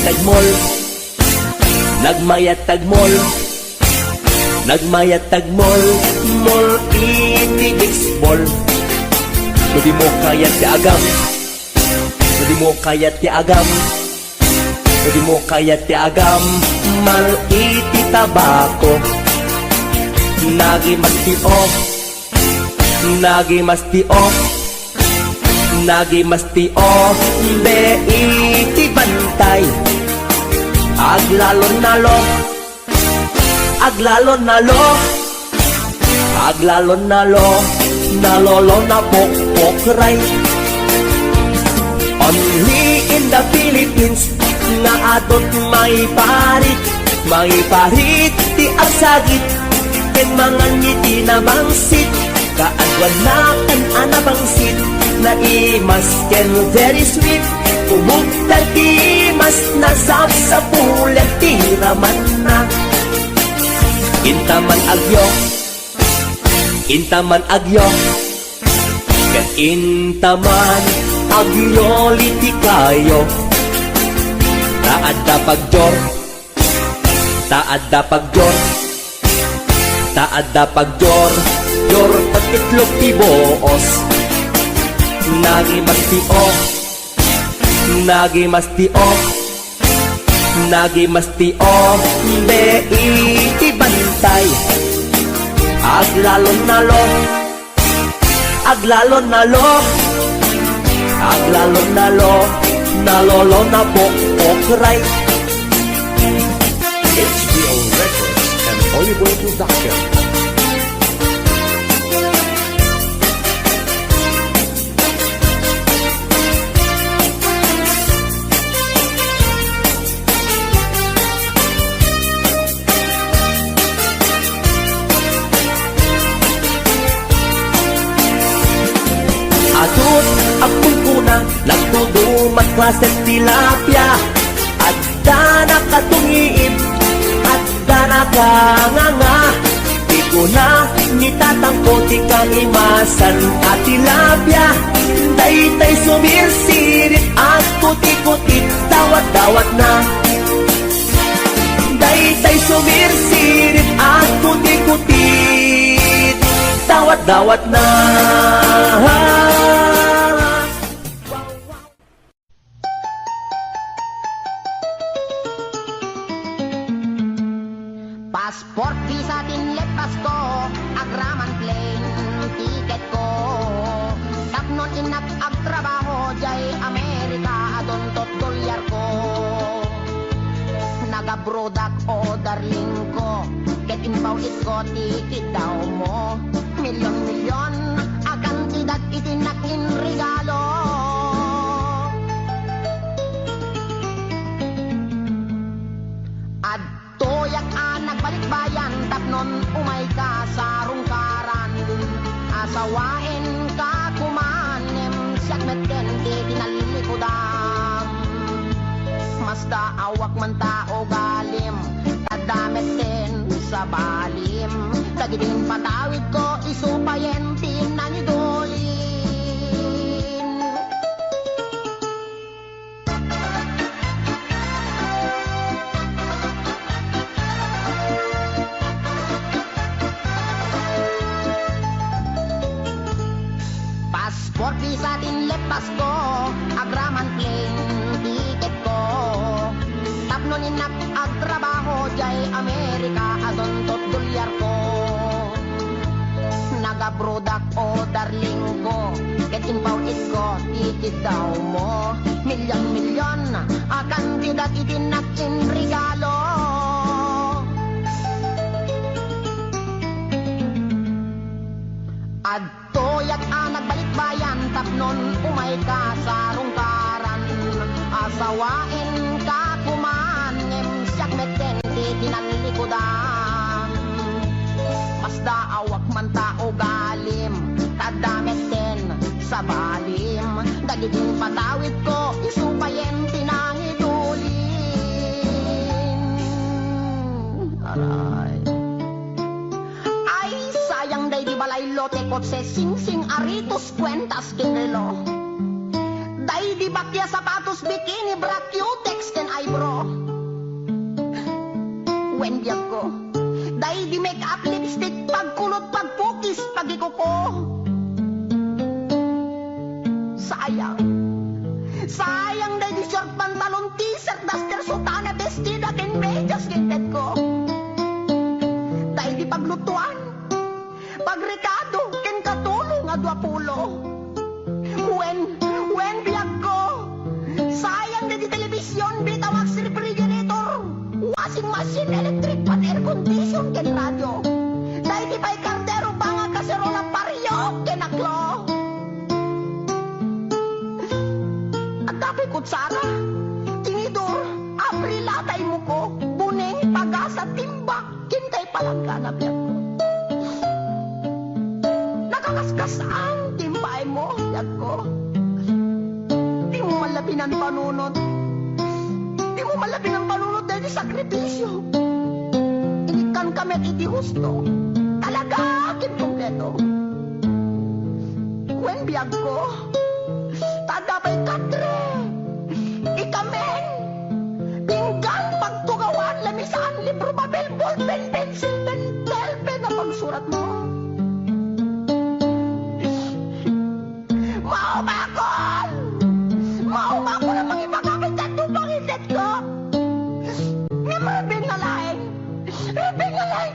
tagmol, nagmayat tagmol, nagmayat tagmol, mol iti baseball. No di mo kayat ti agam, no di mo kayat ti agam, no di mo kayat ti agam, mal iti tabako. Nagi masti off, nagi masti off, nagi masti off, be iti bantay. Aglalon nalo, aglalon nalo, aglalon nalo, nalolo na pokpokray. Only in the Philippines nga adot may parit ti agsagit. Ken mangan ngiti na bangsit, kaadwan na kan anabangsit, na imas ken very sweet. Umugtal ti mas nasap sa pulet ti raman na. Intaman agyo, intaman agyo, ken intaman agyo liti kayo. Taadda pagjor, taadda pagjor, taadda pagjor, jor patitlog ti boos. Nagi masti off, nagi masti off, nagi masti off, be iti bantay. Aglalon nalo, aglalon nalo, aglalon nalo, nalolo na pokpokray. HBO Records and Oliver Production. Atut apong kuna, nagtudumat klaset tilapia. Adda na katungiib, adda na kanganga. Di ko na nitatangko ti kaimasan at tilapia. Daytay sumirsirit at kuti-kuti, dawat-dawat na. Daytay sumirsirit at kuti-kuti, dawat-dawat na. Passport, visa, tinlet, pasko, agraman plane, tiket ko. Sapnon inak agtrabaho, jay Amerika, adontot dolyar ko. Nagabrodak o darling ko, get inbaw it ko, tikit daw mo. Milyon-milyon, akantidat itinakin regalo. Adtoyak nagbalik bayan, tapnon umay ka sa rungkaran. Asawain ka kumanem, siyak meten di dinalilikudan. Masta awak man tao galim, kadameten sa balim. Dagiding patawid ko, isupayen tinanidolin. Passport, visa, tinlet, pasko, agraman plane, tiket ko. Tapnon inak agtrabaho, jay Amerika, adontot dolyar ko. Nagabrodak o darling ko, get inbaw it ko, tikit daw mo. Milyon-milyon, akantidat itinakin regalo. Adtoyak nagbalik bayan, tapnon umay ka sa rungkaran. Asawain ka kumanem, siyak meten di dinalilikudan. Basta awak man tao galim, kadameten sa balim. Dagiging patawid ko, isupayen tinangidulin. Aray. Ay, sayang day di balay lote kotse sing-sing aritos kwentas kinelo. Day di bakya sapatos bikini bra cutex ken eyebrow. Wendy ako. Dahil di make up lipstick, pagkulot, pagpukis, pagikuko. Sayang. Sayang dahil di short pantalon, t-shirt, duster, sutana, bestida, ken medyas, ginted ko. Dahil di paglutuan, pagrekado, ken katulong, adwapulo. When biyag ko, sayang dahil di telebisyon, bitawax, refrigerator, washing machine, electric pan, air condition, ken radio. Dahil di pa'y kardero, banga, kaserola, paryo, ken aklo. At dapat kutsara, tinidor, aprilatay mo ko, buning, pagasa, timbak, kintay palangganap yan ko. Nakakaskas ang timbay mo, yan ko. Di mo malabi ng panunod. Di mo malabi ng panunod dahil di sakripisyo. Inikan kami at iti husto. Talaga, akin kompleto. When biyag ko, tadabay katre, ikamen, pinggan, pagtugawan, lamisan, libro, papel, ballpen, pencil, pen, pen na pagsurat mo. Maumakon! Maumakon ang mga ipagkakitan ng pangitet ko. Nga marabing na laing,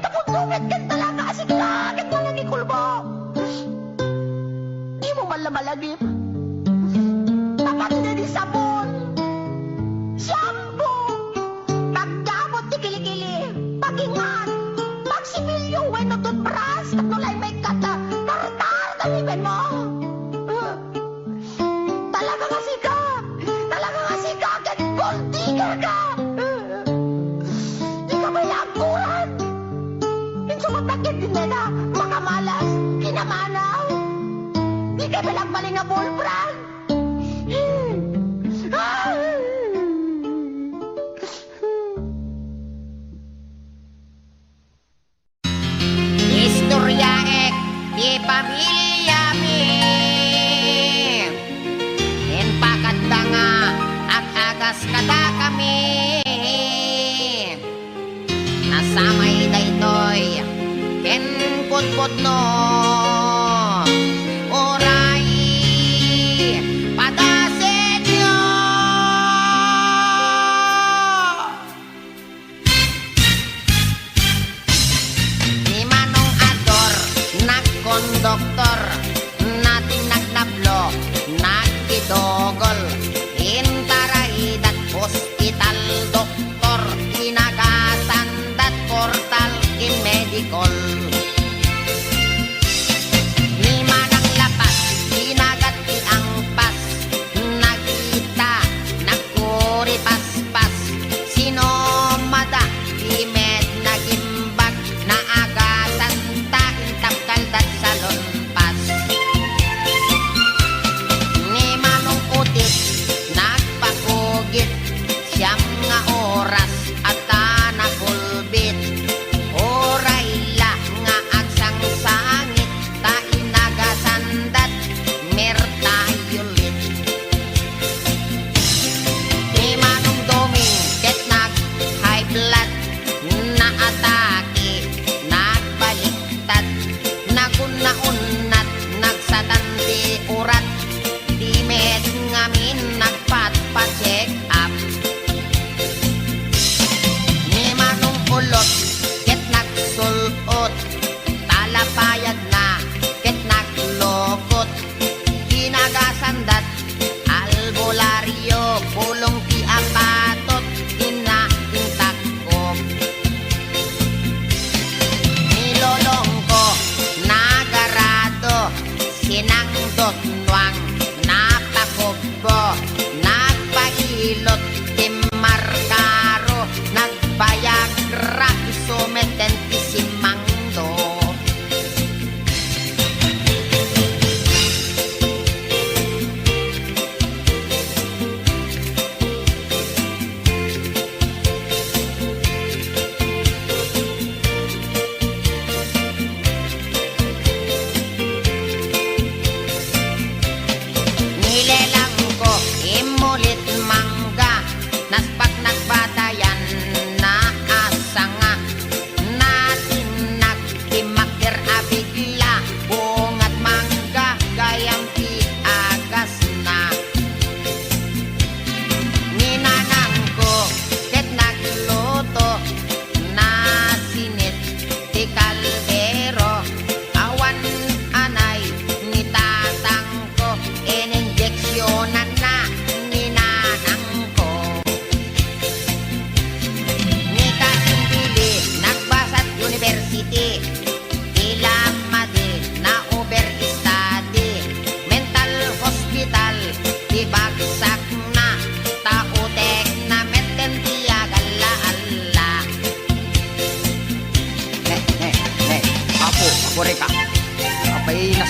tapos lumit kan talaga, asik langit mo nang ikulbo. Di mo malamalagip. Tapat na di sabon, shampoo, pagdabot di kilikili, pagingan, pagsimilyo, weno toothbrush, katulay may kata, tartar, talibin mo. Talaga kasi ka, kahit gold digger ka. Di ka may langkuran. Insumatakit din na, makamalas, kinamanaw. Di ka bilagbaling na bullbrand. Istorya ek di pamilya mi. En pakatanga at agas kada kami. Nasamay daytoy ken putput no. Oray padasenyo. Ni Manong Ador, nagkondoktor, natin nagnablo, nagkidogol, intarahidat, hospital, doktor, inagasandat, portal, in medical.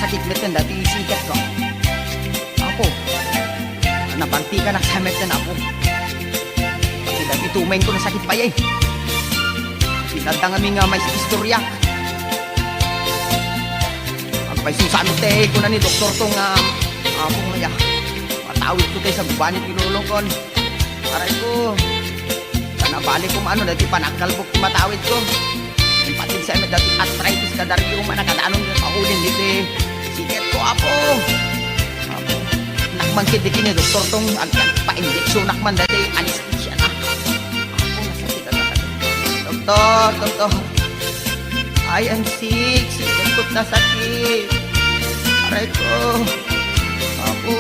sakit metten dati sikat ko. Apo, nabanti ka na sa metten apo. Pati dati tumeng ko na sakit pa yay. Pinatang kami nga may istorya. Pag susanot ko na ni doktor tong apong nga. Matawid ko tayo sa gubanit pinulong aray ko. Nabalik ko maano dati panakalbok matawid ko. Yung patin sa emet dati arthritis ka dari yung manakadaanong yung paulin dito siket ko apo. Apo. Nakmangkid dito ni doktor tong pa-injeksyon nakman dati anesthesia na. Apo nasakit na doktor. I am sick. Siket ko't nasakit. Aray ko. Apo.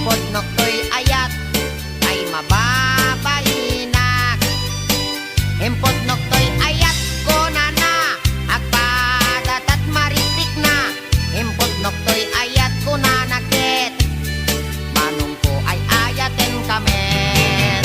Impod to'y ayat ay mababainak. Impod to'y ayat ko na agpadat at mariprik na. Impod to'y ayat ko na nakit manong ko ay ayaten kamen.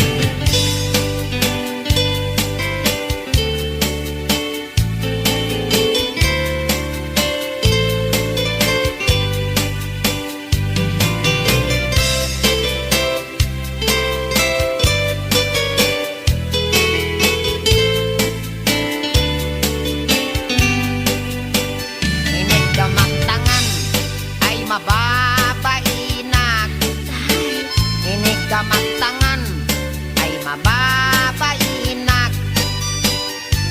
Inigdamaktangan ay mababainak. Inigdamaktangan ay mababainak.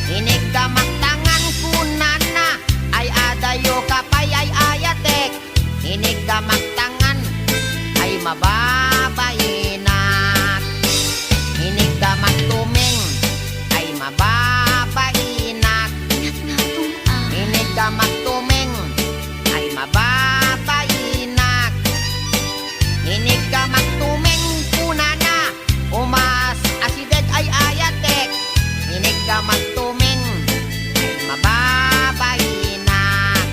Inigdamaktangan kunana ay adayo kapay ay ayatek. Inigdamaktangan ay mababainak. Inigdamaktuming ay mababainak. Inigdamaktuming ay mababainak. Inigdamaktuming kunana umas asideg ay ayatek. Inigdamaktuming ay mababainak.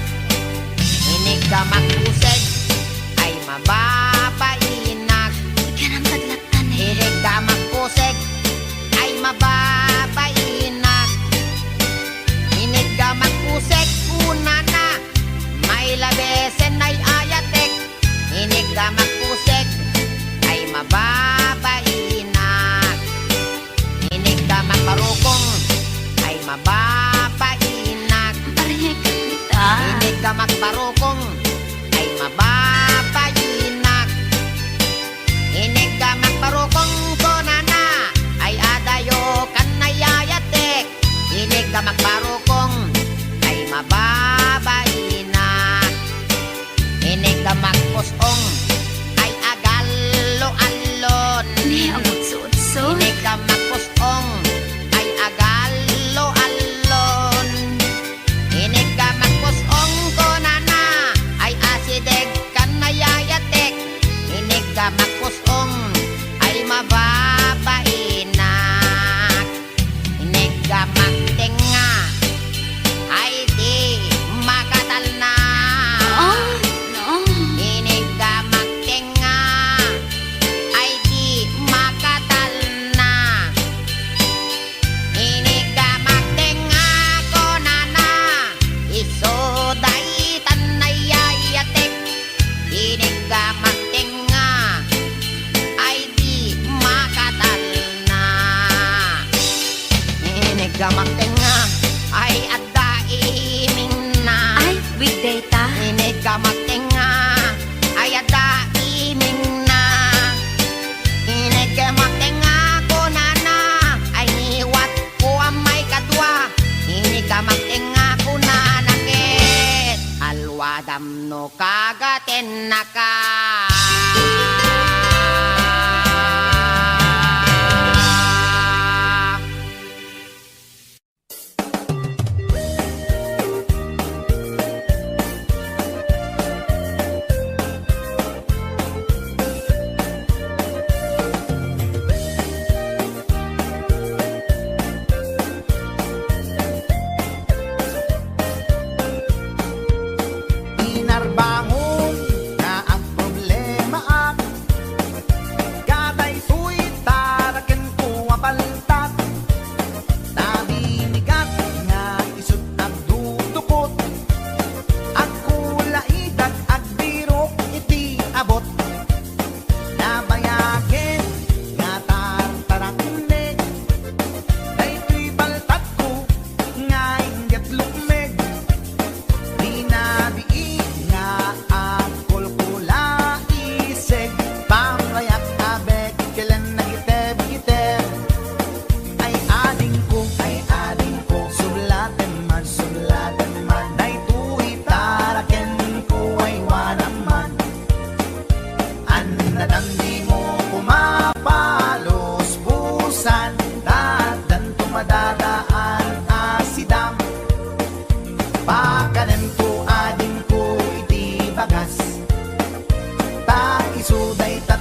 Inigdamaktuseg ay mababainak. Inigdamaktuseg ay mababainak. Inigdamaktuseg kunana may labesen ay ayatek. Inigdamaktuseg ay mababainak. Inigdamakbarukong ay mababainak. Inigdamakbarukong ay mababainak. Inigdamakbarukong konana ay adayo kanay ayatek. Inigdamakbarukong ay mababainak. Inigdamakpusong ay agalo-alon. Inigdamakpusong ay agalo-alon. Inigdamakpusong konana ay asideg kanay ayatek. Inigdamakpusong ay mababainak. Inigdamaktenga ay di makatal na. Inigdamaktenga ay di makatal na. Inigdamaktenga konana isoday tanay ayatek. Inigdamaktenga ay di makatal na. Inigdamaktenga ay adda iming na. Weekday ta. Inigdamaktenga ay adda iming na. Inigdamaktenga kunana ay niwat ko ang may kadwa. Inigdamaktenga kunana ket alwadam no kagaten na ka. Inarbangon na ang problema at katay tuy taraken ko apaltat. Nabinigat nga isut ang dudukot. Ang kulaidag ag birok iti abot. Nabayagin nga tartaraknek. Daytoy baltat ko nga ingat lukmeg. Di nabiin nga ang kulkula iseg. Pamrayak abek kailan nagiteb-giteb. Ay ading ko, sulaten man. Daytoy taraken ko ay wanaman. Anadamdi mo kumapalos busan. Dadan tumadadaan asidam. Pakanan ko ading ko iti bagas. Ta isuday tat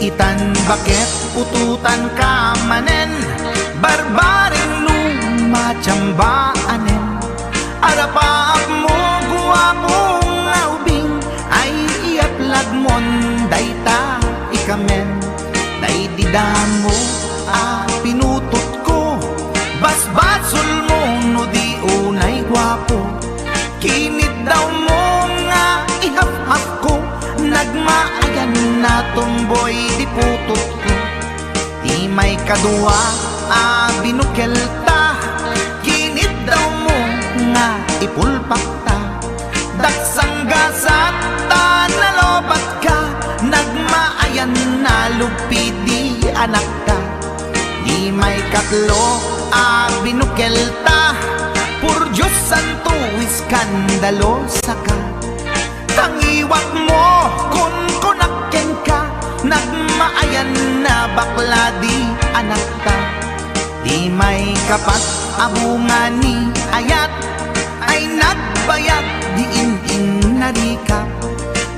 Itan bakit pututan ka manen, barbaring lumatsambaanen. Arapaap mo guwapong ubing, ay iaplag mon dayta ikamen. Naididamo pinutot ko, basbasol mo no di unay gwapo. Kinid daw mo nga ihap-hap ko, nagmaayan na tomboy di putot ko. Di may kadua binukel ta, kinid daw mo nga ipulpak ta. Daksang gasat ta nalobat ka, nagmaayan na lupidi anak ka. Di may katlo binukel ta, pur Diyos santo iskandalo saka. Tangiwat mo kun kunakken ka, nagmaayan na bakla di anak ka. Di may kapat abunga ni ayat, ay nagbayag di in narikap.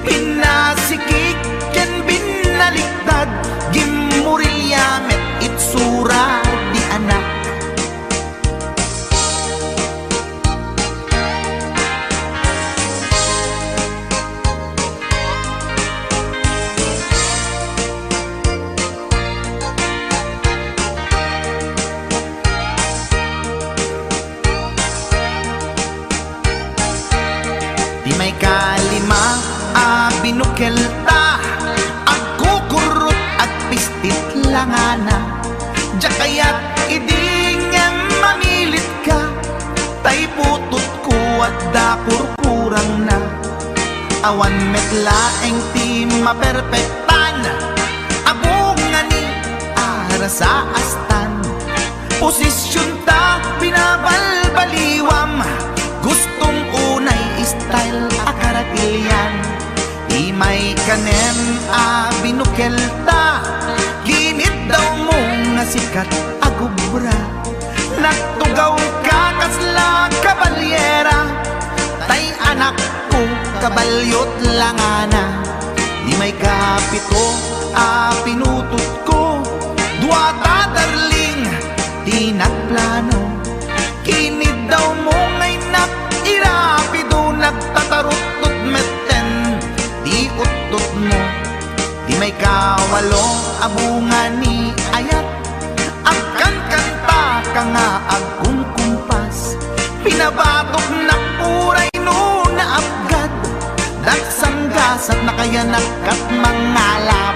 Pinasikik ken binaliktad, gimurilya met itsura di anak. Di may kalima binukel ta, agkukurot at pistit langana. Jakayat idingem mamilit ka, tay putot ko at dakurkurang na. Awan metlaeng ti maperpektan, abunga ni ara sa astan. Posisyon ta binabalbaliwam, gustong unay style akaratilyan. Di may kanem binukel ta, ginit daw mo nga sikat agubra. Nagtugaw ka kasla kabalyera, tay anak ko kabalyot langana. Di may kapito pinutot ko, duwata darling di nagplano. Kinid daw mo ngay irapido, nagtatarot-tot meten di utot mo. Di may kawalo abunga ni ayat, agkan kanta ka nga agkumkumpas. Pinabatok na puray no na abgad, daksang gasat na kaya nagkat mangalap.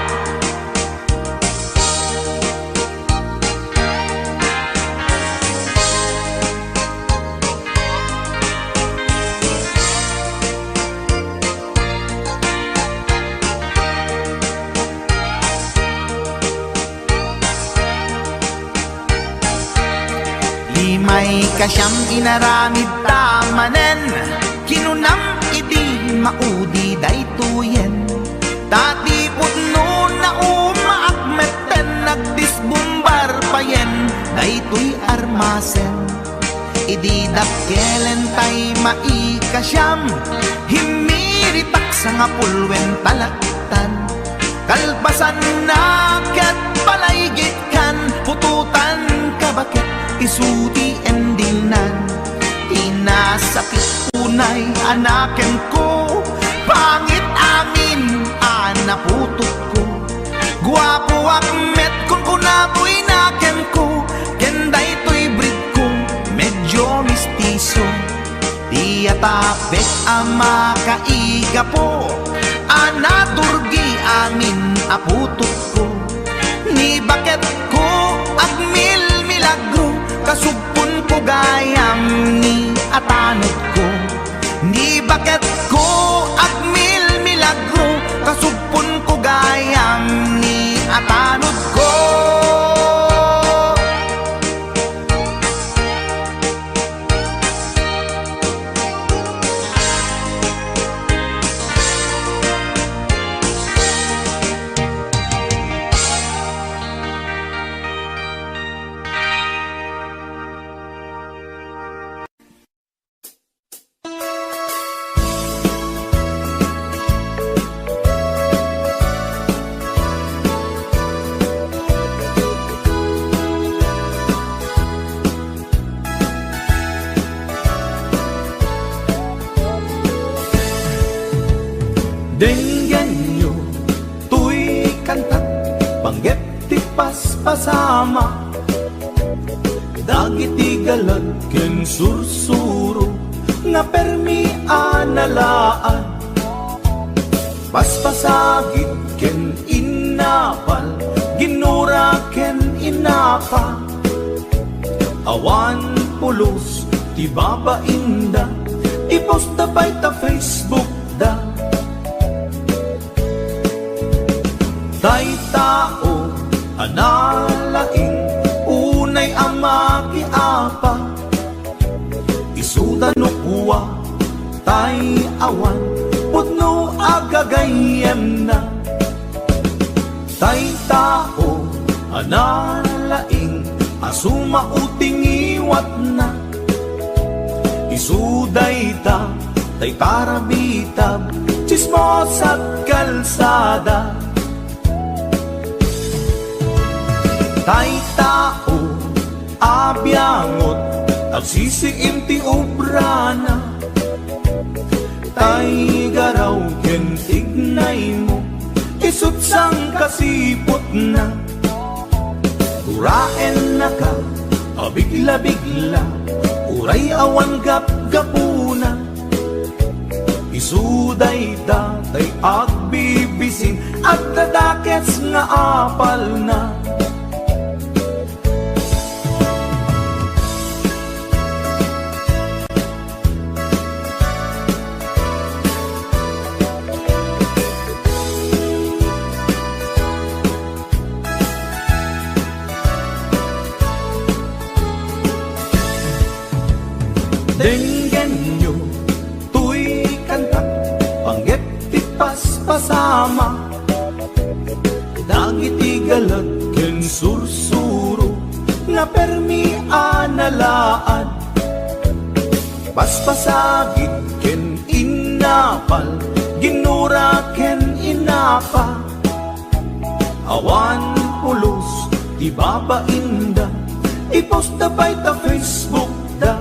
May kasyam inaramid tamanen, kinunam iti maudi daytoyen. Tati putno na umaakmeten, nagdisbumbar payen daytoy armasen. Idi dakkelen tay maikasyam, himiritak sa nga pulwen talaktan. Kalpasan na ket palaygit kan, pututan ka bakit isuti endingnan. Inasakit unay anaken ko, pangit amin anaputot ko. Guwapo akmet kung kunapoy naken ko, kenday to'y breed ko medyo mistiso. Di atapek ama kaiga po, anaturgi amin aputot ko. Ni bakit ko agmil milagro, kasugpon ko gayam ni atanod ko. Ni bakit ko agmil milagro, kasugpon ko gayam ni atanod ko. Denggan nyo, tuy kantat, panggep ti paspasama, dagiti galag ken sursuro, nga permi analaan, paspasagit ken inapal, ginura ken inapa, awan pulos ti babainda, ipost da bay ta Facebook da. Tay tao analaing unay amaki apa, isuda no kuwa tay awan putno agagayem na. Tay tao analaing asuma uting iwat na, isuday ta tay parabitab chismos at kalsada. Tay tao abyangot agsisiim ti obrana, tay garaw ken ignay mo isut sang kasipot na. Uraen na ka abigla-bigla, uray awan gap-gapuna, isuday da tay agbibisin at dadakets nga apal na. Denggan nyo, tuy kantat, panggep ti paspasama, dagiti galag ken sursuro, nga permi analaan, paspasagit ken inapal, ginura ken inapa, awan pulos ti babainda, ipost da bay ta Facebook da.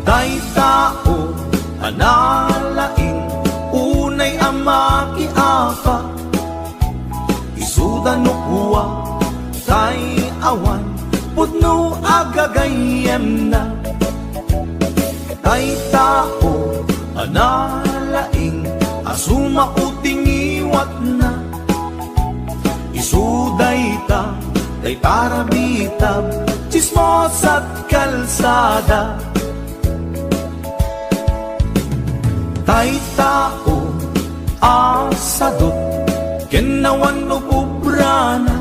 Tay tao analaing unay amaki apa, isuda no kuwa tay awan putno agagayem na. Tay tao analaing asuma uting iwat na, isuday ta tay parabitab chismos at kalsada. Tay tao asadot kenawan no pubrana,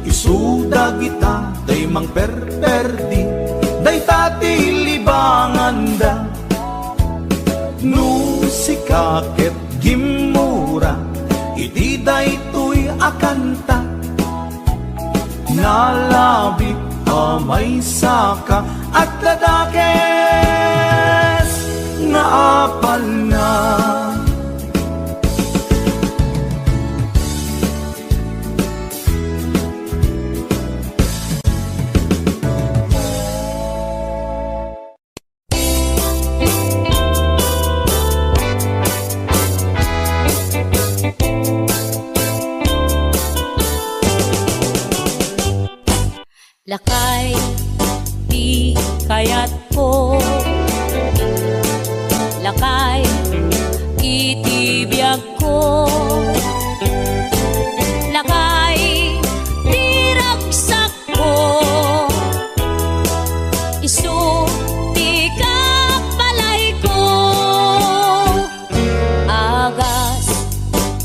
isuda kita day mang perperdi, day tati libangan da. No sikaket gimura, iti day tuy akanta, nalabit amay saka at ladakes nga apal na. Lakay, di kayat ko. Lakay, itibiyag ko. Lakay, di ragsak ko. Isu, di kapalay ko. Agas,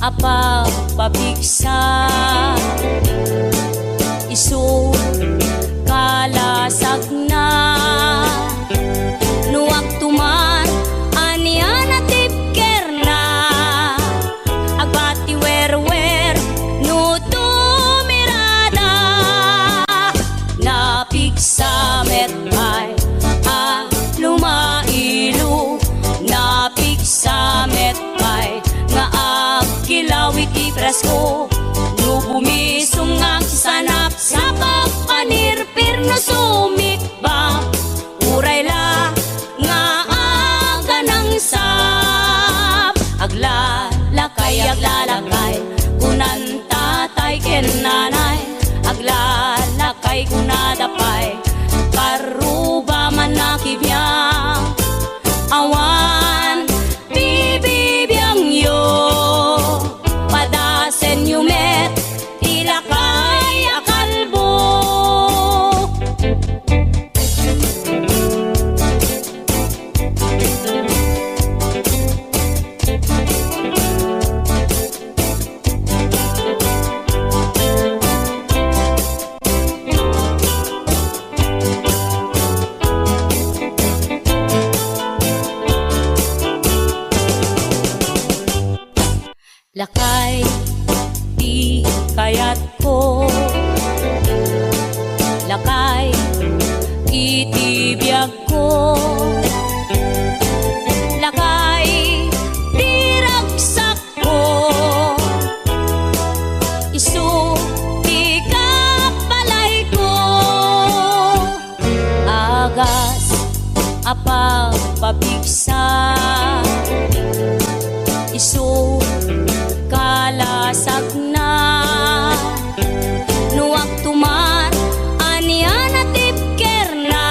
apa pabigsa. Isu, kalasag na nuwag tuman aniya na tipker na agbati wer no tumirada napigsa metay a lumailu napigsa metay nga agkilawit ipresko no bumisong ang sanap sa pagpanirpir no sumikba uray la nga aga biyag ko. Lakay diragsak ko, isu di ka palay ko. Agas apa pabigsa, isu kalasag na. Nuwag tuman aniya na tipker na,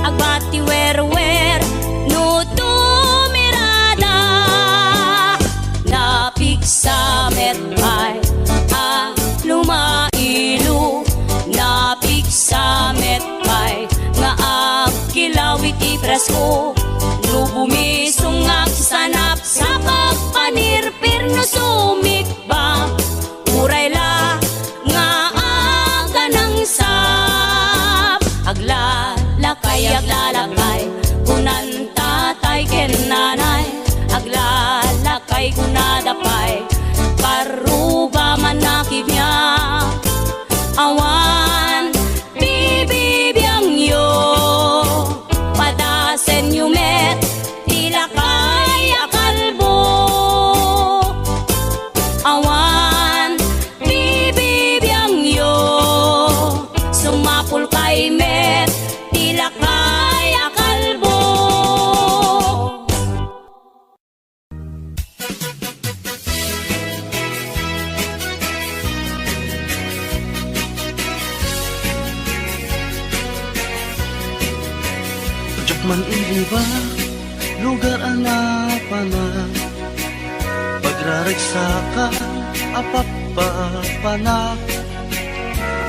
agbati wer-wer no tumirada. Napigsa metpay lumailu, napigsa metpay nga agkilawit ibras ko. No bumisungak sanap sa pagpanirpir no sumikba, uray la nga aga ng sap. Aglalakay kunan tatay ken nanay, aglalakay kunadapay paruba man nakibnya. Awan bibibiyang yo, padasen yumet tilakay akalbo. Awan bibibiyang yo, sumapul kay met tilakay akalbo. Man iliba, lugar anapanan, pagraragsakan, apapapanak,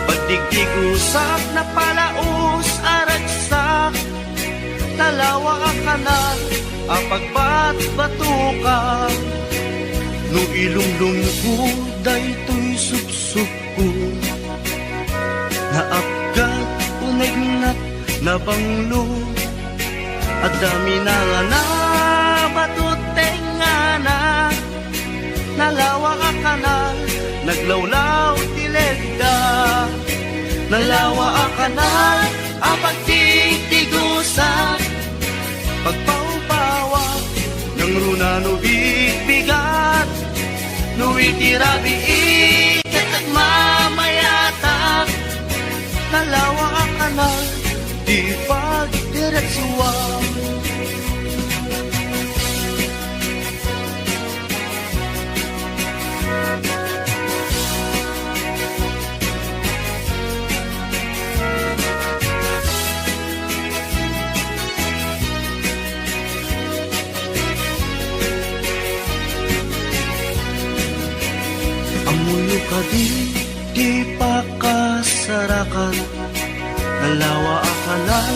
pagdigdigusak na palaos aragsak, talawa akanan, apagbat-batukan, no ilunglung ko, daytoy sup-sup ko, naapgat, unagnat, nabanglo, at dami na nga na batuteng nga na, nalawa ka kanal, naglawlaw tilegda. Nalawa ka kanal, apagtitigusan, pagpaupawa ng runa no bigbigat, no itirabi ikat at mamayatak. Nalawa ka kanal, di pagdiretsuan. Amuyo ka di pa kasarakan, nalawa akanan,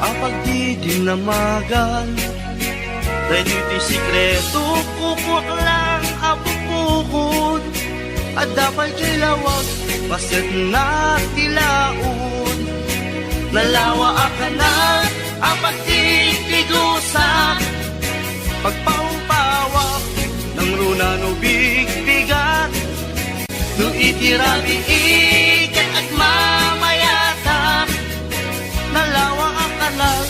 apag di dinamagan. Dahil iti sikreto, kukwak lang abupukod, at dapat kay lawag, paset na tilaon. Nalawa akanan, apag titigusak, pagpaumpawak, ng runa no bigbigat, no itirabi ikat at mamayatak. Nalawa ang kanal,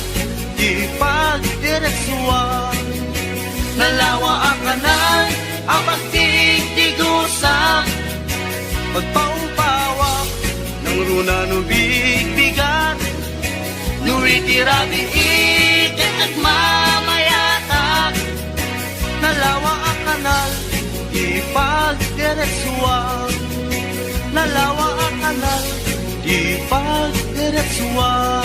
di pagdiretsuan. Nalawa ang kanal, ang pagtigtigusak, pagpaumpawak, ng runa no bigbigat, no itirabi ikat at mamayatak. Nalawa ang kanal, di pagdiretsuan. Nalawa ang kanal, di pagdiretsuan.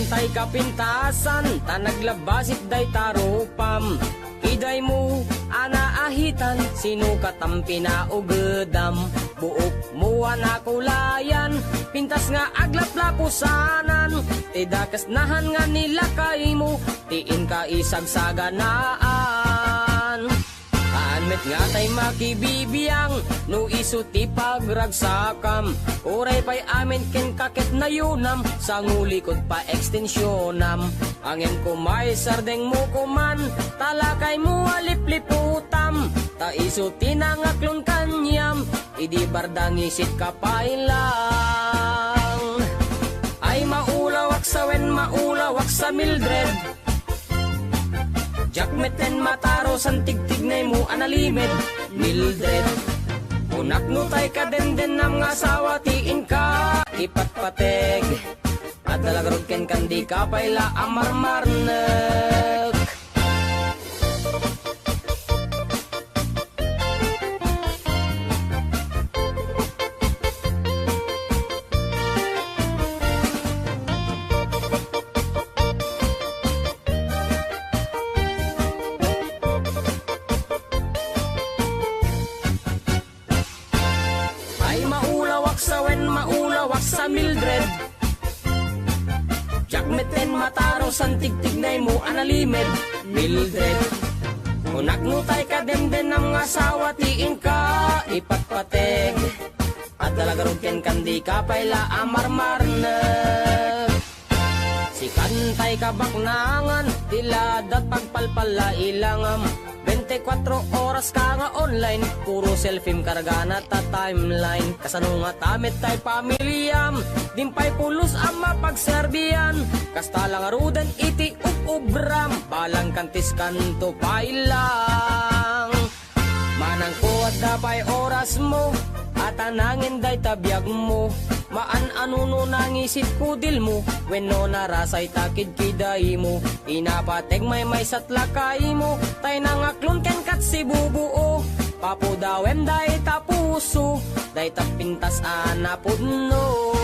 Tay kapintasan, tanaglabasit day tarupam. Iday mo, anaahitan, sino katampi na ugedam. Buok mo anakulayan, pintas nga aglaplapusanan. Tidakas nahan nga nila kay mo, tiin ka isagsaganaan. met nga tay makibibiyang, no iso ti pagragsakam. Uray pa'y amin ken kakit na yunam, sa ngulikod pa ekstensyonam. Angin ko may sardeng mo kuman, talakay mo alipliputam. Ta iso tinangaklon kanyam, idi bardang isit kapailang. Ay maulawak sa wen, maulawak sa Mildred. Jakmeten mataro san tigtignay mo analimed, Mildred. Unak no tay ka den ng asawa tiin ka ipatpateg. At dalagarod ken kandi ka payla amarmarnek. Maulawak sa Mildred. Jakmeten mataro san tigtignay mo analimed, Mildred. Unak nutay ka demden ng asawa tiin ka ipatpateg. At dalagarod ken kandi ka payla amarmarnek. Si kantay ka baknangan, tiladat pagpalpala ilangam. 24 oras ka nga online, puro selfie kargana ta timeline. Kasano nga tamit tay pamilyam, dimpay pulos ang mapagserbiyan. Kasta lang arudan iti ubram, palang kantis kanto pailang. Manang ko at dapay oras mo, at anangin day tabiyag mo. Maan anuno nangisit kudil mo, when no narasay takid kiday mo. Inapateg may satlakay mo, tay nangaklon ken kat si bubuo. Papudawem day tapuso, day tapintas anapudno.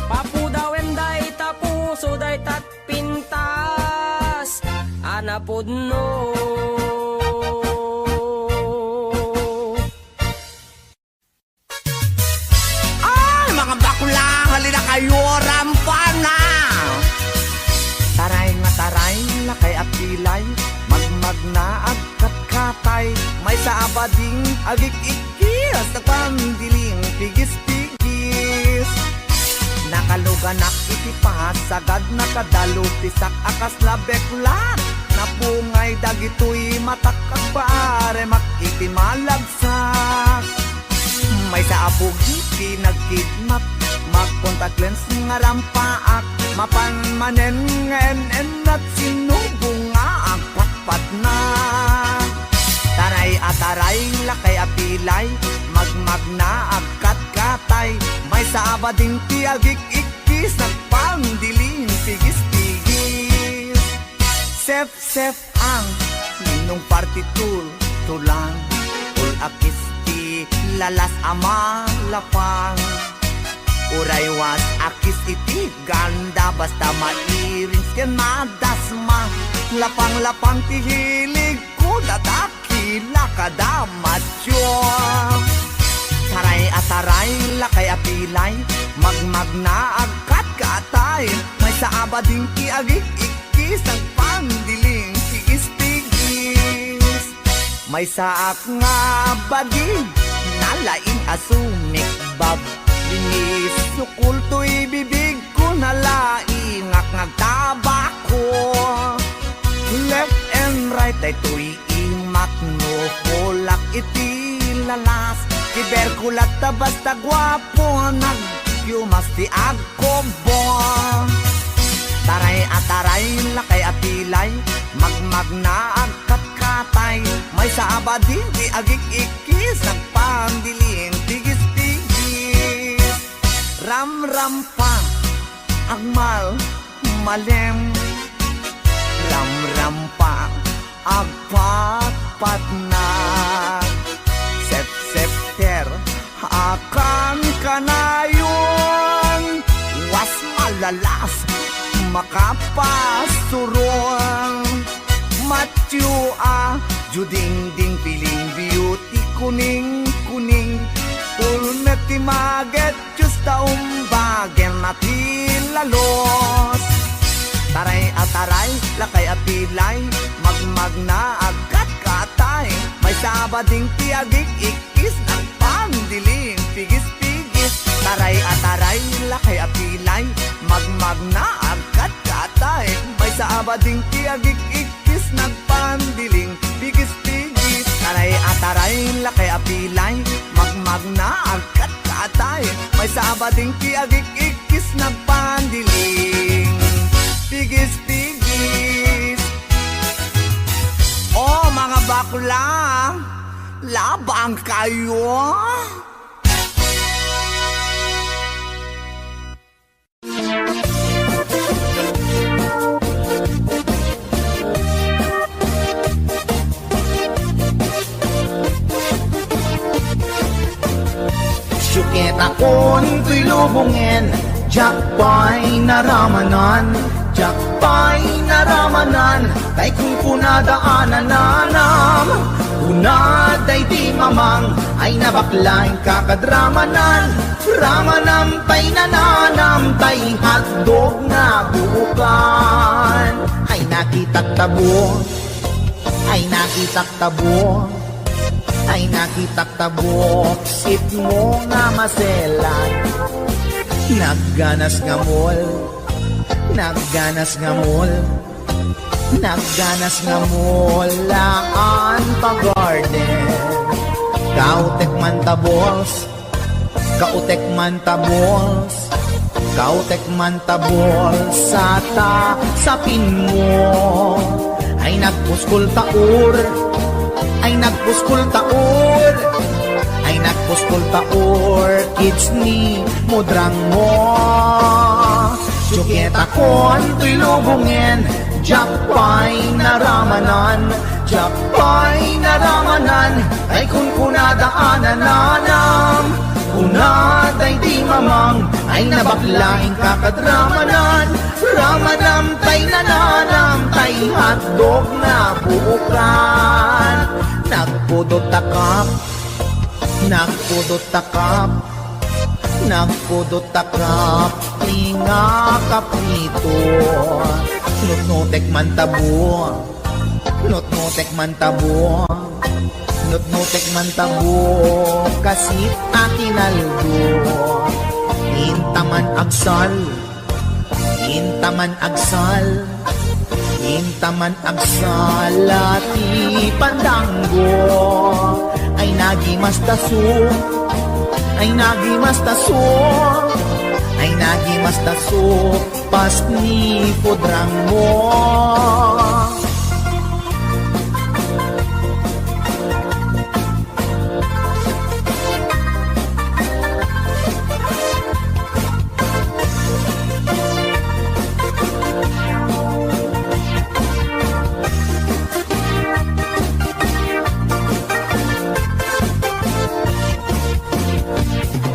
Papudawem day tapuso, day tatpintas anapudno. Mga bakla, halina kayo, rampana. Taray nga taray, lakay at pilay, magmag na agkat-katay. May sa abading agik-ikis, nagpandiling pigis-pigis. Nakaluganak itipas, sagad nakadalo, pisak akas labeklan. Napungay dagitoy matakak paare, makitimalagsak. May sa abugi, pinagkidnap, mag-contact lens nga rampaak. Mapanmanen ngenen at sinubong nga ang patpat na. Taray at taray, lakay apilay, magmag na agkat-katay. May sa abading tiagik-ikis, nagpandiling pigis-pigis. Sef-sef ang ninong partitur, tulang, akis lalas ama lapang. Uray was akis iti ganda, basta mairins ken madasma. Lapang-lapang tihilig ko dadakila kadamatyo. Taray at taray, lakay apilay, magmag na agkat katay. May sa abading tiagik-ikis, ang pandiling tigis-tigis. May saak nga bading, nalaing asumik bab. Linis sukul to'y bibig ko, nalaing ngagtabako. Left and right ay to'y imakno, kulak iti lalas. Kiberkulat ta basta gwapo, nagyumas ti agkobo. Taray at taray, lakay apilay, magmag na agkat-katay. May sa abading di agik-ikis, nagpandiling tigis-tigis. Ram-ram pa, agmal, malem. Ram-ram pa, agpat-pat na. Sep-septer, akan kanayon. Was malalas, makapasurong. Matyo juding-ding piling beauty, kuning-kuning. Ulmet ti maget, justa umbagen nati lalos. Taray at taray, lakay apilay, magmag na agkat katay. May abading tiagik ikis ng pandiling pigis-pigis taray ataray lakay apilay magmag na agkat katay may sa abading tiagik ikis ng pandiling pigis-pigis taray ataray lakay apilay magmag na agkat katay may sa abading tiagik ikis ng pandiling pigis-pigis. Oh, mga bakla, labang kayo. Syukit akon ko'y lubungin, jakpay naramanan, jakpay naramanan, kay kung kunadaanan nanam, kunaday di mamang, ay nabaklaing kakadramanan, ramanam tay nananam, tay hotdog na buukan, ay nakitak tabo, ay nakitak tabo, ay nakitak tabo, sit mo nga maselan, nagganas nga mol, nagganas nga mol, nagganas nga mol, laan pa garden, kautek man tabols, kautek man tabols, kautek man tabols, sapin mo, ay nagpuskul taur, ay nagpuskul taur, ay nagpuskul taur, kids ni mudrang mo. Syukit akon to'y lubungin, jakpay naramanan, jakpay naramanan, ay kung kunadaanan nanam, kunaday di mamang, ay nabaklaing kakadramanan, ramanam tay nananam, tay hotdog na buukan, nagpudot takap, nagpudot takap, nagpudot takap, tinga kaprito, nutnutek man tabo, nutnutek man tabo, nutnutek man tabo, kasit akinaldo, intaman agsal, intaman agsal, intaman agsal, ati pandanggo, ay nagimastaso, ay nagimastaso, ay nagimastaso, pas ni pudrang mo.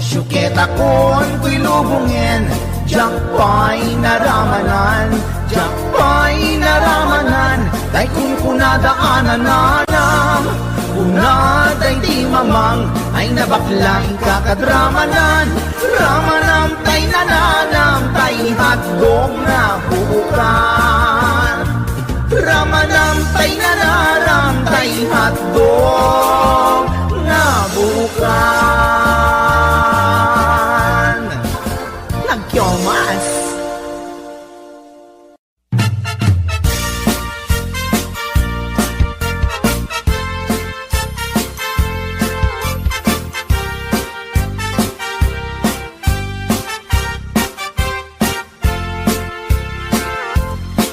Syukit akon ko'y lubungin, jakpay naramanan, jakpay naramanan, kay kung kunadaanan nanam, kunaday di mamang, ay nabaklaing kakadramanan, ramanam tay nananam, tay hotdog na buukan, ramanam tay nananam, tay hotdog na buukan. Nagkyomas.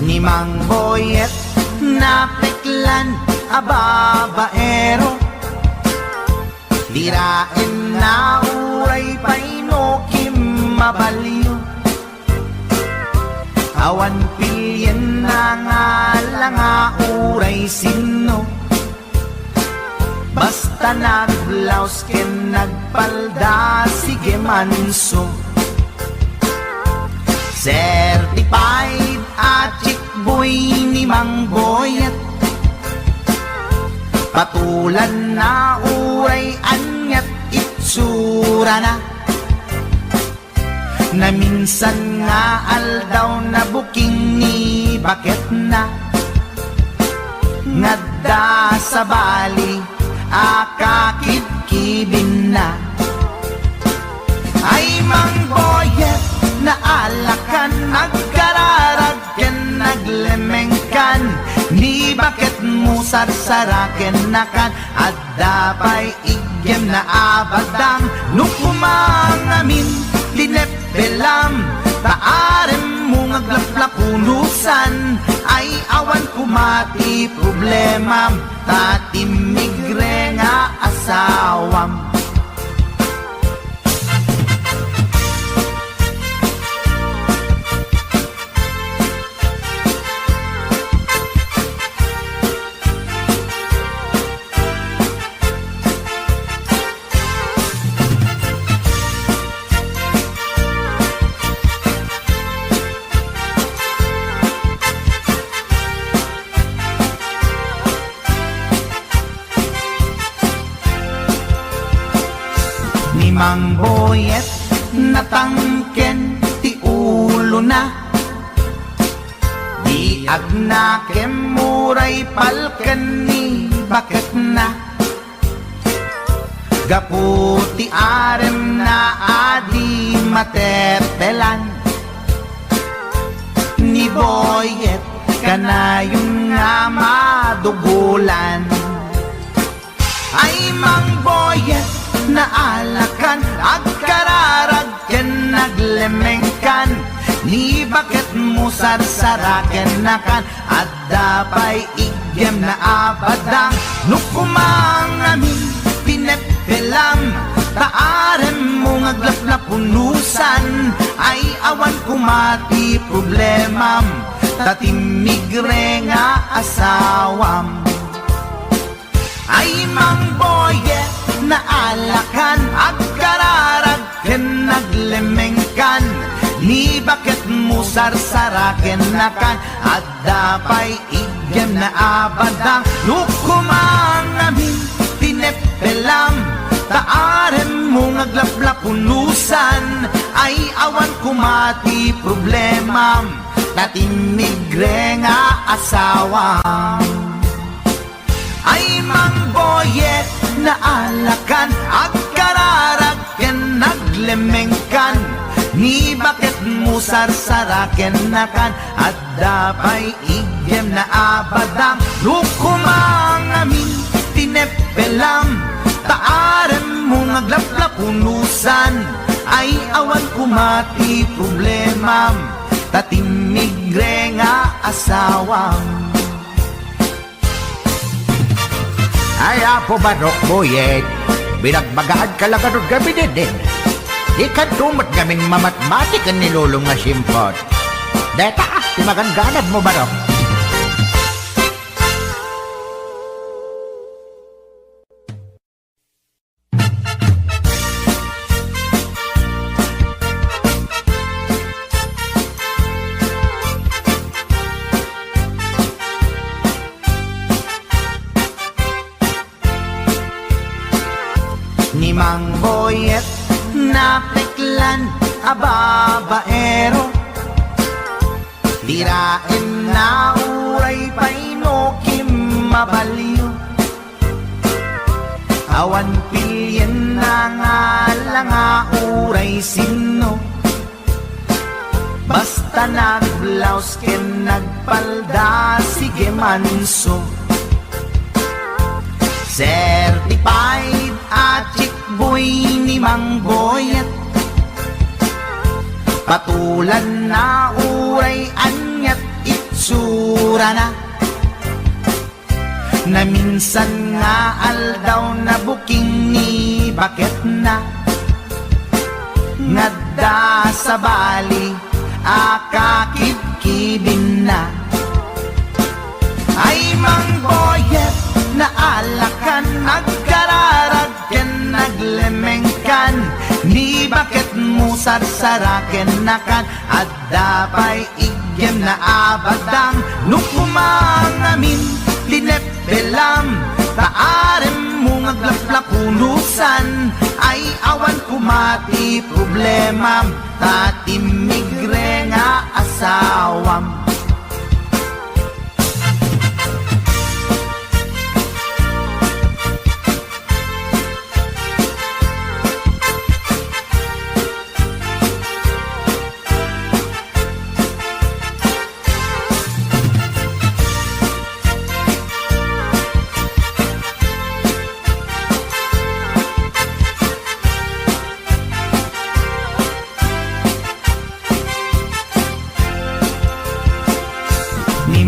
Ni Mang Boyet na peklan ababaero, dirain na uray painokim mabaliw, awan pilyen na nga lang uray sino, basta nagblaus ken nagpalda sige manso, certified at chick boy ni Mang Boyet, patulan na uray anyat itsura na minsan nga aldaw na buking ni bakit na ngadda sa bali akakibkibin na. Ay mangboyet na alakan, nagkararag ken naglemengkan, ni bakit mo sarsaraken nakan, at dapay igyem na abadang, nukumangamin linepelam, taarem mo ngaglaplapunusan, ay awan kumati problema, tatimigre nga asawam. Mang boyet natangken ti ulo na, di agnakem muray palken ni bakit na, gaputi arem na adi matepelan, ni boyet kanayong nga madugulan. Ay mang boyet na alakan, agkararag ken naglemengkan, ni bakit mo sarsaraken nakan, at dapay igyem na abadang, nukumangamin pinepelam, taarem mo ngaglaplapunusan, ay awan kumati problemam, tatimigre nga asawam. Ay mang boyet na alakan, agkararag ken naglemengkan, ni bakit mo sarsaraken nakan, at dapay igyem na abadang, nukumangamin pinepelam, taarem mo ngaglaplapunusan, ay awan kumati problemam, tatimigre nga asawam. Ay mang boyet na alakan, agkararag ken naglemengkan, ni bakit mo sarsaraken nakan, at dapay igyem na abadang, nukumangamin tinepelam, taarem mo ngaglaplapunusan, ay awan kumati problemam, tatimigre nga asawam. Ay, apo barok boyet, binagbagaan ka lang anong gabi din. Ikan tumat kaming mamatmatik ang nilulong nga simpot. Deta, timagangganad mo barok. Ni mang boyet na peklan ababaero, tirain na uray painokim mabaliw, awan pilyen na nga langa uray sino, basta nagblaus ken nagpalda sige manso. Certified at chickboy ni mang boyet, patulan na uray anyat itsura na, na minsan nga aldaw na buking ni bakit na, ngadda sa bali akakibkibin na. Ay mang boyet na alakan, nagkararag ken naglemengkan, ni bakit mo sarsaraken nakan, at dapay igyem na abadang, nukumangamin linepelam, taarem mo ngaglaplapunusan, ay awan kumati problemam, tatimigre nga asawam.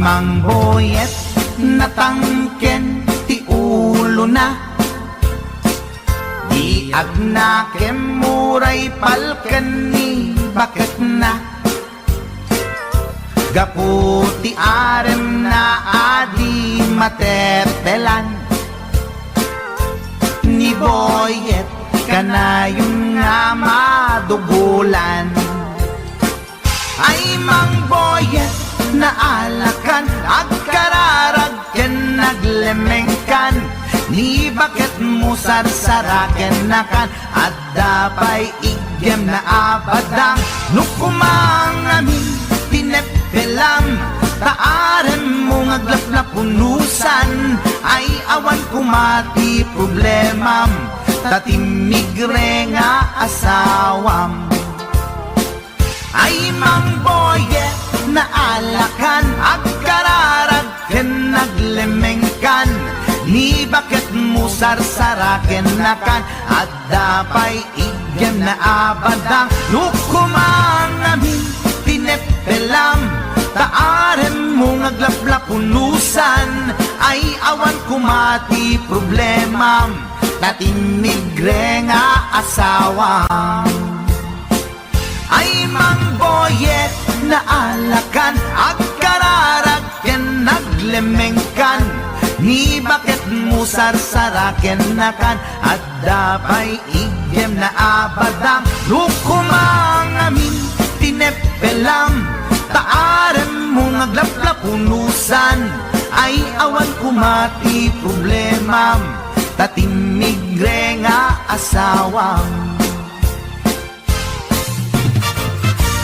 mang boyet natangken ti ulo na, di agnakem muray palken ni bakit na, gaputi arem na adi matetelan, ni boyet kanayong nga madugulan. Ay mang boyet na alakan, agkararagken naglemengkan, ni bakit mo sarsaraken nakan, at dapay igem na abadang, nukumang amin tinepelam, taaren mo ngaglaplapunusan, ay awan kumati problemam, tatimigre nga asawam. Ay mang boyet na alakan, agkararagken naglemengkan, ni bakit mo sarsaraken nakan, at dapay igem na abadang, nukumang amin tinepelam, taaren mo ngaglaplapunusan, ay awan kumati problemam, tatimigre nga asawam. Ay mang boyet na alakan, agkararagken naglemengkan, ni bakit mo sarsaraken nakan, at dapay igem na abadang, nukumang amin tinepelam, taaren mo ngaglaplapunusan, ay awan kumati problemam, tatimigre nga asawam.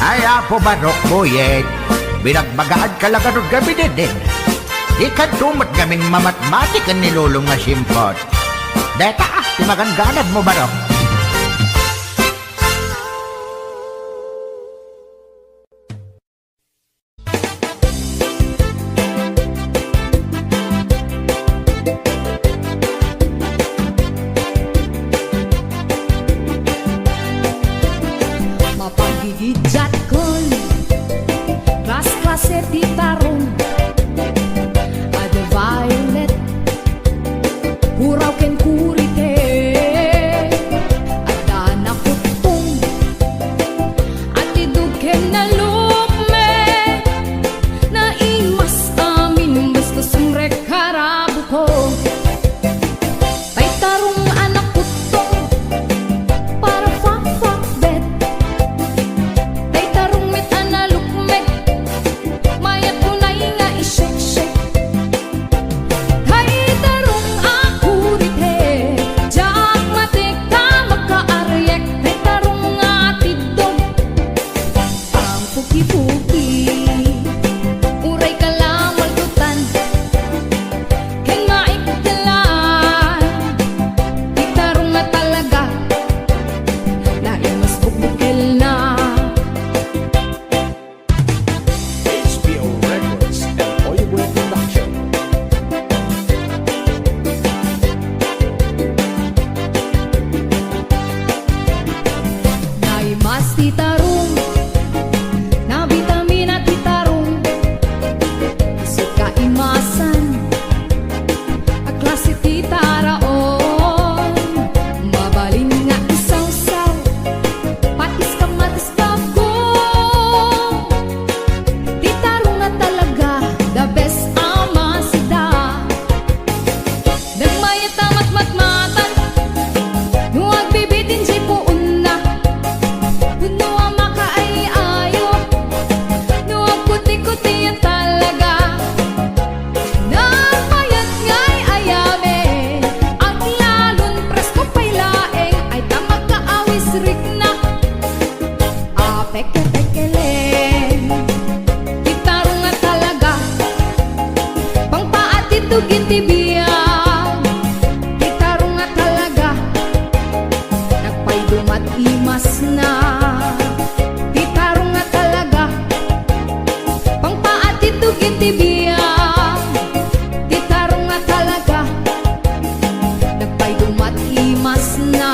Ay apo barok boyet, binagbagaan kalagarod gabi din. Di ka tumat gaming mamatmatikan ni lulong nga simpot. Deta, timaganganad mo barok. Mapagigidjat kon Klas-klase ti tarong Ada violet Huraw ken kurite Ada nakutong At idug ken nalukme Na imas amin Basta sumrek harabu ko Tay tarong anak kutong Para fak-fak-bet Tay tarong mit analukmet Mayat tunay nga isyek-syek Tay tarong akurite Jak matik ka magkaaryek Tay tarong nga tidog Ang puki-puki Uray ka lang maldutan Kay maikdalan Tay tarong nga talaga Na imas bukbukil na HBO Records and Hollywood Production. Naimas ti tarong Na vitamina ti tarong Isot ka imasan A klase ti taraon Mabalin nga isaw-saw Patis ka matis ka ko Ti tarong nga talaga The best ama sida Nagmayat amat matmatan Nuwag bibitin jay puun na Nuwag makaayayo Nuwag kuti-kuti yan talaga Nagmayat nga'y ayame Ang lalon presko pa'y laeng Ay tamag kaawis rik na Peke-pekeleng Gitarong nga talaga Pangpaatitugin ti biyag Gitarong nga talaga Nagpaydumat imas na Gitarong nga talaga Pangpaatitugin ti biyag Gitarong nga talaga Nagpaydumat imas na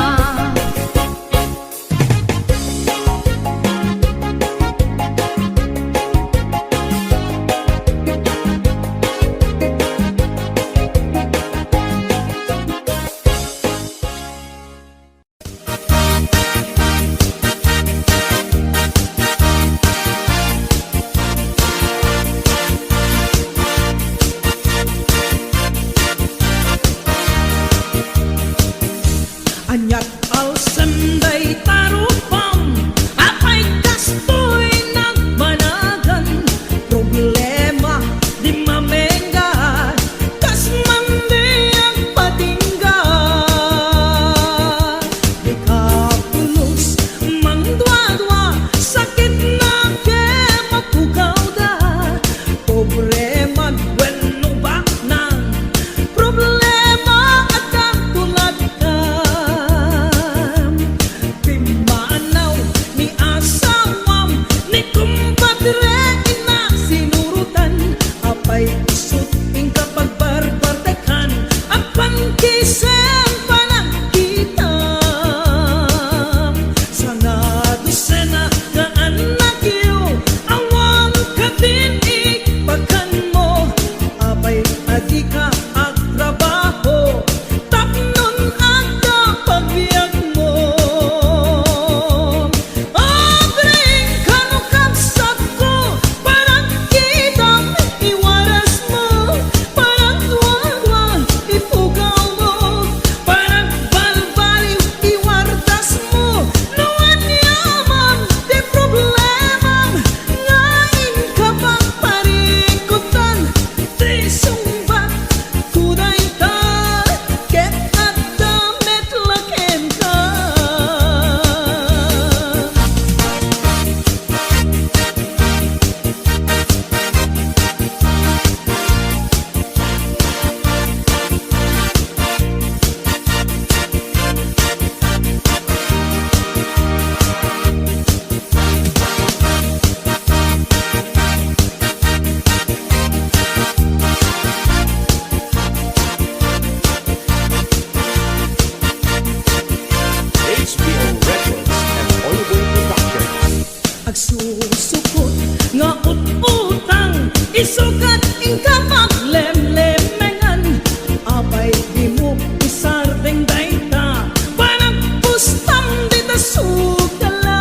isukat ingka maglemlemengan apay di mo isardeng dayta parang pustam di ta sugalan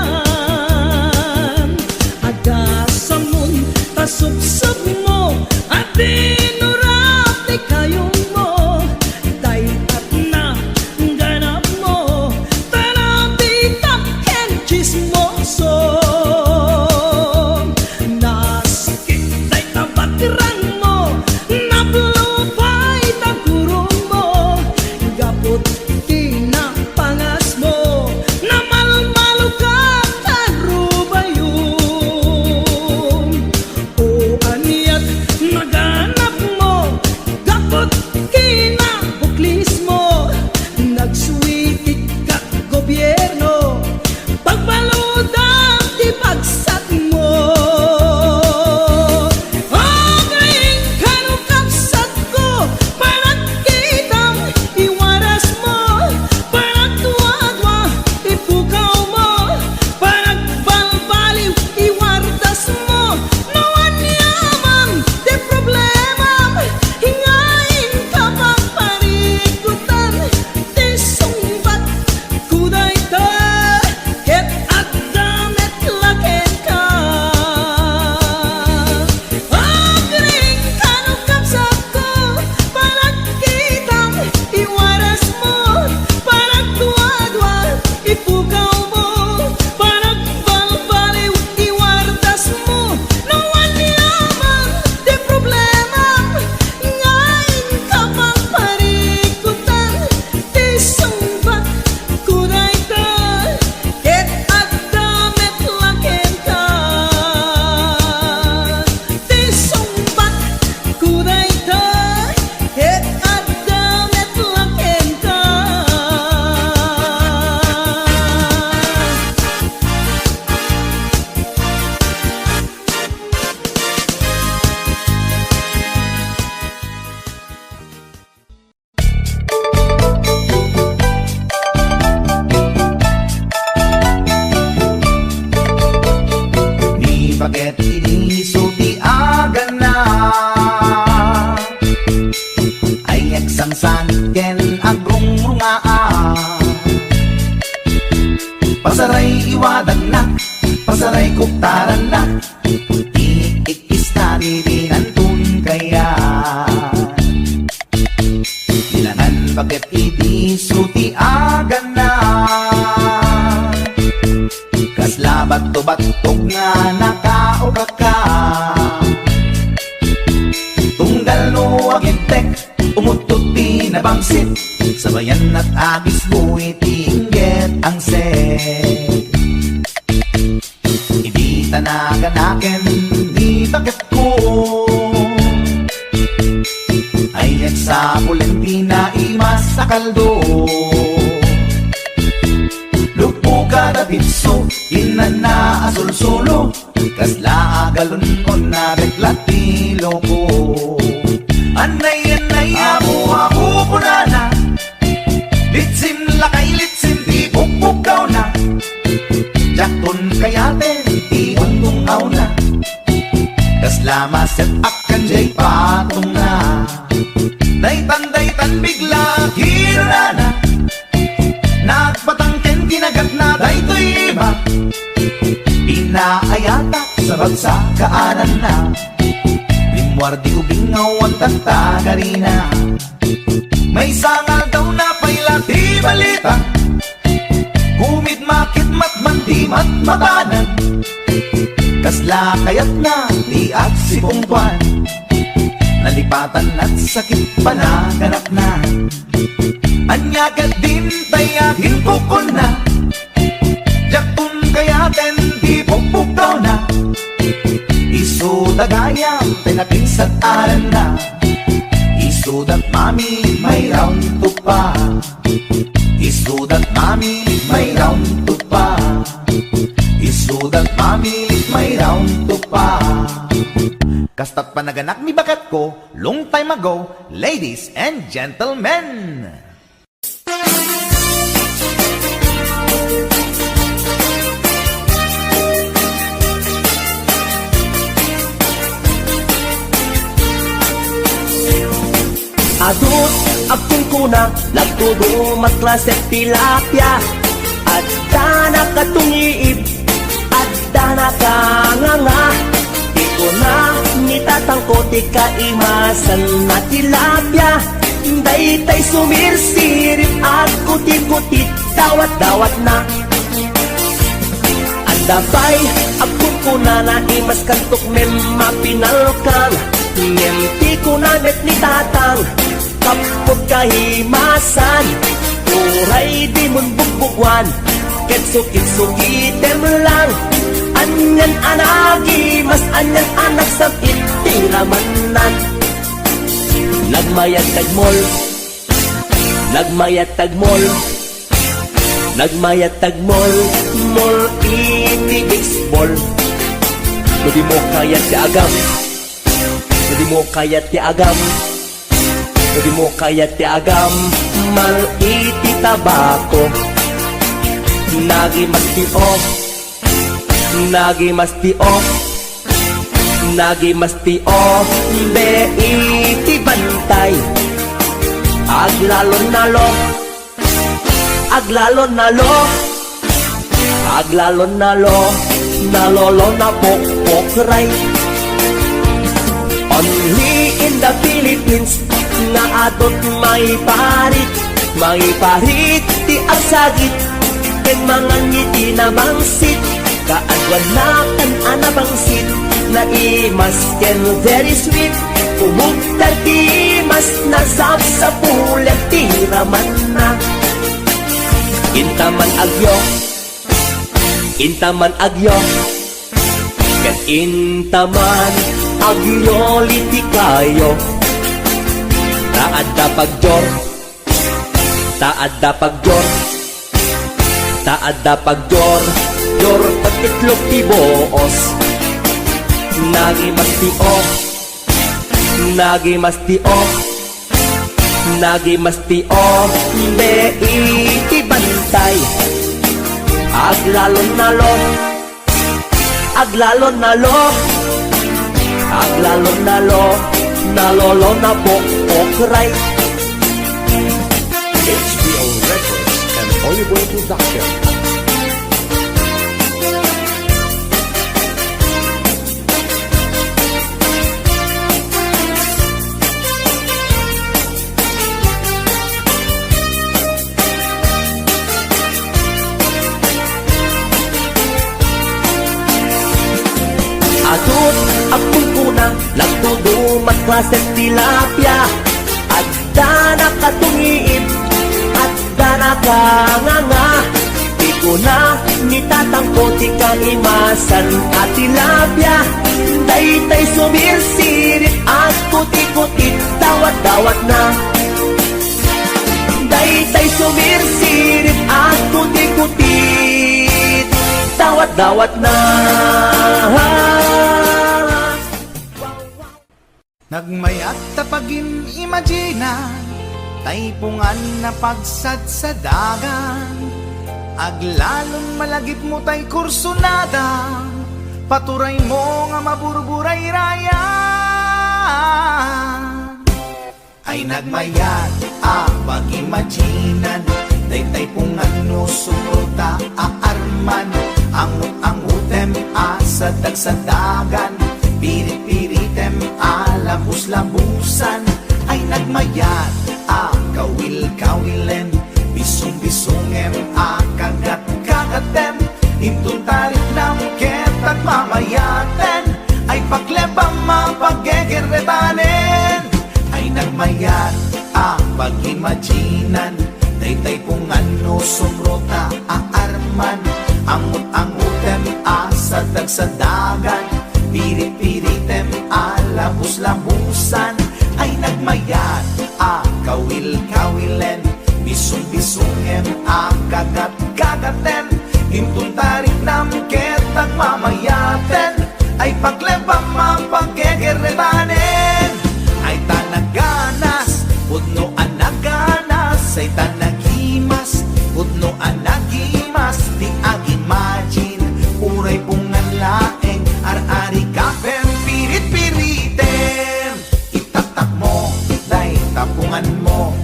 agasamon ta subsub mo at dinurap di kayong mo daytat na ganap mo tanabitak ken chismoso naskit dayta batirang mo naplupay ta gurong mo gapot kinapangas mo namalmalo ka karubayong o aniyat naganap mo gapot kinabuklis mo nagsuwitik ka gobyerno pagbaludang di pagsat mo againg kanukapsat ko parang kitang iwaras mo parang tuwadwa ipukaw mo parang balbaliw iwardas mo nawan yaman di problema hingain ka pang parikutan di sumbat kuday ta ket at damit laken ka againg kanukapsat ko parang kitang iwaras mo parang tuwadwa ipukaw mo parang balbaliw iwardas mo nawan yaman di problema ngain ka pang parikutan di sumbat kuday ta ket at damit laken ka di sumbat kuday ta ket at damit laken ka Ni baget inisulti agan na ay eksangsan ken agong rungaa pasaray iwadag na pasaray kuktaran na iikista nirinantun kaya ilangan baget inisulti agan na kaslabat to batog nga nakaugak ka tunggal no agintek umutot pinabangsit sabayan at agis buwi tingget ang set hindi tanaganaken di bakit ko ay sa Pulentina imas sa kaldo lupo kada bitso inana asul-sulo kasla agalon ko na reklatilo ko anay amo punana litsim lakay litsim di pukpukaw na jakton kayate di untungaw na kasla maset akan jay patong na daytan bigla hirana nagpatangken kinagat na daytoy iba pinaayata sa bagsakaanan na limwardi ubingaw ang tagtagarina may sangal daw na pailati balita kumit makit matman di matmatanan kasla kayat na di at sipungtuan nalipatan at sakit panaganap na anyagat din tayagin kukon na jaktun kayaten di pukpukaw na isudagayang tinakinsat aran na isudat mami may round to pa isudat mami may round to pa isudat mami may round to pa kastat panaganak ni bakat ko long time ago ladies and gentlemen. matklase tilapia. At dana katungiib, at dana kanganga. Di ko na nitatangko, di kaimasan na tilapia. Daytay sumirsirip at kuti-kuti, dawat-dawat na. Andapay, agkong ko na naimas kantok mem mapinalkang. Ngem ko na net ni tatang, kapot kahimasan. Uray di mun bugbugwan, kitsukit-sukitem lang. Anyan anagi, mas anyan anak sa itiramanan. Nagmayat tagmol, nagmayat tagmol, nagmayat tagmol, mol itigigs bol. Hindi mo kayat ti agam, hindi mo kayat ti agam, hindi mo kayat ti agam, mal iti tabako. Nagi masti off, nagi masti off, nagi masti off, be iti bantay. Aglalon nalo, aglalon nalo, aglalon nalo, nalolo na pokpokray. Only in the Philippines nga atot may parit ti agsagit, ken mga ngiti na bangsit, kaadwan na kan anabangsit, na imas ken very sweet, umugtag ti mas nasap sa pulet tiraman na. Intaman agyo, intaman agyo, ken intaman agyo liti kayo. Taadda pagjor, taadda pagjor, taadda pagjor, jor patitlog ti boos. Nagi masti off, nagi masti off, nagi masti off, be iti bantay. Aglalon nalo, aglalon nalo, aglalon nalo, nalolo na pokpokray. HBO Records and Oliver Production. Atut apong kuna, lagtudo matklase tilapia. At dana katungiib, at dana kanganga. Di ko na nitatangko, di kaimasan at tilapia. Daytay sumirsirit at kuti-kuti, dawat-dawat na. Daytay sumirsirit at kuti-kuti, dawat-dawat na. Nagmayat tapagin imagina, taypungan na pagsad sa dagan. Aglalon malagip mo tay kursunada, paturay mo nga maburburay raya. Ay nagmayat pag-imaginan, taypungan no sumuta aarman. Angut-angutem sa dagsadagan, pirit-piritem labus-labusan. Ay nagmayat kawil-kawilen, bisong-bisongem kagat-kagatem. Intun tarik ng ketag mamayaten, ay paglebang mapaggegeretanen. Ay nagmayat pag-imaginan, taypungan no sumrota aarman. Angut-angutem sa dagsadagan, pirit-piritem labus-labusan. Ay nagmayat kawil-kawilen, bisong-bisongem kagat-kagaten. Intun tarik ng ketag mamayaten, ay paglebang mapaggegeretanen. Ay tanaganas, pudno anaganas, ay tanagimas, pudno anagimas. Di ag-imagine, uray pungan laeng, ar-ari kapem, pirit-piritem. Itatak mo, day tapungan mo,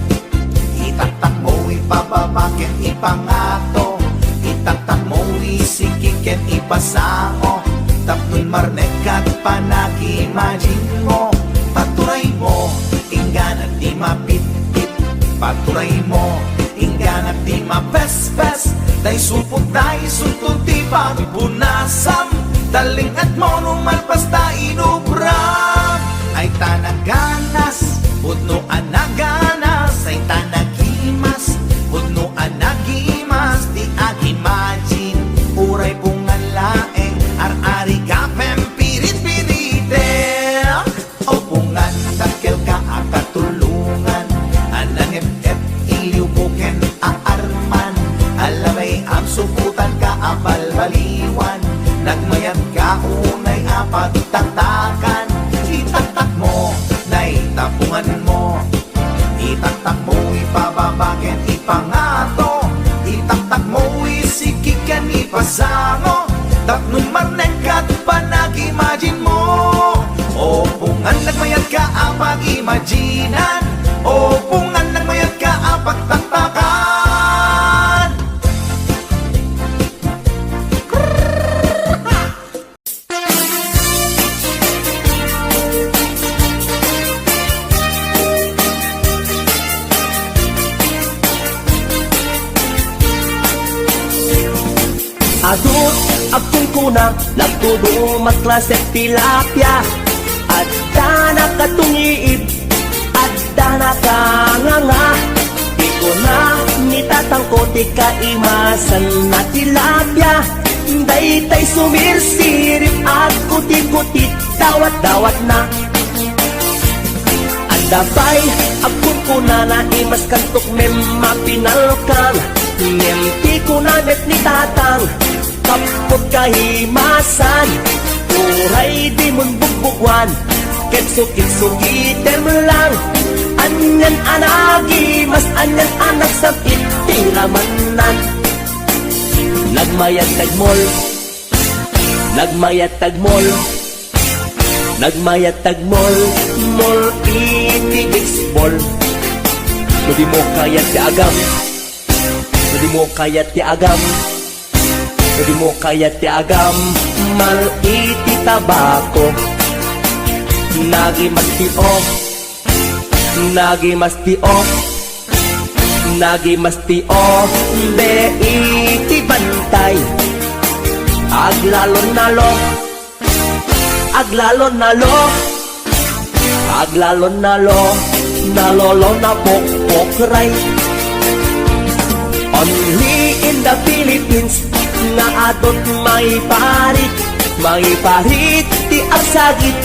itatak mo, ipapa ken ipangato, itaktak mo isikin ken ipasao, tapnon marnek kat panag-imagine mo, paturay mo, inggan at di mapit-pit, paturay mo, inggan at di mapes-pes, day supot day suntun ti pagpunasam, daling at mo numalpas ta inubram, ay tanaganas, pudno anaganas, ay tanagimas, pudno anagimas, di ag-imagine, uray pungan laeng, ar-ari ka pirit-pirite, o pungan takil ka akatulungan, anang ep-ep iliw buken aarman, alamay ang suputan ka abalbaliwan, nagmayat ka unay apagtatakan, itaktak mo, naitapungan mo, itaktak mo ipababaken ipangato, itaktak mo isikikan ipasango, tapnon marnekat panag-imagine mo, o pungan nagmayat ka apag-imaginan, o pungan nagmayat ka apagtatakan. Adut, agtong kuna, nagtudo matlasek tilapia, at dana katungiib, at dana kanganga, di ko na nitatangko ti kaimasan na tilapia, daytay sumirsirip at kuti-kuti, dawat-dawat na. At dabay, agtong kuna na imas kantok mem mapinalkan, mem ti kuna met ni tatang, kapot kahimasan, uray di mon bugbugwan, kitsukit-sukitem lang, anyan anagi, mas anyan anak sakit, tiramanan. Nagmayat tagmol, nagmayat tagmol, nagmayat tagmol, mol itigiksbol, di mo kayat ti agam, di mo kayat ti agam, di mo kaya ti agam, mal iti tabako, nagimas ti o, nagimas ti o, nagimas ti o, be iti bantay, aglalon nalo, aglalon nalo, aglalon nalo, nalolo na pokpokray. Only in the Philippines, nga atot may parit ti agsagit,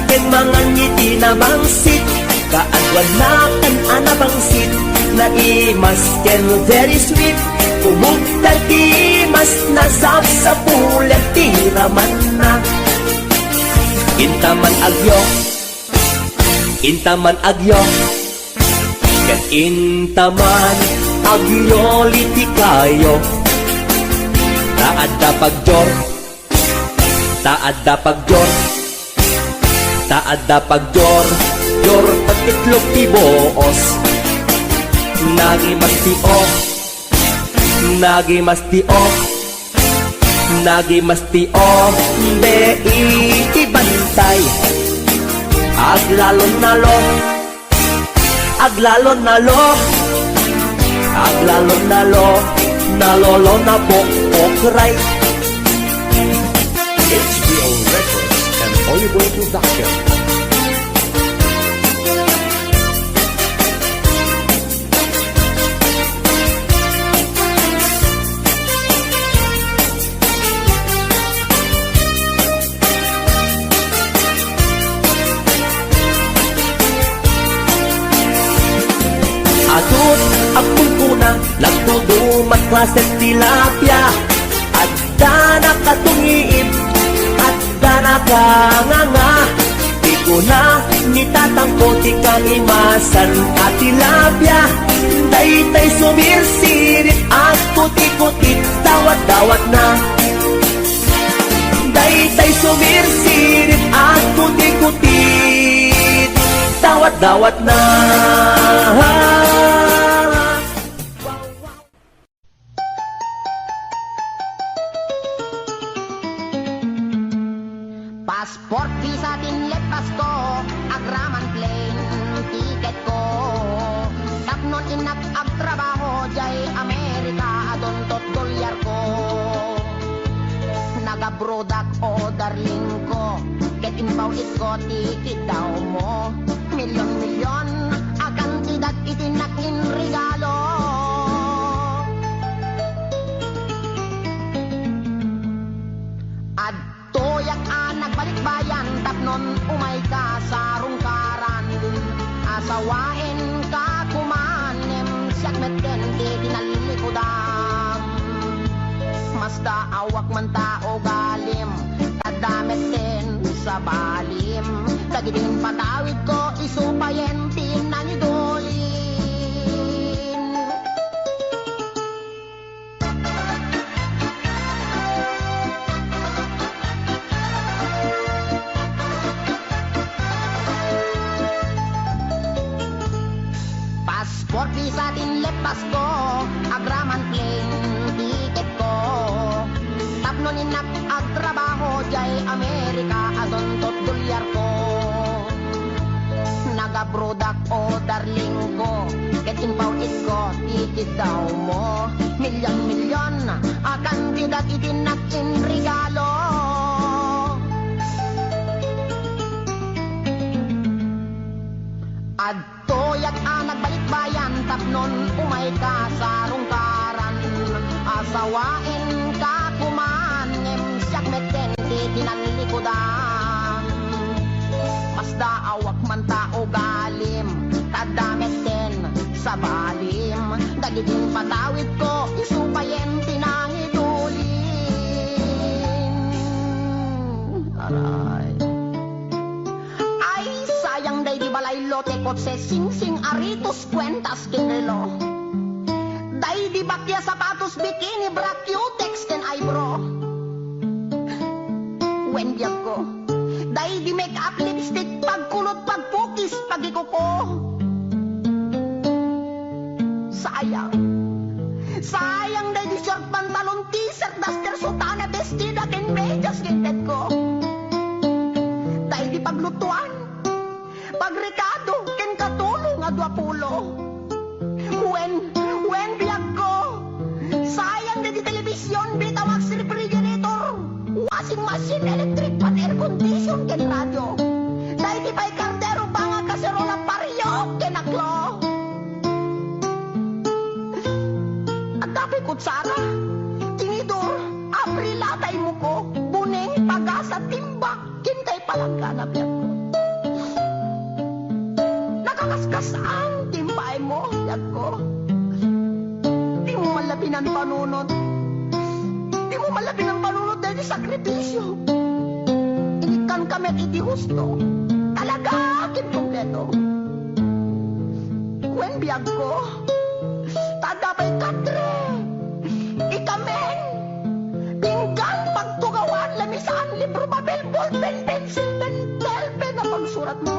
ken mga ngiti na mangsit, kaadwan na kan anabangsit, na imas ken very sweet, umugtan ti mas nasap sa pulang tiraman na. Intaman agyo, intaman agyo, ken intaman agyo liti kayo, taad da pagjor, taad da pagjor, taad da pagjor, jor patitlog ti boos, nagimas ti o, nagimas ti o, nagimas ti o, be iti bantay, aglalon nalo, aglalon nalo, aglalon nalo, nalolo na pokpokray. HBO Records and Oliver Production. Adut, akong kuna, nagtudo matlasek tilapia, at dana katungiib, at dana kanganga, di ko na nitatangko ti kanimasan at tilapia, daytay sumirsirit at kuti-kuti, dawat-dawat na. Daytay sumirsirit at kuti-kuti, dawat-dawat na. Passport, visa, tinlet, pasko, agraman plane, ticket ko. Tapnon inak ag trabaho, jay Amerika, adontot dolyar ko. Nagabrodak o darling ko, ket inpaw ko, ticket daw mo. Milyon-milyon, akan tidak itinak in regalo. Toyak nagbalik bayan, tapnon umay ka sa rungkaran. Asawain ka kumanem, siyak meten di tinalikudan. Masta awak man tao galim, tadamet din sa balim. Kagidin patawid ko, isupayen tinanidolin. Passport, visa, tinlet, pasko, agraman plane, ticket ko. Tapnon inak ag trabaho, jay Amerika, adontot dolyar ko. Nagabrodak o darling ko, ket inpaw ko, ticket daw mo. Milyon-milyon, akan tidak itinak in regalo. Toyak nagbalik bayan, tapnon umay ka sa rungkaran. Asawain ka kumanem, siyak meten di tinalikudan. Basta awak man tao galim, tadamet din sa balim. Dagidin patawid ko, isupayen tinangidulin. Aray. Di balay lote kotse sing-sing aritos kwentas kinelo. Day di bakya sapatos bikini bra cutex ken eyebrow. When biyak ko. Day di make up lipstick pagkulot pagpukis pagikuko. Sayang. Sayang day di short pantalon t-shirt duster sutana bestida ken medyas gintet ko. Day di paglutuan. Pagrekado, ken katulong nga 20. When biyak ko, sayang na di telebisyon, bitaw sa refrigerator, washing machine, electric pan, air condition, ken radyo. Dahil di pa'y kardero, banga kaserola, pariyo, ken aklo. At dapat kutsara, tinidor, abrilatay mo ko, buneng, pagasa, timbak, kintay palangga na biyak ko. Nakakaskas ang timpay mo, yag ko. Di mo malabi ng panunod. Di mo malabi ng panunod dahil sakripisyo. Inikan kami at iti husto. Talaga akin kompleto. When biyag ko, tadapay katre. Ikamen. Pinggan, pagtugawan, lamisan, libro, papel, ballpen, pencil, pen, telpen na pagsurat mo.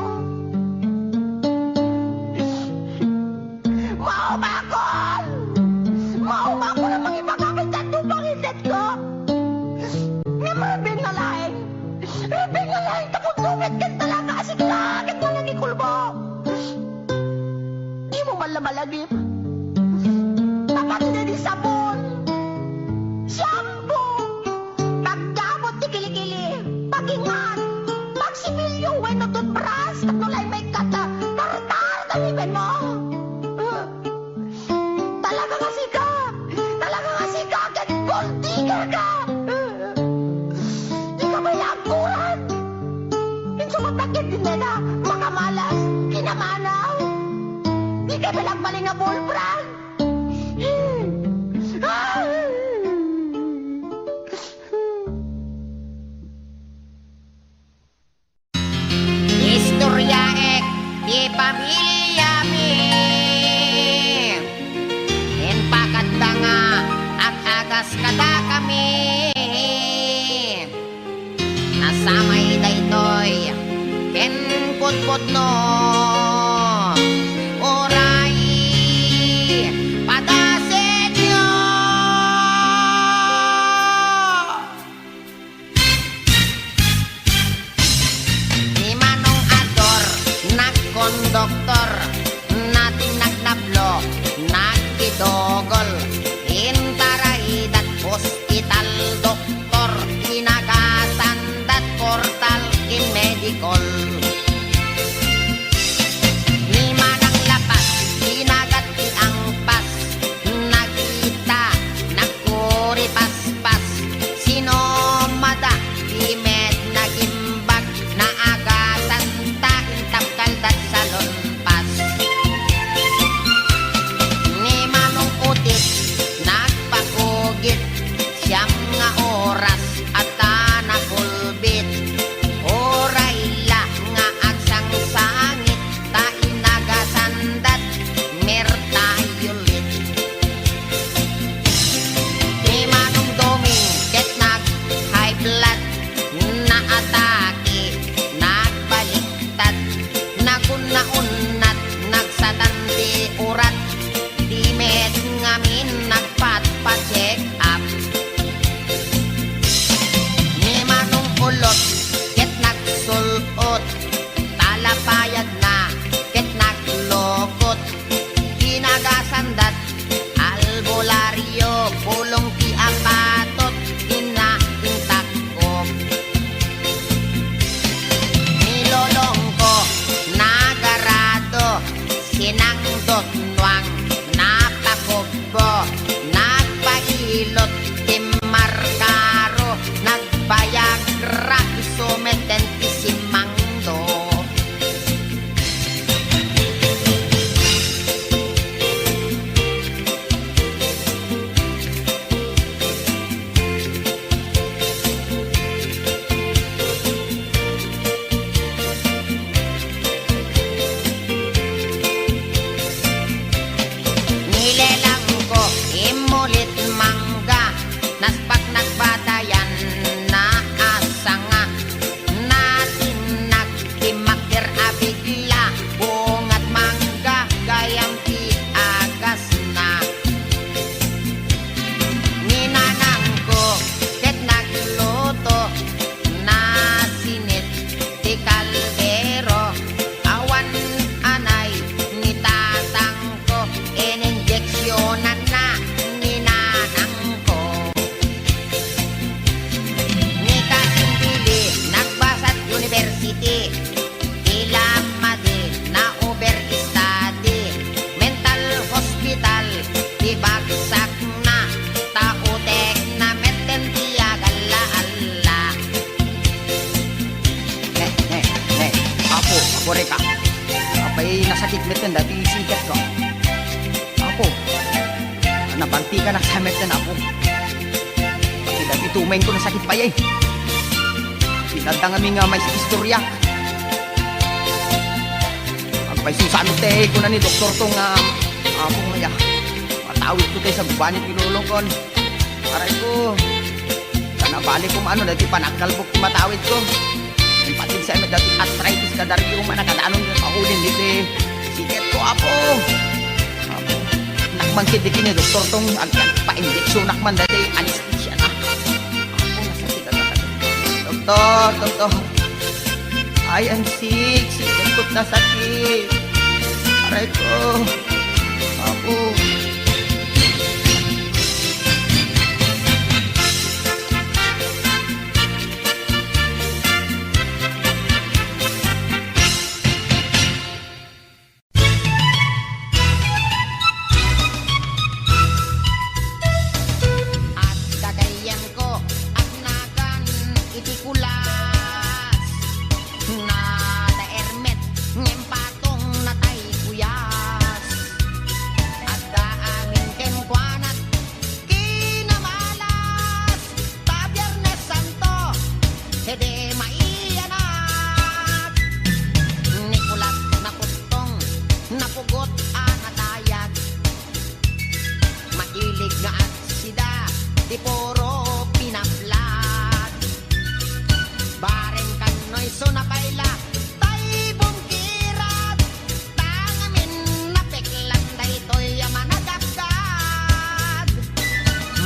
Mauma ko na mga ipagkakit at tupangitet ko. Nga marabing na lain. Rabing na lain kapundungit kan talaga asiklakit mo nagikulbo. Di mo malamalagip. Tapat na di sabon. Shampoo. Paggamot di kilikili. Pagingan. Pagsimilyo, weno toothbrush. At nulay may kata. Tartar kaliben mo. Tigger ka! Di ka may angkuran! Insumatakit din na makamalas, kinamanaw! Di ka balagbaling nga bullbrand! Istorya ek di pamilya mi. En pakadda nga agas kada kami. Nasamay daytoy ken putput no. Oray padasenyo. Iti ka nakamet na ako. Pakilat itumain ko na sakit pa yan. Sinadang kami nga may istorya. Pagpay susanot ko na ni doktor tong apong maya. Matawid ko tayo sa gubanit pinulong kon. Aray ko. Kanabalik ko maano dati panakalbok matawid ko. Yung patid sa emet dati arthritis ka dari yung manakadanon yung pakulin dito. Siket ko apo. Apo. Nakmangkid di kini doktor tong agyan pa-injeksyon nakman dati anesthesia na. Apo nasakit na dati. Doktor. I am sick. Siket ko't na sakit. Aray ko. Apo. At kagayan ko at nagan iti kulas na daermet ngem patong natay kuyas at daamin ken kuanat kinamalas ta Biyernes Santo hede maiyanat Nicolas na putong napugot anatayag mailig nga at sida di puro pinaplag bareng kanoy so napaila tay bungkirat tangamin napeklan daytoy managagad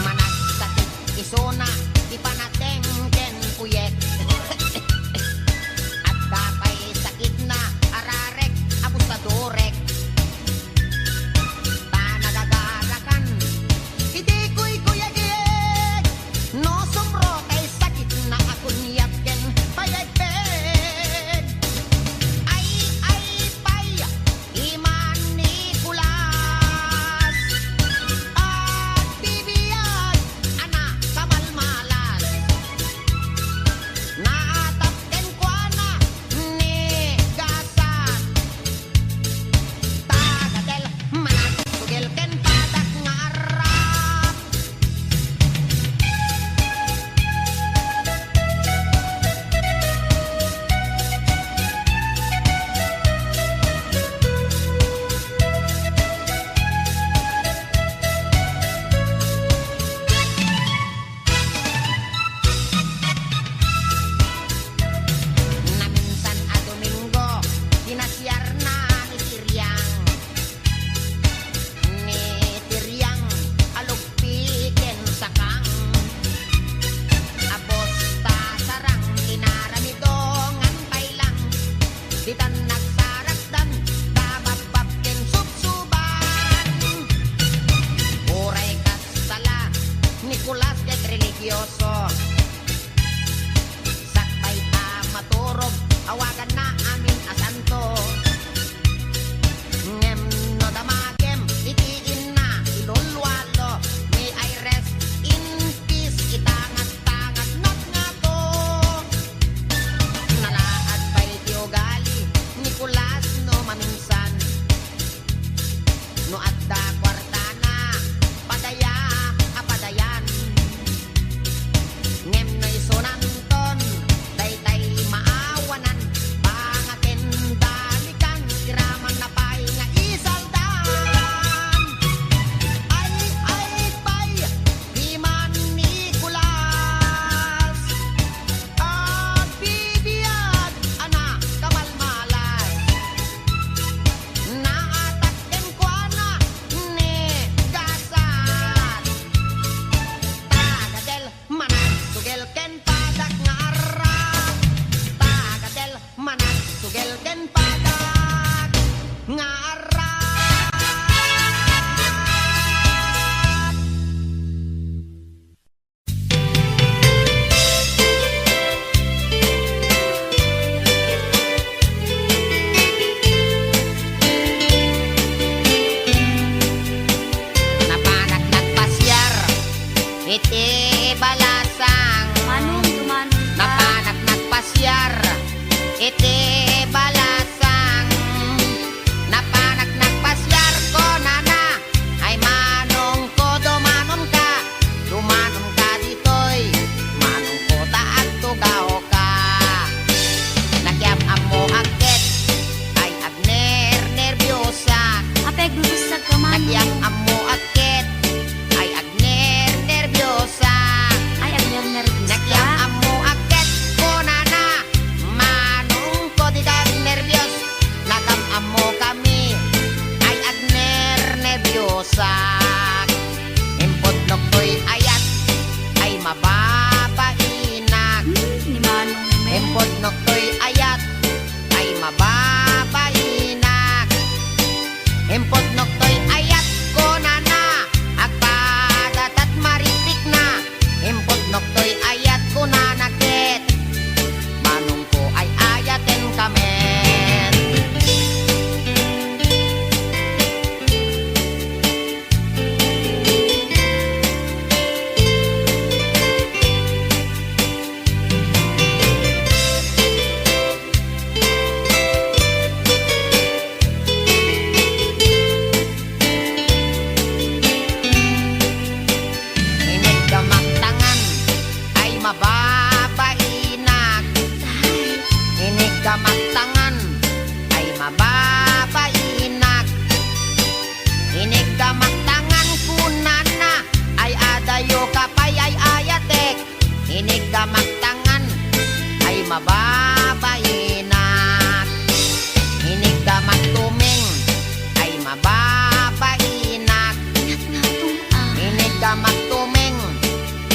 managsatik isona di panateng ken uyek at kapay sakit na ararek abusadorek panagagarakan iti ko'y kuyagig no sumro kay sakit na akon yakken payagpeg ay pay iman Nicolas at bibiyag ana kamalmalas naatap ken kuana ni gasan tagadel manatugel ken padak nga arap na minsan a Domingo kinasiar na ni Tiryang alugpi ken sakang abos ta sarang kinaramidongan pailang ditan nagsarakdan tababab ken subsuban uray kasala Nicolas ket religyoso sakbay ta maturog awagan na amin asanto ngem no damagem itiin na ilulwalo may I rest in peace itangat-tangat not nga to nalaad pa iti ugali Nicolas no maminsan no adda kwarta na padaya apadayan ngem no isunanton daytay maawanan pangaken dalikan iraman na pay nga isaldan ay pay iman Nicolas at bibiyag ana kamalmalas naatak ken kuana ni gasan tagadel manasugel ken padak nga arap tagadel manasugel ken padak nga arap napanak nagpasyar iti balasang napanak nagpasyar iti balasang napanak nagpasyar ko nana ay manong ko do mababainak. Inig ka magtangan ay mababainak. Inig ka magtangan kunana ay adayo kapay ay ayatek. Inig ka magtangan ay mababainak. Inig ka magtuming ay mababainak. Inig ka magtuming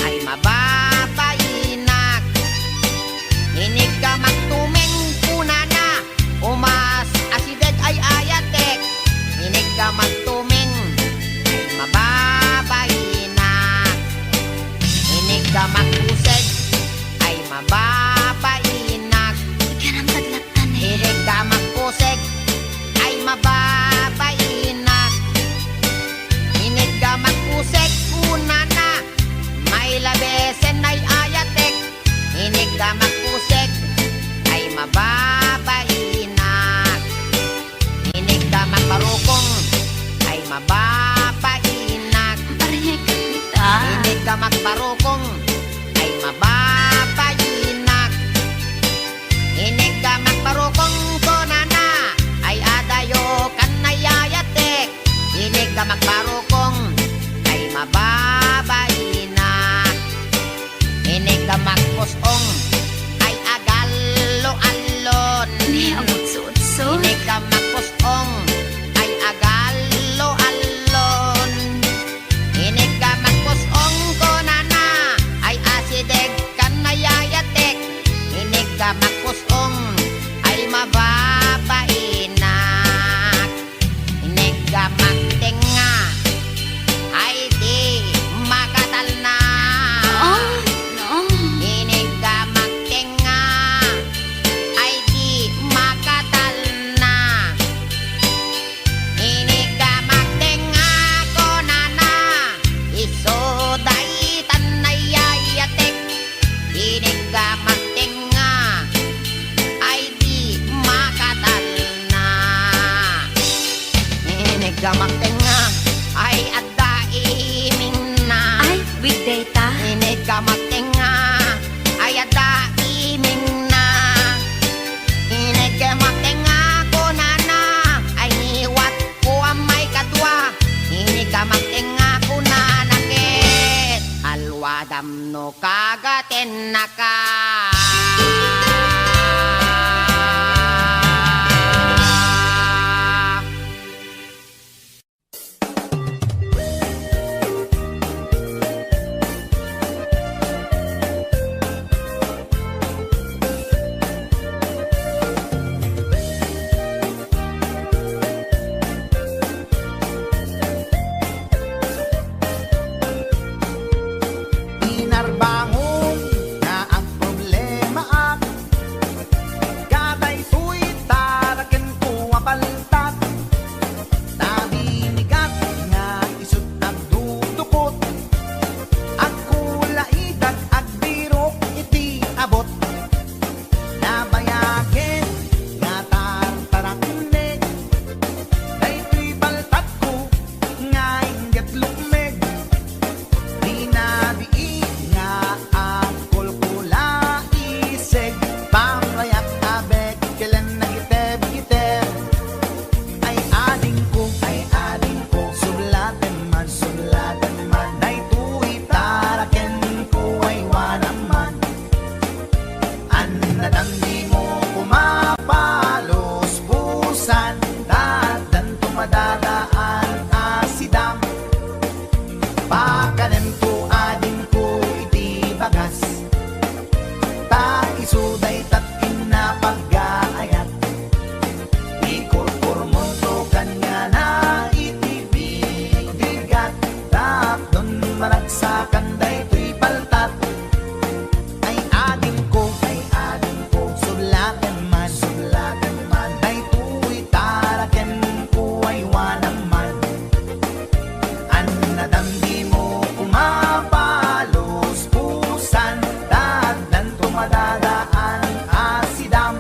ay mababainak. Inig ka magtuming kunana umas asideg ay ayatek. Inig ka magtuming ay mababainak. Inig ka magpuseg ay mababainak. Inig ka magpuseg ay mababainak. Inig ka magpuseg kunana may labesen ay ayatek. Inig ka magpuseg ay mababainak. Inig ka magparukong ay mababainak. Inig ka magparukong ay mababainak. Inig ka magparukong konana ay adayo kanayayatek. Inig ka magparukong ay mababainak. Inig ka magpusong ay agalo-alon. Inig ka magpusong ay agalo-alon. Inig ka magpusong konana ay asideg kanayayatek. Inig ka magpusong ay mababainak. Inig ka magtenga ay di makatal na. Inig ka magtenga ay di makatal na. Inig ka magtenga konana isoday tanayayatek. Inig ka magtenga ay di makatal na. Inig ka magtenga ay adda iming na. Inig ka magtenga ay adda iming na. Inig ka magtenga kunana ay niwat ko ang may kadwa. Inig ka magtenga kunana ket alwadam no kagaten na ka. Inarbangon na ang problema at katay tuy taraken ko apaltat. Nabinigat nga isut nagdudukot. Ang kulaidag at birok iti abot. Nabayagin nga tartaraknek. Daytoy baltat ko nga inggit lukmeg. Dinabii nga ang kulkula iseg. Pamrayak abeg kailan nagiteb-giteb. Ay ading ko sulaten man Daytoy taraken ko ay wanaman. Anadang di mo kumapalos pusan. Dadan tumadadaan asidam. Pakanem ko ading ko iti bagas. Ta isuday tat pinapag-aayat. Ikurkurmon to kanya na iti bigat. Tapdon maragsakan daytoy paltat. Ay ading ko sulaten man Daytoy taraken ko ay wanaman. Anadam di mo kumapalos pusan. Dadan tumadadaan asidam.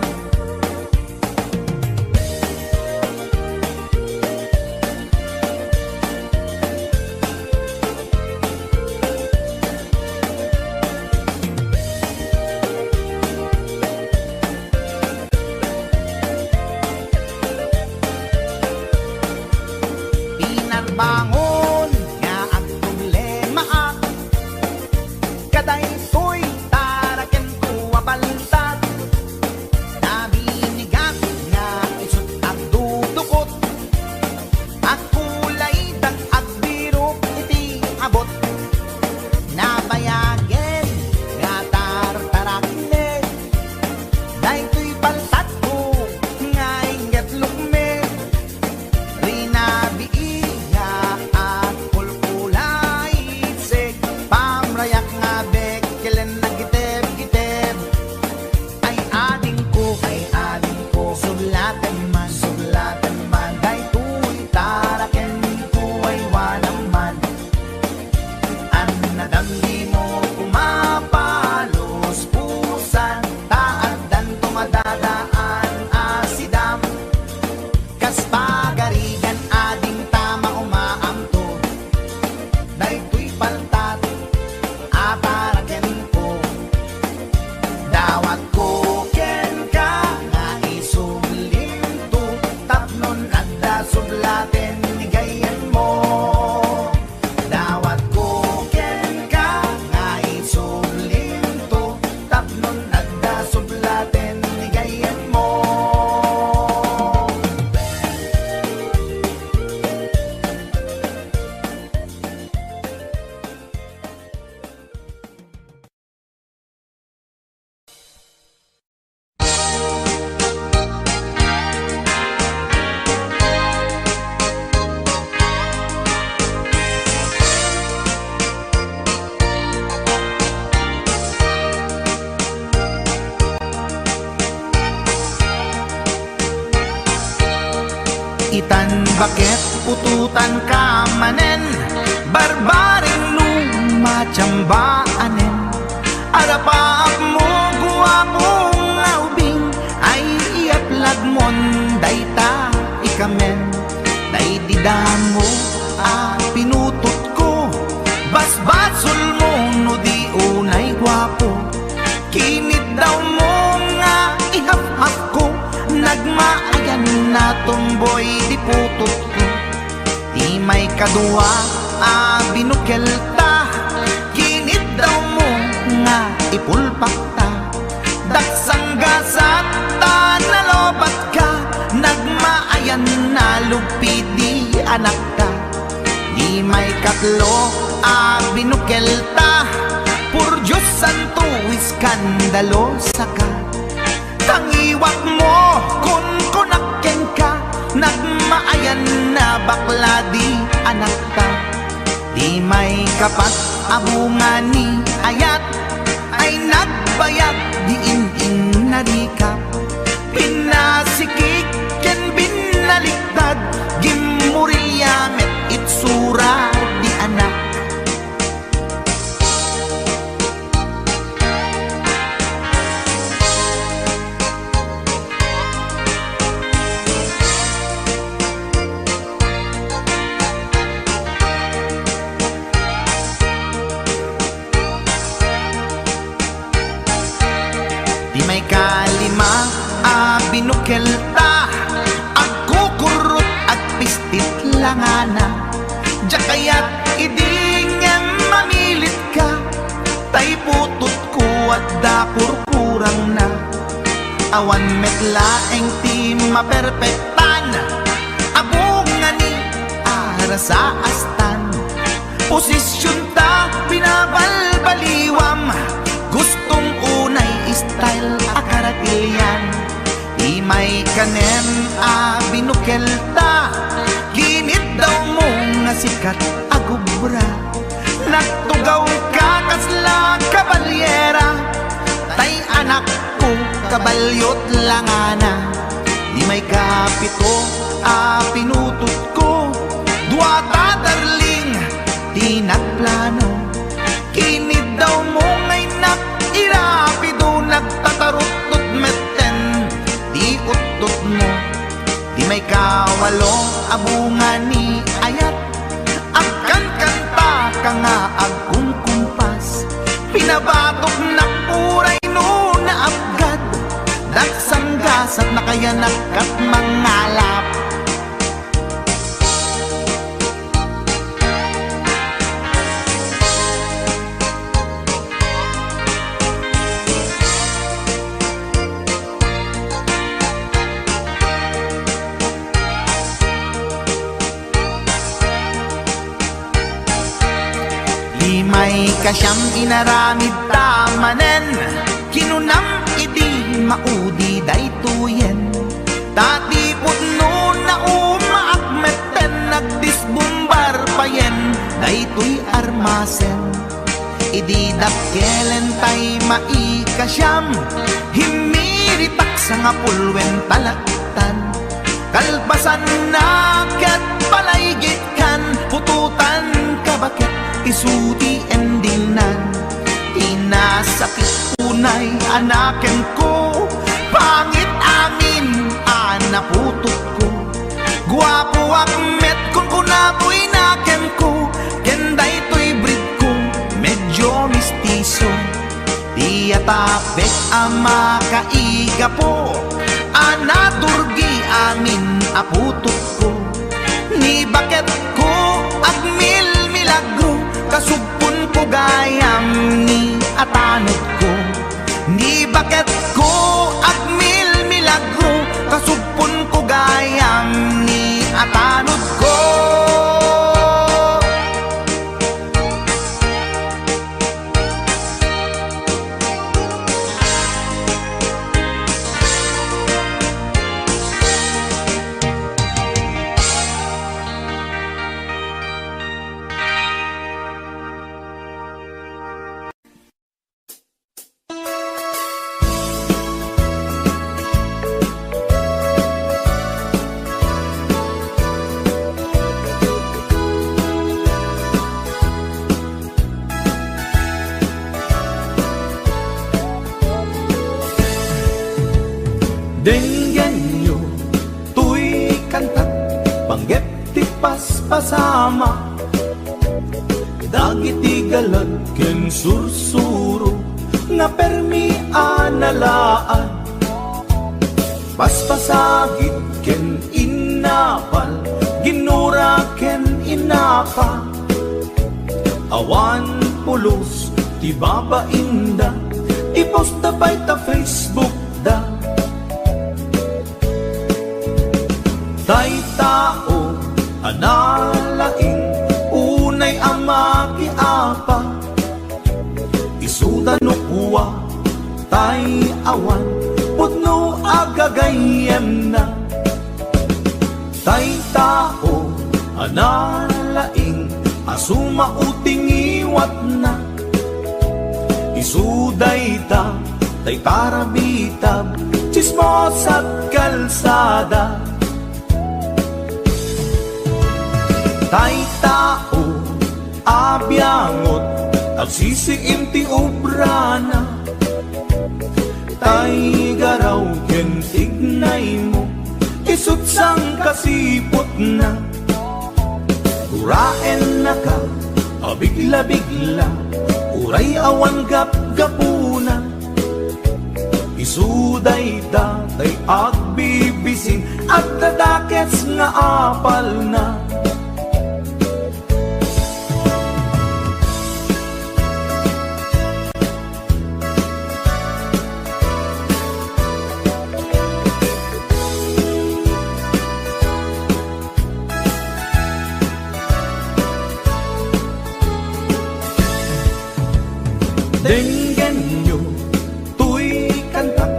maak kaday to'y taraken ko abaltat nabinigak nga isut at dudukot at kulay dag agbirok iti abot nabayagen nga tartarakne daytoy paltat ko nga inget lukme rinabii nga at kulkulay itsik pamrayak nga bekkelen nagiteb-giteb ay ading ko sulaten man daytoy taraken ko ay wanaman an nadamdi mo pumapalos pusan taaddan tumadadaan asidam kas pagarigan ading tama umaamto daytoy paltat ataraken ko dawat ko ken ka nga isumlinto tapnon adda sublaten ni gayen mo dawat ko ken ka nga isumlinto tapnon adda sublaten ni gayen mo itan bakit pututan ka manen barbaring lumachambaanen arapaap mo guwapong aubing ay iaplag mon dayta ikamen day didamo pinutot ko basbasul mo no di unay guwapo kinit daw mo nga ihap-hap ko nagmaayan na tumboy di putot ko di may kadua binukelta kinit daw mo nga ipulpak ta daksang gasat ta nalobat ka nagmaayan na lupi di anak ka di may katlo binukelta pur Diyos santo iskandalo saka tangiwak mo kun kunakken ka nagmaayan na bakla di anak ka di may kapat abungan ni ayat ay nagbayag di in narikap pinasikik ken binaliktad gimurilya met itsura di anak di may kalima binukelta agkukurot at pistit langana diya kaya't idingem mamilit ka tay putot ko at dapur kurang na awan metlaeng ti maperpektan abungan ni ara sa astan posisyon ta binabalbaliwam gustong unay style akaratilyan di may kanem binukelta kinit daw mo nga sikat agubra nagtugaw ka kasla kabalyera tay anak ko kabalyot langana di may kapito pinutot ko duwata darling di nagplano kinit daw mo ngay irapido nagtatarot metten di utot mo di may kawalo abungan ni ayat akan kanta ka nga agkumkumpas pinabatok na puray no na abgad dagsang gasat na kaya nakat mangalap tay kasyam inaramid tamanen, kinunam idi maudi daytoyen. Tati putno na umaakmeten, nagdisbumbar payen, daytoy armasen. Idi dakkelen tay maikasyam, himiritak sa nga pulwen talaktan. Kalpasan na kat palaygit kan, pututan kabakit isuti endingnan. Tinasakit unay anaken ko, pangit amin anaputot ko. Guwapo akmet kung kunapoy naken ko, kenday to'y breed ko, medyo mistiso. Tiyatapek ama kaiga po, anaturgi amin aputot ko. Ni bakit ko agmil milagro, kasugpon ko gayam ni atanot ko. Ni bakit ko agmil milagro, kasugpon ko gayam ni atanot ko. Denggen nyo, tuy kantat, panggep ti paspasama. Dagiti galad ken sursuro, nga permi analaan. Paspasagit ken inapal, ginura ken inapa. Awan pulos, ti babainda, ipost na bay ta Facebook da. Tay tao, analaing, unay ama kiapa. Isuda no kuwa, tay awan, putno agagayem na. Tay tao, analaing, asuma uting iwat na. Isuday ta, tay tarabitab, chismos at kalsada. Tay tao, abyangot, agsisiim ti obrana. Tay garaw ken tignay mo, isut sang kasipot na. Uraen na ka, abigla-bigla, uray awan gap-gapuna. Isuday ta, tay agbibisin, at dadakets nga apal na. Denggen nyo, tuy kantak,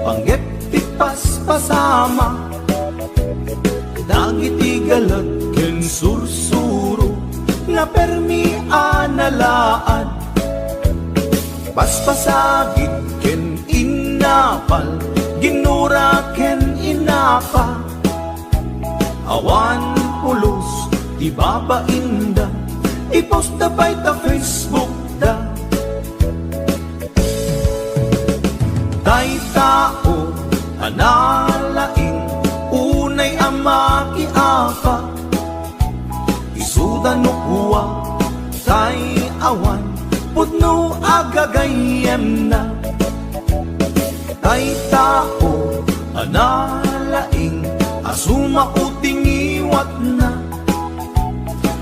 panggep ti paspasama. Dagiti galad ken sursuro, nga permi analaan. Paspasagit ken inapal, ginura ken inapa. Awan pulos, ti babainda, ipost na bay ta Facebook da. Tay tao, analaing, unay ama kiapa. Isuda no kuwa, tay awan, putno agagayem na. Tay tao, analaing, asuma uting iwat na.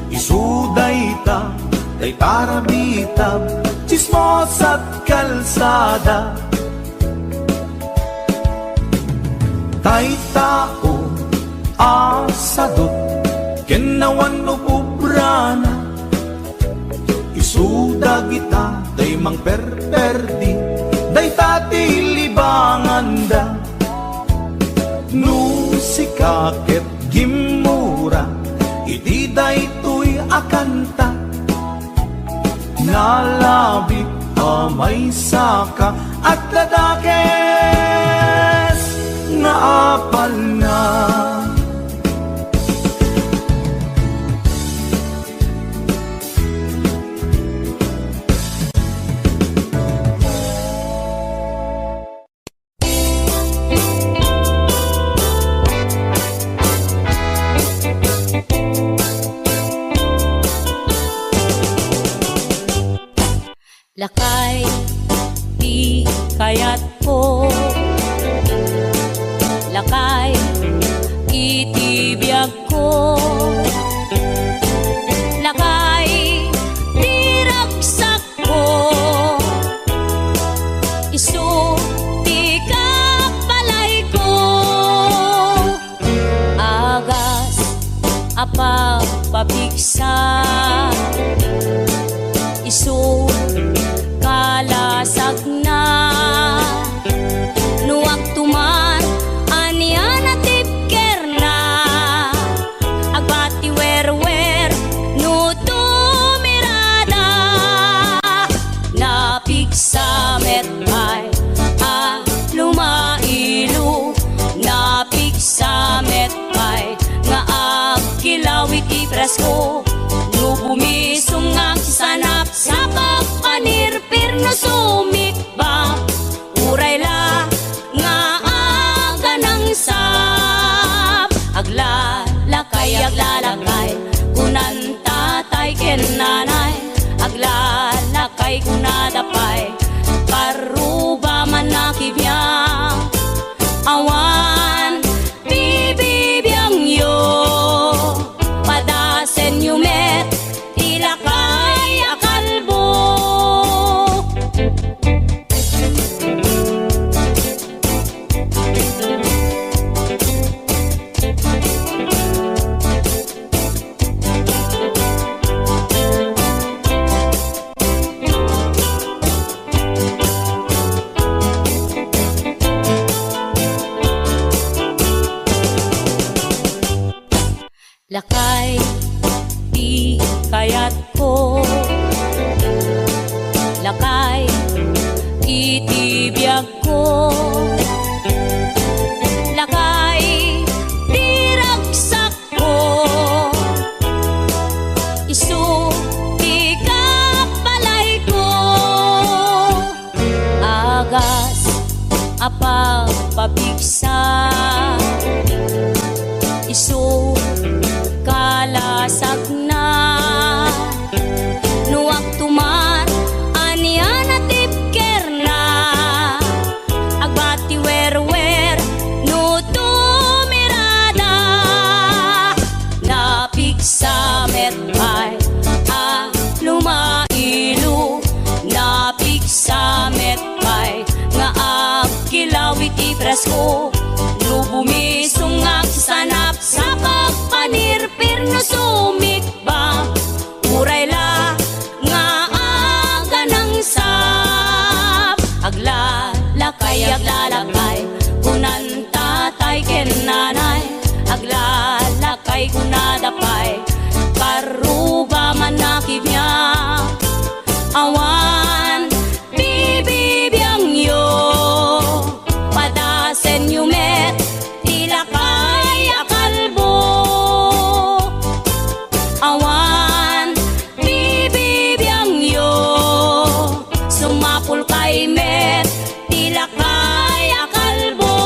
Isuday ta, tay tarabitab, chismos at kalsada. Tay tao, asadot, kenawan no pubrana. Isu Isuda kita day mang perperdi, day tati libanganda. No sikaket gimura, iti day tuy akanta. Nalabit may saka at ladakes na apal na. Lakay, di kayat ko. Lakay, itibiyag ko. Lakay, di ragsak ko. Isu, di kapalay ko. Agas, apa pabigsa. Isu, kalasag na. Nuwag tuman anian at tipker na. Agbati wer-wer no tumirada. Napigsa metay lumailu. Napigsa metay nga agkilawit ipresko. No bumisong ang sanap sa pagpanirpir no sumikba. Uray la nga aga ng sap. Aglalakay kunan tatay ken nanay. Aglalakay kunadapay karuba man nakibiyang. Awan bibibiyang yo padasen yumet ilakay akalbo. Lakay, di kayat ko. Lakay, itibiyag ko. Lakay, di ragsak ko. Isu, di kapalay ko. Agas, apa pabigsa. Isu, kalasag na. Nuwag tuman anian at tipker na. Agbati wer-wer no tumirada. Napigsa metay lumailu. Napigsa metay nga agkilawit ipresko. No bumisong ang sanap sa pagpanirpir no sumikba. Uray la nga aga ng sap. Aglalakay kunan tatay ken nanay. Aglalakay kunadapay karuba man nakibiyang. Awan bibibiyang yo padasen yumet ilakay akalbo. Awan bibibiyang yo sumapul kay met ilakay akalbo.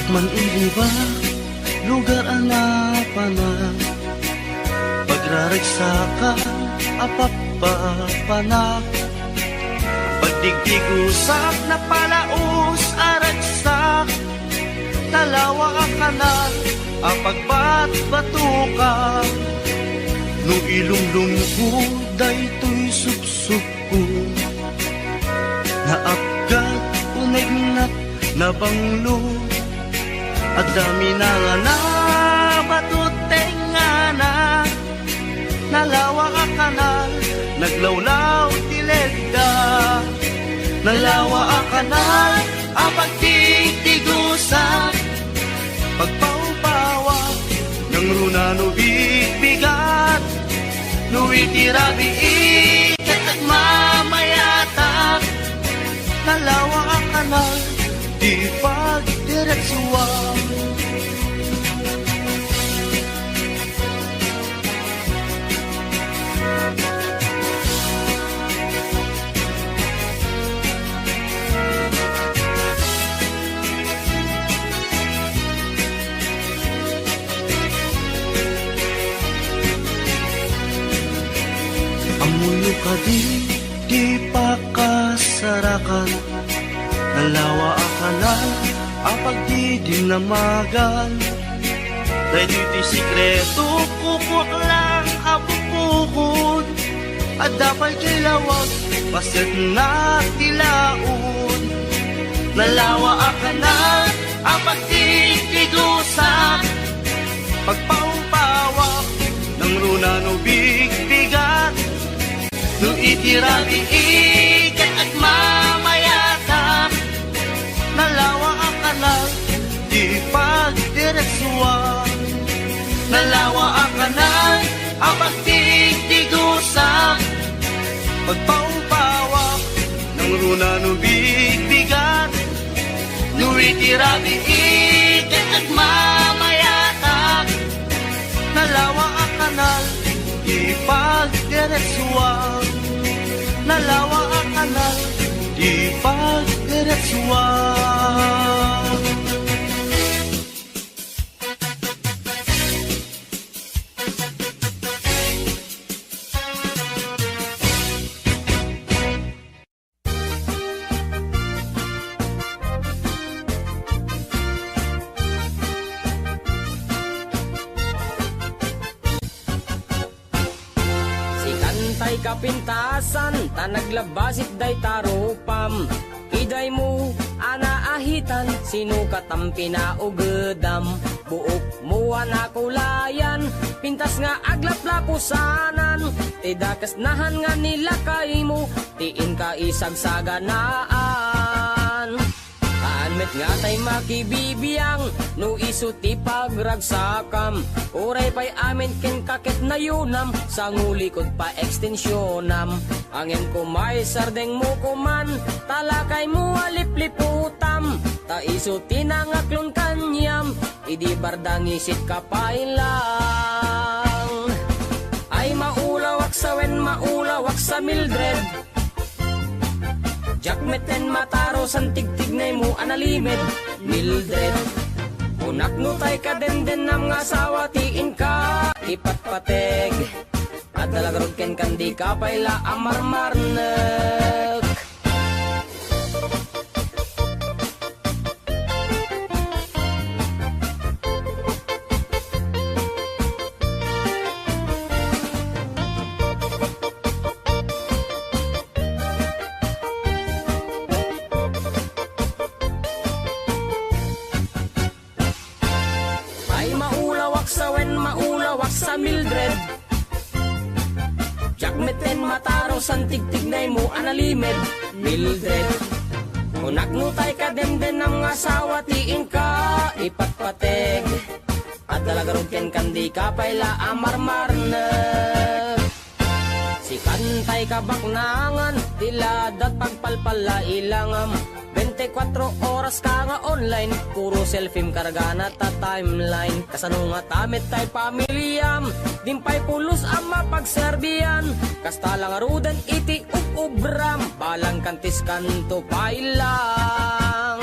Man iba, lugar anapana. Pagraragsa apapapana. Pagdigdigusak na palaos aragsak. Talawa ka na apagbatbatuka. No ilumlum ko daytoy supsup ko. naapgat unegnap na banglo at dami na nga na batuteng nga na nalawa ka kanal naglawlaw tilegda nalawa ka kanal apag titigusa pagpaupawa ng runa no bibigat no itirabi ikat at mamayata nalawa ka kanal di pagdiretsuwa. Amuyo ka di pa kasarakan nalawa akanal apag di dinamagan dahil di sikreto kukwak lang apupukod at dapat kilawag basit na tilaon nalawa akanal apag di tigusa pagpaupawa ng runa no bigbigat no itirabi ikat at mamayata nalawa ang kanal di pagdiretsuwa nalawa ang kanal ang pagtitigusa pagpaupawa ng runa no bigbigat no itirabi ikat at mamayata nalawa ang kanal di pagdiretsuwa nalawa ang kanal di pagdiretsuwa. Tay kapintasan, tanaglabasit day tarupam. Iday mo, anaahitan, sinukat ang pinaugedam. Buok mo anakulayan, pintas nga aglaplapusanan. Tidakas nahan nga nila kay mo, tiin ka isagsaganaan. Met nga tay makibibiyang no isuti pagragsakam uray pa'y amin ken kakit na yunam sa ngulikod pa ekstensyonam angin kumay sardeng mo kuman talakay mo alipliputam ta isuti na ngaklon kanyam idi bardang isit kapailang ay maulawak sa wen maulawak sa Mildred Jakmeten mataro san tigtignay mo analimed Mildred unak no tay ka den nam nga asawa tiin ka ipatpateg at dalagarod ken kandi ka payla amarmarnek sa Mildred Jakmeten mataro san tigtignay mo analimed Mildred unak no tay ka den nam nga asawa tiin ka ipatpateg at dalagarod ken kandi ka payla amarmarnek si kantay ka baknangan tiladat pagpalpala ilangam 24 oras ka nga online puro selfie kargana ta timeline kasano nga tamit tay pamilyam dimpay pulos ang mapagserbian kasta lang arudan iti ubram balang kantis kanto pailang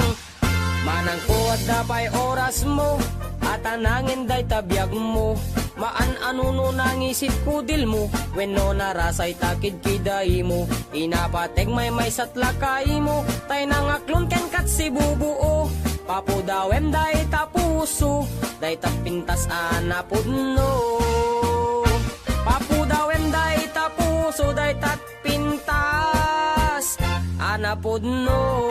manang kuwat na pa'y oras mo at anangin day tabiyag mo maan anuno nangisip kudil mo wenno narasay takid kiday mo inapateg may satlakay mo tay nangaklon ken kat si bubuo papudawem day tapuso day tapintas anapudno papudawem day tapuso day tatpintas na pudno.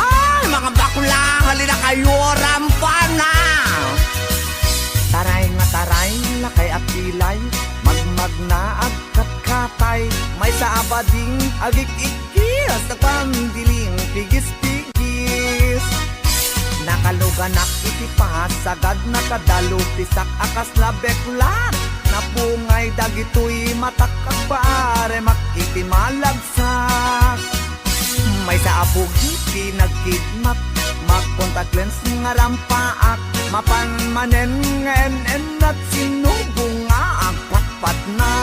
Ay, mga bakla, halina kayo, rampa na! Taray nga taray, lakay at pilay, magmag na agkat-katay, may sa abading agik-ikis, nagpandiling pigis-pigis. Nakaluganak itipas, sagad nakadalo, pisak akas na beklat, napungay dagitoy matakak pare, makitimalagsak. May sa apugi, pinagkidnap, mag-contact lens nga rampaak, mapanmanen ngenen at sinubong nga ang patpat na.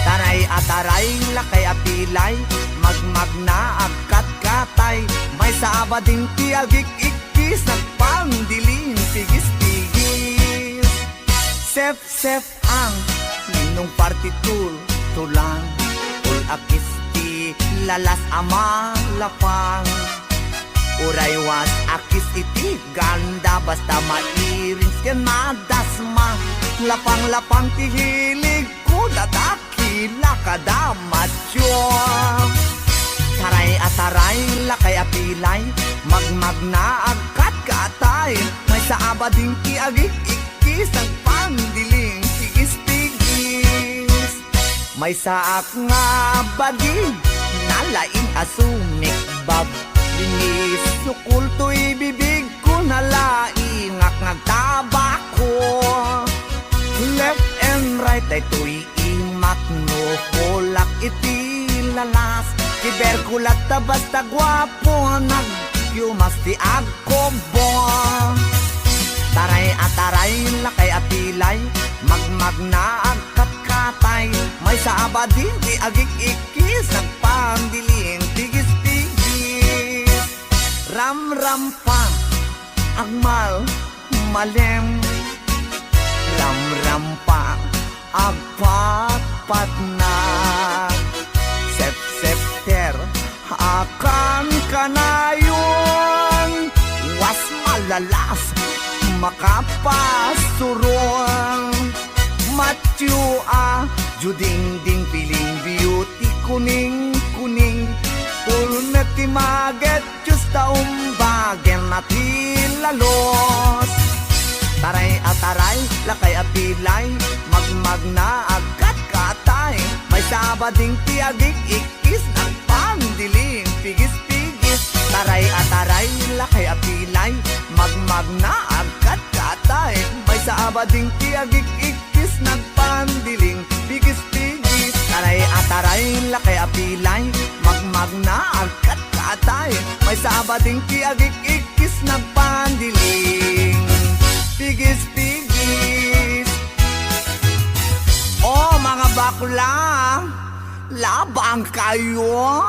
Taray at taray, lakay at pilay, magmag na agkat-katay, may sa abading tiagik-ikis, nagpandiling pigis-pigis. Sef-sef ang ninong partitur, tulang, ul akis ti lalas ama lapang. Uraywas akis iti ganda, basta mairins ken madasma, lapang-lapang ti hilig ko, dadakila kada macho. Taray at taray, lakay at pilay, magmag na agkat-katay, may sa abading ti agik-ikis, nagpandiling pigis-pigis. May saak nga bading, nalaing asumik bab, linis sukul to'y bibig ko, nalaingak nagtabako. Left and right ay to'y imak no, kulak iti lalas, kiberkulat ta basta gwapo, nagyumas ti agkobo. Taray at taray, lakay at pilay, magmag na agkat-katay, may sa abading di agik-ikis, nagpandiling pigis-pigis. Ram-ram pa, agmal, malem, ram-ram pa, agpat-pat na. Sep-septer, akan kanayon, was malalas, makapasuron. Matua, juding-ding piling beauty, kuning-kuning, pulmet ti maget, just taumbagen na ti lalos. Taray at taray, lakay at pilay, magmag na agkat-katay, may sabading ti agik-ikis, nagpandiling pigis-pigis. Taray at taray, lakay at pilay, magmag na agkat-katay, may sabading ti agik-ikis, nagpandiling pigis-pigis. Taray at taray, lakay at pilay, magmag na agkat-katay, may sabading ti agik-ikis, nagpandiling pigis-pigis. Oh, mga bakla, labang kayo.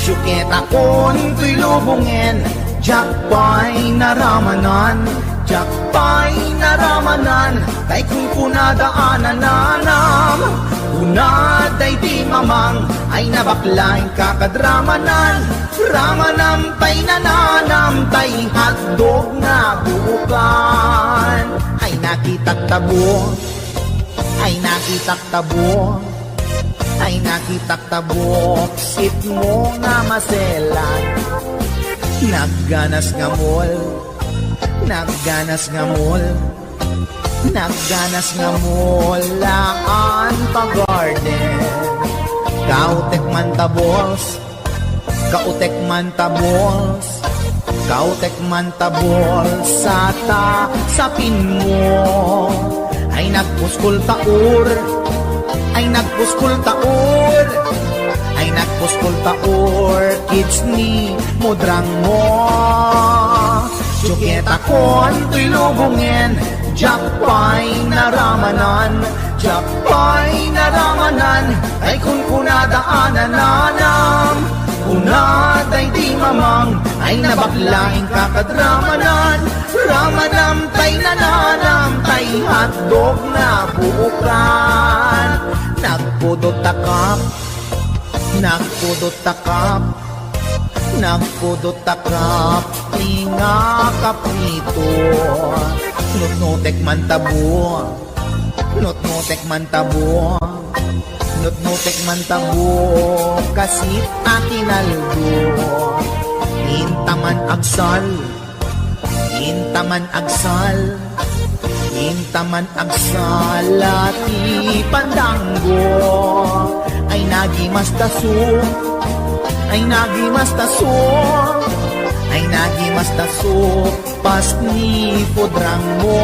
Syukit akon to'y lubungin, jakpay naramanan, jakpay naramanan, kay kung kunadaanan nanam, kunaday di mamang, ay nabaklain kakadramanan, ramanam tay nananam, tay hotdog na buukan. Ay nakitak tabo, ay nakitak tabo, ay nakitak tabo, sit mo nga maselan, nagganas nga mall, nagganas nga mall, nagganas nga mall, laan pa garden, kautek man tabols, kautek man tabols, kautek man tabols, sapin mo, ay nagpuskol taur, ay nagpuskol taur, ay nagpuskol taur, kids ni mudrang mo. Syukit akon to'y lubungin, jakpay naramanan, jakpay naramanan, ay kung kunadaanan nanam, Unaday di mamang ay nabaklaing kakadramanan. Ramanam tay nananam tay hotdog na buukan. Nagpudot takap, nagpudot takap, nagpudot takap, tinga kaprito. Nutnutek man tabo, nutnutek man tabo, nutnutek man tabo, kasit akinaldo. Intaman agsal, intaman agsal, intaman agsal, ati pandanggo. Ay nagimas taso, ay nagimas taso, ay nagimas taso, pas ni podrang mo.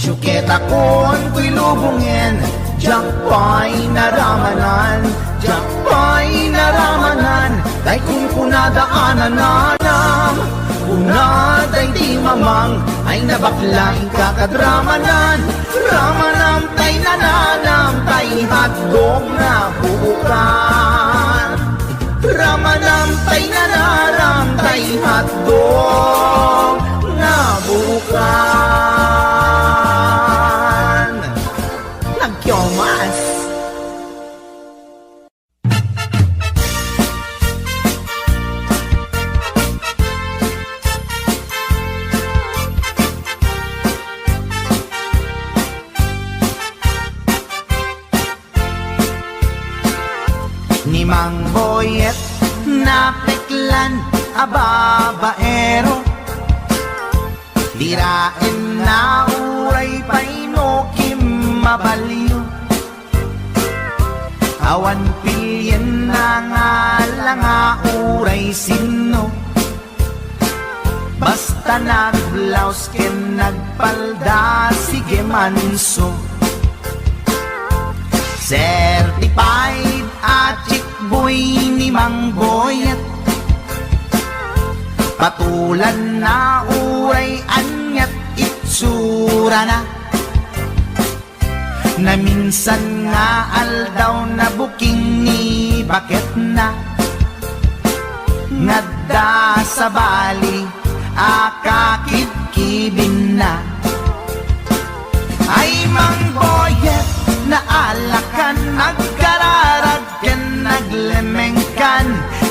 Syuketa kon ko'y lubungin, diyak pa'y naramanan, diyak pa'y naramanan, kay kung kunadaanan nanam. Unaday di mamang ay nabaklaing kakadramanan. Ramanam tay nananam tay hotdog na buukan. Ramanam tay nananam tay hotdog na buukan. Nagkyomas. Ni Mang Boyet na peklan ababaero, dirain na uray paino kim mabaliw. Awan pilyen na nga langa uray sino, basta nagblaus ken nagpalda sige manso. Certified at chickboy ni Mang Boyet, patulan na uray anyat itsura na, na minsan nga aldaw na buking ni bakit na, ngadda sa bali akakit-kibin na. Ay Mang Boyet, naalakan, nagkararagken, naglemengkan,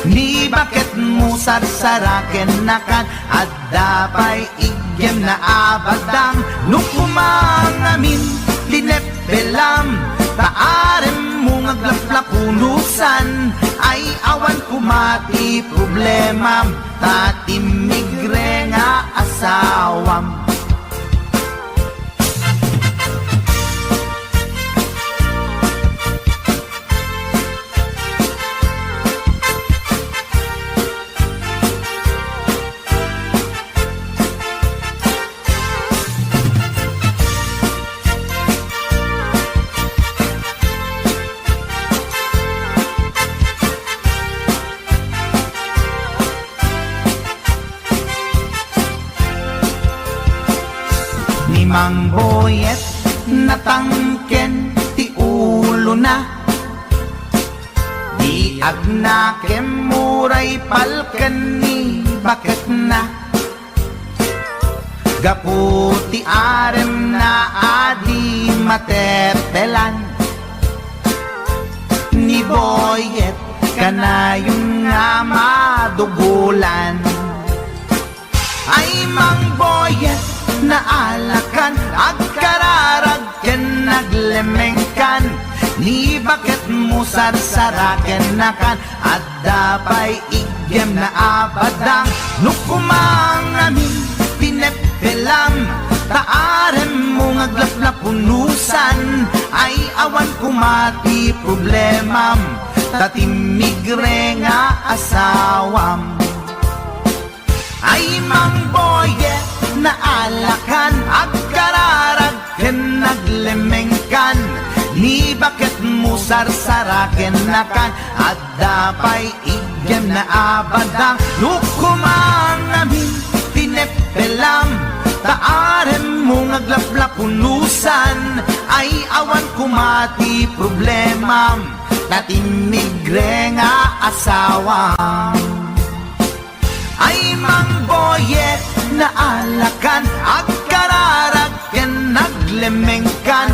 ni bakit mo sarsaraken nakan, at dapay igyem na abadang, nukumangamin, linepelam, taarem mo ngaglaplapunusan, ay awan kumati problemam, tatimigre nga asawam. Mang Boyet natangken ti ulo na, di agnakem muray palken ni bakit na, gaputi arem na adi matepelan, ni Boyet kanayon nga madugulan. Ay Mang Boyet, naalakan, agkararagken, naglemengkan, ni bakit mo sarsaraken nakan, at dapay igyem na abadang, nukumangamin, pinepelam, taarem mo ngaglaplapunusan, ay awan kumati problemam, tatimigre nga asawam. Ay Mang Boyet, naalakan, agkarara sarsaraken nakan at dapay igem na abadang lukumang amin tinepelam taarem mo ngaglaplapunusan ay awan kumati problema tatimigre nga asawa ay mangboyet na alakan agkararag ken naglemengkan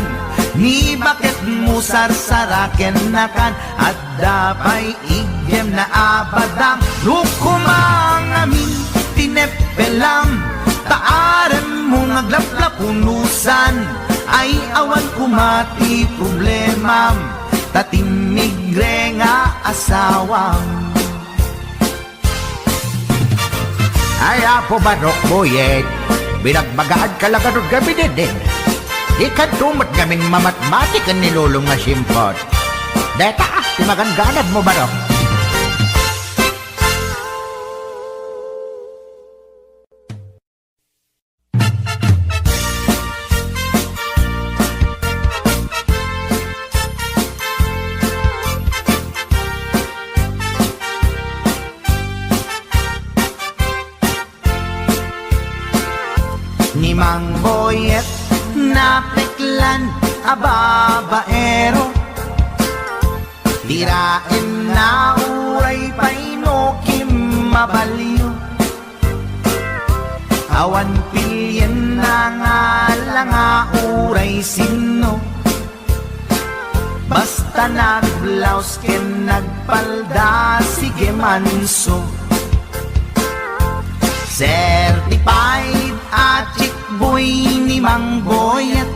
ni bakit mo sarsaraken nakan at dapay igem na abadang lukumang amin tinepelam taarem mo ngaglaplapunusan ay awan kumati problema tatimigre nga asawang ay apo barok boyet binagbagaan kalagarod gabi din ikan tumat gamin mamatmatikan ni lulong nga simpot deta timaganganad mo barok ni Mang Boyet napeklan ababaero tirain na uray painokim mabaliw awan pilyen na nga langa uray sino basta nagblaus ken nagpalda sige manso certified at boy ni Mang Boyet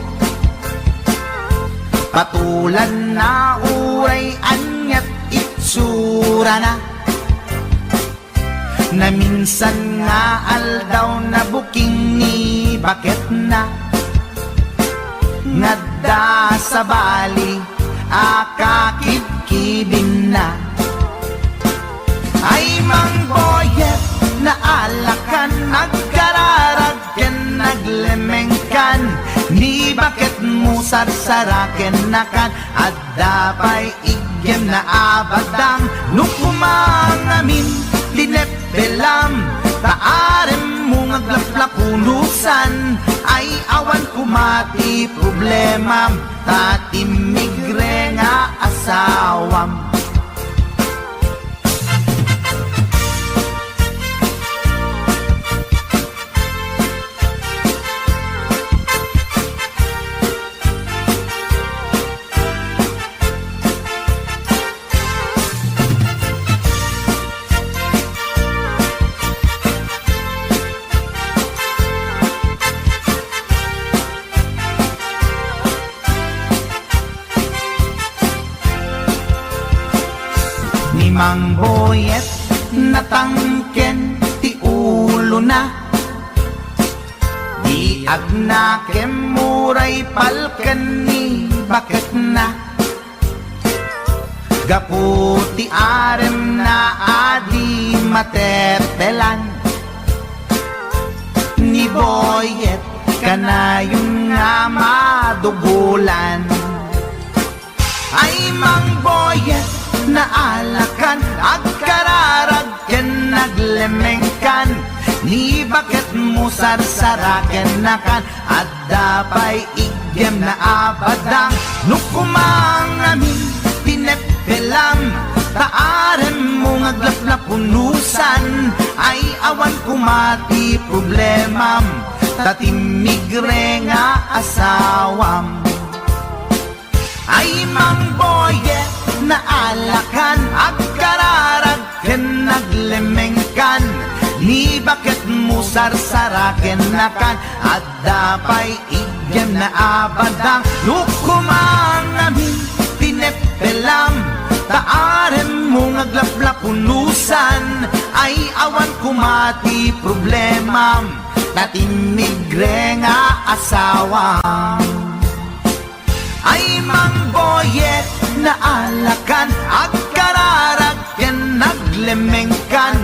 patulan na uray anyat itsura na na minsan nga aldaw na buking ni bakit na ngadda sa bali akakibkibin na ay Mang Boyet na alakan nagkararag ken naglemengkan ni bakit mo sarsaraken nakan at dapay igem na abadang nukumang amin tinepelam taarem mo ngaglaplapunusan ay awan kumati problema tatimigre nga asawam Mang Boyet natangken ti ulo na di agnakem muray palken ni bakit na gaputi arem na adi matepelan ni Boyet kanayon nga madugulan ay Mang Boyet na alakan agkararag ken naglemengkan ni bakit mo sarsaraken nakan at dapay igem na abadang nukumang amin tinepelam taarem mo ngaglaplapunusan ay awan kumati problema tatimigre nga asawam ay Mang Boyet na alakan agkararag ken naglemengkan ni bakit mo sarsaraken nakan at dapay igem na abadang lukumang amin tinepelam taarem mo ngaglaplapunusan ay awan kumati problema tatimigre nga asawang ay Mang Boyet na alakan agkararag ken naglemengkan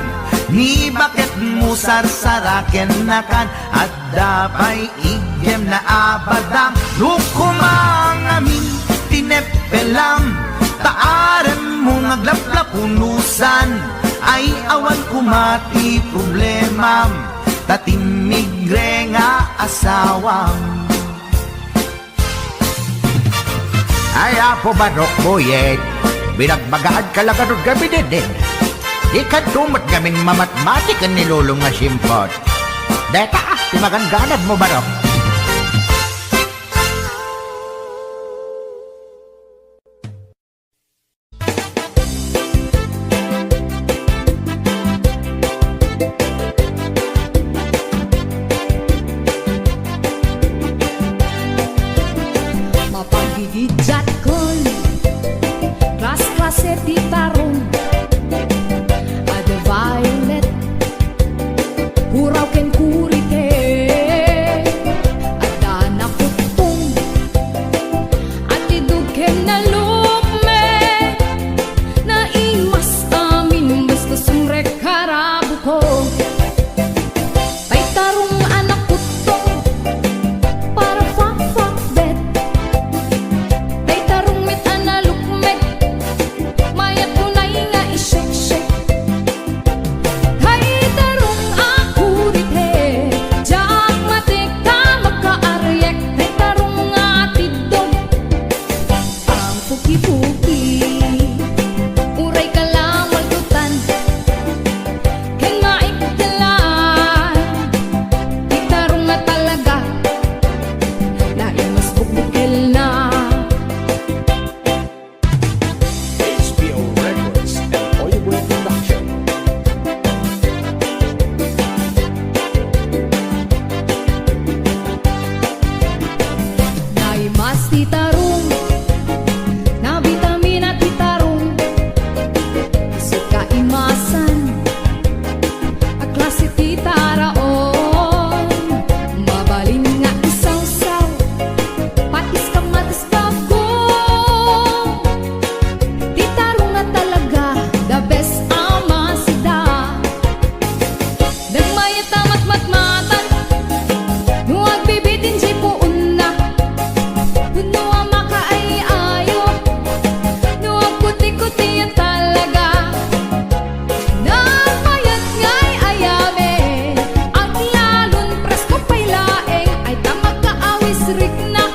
ni bakit mo sarsaraken nakan at dapay igem na abadang lukumang amin tinepelam Taaran mo ngaglaplap punusan ay awan kumati problema tatimigre nga asawam. Ay apo barok boyet, binagbagaan kalagarod gabi din. Ikan tumat gaming mamatmatik ang nilulong nga simpot. Deta, timagangganad mo barok. Mapagigidjat kon Klas-klase di tarong Ada violet Huraw ken kurite Ada nakutong At idug ken nalume Na imas amin Basta sumrek harabu ko Tay tarong anak kutong Para fa-fa bet Tay tarong mit analukmek Mayat tunay nga isyek-syek Tay tarong ako rite Jak matik ka magkaaryek Tay tarong nga tidog Ang puki-puki Uray ka lang waltutan Ken maikdalan Tay tarong nga talaga Na imas bukbukel na HBO Records and Oyeboy Production. Naimas titarong Na vitamina titarong Isot ka imasan Ang klase titaraon Mabalin nga isaw-saw Patis ka matis bagong Titarong na talaga The best ama sida Nagmayat tamat matmatan Nuwag bibitin si puun na Puno ang makaayayo Nuwag kuti-kuti yan talaga Nagmayat nga'y ayame Ang lalon presko pa'y laeng Ay tamag kaawis rik na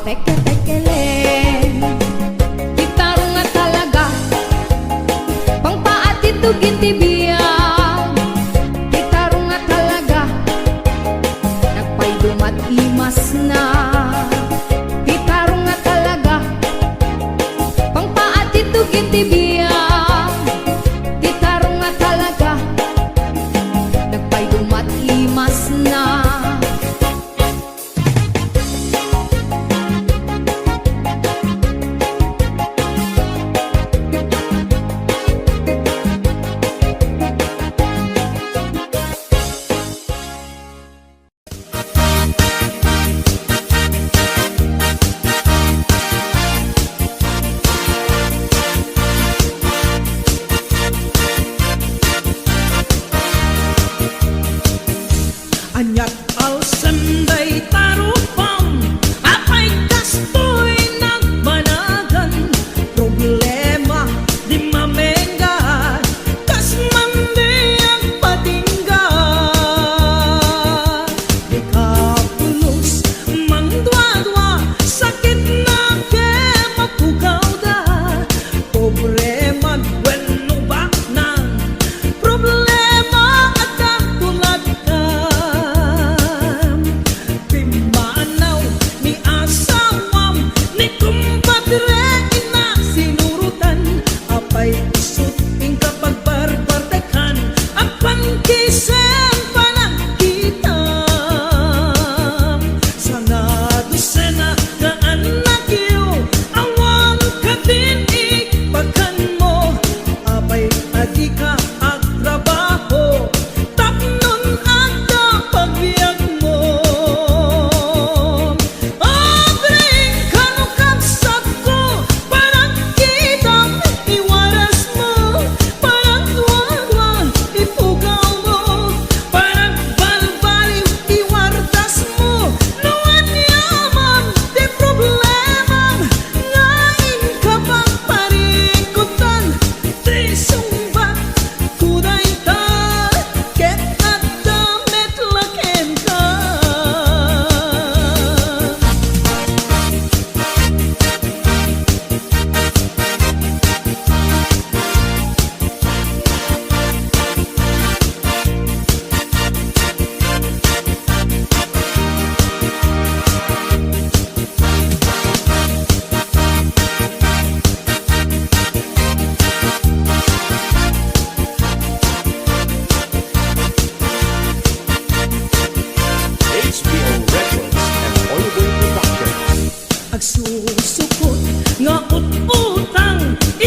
Peke-pekeleng Titarong nga talaga Pangpaatitugin tibiyang Titarong nga talaga Nagpaydumat imas na Titarong nga talaga Pangpaatitugin tibiyang Titarong nga talaga Nagpaydumat imas na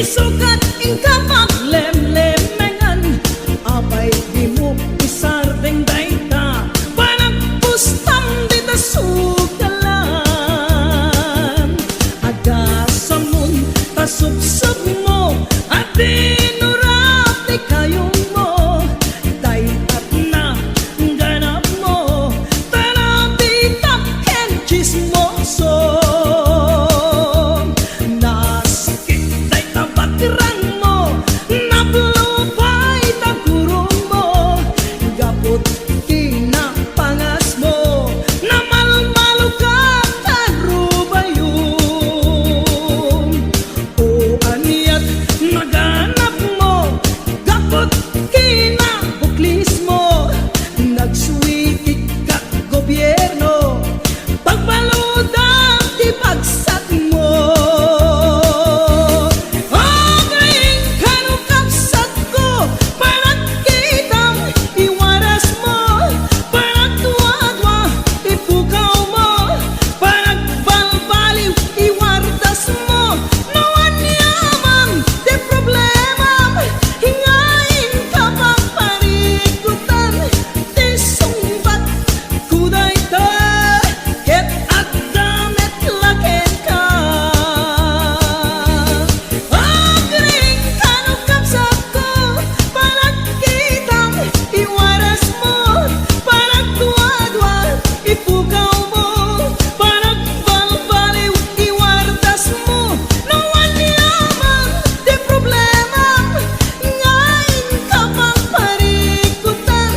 Isukat ingka maglemlemengan, abay di mo isardeng dayta, panagpustam di ta sugalan. Agasamon ta subsub mo, at dinurap di kayong mo, daytat na ganap mo, tanabitap ken chismoso. Nasakit day tabatirang mo, naplupay tagurong mo, gapot kinapangas mo, namalmalo ka tarubayong. O aniyat naganap mo, gapot kinabuklis mo, nagsuwitik ka gobyerno, pagbaludan di pagsat mo. Agayin ka no kapsat ko, parang kitang iwaras mo, parang tuwadwa ipukaw mo, parang balbaliw iwardas mo, nawan yaman di problema, hingain ka pang parikutan, di sumbat kuday ta, ket at damit laken ka. Agayin ka no kapsat ko, parang kitang iwaras mo, parang tuwadwa ipukaw mo, parang balbaliw iwardas mo, nawan yaman di problema, ngayon ka pang parikutan,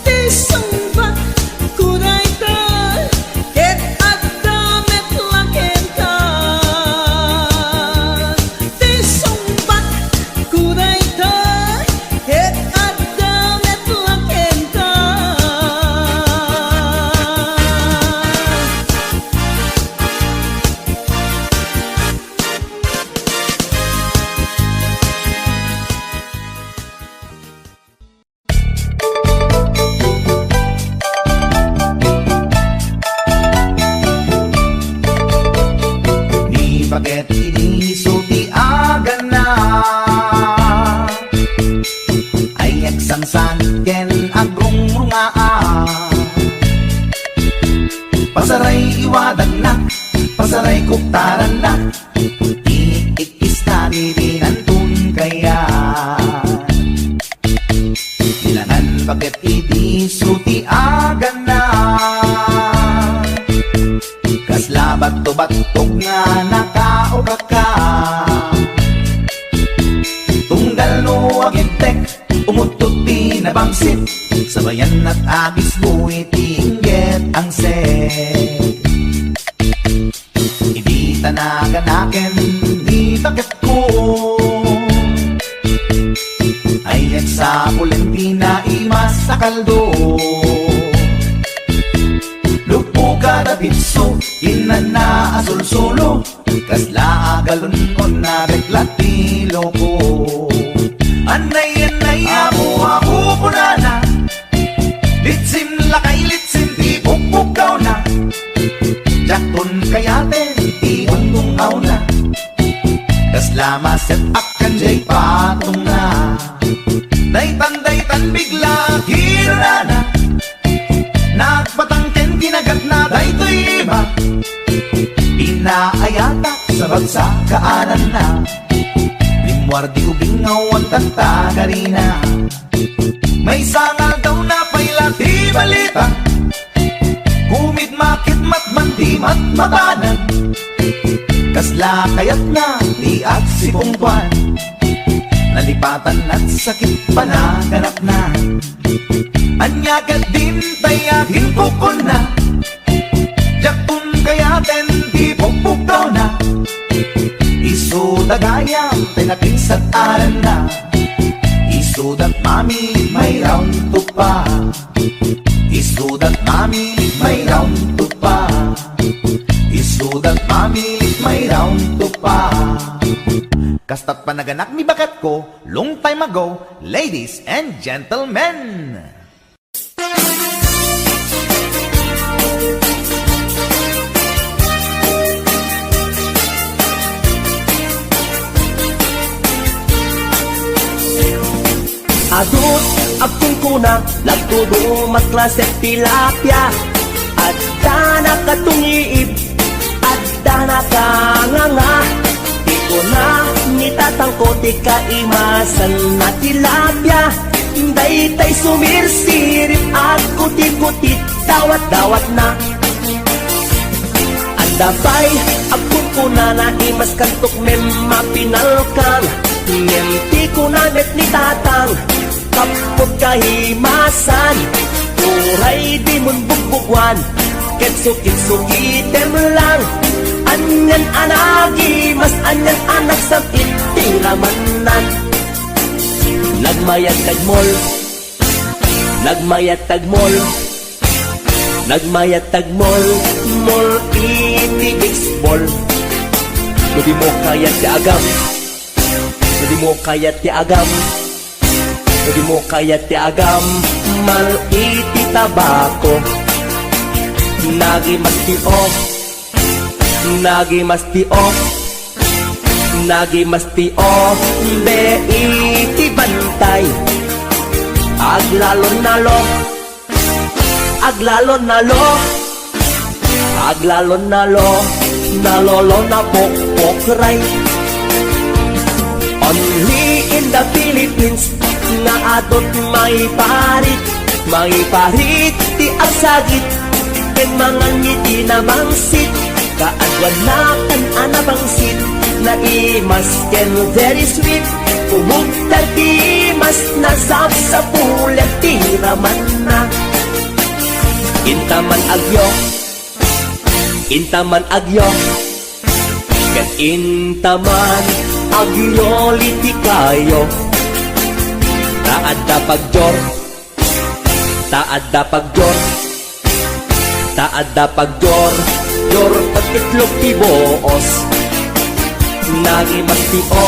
di sumbat kuday ta, ket at damit laken ka. Di sumbat kuday ta, ket at damit laken ka. Ni bakit inisulti aga na ay eksangsan ken agrong rungaa, pasaray iwadag na, pasaray kuktaran na, iikista binantun kaya. Ilangan bakit inisulti aga na, kasla bato-batog nga nakaoka ka, tunggal no agintek umutot pinabangsit, sabayan at agis mo itingget ang set. Hindi tanaganaken ni bakit ko, ay sa Pulentina imas sa kaldo, lupo kada bitso, inana asul-sulo, kasla agalon ko na reklatilo ko. Anay-anay ako punana, litsim lakay litsim di pukpukaw na, jakton kayaten di ungtungaw na, kasla maset akan jay patong na, daytan bigla kirana, nagpatangken kinagat na daytoy iba, pinaayata sa bagsakaanan na, limwardi ubingaw ang tantagarina, may sangal daw na paila di balita, kumit makit matman di matmatanan, kasla kayat na di at si pungtuan, nalipatan at sakit panaganap na, anyagat din tayakin kukon na, jakun kayaten di pukpukaw na, isudagayang tinakinsat aran na, isudat mami may round to pa, isudat mami may round to pa, isudat mami may round to pa. Kastat panaganak ni bakat ko long time ago, ladies and gentlemen. Adut akong kuna Lagtudo matklaset tilapia Adda na katungiib Adda na kanganga Di ko na nitatangko Di kaimasan na tilapia Daytay sumirsirip At kuti-kutit Dawat-dawat na Andabay akong kuna na imas kantok mem mapinalkang Ngem ti ko na met ni tatang Kapot kahimasan Uray di mun bugbugwan Ketsukit-sukitem lang Anyan anagi Mas anyan anak sa itiramanan Nagmayat tagmol Nagmayat tagmol Nagmayat tagmol Mol iti baseball Hindi mo kaya ti agam Hindi mo kaya ti agam Hindi mo kaya ti agam Mal iti tabako Nagi mas ti off Nagi mas ti off Nagi mas ti off Be iti bantay Aglalon nalo Aglalon nalo Aglalon nalo Nalolo na pokpokray Only in the Philippines Nga adot may parit ti agsagit Ken mga ngiti na mangsit Kaadwan na kan anabangsit Na imas ken very sweet Umugta ti mas nasap sa pulet ti raman na Intaman agyo Intaman agyo Ken intaman agyo liti kayo Taadda pagjor Taadda pagjor Taadda pagjor Jor pagkitlog ti boos Nagi mas ti o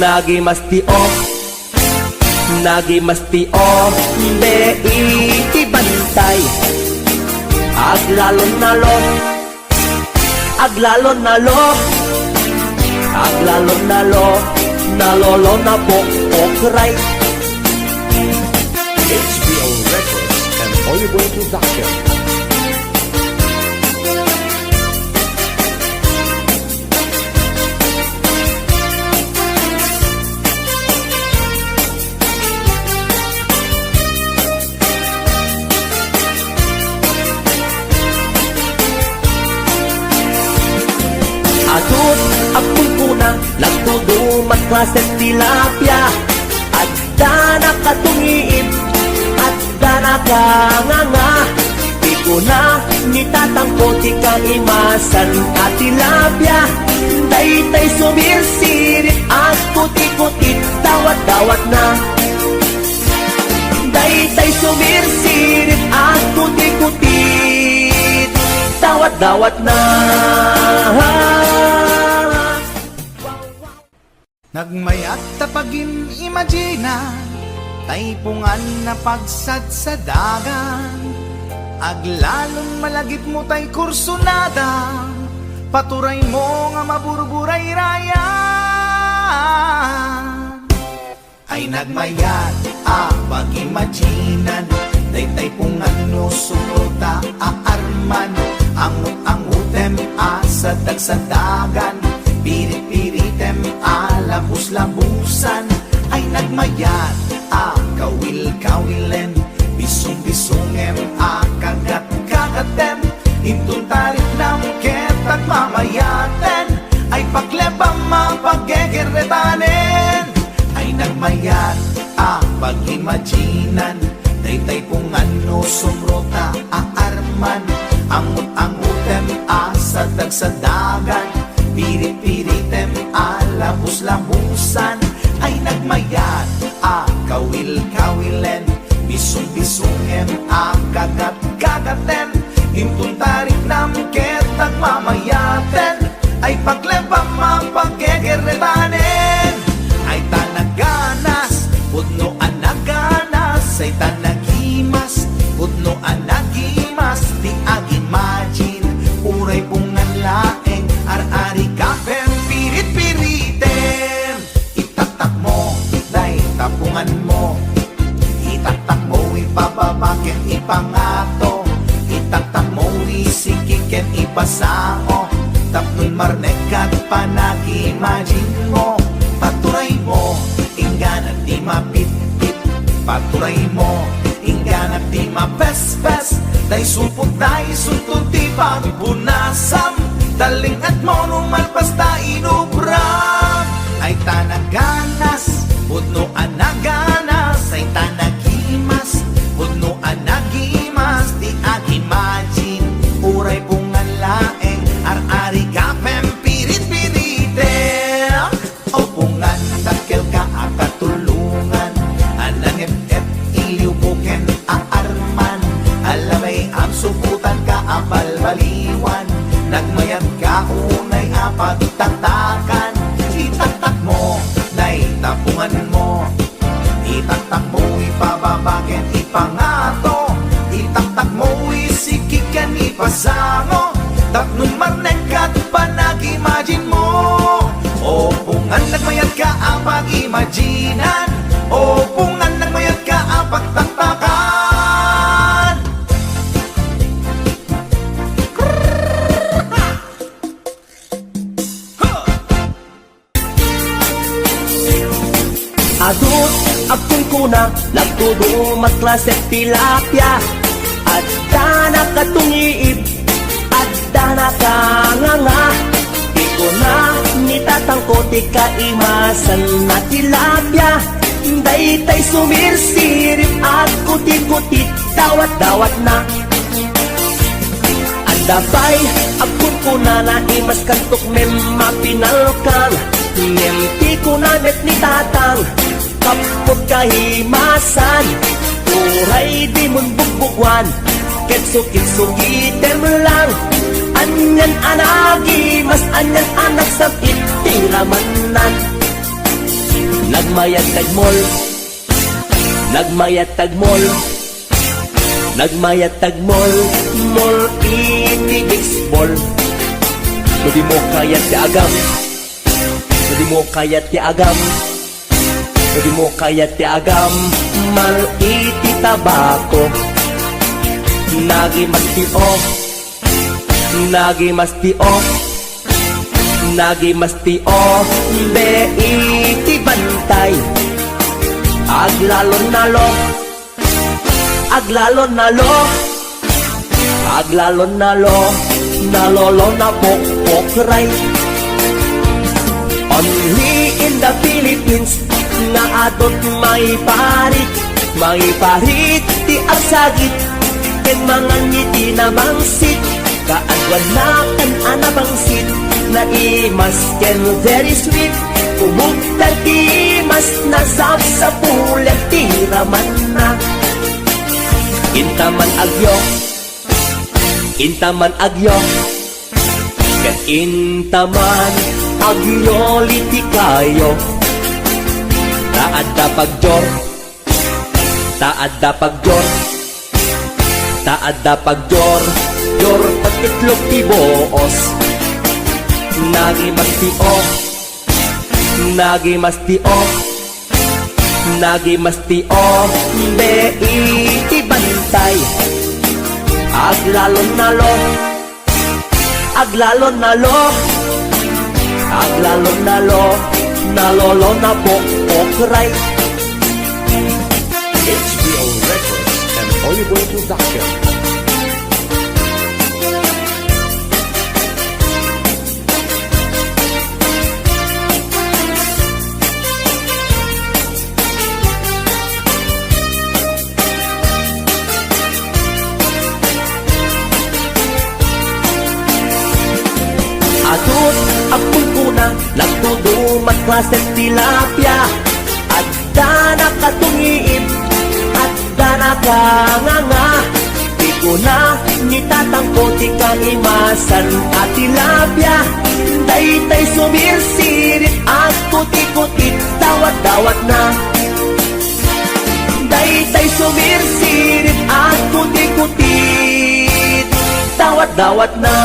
Nagi mas ti o Nagi mas ti o Be iti bantay Aglalon nalo Aglalon nalo Aglalon nalo Nalolo na pokpokray HBO Records and Oliboy Production. Adut akong kuna Lagtudo matklaset tilapia Adda na katungiib Adda na kanganga Di ko na nitatangko Di kaimasan at tilapia Daytay sumirsirit At kuti-kutit Dawat-dawat na Daytay sumirsirit At kuti-kutit Dawat-dawat na Nagmayat tapagin imagina Taypungan na pagsad sa dagan Aglalon malagip mo tay kursunada Paturay mo nga maburburay raya Ay nagmayat pag-imaginan Daytay pungan no sumruta aarman Angut-angutem sa dagsadagan Pirit-piritem labus-labusan Ay nagmayat kawil-kawilen Bisong-bisongem kagat-kagatem Intun tarit nam ketag mamayaten Ay paglebang mapaggegerretanen Ay nagmayat pag-imaginan Daytay pungan no sumrota aarman Angut-angutem sa dagsadagan Pirit-piritem labus-labusan Ay nagmayat kawil-kawilen Bisong-bisongem kagat-kagaten Intun tarik nam ketag mamayaten Ay paglebang mapaggegerretanen Ay tanaganas pudno anaganas Ay tanagimas pudno anagimas Di agimagine uray pungan laeng Ar-ari kapem pirit-piritem Itatak mo day tapungan ipangato, itaktak mo isikiken ipasao, tapnon marnekat panag-imagine mo, paturay mo, ingganat di mapit-pit, paturay mo, ingganat di mapes-pes, day supot day suntun ti pagbunasam, daling at mo numalpas ta inubram, ay tanaganas, budno anaganas, ay tanagimas, budno anagimas, di ag-imagine, uray pungan laeng, ar-ari ka pempirit-pirite, o pungan dakkel ka akatulungan, anang et iliubuken aarman, alamay ang suputan ka abalbaliwan, nagmayat ka unay apagtatakan, itaktak mo, naitapungan mo, itaktak mo ipababaken ipangato, itaktak mo isikikan ipasango, tapnon marnekat panag-imagine mo, o pungan nagmayat ka apag-imaginan, o pungan nagmayat ka apagtaktakan. Adut apun kuna lagtudo matklase tilapia, at dana katungiib, at dana kanganga, iko na nitatangkoti kaimasan na tilapia, daytay sumirsirip at kuti-kuti, dawat-dawat na. Andabay apun kuna na imas kantok mem mapinalkang, nemti kuna net ni tatang, kapot kahimasan, uray di mun bugbugwan, kitsukit-sukitem lang, anyan anagi, mas anyan anak sa itiramanan. Nagmayat tagmol, nagmayat tagmol, nagmayat tagmol, mol itigigsbol, di mo kayat ti agam, di mo kayat ti agam, di mo kayat ti agam, mal iti tabako, nagi mastio, nagi mastio, nagi mastio, be iti bantay, aglalon nalo, aglalon nalo, aglalon nalo, nalolo na pokpokray. Only in the Philippines, na atot may parit ti agsagit, ken mga ngiti na bangsit, kaadwan na kan anabangsit, na imas ken very sweet, kumugtal ti mas nasap sa pulet tiraman na. Intaman agyo, intaman agyo, ken intaman agyo liti kayo, taad da pagjor, taad da pagjor, taad da pagjor, jor patitlog ti boos, nagi mastio, nagi mastio, nagi mastio, be iti bantay, aglalon nalo, aglalon nalo, aglalon nalo, nalolo na pokpokray. HBO Records and Oliboy Production. Adut apun kuna lagtudo matklase tilapia, at dana katungiib, at dana kanganga, di ko na nitatangkoti kaimasan at tilapia, daytay sumirsirit at kuti-kuti, dawat-dawat na. Daytay sumirsirit at kuti-kuti, dawat-dawat na.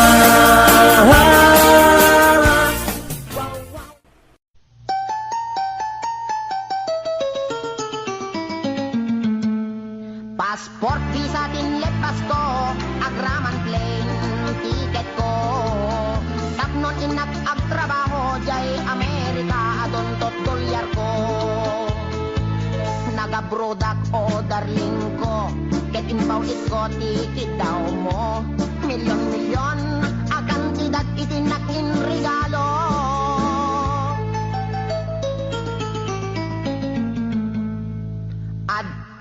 Passport, visa, tinlepas ko, agraman plane, ticket ko. Tapnon inak agtrabaho, jay Amerika, adontot dolyar ko. Nagabrodak o darling ko, get inbaw it ko, ticket daw mo. Milyon-milyon, akan tidat itinakin regalo.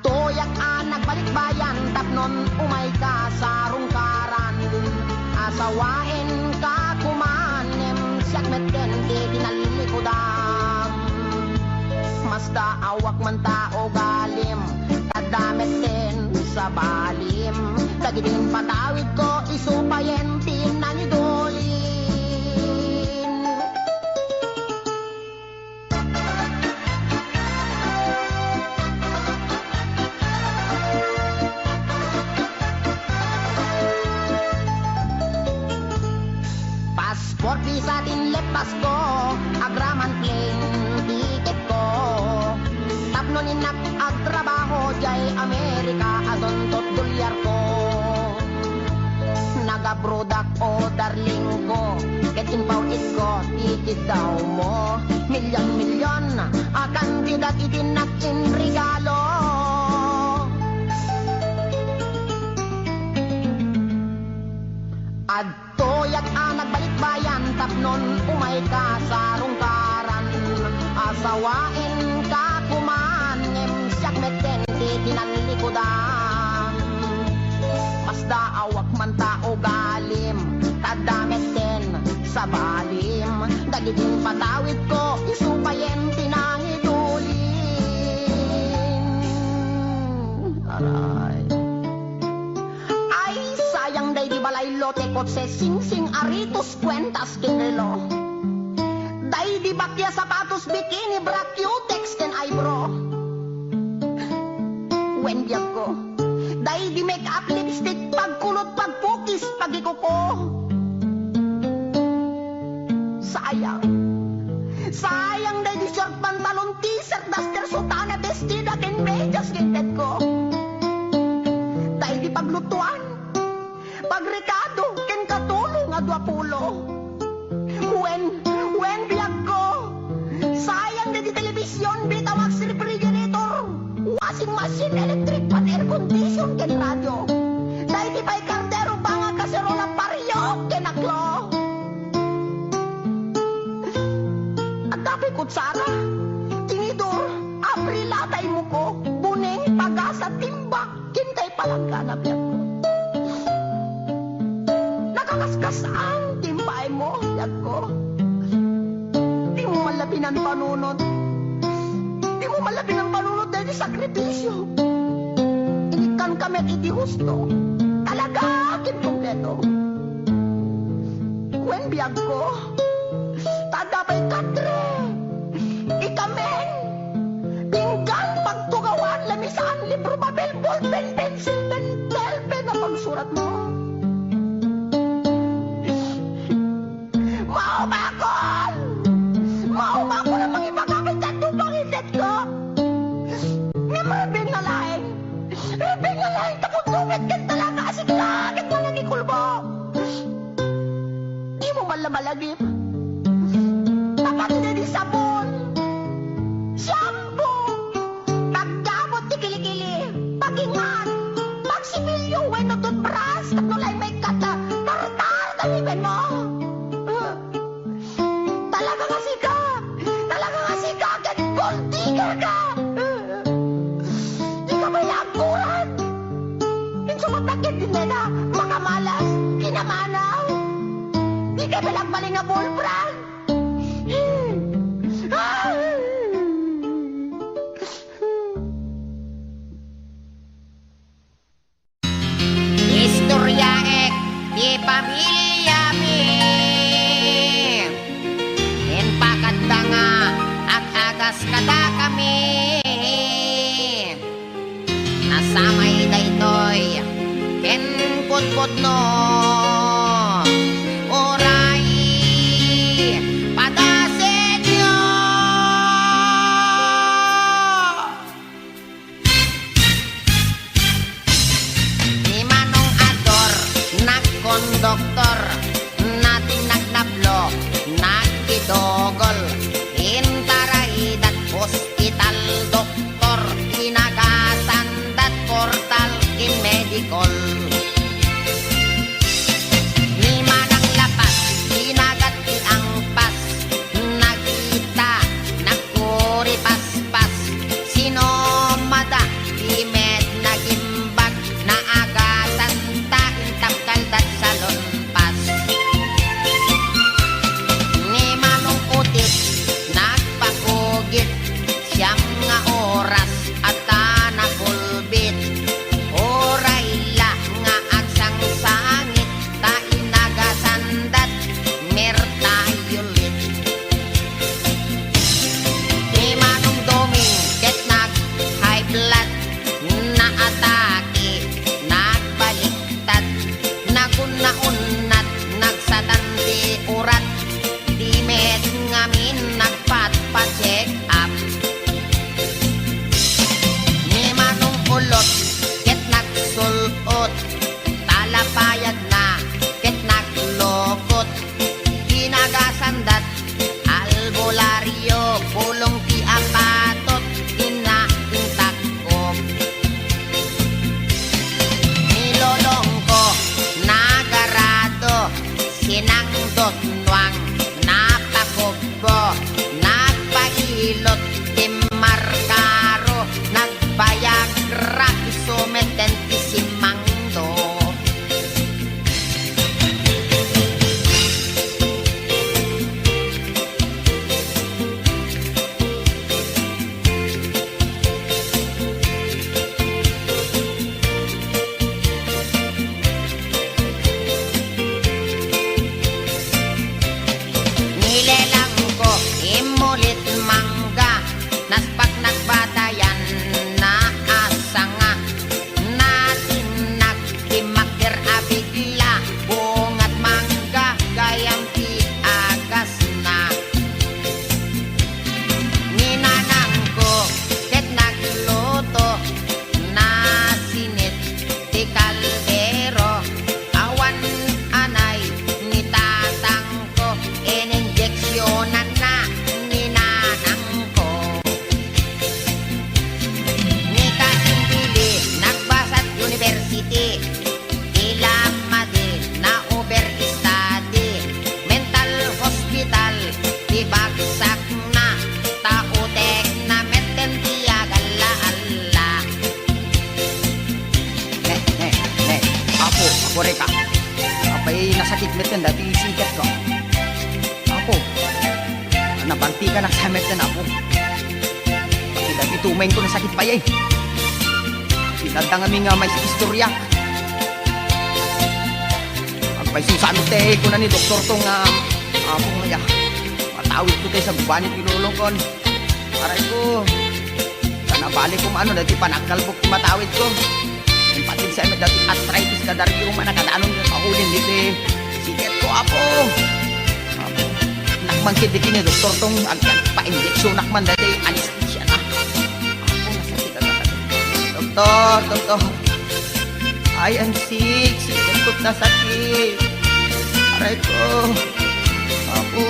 Toyak nagbalik bayan, tapnon umay ka sa rungkaran. Asawain ka kumanem, siyak meten di dinalilikodan. Masta awak man tao galim, kadamit din sa balim. Dagiding patawid ko, isupayen tinanidolin. Passport, visa, tinlepas ko, agraman plane, ticket ko. Tapnon inak agtrabaho, jay Amerika, adontot dolyar ko. Nagabrodak o darling ko, get inbaw it ko, ticket daw mo. Milyon-milyon, akan tidat itinakin regalo. Toyak nagbalik bayan, tapnon umay ka sa rungkaran. Asawain ka kumanem, siyak meten di dinalilikodan. Basta awak man tao galim, kadamit din sa balim. Dagiding patawid ko, isupayen tinangidulin. Aray. Sayang day di balay lote kotse sing-sing aritos kwentas kinrelo. Day di bakya sapatos bikini bra cutex ken eyebrow. Wendiag ko. Day di make up lipstick pagkulot pagpukis pagikuko. Sayang. Sayang day di short pantalon t-shirt duster sutana vestida ken medyas ken ko. Day di paglutuan pagrekado, ken katulong nga 20. When biyag ko, sayang na di telebisyon, bitawag si refrigerator, washing machine, electric pan, air condition, ken radyo. Dahil di pa'y kardero, banga kaserola, paryo, ken aklo. At dapat kutsara, tinidor, aprilatay mo ko, buning, pagasa, timbak, kintay palangganap yan ko. Nakakaskas ang timpay mo, yag ko. Di mo malabi ng panunod. Di mo malabi ng panunod dahil di sakripisyo. Inikan kami at iti husto. Talaga akin kompleto. Kwen biyag ko, tadapay katre. Ikamen, pinggan, pagtugawan, lamisan, libro, papel, ballpen, pencil, pen, telpen na pagsurat mo. Maumako na mga ipagkakit at tupangitet ko. Nga marabing na laing. Rabing na laing tapundungit kan talaga asik langit mo nang ikulbo. Di mo malamalagip. Tapat na di sabon. Shampoo. Pagdamot di kilikili. Pagingan. Pagsimilyo, weno toothbrush. Tatulay may kata. Tartar, talibin mo. Talaga kasi ka. Digger ka! Di ka may lakuran! Insumatakit din na mga malas, kinamanaw! Di ka bilagbaling na bullbrand! Istorya ek di pamilya mi. En pakadanga at agas kada kami. Nasamay daytoy ken putput no. Oray padasenyo. kore ka. Apay nasakit met kan dati sikat ko. Apo. Nabanti ka na sa met kan apo. Pati dati tumain ko na sakit pa yay. Sinadang aming may istorya. Apay susano te ko na ni doktor tong apo nga. Matawid ko tayo sa bubanit ilulong kon. Aray ko. Nabalik ko ano dati panakalbok matawid ko. Yung patid sa dati arthritis ka dari yung manakadaanon yung paulin dito siket ko apo. Apo. Nakmangkit dito ni doktor tong pa-injeksyon nakman dati anesthesia na. Apo nasakit ka dati. Doktor. I am sick. Siket ko na sakit. Aray ko. Apo.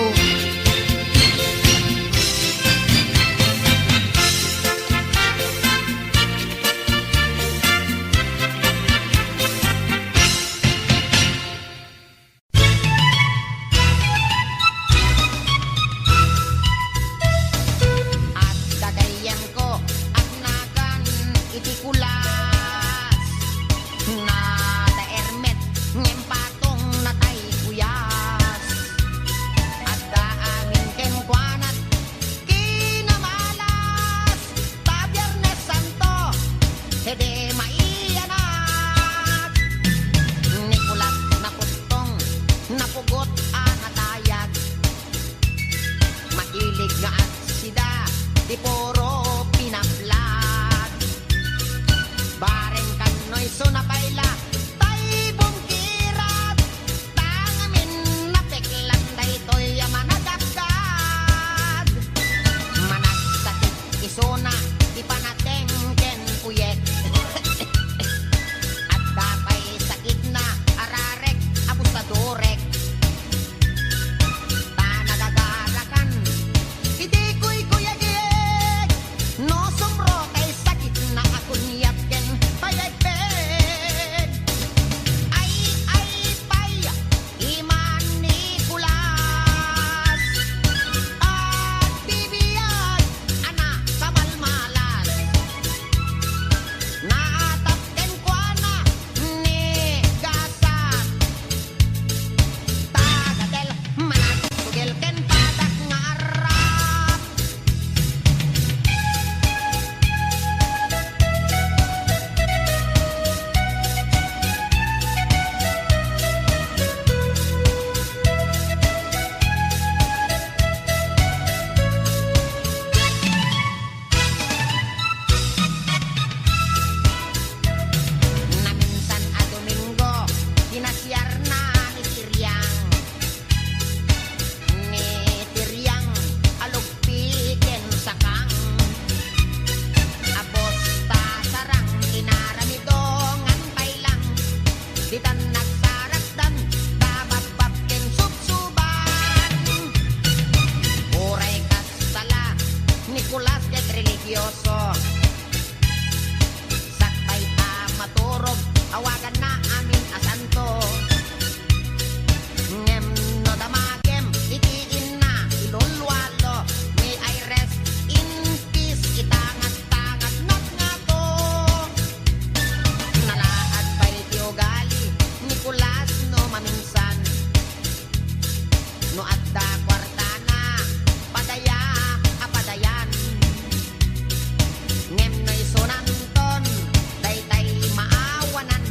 At dagayan ko at nagan iti kulas na daermet ngem patong natay kuyas at daamin ken kuanat kinamalas ta Biyernes Santo hede maiyanat Nicolas napustong napugot anatayag mailig nga at sida di puro pinaplag bareng kanoy so napayla tay bungkirat tangamin napeklan daytoy managagad managsakit isona di panateng ken uyek at dapay sakit na ararek abusadorek tanagagarakan hindi ko'y kuyagig no sumro kay sakit na akunyap ken payagpeg ay pay iman Nicolas at bibiyag ana sa malmalas naatap ken kuana ni gasat tagadel manatugel ken padak nga arap na minsan a Domingo kinasiar na ni Tiryang alugpi ken sakang abos ta sarang inaramidongan pailang ditan nagsarakdan babab ken subsuban oray kasala Nicolas ket religyoso sakbay ta maturog awagan na amin asanto ngem no damagem itiin na ilulwalo may I rest in peace itangat-tangat nat nga to nalaad pa'y tiugali Nicolas no maminsan no adda kwartana padaya apadayan ngem no isunanton daytay maawanan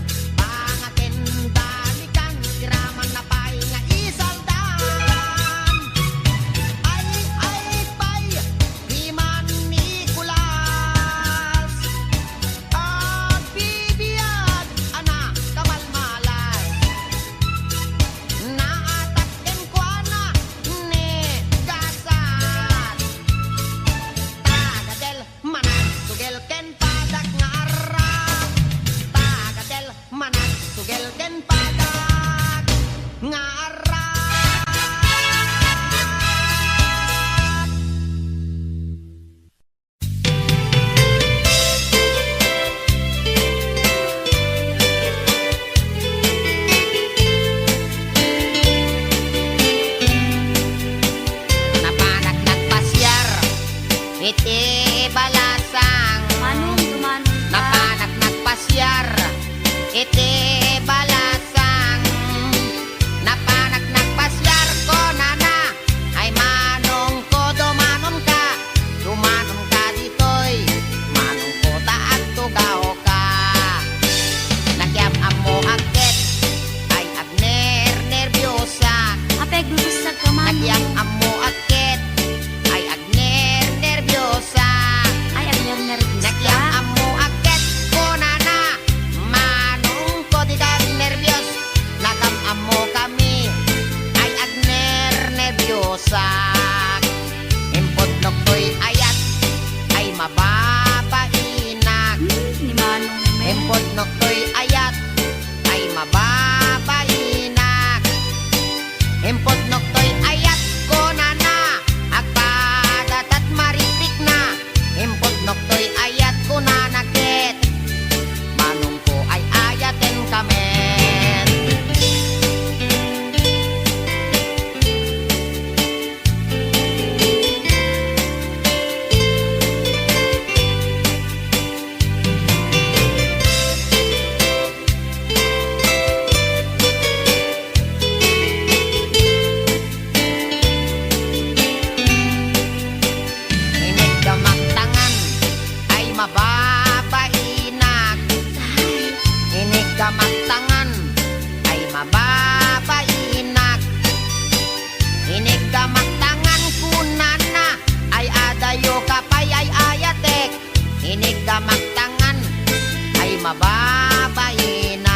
mababainak.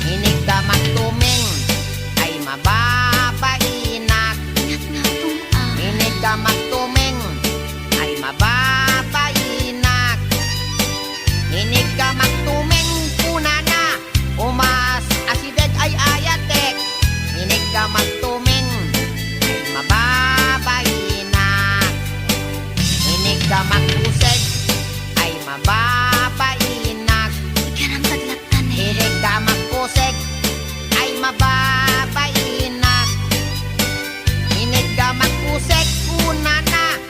Inig ka magtuming ay mababainak. Inig ka magtuming ay mababainak. Inig ka magtuming punana, umas asideg ay ayatek. Inig ka magtuming ay mababainak. Inig ka magkuseg ay mababainak. Inig ka magkuseg ay mababainak. Inig ka magkuseg punana,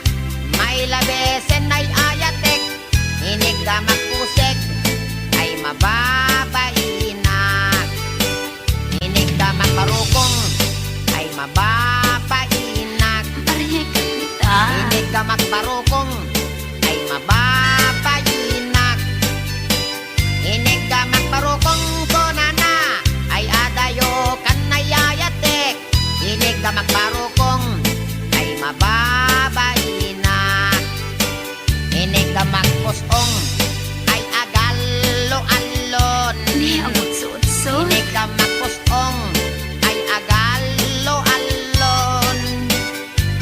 may labesen ay ayatek. Inig ka magkuseg ay mababainak. Inig ka magparukong ay mababainak. Inig ka magparukong ay mababainak. Inig ka magparukong konana ay adayo kan nayayatek. Inig ka magparukong ay mababainak. Inig ka magpusong ay agalo-alon. Inig ka magpusong ay agalo-alon.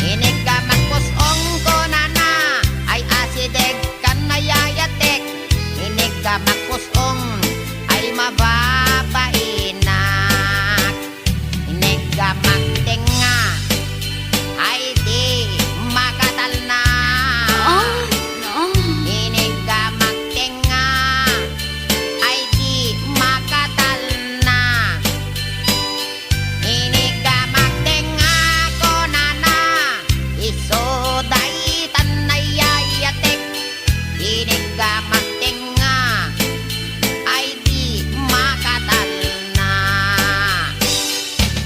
Inig ka magpusong konana ay asideg kan nayayatek. Inig ka magpusong ay mababainak. Inig ka magtenga ay di makatal na. Inig ka magtenga ay di makatal na. Inig ka magtenga konana, isoday tanayayatek. Inig ka magtenga ay di makatal na.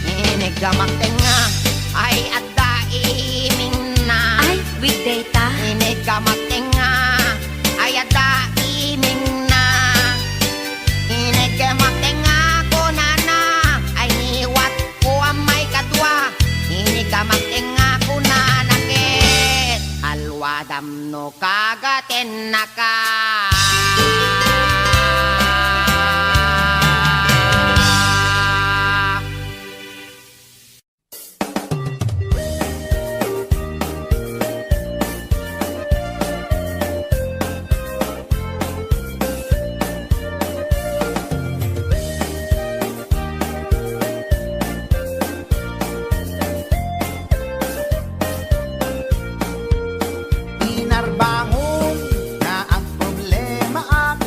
Inig ka magtenga ay adda iming na. weekday ta. Inig ka magtenga ay adda iming na. Inig ka magtenga konana ay niwat ko ang may kadwa. Inig ka magtenga konana ket alwadam no kagaten na ka. Inarbangon na ang problema at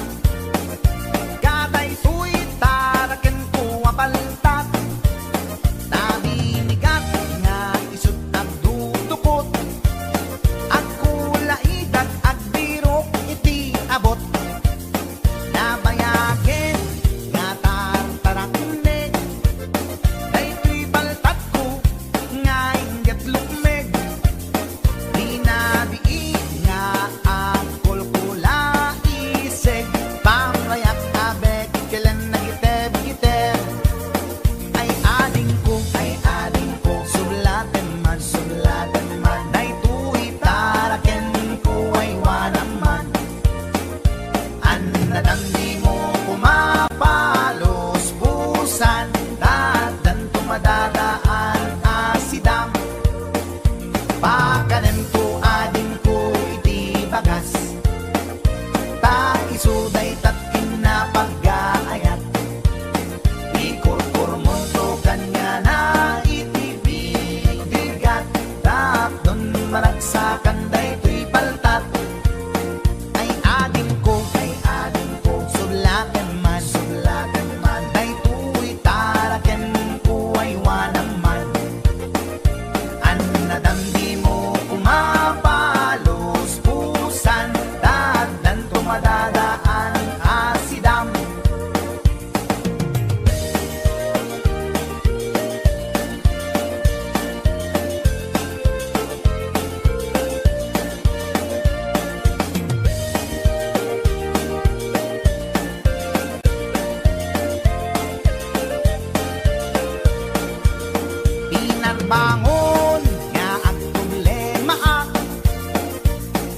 katay tuy taraken ko apaltat. Tabinigat nga isut abdudukot at kulaidat at birok iti abot. Nabayagen nga tartaraknek daytoy baltat ko nga inggit lukmeg. Dinabiin nga ang kulkula iseg pamrayak abeg kailan nagiteb-giteb. Ay ading ko sublatan man daytoy taraken ko ay wanaman. Annadamdi mo kumapalos pusan dadan tumadadaan asidam. Pakanan ko ading ko iti bagas, ta isuday tatkin na pag-aayat. Ikurkurmon to kanya na iti bigat, tapdon maragsakan daytoy paltat. Ay ading ko sublatan man daytoy taraken ko ay wanaman. Annadamdi mo kumapalos pusan dadan tumadadaan asidam. Pinarbangon nga ang problema at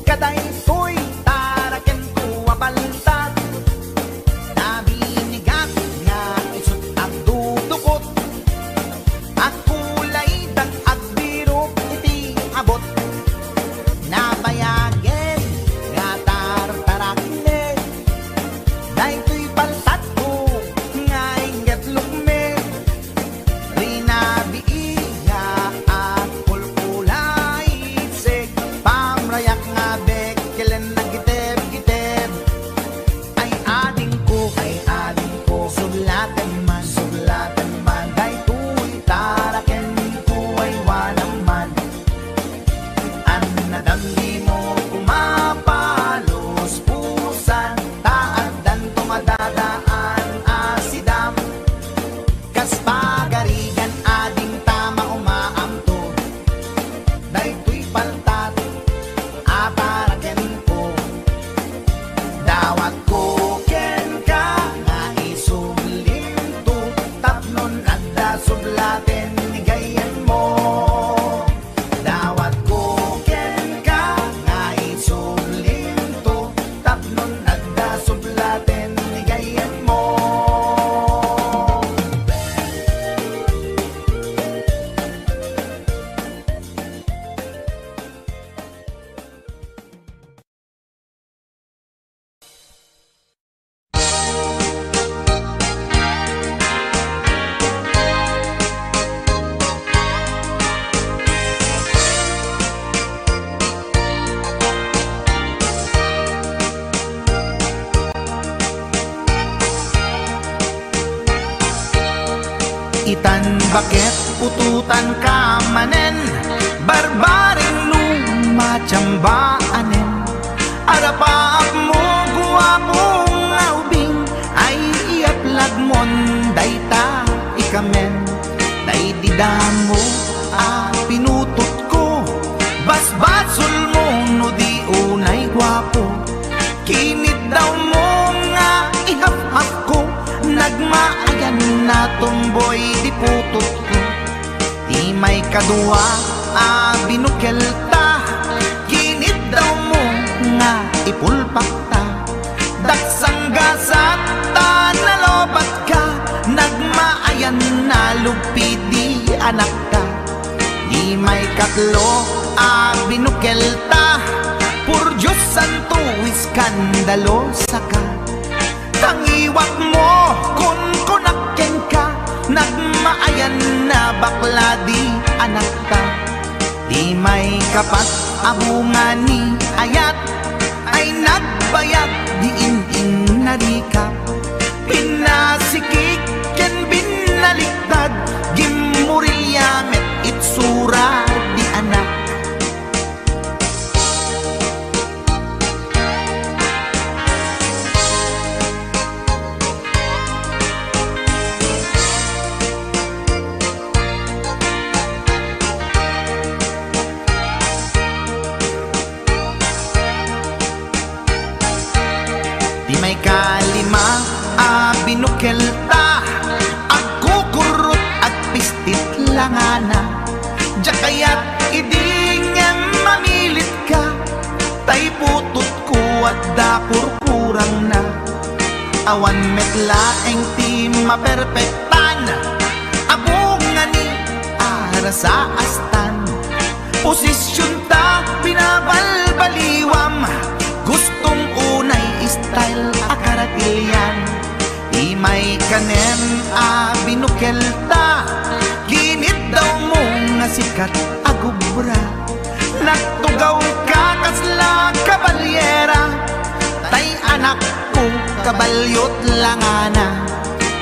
kaday ko'y taraken ko apaltat. Itan bakit pututan ka manen, barbaring lumatsambaanen. Arapaap mo guwapong aubing, ay iaplag mon dayta ikamen. Daydidamo pinutot ko, basbasol mo no di unay gwapo. Kinit daw mo nga ihap-hap ko, nagmaayan na tomboy di putot ko. Di may kadua binukel ta, kinit daw mo nga ipulpak ta. Daksang gasat ta nalobat ka, nagmaayan na lupit di anak ka. Di may katlo binukel ta, pur Diyos santo iskandalo saka. Tangiwak mo kun kunakken ka, nagmaayan na bakla di anak ka. Di may kapat abungan ni ayat, ay nagbayag di in narikap. Pinasikik ken binaliktad, gimurilyamet itsura di anak. Di may kalima binukel ta, agkukurot at pistit langana. Diya kaya't idingem mamilit ka, tay putot ko at dakurkurang na. Awan metlaeng ti maperpektan, abungan ni ara sa astan. Posisyon ta binabalbaliwam, gustong unay style akaratilyan. Di may kanem binukel ta, ginit daw mo nga sikat agubra. Nagtugaw ka kasla kabalyera, tay anak ko kabalyot langana.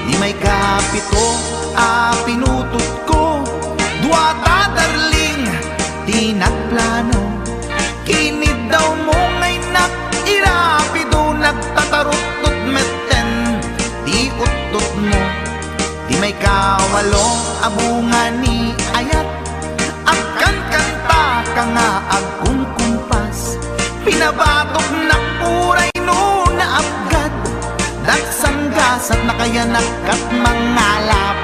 Di may kapito pinutot ko, duwata darling di nagplano. Kinid daw mo ngay irapido, nagtatarot-tot meten di utot mo. Di may kawalo abungan ni ayat, agkan kanta ka nga agkong kumpas. Pinabatok na puray no na abgad, daksang gasat na kaya nakat mangalap.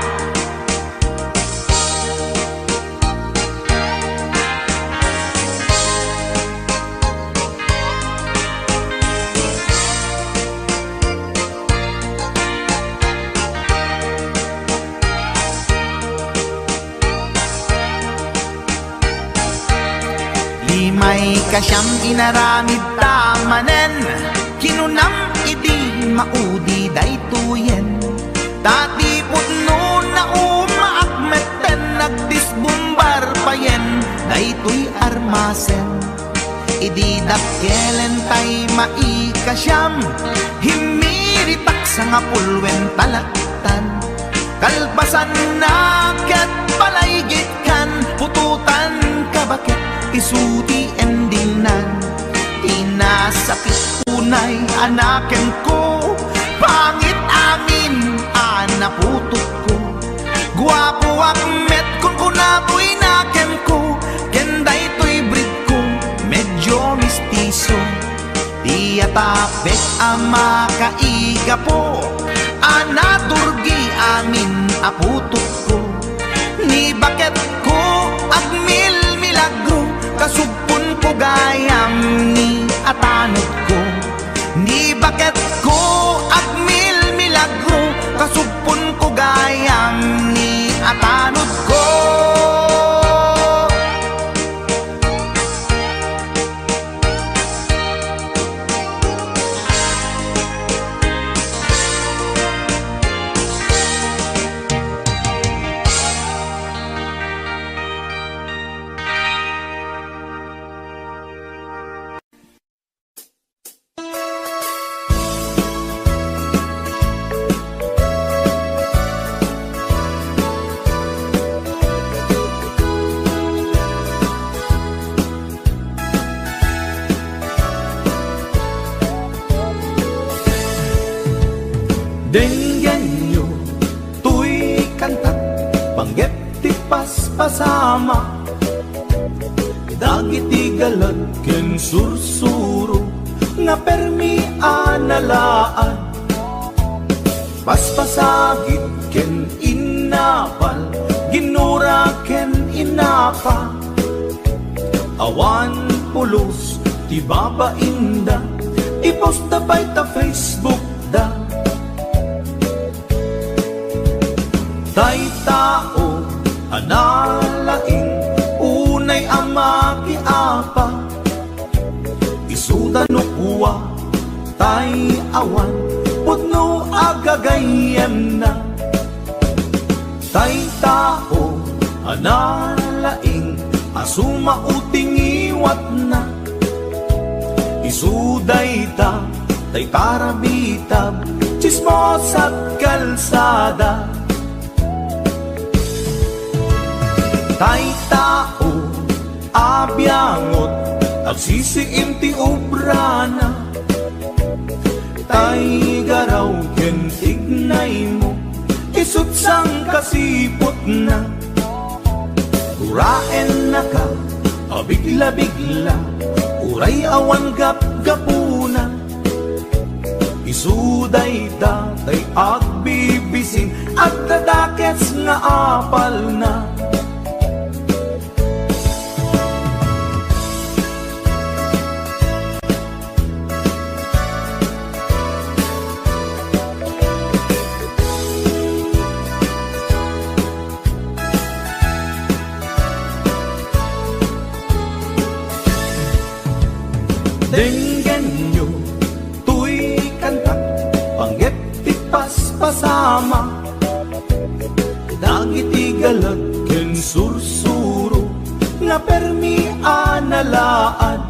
Di may kasyam inaramid tamanen, kinunam idi maudi daytoyen. Tati putno na umaakmeten, nagdisbumbar payen daytoy armasen. Idi dakkelen tay maikasyam, himiritak sa nga pulwen talaktan. Kalpasan na ket palaygit kan, pututan ka bakit isuti endingnan. Tinasakit unay anaken ko, pangit amin anaputot ko. Guwapo akmet kung kunapoy naken ko, kenday to'y breed ko medyo mistiso. Di atapek ama kaiga po, anaturgi amin aputot ko. Ni bakit ko agmil milagro, kasugpon ko gayam ni atanod ko. Ni bakit ko agmil milagro, kasugpon ko gayam ni atanod ko. Denggan nyo, tuy kantat, panggep ti paspasama, dagiti galag ken sursuro, nga permi analaan, paspasagit ken inapal, ginura ken inapa, awan pulos ti babainda, ipost da bay ta Facebook da. Tay tao analaing unay amaki apa, isuda no kuwa tay awan putno agagayem na. Tay tao analaing asuma uting iwat na, isuday ta tay tarabitab chismos at kalsada. Tay tao abyangot agsisiim ti obrana, tay garaw ken ignay mo isut sang kasipot na. Uraen na ka abigla-bigla, uray awan gap-gapuna, isuday datay agbibisin at dadakets nga apal na. Denggan nyo, tuy kantak, panggep ti paspasama, dagiti galag ken sursuro, nga permi analaan,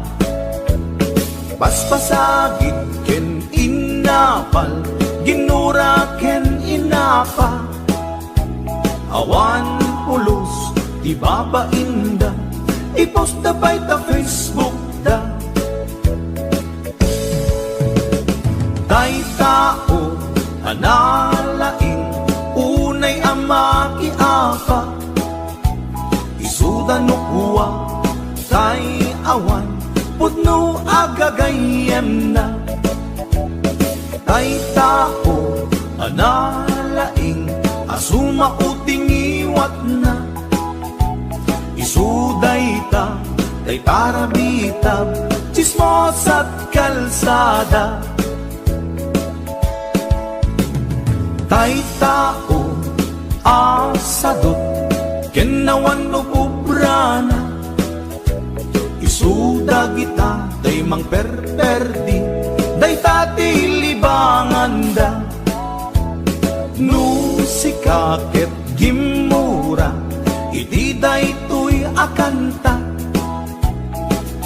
paspasagit ken inapal, ginura ken inapa, awan pulos ti babainda, ipost da bay ta Facebook da. Tay tao analaing unay amaki apa, isuda no kuwa tay awan putno agagayem na. Tay tao analaing asuma uting iwat na, isuday ta tay tarabitab chismos at kalsada. Tay tao asadot kenawan no pubrana, isuda kita tay mang perperdi, day tati libangan da. No sikaket gimura, iti day tuy akanta,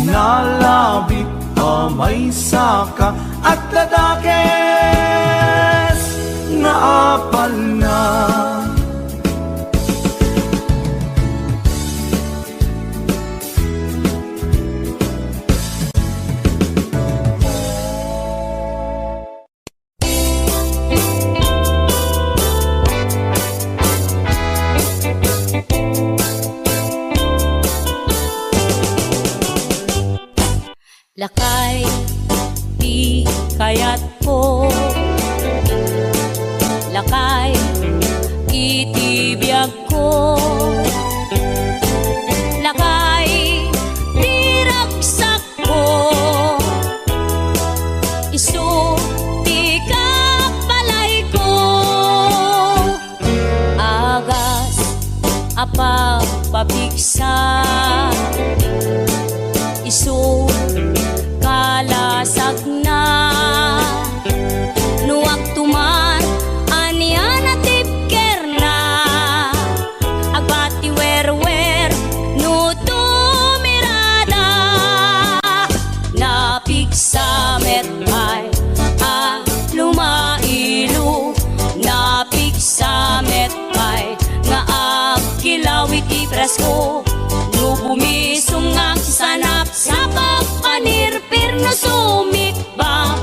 nalabit amay saka at ladakes nga apal na. Lakay, di kayat ko. Lakay, itibiyag ko. Lakay, di raksak ko. Isu, di kapalay ko. Agas, apa pabigsa. Isu, kalasag na. Nuwag tuman anian at tipker na. Agbati wer-wer no tumirada. Napigsa metay lumailu. Napigsa metay nga agkilaw iti presko. No bumisong ang sanap sa pagpanirpir na sumikba.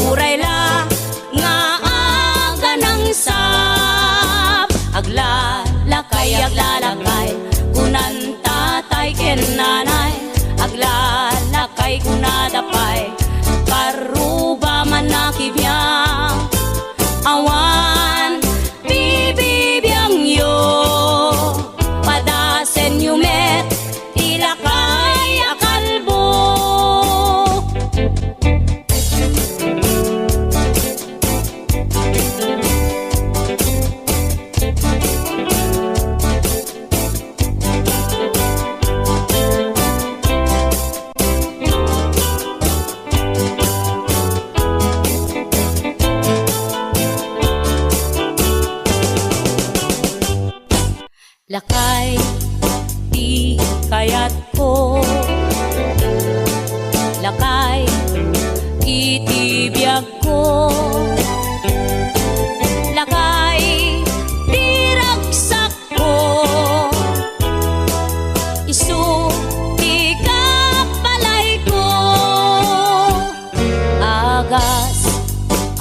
Uray la nga aga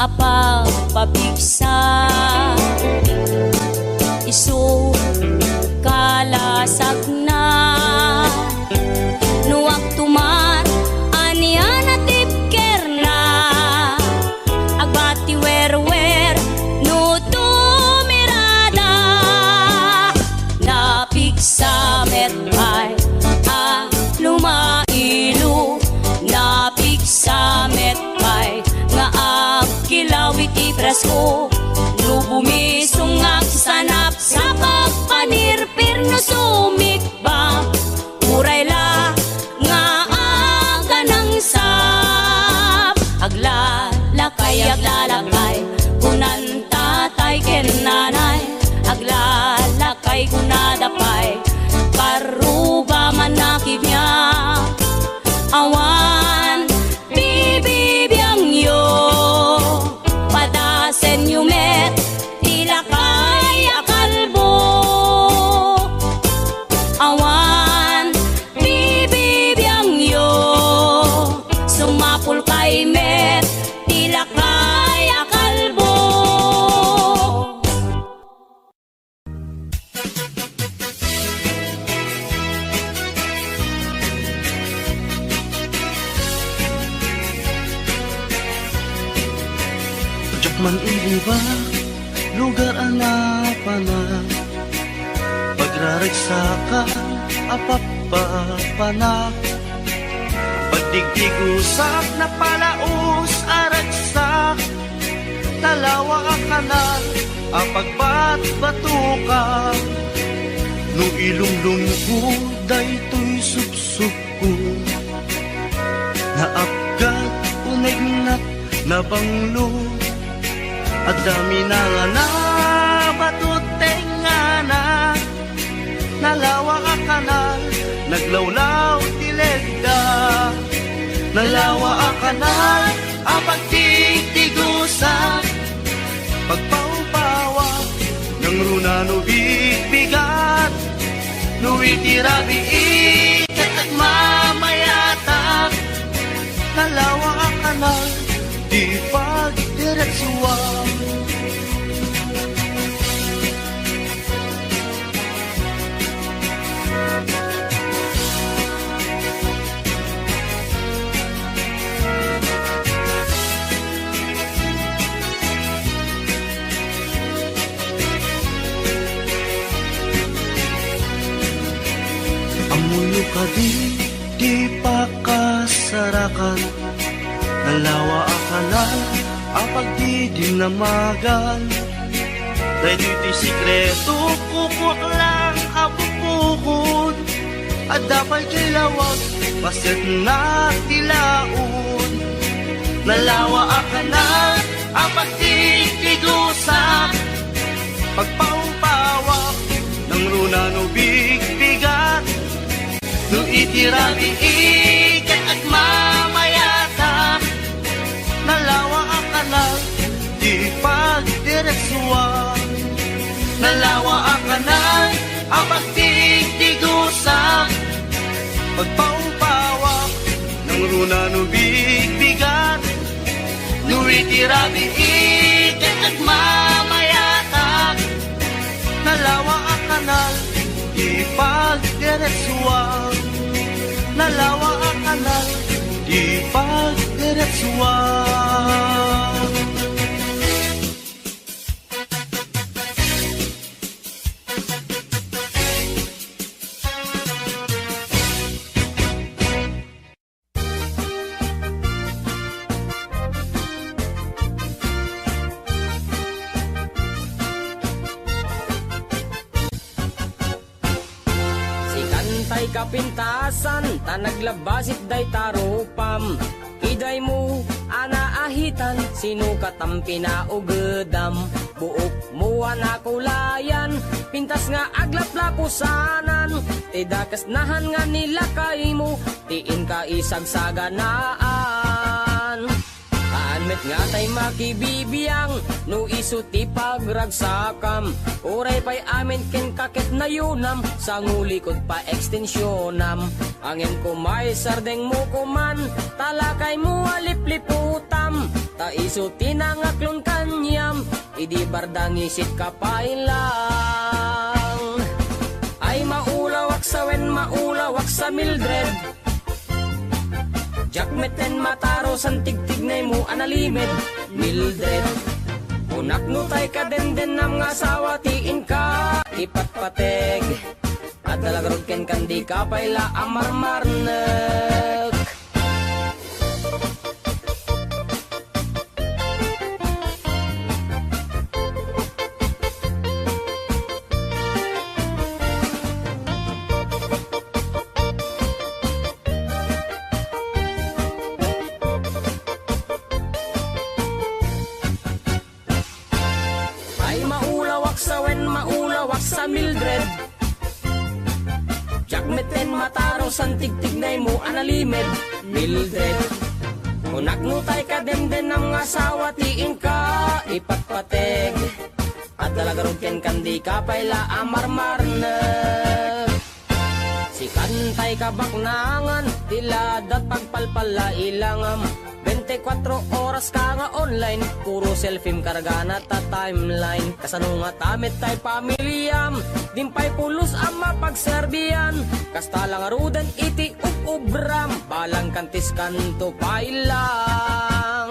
apa pabigsa isu kalasag na nuwag tuman aniya na tipker na agbati werwer no tumirada napigsa metay a lumailu napigsa metay nga kilawit ibras ko no bumisungak sanap sa pagpanirpir no sumikba uray la nga aga ng sap aglalakay kunan tatay ken nanay aglalakay kunadapay paruba man nakibnya awan bibibiyang yo padasen yumet tila kaya kalbo awan bibibiyang yo sumapul kay met tila kaya kalbo. Man iliba, lugar anapanan pagraragsakan, apapapanak pagdigdigusak na palaos aragsak talawa ang kanal, apagbatbatukan no ilunglung ko daytoy subsub ko naapgat unagnat na banglo at dami na nga na batuteng nga na nalawa ka kanal naglawlaw tilegda nalawa ka kanal apag tigtigusa pagpaupawa ng runa no bigbigat no itirabi ikat at mamayatak nalawa ka kanal di pagdiretsuan amuyo ka di pakasarakan nalawa akanal apag di dinamagan dahil ito'y sikreto kukwak lang apupukod at dapat kilawag pasit na tilaon nalawa akanal apag di tigusak pagpaumpawak ng runa no bigbigat no itirabi ikat at mamayatak nalawa ang kanal di pagdiretsuan nalawa ang kanal ang pagtigtigusak pagpaumpawak ng runa no bigbigat no itirabi ikat at mamayatak nalawa ang kanal di pagdiretsuan nalawa ang kanal di pagdiretsuan Tay kapintasan, tanaglabasit day tarupam Iday mo, anaahitan, sino katampi na ugedam Buok mo anakulayan, pintas nga aglaplapusanan Tidakas nahan nga nila kay mo, tiin ka isagsaganaan Met nga tay makibibiyang no isu ti pagragsakam Uray pa'y amin ken kakit na yunam sa ngulikod pa ekstensyonam Angin ko may sardeng mo kuman talakay mo alipliputam Ta iso tinangaklon kanyam, idi bardang isit kapailang. Ay maulawak sa wen, maulawak sa Mildred. Jakmeten mataro san tigtignay mo analimed, Mildred. Unak no tay ka den ng asawa tiin ka ipatpateg. At dalagarod ken kandi ka paila amarmarnek. Ay maulawak sa wen, maulawak sa Mildred. Jakmeten mataro san tigtignay mo analimed, Mildred. Unak no tay ka den ng asawa tiin ka ipatpateg. At dalagarod ken kandi ka paila amarmarnek. Si kantay ka baknangan, tiladat pagpalpala ilangam. 24 oras ka nga online, puro selfie karga na ta timeline. Kasano nga tamit tay pamilyam, dimpay pulos ang mapagserbiyan. Kasta lang arudan iti ubram, balang kantis kanto pailang.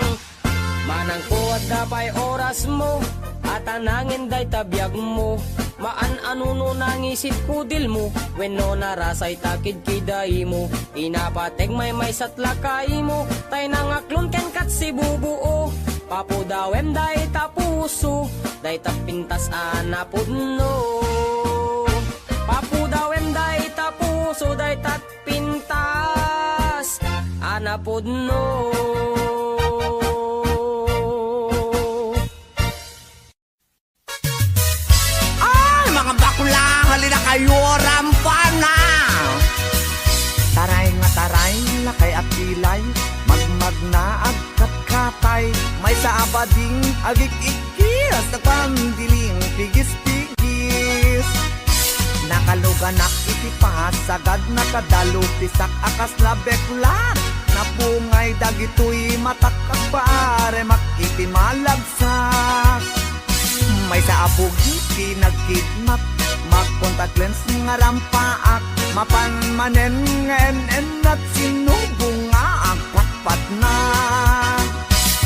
Manang ko at dapay oras mo, at anangin day tabiyag mo. Maan anuno nangisit kudil mo, when no narasay takid kiday mo. Inapateg may satlakay mo, tay nangaklon ken kat si bubuo. Papo dawem day tapuso, day tapintas anapudno. Papo dawem day tapuso, day tatpintas anapudno. Mga bakla, halina kayo, rampana. Taray nga taray, lakay at pilay, magmag na agkat-katay. May sa abading agik-ikis, nagpandiling pigis-pigis. Nakaluganak itipas, sagad nakadalo, pisak akas labeklar. Napungay dagitoy matakak pare, makitimalagsak. May sa abugi, pinagkidnap, mag-contact lens nga rampaak, mapanmanen ngenen at sinubong nga ang patpat na.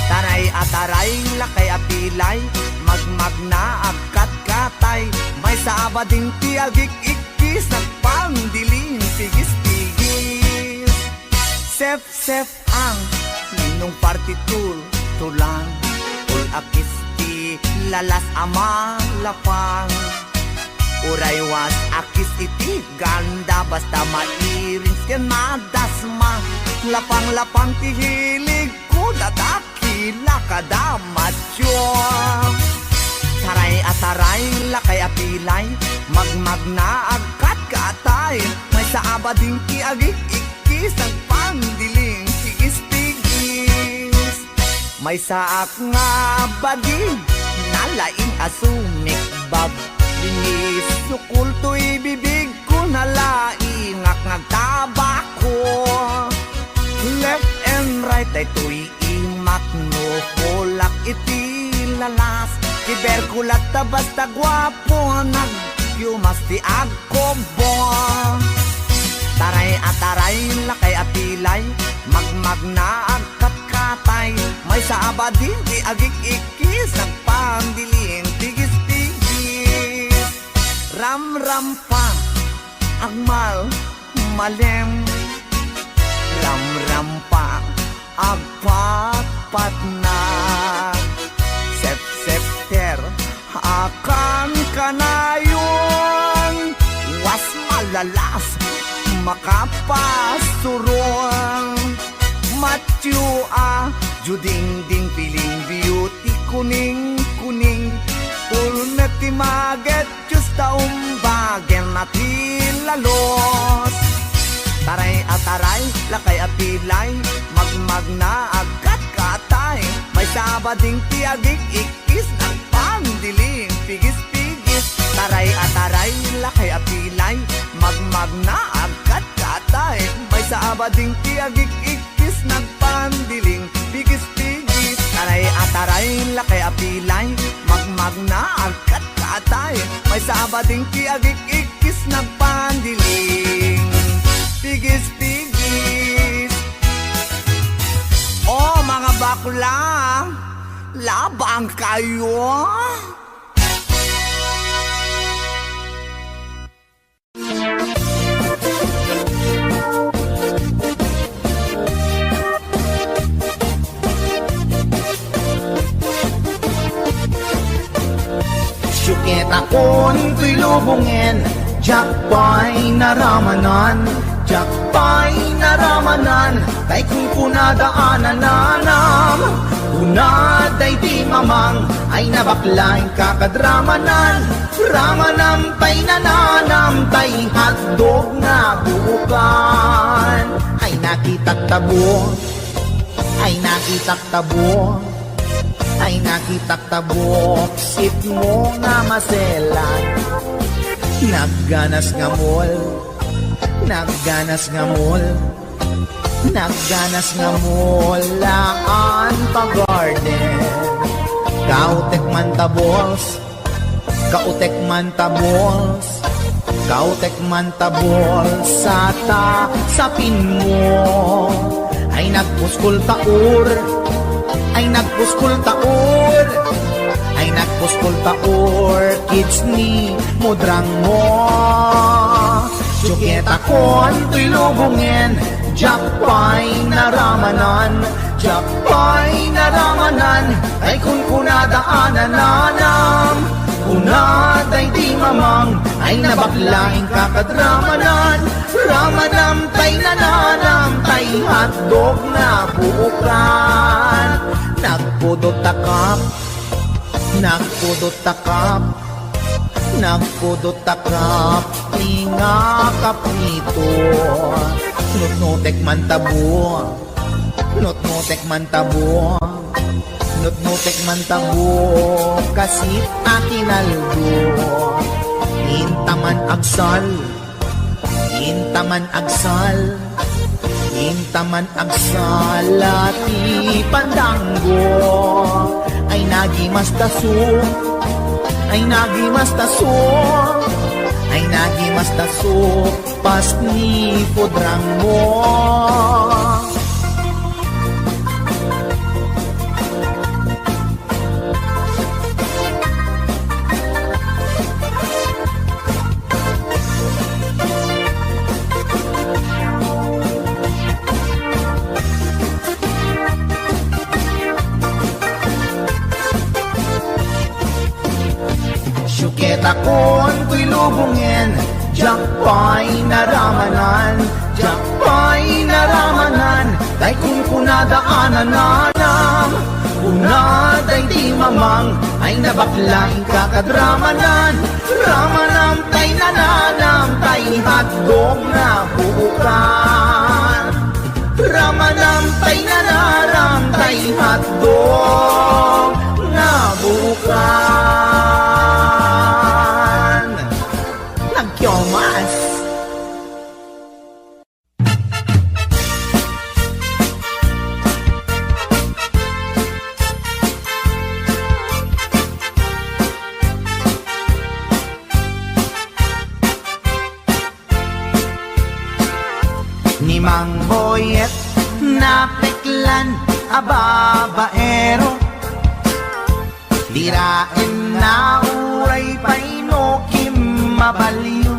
Taray at taray, lakay apilay, magmag na agkat-katay, may sa abading tiagik-ikis, nagpandiling pigis-pigis. Sef-sef ang ninong partitul, tulang, akis lalas ama lapang. Uraywas akis iti ganda, basta mairins ken madasma. Lapang-lapang tihilig ko dadakila kadamatyo. Taray at taray, lakay apilay, magmag na agkat katay, may sa abading tiagik-ikis, nagpandiling pigis-pigis. May saak nga baging, nalaing asumik bab. Linis sukul to'y bibig ko, nalaing ngagtabako. Left and right ay to'y imakno, kulak iti lalas. Kiberkulat ta basta gwapo, nagyumas ti agkobo. Taray at taray, lakay at pilay, magmag na agkat-katay, may sa abading di agik-ikis, nagpandiling tigis-tigis. Ram-ram pa, agmal, malem, ram-ram pa, agpat-pat na. Sep-septer, akan kanayon, was malalas, makapasuron. Matyo juding-ding piling beauty, kuning-kuning, ulmet ti maget, justa umbagen na tilalos. Taray at taray, lakay at pilay, magmag na agkat-katay, may sabading tiagik-ikis, nagpandiling pigis-pigis. Taray at taray, lakay at pilay, magmag na agkat-katay, may sabading tiagik-ikis, nagpandiling pigis-pigis. Taray sa abading kiagik-ikis nagpandiling Pigis-pigis Oh mga bakla, labang kayo Syukit akon ko'y lubungin Jakpay naramanan Jakpay naramanan Tay kung kunadaanan nanam Kunaday di mamang Ay nabaklaing kakadramanan Ramanam tay nananam Tay hotdog na buukan Ay nakitak tabo Ay nakitak tabo Ay nakitak tabok sit mo nga maselan Nagganas nga mol Nagganas nga mol Nagganas nga mol Laan pa garden Kautek man tabols Kautek man tabols Kautek man tabols Sapin mo Ay nagpuskol taur Ay nagpuskol taur Ay nagpuskol taur Kids ni mudrang mo Syukit akon to'y lubungin Jakpay naramanan Jakpay naramanan Ay kung kunadaanan nanam Kunaday di mamang Ay nabaklaing kakadramanan Ramanam tay nananam Tay hotdog na buukan Nagpudot takap Nagpudot takap Nagpudot takap Tinga kaprito Nutnutek man tabo Nutnutek man tabo Nutnutek man tabo Kasit akinaldo Intaman agsal Intaman agsal Intaman agsal Lati pandanggo Ay nagimas taso Ay nagimas taso Ay nagimas taso Pas ni pudrang mo Syukit akon ko'y lubungin Jakpay naramanan Jakpay naramanan Tay kung kunadaanan nanam Kunaday di mamang Ay nabaklaing kakadramanan Ramanam tay nananam Tay hotdog na buukan Ramanam tay nananam Tay hotdog na buukan Nagkyomas Ni Mang Boyet na peklan ababaero Dirain na uray painokim mabaliw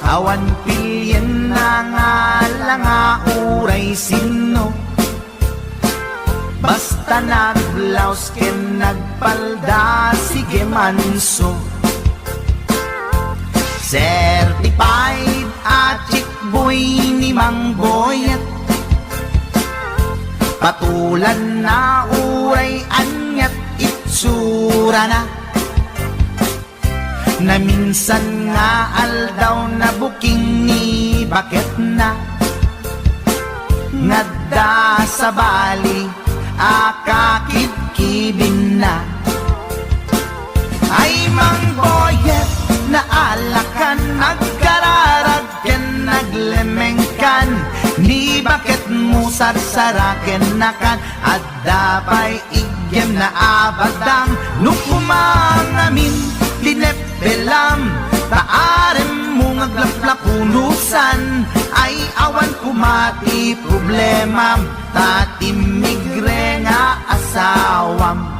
Awan pilyen na nga langa uray sino Basta nagblaus ken nagpalda sige manso Certified at chick boy ni Mang Boyet Patulan na uray anyat itsura na Na minsan nga aldaw na buking ni bakit na Ngadda sa bali akakidkibin na Ay Mang Boyet na alakan nagkararag ken naglemengkan Ni bakit mo sarsaraken nakan At dapay igyem na abadang Nukumangamin linepelam, taarem mo ngaglaplakunusan, ay awan kumati problemam, tatimigre nga asawam.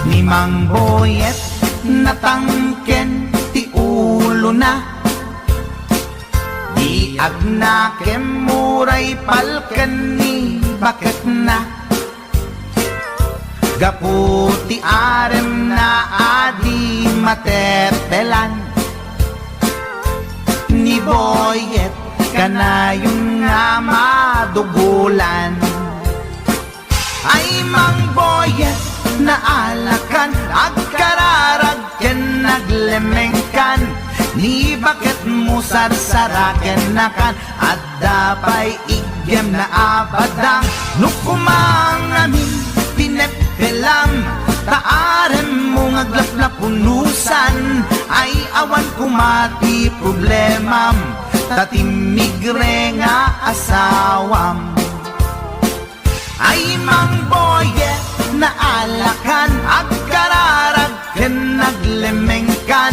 Ni Mang Boyet natangken ti ulo na, di agnakem muray palken ni bakit na, gaputi arem na adi matetelan, ni Boyet kanayong nga madugulan. Ay Mang Boyet naalakan, agkararag ken naglemengkan, ni bakit mo sarsaraken nakan, at dapay igem na abadang, nukumang amin pinepelam, taarem mo ngaglaplapunusan, ay awan kumati problemam, tatimigre nga asawam. Ay Mang Boyet naalakan, agkararag ken naglemengkan,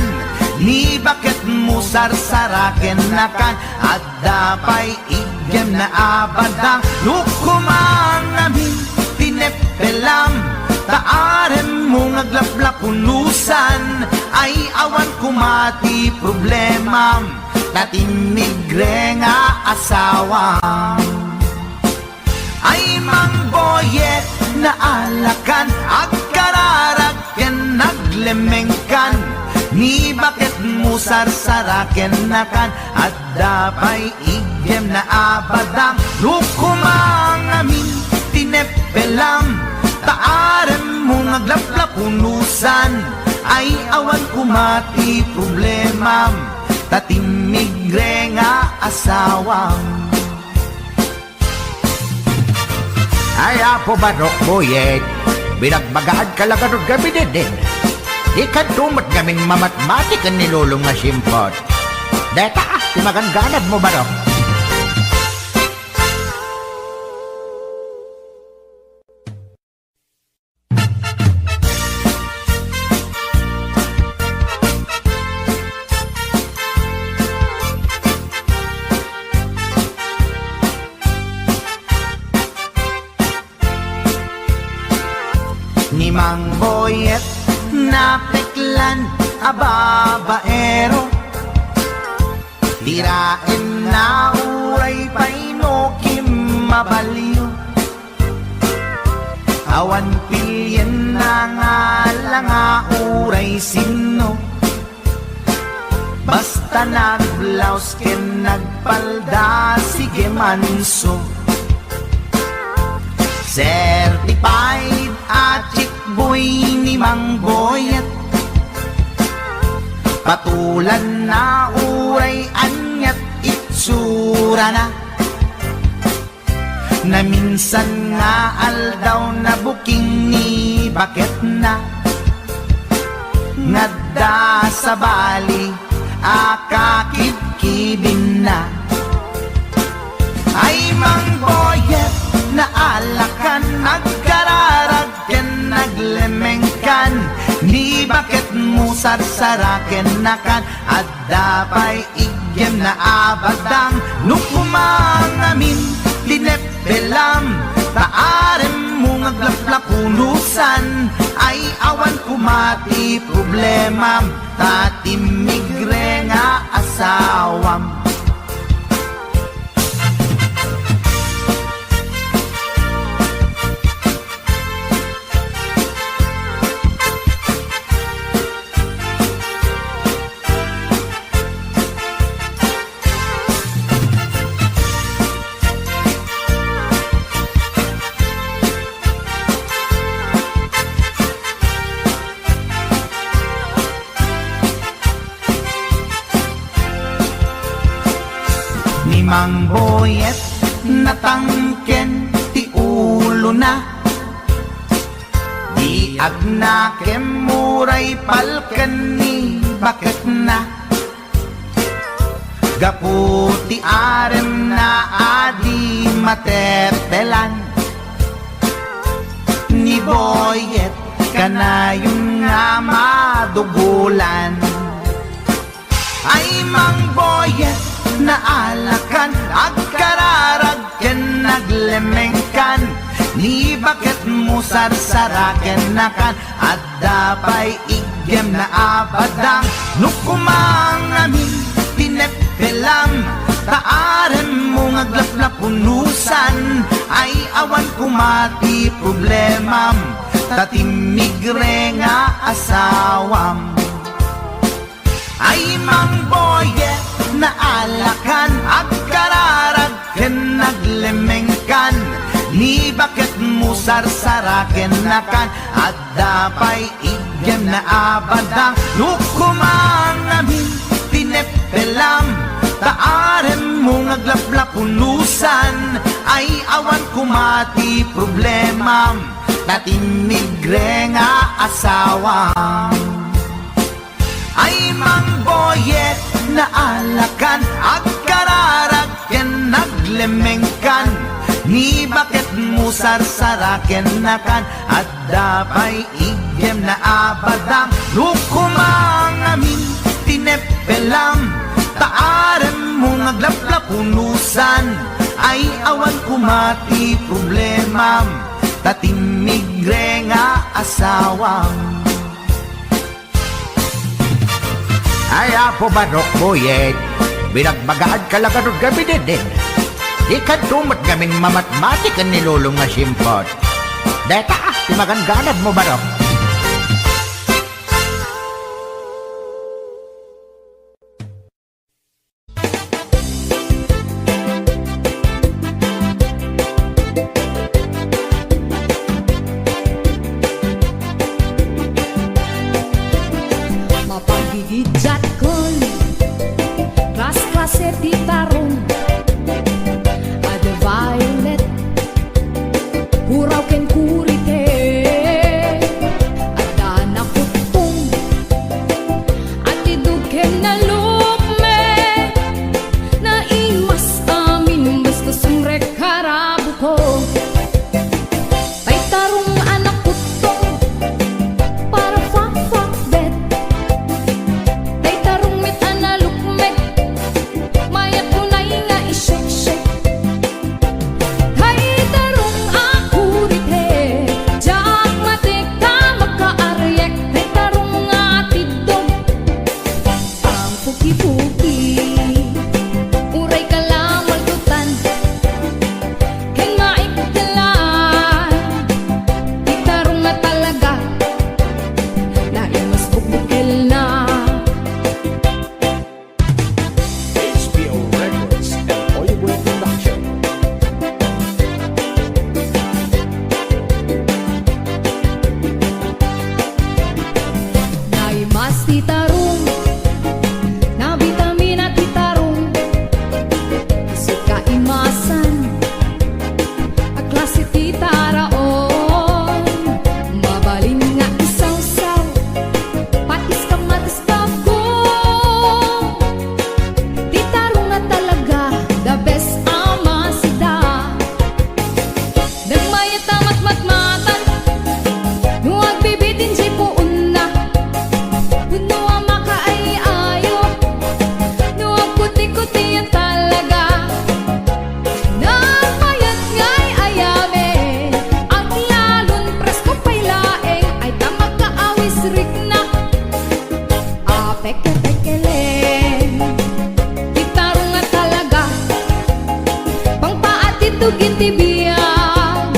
ni bakit mo sarsaraken nakan, at dapay igem na abadang, lukumang amin tinepelam, taarem mo ngaglaplapunusan, ay awan kumati problemam, tatimigre nga asawam. Ay Mang Boyet naalakan, agkararag ken naglemengkan, ni bakit mo sarsaraken nakan, at dapay igem na abadang, lukumang amin tinepelam, taarem mo ngaglaplapunusan, ay awan kumati problemam, tatimigre nga asawam. Ay apo Barok Boyet, binagbagaan ka lang ganun gabi din. Di ka tumat gaming mamatmatik ang nilulong nga simpot. Deta, timagangganad mo Barok. Ni Mang Boyet napeklan ababaero, tirain na uray painokim mabaliw, awan pilyen na nga langa uray sino, basta nagblaus ken nagpalda sige manso. Certified at boy ni Mang Boyet, patulan na uray anyat itsura na, na minsan nga aldaw na buking ni bakit na, ngadda sa bali akakibkibin na. Ay Mang Boyet naalakan, agkararag ken naglemengkan, ni bakit mo sarsaraken nakan, at dapay igem na abadang, nukumang amin linepelam, taarem mo ngaglaplapunusan, ay awan kumati problemam, tatimigre nga asawam. mang boyet natangken ti ulo na, di agnakem muray palken ni bakit na, gaputi arem na adi matetelan, ni boyet kanayong nga madugulan. Ay mang boyet na alakan, agkararagken naglemengkan, ni bakit mo sarsaraken nakan, at dapay igem na abadang, nukumang amin tinepelam, taaren mo ngaglaplapunusan, ay awan kumati problemam, tatimigre nga asawam. Ay mang boyet na alakan, agkararagken naglemengkan, ni bakit mo sarsaraken nakan, at dapay igem na abadang, nukumang amin tinepelam, taaren mo ngaglaplapunusan, ay awan kumati problemam, tatimigre nga asawam. Ay mang boyet na alakan, agkararagken naglemengkan, ni bakit mo sarsaraken nakan, at dapay igem na abadang, nukumang amin tinepelam, taaren mo ngaglaplapunusan, ay awan kumati problemam, tatimigre nga asawam. Ay apo barok boyet, binagbagaan kalagarod gabi din. Di ka tumat gaming mamatmatikan ni lulong nga simpot. Deta, timaganganad mo barok. Mapagigidjat kon Klas-klase ti tarong Ada violet Huraw ken kurite Ada nakutong At idug ken nalukme Na imas amin Basta sumrek karabu ko Tay tarong anak kutong Para fak-fak bet Tay tarong mit analukmet Mayat tunay nga isyek-syek Tay tarong akurite Jak matik ka magkaaryek Tay tarong nga tidog Ang puki-puki Uray ka lang waltutan Ken maikdalan Tay tarong nga talaga Na imas bukbukel na HBO Records and Hollywood Production. Naimas ti tarong Na vitamina ti tarong Isip ka imasan A klase ti taraon Mabalin nga isaw-saw Patis ka matastaw ko Ti tarong nga talaga The best ama sida Nagmayat amat matmatan Nuwag bibitin si puun na Puno ang makaayayo Nuwag kuti-kuti yan talaga Nagmayat nga'y ayame At lalon presko pa'y laeng Ay tamag kaawis rik na Peke-pekeleng Gitarong nga talaga Pangpaatitugin ti biyag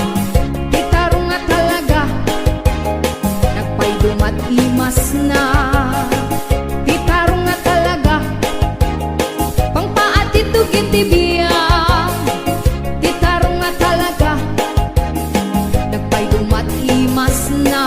Gitarong nga talaga Nagpaydumat imas na Gitarong nga talaga Pangpaatitugin ti biyag Gitarong nga talaga Nagpaydumat imas na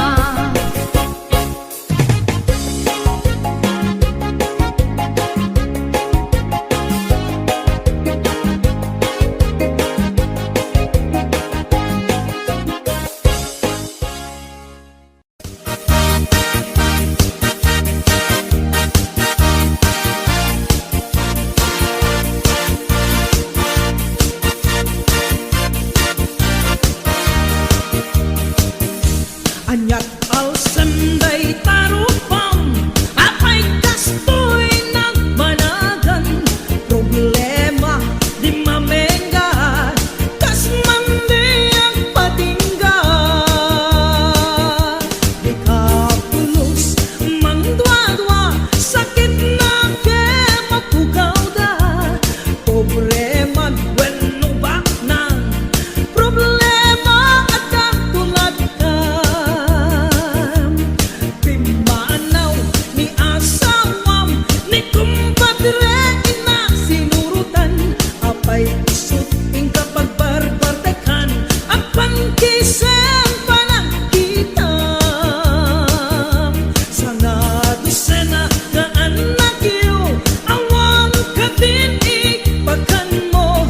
senday tarupam apay kastoy nagmanagan problema di mamenga kas mandi ang patinggan di kapulos mandwa-dwa sakit na ke mapugaw da problema bueno ba nang problema at katulad ka Pimanaw ni asawam ni kumpadre ina sinurutan apay isut ing kapag barbardekan ang pangkisen panagkitam sana dosena ka anak iyo awan ka din ikpakan mo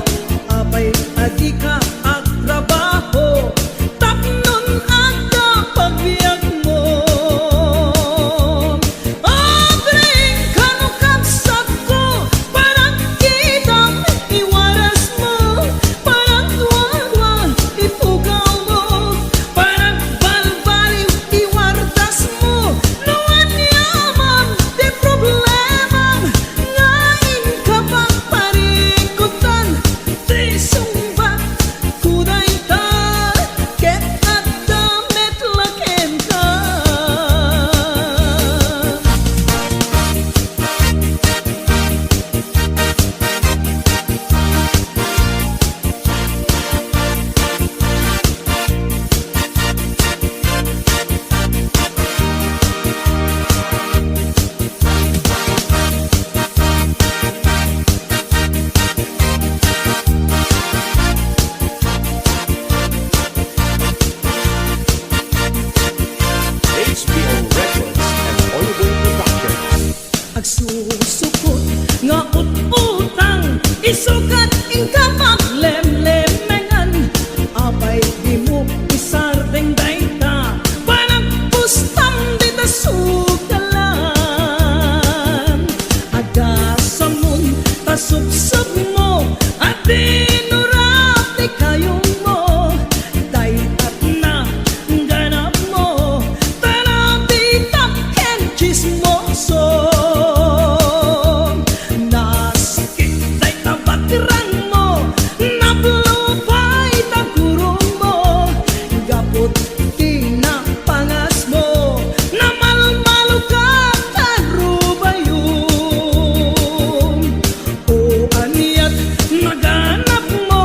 apay adi ka at trabaho tapnon ang kapagbiag mo Abring kanukapsat ko parang kitang iwaras mo parang tuwan-tuwan ipugaw mo parang balbaliw iwardas mo nuwan yaman di problema ngain ka pang parikutan di sumbat kuday ta ket at damit laken ka HBO Records and Oliver Productions. agsusukot nga ut-utang isukat ing kapaglemlemengan apay di mo isardeng dayta parang pustam di ta sugalan agasamon tasubsub mo at dinurap di kayong mo daytat na ganap mo tanabitap ken chismoso nasikit day tabatirang mo nablupay tagurong mo gapot kinapangas mo namalmalo ka tarubayong o aniyat naganap mo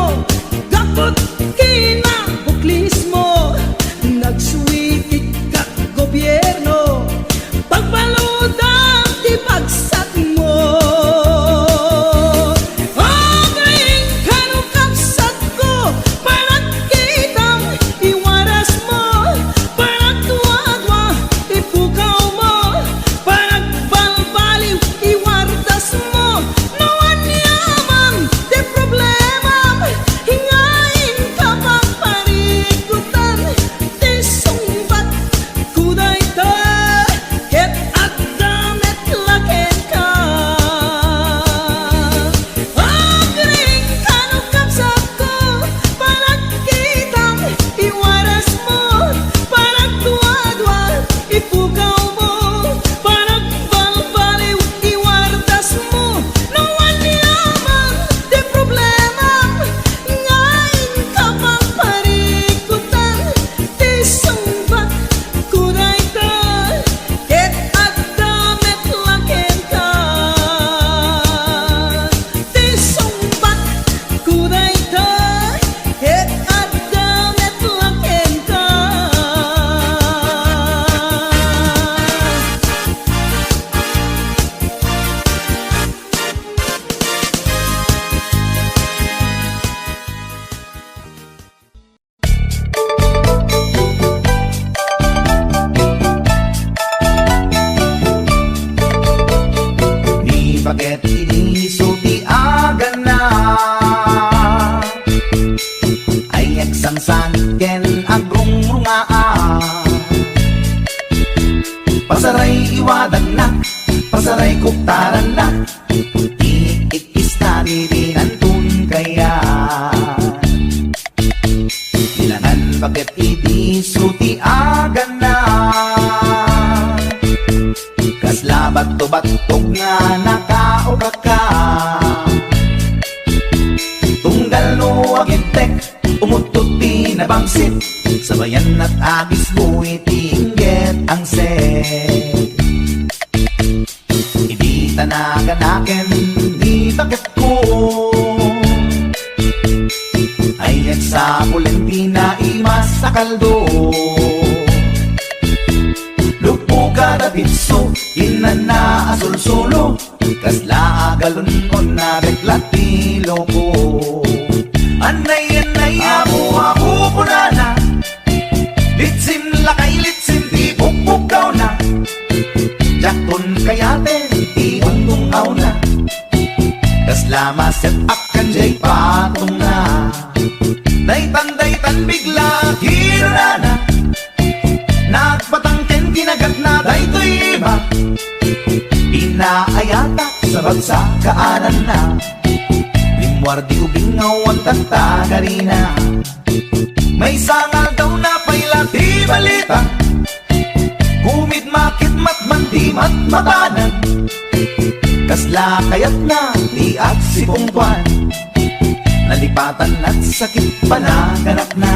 gapot kinabuklis mo nagsuwitik ka gobyerno pagbaludan di pagsat mo Abring kanukapsat ko parang kitang iwaras mo parang tuwa-dwa ipugaw mo parang balbaliw iwardas mo nawan yaman di problema hingain ka pang parikutan di sumbat kuday ta ket at damit laken ka Abring kanukapsat ko parang kitang iwaras mo parang tuwa-dwa ipugaw mo parang balbaliw iwardas mo nawan yaman di problema ngain ka pang parikutan di sumbat kuday ta ket at damit laken ka di sumbat kuday ta ket at damit laken ka Ni bakit inisulti aga na ay eksangsan ken agong rungaa pasaray iwadan na pasaray kuktaran na iikis na nirinantun kaya Nilangan bakit iti suti aga na Bato-batog nga nakauga ka, tunggal no agintek, umututi na bangsit, sabayan at agis buwi tingget ang set. Hindi tanaganaken, di bakit ko, ayan sa Pulentina imas sa kaldo. Lupuga na bitso, inana asul-sulo, kasla agalon ko na reklatilo ko. Anay-anay ako punana, litsim lakay litsim di bukbukaw na, jakton kayaten di untong na, kasla maset akan jay patong na. Daytan bigla hirana, nagpatangken kinagat na daytoy iba, inaayata sa bagsa kaanan na, limwardi ubingaw ang tagtagarina. May sangal daw na payla di balita, kumit makit matman di matmatanan, kasla kayat na di at sipungtuan, nalipatan at sakit panaganap na.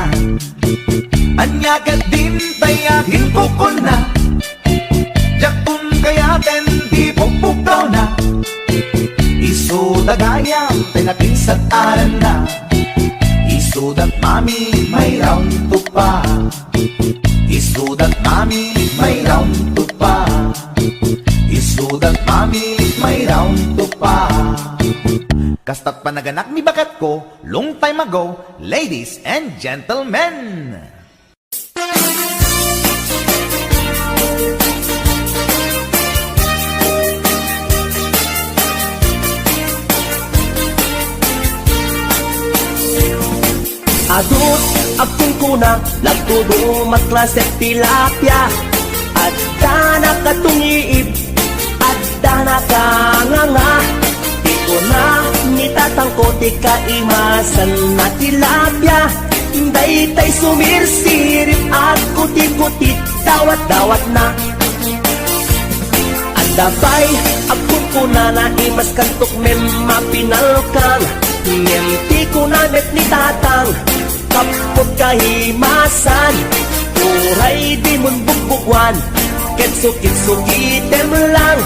Anyagat din tayagin kukon na, jaktun kayaten di bukbukaw na, isudagaya tinakisat aran na, isudat mami may round to pa, isudat mami may round to pa, isudat mami may round to pa. Kastat panaganak ni bakat ko long time ago, ladies and gentlemen. Adut agtong kuna, lagtudo matklaset tilapia, at dana katungiib, at dana kanganga. Di ko na nitatangko, di kaimasan na tilapia, daytay sumirsirip at kuti-kuti, dawat-dawat na. Andabay, agtong kuna na imas kantok mem mapinalkang, ngem ko na net ni tatang, kapot kahimasan, uray di mun bugbugwan, kitsukit-sukitem lang,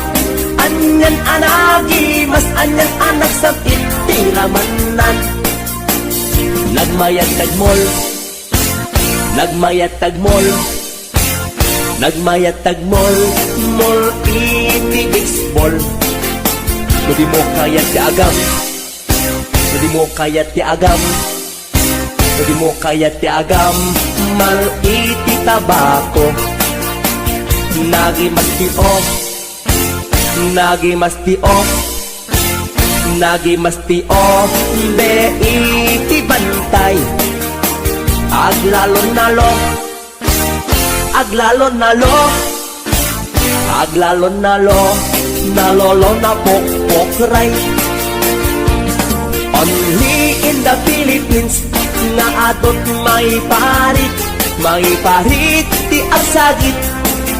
anyan anagi, mas anyan anak sa itiramanan. Nagmayat tagmol, nagmayat tagmol, nagmayat tagmol, mol iti-baseball, di mo kaya ti agam, di mo kaya ti agam, di mo kaya ti agam, mal iti tabako, nagi masti off, nagi masti off, nagi masti off, be iti bantay, aglalon nalo, aglalon nalo, aglalon nalo, nalolo na pokpokray. Only in the Philippines, nga atot may parit ti agsagit,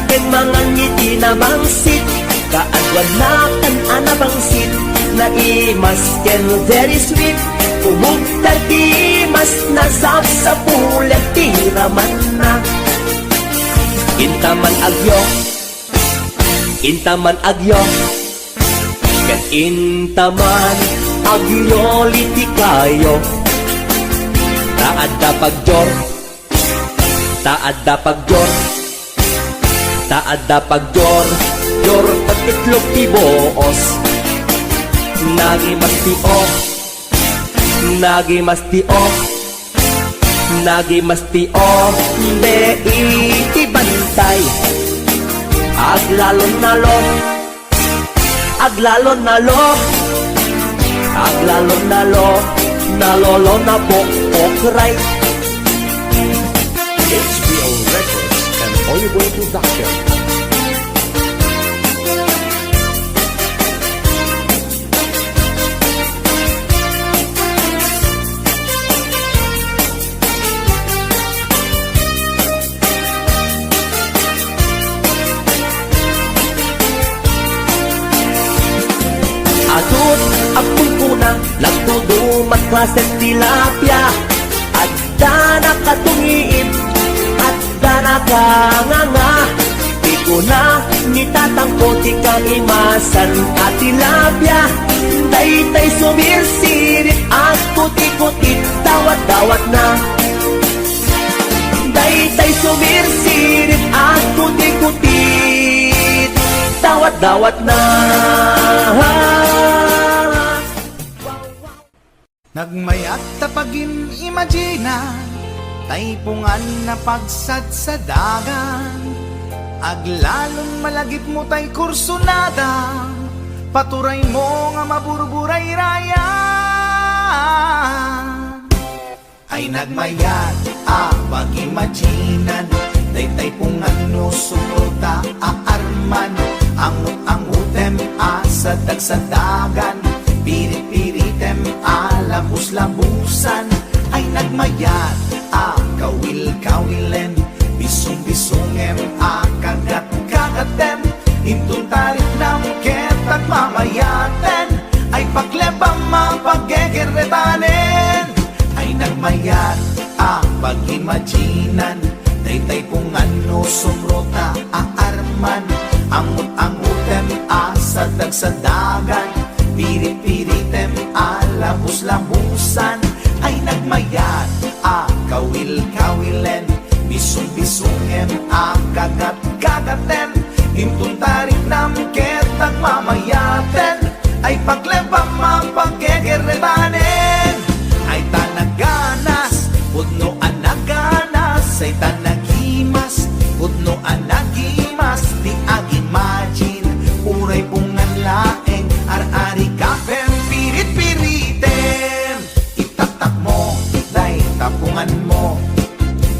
ken mga ngiti na mangsit, kaadwan na kan anabangsit, na imas ken very sweet, kumugtar ti mas nasap sa pulet tiraman na. Intaman agyo, intaman agyo, ken intaman agyo liti kayo. Taadda pagjor, taadda pagjor, taadda pagjor, jor patitlog ti boos, nagi masti off, nagi masti off, nagi masti off, be iti bantay, aglalon nalo, aglalon nalo, aglalon nalo, nalolo na pokpokray. HBO Records and Oliver Production. kuna Lagtudumat klaseng tilapia Adda nakatungiib Adda nakanganga Di kuna nitatangko ti kaimasan at tilapia Daytay sumirsirit at kuti-kutit Dawat-dawat na Daytay sumirsirit at kuti-kutit Dawat-dawat na Nagmayat tapagin imagina Taypungan na pagsad sa dagan Aglalon malagip mo tay kursunada Paturay mo nga maburburay raya Ay nagmayat pag-imaginan Daytay pungan no sumuta aarman Angut-angutem sa dagsadagan Pirit-piritem labus-labusan Ay nagmayat kawil-kawilen Bisong-bisongem kagat-kagatem Intun tarik ng ketag mamayaten Ay paglebang mapaggegeretanen Ay nagmayat pag-imaginan Daytay pungan no sumrota aarman Angut-angutem sa dagsadagan Pirit-piritem labus-labusan Ay nagmayat kawil-kawilen Bisong-bisongem kagat-kagatem Intun tarik ng ketag mamayaten Ay paglebang mapaggegeretanen Ay tanaganas, pudno anaganas Ay tanagimas, pudno anagimas Di ag-imagine, uray pungan laeng Ar-ari kapem, pirit-piritem Itatak mo, day tapungan mo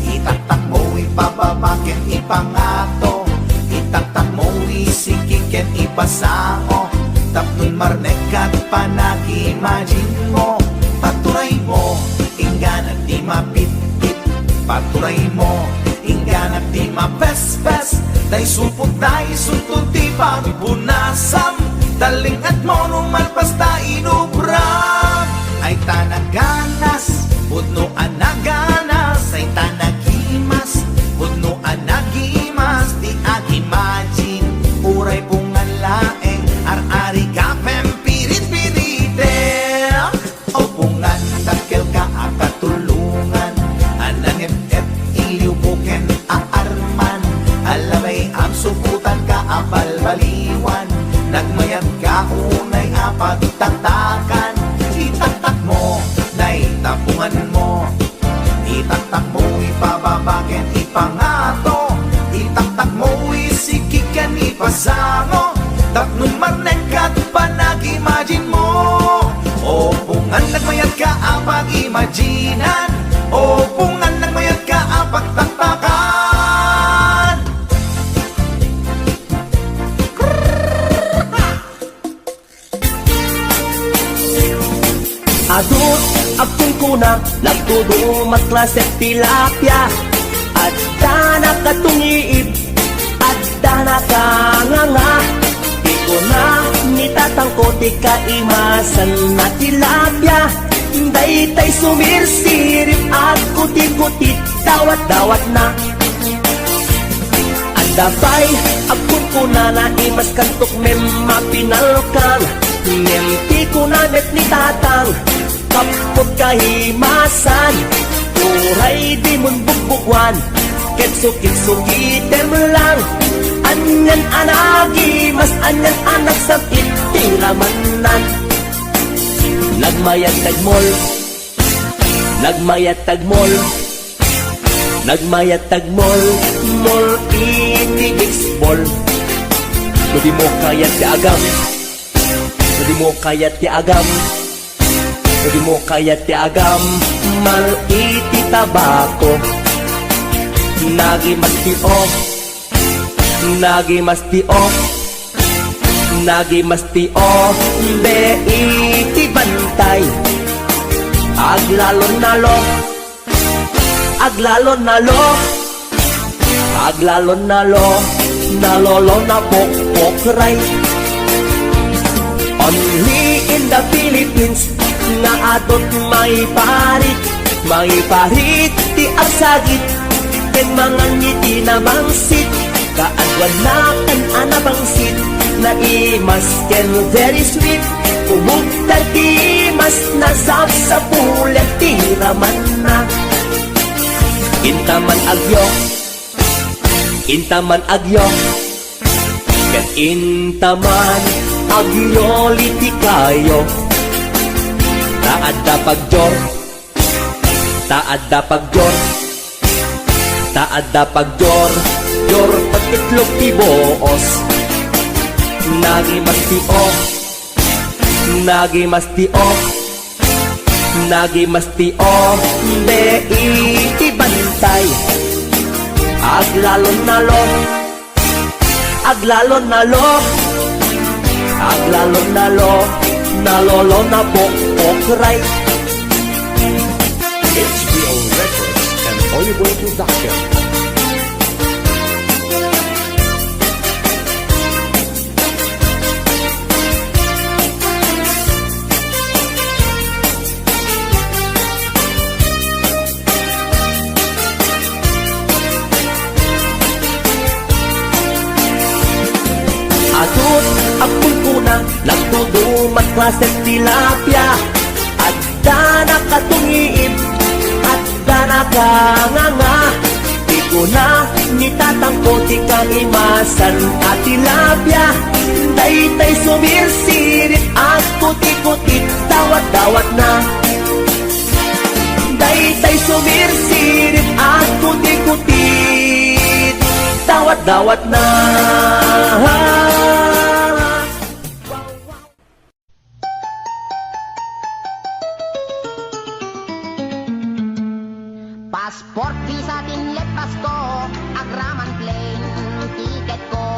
Itatak mo, ipababaken, ipangato Itatak mo, isikiken, ipasao Tapnon marnekat, panag-imagine mo Paturay mo, ingganat di mapit-pit Paturay mo, ingganat di mapes-pes Day supot, day suntun, di pagpunasam Talingat mo, numalpas ta inubram Ay tanaganas, pudno anaganas Ay tanagimas, pudno anagimas Di ag-imagine, uray pungan laeng Ar-ari kapem, pirit-piritem O pungan, takil ka akatulungan Anang ep-ep, iliw buken aarman Alamay ang suputan ka abalbaliwan Nagmayat ka unay apagtaktakan Itaktak mo, day tapungan mo Itaktak mo, ipababaken, ipangato Itaktak mo, isikikan, ipasango Tapnon marnekat, panag-imagine mo O pungan, nagmayat ka apag-imaginan O pungan, nagmayat ka apagtaktakan Adut, agtun kuna Lagtudumat klaseng tilapia Adda nakatungiib Adda nakanganga Di ko na nitatangko Di kaimasan na tilapia Daytay sumirsirip At kuti-kutit Dawat-dawat na Adabay, agtun kuna na imas kantok mem mapinalkang Mem ti kuna met ni tatang Kapot kahimasan Uray di mun bugbugwan Ketsukit-sukitem lang Anyan anagi Mas anyan anak sa itiramanan Nagmayat tagmol Nagmayat tagmol Nagmayat tagmol Mol itigigs bol Di mo kayat ti agam Di mo kayat ti agam Di mo kayat ti agam Mal iti tabako Nagimas ti o Nagimas ti o Nagimas ti o Be iti bantay Aglalon nalo Aglalon nalo Aglalon nalo Nalolo na pokpokray Only in the Philippines nga atot may parit ti agsagit ken mga ngiti na mangsit kaadwan na kan anabangsit na imas ken very sweet umugtad ti mas nasab sa pulet ti raman na intaman agyo ken intaman agyo liti kayo taadda pagjor jor patitlog ti boos nagimastio de iti bantay aglalon nalolo na pokray HBO Records and Oliboy Production. Atut apun kuna nagtudumat klasen tilapia at dana katungiib at dana kanganga di ko na nitatangko ti kangimasan at tilapia daytay sumirsirit at kuti-kutit dawat-dawat na daytay sumirsirit at kuti-kutit dawat-dawat na Passport, visa, tinlet, pasko, agraman plane, ticket ko.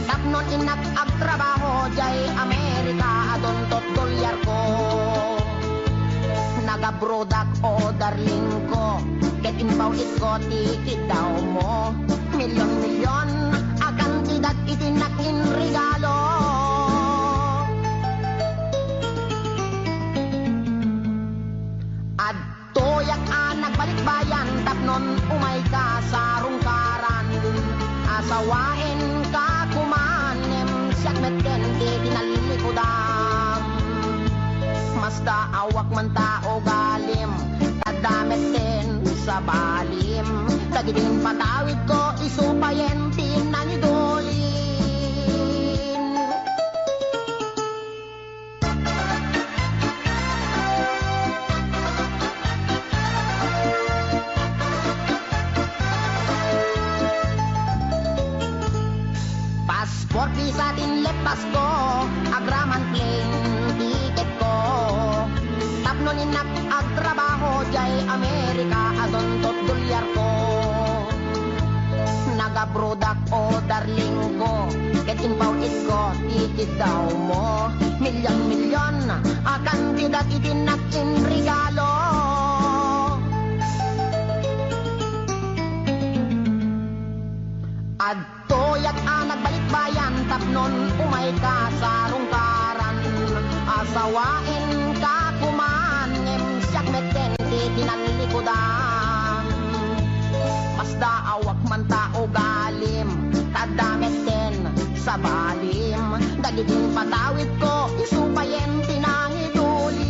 Tapnon inak agtrabaho, jay Amerika, adontot dolyar ko. Nagabrodak o darling ko, get inbaw ko, ticket daw mo. Milyon-milyon, akan tidak itinakin regalo. Toyak nagbalik bayan tapnon umay ka sa rungkaran asawain ka kumanem siyak metken di tinalilikudan masta awak man tao galim tadamet din sa balim kagidin patawid ko isupayen tinalidolin Passport, visa, tinlet, pasko, agraman plane, ticket ko. Tapnon inak agtrabaho, jay Amerika, adontot dolyar ko. Nagabrodak o darling ko, get inbaw ko, ticket daw mo. Milyon-milyon, akan tidak itinakin regalo. Toyak nagbalik bayan tapnon umay ka sa rungkaran asawain ka kumanem siyak meten di tinalikudan masda awak man tao galim tadamet din sa balim dagidin patawid ko isupayen tinangidulin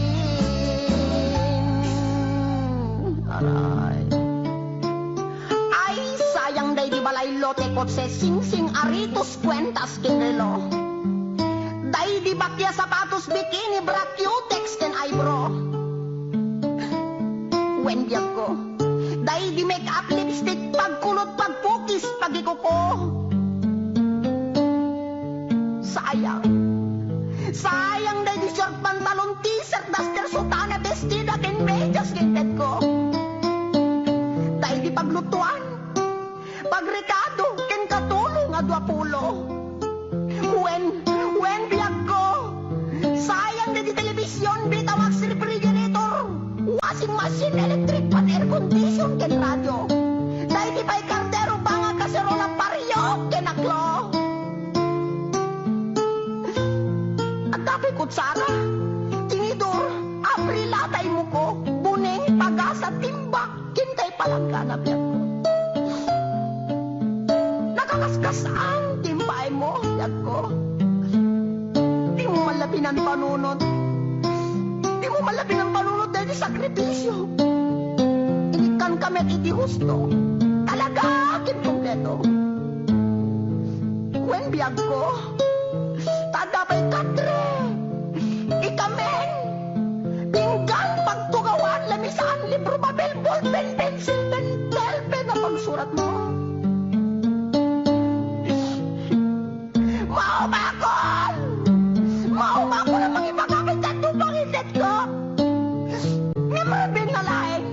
aray lote kotse sing-sing aritos cuentas kinelo day di bakya sapatos bikini bra cutex ken eyebrow when biag ko day di make up lipstick pagkulot pagpukis pagikuko sayang day di short pantalon t-shirt duster sutana bestida ken medyas ginted ko day di paglutuan pagrekado ken katulong nga 20 when biag ko sayang na di telebisyon bitawag si refrigerator washing machine electric pan air condition ken radyo dahil di pa'y kardero banga kaserola pariyo ken aklo at kutsara, tinidor, abrilatay mo ko, buneng, pagasa, timbak, kintay palangganap yan ko. Nakakaskas ang timpay mo, yan ko. Di mo malabi ng panunod. Di mo malabi ng panunod dahil sakripisyo. Inikan kami at hindi husto. Talaga, akin kompleto. When biyag ko, tadabay katre, ikamen, pinggan, pagtugawan, lamisaan, libro, papel, ballpen, pencil, pen na pagsurat mo. Mauma ko na mga ipagkakit at tupang iset ko. Nga marabing na laing,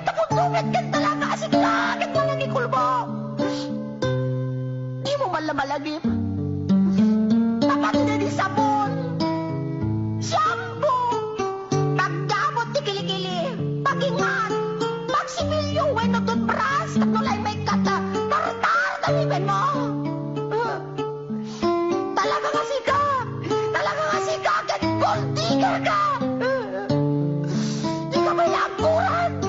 tapundungit kan talaga, asiglagit mo nang ikulbo. Di mo malamalagip. Tapat na di sabon, shampoo, paggamot di kilikili, pagingan, pagsimilyo, weno toothbrush, katulay may kata, tartar kaliben mo. Talaga kasi ka, kahit gold digger ka. Di ka may angkuran.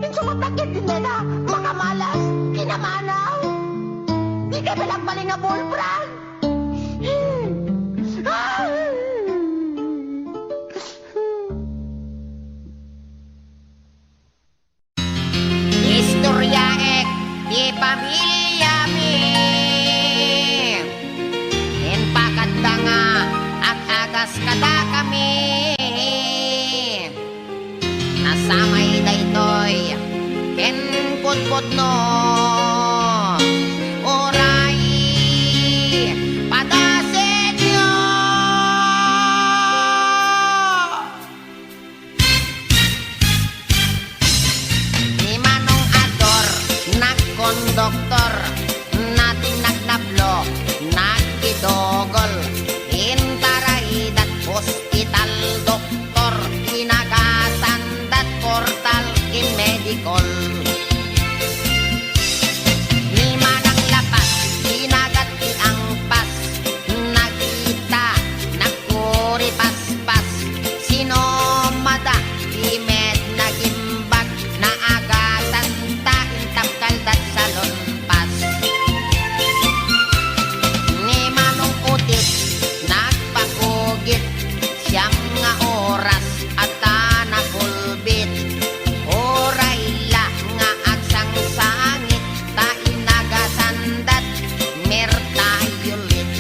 Insumatakit din na, makamalas, kinamanaw. Di ka balagbaling nga bullbrand. Istorya ek di pamilya mi. En pakadda nga ag-agas kada kami. Nasamay daytoy ken putput no. Oray padasenyo. Ni Manong Ador, nagkondoktor, natin nagnablo, nagkidogol, intarahidat, hospital, doktor, inagasandat, portal, in medical. Ni Manang Lapas, inagat ang pas, nagkita, nagkuripas-pas, sinomada, imed, nagimbag, naagasan, intapkaldat, salonpas. Ni Manong Utis, nagpakugit, siyam nga oras at nagulbit. Oray la nga agsang sangit, ta inagasandat, mertayulit.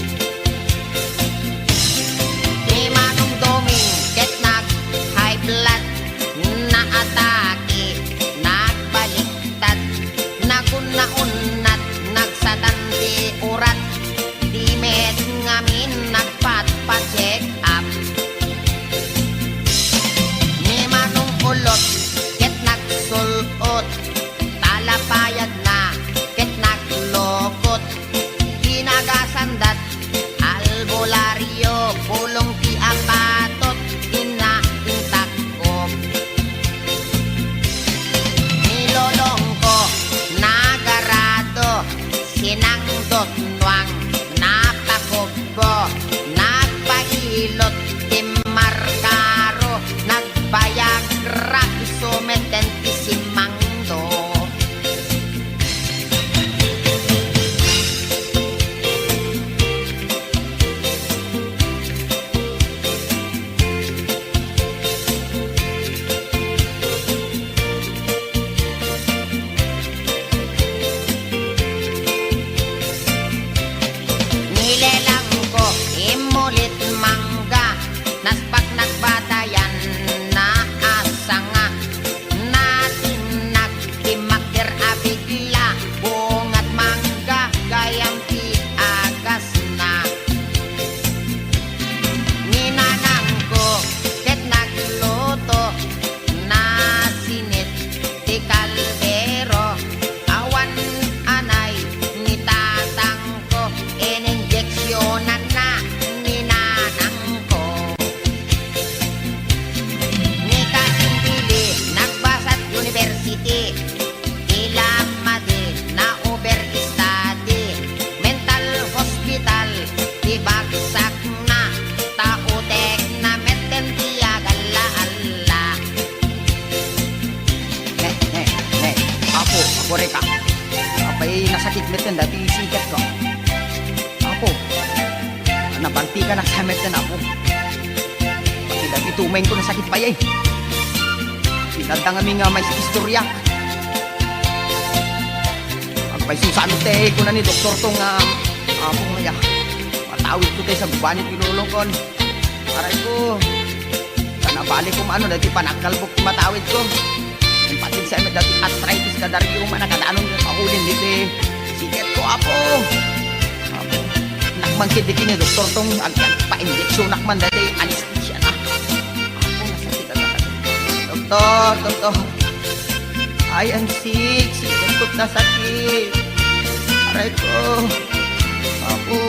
Ni Manong Doming, ket nag-high blood, naatake, nagbaliktad, nagunnaunat, nagsatanti urat, di med ngamin nagpat-pa-check up. Ni Manong Ulot, ket nagsulot, talapayag na, ket naglokot, ginagasandat, albularyo, pulong ti apatot, inaintakop. Nilolong ko, nagarado, sinangdot nuang, napakubbo, nagpailot, timarkaro, nagbayagra, isumetentisimangdo. Nilelang ko, imulit mangga, naspak nagbatayan na asanga, natin nagtimakder abigla, bungat mangga, gayam ti agas na. Ninanang ko, ket nagluto, nasinit ti kaldero, awan anay, ni tatang ko, ininjeksyonan na, ninanang ko. nga nakamet na ako. Pagkilag itumain ko na sakit pa yan. Pinadang kami nga may istorya. Pagpay susanot ko na ni doktor tong apong maya. Matawid ko tayo sa gubanit kinulong kon. Aray ko. Kanabalik ko maano dati panakalbok matawid ko. Yung patid sa emet dati arthritis ka dari yung manakadanon yung pakulin dito eh. Siket ko apo. Apo. Nakmangkid di kini doktor tong agyan pa-injeksyon nakman dati anesthesia na. Apo nasakit na doktor. I am sick. Siket ko't nasakit. Aray ko. Apo.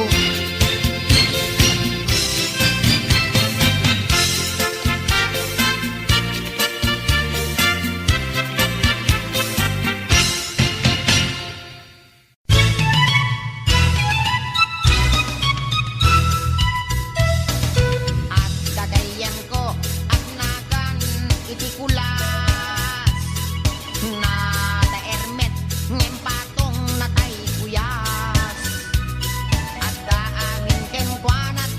At kagayan ko at nagan iti kulas na daermet ngem patong natay kuyas at daamin ken kuanat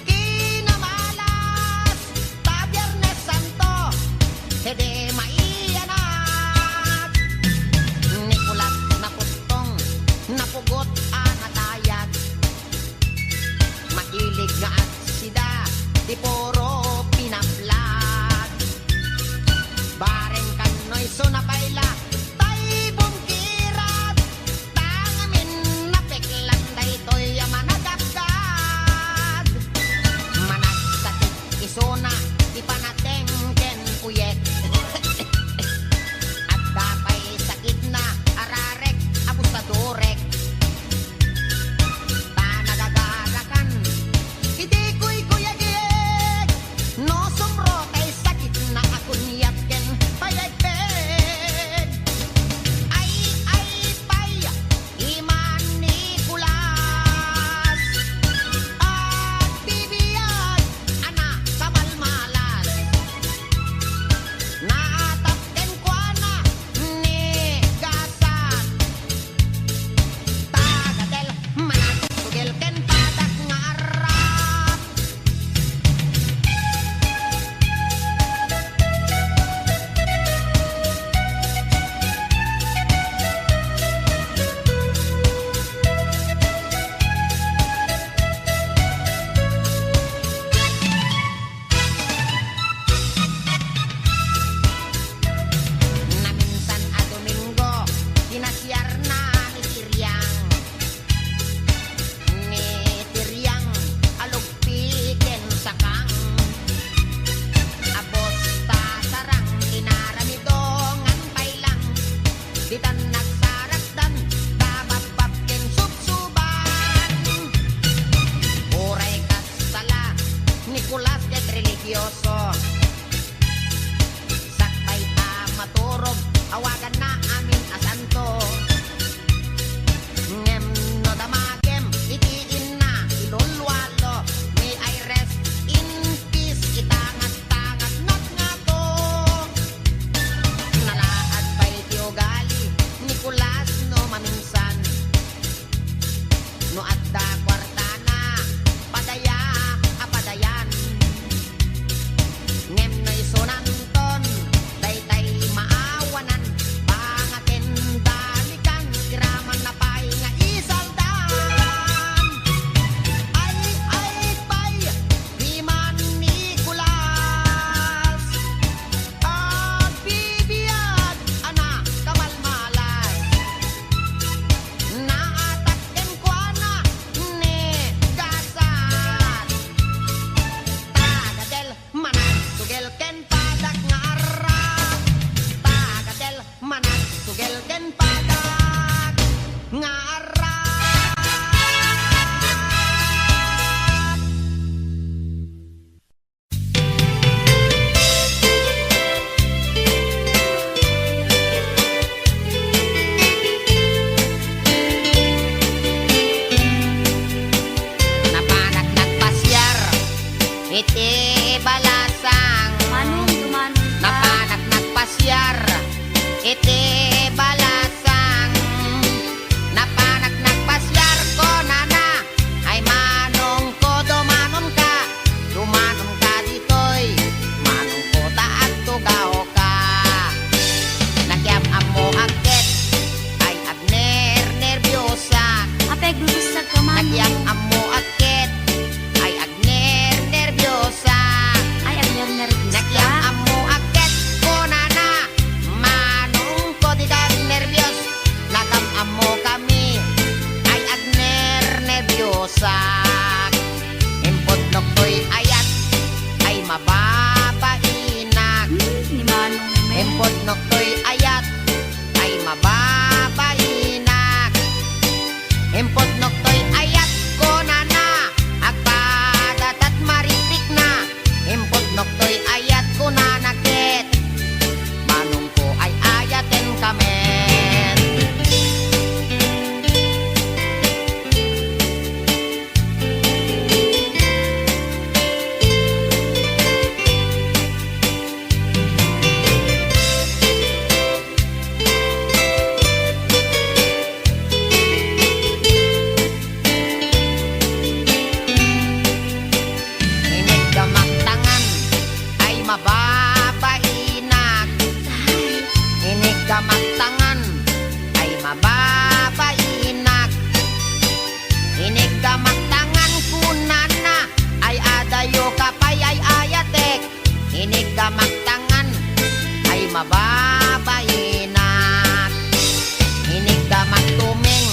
kinamalas ta Biyernes Santo hede maiyanat Nicolas na putong napugot anatayag mailig nga at sida di puro pinaplag bareng kanoy so napaila tay bungkirat tangamin napeklan daytoy managapkad managsatik isona di panateng ken uyek at dapay sakit na ararek abusadorek ta nagagarakan iti kuy kuyagik mababainak. Inig ka magtuming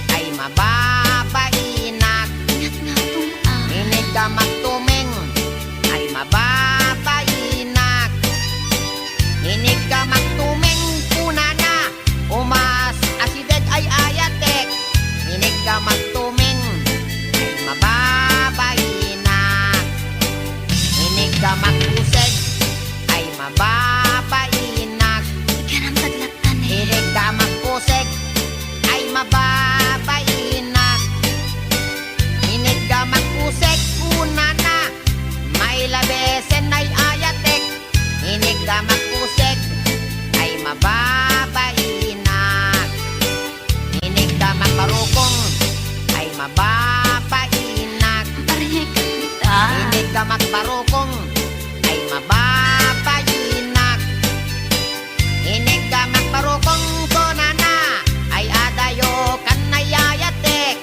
ay mababainak. Inig ka magtuming ay mababainak. Inig ka magtuming kunana umas asideg ay ayatek. Inig ka magtuming ay mababainak. Inig ka magkuseg ay mababainak. Inig ka magkuseg ay mababainak. Inig ka magkuseg kunana may labesen ay ayatek. Inig ka magkuseg ay mababainak. Inig ka magparukong ay mababainak. Inig ka magparukong ay mababainak. Inig ka magparukong konana ay adayo kan nayayatek.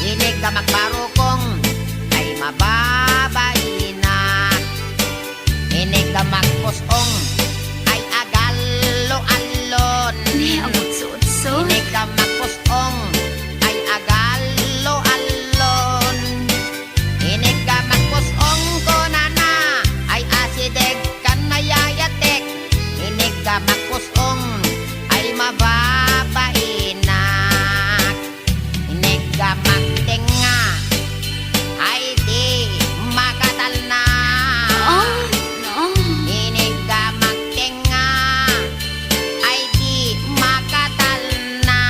Inig ka magparukong ay mababainak. Inig ka magpusong ay agalo-alon. Inig ka magpusong ay agalo-alon. Inig ka magpusong konana ay asideg kan nayayatek. Inig ka magpusong ay mababainak. Inig ka magtenga ay di makatal na. Inig ka magtenga ay di makatal na.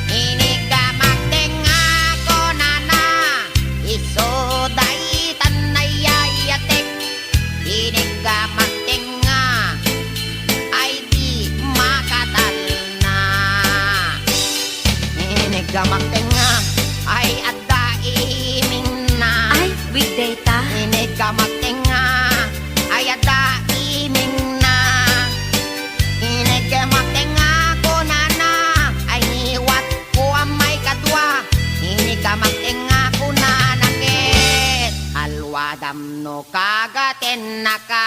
Inig ka magtenga konana isoday tanayayatek. Inig ka magtenga ay di makatal na. Inig ka magtenga ay adda iming na. Inig ka magtenga ay adda iming na. Inig ka magtenga kunana ay niwat ko ang may kadwa. Inig ka magtenga kunana ket alwadam no kagaten na ka.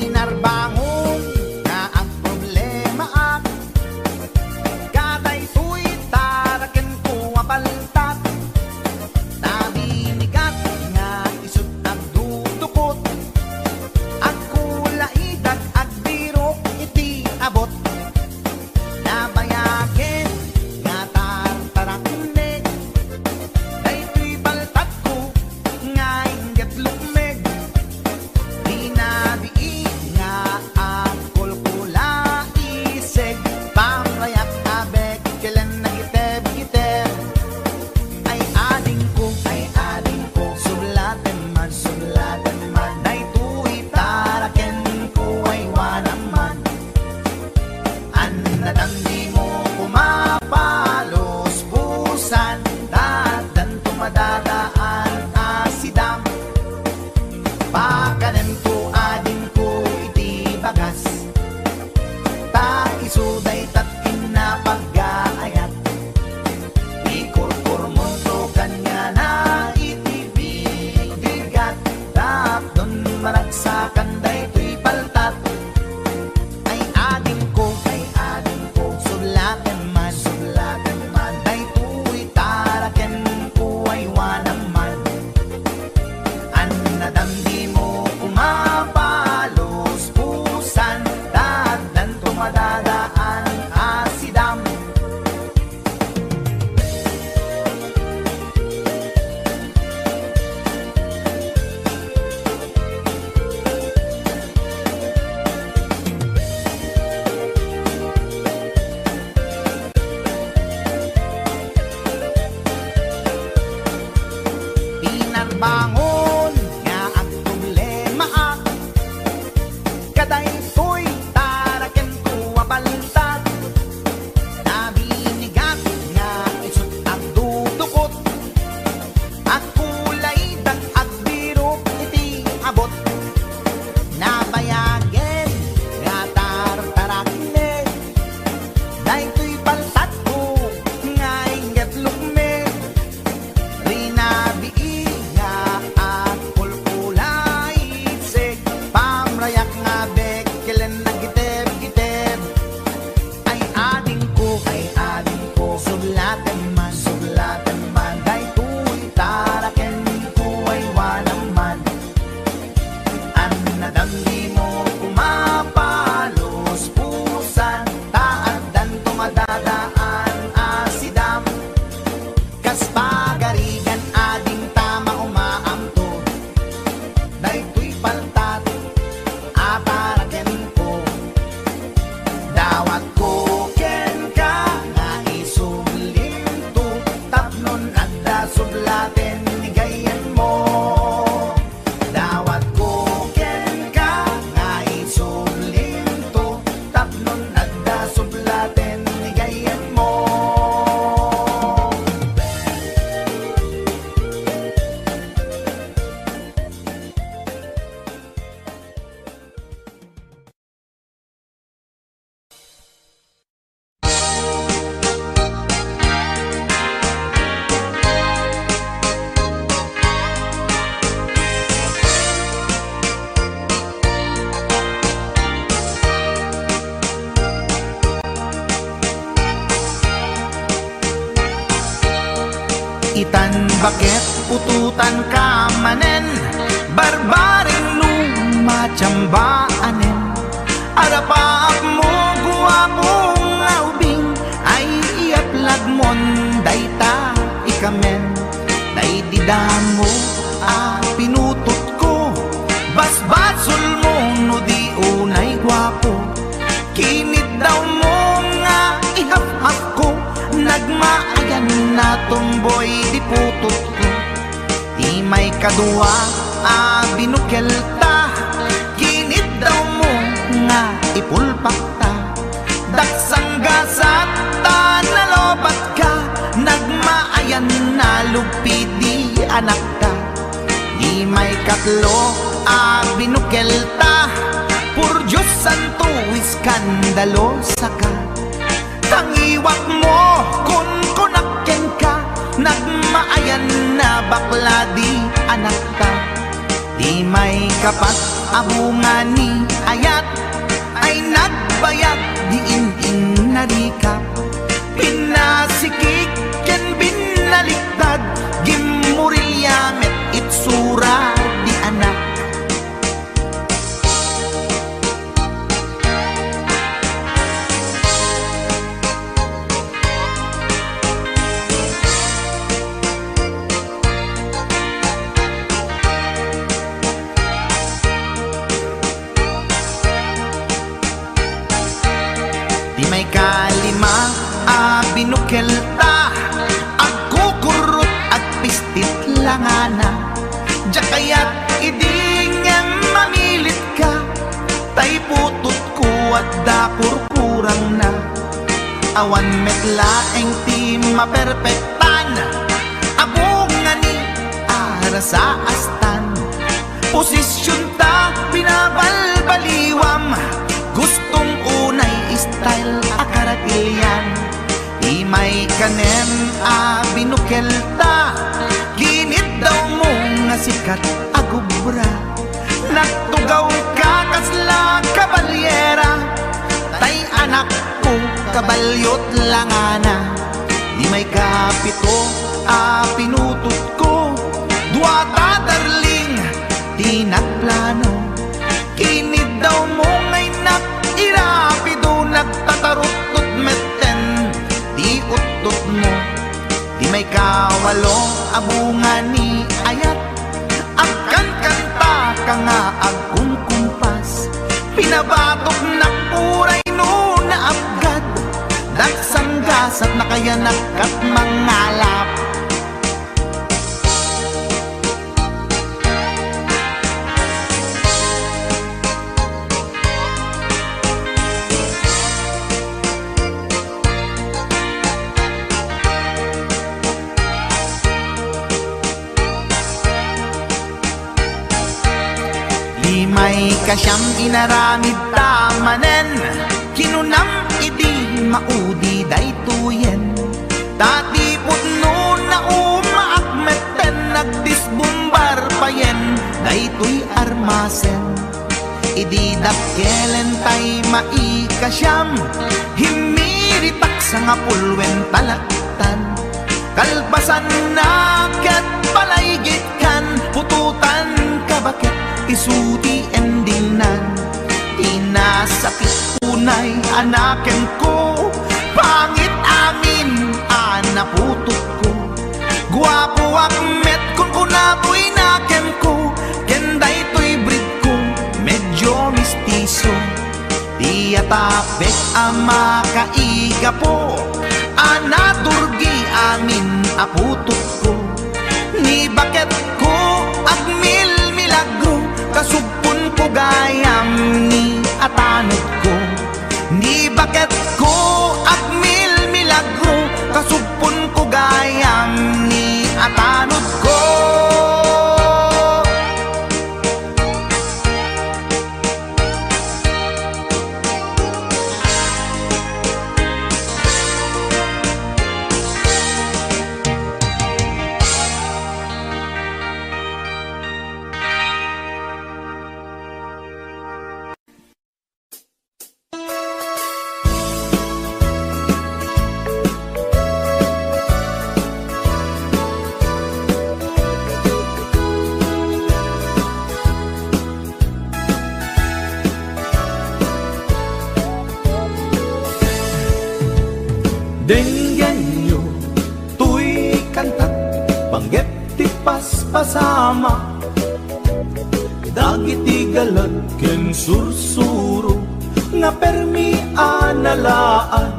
Inarbangon nga ang problema at kaday tuy taraken ko apaltat. Nabinigat nga isut nagdudukot ang kulaidag at birok iti abot. Nabayagen nga tartaraknek daytoy baltat ko nga inggit lukmeg. Dinabii nga ang kulkula iseg pamrayak abeg kailan nagiteb-giteb. Ay ading ko sulatan man daytoy taraken ko ay wanaman. Anadang di mo kumapalos pusan dadan tumadadaan asidam. Pakanan ko ading ko iti bagas ta isuday tatin na pag-aayat. Ikurkurmon to kanya na iti bigat tapdon maragsakan daytoy paltat. Ay ading ko sulatan man daytoy taraken ko ay wanaman. Anadam di mo kumapalos pusan dadan tumadadaan asidam. Pinarbangon nga ang problema at kaday to'y taraken ko apaltat. pututan ka manen, barbaring lumatsambaanen. Arapaap mo guwapong aubing, ay iaplag mon dayta ikamen. Day didamo pinutot ko, basbasul mo no di unay guwapo. Kinit daw mo nga ihap-hap ko, nagmaayan na tomboy di putot ko. Di may kadua binukel ta, kinit daw mo nga ipulpak ta. Daksang gasat ta nalobat ka, nagmaayan na lupi di anak ka. Di may katlo binukel ta, pur Diyos santo iskandalo saka. Tangiwak mo kun kunakken ka, nagmaayan na bakla di anak ka. Di may kapat abungan ni ayat, ay nagbayag di in narikap. Pinasikik ken binaliktad, gimurilya met itsura di anak. Di may kalima binukel ta, agkukurot at pistit langana. Diya kaya't idingeng mamilit ka, tay putot ko at dapur kurang na. Awan metlaeng ti maperpektan, abungan ni ara sa astan. Posisyon ta binabalbaliwam, gustong unay style akaratilyan. Di may kanem binukel ta, ginit daw mo nga sikat agubra. Nagtugaw ka kasla kabalyera, tay anak ko kabalyot langana. Di may kapito pinutot ko, duwata darling di nagplano. Kinid daw mo ngay irapido, nagtatarot-tot meten di utot mo. Di may kawalo abungan ni ayat, agkan kanta ka nga agkong kumpas. Pinabatok na puray no na abgad, dagsang gasat na kaya nakat mangalap. Di may kasyang inaramid tamanen, kinunam idi maudi daytoyen. Tatipot no na umaakmeten, nagdisbumbar payen daytoy armasen. Idi dakkelen tay maikasyam, himiritak sa nga pulwen talaktan. Kalpasan na kat palaygit kan, pututan ka bakit isuti endingnan. Inasakit unay anaken ko, pangit amin anaputot ko. Guwapo akmet kung kunapoy nakem ko, kenday to'y breed ko medyo mistiso. Di atapek ama kaiga po, anaturgi amin aputot ko. Ni bakit ko agmil milagro, kasugpon ko gayam ni atanod ko. Ni bakit ko agmil milagro, kasugpon ko gayam ni atanod ko. Denggenyo, tuy kantat, panggep ti paspasama. Dagiti galag ken sursuro, nga permi analaan.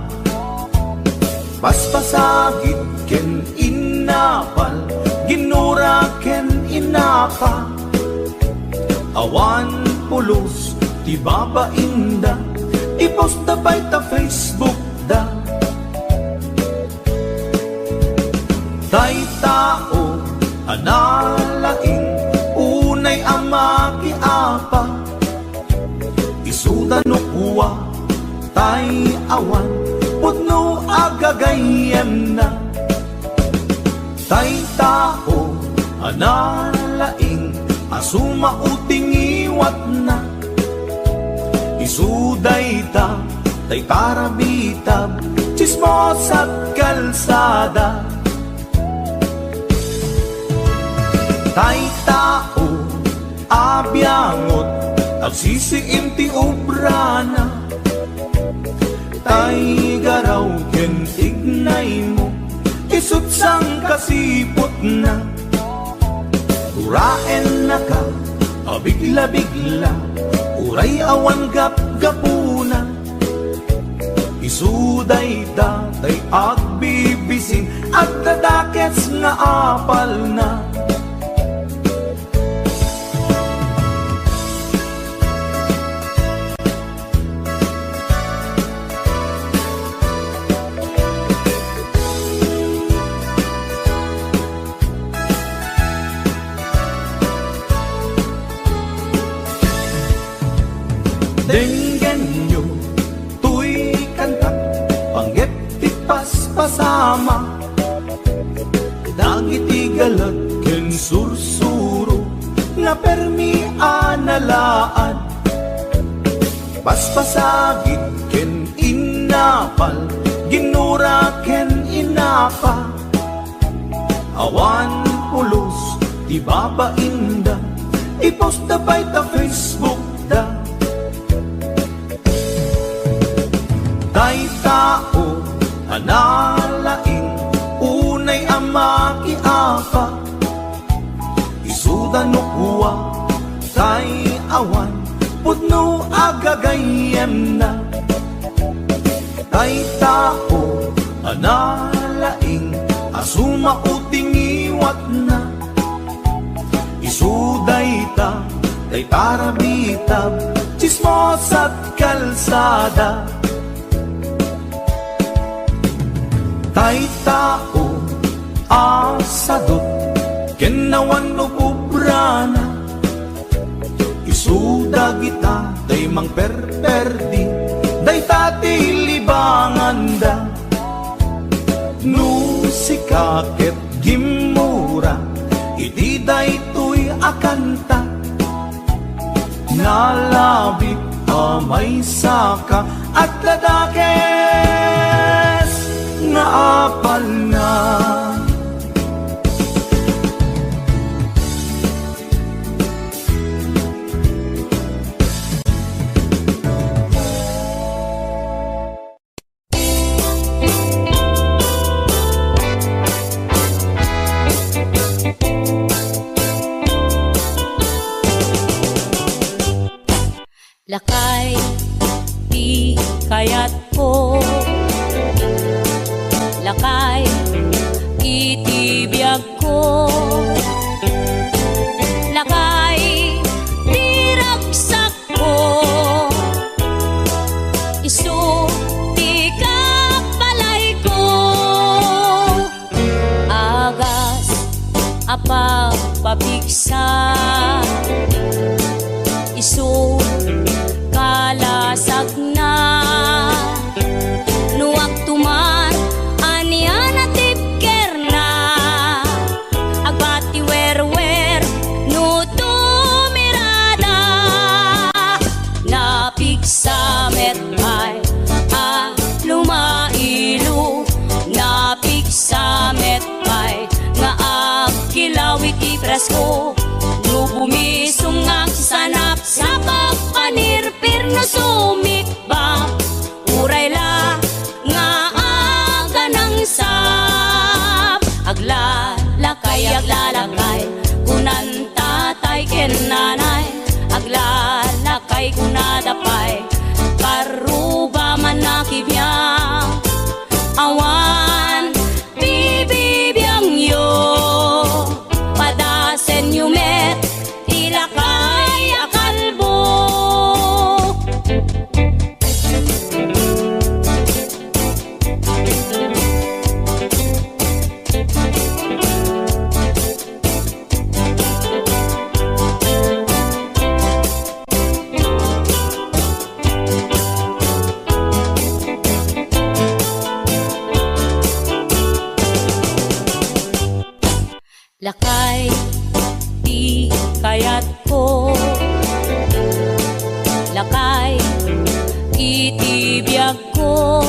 Paspasagit ken inapal, ginura ken inapa. Awan pulos, ti babainda, ipost na bay ta Facebook da. Tay tao, analaing, unay ama kiapa. Isuda no kuwa, tay awan, putno agagayem na. Tay tao, analaing, asuma uting iwat na. Isuday ta, tay parabitab, chismos at kalsada. Tay tao, abyangot, agsisiim ti obrana. Tay garaw ken ignay mo, isut sang kasipot na. Uraen na ka, abigla-bigla, uray awan gap-gapuna. Isuday datay agbibisin, at dadakets nga apal na. Denggenyo, tuy kantat, panggep ti paspasama. Dagiti galag ken sursuro, nga permi analaan. Paspasagit ken inapal, ginura ken inapa. Awan pulos, ti babainda, ipost na bay ta Facebook da. Tay tao, analaing, unay ama kiapa. Isuda no kuwa, tay awan, putno agagayem na. Tay tao, analaing, asuma uting iwat na. Isuday ta, tay parabitab, chismos at kalsada. Tay tao, asadot, kenawan no kubrana. Isuda kita, day mang perperdi, day tati libanganda. No sikaket gimura, iti day tuy akanta. Nalabit amay saka, at ladakes nga apal na. Lakay, di kayat ko. Lakay, itibiyag ko. Lakay, di ragsak ko. Isu, di kapalay ko. Agas, apa pabigsa. Isu, kalasag na. Nuwag tuman, anian at tipker na. Agbati wer-wer, no tumirada. Napigsa metay, lumailu. Napigsa metay, nga agkilawit ipresko. No bumisong ang sanap sa pagpanirpir no sumikba. Uray la nga aga lakay ko nadapay, karuba man nakibiyang, awan bibibiyang yo, padasen yu met, ilakay akalbo. Lakay, di kayat ko. Lakay, itibiyag ko.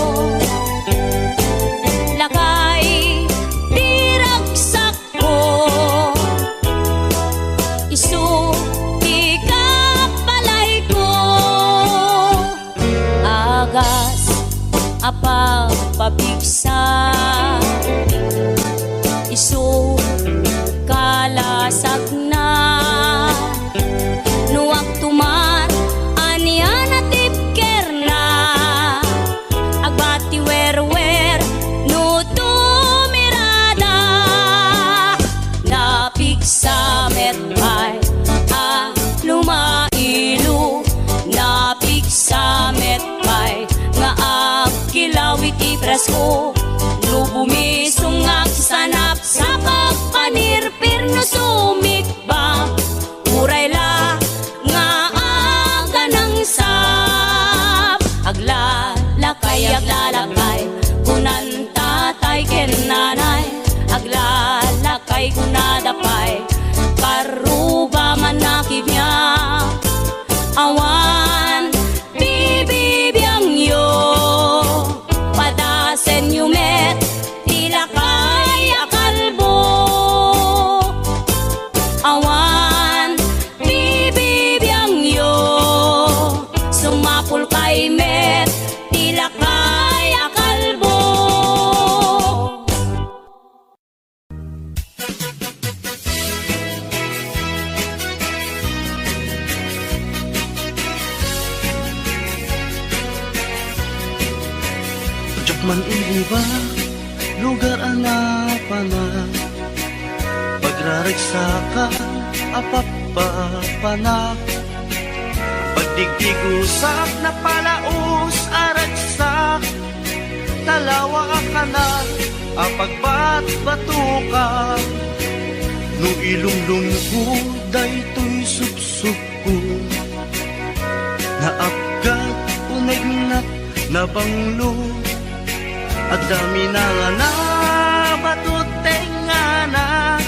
Lakay, di ragsak ko. Isu, di kapalay ko. Agas, apagpabigsa. Isu, kalasag na nuwag tumar anian at tipker na agbati wer no tumirada napigsa metpay a lumailu napigsa metpay nga agkilawit ipresko no bumisungag sanap sa pagpanirpir no sumikba uray la nga aga ng sap aglalakay kunan tatay ken nanay aglalakay kunadapay karuba man nakibiyang awan bibibiyang yo padasen yu met ilakay akalbo awan bibibiyang yo sumapul kay met ilakay akalbo. Man iba, lugar anapana pagrarigsakan, apapapana pagdigdigusak na palaos aragsak talawa kanal apagbatbatukan no ilumlumko daytoy supsuko naapgat unagnat na banglo at dami na nga na batuteng nga na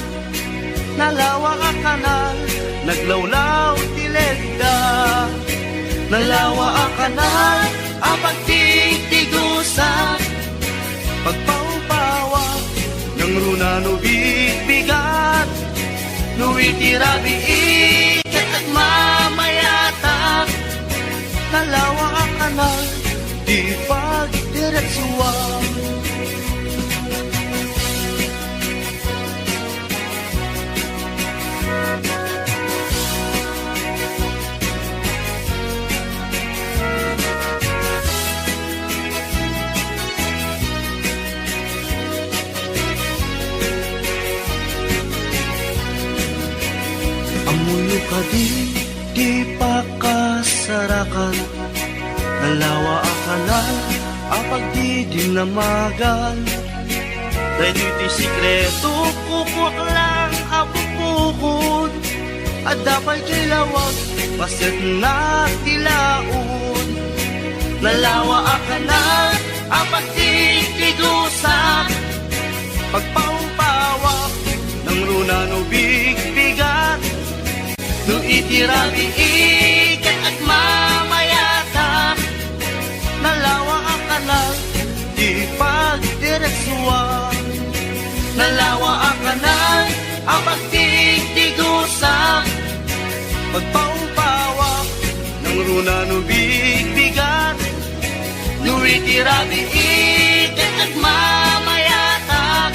nalawa ka kanal naglawlaw tilegda nalawa ka kanal apag titigusa pagpaupawa ng runa no bibigat no itirabi ikat at mamayata nalawa ka kanal di pagdiretsuan amuyo ka di pakasarakan nalawa akanal apag di dinamagan dahil dito'y sikreto kukwak lang apupukod at dapat kilawag pasit na tilaon nalawa akanal apag di tigusa pagpaumpawak ng runa no bigbigat no itirabi ikat at mamayata nalawa ang kanal di pagdiretsuan nalawa ang kanal ang pagtigtigusa pagpaumpawak ng runa no bigbigat no itirabi ikat at mamayata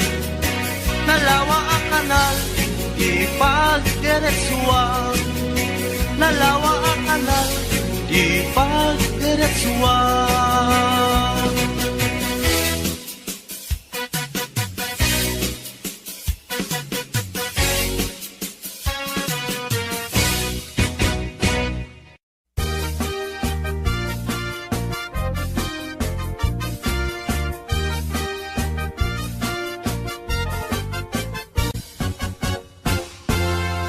nalawa ang kanal di pagdiretsuan nalawa ang kanal aswang.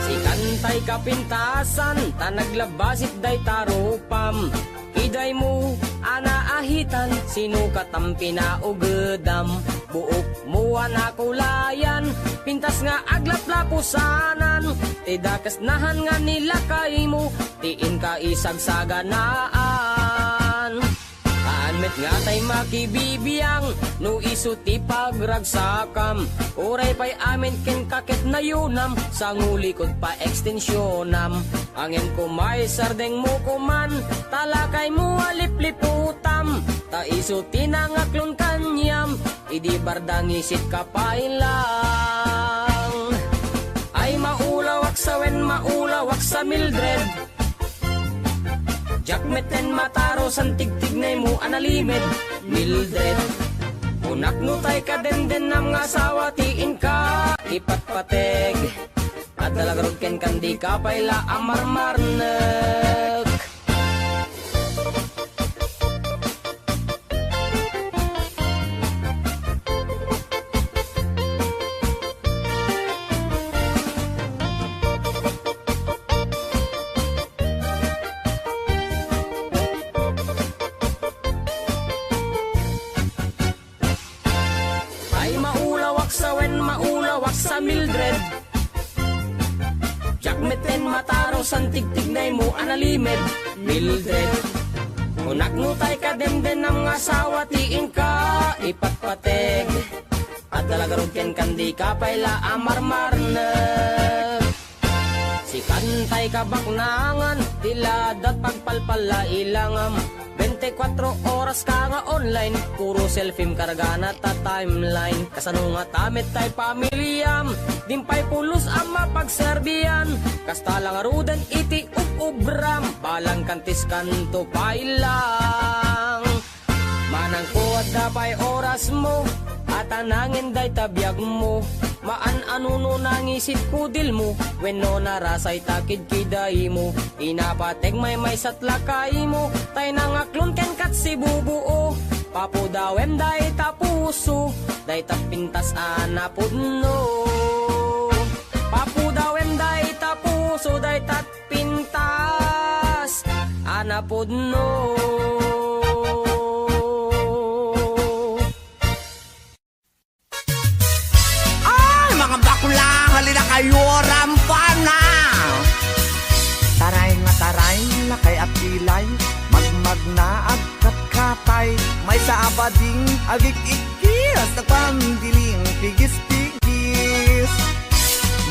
Si kantay kapintasan, tanaglabasit day tarupam. Iday mo, anaahitan, sinukat ang pinaugedam. Buok mo anakulayan, pintas nga aglaplapusanan. Tidakas nahan nga nila kay mo, tiin ka isagsaganaan. Kaanmet nga tay makibibiyang, no isuti pagragsakam. Uray pa'y amin ken kakit na yunam, sa ngulikod pa ekstensyonam. Angin ko may sardeng mo kuman, talakay mo alipliputam. Ta isuti na ngaklon kanyam, idi bardang isit ka pa ilang. Ay maulawak sa wen, maulawak sa Mildred. Jakmeten mataro san tigtignay mo analimed Mildred. Unak no tay ka den nam nga asawa tiin ka ipatpateg. At dalagarod ken kandi ka payla amarmarnek. Ay maulawak sa wen, maulawak sa Mildred. Jakmeten mataro san tigtignay mo analimed Mildred. Unak no tay ka den nam nga asawa tiin ka ipatpateg. At dalagarod ken kandi ka payla amarmarnek. Si kantay kabaknangan, tiladat pagpalpala ilangam. 24 oras ka nga online, puro selfie karga na ta timeline. Kasano nga tamit tay pamilyam, dimpay pulos ang mapagserbiyan. Kasta lang rudan iti ubram, balang kantis kanto pailang. Manang kuwat dapay oras mo, at anangin day tabiyag mo. Maan anuno nangisit kudil mo, when no narasay takid kiday mo. Inapateg may satlakay mo, tay nangaklon ken kat si bubuo. Papudawem day tapuso, day tapintas anapudno. Papudawem day tapuso, day tatpintas anapudno. Mga bakla, halina kayo, rampana. Taray nga taray, lakay at pilay, magmag na agkat-katay. May sa abading agik-ikis, nagpandiling pigis-pigis.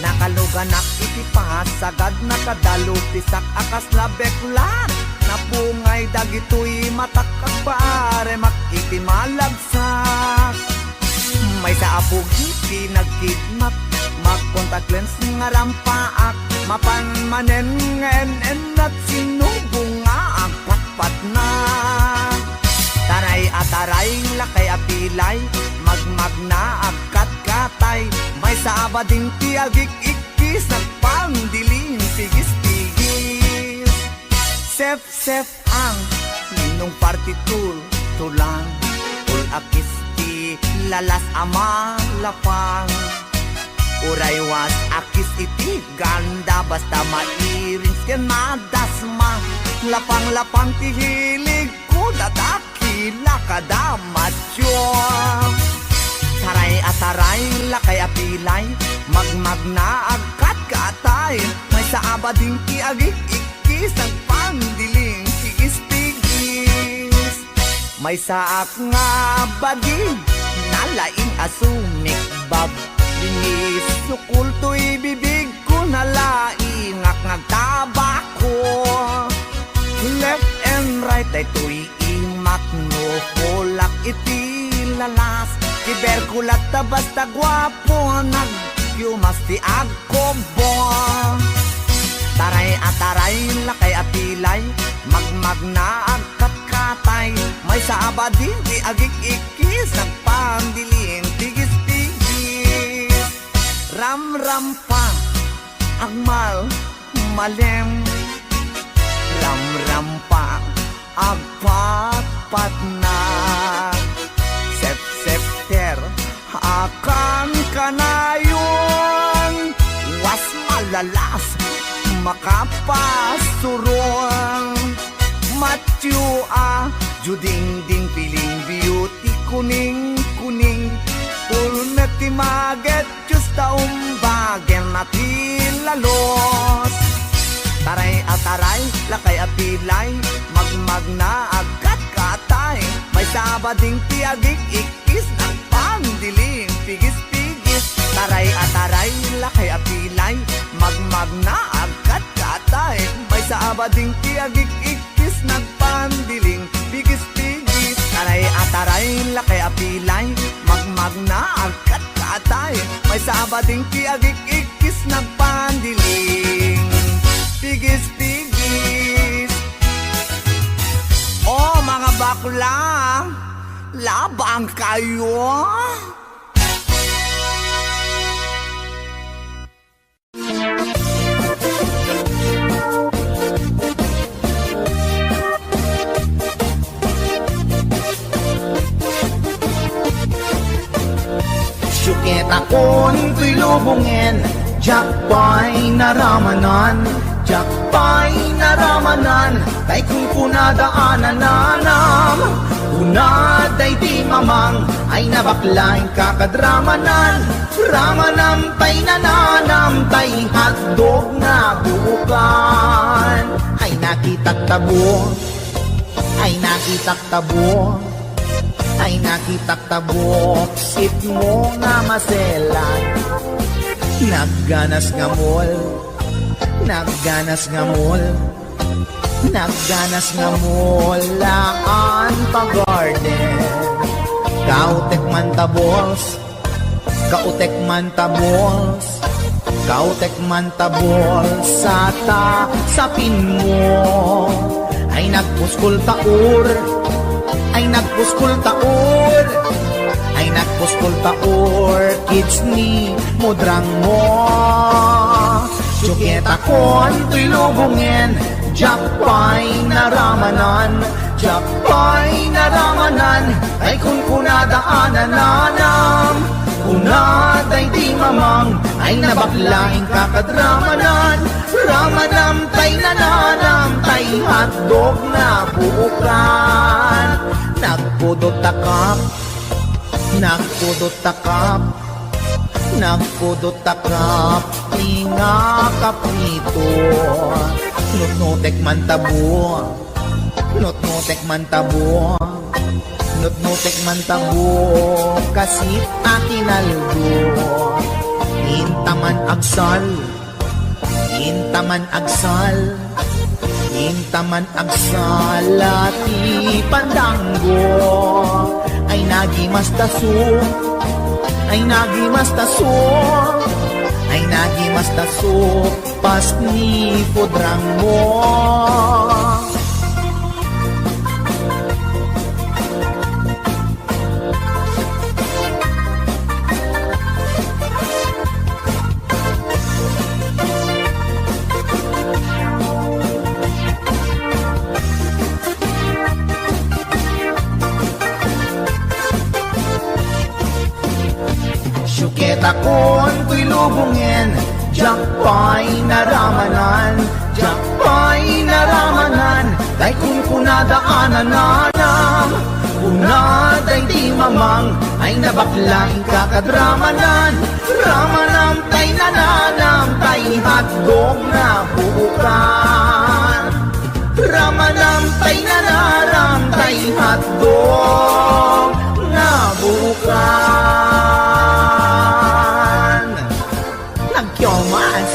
Nakaluganak itipasagad, nakadalupisak akas na beklat. Napungay dagitoy matakak paare, makitimalagsak. May sa apugi, pinagkidnap, mag-contact lens nga rampaak, mapanmanen ngayon at sinubong nga ang patpat na. Taray at taray, lakay apilay, magmag na agkat-katay, may sa abading tiagik-ikis, nagpandiling pigis-pigis. Sef-sef ang ninong partitur, tulang, akis lalas ama lapang. Uraywas akis iti ganda, basta mairing ken madasma. Lapang-lapang tihilig ko, dadakila kada macho. Taray at taray, lakay apilay, magmag na agkat-katay, may sa abading tiagik-ikis, nagpandiling pigis-pigis. May saak nga baging, nalaing asumik bab. Linis sukul to'y bibig ko, nalaing ngagtabako. Left and right ay to'y imak no, kulak iti lalas. Kiberkulat ta basta gwapo, nagyumasti agkobo. Taray at taray, lakay at pilay, magmag na agkat-kata. may sabading di agik ikis nagpandiling tigis-tigis ram-ram pa agmal malem ram-ram pa agpat-pat na sep-septer akan kanayon was malalas makapasurong matyua juding-ding piling beauty kuning-kuning pul na timaget justa umbagen na tilalos taray ataray lakay apilay magmag na agkat katay may sabading tiagik ikis ng pandiling pigis-pigis taray ataray lakay apilay magmag na agkat katay may sabading tiagik ikis ng pandiling pigis-pigis taray ataray lakay apilay magmag na agkat katay may sabading tiagik ikis ng pandiling pigis-pigis. Oh, mga bakla, labang kayo. Syukit akon tuy lubungin, jakpay naramanan, jakpay naramanan, tay kung punadaanan nanam, punaday di mamang, ay nabaklain kakadramanan, ramanam tay nananam, tay hotdog na buukan, ay nakitak tabo, ay nakitak tabo, ay nakitak tabo, sit mo nga maselan, nagganas nga mall, nagganas nga mall, nagganas nga mall, laan pa garden, kautek man tabols, kautek man tabols, kautek man tabols, sapin mo, ay nagpuskol taur, ay nagpuskol taur, ay nagpuskol taur, kids ni mudrang mo. Syukit akon tuy lubungin, jakpay naramanan, jakpay naramanan, ay kung kunadaanan nanam, kunaday di mamang, ay nabaklaing kakadramanan, ramanam tay nananam, tay hotdog na buukan, nagpudot takap, nagpudot takap, nagpudot takap, tinga kaprito, nutnutek man tabo, nutnutek man tabo, nutnutek man tabo, kasit akinaldo, intaman agsal, intaman agsal, intaman agsal, ati pandanggo, ay nagimas taso, ay nagimas taso, ay nagimas taso, pas ni podrang mo. Syukit akon tuy lubungin, jakpay naramanan, jakpay naramanan, tay kung kunadaanan nanam, kunaday di mamang, ay nabaklaing kakadramanan, ramanam tay nananam, tay hotdog na buukan, ramanam tay nananam, tay hotdog na buukan. Nagkyomas.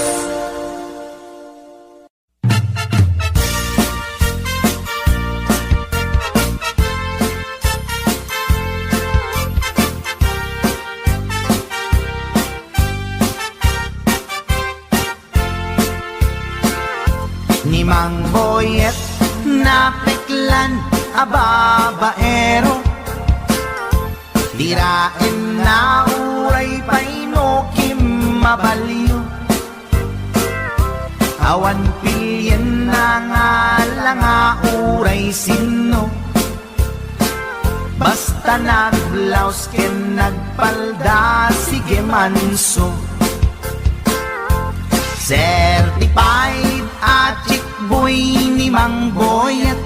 Ni Mang Boyet napeklan, ababaero, tirain na uray paino kim mabaliw. Awan pilyen na nga langa uray sino, basta nagblaus ken nagpalda sige manso. Certified at boy ni Mang Boyet,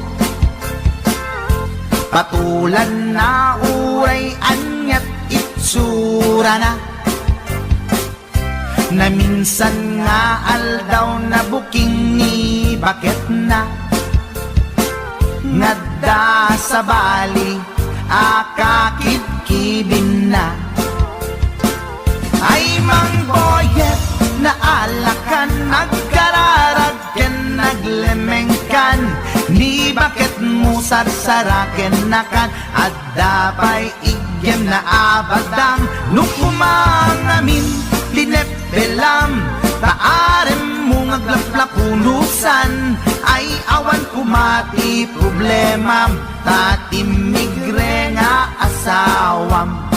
patulan na uray anyat itsura na, na minsan nga aldaw na buking ni bakit na, ngadda sa bali akakit-kibin na. Ay Mang Boyet, naalakan, nagkararag ken naglemengkan, ni bakit mo sarsaraken nakan, at dapay igyem na abadang, nukumangamin linepelam, taarem mo ngaglaplapunusan, ay awan kumati problemam, tatimigre nga asawam.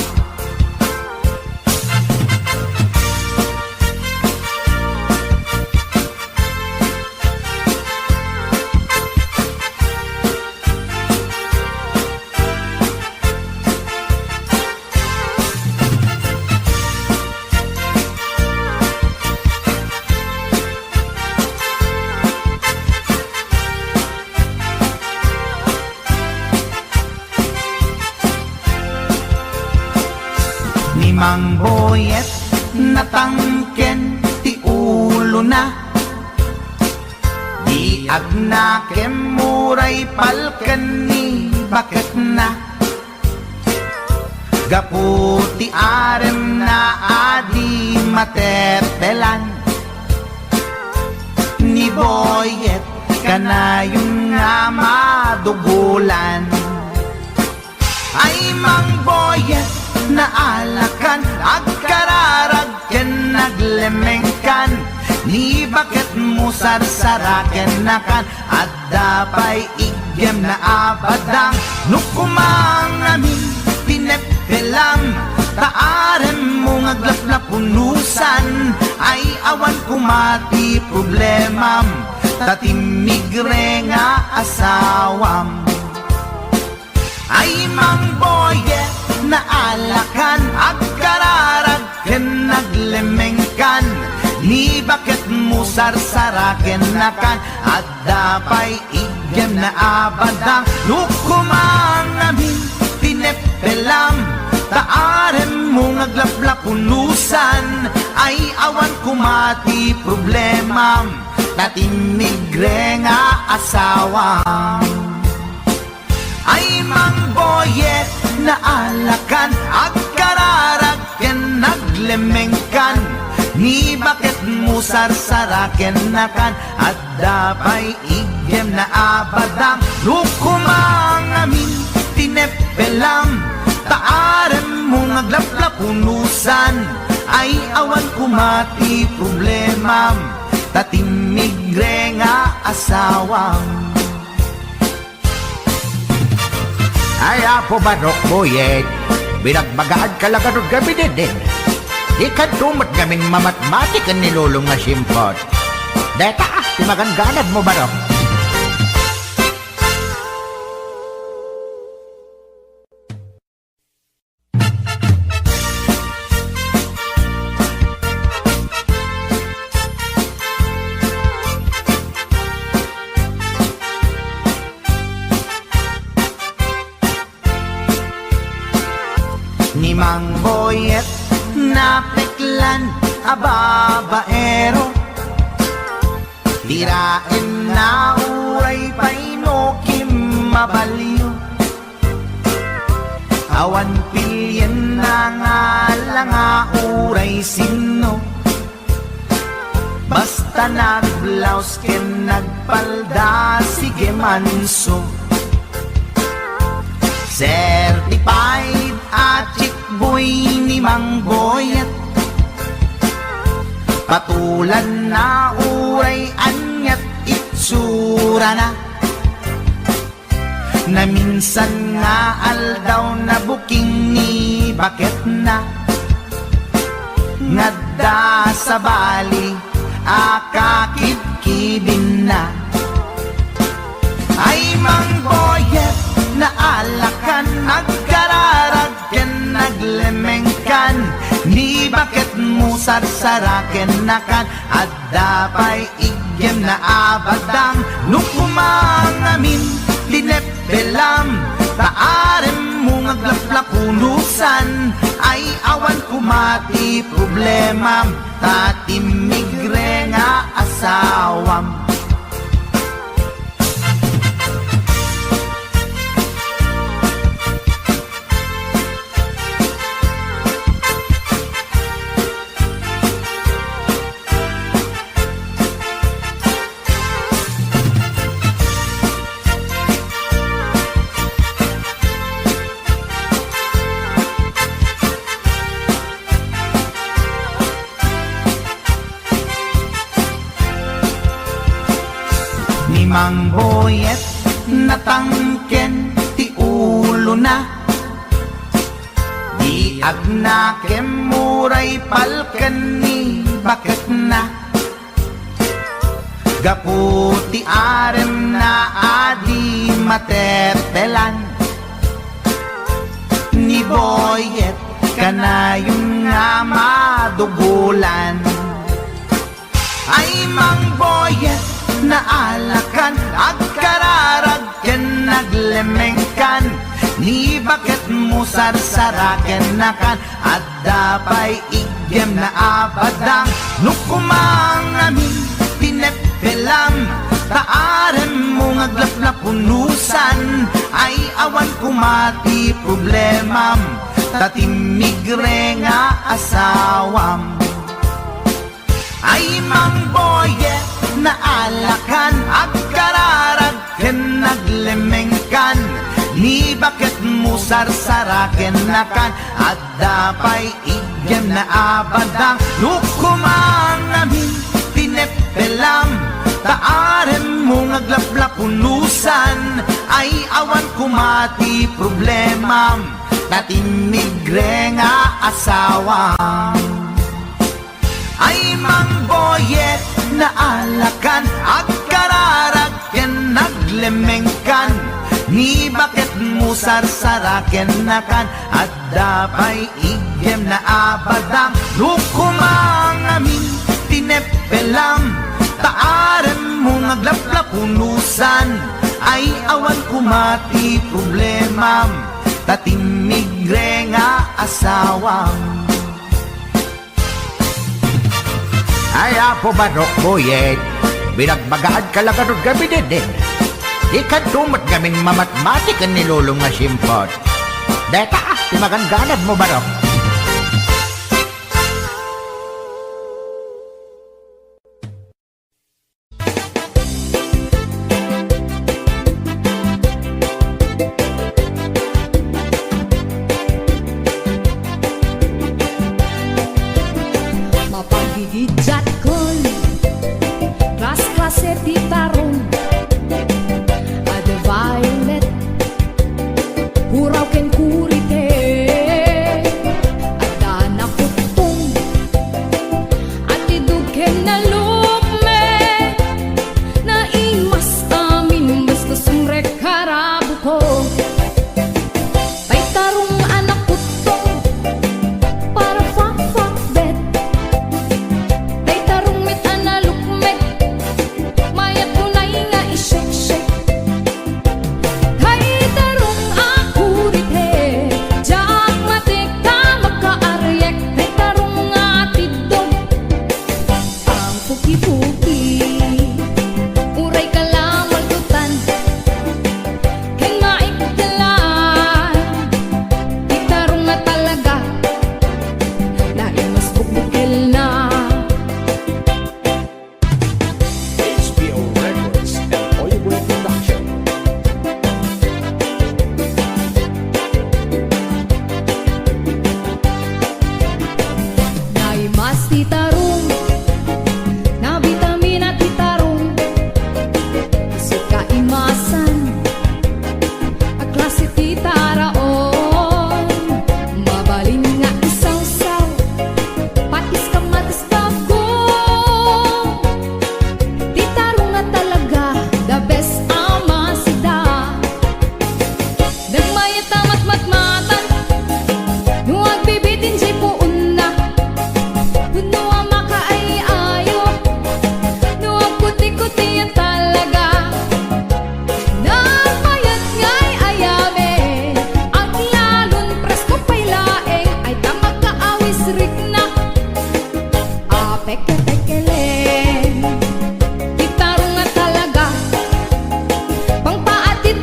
Mang Boyet, natangken ti ulo na, di agnakem muray palken ni bakit na, gaputi arem na adi matepelan, ni Boyet kanayong nga madugulan. Ay Mang Boyet, naalakan, agkararag ken naglemengkan, ni bakit mo sarsaraken nakan, at dapay igyem na abadang, nukumangamin pinepelam, taarem mo ngaglaplapunusan, ay awan kumati problemam, tatimigre nga asawam. Ay Mang Boyet, naalakan, agkararag ken naglemengkan, ni bakit mo sarsaraken nakan, at dapay igyem na abadang, nukumangamin pinepelam, taarem mo ngaglaplapunusan, ay awan kumati problemam, tatimigre nga asawam. Ay Mang Boyet, naalakan, agkararag ken naglemengkan, ni bakit mo sarsaraken nakan, at dapay igyem na abadang, nukumangamin tinepelam, taarem mo ngaglaplapunusan, ay awan kumati problemam, tatimigre nga asawam. Ay Apo Barok Boyet, binagbagaan kalagarod gabi din. Di ka tumat gaming mamatmatikan ni Lulong nga simpot. Deta, timaganganad mo Barok. Ni Mang Boyet, napeklan, ababaero, tirain na uray paino kim mabaliw. Awan pilyen na nga langa uray sino, basta nagblaus ken nagpalda sige manso. Certified at boy ni Mang Boyet, patulan na uray anyat itsura na, Na minsan nga aldaw na buking ni bakit na ngadda sa bali akakibkibin na ay mangboyet na alakan nagkararagken naglemengkan ni bakit mo sarsaraken nakan at dapay igyem na abadang nung kumangamin linepelam taarem mo ngaglaplapunusan ay awan kumati problema tatimigre nga asawam. Mang boyet natangken ti ulo na di agnakem muray palken ni bakit na gaputi arem na adi matetelan ni boyet kanayong nga madugulan ay mang boyet na alakan agkararagken naglemengkan ni bakit mo sarsaraken nakan at dapay igyem na abadang nukumangamin tinepelam taarem mo ngaglaplapunusan ay awan kumati problemam tatimigre nga asawam ay mang boyet na alakan agkararagken naglemengkan ni bakit mo sarsaraken nakan at dapay igyem na abadang nukumangamin tinepelam taarem mo ngaglaplapunusan ay awan kumati problemam tatimigre nga asawam ay mang boyet na alakan agkararagken naglemengkan ni bakit mo sarsaraken nakan at dapay igyem na abadang nukumangamin tinepelam taarem mo ngaglaplapunusan ay awan kumati problemam tatimigre nga asawam. Ay apo barok boyet, binagbagaan ka lang anong gabi din. Ikan tumat gamin mamatmatik ang nilulong nga simpot. Deta, timagangganad mo barok. Mapagigidjat kon Klas-klase ti tarong Ada violet Huraw ken kurite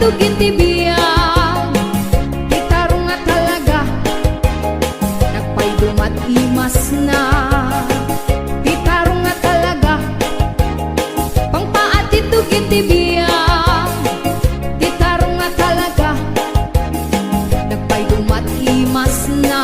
titugin tibiyang di tarong nga talaga nagpaydumat imas na di tarong nga talaga pangpaat titugin tibiyang di tarong nga talaga nagpaydumat imas na.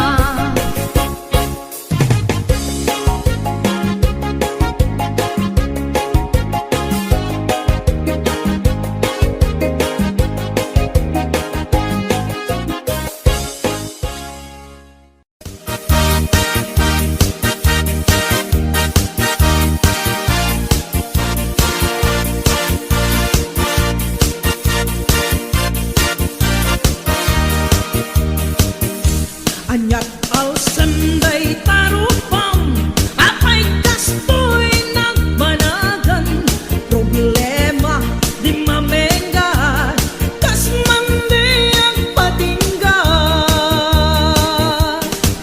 Anyat alsenday tarupam apay kastoy nagmanagan problema di mamenga kas mandi ang patinggan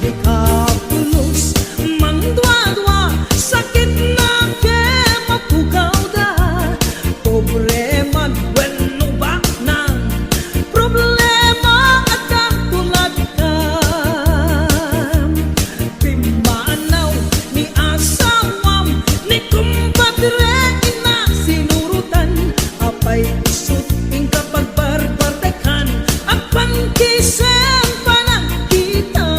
di kapulos mandwa-dwa sakit na ke mapukaw da problema wenno baknang problema at katulad ka Pimanaw ni asawam ni kumpadre ina sinurutan apay isut ing kapag barbardekan ang pangkisen panagkitam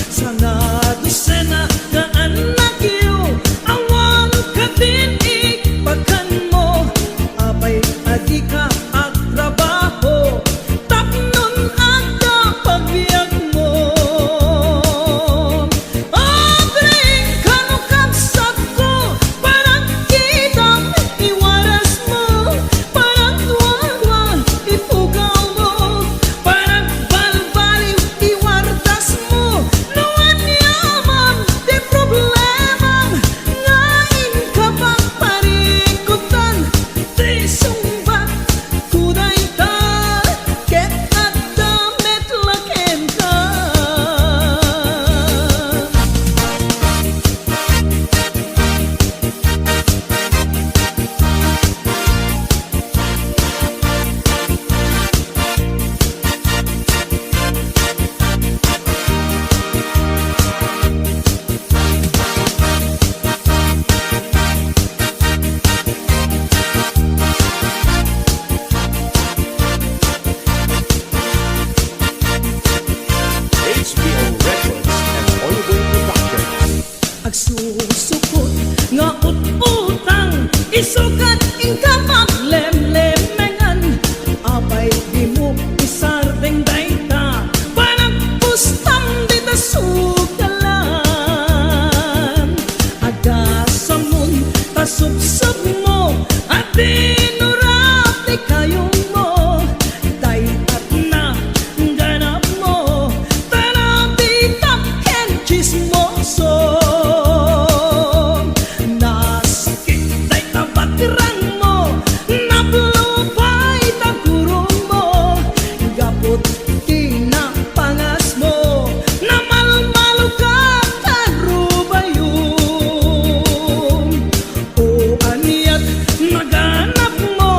sana dosena nga anak iyo awan ka din ikpakan mo apay adi ka at trabaho tapnon ada pagbiag mo Abring kanukapsat ko parang kitang iwaras mo parang tuwan-tuwan ipugaw mo parang balbaliw iwartas mo nuwan yaman di problemang ngain ka pang parikutan di sumbat kuday ta ket at damit laken ka HBO Records and Oyeboy Productions. Agsusukot nga ut-utang isukat ing kamaglemlemengan apay di mo isardeng dayta parang pustam di ta sugalan agasamon tasubsub mo at dinurap di kayong mo daytat na ganap mo tarabitap ken chismoso nasakit day tabatirang mo naplupay tagurong mo gapot kinapangas mo namalmalo ka tarubayong o aniyat naganap mo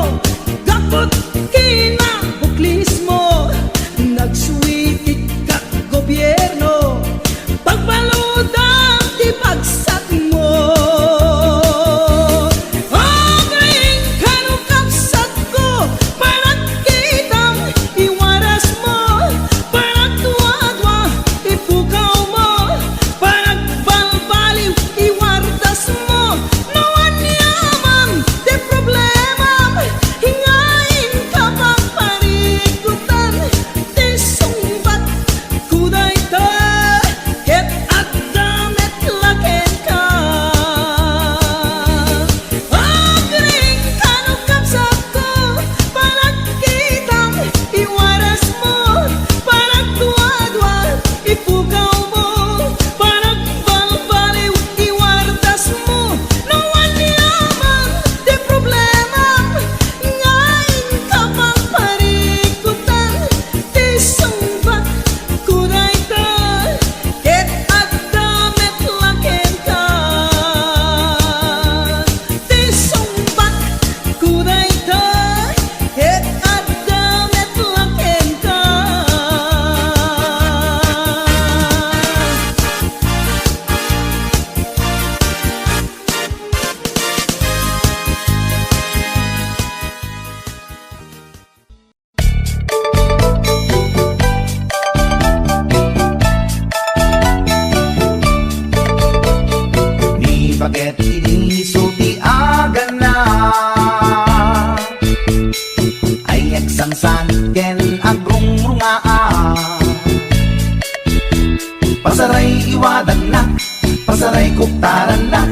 pasaray kuktaran na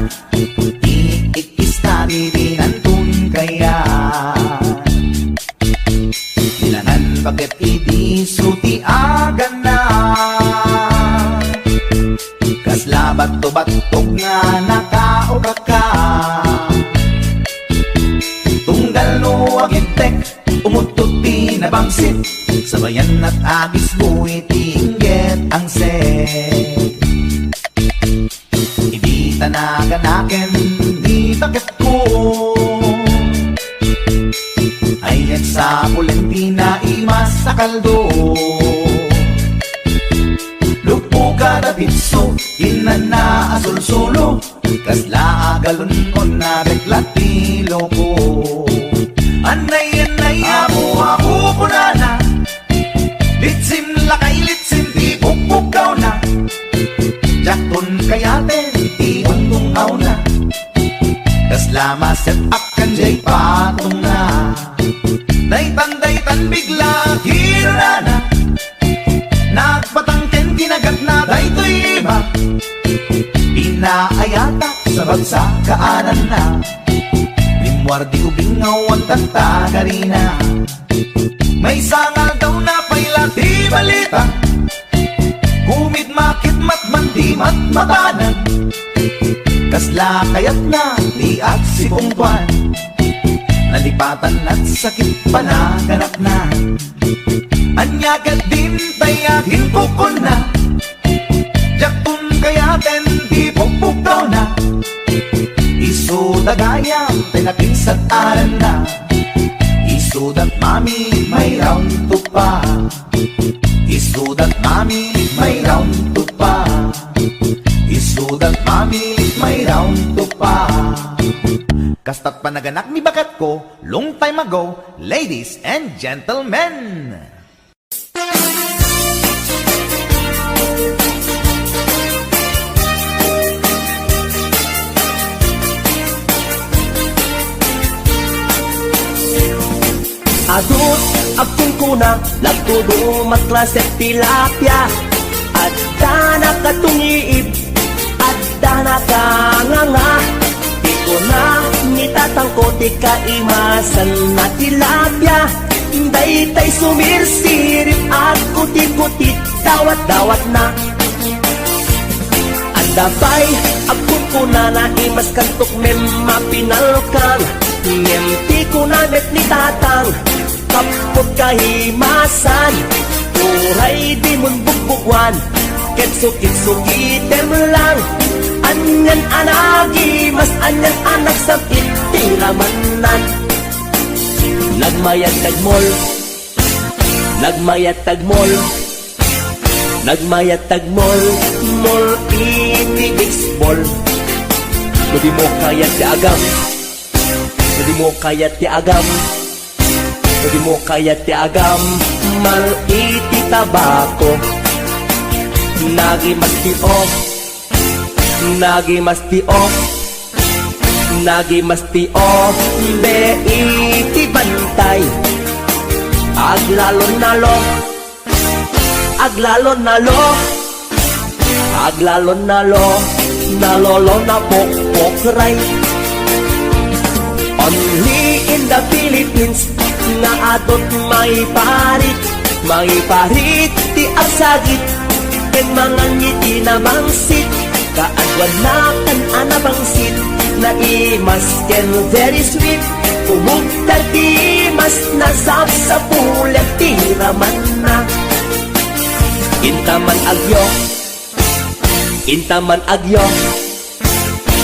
iikis na bibinantun kaya ilangan bakit idi sutiagan na kaslabat to batog nga nakaura ka tunggal no agintek umutot pinabangsit sabayan at agis mo itingget ang set hindi tanaganaken di bakit ko ayan sa Pulentina imas sa kaldo lupo kada bitso inan na asul solo kasla agalon on na reklatilo ko anay ako punana litsim lakay litsim di bukbukaw na jakton kayaten di untungaw na kasla maset akan jay patong na daytan bigla hirana nagpatangken kinagat na daytoy iba pinaayata sa bagsakaanan na limwardi ubingaw ang tantagarina may sangal daw na paila di balita kumit makit matman di matmatanan kasla kayat na di at si Pungkwan nalipatan at sakit panaganap na anyagat din tayakin kukon na jakun kayaten di pukpuk daw na isudagayang tinakinsat aran na isudat mami may round to pa isudat mami may round to pa isudat mami may round to pa kastat panaganak ni bakat ko long time ago ladies and gentlemen. Adut akong kuna lagtudo matlasek tilapia at dana katungiib at dana kanganga di ko na nitatangko di kaimasan na tilapia daytay sumirsirip at kutit-kutit dawat-dawat na at dabay akong kuna na imas kantok mem mapinalkang mem ti ko na met ni tatang kapot kahimasan uray di mun bugbugwan kitsukit-sukitem lang anyan anagi mas anyan anak sa itiramanan nagmayat tagmol nagmayat tagmol nagmayat tagmol mol itigiksbol hindi mo kayat ti agam hindi mo kayat ti agam hindi mo kayat ti agam mal iti tabako nagi masti off nagi masti off nagi masti off be iti bantay aglalon nalo aglalon nalo aglalon nalo nalolo na pokpokray only in the Philippines na adot may parit ti asagit ken mga ngiti na mangsit kaadwan na kan anabangsit na imas ken very sweet umugtar ti mas nasap sa pulang tiraman na intaman agyo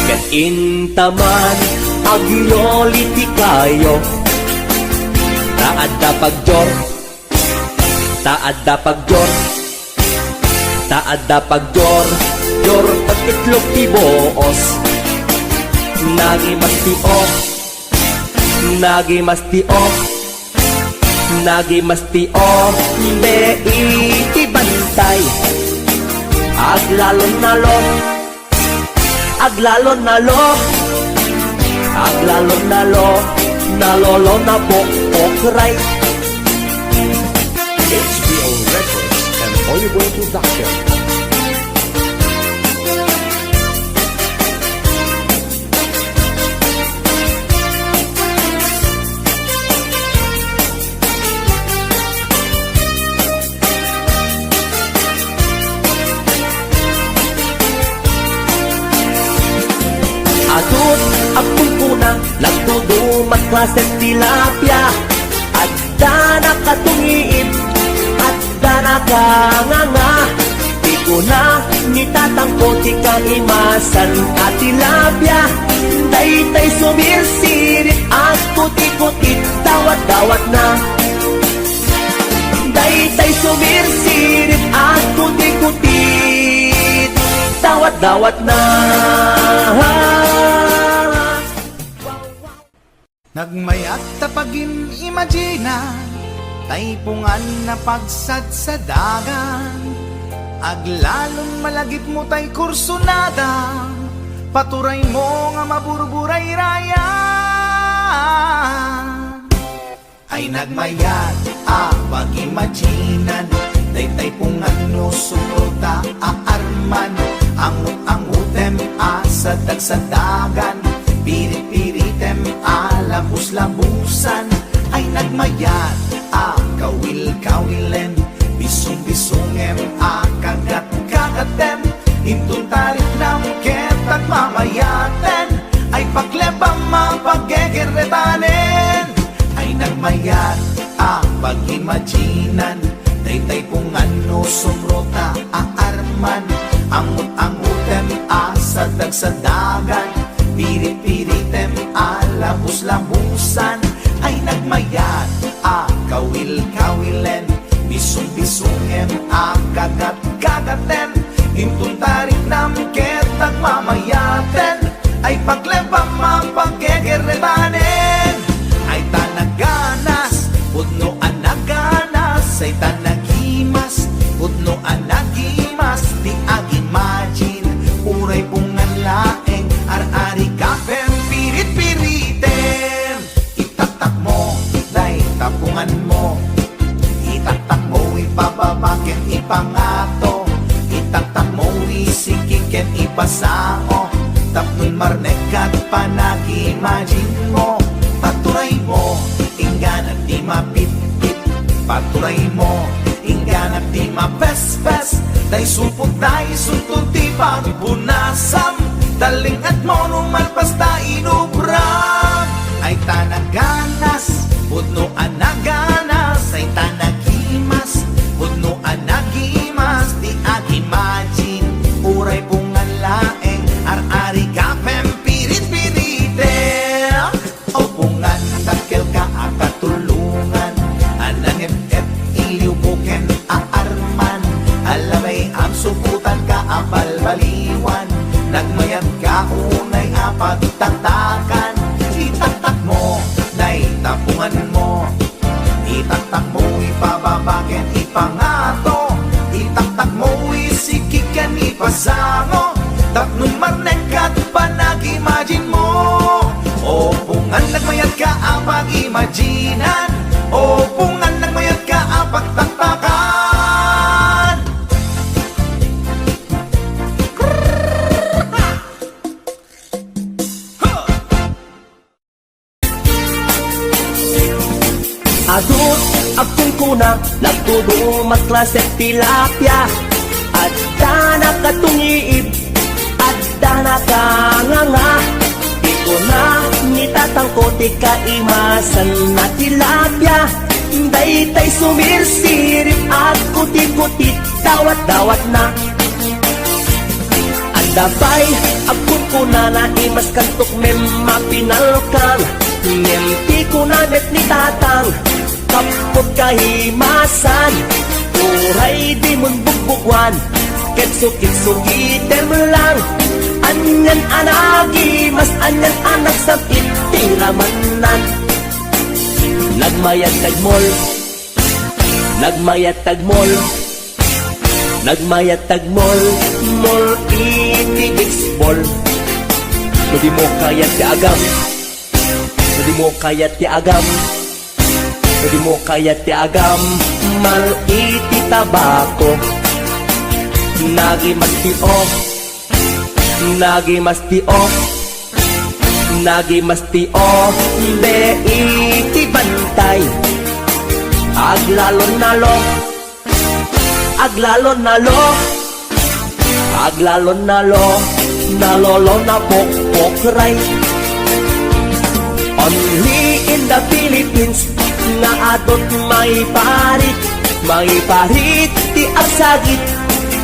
ken intaman agyo liti kayo taadda pagjor taadda pagjor taadda pagjor jor pagkitlog ti boos nagi masti off nagi masti off nagi masti off be iti bantay aglalon nalo aglalon nalo aglalon nalo nalolo na pokpokray HBO Records and Oliver Production. nagdudumat klase tilapia. At da nakatungiib, at da nakanganga. Di ko na nitatangko, di ka imasan at tilapia. Daytay sumirsirit at kuti-kutit, dawat-dawat na. Daytay sumirsirit at kuti-kutit, dawat-dawat na. Nagmayat tapagin imagina, taypungan na pagsad sa dagan. Aglalon malagip mo tay kursunada, paturay mo nga maburburay raya. Ay nagmayat pag-imaginan, daytay pungan no sumruta aarman. Angut-angutem sa dagsadagan, pirit-piritem labus-labusan. Ay nagmayat kawil-kawilen, bisong-bisongem kagat-kagatem. Intun tarit ng ketag mamayaten, ay paglebang mapaggegeretanen. Ay nagmayat pag-imaginan, daytay pungan no sumrota aarman. Angut-angutem sa dagsadagan, pirit-piritem labus-labusan. Ay nagmayat kawil-kawilen, bisong-bisongem kagat-kagatem. Intun tarik nam ketag mamayaten, ay paglebang mapaggegeretanen. Ay tanaganas, pudno anaganas, ay tanagimas, pudno anagimas. Di agimagine, uray pungan laeng, ar-ari kapem, pirit-piritem. Itatak mo, day tapungan mo, itatak mo, ipababaken, ipangato. Itatak mo, isikiken, ipasao. Tapnon marnekat, panag-imagine mo. Paturay mo, inggan at di mapit-pit. Paturay mo, inggan at di mapes-pes. Day supot, day suntun, di pagbunasam. Daling at mo, numalpas ta inubram. Ay tanaganas, pudno anaganas. Ay tanagimas, pudno anagimas. Di agimagine, uray pungan laeng, ar-ari kapem, pirit-piritem. O pungan takil ka akatulungan, anang ep-ep iliubuken aarman. Alamay ang subutan ka apalbaliwan, nagmayat ka unay apagtatakan. Itatak mo, naitapungan mo, itatak mo, ipababaken, ipangato. Itatak mo, isikikan, ipasango. Tapnon marnekat, panag-imagine mo. O pungan nagmayat ka apag-imaginan, o pungan nagmayat ka apagtatakan. Adut akong kuna, nagdudumat klase tilapia. At da nakatungiib, at da nakanganga. Di ko na nitatangko, di ka imasan na tilapia. Daytay sumirsirit at kuti-kutit, dawat-dawat na. Andabay, akong kuna na imas kantok mem mapinalkang. Nemti ko na net ni tatang, kapot kahimasan. Uray di mon bugbugwan, kitsukit-sukiter mo lang. Anyan anagi, mas anyan anak sa itiramanan. Nagmayat tagmol, nagmayat tagmol, nagmayat tagmol, mol itigiksbol. Hindi mo kayat ti agam, hindi mo kayat ti agam, hindi mo kayat ti agam, mal iti tabako. Nagimastio, nagimastio, nagimastio, de iti bantay. Aglalon nalo, aglalon nalo, aglalon nalo, nalolo na pokpokray. O Only in the Philippines nga adot may parit ti arsagit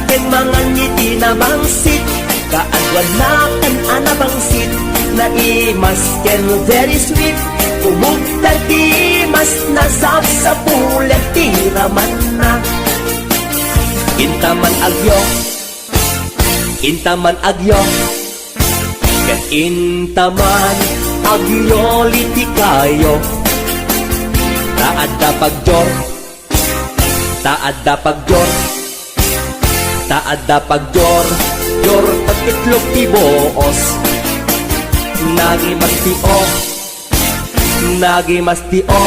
ken mga ngiti na bangsit kaagwan na kan ana bangsit na imas ken very sweet umugtag ti mas nasab sa pulet ti raman na intaman agyo ken intaman agyo liti kayo taadda pagjor jor pagkitlog ti boos nagimastio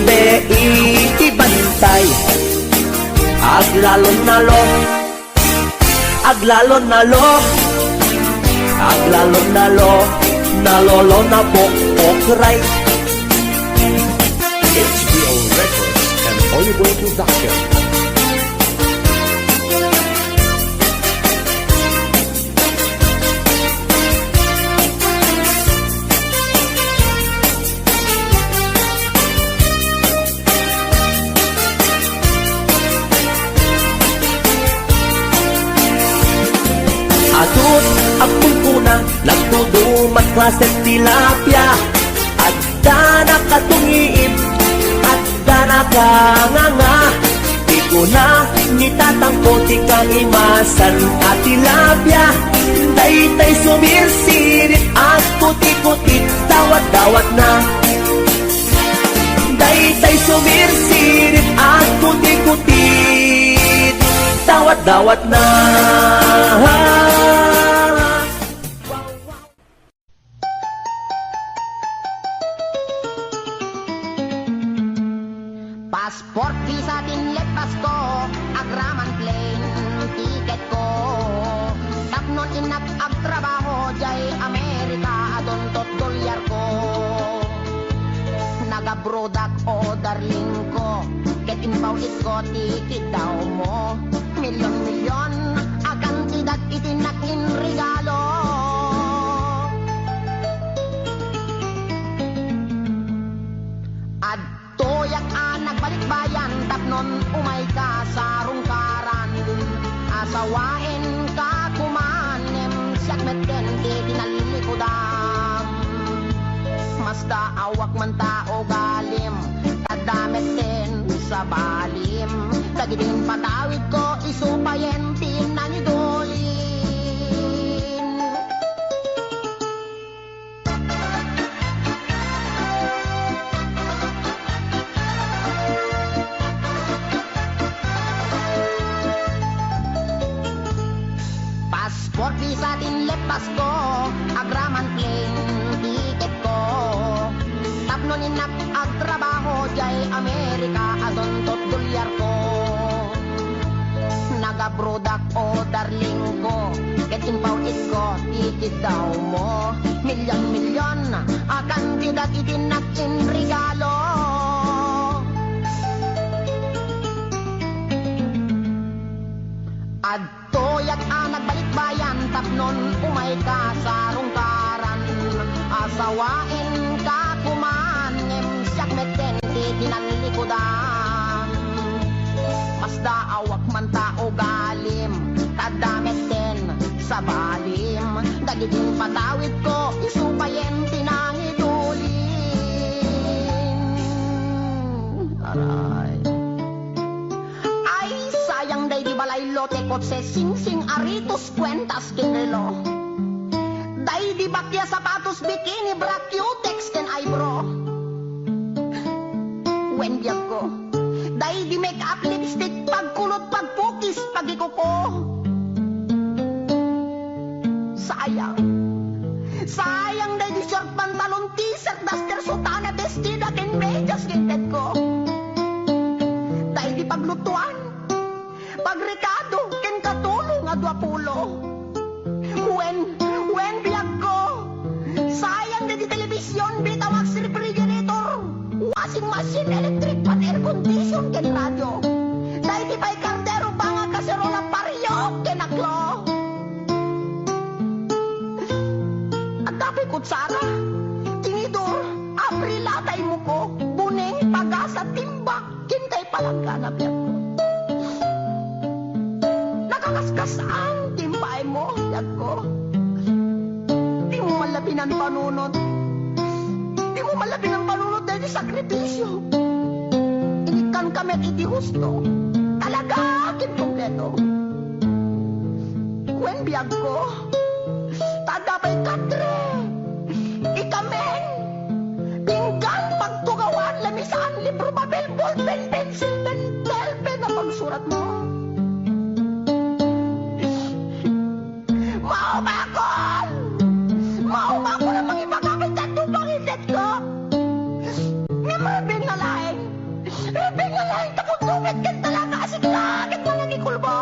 be iti bantay aglalon nalolo na pokray HBO Records and Oliver Production. Atut akong kuna nagtudumat klaset tilapia adda nakatungiib adda nakanganga di ko na nitatangko ti kaimasan at tilapia daytay sumirsirit at kuti-kuti dawat-dawat na daytay sumirsirit at kuti-kuti dawat-dawat na Passport, visa, tinlet, pasko, agraman plane, ticket ko. Tapnon inak ag trabaho, jay Amerika, adon tot dolyar ko. Nagabrodak o darling ko, ket impawit ko, ticket daw mo. Milyon-milyon, akan tidak itinakin regalo. Toyak nagbalik bayan tapnon umay ka sa rungkaran asawain ka kumanem siyak meten di tinalilikodan mas daawak man tao galim kadameten sa balim dagitin patawid ko isupayen tinanidolin Passport, visa, tinlet, pasko, agraman plane, ticket ko. Tapnon inap ag trabaho, jay Amerika, adon tot dolyar ko. Nagabrodak o darling ko, ket impawit ko, ticket daw mo. Milyon-milyon, akan tidak itinakin regalo. Toyak nagbalik bayan tapnon umay ka sa rungkaran asawain ka kumanem siyak meten di tinalikodan mas daawak man tao galim kadameten sa balim dagiting patawid ko isupayen tinangidulin aray day di balay lote kotse sing-sing aritos kwentas kinrelo day di bakya sapatos bikini bra cutex ken eyebrow when biyak ko day di make up lipstick pagkulot pagpukis pagikuko sayang day di short pantalon t-shirt duster sutana bestida ken medyas ken ko day di paglutuan pagrekado ken katulong nga 20 when biyak ko sayang na di telebisyon bitawag si refrigerator washing machine electric pan air condition ken radyo dahil di pa'y kardero banga kaserola pariyok ken aklo at kutsara, tinidor, abrilatay mo ko, buneng, pagasa, timbak, kintay palangga na biyak ko. Nakakaskas ang timpay mo, biyak ko. Di mo malabi ng panunod. Di mo malabi ng panunod dahil sa sakripisyo. Inikan kami at iti husto. Talaga, akin kompleto. Kwen biyag ko, tadabay katre, ikamen, pinggan, pagtugawan, lamisaan, libro, papel, ballpen, pencil, pen, ballpen na pagsurat mo. Mauma ko na mga ipagkakit at tupangitet ko. Nga mabing na laing, takot tumit ka talaga, asikagit mo nang ikulbo.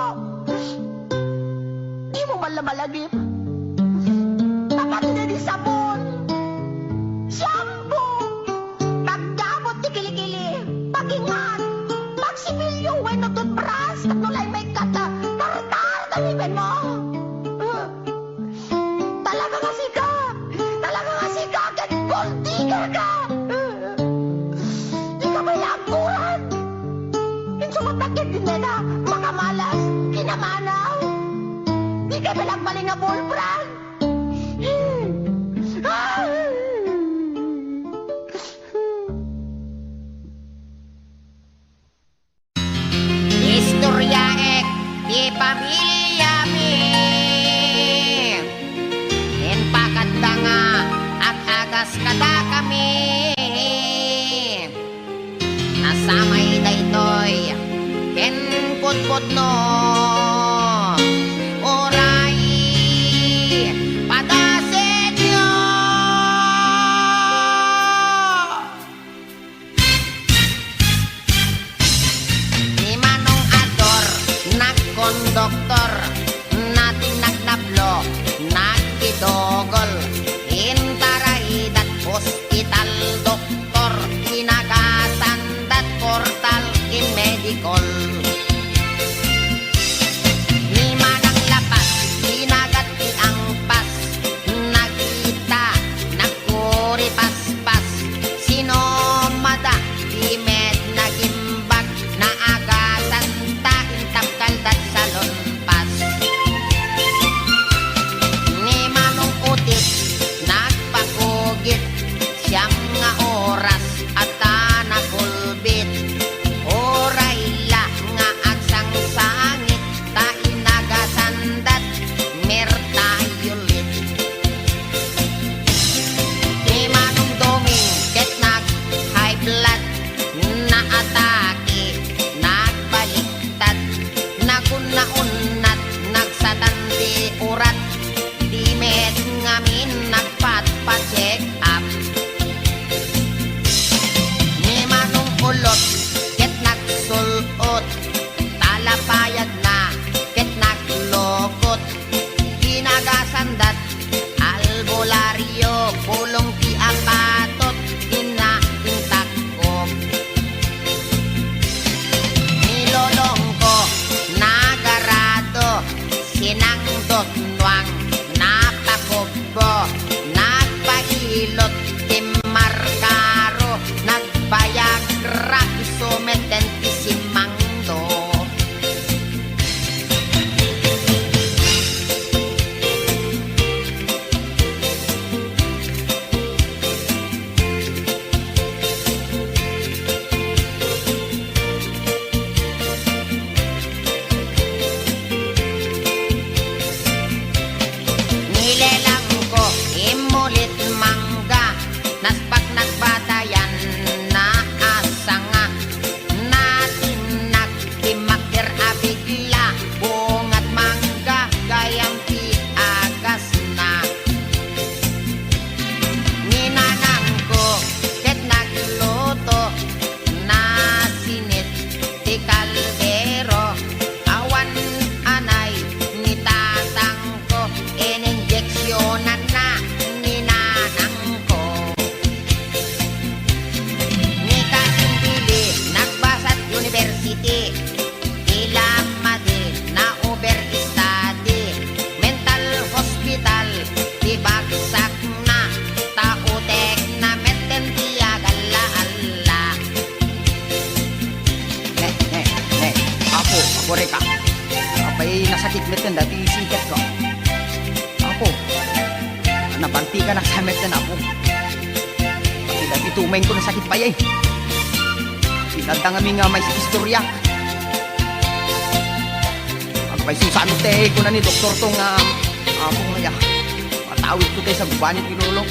Di mo malamalagip. Kapatid na di sabon. Shampoo. Pagdabot di kilikili. Pagingan. Pagsipilyo, weno toothbrush. Katulay may kata. Tartar, talibin mo. Talaga kasi ka. Kahit gold digger ka. Di ka may laguran. Insumatakit din nila. Makamalas. Kinamanaw. Di ka balagbaling nga bullbrand. Istoryaek di pamilya mi. En pakadda nga at agas kada kami. Nasamay daytoy ken putput no. Oray padasen nyo. Ni Manong Ador nagkondoktor, nating nagnablo, nagkidogol, intaray dat hospital doktor, inagasan dat portal in medical. sakit metten dati sikat ko. Apo, nabanti ka na sa metten apo. Pati dati tumain ko na sakit pa yay. Pinatang kami nga may istorya. Ang may susamit ko na ni doktor tong apo nga. Matawid ko tayo sa gubanit pinulong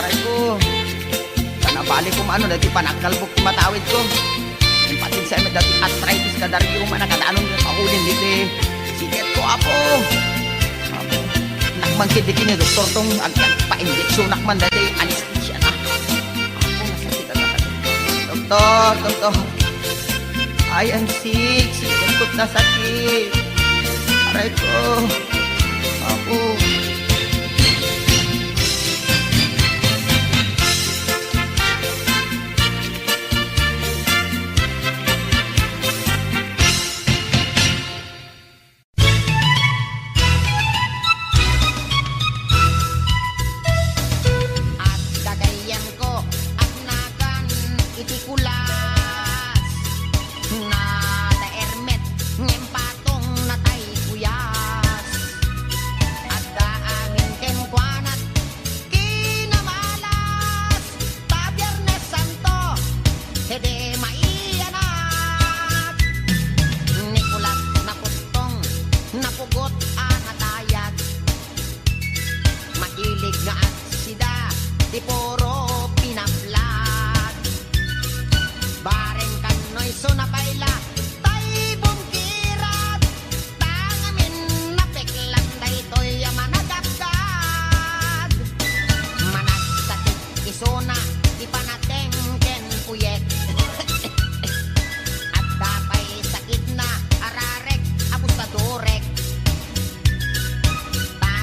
aray ko. Kanabalik ko maano dati panagkalbok matawid ko. Yung patid sa emet dati arthritis ka dari yung manakadaanon yung paulin dito eh. Siket ko apo. Apo. Nakmangkit dito ni doktor tong pa-injeksyon nakman dati anesthesia na. Apo nasakit na dati. Doktor. I am sick. Siket ko't nasakit. Aray ko. Apo. At kagayan ko at nagan itikulas na taermet ngem patong natay kuyas at daamin ken kuanat kinamalas ta Biyernes Santo hede maianat Nicolas napustong napugot ang atayag mailig nga at sida di puro pinaplag bareng kanoy so napaila tay bungkirat tangamin napeklan daytoy managagad managsakit isona di panateng ken uyek at dapay sakit na ararek abusadorek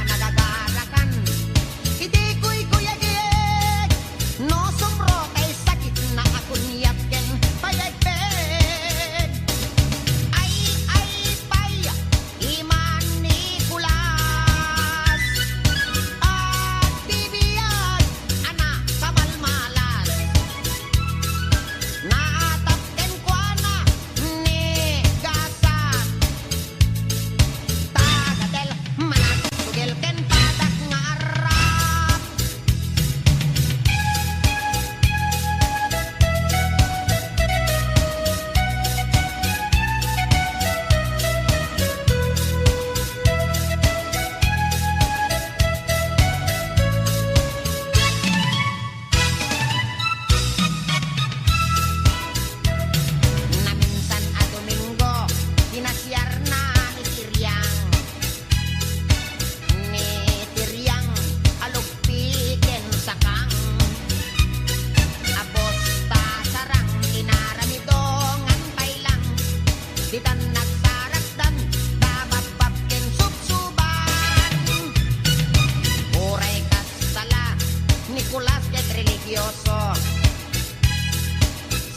nagagarakan hindi ko'y kuyagig no sumro kay sakit na akon yapken payagpeg ay pay iman Nicolas at bibiyag ana kamalmalas naatapken kuana ni gasat tagatel manat tugel ken padak nga arap na minsan a Domingo pinasyar na ni Tiryang alugpiken sakang abos ta sarang inaramidongan pailang ditan nagsarakdan dababab ken subsuban oray kasala Nicolas ket religyoso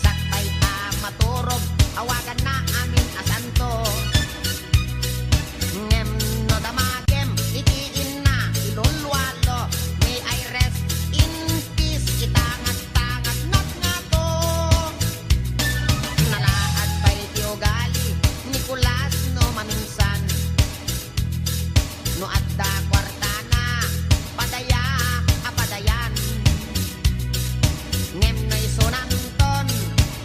sakbay ta maturog awagan na amin asanto ngem no damagem itiin na ilulwalo may I rest in peace itangat-tangat not nga to nalaad pa'y tiugali Nicolas no maminsan no adda kwartana padaya apadayan ngem no isunanton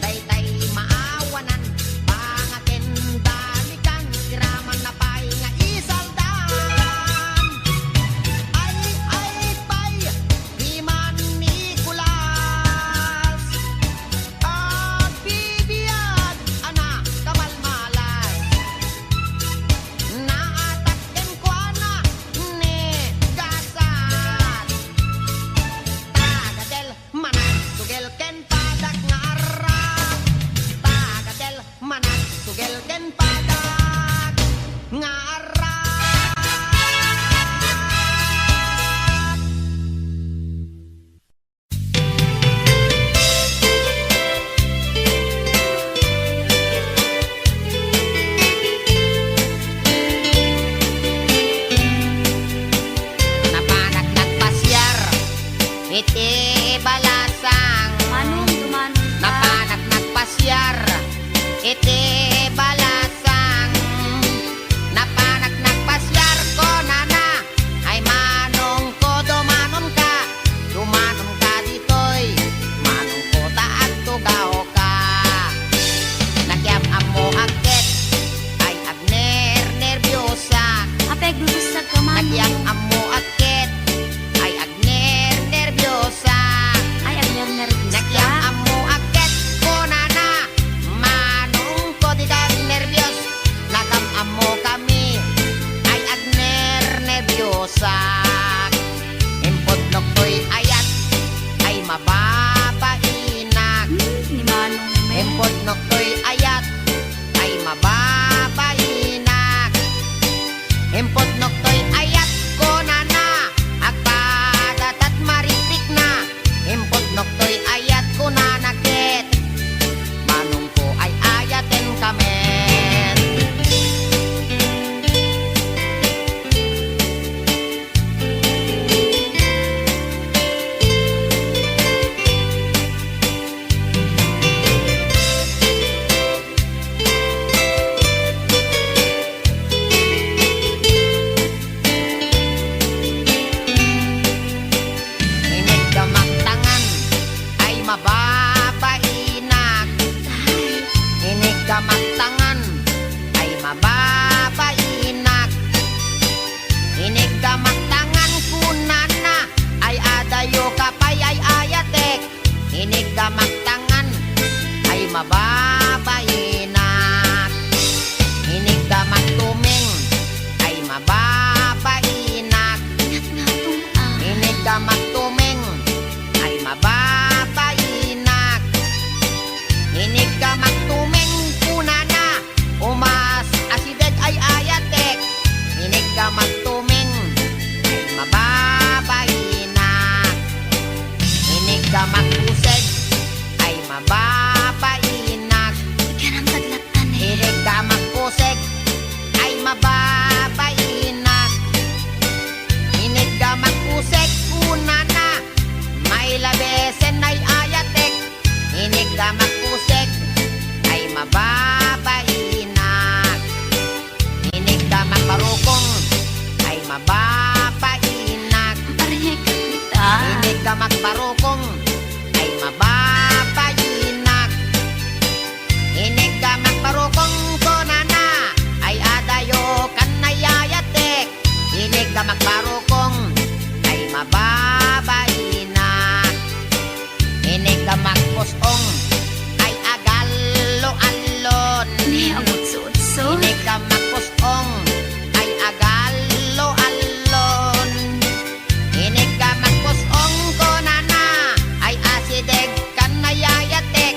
daytay maawanan pangaken dalikan iraman na pay nga isaldan ay pay iman Nicolas at bibiyag ana kamalmalas naatakken kuana ni gasat tagatel manat sugel ken padak nga arap tagatel manat sugel ken padak nga arap napanak nagpasyar iti balasang napanak nagpasyar iti balasang ka magbarukong ay mababayinak. Inig ka magbarukong ko na ay adayo kan nayayatek. Inig ka magbarukong ay mababayinak. Inig ka magpusong ay agalo-alon. Inig ka magpusong ay agalo-alon. Inig ka magpusong ko na ay asideg kan nayayatek.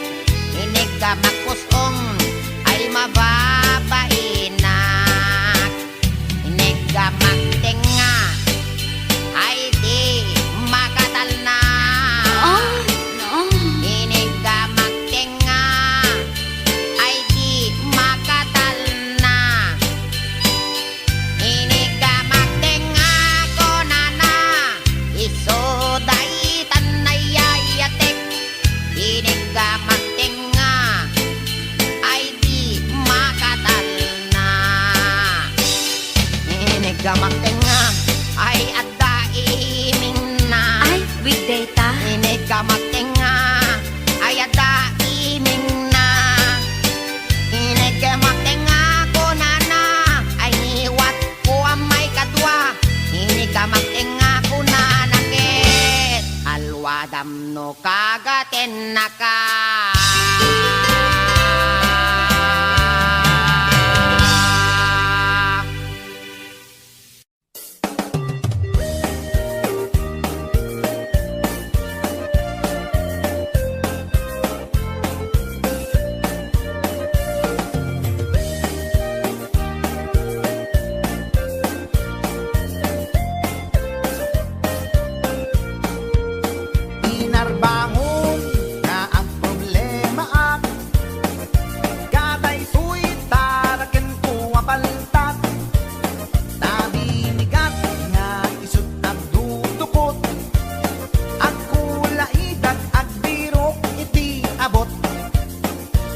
Inig ka magpusong ay mababainak. Inig ka magtinga ay di makatal na. Inig ka magtinga ay di makatal na. Inig ka magtinga ko na isoday tanayayatek. Inig ka magtinga ay di makatal na. Inig ka magtinga ay adaiming na. Ay, with data. Inig ka magtinga ay adaiming na. Inig ka magtinga ko na ay niwat ko ang may kadwa. Inig ka magtinga ko na nakit alwadam no kagaten na ka. Inarbangon na ang problema at katay tuy taraken ko apaltat. Nabinigat nga isut ang dudukot. Ang kulaidat at birok iti abot.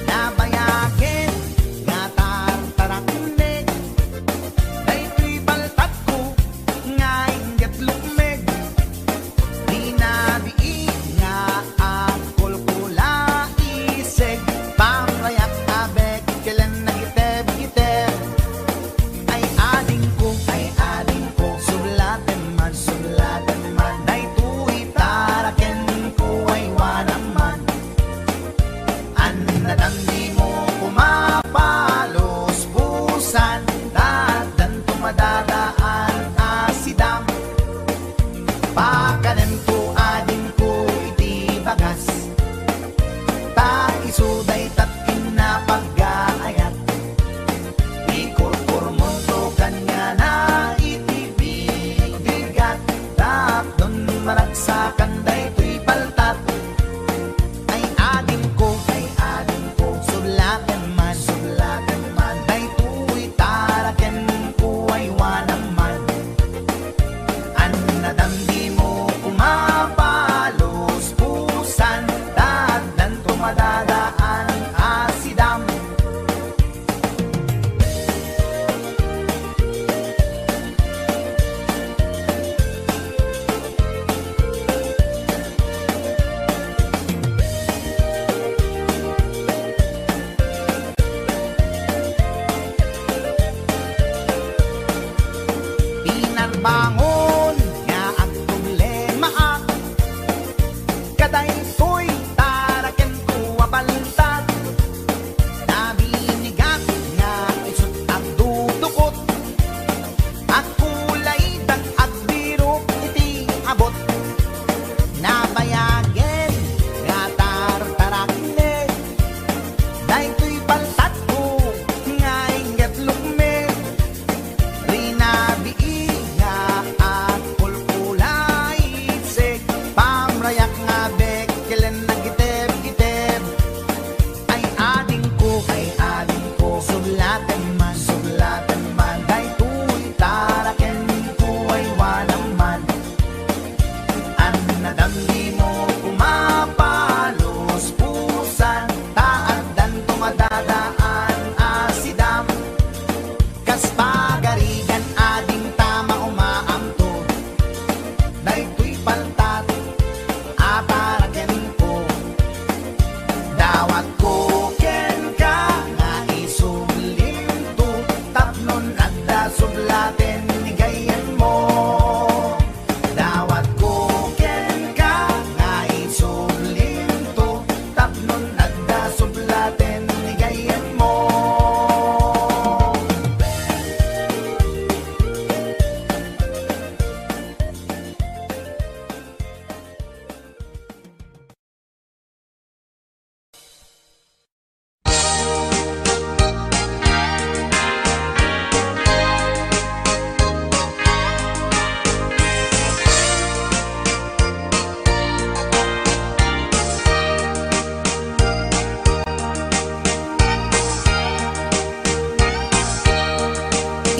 Nabayagin nga tartaraknek. Daytoy baltat ko nga inggit lukmeg. Di nabiig nga ang kulkula iseg. Pamrayak abek kailan nagiteb-giteb. Ay ading ko, sulaten man, daytoy taraken ko ay wanaman. Anadam di mo kumapalos busan, dadan tumadadaan asidam. Pakanem ko ading ko iti bagas. Ta isuday tatin na pag-aayat. Ikurkur mundo kanya na iti bigat. Tapdon maragsakan daytoy paltat. Ay ading ko, sulaten man, daytoy taraken ko ay wanaman. Anadam di mo kumapalos pusan, dadan tumadadaan asidam. Pinarbangon nga ang problema at kadaytoy taraken ko apaltat. Nabinigat nga isut ang dudukot. Ang kulaidat at birok iti abot. Nabayagin nga tartaraknek. Daytoy paltat ko nga inggit lukmeg. Rinabiig nga at kulkulay iseg. Pamrayak nga bek kailan nagiteb-giteb. Ay ading ko, sulaten man, daytoy taraken ko ay wanaman. Anadam di mo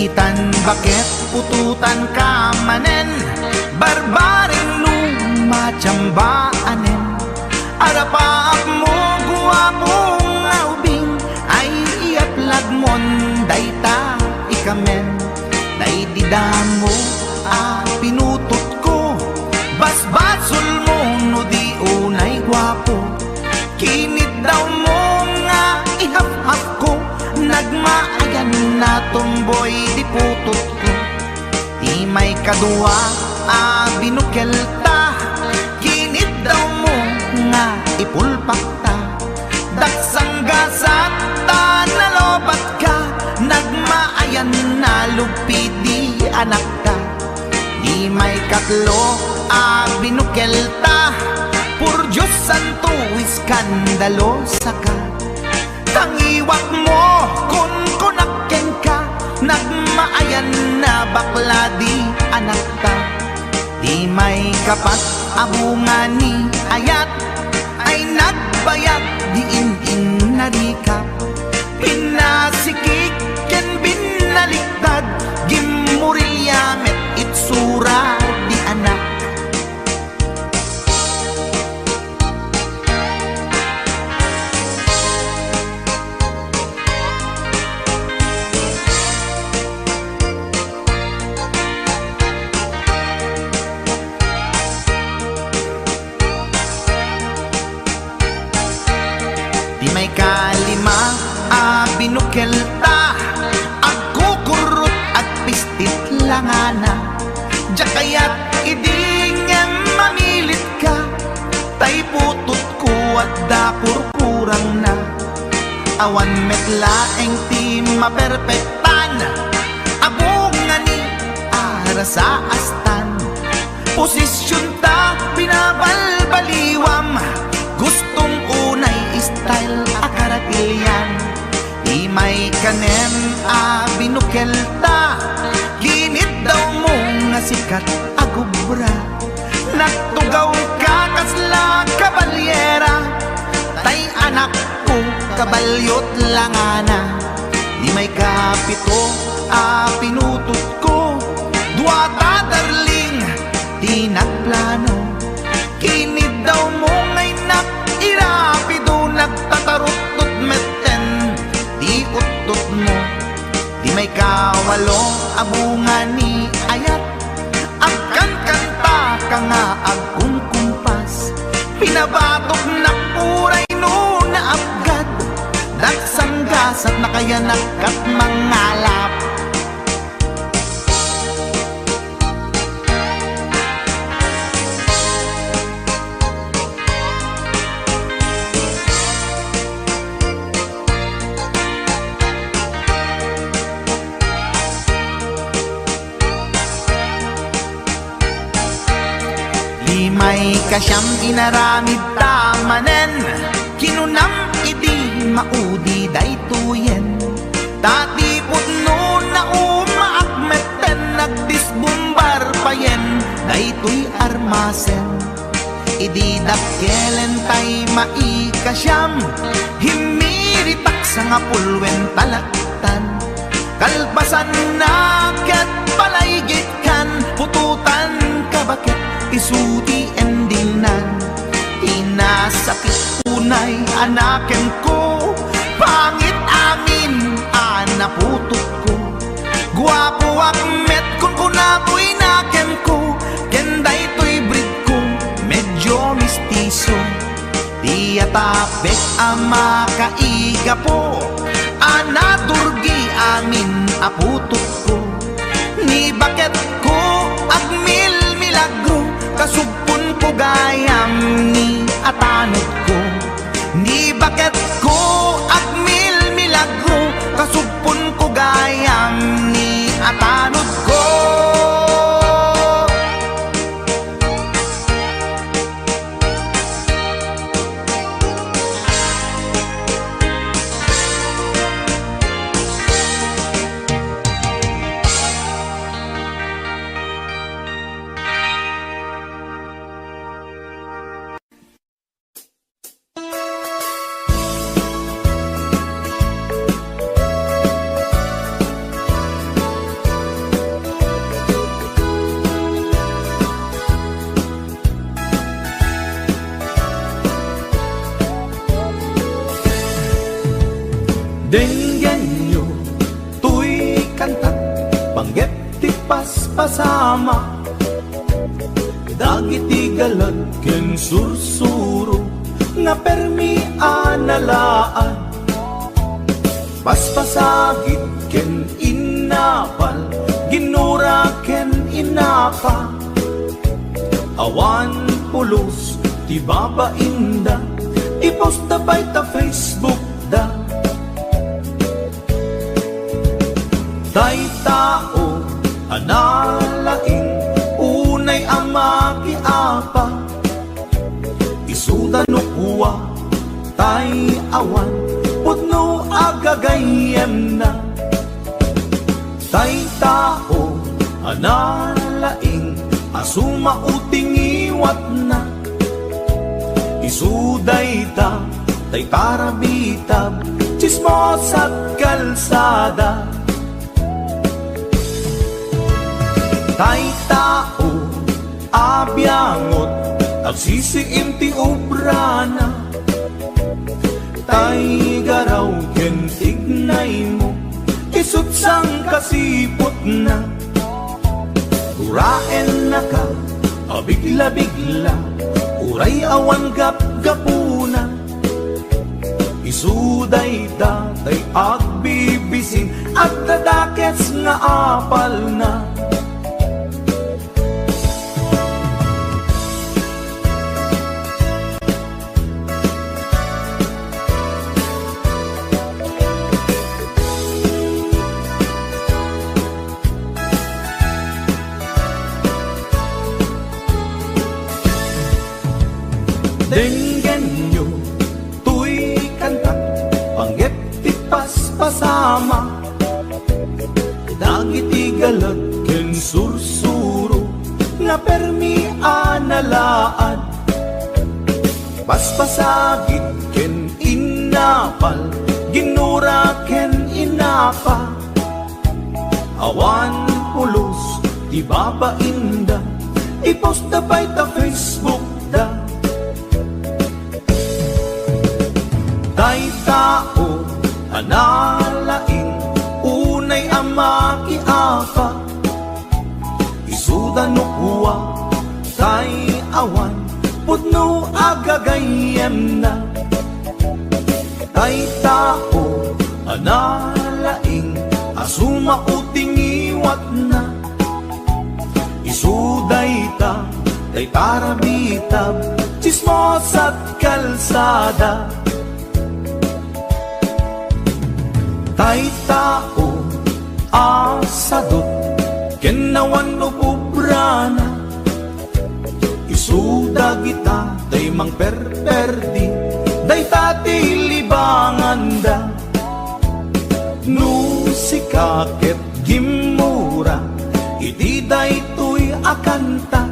itan bakit pututan ka manen, barbaring lumatsambaanen. Arapaak mo guwapong aubing, ay iaplag mon dayta ikamen. Day didamo pinutot ko, basbasol mo no di unay gwapo. Kinit daw mo nga ihap-hap ko, nagmaayan na tomboy di putot ko. Di may kadua binukel ta, kinit daw mo nga ipulpak ta. Daksang gasat ta nalobat ka, nagmaayan na lupit di anak ka. Di may katlo binukel ta, pur Diyos santo iskandalo saka. Tangiwak mo kun kunakken ka, nagmaayan na bakla di anak ta. Di may kapat abungan ni ayat, ay nagbayad di in narikap. Pinasikik ken binaliktad, gimurilyamet itsura di anak. Di may kalima binukel ta, agkukurot at pistit langana. Jakayat idingem mamilit ka, tay putot ko at dapurkurang na. Awan metlaeng ti maperpektan, abungan ni ara sa astan. Posisyon ta binabalbaliwam, gustong unay style akaratilyan. Di may kanem binukel ta, ginit daw mo nga sikat agubra. Nagtugaw ka kasla kabalyera, tay anak ko kabalyot langana. Di may kapito pinutot ko, duwata darling di nagplano. Kinid daw mo ngay irapido, nagtatarot-tot meten di utot mo. Di may kawalo abungan ni ayat, agkan kanta ka nga agkung kumpas. Pinabatok na puray no na abgad, daksang gasat na kaya nakat mangalap. May kasyam inaramid tamanen, kinunam idi maudi daytoyen. Tati putno na umaakmeten, nagdisbumbar payen daytoy armasen. Idi dakkelen tay maikasyam, himiritak sa nga pulwen talaktan. Kalpasan na ket palaygit kan, pututan ka bakit isuti endingnan. Inasakit unay anaken ko, pangit amin anaputot ko. Guwapo akmet kun kunapoy naken ko, kenday to'y breed ko medyo mistiso. Di atapek ama kaiga po, anadurgi amin aputot ko. Ni bakit ko agmil milagro, kasugpon ko gayam ni atanod ko. Ni bakit ko agmil milagro, kasugpon ko gayam ni atanod ko. Denggenyo, tuy kantat, panggep ti paspasama. Dagiti galad ken sursuro, nga permi analaan. Paspasagit ken inapal, ginura ken inapa. Awan pulos, ti babainda, ipost na bay ta Facebook da. Tay tao, analaing, unay ang makiapa. Isuda no kuwa, tay awan, putno agagayem na. Tay tao, analaing, asuma uting iwat na. Isuday ta, tay karabitab, chismos at kalsada. Tay tao, abyangot, agsisiim ti obrana. Tay garaw ken tignay mo, isut sang kasipot na. Uraen na ka, abigla-bigla, uray awan gap-gapuna. Isuday datay agbibisin, at dadakets nga apal na. Denggenyo, tuy kantat, panggep ti paspasama. Dagiti galad ken sursuro, nga permi analaan. Paspasagit ken inapal, ginura ken inapa. Awan pulos, ti babainda, ipost na bay ta Facebook da. Tay tao, analaing, unay ang makiapa. Isuda no kuwa, tay awan, putno agagayem na. Tay tao, analaing, asuma uting iwat na. Isuday ta, tay tarabitab, chismos at kalsada. Tay tao, asadot, kenawan no pubrana. Isuda kita, tay mang perperdi, day tati libangan da. No sikaket gimura, iti day tuy akanta.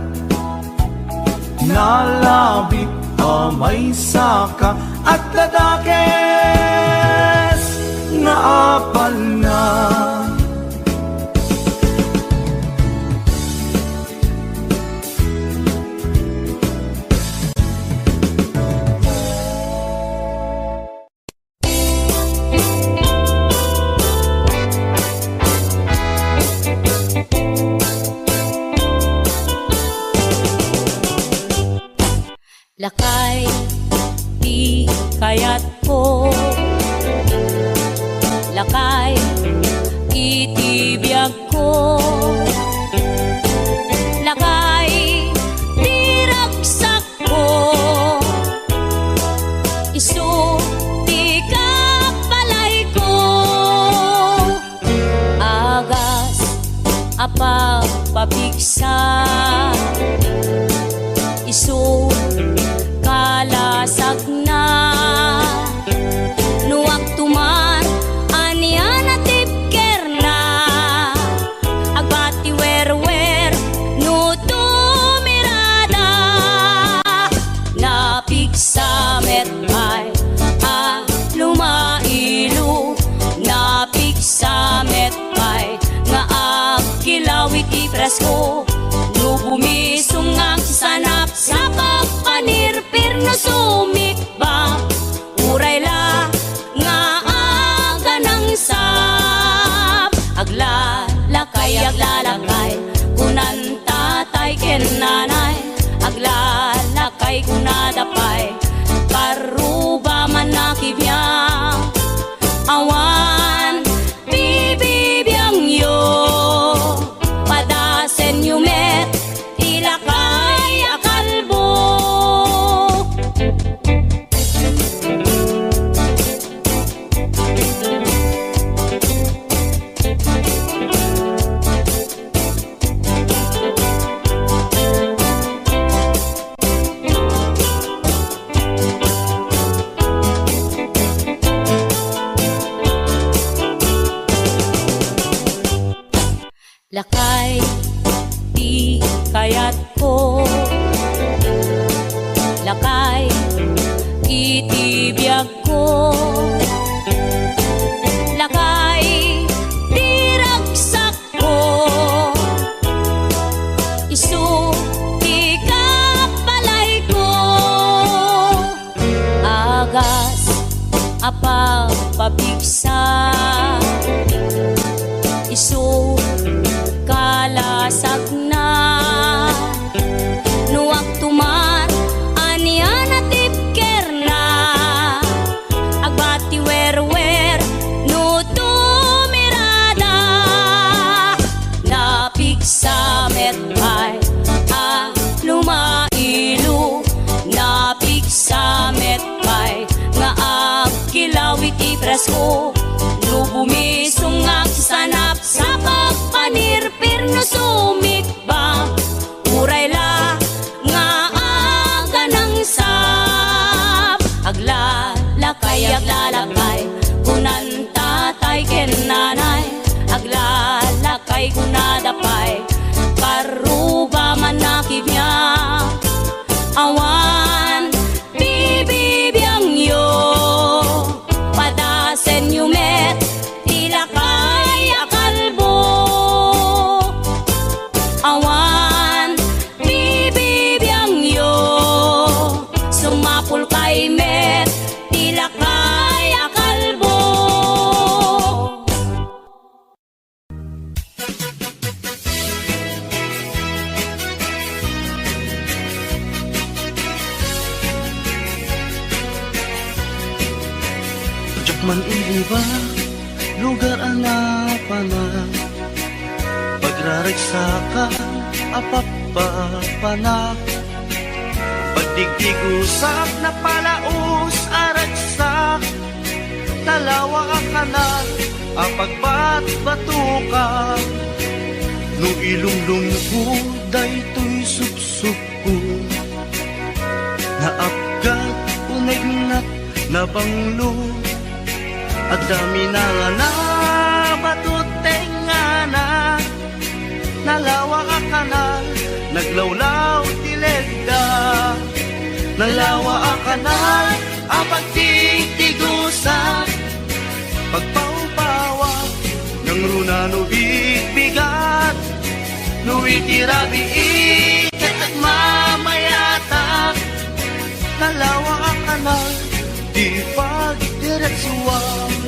Nalabit amay saka, at ladakes nga apal na. Lakay, di kayat ko. Lakay, itibiyag ko. Lakay, diragsak ko. Isu, di kapalay ko. Agas, apa pabigsa. Isu, kalasag na. Nuwag tuman, aniya na tipker na. Agbati wer-wer, no tumirada. Napigsa metay, lumailu. Napigsa metay, nga agkilawit ipresko. No bumisong ang sanap sa pagpanirpir no sumikba. Uray la nga aga lakay itibiyag ko. Lakay diragsak ko, isu ikapalay ko. Agas apa pabigsa, isu kalasag na. Nuwag tuman anian at tipker na, agbati wer-wer no tumirada. Napigsa metay a lumailu, napigsa metay nga agkilawit ipresko. No bumisungag sanap sa pagpanirpir no sumikba, uray la nga aga ng sap. Aglalakay, aglalakay kunan tatay ken nanay, aglalakay kunadapay karuba manakib niya. Awan bibibiyang yo, padasen yumet tilakay akalbo. Awan bibibiyang yo, sumapul kay met tilakay akalbo. Man iliba, lugar ang napana, pagraragsakan, apapapana, pagdigdig-usap na palaos aragsak, talawa ang kanal, apagbat-batukan, no ilumlum ko, daytoy supsup ko, naapgat, unagnat, nabanglo, at dami na nga na batuteng nga na, nalawa ka kanal, naglawlaw tilegda. Nalawa ka kanal, apag tigtigusa, pagpaupawa, ng runa no bigbigat, no itirabi ikat at mamayatak. Nalawa ka kanal, di pagdiretsuan.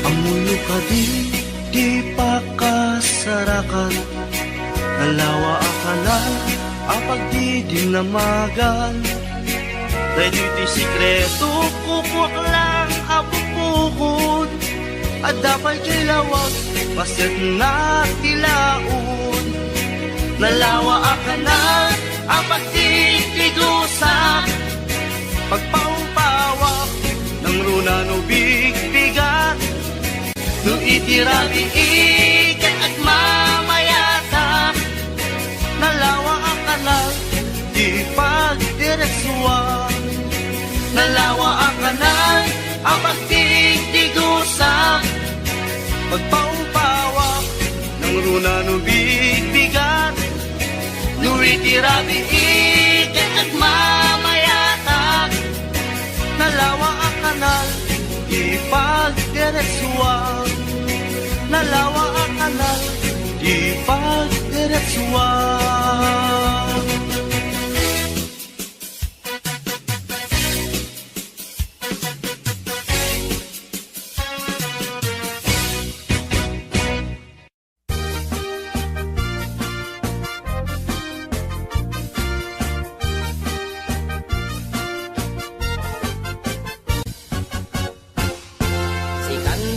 Amuyo ka di pa kasarakan, nalawa akanal, apag di dinamagan. Dahil ito'y sikreto, kukwak lang apupukod, at dapat kay lawag, pasit na tilaon. Nalawa akanal, apag di tigusa, pagpaumpawak, ng runa no bigbigat, no itirabi ikat at mamayatak. Nalawa ang kanal, di pagdiretsuan. Nalawa ang kanal, ang pagtigtigusa, pagpaumpawak, ng runa no bigbigat, no itirabi ikat at mamayatak. Nalawa ang kanal, di pagdiretsuan. Nalawa ang kanal, di pagdiretsuan.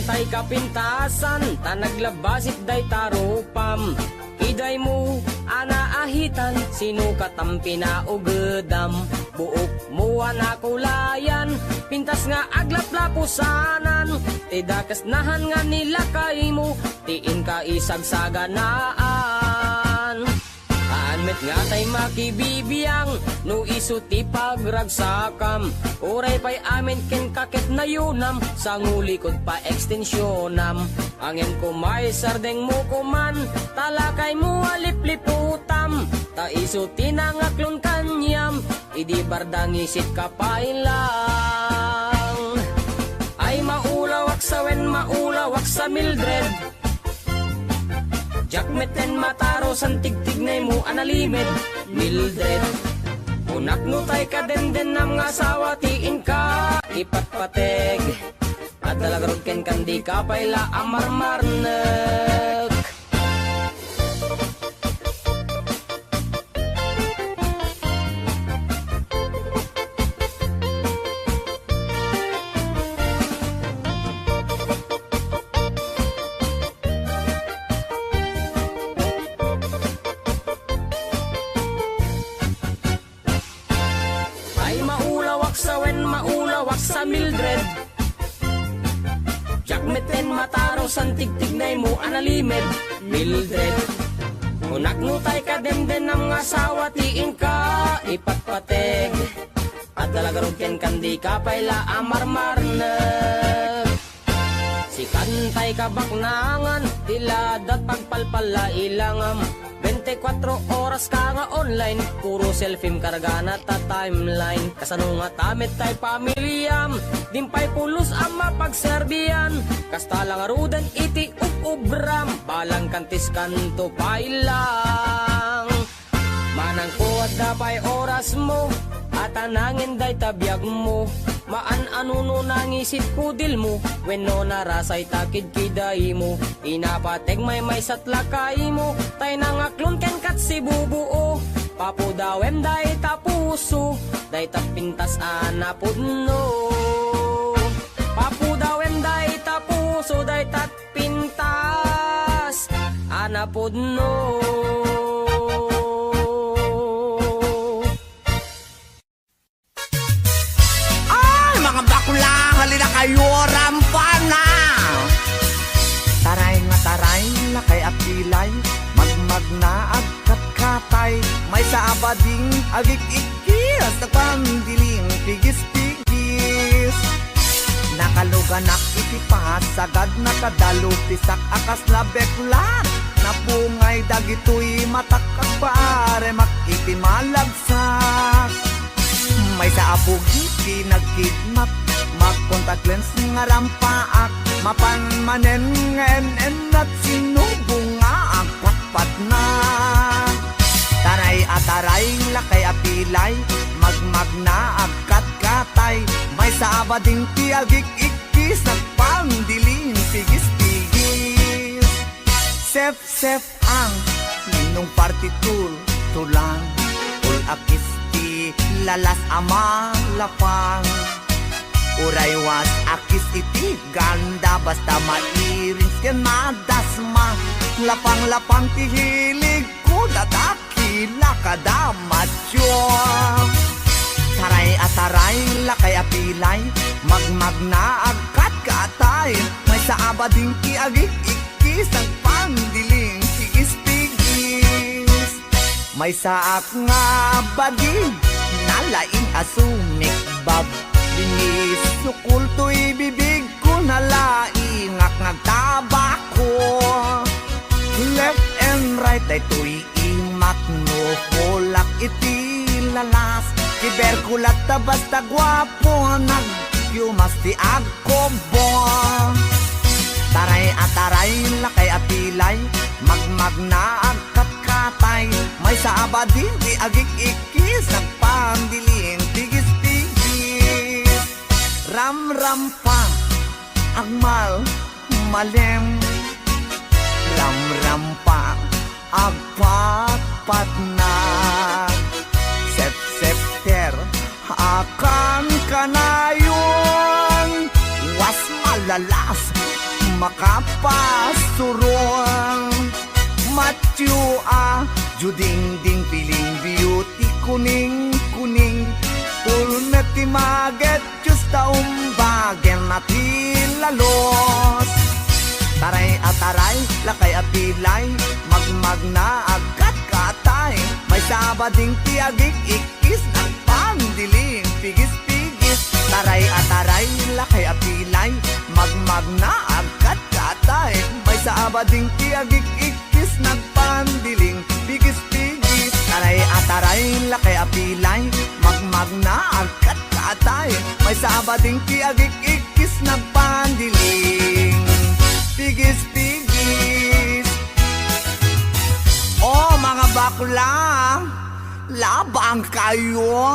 Tay kapintasan, ta naglabasit day tarupam. Iday mo, ana ahi palitan, sinukat ang pinaugedam. Buok muwa na kulayan, pintas nga aglaplapusanan. Tidakas nahan nga nila kay mo, tiin ka isagsaganaan. Anmet nga tay makibibiyang, no isuti pagragsakam. Uray pa'y amin ken kakit na yunam, sa ngulikod pa ekstensyonam. Angin ko may sardeng mo kuman, talakay mo alipliputam. Ta isuti na nga klon kanyam, idi bardang isit ka pa ilang. Ay maulawak sa wen, maulawak sa Mildred. Jakmeten mataro san tigtignay mo analimed, Mildred. Unak no tay ka den nam nga asawa tiin ka ipatpateg. At talagarod ken kandi ka payla amarmarnek. Maulawak sa Mildred. Jakmeten mataro san tigtignay mo analimed, Mildred. Unak no tay ka den nam nga asawa tiin ka ipatpateg. At talagarod ken kandi ka payla amarmarnek. Si kantay ka baknangan, tiladat pagpalpala ilangam. 24 oras ka nga online, puro selfie kargana ta timeline. Kasano nga tamit tay pamilyam, dimpay pulos ang mapagserbiyan. Kasta lang arudan iti ubram, balang kantis kanto pailang. Manang kuwad na pa'y oras mo, at anangin day tabiyag mo. Maan anuno nangisit kudil mo, wenno narasay takid kiday mo. Inapateg may satlakay mo, tay nangaklon ken kat si bubuo. Papudawem day tapuso, day tapintas anapudno. Papudawem day tapuso, day tatpintas anapudno. Halina kayo, rampana! Taray nga taray, lakay at pilay, magmag na agkat-katay, may sa abading agik-ikis, nagpandiling pigis-pigis. Nakaluganak itipas, sagad nakadalo, pisak akas na beklat, napungay dagitoy matakak paare, makitimalagsak. May sa abugi, pinagkidnap, mag-contact lens nga rampaak, mapanmanen nga at sinubong nga ang patpat na. Taray at taray, lakay apilay, magmag na agkat-katay, may sa abading tiagik-ikis, nagpandiling pigis-pigis. Sef-sef ang ninong partitul, tulang, ul akis lalas ama lapang. Uray was akis iti ganda, basta mairins ken madasma. Lapang-lapang tihilig ko dadakila kadamatyo. Taray at taray, lakay apilay, magmag na agkat-katay, may sa abading tiagik-ikis, ang pandiling tigis-pigis. May saak nga baging, nalaing asumik bab, binis sukul to'y bibig ko, nalaing ngagtabako. Left and right ay to'y imat no, kulak iti lalas, kiberkulat ta basta gwapo, nagyumas ti agkobo. Taray at taray, lakay at pilay, magmag na agkat-katay, may sa abadin di agik-ikis, nagpandiling tigis-tigis. Ram-ram pa, agmal, malem, ram-ram pa, agpat-pat na. Sep-sep-ter, akan kanayon, was malalas, makapasurong. Matyo Juding ding piling beauty kuning Tulmet ti maget justa umbagen nati lalos Taray at taray, lakay at pilay Magmagna agkat katay May sabading tiagik ikis Nagpandiling pigis-pigis Taray at taray, lakay at pilay Magmagna agkat katay May sabading tiagik ikis Nagpandiling pigis-pigis Taray at taray, lakay at pilay Magmagna agkat katay May sabading tiagik ikis Nagpandiling pigis-pigis Oh mga bakla, labang kayo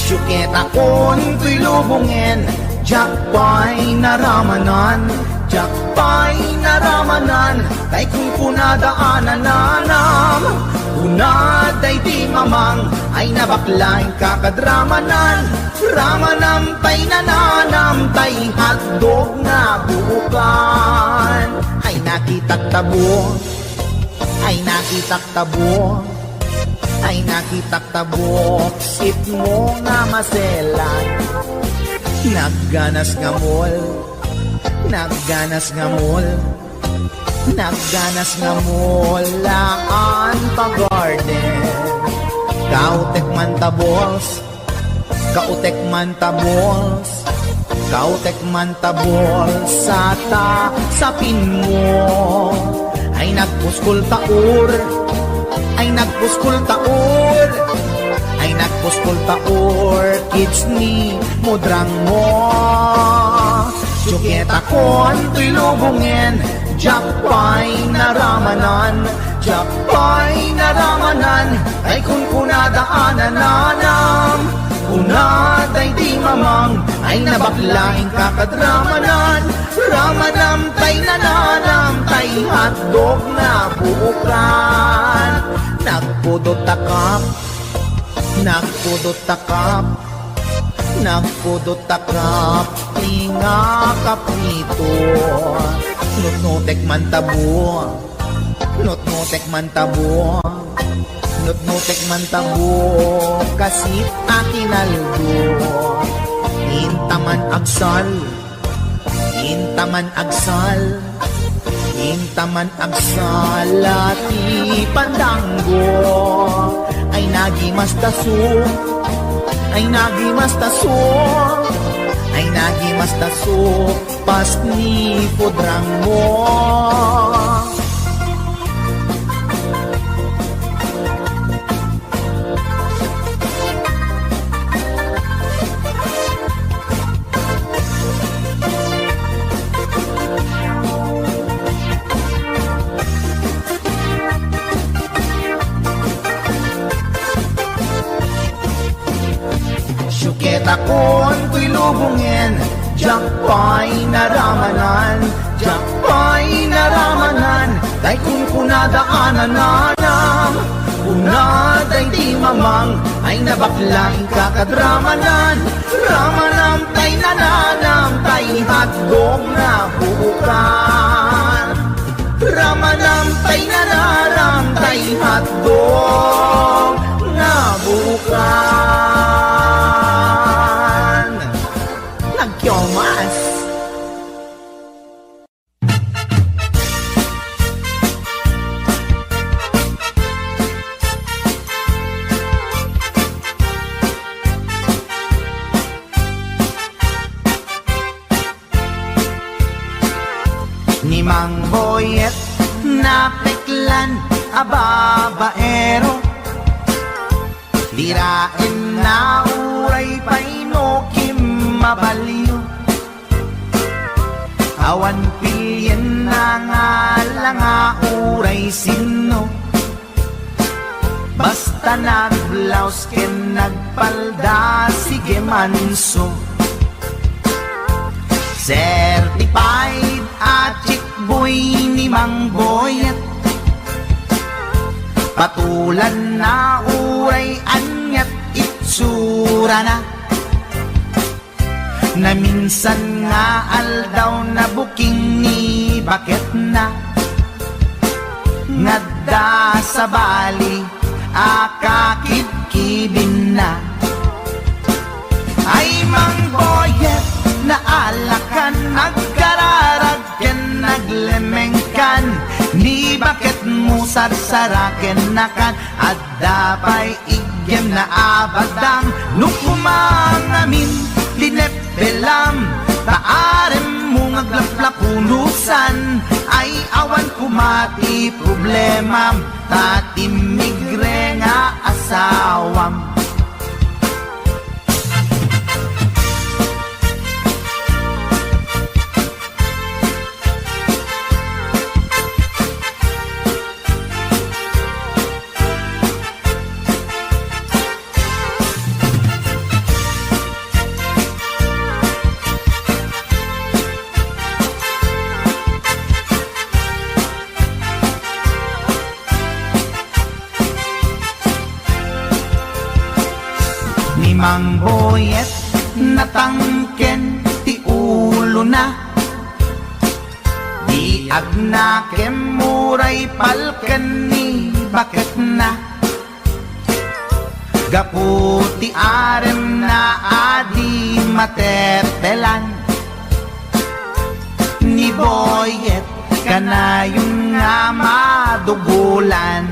Syuket akon ko'y lubungin Jakpay naramanan Jakpay naramanan Kay kung kunadaanan nanam Kunaday di mamang Ay nabaklain kakadramanan Ramanam tay nananam Tay hotdog na buukan Ay nakitak tabo Ay nakitak tabo Ay nakitak tabok Sip mo nga maselan Nagganas nga mol Nagganas nga mol Nagganas nga mol Laan pa garden Kautek man tabols Kautek man tabols Kautek man tabols Sata sapin mo Ay nagpuskol taur Ay nagpuskol taur Ay nagpuskol taur Kids ni mudrang mo Syuket akon to'y lubungin Jakpay naramanan Jakpay naramanan Ay kung kunadaanan nanam Kunaday di mamang Ay nabaklain kakadramanan Ramanam tay nananam Tay hotdog na buukan Nagpudot takap Nagpudot takap Nagpudot takap Tinga kaprito Nutnutek man tabo Nutnutek man tabo Nutnutek man tabo Kasit akinaldo Intaman agsal Intaman agsal Intaman agsal Lati pandanggo Ay nagimas taso Ay nagimas taso Ay nagimas taso Pas ni pudrang mo Syuket akon ko'y lubungin Jakpay naramanan Jakpay naramanan Kay kung kunadaanan nanam Kunaday di mamang Ay nabaklain kakadramanan Ramanam tay nananam Tay hotdog na buukan Ramanam tay nananam Tay hotdog na buukan Nagkyomas Ni Mang Boyet napeklan ababaero Lirain na uray painokim mabaliw Awan pilyen na nga langa uray sino Basta nagblaus ken nagpalda sige manso Certified at chick boy ni Mang Boyet Patulan na uray anyat itsura na, na minsan nga aldaw na buking ni bakit na, ngadda sa bali akakibkibin na. Ay mang boyet na alakan, nagkararagken, naglemengkan, ni bakit mo sarsaraken nakan, at dapay igyem na abadang, nukumangamin, tinepelam, taarem mo ngaglaplapunusan, ay awan kumati problemam, tatimigre nga asawam. Ni Mang Boyet natangken ti ulo na, di agnakem muray palken ni bakit na, gaputi arem na adi matepelan, ni Boyet kanayong nga madugulan.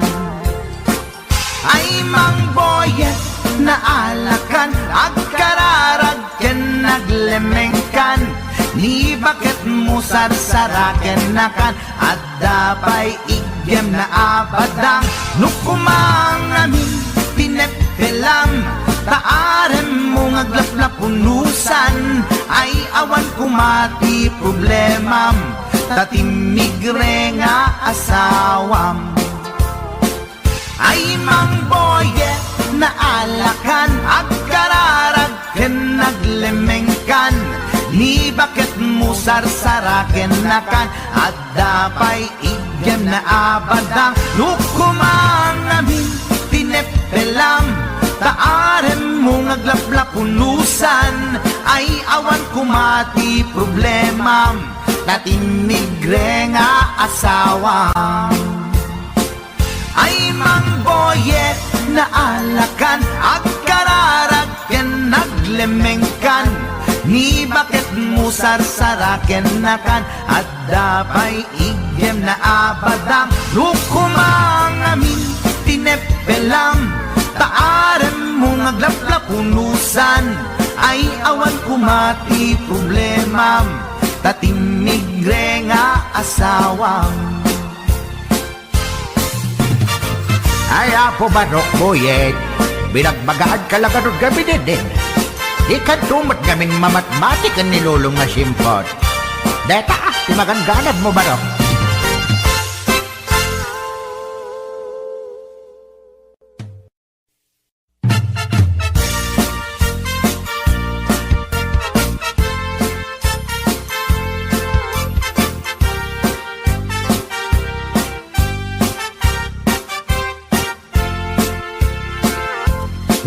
Ay Mang Boyet na alakan, agkararagken, naglemengkan, ni bakit mo sarsaraken nakan, at dapay igyem na abadang, nukumangamin, tinepelam, taarem mo ngaglaplapunusan, ay awan kumati problemam, tatimigre nga asawam. Ay Mang Boyet na alakan, agkararagken, naglemengkan, ni bakit mo sarsaraken nakan, at dapay igyem na abadang, nukumangamin, tinepelam, taarem mo ngaglaplapunusan, ay awan kumati problemam, tatimigre nga asawam. Ay Mang Boyet na alakan, agkararagken, naglemengkan, ni bakit mo sarsaraken nakan, at dapay igyem na abadang, nukumangamin, tinepelam, taarem mo ngaglaplapunusan, ay awan kumati problemam, tatimigre nga asawam. Ay apo Barok Boyet, binagbagaan ka lang ganun gabi din. Ikan tumat gaming mamatmatik ang nilulong nga simpot. Deta, timagangganad mo Barok.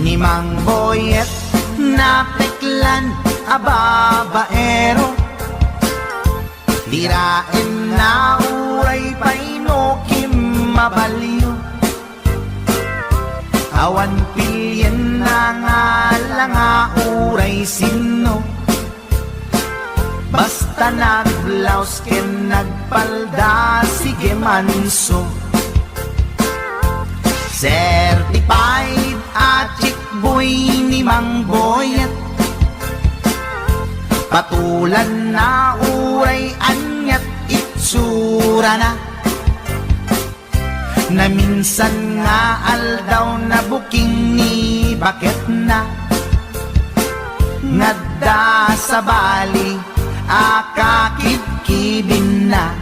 Ni Mang Boyet na peklan ababaero, tirain na uray painokim mabaliw, awan pilyen na nga langa uray sino, basta nagblaus ken nagpalda sige manso. Certified at chickboy ni Mang Boyet, patulan na uray anyat itsura na, na minsan nga aldaw na buking ni bakit na, ngadda sa bali akakibkibin na.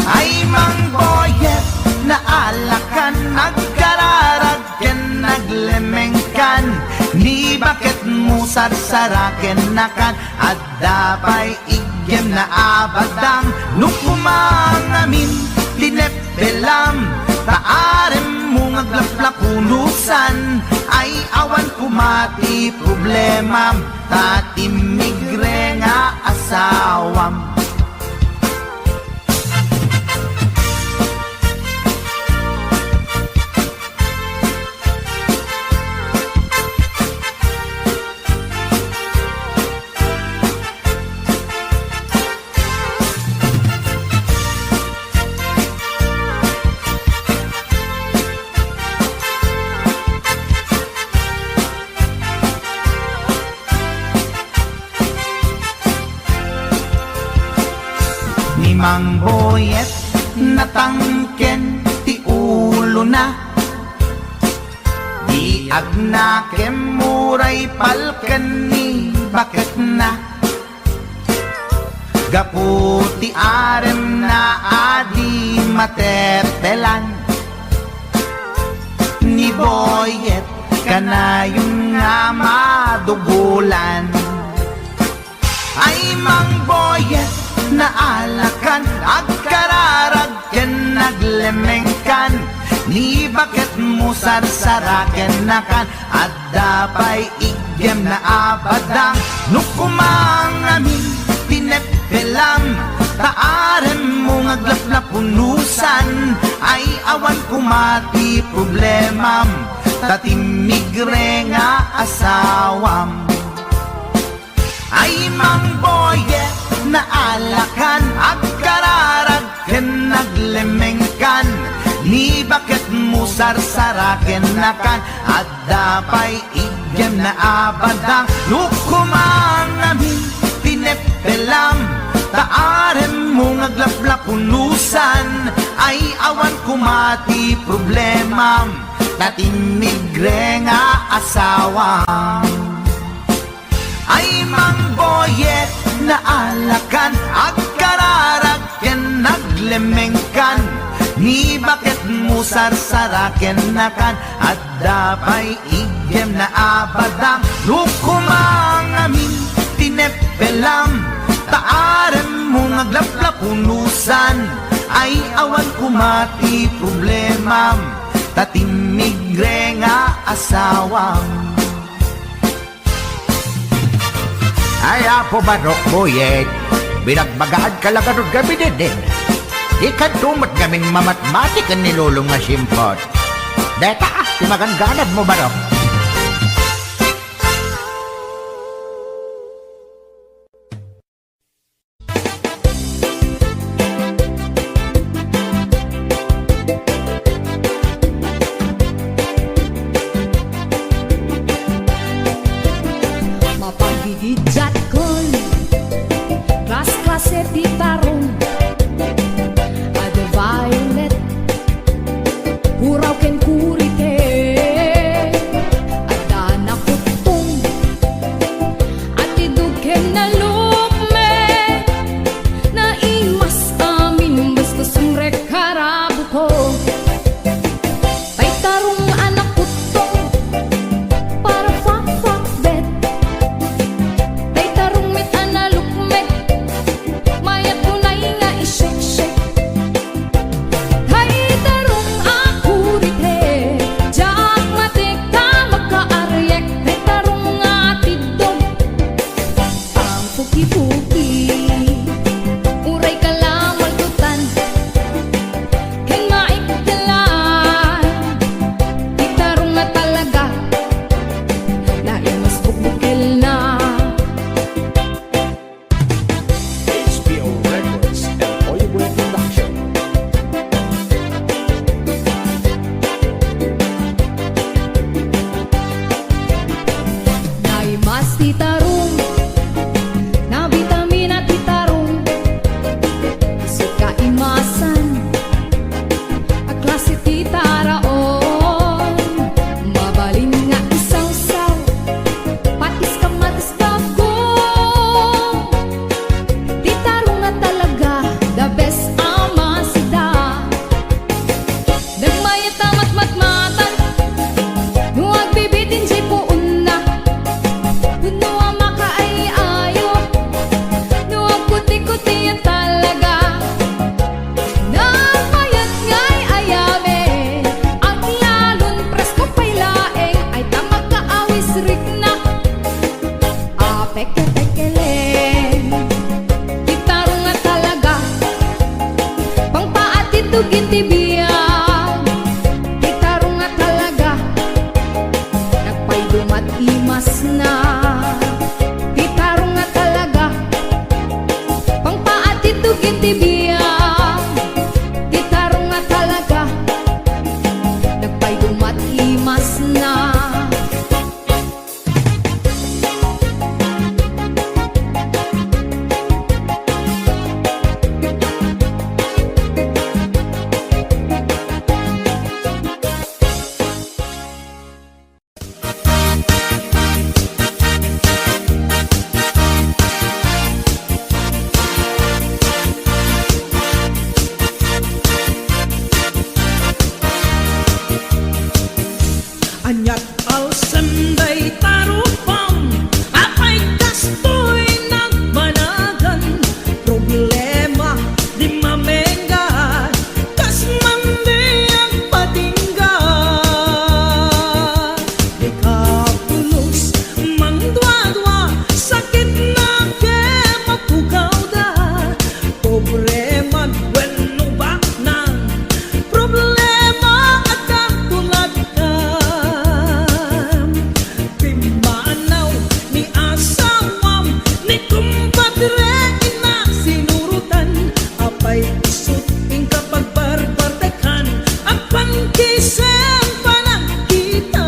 Ay Mang Boyet na alakan, nagkararagken, naglemengkan, ni bakit mo sarsaraken nakan, at dapay igyem na abadang, nukumangamin, tinepelam, taarem mo ngaglaplapunusan, ay awan kumati problema, tatimigre nga asawam. Ni Mang Boyet natangken ti ulo na, di agnakem muray palken ni bakit na, gaputi arem na adi matetelan. Ni Boyet kanayong nga madugulan, ay Mang Boyet naalakan, agkararag ken naglemengkan, ni bakit mo sarsaraken nakan, at dapay igem na abadang, nukumang amin pinepelam, taarem mo ngaglaplapunusan, ay awan kumati problemam, tatimigre nga asawam. Ay Mang Boyet naalakan, agkararag ken naglemengkan, ni bakit mo sarsaraken nakan, at dapay igem na abadang, lukumang amin pinepelam, taarem mo ngaglaplapunusan, ay awan kumati problemam, tatimigre nga asawam. Ay Mang Boyet naalakan, agkararag ken naglemengkan, ni bakit mo sarsaraken nakan, at dapay igem na abadang, lukumang amin tinepelam, taarem mo ngaglaplapunusan, ay awan kumati problemam, tatimigre nga asawam. Ay Apo Barok Boyet, binagbagaan ka lang ganun gabi din. Di ka tumat gaming mamatmatik ang nilulong nga simpot. Deta, timaganganad mo Barok. Mapagdidijat ko'y klas-klase ti tarong, ada violet, huraw ken kurite, ginti biyag Di tarong nga talaga Nagpaydumat imas na Di tarong nga talaga Pangpaatid to ginti biyag Di tarong nga talaga Nagpaydumat imas na Anyat al senday tarupam Apay kastoy nagmanagan Problema di mamenggan Kas mandi ang patinggan Di kapulos mangdwa-dwa Sakit na ke mapugaw da Problema wenno ba nang Problema at katulad ka Pimanaw ni asawam Ni kumpadre ina sinurutan Apay isut ing kapag barbardekan Ang pangkisang panagkitam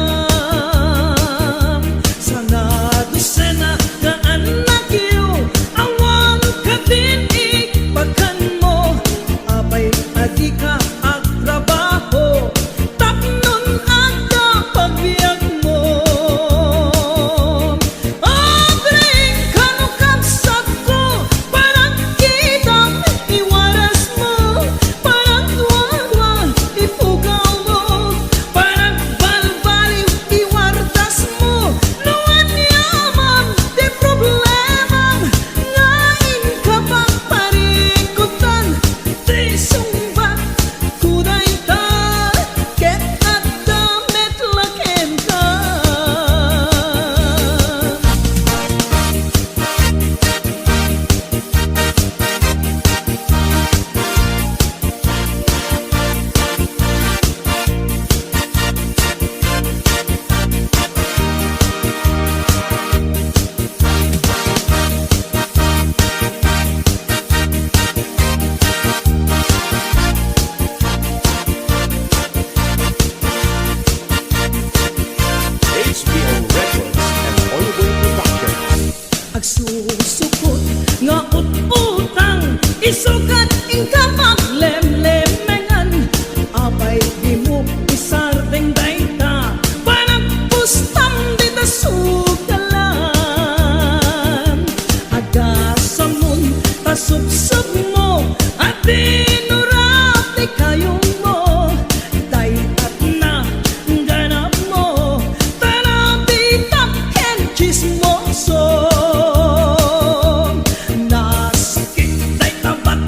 Sana dosena ka anak iyo Awan ka din ipagkan mo Apay adi ka ang trabaho Tapnon aga pagbiyak mo Abring kanukagsat ko Parang kitang iwaras mo Parang duwa-duwa ipugaw mo Parang balbaliw iwartas mo Nuwan yaman di problemang Ngain ka pang parikutan Di sumbat kuday ta Ket at damit laken ka HBO Records and Oliver Productions. Agsusukot nga ut-utang Isugat ing kamaglemlemengan Apay di mo isardeng dayta Parang pustam di tasugalan Agasamon tasubsub mo At dinurap di kayong mo Daytat na ganap mo Tanabitak ken chismoso Naskit day tabat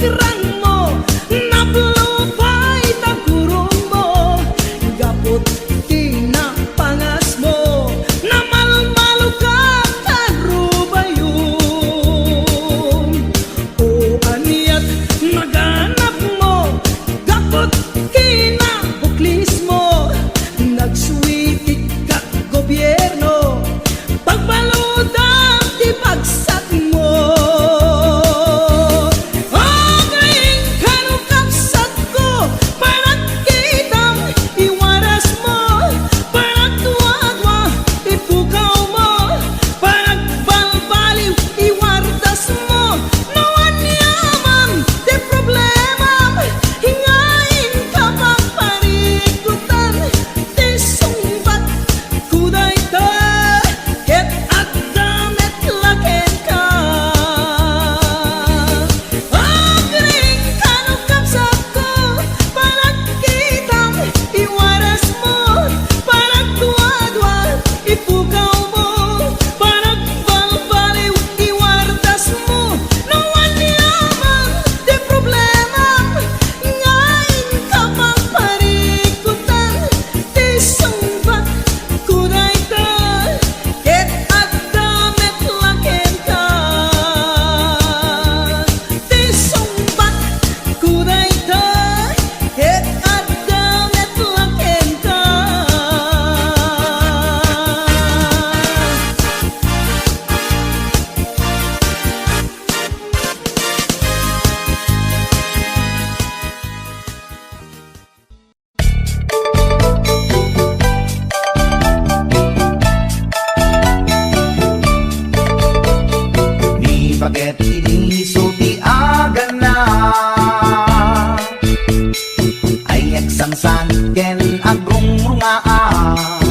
Nagsangsan ken agrong rungaan,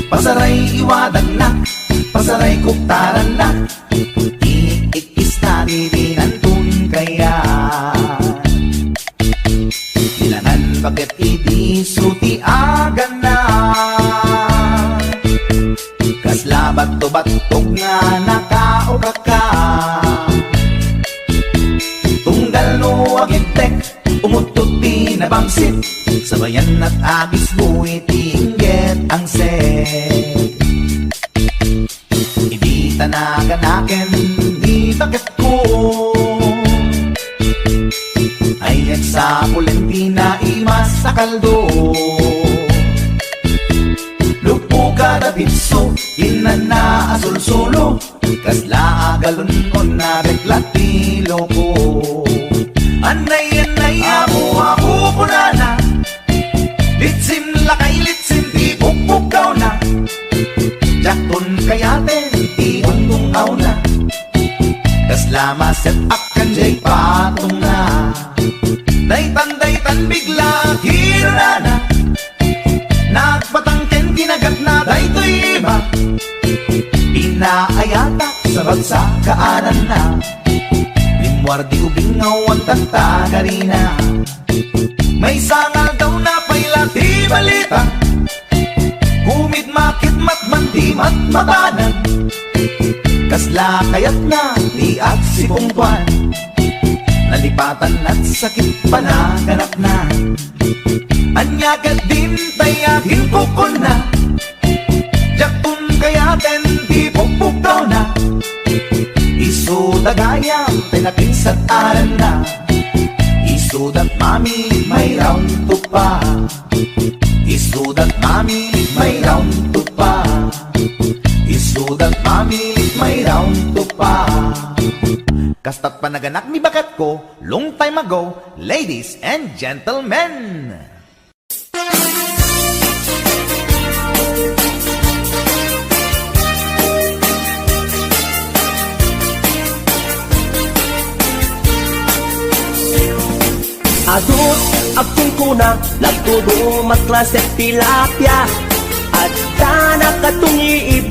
pasaray iwadag na, pasaray kuktaran na, iikis na dirinantun kaya. Ilangan bakit idi suti agan na, kasla bato-batog nga nakaoka ka. Tunggal no agintek, umutot di nabangsit, sabayan at agis mo itingget ang set. Hindi tanaganaken, di bakit ko ay sa pulenti na imas sa kaldo. Lupo ka na pinso, inana asul-sulo, kasla agalon ko na reklatilo ko. Anay, ako punana, litsin lakay litsin, di pukpukaw na, jakton kayaten, di ungtungaw na, kasla maset akan jay patong na. Daytan bigla hirana, nagpatangken kinagat na daytoy iba, pinaayata sa bagsakaanan na, limwardi ubingaw ang tatagarina. May sangal daw na paila di balita, humid makit matman di matmatanan, kasla kayat na di at sipungkwan, nalipatan at sakit panaganap na. Anyagat din tayahin kukon na, jaktun kayaten di pukpukaw na, isudagayang tinapinsat aran na, isudat mami may round to pa, isudat mami may round to pa, isudat mami may round to pa. Kastat panaganak ni bakat ko long time ago, ladies and gentlemen. Adut akong kuna, nagtudo matklaset tilapia, at dana katungiib,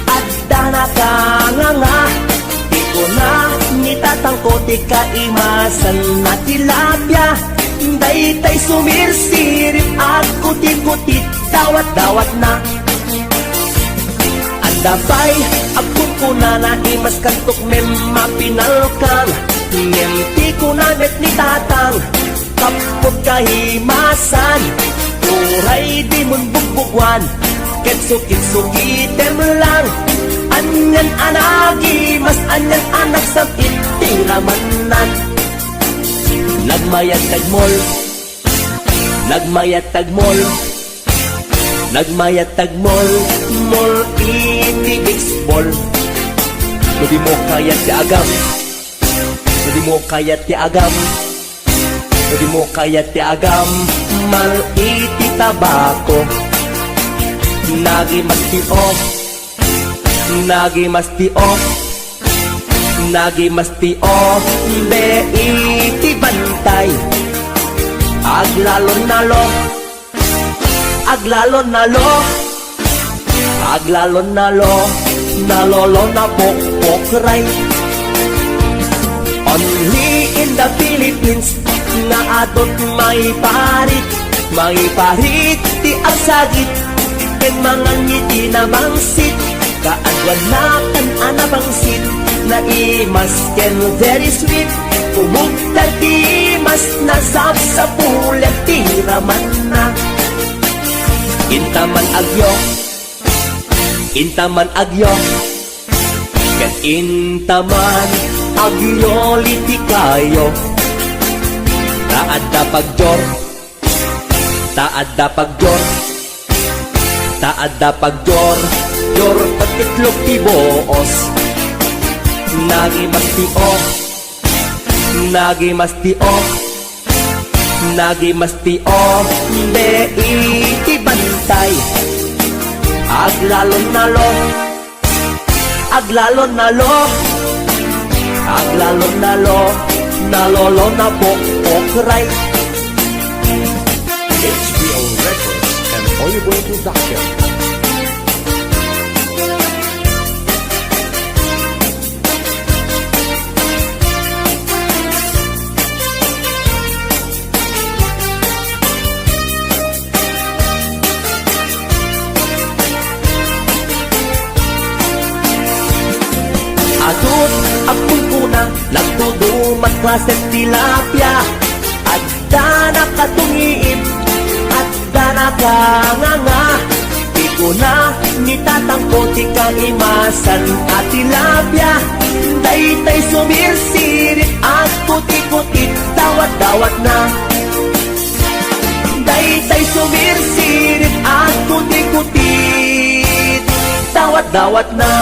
at dana kanganga. Di ko na nitatangko, di kaimasan na tilapia, daytay sumirsirip, at kuti-kuti, dawat-dawat na. Andabay, akong kuna na imas kantok mem mapinalkang, ngem ko na met ni tatang, kapot kahimasan, uray di mun bugbugwan, kitsukit-sukitem lang, anyan anagi, mas anyan anak sa itiramanan. Nagmayat tagmol, nagmayat tagmol, nagmayat tagmol, mol itigigs ball. Hindi mo kaya ti agam, hindi mo kaya ti agam, hindi mo kaya ti agam, mal iti tabako. Nagi masti off, nagi masti off, nagi masti off, be iti bantay. Aglalon nalo, aglalon nalo, aglalon nalo, nalolo na pokpokray. Only in the Philippines, na atot may parit ti arsagit, ken mga ngiti na bangsit, kaagwan na kan anabangsit, na imas ken very sweet, umugdal ti mas nasab sa pulet tiraman na. Intaman agyo, intaman agyo, ken intaman agyo liti kayo. Taad da pagjor, taad da pagjor, taad da pagjor, jor patitlog ti boos. Nagi masti off, nagi masti off, nagi masti off, be iti bantay. Aglalon nalo, aglalon nalo, aglalon nalo, nalolo na pokpokray. Boy Production. Adot akong kuna nagtudumat klaset tilapia adda nakatungiib adda nakanganga di ko na nitatangko ti kang imasan at tilapia daytay sumirsirit at kuti-kutit dawat-dawat na daytay sumirsirit at kuti-kutit dawat-dawat na.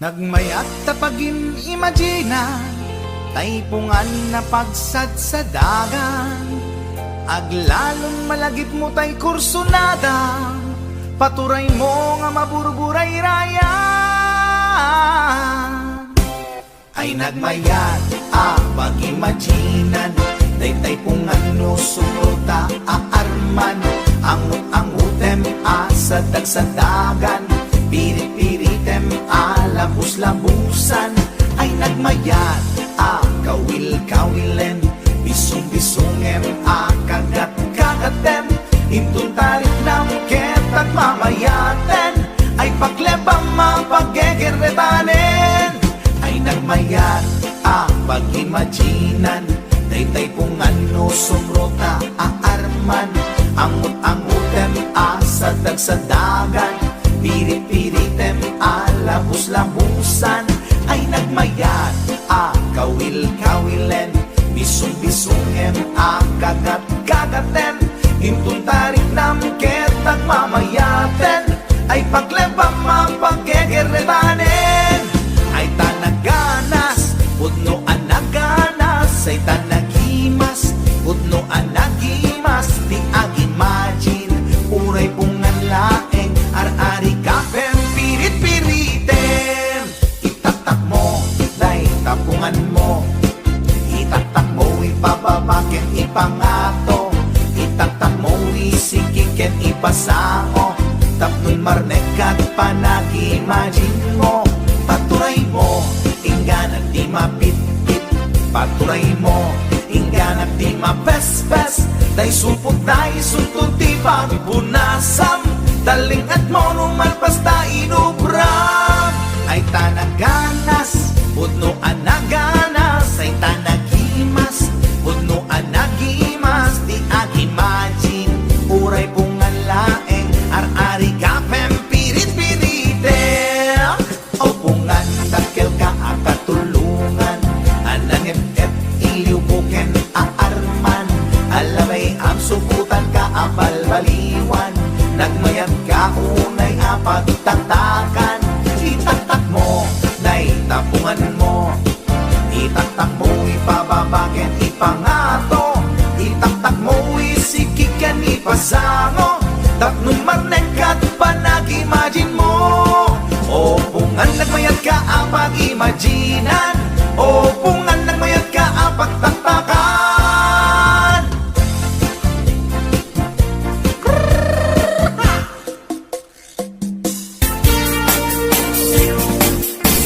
Nagmayat tapagin imagina taypungan na pagsad sa dagan aglalon malagip mo tay kursunada paturay mo nga maburburay raya ay nagmayat pag-imaginan daytay pungan no sumruta aarman angut-angutem sa dagsadagan pirit-piritem labus-labusan ay nagmayat kawil-kawilen bisong-bisongem kagat-kagatem intun tarik ng ketag mamayaten ay paglebang mapaggegerretanen ay nagmayat pag-imaginan daytay pungan no sumrota aarman angut-angutem sa dagsadagan pirit-piritem labus-labusan ay nagmayat kawil-kawilen bisong-bisongem kagat-kagaten intun tarik ng ketag mamayaten ay paglebang mapaggegerretanen ay tanaganas pudno anaganas ay tanagimas pudno anagimas di agimagine uray pungan laeng ar-ari kapem pirit-piritem itatak mo day tapungan mo itatak mo ipababaken ipangato itatak mo isikiken ipasao tapnon marnekat panag-imagine mo paturay mo ingganat di mapit-pit paturay mo ingganat di mapes-pes day supot day suntod di pagpunasam talingat mo numalpas ta inubram ay tanaganas pudno anaganas ay tanagimas pudno anagimas di agimagine uray pungan laeng ar-ari kapem pirit-piritem o pungan dakkel ka akatulungan anangep-ep iliubuken aarman alamay ang suputan ka abalbaliwan nagmayat ka unay apagtatakan itatak mo day tapungan mo itatak mo ipababaken ipangato itatak mo isikiken ipasango tapnon marnekat panag-imagine mo o pungan nagmayat ka apag-imaginan o pungan nagmayat ka apagtatakan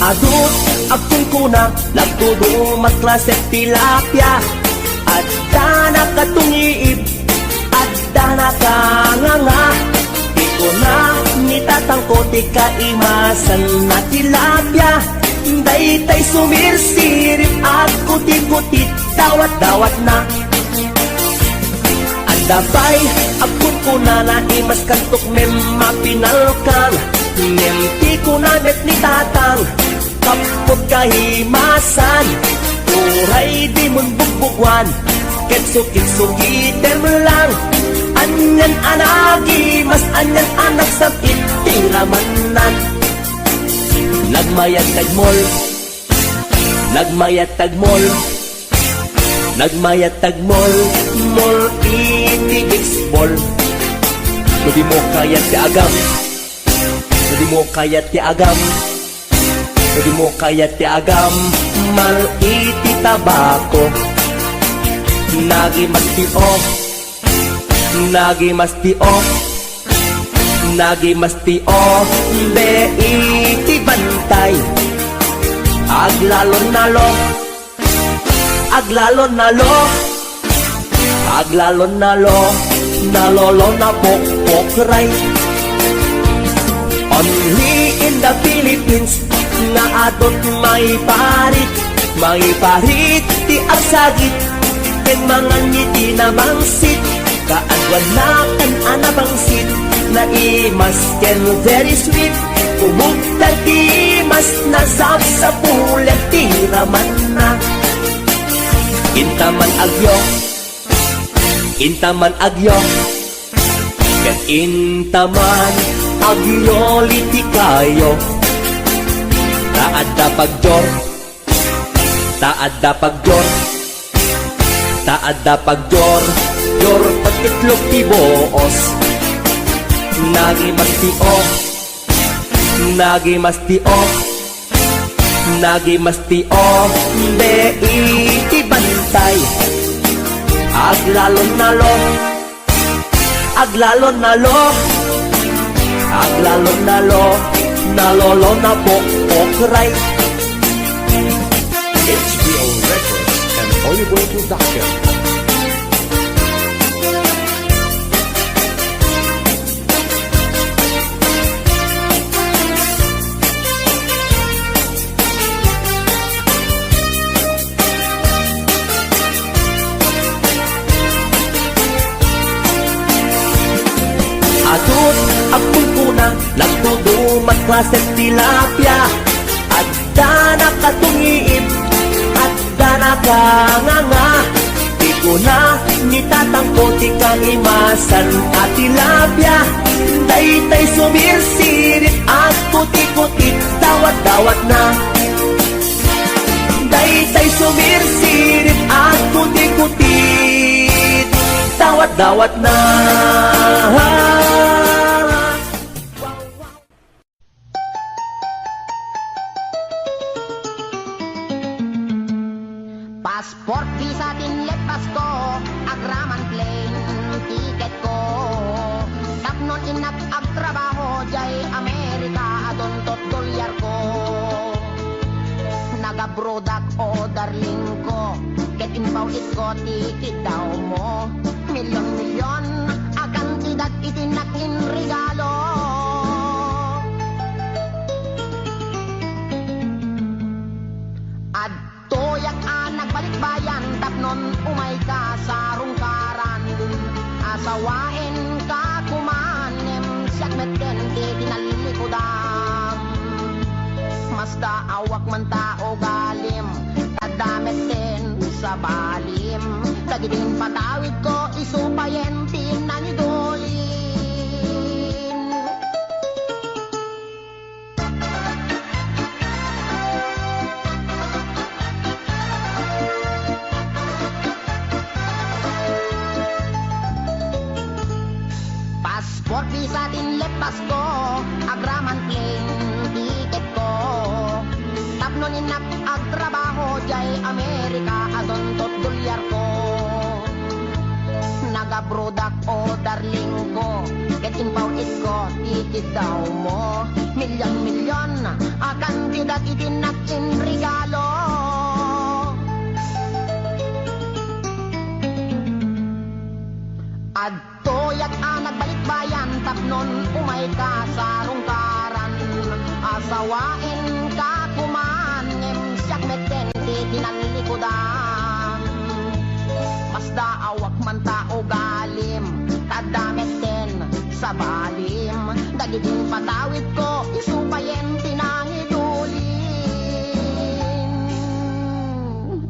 Adot akong kuna nagtudumat klaset tilapia adda nakatungiib adda nakanganga di ko na nitatangko ti kaimasan na tilapia daytay sumirsirip at kuti-kutit dawat-dawat na adabay akong kuna na imas kantok mem mapinalkan mem ti kuna net ni tatang kapot kahimasan uray di mun bugbugwan ketsukit-sukitem lang anyan anagi mas anyan anak sakit tiramanan nagmayat tagmol nagmayat tagmol nagmayat tagmol mol itigiksbol di mo kayat ti agam di mo kayat ti agam di mo kayat ti agam mal iti tabako Nagimastio, nagimastio, nagimastio, be iti bantay. Aglalon nalo, aglalon nalo, aglalon nalo, nalolo na pokpokray. Only in the Philippines nga adot may parit ti agsagit ken mga ngiti na bangsit kaadwan na kan ana bangsit na imas ken very sweet umugtag ti mas nasab sa pulag ti raman na intaman agyo ken intaman agyoliti kayo taadda pagjor taadda pagjor taadda pagjor jor pagtitlog ti boos nagimastio nagimastio nagimastio be iti bantay aglalon nalo aglalon nalo aglalon nalo nalolo na pokpokray. HBO Records and Oliver Production. Atut apul kuna nagtudumat klasen tilapia adda nakatungiip adda nakanganga di ko na nitatangko ti kangimasan at tilapia daytay sumirsirit at puti-putit dawat-dawat na daytay sumirsirit at puti-putit dawat-dawat na. Passport, visa, tinlet, pasko, agraman plane, ticket ko. Tapnon inak agtrabaho, jay Amerika, adontot dolyar ko. Nagabrodak o darling ko, get inpaw ko, ticket daw mo. Milyon-milyon, akan tidat itinakin regalo. Toyak anak balik bayan tapnon umay ka sa rungkaran asawain ka kumanem siyak meten di tinalilikodan masda awak man tao galim tadameten sa balim dagidin patawid ko isupayen tinanidolin. Passport, visa, tinlet, pasko, agraman plane, ticket ko. Tapnon inak agtrabaho, jay Amerika, adontot dolyar ko. Nagabrodak o darling ko, get inpaw ko, ticket daw mo. Milyon-milyon, akan tidat itinakin regalo. Adtoyak anak balik bayan tapnon umay ka sa rungkaran asawain ka kumanem siyak meten di tinalilikodan masda awak man tao galim tadameten sa balim dagidin patawid ko isupayen tinangidulin.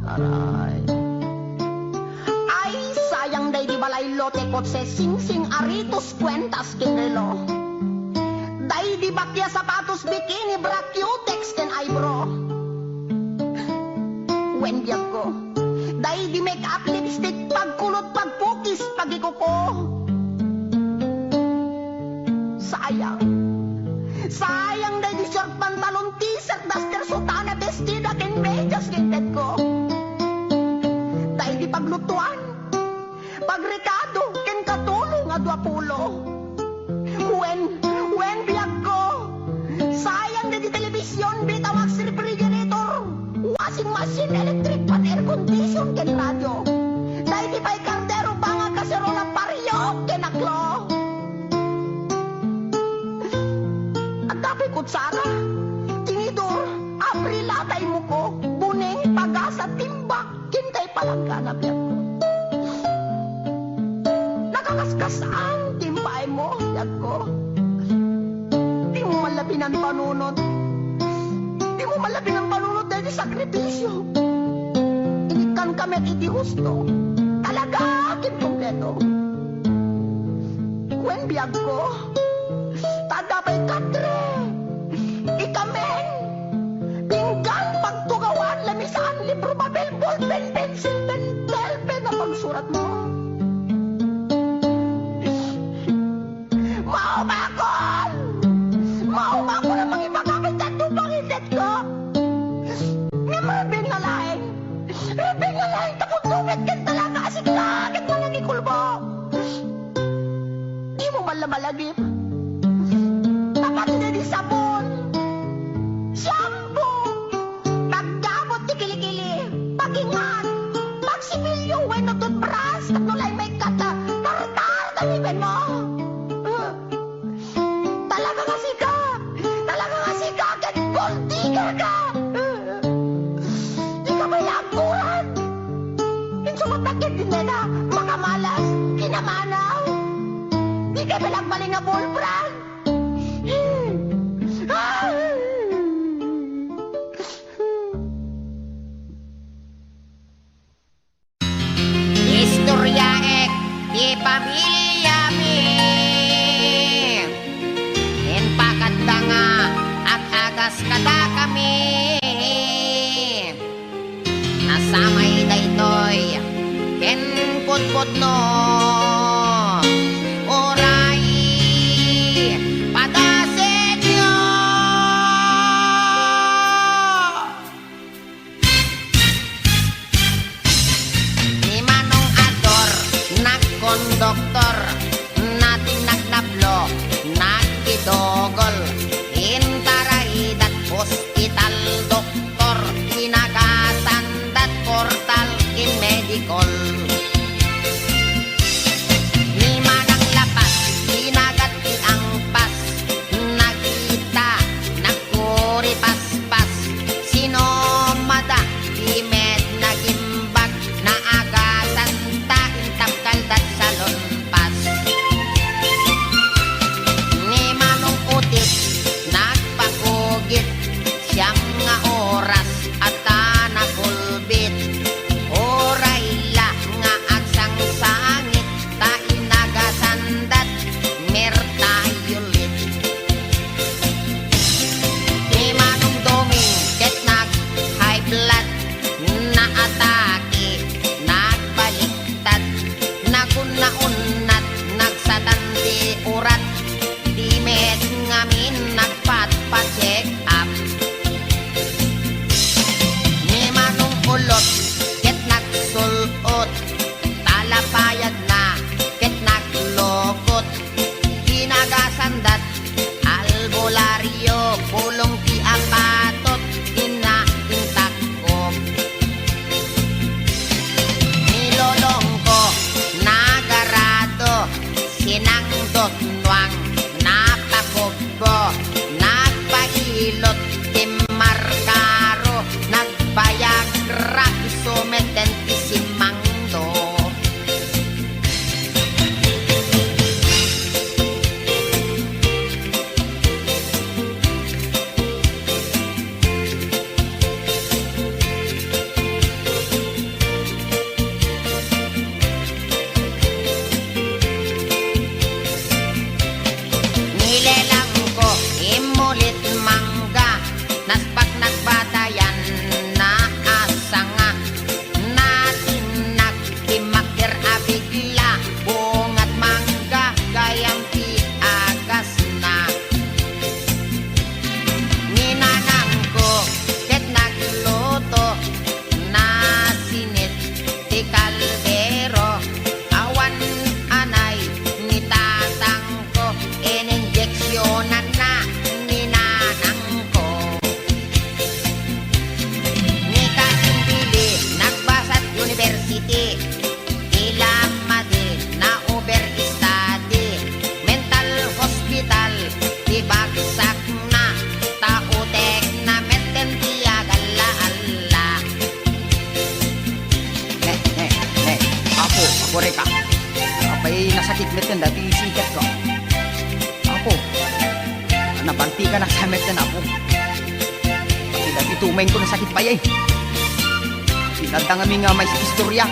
Aray sayang day di balay lote kotse sing-sing aritos kwentas kinrelo day di bakya sapatos bikini bra cutex ken eyebrow when biyak ko day di make up lipstick pagkulot pagpukis pagikuko sayang day di short pantalon t-shirt duster sutana vestida ken medyas ken tet ko day di paglutuan bakin kay palangga na biyak ko. Nakakaskas ang timpay mo, biyak ko. Di mo malabi ng panunod. Di mo malabi ng panunod dahil sakripisyo. Inikan kami at iti husto. Talaga akin kompleto. Kwen biyag ko, tadabay katre. Ikamen, pinggan, pagtugawan, lamisaan, libro, papel, ballpen, pencil, pen na pagsurat mo. Mauma ko na mga ipagamit at tupang iset ko. Nga mabing na laing, tapos dumit kan talaga, asik langit mo nang ikulbo. Di mo malamalagip. Dapat na di sabon, shampoo, paggamot di kilikili, pagingan, pagsibilyo, weno toothbrush, katulay may kata, tartar, tamiben mo. Talaga kasi ka, kahit gold digger ka. Di ka may laguran. Insumapakit din na, makamalas, kinamanaw. Di ka balagbaling na bullbrand. Istorya ek di pamilya mi. Enpakat nga at agas kada kami. Nasamay daytoy ken putput no. Oray padasenyo. Ni Manong Ador nagkondoktor, natin nagnablo, nagkidogol, intarahidat hospital doktor, inagasandat portal in medical. Ni Manang Lapas, inagat di angpas, nagkita, nagkuripaspas, sinomada, di med nagimbag, naagasanta, intapkaldat sa lonpas. Ni Manong Utit, nagpakugit, siyam nga oras at nagulbit. Oray la nga agsang sangit, ta inagasandat, mertayulit. Ni Manong Doming, ket nag-high blood, naatake, nagbaliktad, nagunnaunat, nagsatanti urat, di med ngamin nagpat-pa-check up. Ni Manong Ulot, ket nagsulot, talapayag na, ket naglokot, kinagasandat, albularyo, pulong ti apatot, inaintakop. Nilolong ko, nagarado, sinangdot nuang, napakogbo, nagpailot, timarkaro, nagbayagra, isumetentisimangdo. Nilelang ko, imulit mangga, naspak nagbatayan na asanga, natin nagtimakir abigla, bungat mangga, gayang agas na. Ninanang ko, ket nagluto, nasinit, ti kaldero, awan anay, ni tatang ko, ininjeksyonan na, ninanang ko. Ni Kasimbili, nagbasat university, ilamade, na over study, mental hospital, ibagsak na, tautek na meten tiagala alla. kore ka. Apay nasakit met yan dati sikat ko. Apo, nabanti ka na sa met yan apo. Pati dati tumayin ko nasakit pa yan. Sinadang kami nga may istorya.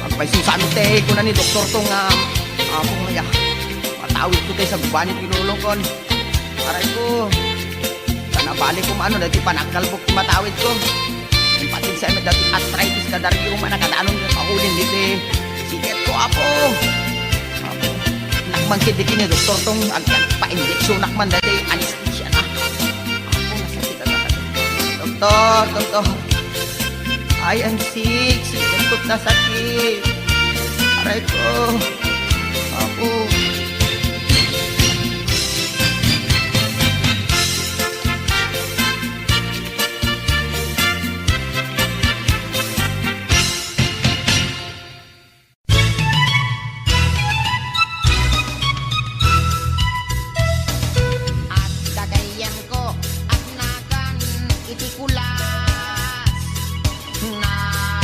Apay susano te ko na ni doktor tong apo nga. Matawid ko tayo sa gubanit pinulong kon. Aray ko, nabalik ko maano dati panagkalbok matawid ko. Yung pating sa dati arthritis ka dari yung manakatanong yung kaulin dito eh. Siket ko apo. Apo. Nakmangkid di kini doktor tong pa-injeksyon nakman dati anesthesia na. Apo nasakit na dati. Doktor. I am sick. Siket ko't nasakit. Aray ko. Apo. At kagayan ko at nakan iti kulas na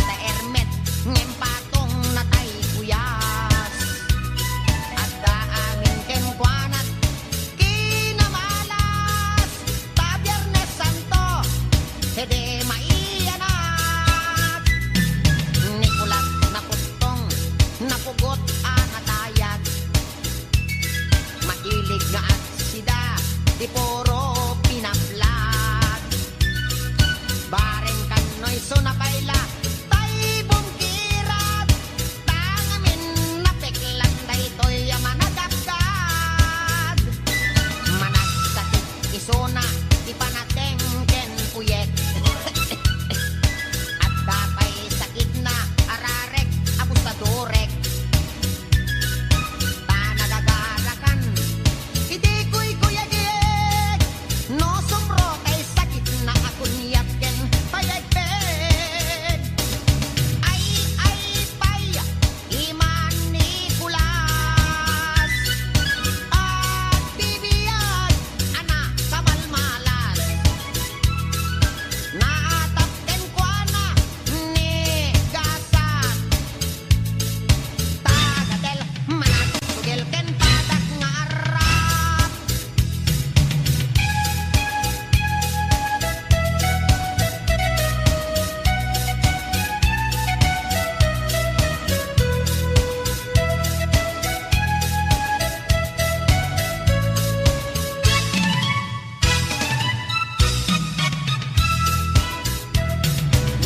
daermet ngem patong natay kuyas at daamin ken kuanat kinamalas ta Biyernes Santo hede maiyanat Nicolas napustong napugot anatayag mailig nga at sida di puro pinaplag bareng kanoy so napaila tay bungkirat tangamin napeklang daytoy managagad managsatit isona ipanateng ken uyek at dapay sakit na ararek abusadorek tanagagarakan iti ko'y kuyagig no sumro kay sakit na akon yakken payagpeg ay pay iman Nicolas at bibiyag ana sa malmalas naatapken kuana ni gasan tagadel manatugel ken padak nga arap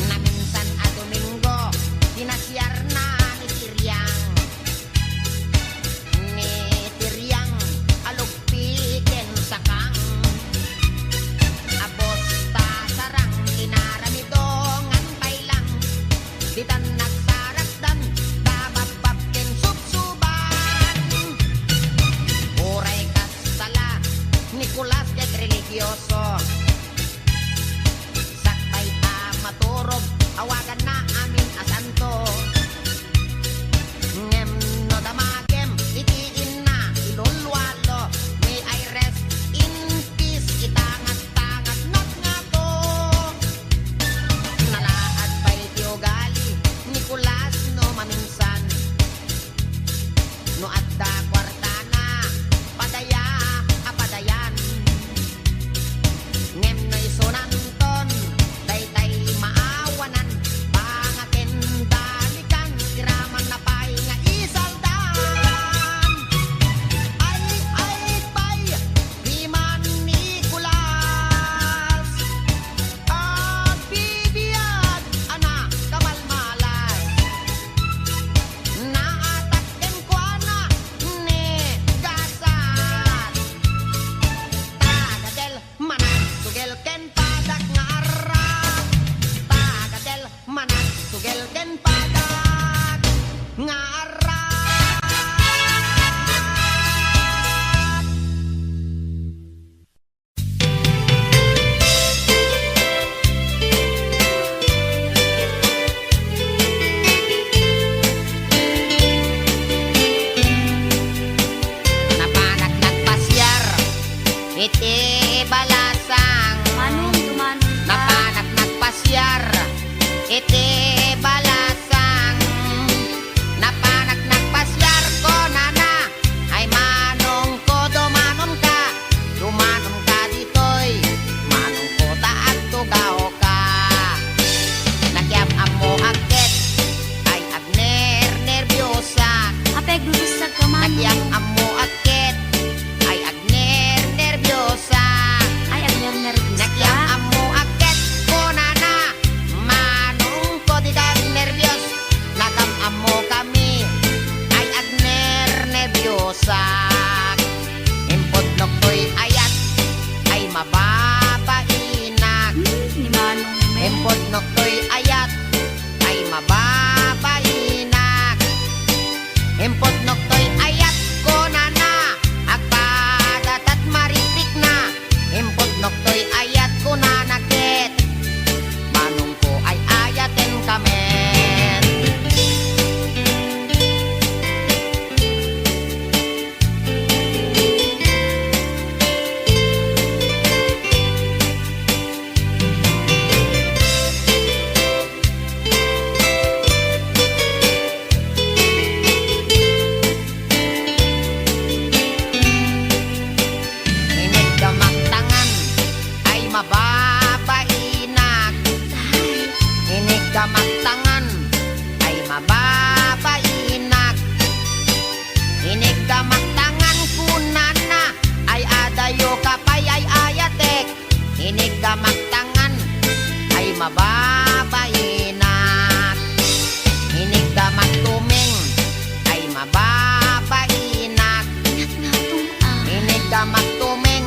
na minsan a Domingo pinasyar na ni Tiriang alugpiken sakang abos ta sarang inaramidongan pailang ditan nagsarakdan dababab ken subsuban oray kastala Nicolas ket religyoso sakbay ta maturog awagan na amin asanto ngem no damagem itiin na ilulwalo may I rest in peace itangat-tangat not nga to nalaad pa'y tiugali Nicolas no maminsan no adda kwartana padaya apadayan ngem no isunanton daytay maawanan pangaken dalikan iraman na pay nga isaldan ay pay biman Nicolas at bibiyag ana kamalmalas naatakken kuana ni gasan tagadel manatugel ken padak nga arap tagadel manatugel ken padak nga arap napanak nagpasyar iti balasang napanak nagpasyar iti balasang ka magtangan ay mababainak. Inig ka magtangan kunana ay adayo kapay ay ayatek. Inig ka magtangan ay mababainak. Inig ka magtuming ay mababainak. Inig ka magtuming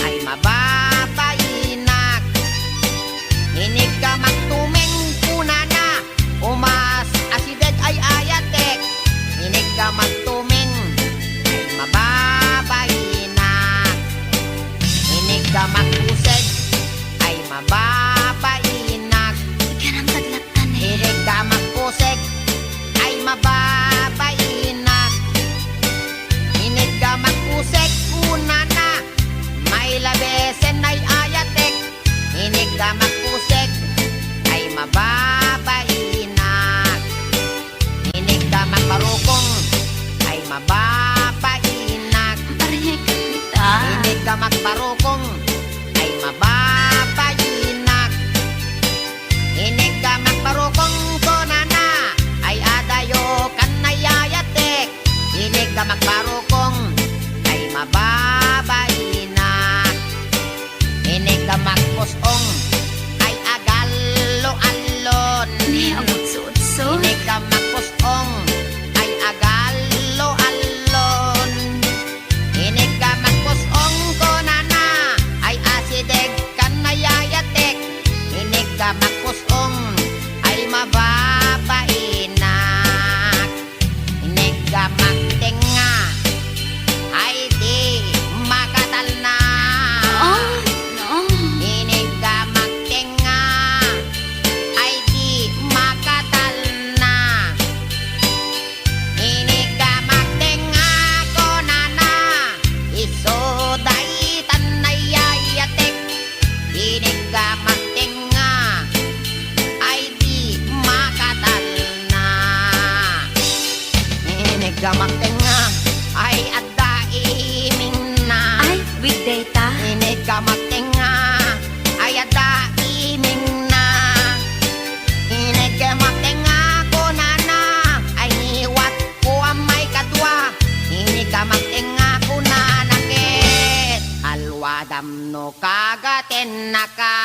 ay mababainak. Inig ka magtuming kunana umas asideg ay ayatek. Inig ka magtuming ay mababainak. Inig ka magpuseg ay mababainak. Inig ka magpuseg ay mababainak. Inig ka magpuseg kunana may labesen ay ayatek. Inig ka magpuseg ay mababainak. Inig ka magparukong ay mababainak. Inig ka magparukong ay mababainak. Inig ka magparukong konana ay adayo kanayayatek. Inig ka magparukong ay mababainak. Inig ka magpusong ay agalo-alon. Inig ka magpusong ay agalo-alon. Inig ka magpusong konana ay asideg kanayayatek. Inig ka magpusong ay mababainak. Inig ka magtenga ay di makatalna. Inig ka magtenga ay di makatalna. Inig ka magtenga konana isoday tanayayatek. Inig ka magtenga ay di makatalna. Inig ka magtenga ay adda iming na. Inig ka magtenga ay adda iming na. Inig ka magtenga kunana ay niwat ko ang may kadwa. Inig ka magtenga kunana ket alwadam no kagaten na ka.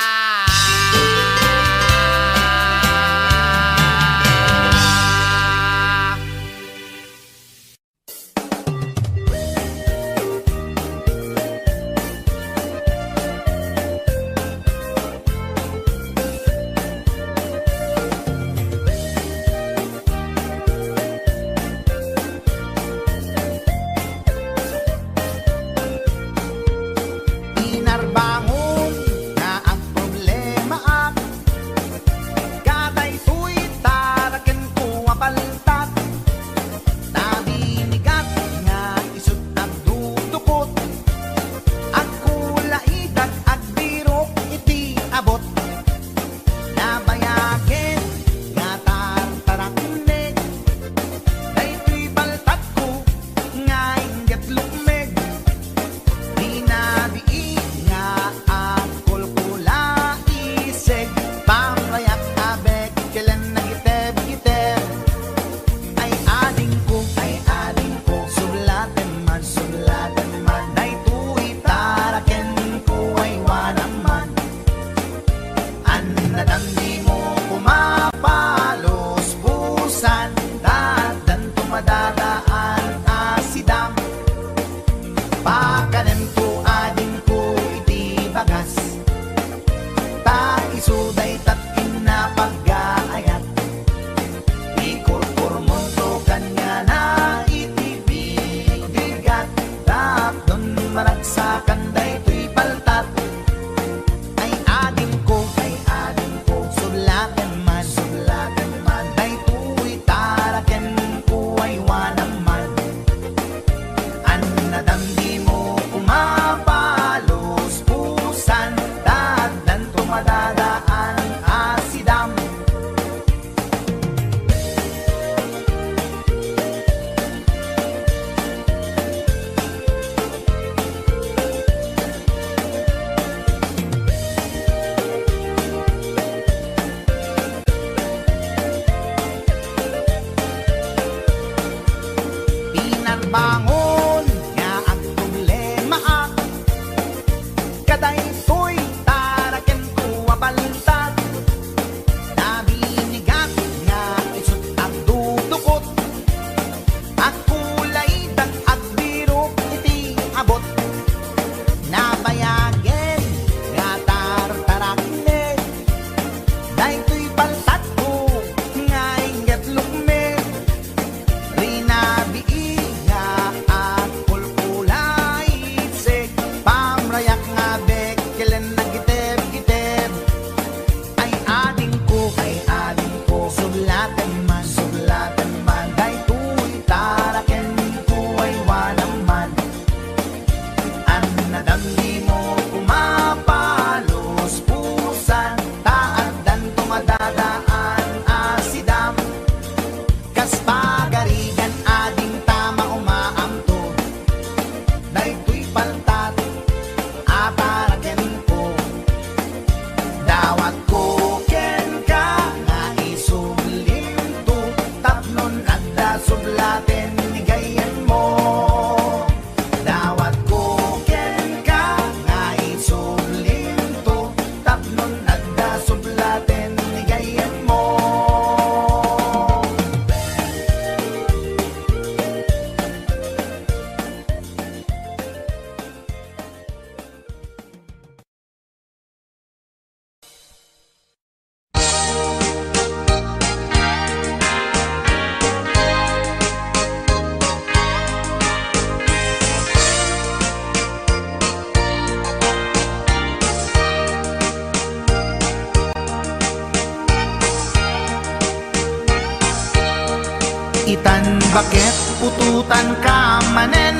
itan bakit pututan ka manen,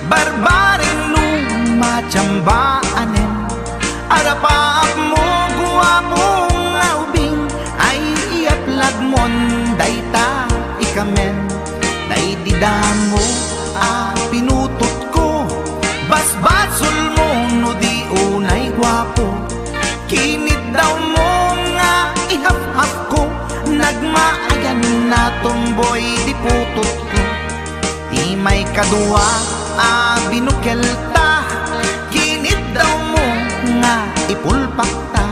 barbaring lumatsambaanen. Arapaap mo guwapong aubing, ay iaplag mon dayta ikamen. Day didamo pinutot ko, basbasul mo no di unay guwapo. Kinit daw mo nga ihap-hap ko, nagmaayan na tomboy di putot ko. Di may kadua binukelta, kinit daw mo nga ipulpak ta.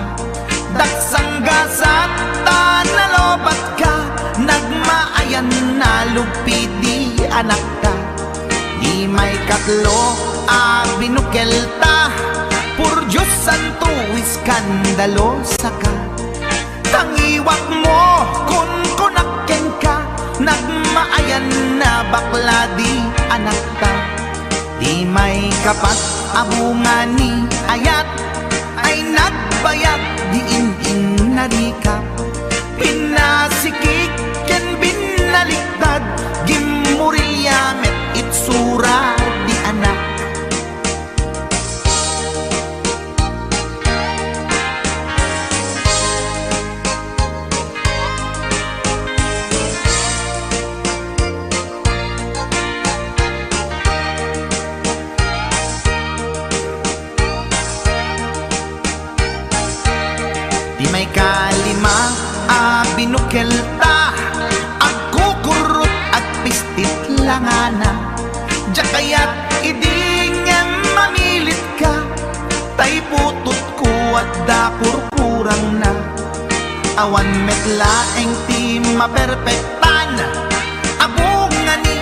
Daksang gasat ta nalobat ka, nagmaayan na lupi di anak ka. Di may katlo binukelta, pur Diyos santo iskandalo saka. Tangiwak mo kun kunakken ka, nagmaayan na bakla di anak ka. Di may kapat abungan ni ayat, ay nagbayag di in narikap. Pinasikik ken binaliktad, gimurilya met itsura di anak. Di may kalima binukelta, agkukurot at pistit langana. Diya kaya't idingem mamilit ka, tay putot ko at dakurkurang na. Awan metlaeng ti maperpektan, abungan ni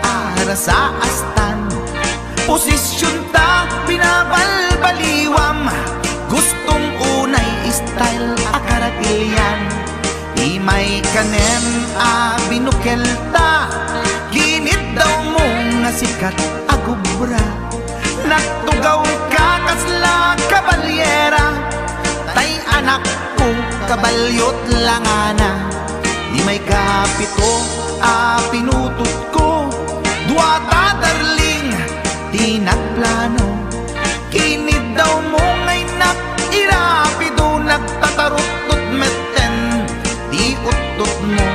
ara sa astan. Posisyon ta binabalbaliwam, gustong unay style akaratilyan. Di may kanem binukelta, ginit daw mo nga sikat agubra. Nagtugaw ka kasla kabalyera, tay anak ko kabalyot langana. Di may kapito pinutot ko, duwata darling di nagplano. Kinid daw mo ngay irapido, nagtatarot-tot meten di utot mo.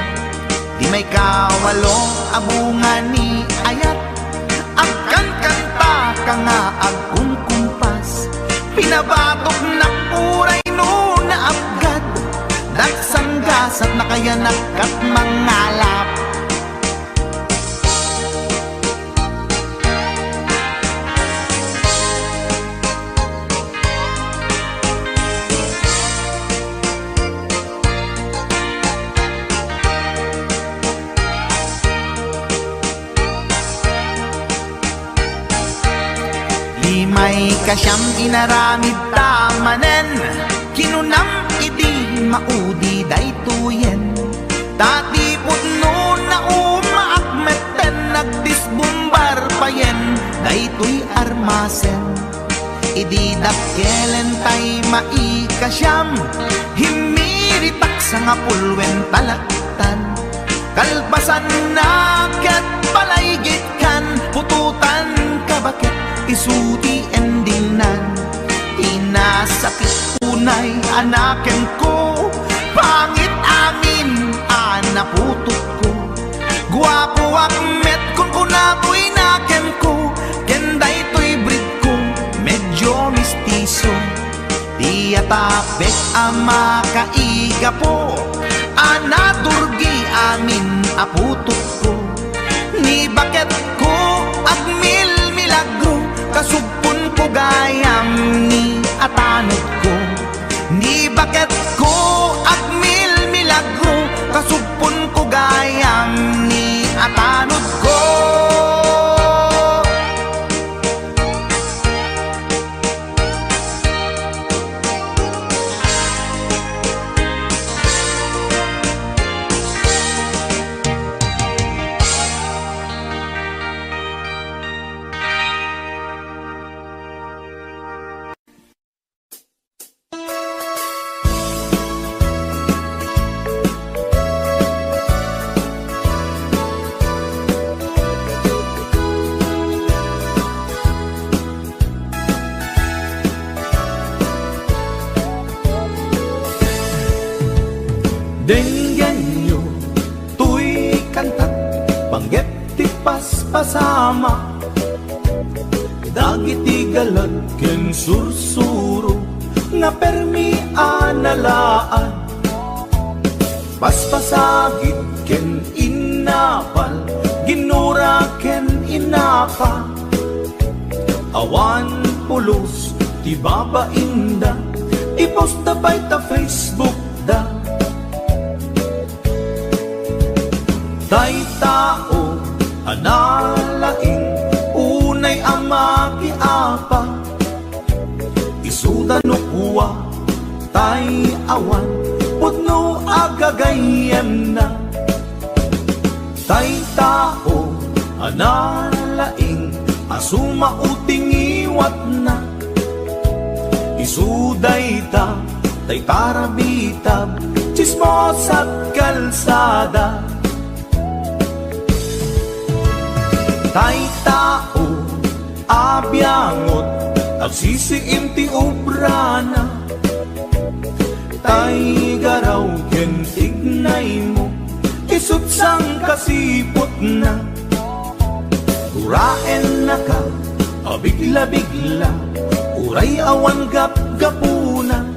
Di may kawalo abungan ni ayat, agkan kanta ka nga agkumkumpas. Pinabatok na puray no na abgad, dagsang gasat na kaya nakat mangalap. Di may kasyam inaramid tamanen, kinunam idi maudi daytoyen. Tati putno na umaakmeten, nagdisbumbar payen daytoy armasen. Idi dakkelen tay maikasyam, himiritak sa nga pulwen talaktan. Kalpasan na ket palaygit kan, pututan ka bakit isuti endingnan. Inasakit unay anaken ko, pangit amin anaputot ko. Guwapo akmet kung kunapoy naken ko, kenday to'y breed ko medyo mistiso. Di atapek ama kaiga po, anadurgi amin aputot ko. Ni bakit ko agmil milagro, kasugpon ko gayam ni atanod ko. Ni bakit ko agmil milagro, kasugpon ko gayam ni atanod ko. Denggenyo, tuy kantat, panggep ti paspasama. Dagiti galag ken sursuro, nga permi analaan. Paspasagit ken inapal, ginura ken inapa. Awan pulos, ti babainda, ipost na bay ta Facebook da. Tay tao, analaing, unay ama kiapa. Isuda no kuwa, tay awan, putno agagayem na. Tay tao, analaing, asuma uting iwat na. Isuday ta, tay tarabitab, chismos at kalsada. Tay tao, abyangot, agsisiim ti obrana. Tay garaw ken tignay mo, isut sang kasipot na. Uraen na ka, abigla-bigla, uray awan gap-gapuna.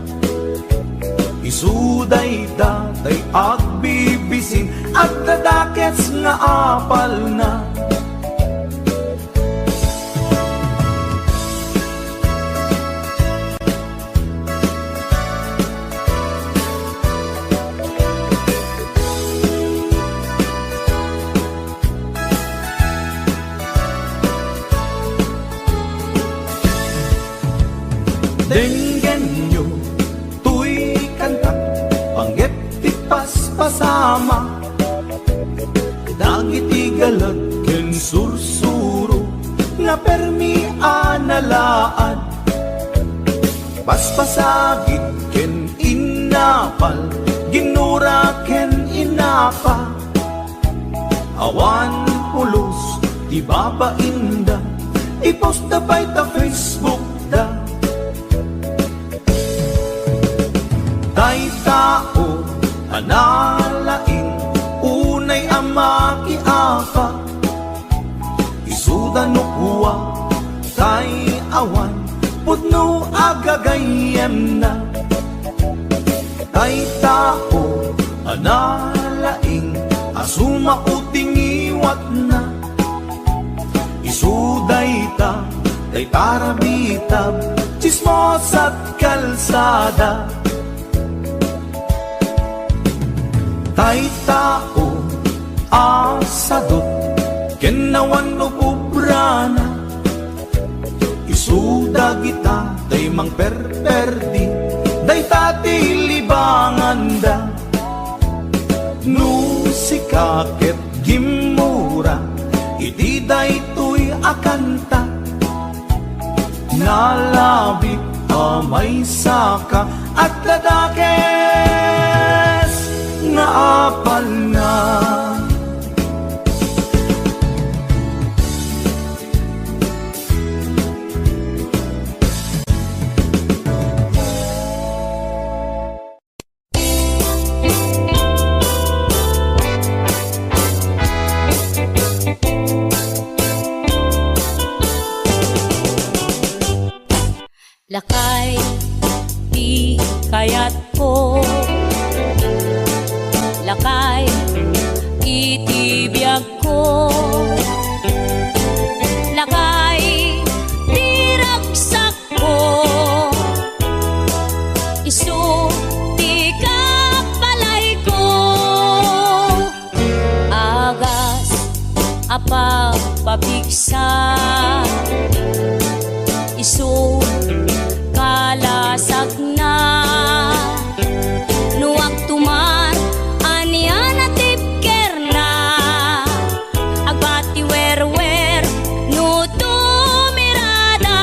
Isuday datay agbibisin, at dadakets nga apal na. Denggenyo, tuy kantat, panggep ti paspasama. Dagiti galag ken sursuro, nga permi analaan. Paspasagit ken inapal, ginura ken inapa. Awan pulos, ti babainda, ipost na bay ta Facebook da. Tay tao, analaing, unay ama kiapa. Isuda no kuwa, tay awan, putno agagayem na. Tay tao, analaing, asuma uting iwat na. Isuday ta, tay tarabitab, chismos at kalsada. Tay tao, asadot, kenawan no pubrana. Isuda kita, tay mang perperdi, day tati libanganda. No sikaket gimura, iti day tuy akanta. Nalabit amay saka, at dadakes nga apal na. Lakay, di kayat ko. Lakay, itibiyag ko. Lakay, di ragsak ko. Isu, di kapalay ko. Agas, apa pabigsa. Isu, kalasag na. Nuwag tuman, anian at tipker na. Agbati wer-wer, no tumirada.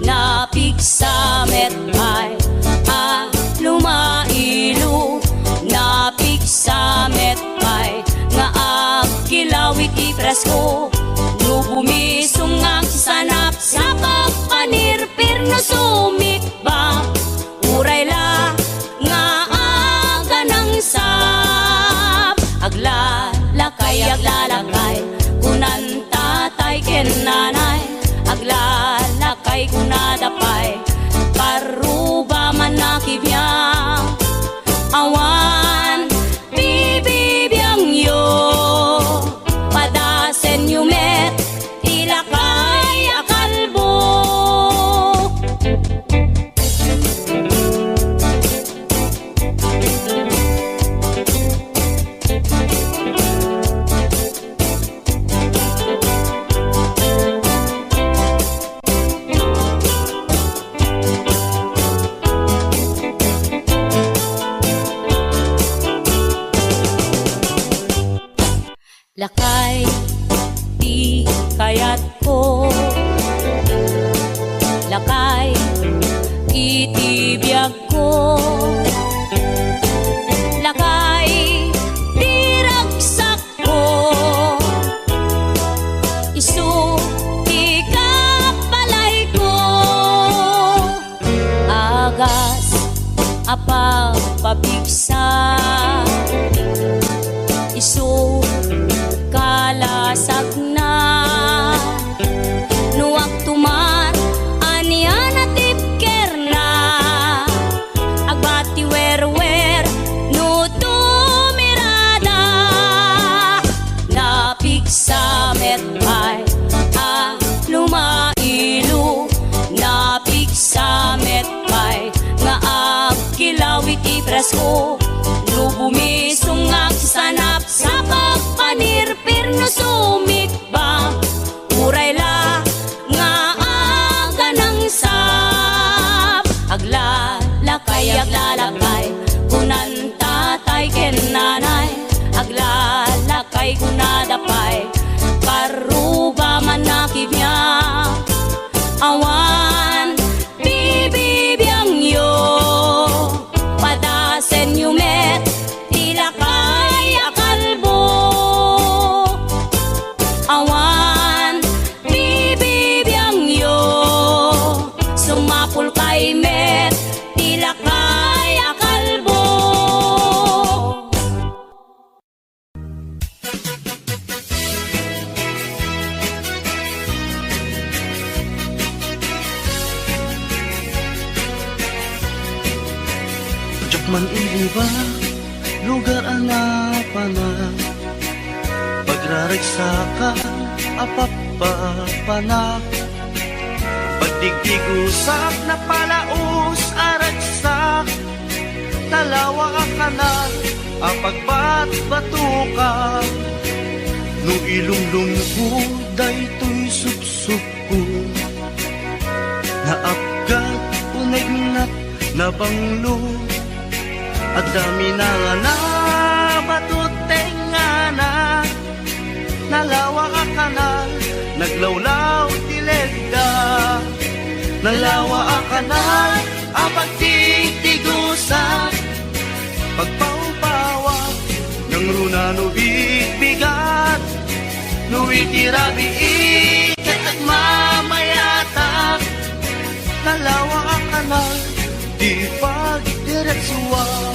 Napigsamet ay lumailu. Napigsamet ay nga agkilawik ipresko. No bumisong ang sanap sa papanirpir no sumikba. Uray la nga aga ng awan bibibiyang yo padasen yumet ilakay akalbo. Lakay di kayat ko, lakay itibiyag ko, lakay di ragsak ko, isu di kapalay ko, agas apa pabigsa, isu kalasag na nuwag tumar anian at tipker na agbati wer no tumirada napigsa metay a lumailu napigsa metay nga agkilawit ipresko no bumisungak sanap sa pagpanirpir no sumikba uray la nga aga ng sap aglalakay kunan tatay ken nanay aglalakay kunadapay karuba man nakibya awan bibibiyang yo padasen yumet ilakay akalbo awan bibibiyang yo sumapul kay met ilakay akalbo. Man iliba, lugar anapana pagraragsakan, apapapana pagdigdig-usak na palaos aragsak talawa ka na ang pagbatbatuka no ilunglungko daytoy supsuko naapgat unagnat na banglo at dami na nga na batuteng nga na nalawa ka kanal naglawlaw tilegda nalawa ka kanal apag tigtigusa pagpaupawa ng runa no bibigat no itirabi ikat at mamayatak nalawa ka kanal di pagdiretsuan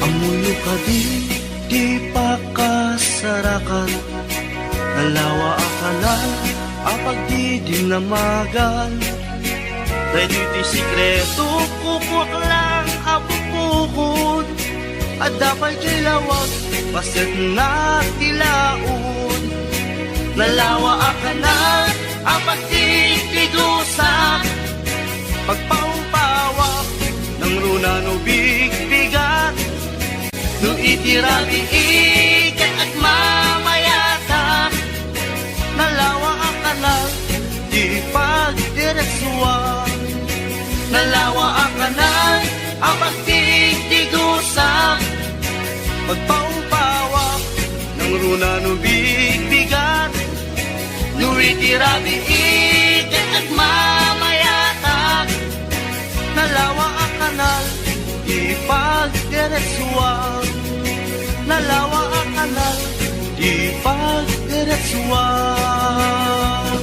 amuyo ka di pa kasarakan nalawa akanal apag di dinamagan dahil di sikreto kupok lang apupukod at dapat kilawag pasit na tilaon nalawa akanal apag di tigusa pagpaupawa ng runa no bigbigat no itirabi ikat at mamayatak nalawa ang kanal di pagdiretsuan nalawa ang kanal ang pagtigtigusa pagpaupawa ng runa no bigbigat no itirabi ikat at mamayatak nalawa ang kanal di pagdiretsuan nalawa ang kanal di pagdiretsuan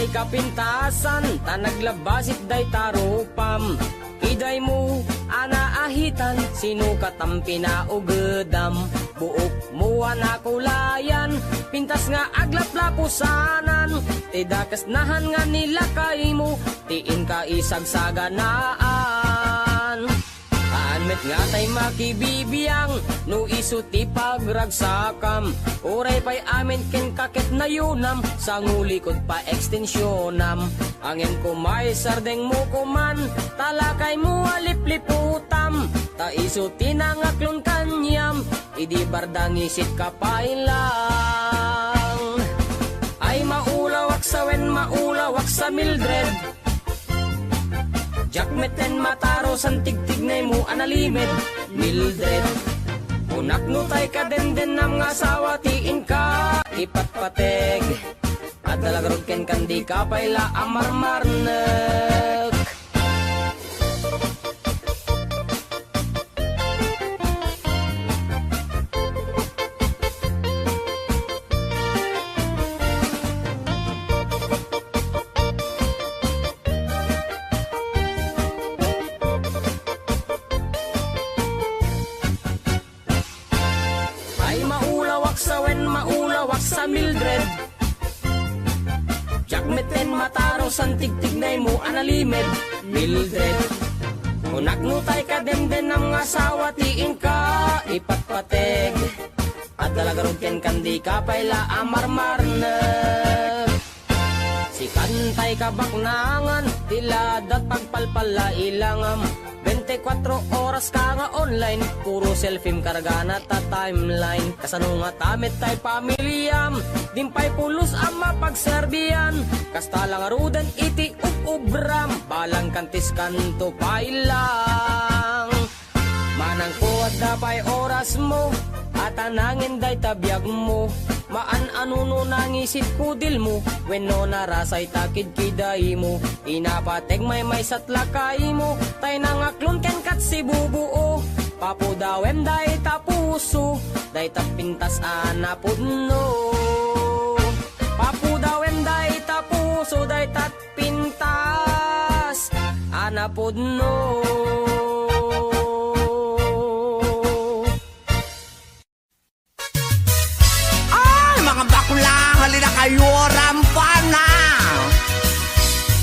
kapintasan, tanaglabasit day tarupam. Iday mo, anaahitan, sinukat ang pinaugedam. Buok mo anakulayan, pintas nga aglaplapusanan. Tidakas nahan nga nila kay mo, tiin ka isagsaganaan. Anmet nga tay makibibiyang, no isuti pagragsakam. Uray pa'y amin ken kakit na yunam, sa ngulikod pa ekstensyonam. Angin kumay sardeng mo kuman, talakay mo alipliputam. Ta isuti na ngaklon kanyam, idi bardang isit ka pa ilang. Ay maulawak sa wen, maulawak sa Mildred. Jakmeten mataro san tigtignay mo analimed Mildred. Unak no tay ka den ng asawa tiin ka ipatpateg. At dalagarod ken kandi ka payla amarmarnek. Maulawak sa Mildred. Jakmeten mataro san tigtignay mo analimed Mildred. Unak no tay ka den ng asawa tiin ka ipatpateg. At dalagarod ken kandi ka payla amarmarnek. Si kantay ka baknangan, tiladat pagpalpala ilangam. 24 oras ka nga online, puro selfie karga na ta timeline. Kasano nga tamit tay pamilyam, dimpay pulos ang mapagserbiyan. Kasta lang arudan iti ubram, balang kantis kanto pailang. Manang kuwad na pa'y oras mo, at anangin day tabiyag mo. Maan anuno nangisit kudil mo, when no narasay takid kiday mo. Inapateg may satlakay mo, tay nangaklon ken kat si bubuo. Papudawem day tapuso, day tapintas anapudno. Papudawem day tapuso, day tatpintas anapudno. Halina kayo, rampana!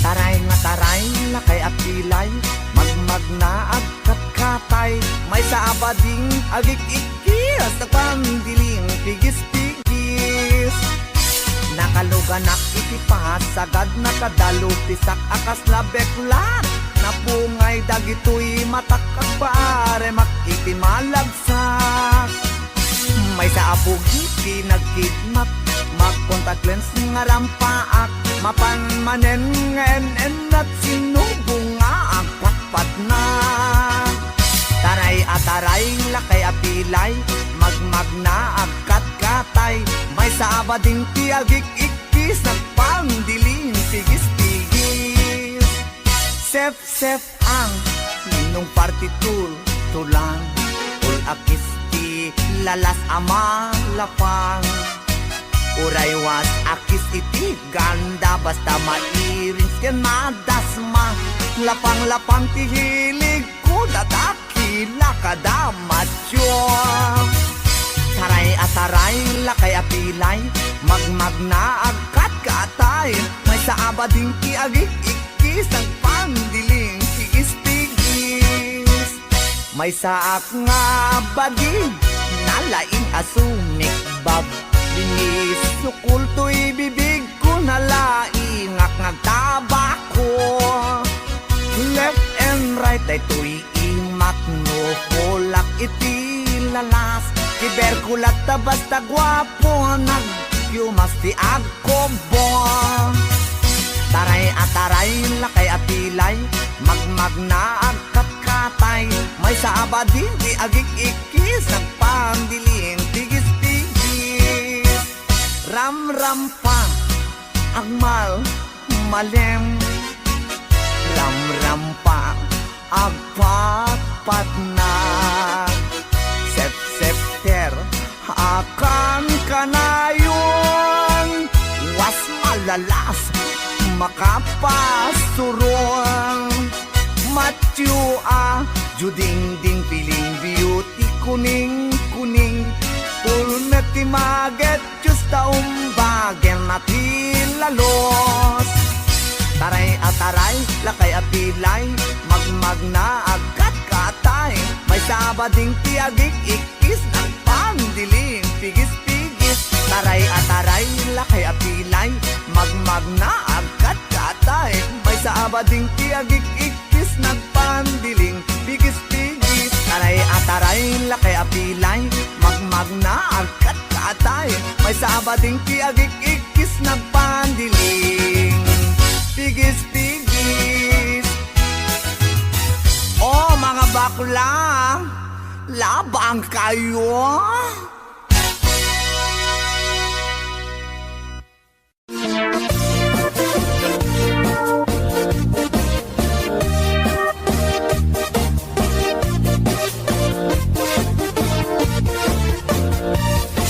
Taray nga taray, lakay at pilay, magmag na agkat-katay, may sa abading agik-ikis, nagpandiling pigis-pigis. Nakaluganak itipas, sagad nakadalo, pisak akas labeklat, napungay dagitoy matakag pare, makitimalagsak. May sa apugi, pinagkidnap, mag-contact lens nga rampaak, mapanmanen en at sinubong nga ang patpat na. Taray at taray, lakay apilay, magmag na agkat-katay, may sa abading tiagik-ikis, nagpangdiling pigis-pigis. Sef-sef ang ninong partitur, tulang, ul akis ti lalas ama lapang. Uraywas akis iti ganda, basta mairins ken madasma. Lapang-lapang ti hilig ko, dadakila kada macho. Taray at taray, lakay apilay, magmag na agkat-katay, may sa abading ti agik-ikis, ang pandiling tigis-tigis. May saak nga bading, nalaing asunik bab. Binis sukul to'y bibig ko, nalaingak nagtabako. Left and right ay to'y imak no, kulak iti lalas. Kiberkulat ta basta gwapo, nagyumas ti agkobo. Taray at taray, lakay at pilay, magmag na agkat-katay, may sa abadin di agik-ikis, nagpandiling tigis-tigis. Ram-ram pa, agmal, malem, ram-ram pa, agpat-pat na. Sep-septer, akan kanayon, was malalas, makapasurong Matua, juding ding piling beauty kuning Pulmeti maget justa umbagen natin lalos Taray ataray, lakay apilay Magmag na agkat katay May sabading tiagik ikis ng pandiling Pigis-pigis Taray ataray, lakay apilay Magmag na agkat katay May sabading tiagik ikis ng pandiling Pigis-pigis Taray ataray, lakay apilay Magmag na agkat katay May sabading tiagik ikis ng pandiling Pigis-pigis Oh mga bakla Labang kayo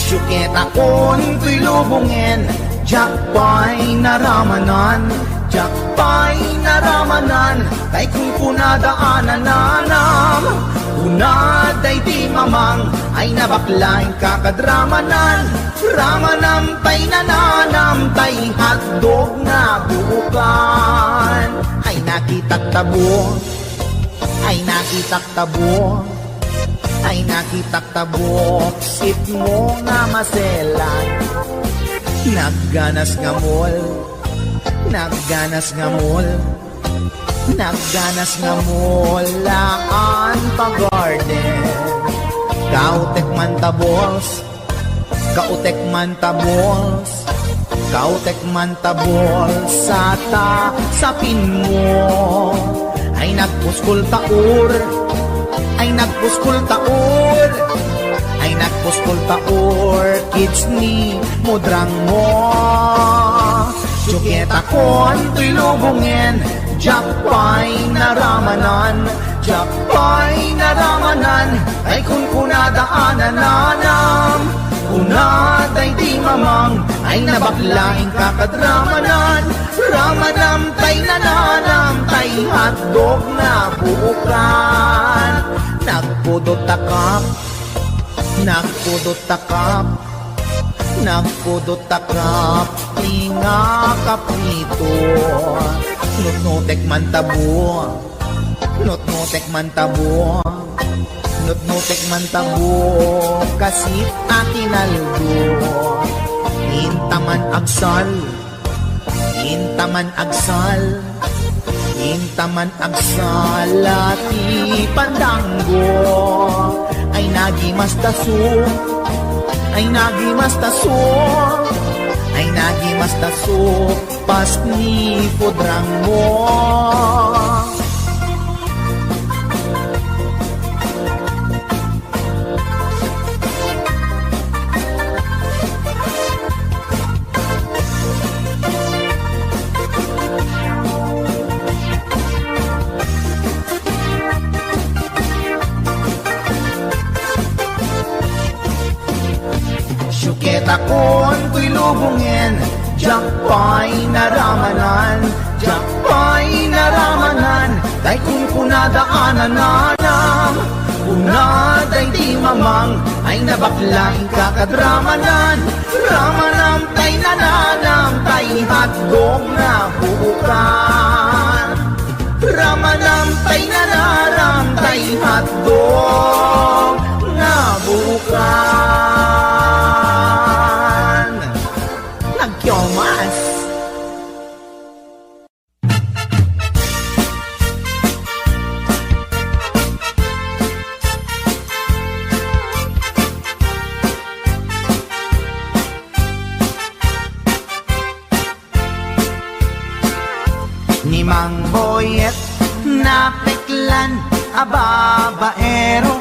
Syukit akon tuy lubungin Jakpay naramanan Jakpay naramanan Kay kung kunadaanan nanam Kunaday di mamang Ay nabaklain kakadramanan Ramanam tay nananam Tay hotdog na buukan Ay nakitak tabo Ay nakitak tabo Ay nakitak tabo Sip mo nga maselan Nagganas nga mall Nagganas nga mall Nagganas nga mall Laan pa garden Kautek man tabols Kautek man tabols Kautek man tabols Sata sapin mo Ay nagpuskol taur Ay nagpuskol taur Ay nagpuskol taur Kids ni mudrang mo Syukit akon tuy lubungin Jakpay naramanan Jakpay naramanan Ay kung kunadaanan nanam Kunaday di mamang Ay nabaklaing kakadramanan Ramanam tay nananam Tay hotdog na buukan Nagpudot takap Nagpudot takap Nagpudot takap Tinga kaprito Nutnutek man tabo Nutnutek man tabo Nutnutek man tabo Kasit akin aldo Intaman agsal Intaman agsal Intaman agsal Lati pandanggo Ay nagimas taso Ay nagimas taso Ay nagimas taso Pas ni podrang mo Syukit akon tuy lubungin Jakpay naramanan Jakpay naramanan Kay kung kunadaanan nanam Kunaday di mamang Ay nabaklaing kakadramanan Ramanam tay nananam Tay hotdog na buukan Ramanam tay nananam Tay hotdog na buukan Nagkyomas Ni Mang Boyet napeklan ababaero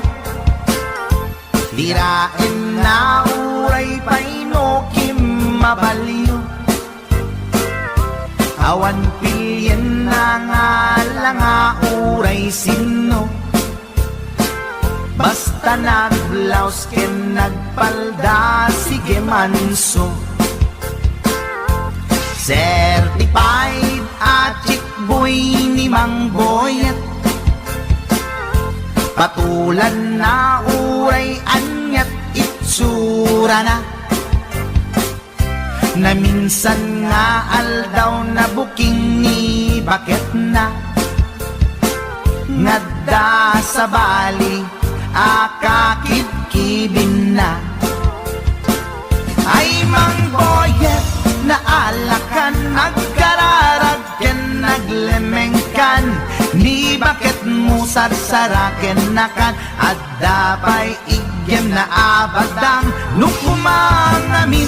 Dirain na uray painokim mabaliw Awan pilyen na nga langa uray sino Basta nagblaus ken nagpalda sige manso Certified at boy ni Mang Boyet. Patulan na uray anyat itsura na, na minsan nga aldaw na buking ni bakit na, ngadda sa bali akakidkibin na. Ay Mang Boyet, naalakan, nagkararag ken naglemengkan, ni bakit mo sarsaraken nakan, at dapay igyem na abadang, nukumang amin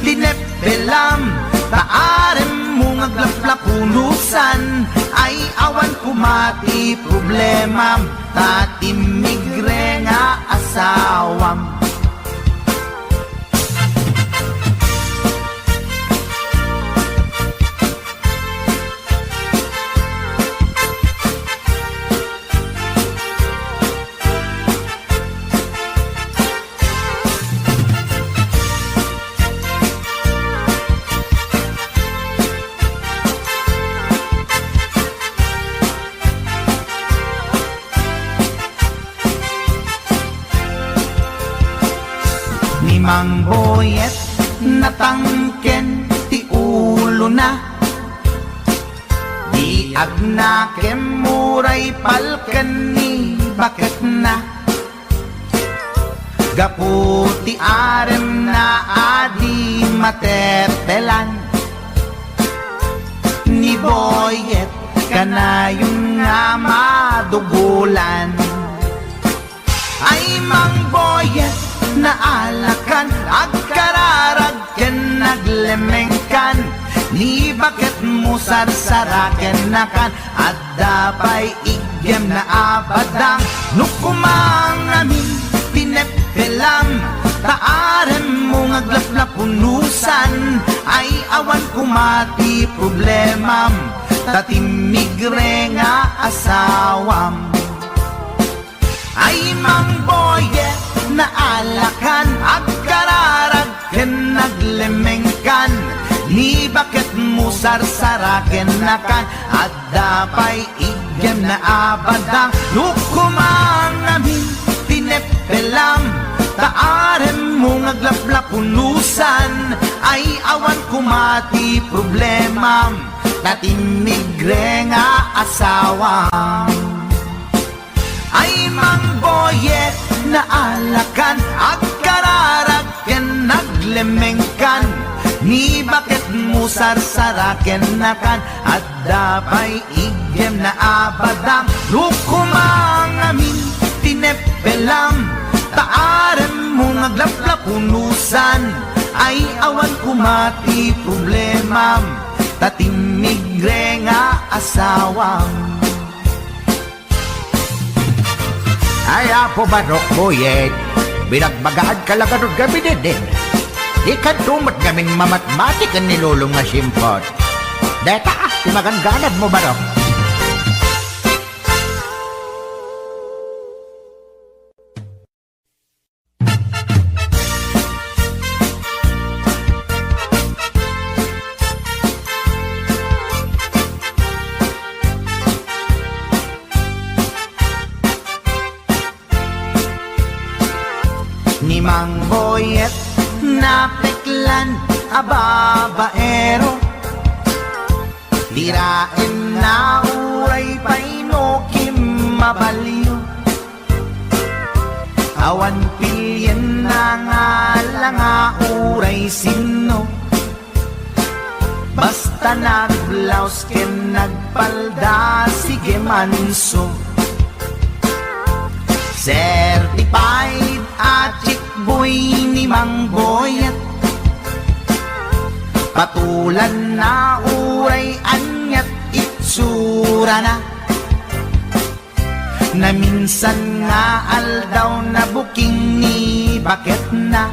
linepelam, taarem mo ngaglaplapunusan, ay awan kumati problemam, tatimigre nga asawam. Ni Mang Boyet natangken ti ulo na, di agnakem muray palken ni bakit na, gaputi arem na adi matepelan, ni Boyet kanayon nga madugulan. Ay Mang Boyet, naalakan, agkararag ken naglemengkan, ni bakit mo sarsaraken nakan, at dapay igyem na abadang, nukumang amin pinepelam, taarem mo ngaglaplapunusan, ay awan kumati problemam, tatimigre nga asawam. Ay Mang Boyet, naalakan, agkararag ken naglemengkan, ni bakit mo sarsaraken nakan, at dapay igyem na abadang, nukumang amin pinepelam, taarem mo ngaglaplapunusan, ay awan kumati problemam, tatimigre nga asawam. Ay Mang Boyet, naalakan, agkararag ken naglemengkan, ni bakit mo sarsaraken nakan, at dapay igyem na abadang, nukumang amin tinepelam, taarem mo ngaglaplapunusan, ay awan kumati problemam, tatimigre nga asawam. Ay Apo Barok Boyet, binagbagaan ka lang ganun gabi din. Di ka tumat gaming mamatmatik ang nilulong nga simpot. Deta, timaganganad mo Barok. Ni Mang Boyet, napeklan ababaero, dirain na uray painokim mabaliw, awan pilyen na nga langa uray sino, basta nagblaus ken nagpalda sige manso. Certified at boy ni Mang Boyet, patulan na uray anyat itsura na, na minsan nga aldaw na buking ni bakit na,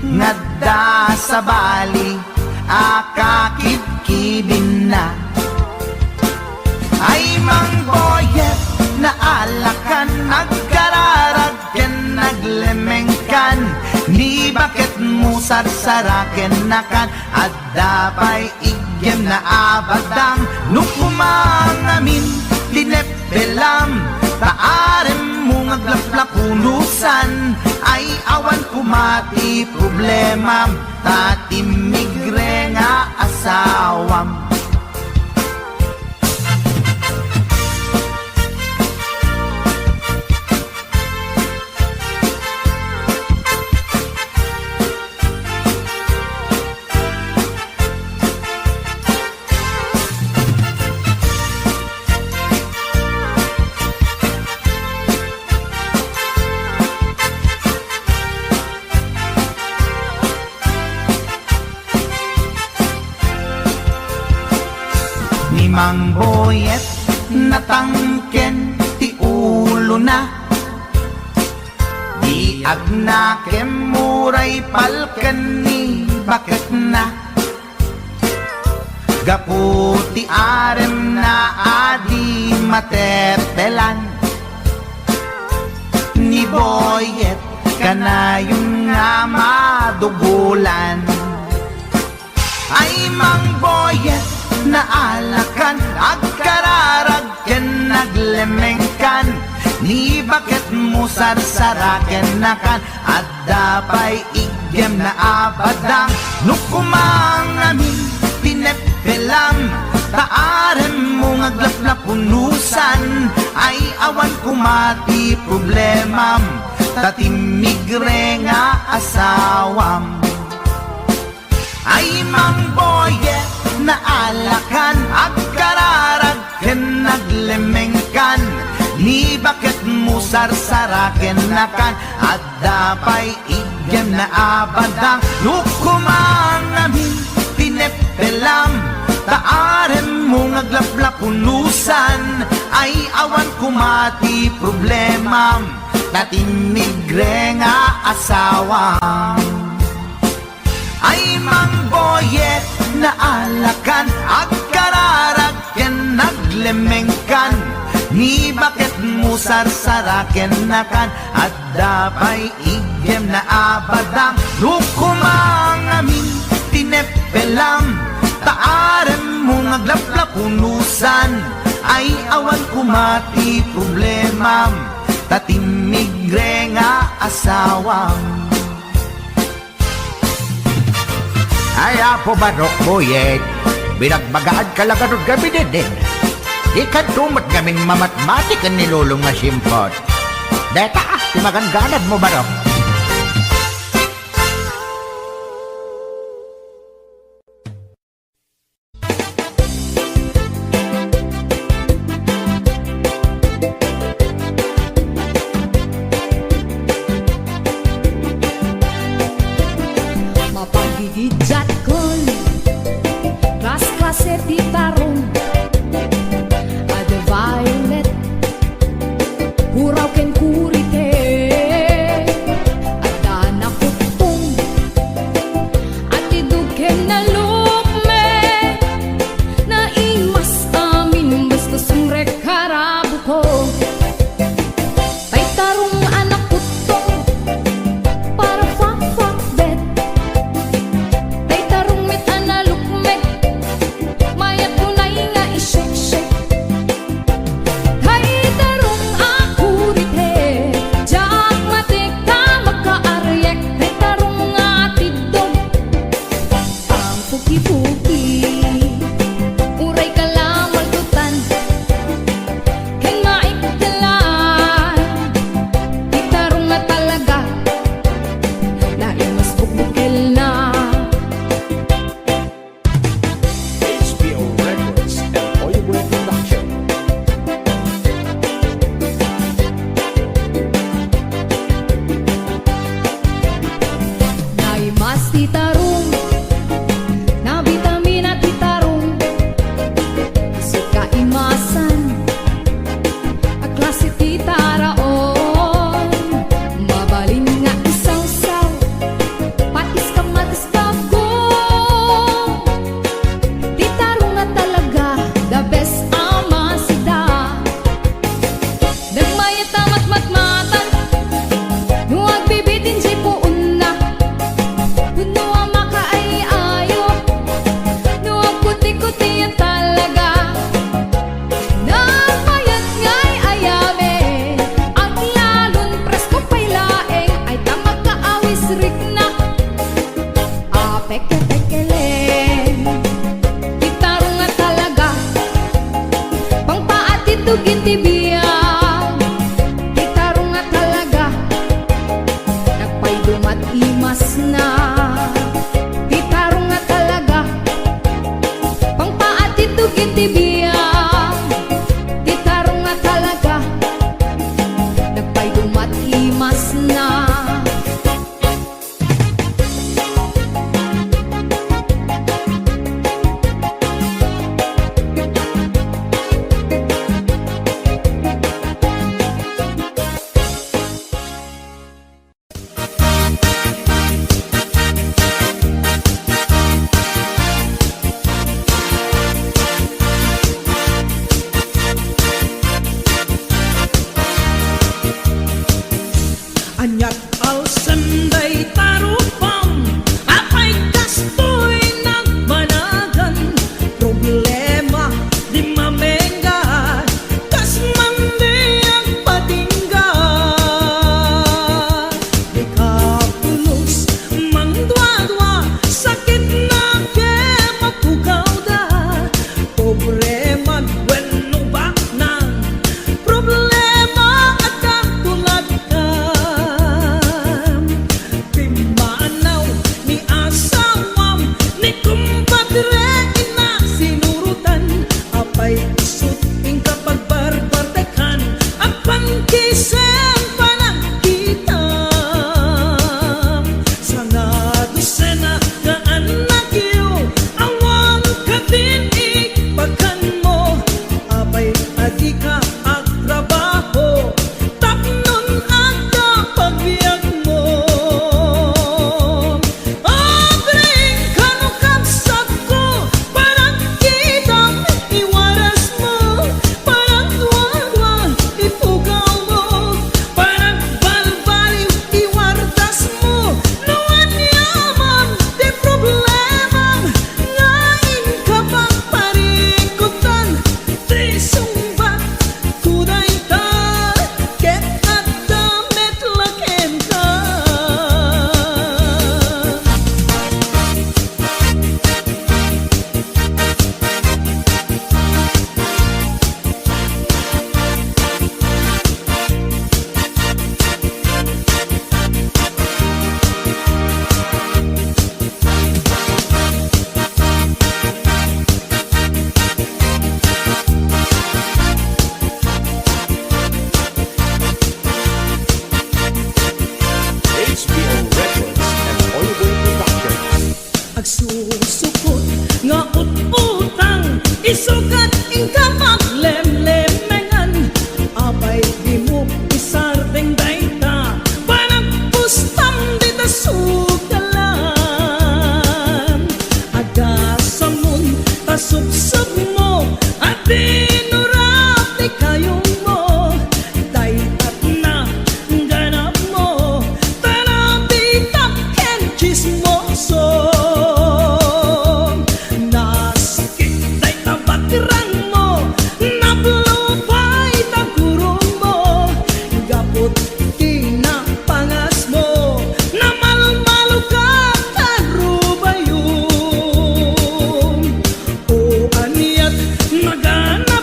ngadda sa bali akakidkibin na. Ay Mang Boyet, naalakan, nagkararag ken naglemengkan, ni bakit mo sarsaraken nakan, at dapay igem na abadang nukumangamin tinepelam taarem mo ngaglaplapunusan ay awan kumati problema tatimigre nga asawam. Ni Mang Boyet natangken ti ulo na di agnakem muray palken ni bakit na gaputi arem na adi matepelan ni Boyet kanayong nga madugulan ay Mang Boyet naalakan agkararagken naglemengkan ni bakit mo sarsaraken nakan at dapay igem na abadang nukumangamin tinepelam taarem mo ngaglaplapunusan ay awan kumati problemam tatimigre nga asawam ay Mang Boyet naalakan agkararagken naglemengkan ni bakit mo sarsaraken nakan at dapay igem na abadang nukumangamin tinepelam taarem mo ngaglaplapunusan ay awan kumati problema tatimigre nga asawam ay Mang Boyet naalakan agkararagken naglemengkan ni bakit mo sarsaraken nakan at dapay igem na abadang nukumangamin tinepelam taarem mo ngaglaplapunusan ay awan kumati problemam tatimigre nga asawam. Ay Apo Barok Boyet, binagbagaan ka lang anong gabi din. Ikan tumat gaming mamatmatikan ni Lulong nga simpot. Deta, timagangganad mo Barok. Mapagigidjat kon Klas-klase ti tarong Ada violet Huraw ken kurite Ada nakutong At idug ken nalukme Na imas amin Basta sumrek harabu ko Tay tarong anak putong Para fak-fak bet Tay tarong mit analukmek Mayat tunay nga isyek-syek Tay tarong akurite Jak matik ka magkaaryek Tay tarong nga tidog Ang puki-puki Uray ka lang waltutan Ken maikdalan Tay tarong nga talaga Na imas bukbukel na HBO Records and Oyeboy Production. Naimas ti tarong Na vitamina ti tarong Suka imasan A klase ti taraon Mabalin nga isaw-saw Patis ka matis kagong Ti tarong nga talaga The best ama sida Nagmayat amat matmatan Nuag bibitin si puun na Puno ang na. Di tarong nga talaga, pangpaatitog itibiyang. Di tarong nga talaga, nagpay dumat imas na. Anyat alsenday tarupam, apay kastoy nagmanagan. Problema di mamenggan, kas mandi ang patinggan. Di kapulos mangdwa-dwa, sakit na ke mapukaw da. Problema wenno ba nang problema at katulad ka. Pimanaw ni asawam, ni kumpadre ina sinurutan. Apay isut ing kapag barbardekan, ang pangkisen panangkitam. Sa nga dosena nga anak iyo, awang katinig pagkan mo. Apay adi ka ang trabaho, tapnon ang kapagbiag mo. Abring kanukabsat ko, parang kitang iwaras mo. Parang duwa-dwa, ipugaw mo. Parang balbaliw, iwardas mo. Nuwan yaman, di problema. Ngain ka bang parikutan, trisumbat, kuday ta, ket at damit laken ka. HBO Records and Oliver Productions. Agsusukot nga ut-utang, isukat ing kamaglemlemengan. Apay di mo isardeng dayta, panagpustam di ta sugalan. Agasamon ta subsub mo, at dinurap di kayong mo. Daytat na ganap mo, tanabitak ken chismoso. Nasikip day tabatiran mo, nablupay tagurong mo. Gapot kinapangas mo, namalmalo ka tarubayong. O aniyat nagana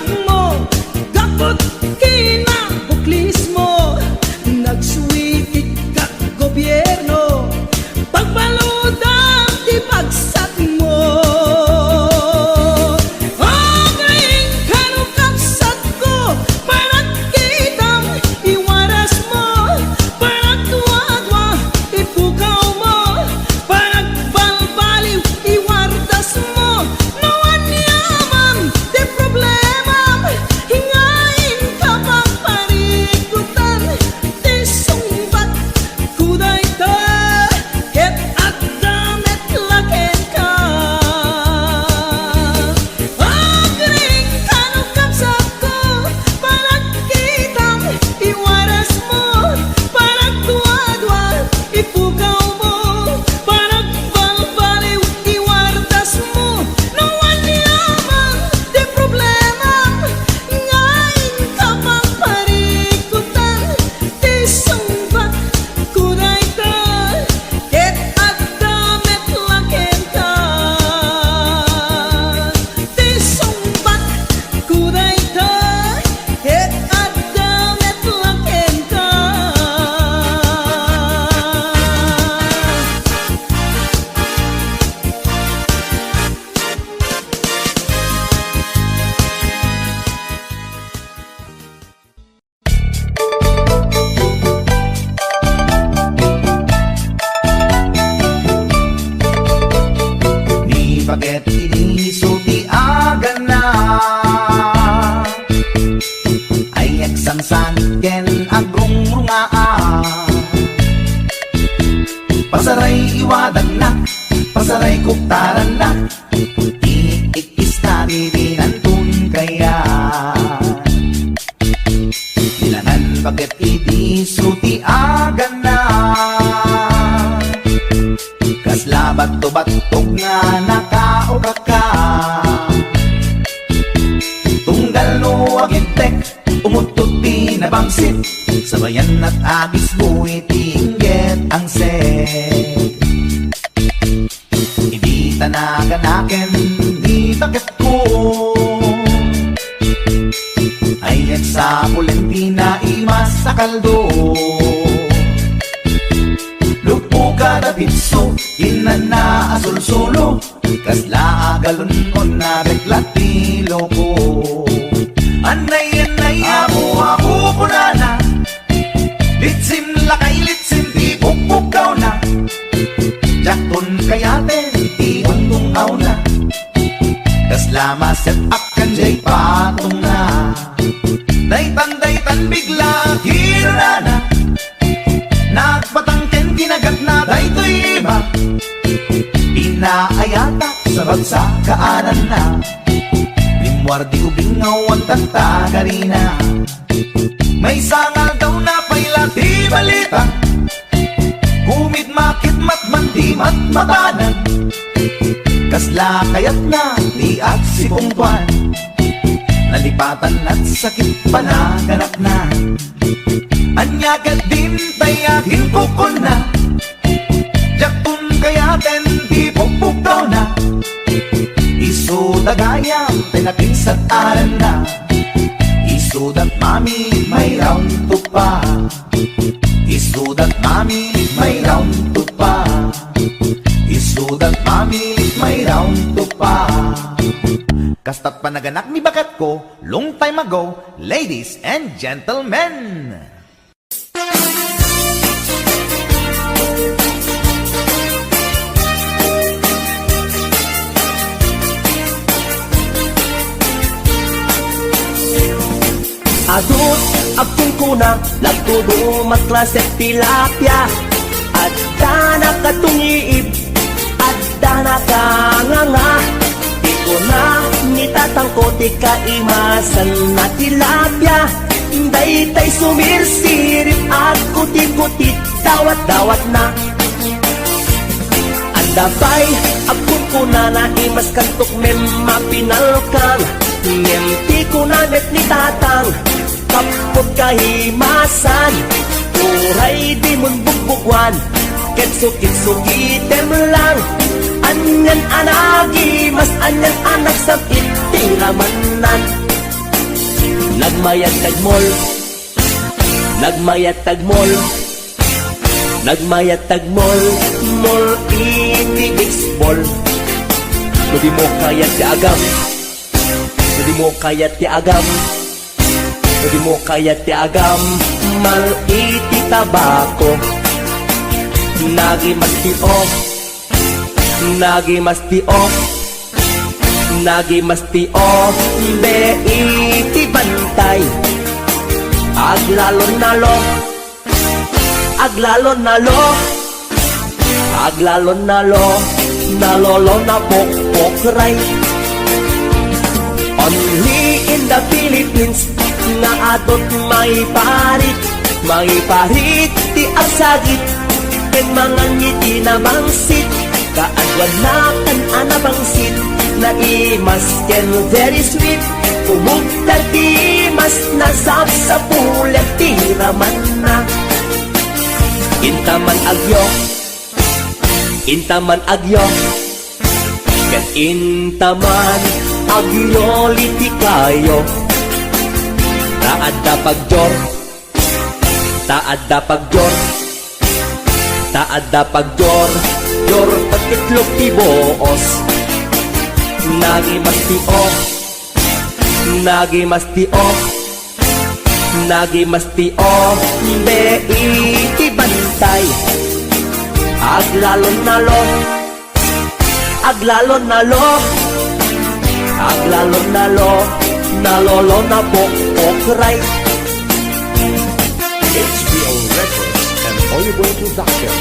spaghetti isuti aga na. Ay eksangsanken agong rungaa. Pasaray iwadag na, pasaray kuktaran na. Iikis na bibinantun kaya. Ilangan spaghetti isuti aga na. Kasla bato-batog nga nakaukaka. Tunggal no agintek, umutot pinabangsit. Sabayan at agis buwi tingget ang set. Hindi tanaganaken, di bakit ko. Ay sa Valentina imas sa kaldo. Lupo kada pinso, inana asul-sulo. Kasla agalun na reklatilo ko. Anay ako punana. Litsim lakay litsim di pukpukaw na. Jakton kayaten di untong aw na. Kasla maset akan jay patong na. Daytan bigla hirana. Nagpatangken kinagat na daytoy iba. Inaayata sa bagsa kaanan na. Limwardi ubingaw ang tagtagarina. May sangal daw na paila di balita. Humid makit matman di matmatanan. Kasla kayat na di at si Pungtuan. Nalipatan at sakit panaganak na. Anyagat din tayagin kukon na. Jaktun kayaten di pukpukaw na. Isu dagayang tinapinsat aran na. Isudat mami may round to pa. Isudat mami may round to pa. Isudat mami may round to pa. Kastat panaganak ni bakat ko long time ago, ladies and gentlemen. Adut apung kuna nagtudo magklase tilapia. Adda na katungiib, adda na kanganga. Iko na nitatangkot ikaimasan na tilapia. Daytay sumirsirip at kuti-kuti dawat-dawat na. Andabay apung kuna na imas kantok memapinalkang. Ngenti ko na net ni tatang kapot kahimasan. Uray di mun bugbugwan, kitsukit-sukitem lang. Anyan anagi, mas anyan anak sa itiramanan. Nagmayat tagmol, nagmayat tagmol, nagmayat tagmol. Mol iti-exbol. Hindi mo kaya ti agam, hindi mo kaya ti agam, hindi mo kaya ti agam. Mal iti tabako. Nagi masti off, nagi masti off, nagi masti off. Be iti bantay. Aglalon nalo, aglalon nalo, aglalon nalo. Nalolo na pokpokray. Only in the Philippines na atot may parit ti asagit. Ken mga ngiti na bangsit, kaadwan na kan anabangsit. Na imas ken very sweet, umugtal ti mas nasap sa pulang tiraman na. Intaman agyo, intaman agyo, ken intaman agyo liti kayo. Taadda pagjor, taadda pagjor, taadda pagjor, jor pagkitlog ti boos. Nagi masti off, nagi masti off, nagi masti off. Be iti bantay. Aglalon nalo, aglalon nalolo na pokray. HBO Records and Oyeboy Production.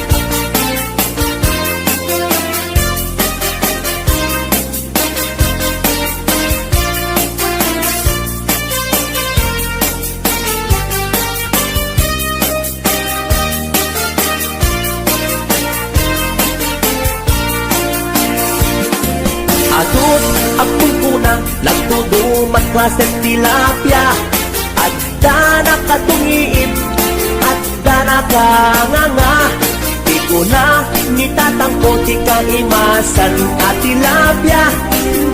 Adut apul kuna lagtudo matklasen tilapia. Adda na katungiib, adda na kanganga. Di ko na nitatangko ti kaimasan at tilapia.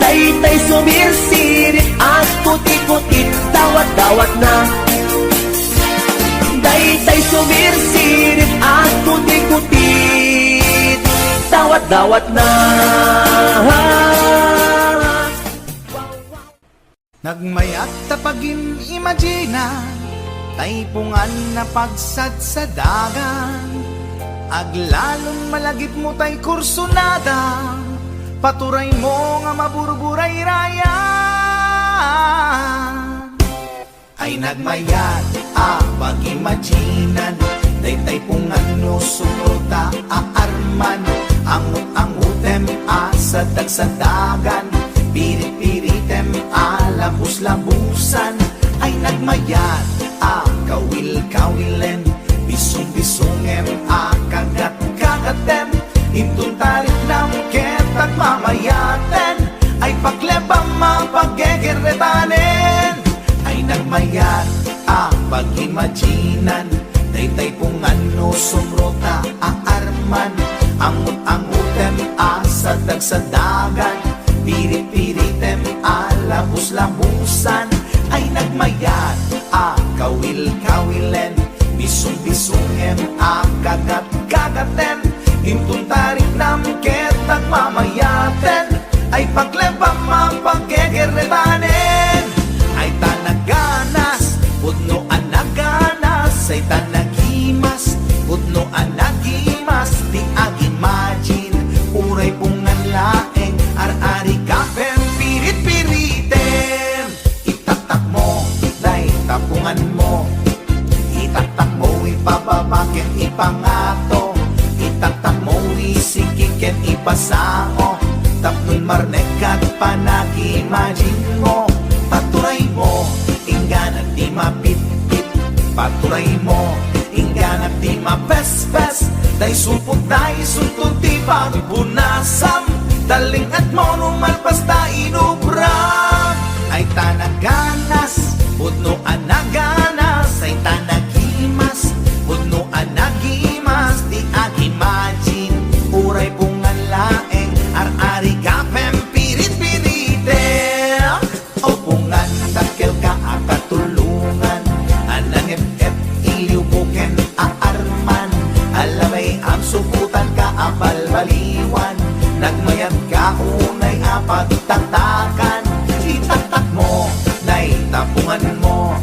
Daytay sumirsirit at puti-putit dawat-dawat na. Daytay sumirsirit at puti-putit dawat-dawat na. Nagmayat tapagin imagina, taypungan na pagsad sa dagan. Aglalon malagip mo tay kursunada, paturay mo nga maburburay raya. Ay nagmayat pag-imaginan, taypungan no sumruta aarman. Angut-angutem sa dagsadagan, pirit-piritem labus-labusan. Ay nagmayat kawil-kawilen, bisong-bisongem kagat-kagatem. Intun tarik nam ketag mamayaten, ay paglebang mapaggegerretanen. Ay nagmayat pag-imaginan, taypungan no sumrota aarman. Angut-angutem sa dagsadagan, pirit-piritem labus-labusan. Ay nagmayat kawil-kawilen, bisong-bisongem kagat-kagaten. Intun tarik nam ketag mamayaten, ay paglebang mapaggegerretanen. Ay tanaganas, pudno anaganas, ay tanagimas, pudno anagimas. Di ag-imagine, uray pungan laeng, ar-ari kapem, pirit-piritem. Itatak mo, day tapungan mo, itatak mo, ipababaken, ipangato. Itatak mo, isikiken, ipasango. Tapnon marnekat, panag-imagine mo. Paturay mo, ingganat di mapit-pit. Paturay mo, ingganat di mapes-pes. Day supot, day suntod, di pagbunasam. Daling at mo numalpas ta inubram. Ay tanaganas, pudno anaganas. Ay tanagimas, pudno anagimas. Di ag-imagine, uray pungan laeng, ar-ari kapem, pirit-piritem. O pungan dakkel ka akatulungan, anang ep-ep iliubuken aarman. Alamay ang sukutan ka abalbaliwan, nagmayat ka unay apagtatakan. Itatak mo, nay tapungan mo,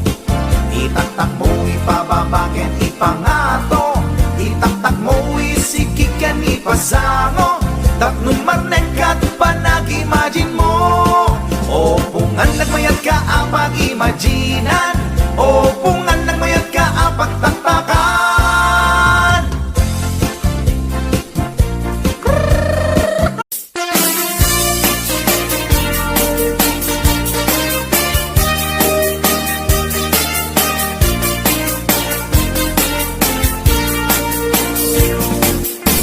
itatak mo, ipababaken, ipangato. Itatak mo, isikikan, ipasango. Tapnon marnengkat, panag-imagine mo. O pungan nagmayat ka apag-imaginan, o pungan nagmayat ka apagtatakan.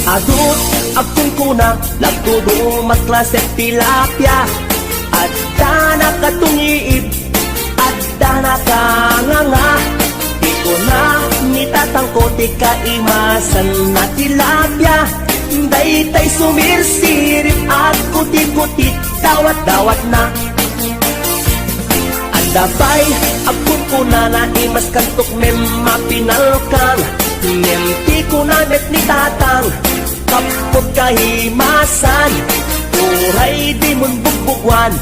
Adut apul kuna lagtudo matklasen tilapia. Adda na katungiib, adda na kanganga. Di ko na nitatangko ti kaimasan na tilapia. Daytay sumirsirit at kuti-kutit dawat-dawat na. Andabay apul kuna na imas kantok mem mapinalkang. Nemti ko na net ni tatang, kapot kahimasan. Uray di mun bugbugwan,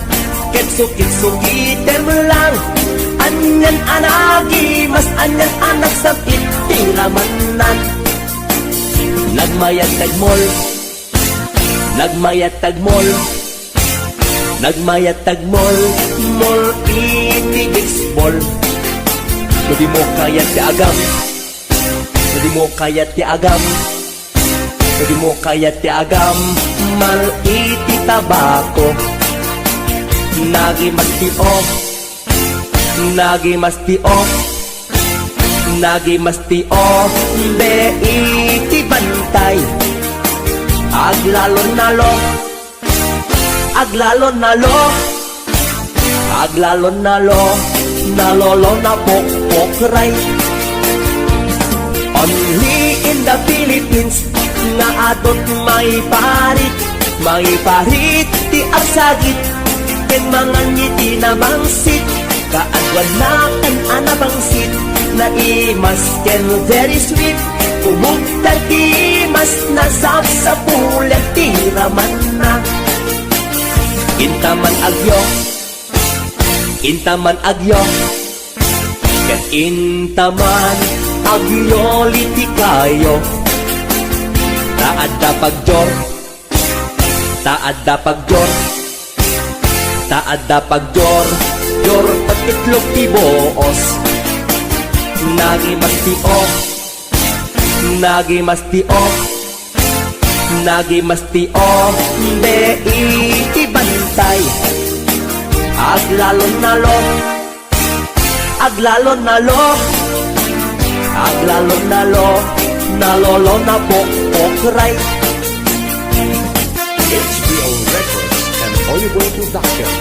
kitsukit-sukitem lang. Anyan anagi, mas anyan anak sakit, tiramanan. Nagmayag nagmol, Nagmayatag mall, nagmayatag mall, mall iti baseball. No di mo kayat ti agam, no di mo kayat ti agam, no di mo kayat ti agam, mal iti tabako. Nagi mastio, nagi mastio, nagi mastio, be iti bantay. Aglalon nalo, aglalon nalo, aglalon nalo, nalolo na pokpokray. Only in the Philippines, nga adot may parit ti agsagit, ken mga ngiti na bangsit, kaadwan na kan anabangsit, na imas ken very sweet. Umugtar ti mas nasap sa pulang tiraman na. Intaman agyo, intaman agyo, ken intaman agyo liti kayo. Taadda pagjor, taadda pagjor, taadda pagjor, jor patitlog ti boos. Nagi mastio, nagi mastio, nagi mastio, be iti bantay. Aglalon nalo, aglalon nalo, aglalon nalo, nalolo na pokpokray. HBO Records and Oyeboy Production.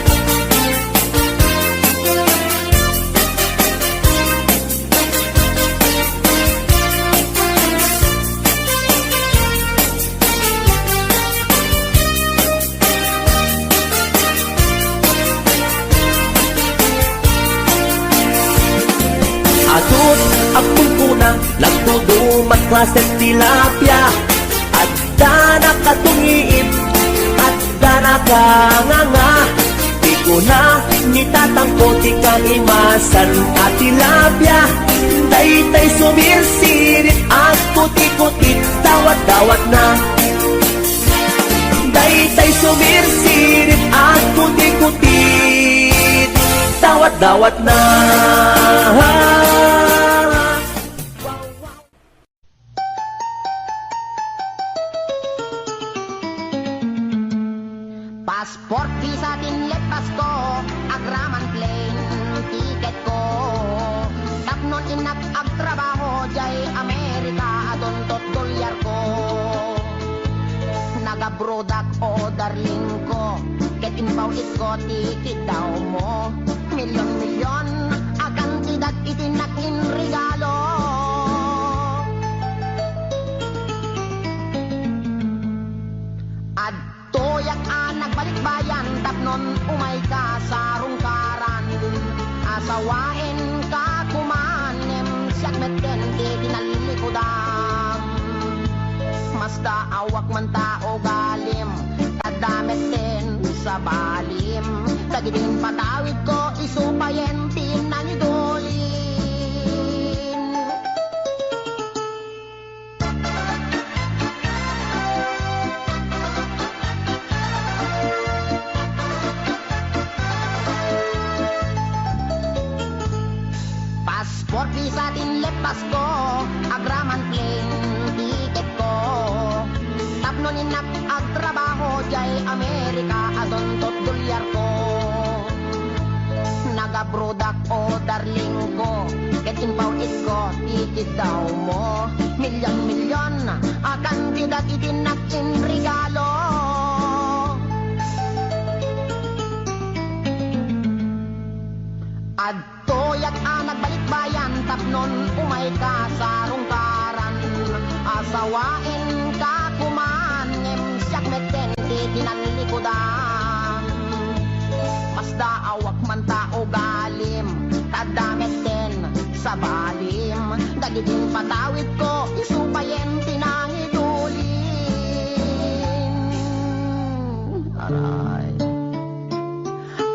Atut akong kuna, nagtudumat klaset tilapia. Adda na katungiib, adda na kanganga. Di ko na nitatangko ti kaimasan at tilapia. Daytay sumirsirit at kuti-kutit, dawat-dawat na. Daytay sumirsirit at kuti-kutit, dawat-dawat na. Passport, visa, dinlet, pasko, agraman plane, ticket ko. Tapnon inak agtrabaho, jay Amerika, adontot dolyar ko. Nagabrodak o darling ko, get inbaw it ko, ticket daw mo. Milyon-milyon, akan tidat itinakin regalo. Adtoyak anak balik bayan, tapnon umay ka sa rungkaran. Asawain ka kumanem, siyak meten di dinalilikudan. Masda awak man tao galim, kadamit din sa balim. Dagiding patawid ko, isupayen pinangidolin. Passport, visa, dinlet, pasko, agraman plane, ticket ko. Tapnon inak agtrabaho, jay Amerika, adontot dolyar ko. Nagabrodak o darling ko, get inbaw it ko, ticket daw mo. Milyon-milyon, akan tidat itinakin regalo. Adtoyak anak balik bayan, tapnon umay ka sa rungkaran. Asawain ka kumanem, siyak meten di dinalilikudan. Masda awak man tao galim, kadamit din sa balim. Dagiding patawid ko, isupayen pinangidulin. Aray.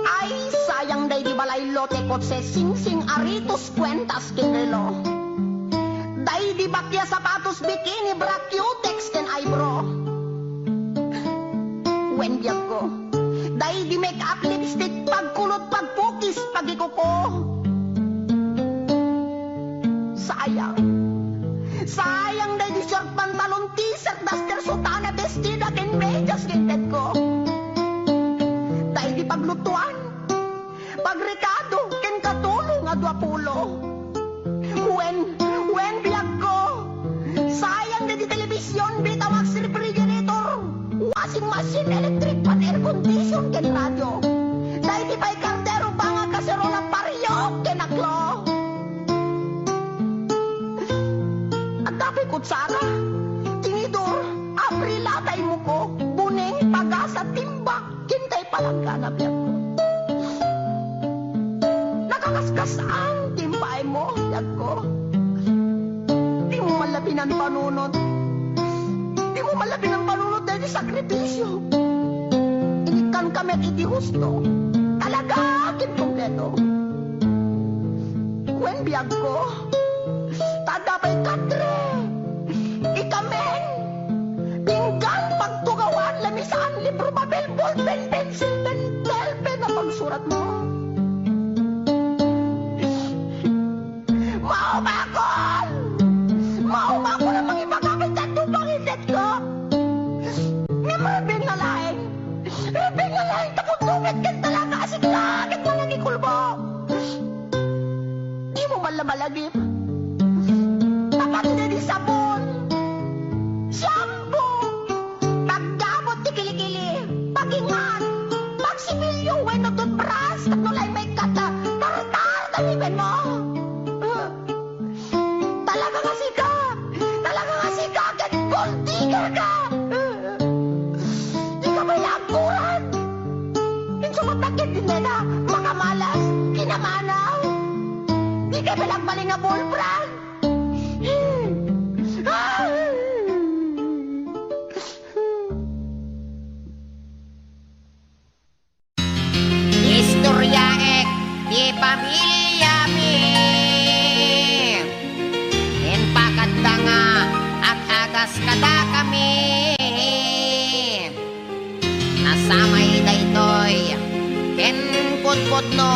Ay, sayang day di balay lote kotse sing-sing aritos kwentas kinrelo. Day di bakya sapatos bikini bra cutex ken eyebrow. Dahil di make up lipstick, pagkulot, pagpukis, pagikuko. Sayang. Sayang dahil di short pantalon, t-shirt, duster, sutana, bestida, ken medyas, ginted ko. Dahil di paglutuan, pagrekado, ken katulong, adwapulo. When biyag ko, sayang dahil di telebisyon, bitawax, refrigerator, washing machine, electric pan, air condition, ken radio. Dahil di pa'y kardero, banga, kaserola, paryo, ken aklo. At dapat kutsara, tinidor, abrila, tay mo ko, buning, pagasa, timbak, kintay palang ganap yan ko. Nakakaskas ang timpay mo, yan ko. Di mo malabi ng panunod. Di mo malabi ng panunod dahil di sakripisyo. Ikan kami at iti husto. Talaga, akin kompleto. Kwen biyag ko, tada pa'y katre, ikamen, pinggan, pagtugawan, lamisan, libro, papel, ballpen, pencil, pen, pen na pagsurat mo. Maumakol! Maumakol ang mga ipagkakit at tupangitet ko. May marabing na laing. Rabing na laing tapundungit kan talaga asik langit mo nang ikulbo. Di mo malamalagip. Tapat na di sabon. Shampoo. Paggamot di kilikili. Pagingan. Pagsimilyo, weno toothbrush. Tatnulay may kata. Tartar, taliban mo. Talaga kasi ka. Talaga kasi ka. Kahit gold digger ka. Di ka may lakuran. Insumatakit din na mga malas. Kinamanaw. Di ka bilagbaling na bullbrand. Istorya ek di pamilya mi. En pakadda nga at agas kada kami. Nasamay daytoy ken putput no.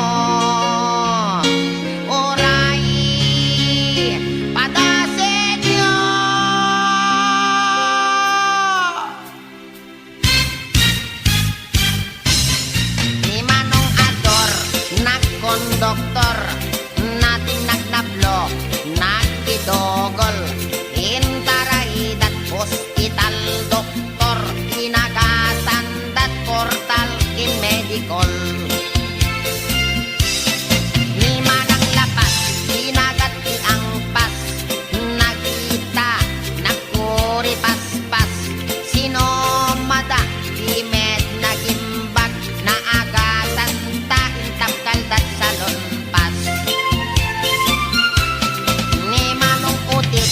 Oray padasedyo. Ni Manong Ador, nagkondoktor, natin nagnablo, nagkidogol, intarahidat, hospital, doktor, inagasandat, portal, in medical. Ni Manang Lapas, inagat di ang pas, nagkita, nagkuripas-pas, sinomada, di med nagimbag, naagasan ta, intapkaldat sa lompas. Ni Manong Utit,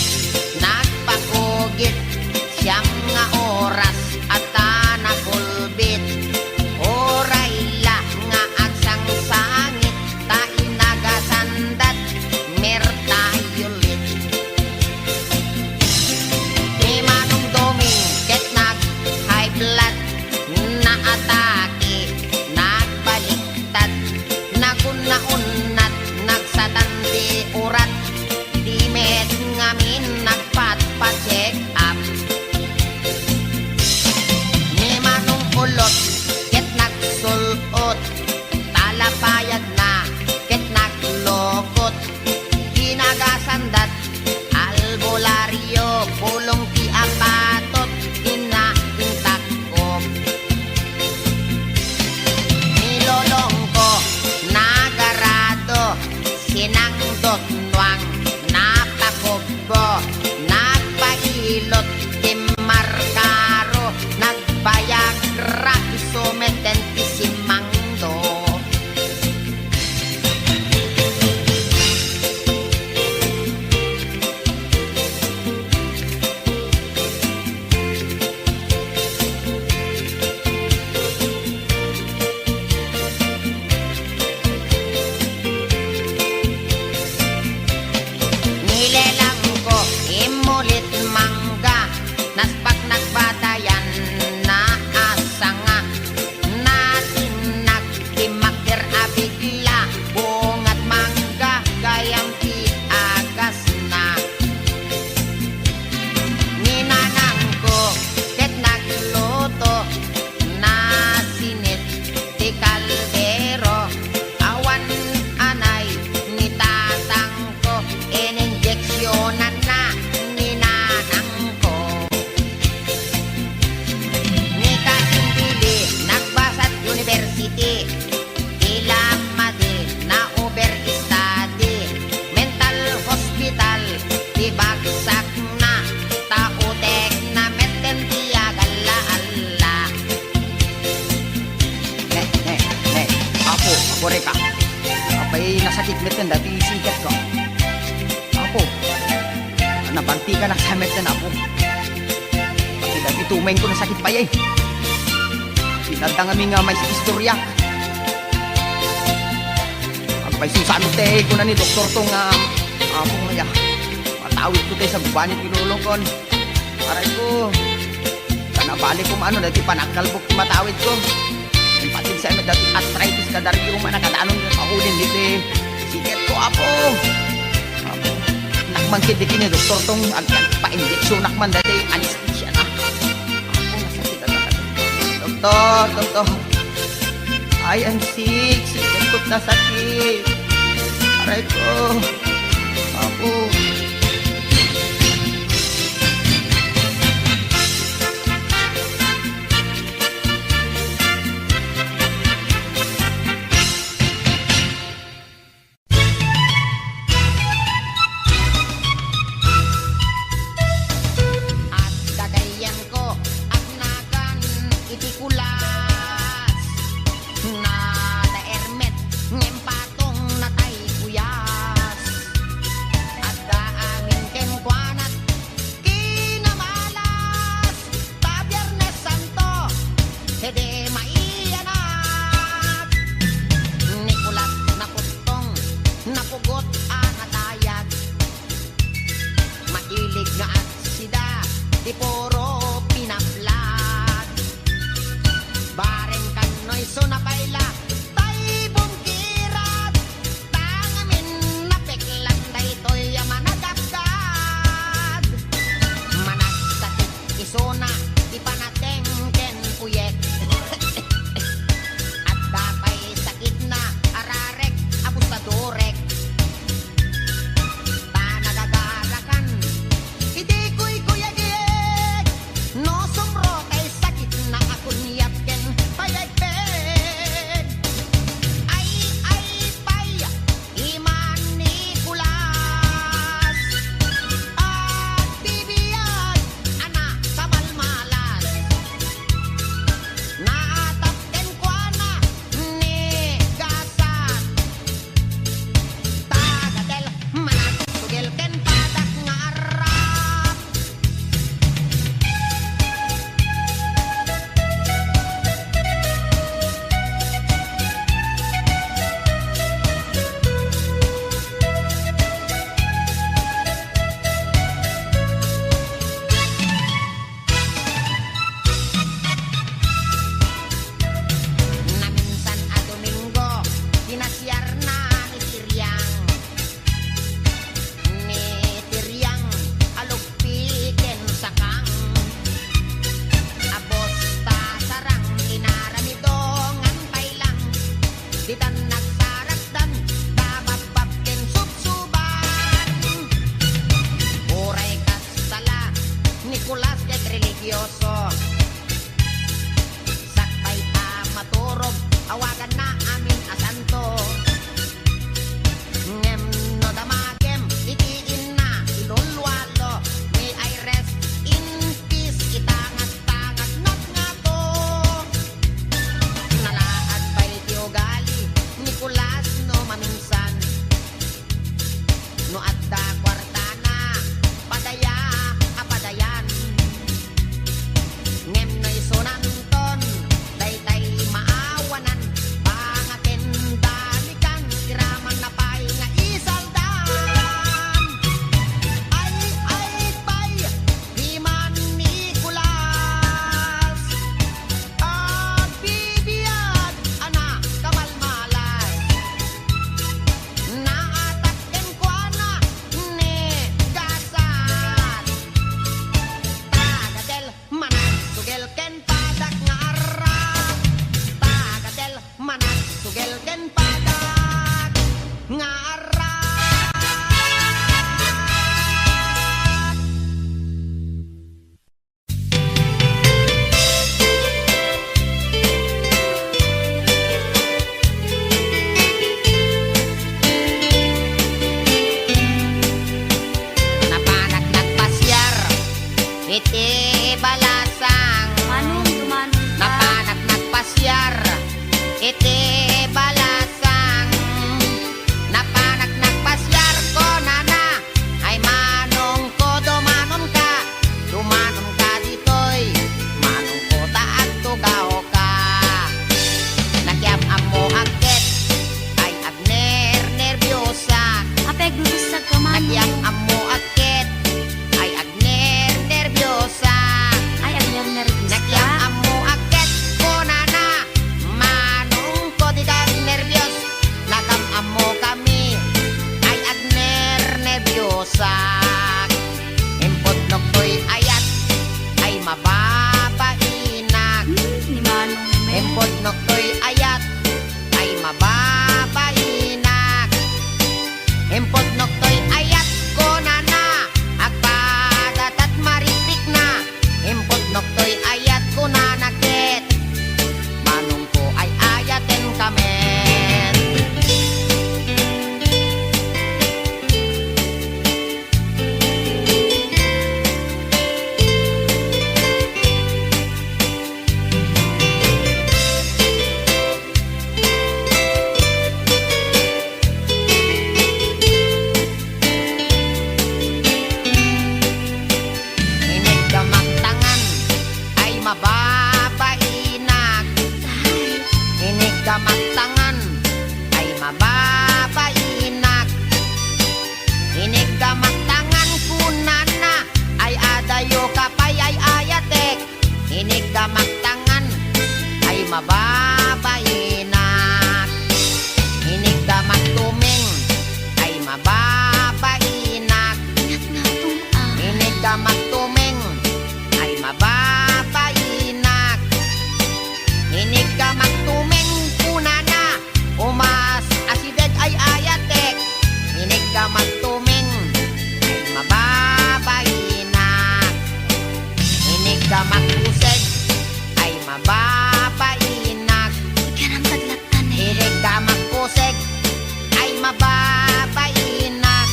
nagpakugit, siyang nga oras at nakulbit. Oray la nga agsang sangit, ta inagasandat, mertayulit. Ni Manong Doming, ket nag-high blood, naatake, nagbaliktad, nagunnaunat, nagsatanti urat, di med ngamin nagpat-pa-check up. Ni Manong Ulot, ket nagsulot, talapayag na, ket naglokot, ginagasandat, albularyo, pulong ti apatot, inaintakop. kore ka. Apay nasakit met na dati sikat ko. Apo, nabanti ka na sa met na apo. Pati dati tumayin ko na sakit pa yay. Pinadang kami nga may istorya. Apay susano te ko na ni doktor tong apo nga. Matawid ko tayo sa buwan yung pinulong ko. Aray ko, kanabali ko maano dati panakalbok matawid ko. Yung patin sa dati arthritis ka dari yung manakadanon ng paulin dito sikat ko apo. Apo, nakmangkid din ni doktor tong pa-injeksyon nakman dati anesthesia na. Apo, nasakit na doktor. Ay, ang sikat ko't nasakit. Aray ko, apo. At dadayan ko at nagan iti kulas na daermet ngem patong natay kuyas at daamin kem kuanat kinamalas ta Biyernes Santo hede maiyanat Nicolas napustong napugot anatayag mailig nga at sida di puro pinaplag Impod noktoy ayat ay mababainak. Impod noktoy ayat ko na agpadat at maripik na. Impod noktoy ayat ko na nakit, manong ko ay ayaten kamen. Inig kamaktangan ay mababainak. Inig kamaktangan ay mababainak. Inig kamaktangan kunana ay adayo kapay ay ayatek. Inig kamaktangan ay mababainak. Inig kamaktuming ay mababainak. Inig kamaktuming ay mababainak. Inig kamaktuming kunana umas asideg ay ayatek. Inig kamaktuming ay mababainak. Inig kamaktuseg ay mababainak. Inig kamaktuseg ay mababainak.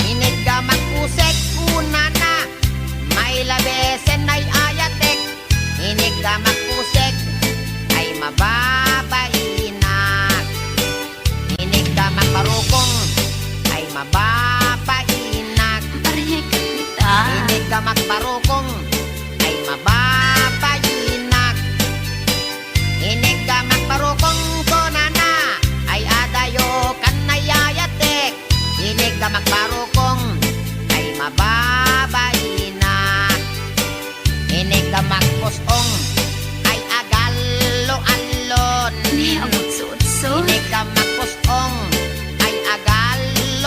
Inig kamaktuseg kunana may labesen ay ayatek. Inig kamaktuseg ay mababainak. Inig kamakbarukong ay mababainak. Inig kamakbarukong ay mababainak. Inig kamakbarukong konana ay adayo kanayayatek. Inig kamakbarukong ay mababainak. Inig kamakpusong ay agalo-alon. Inig kamakpusong ay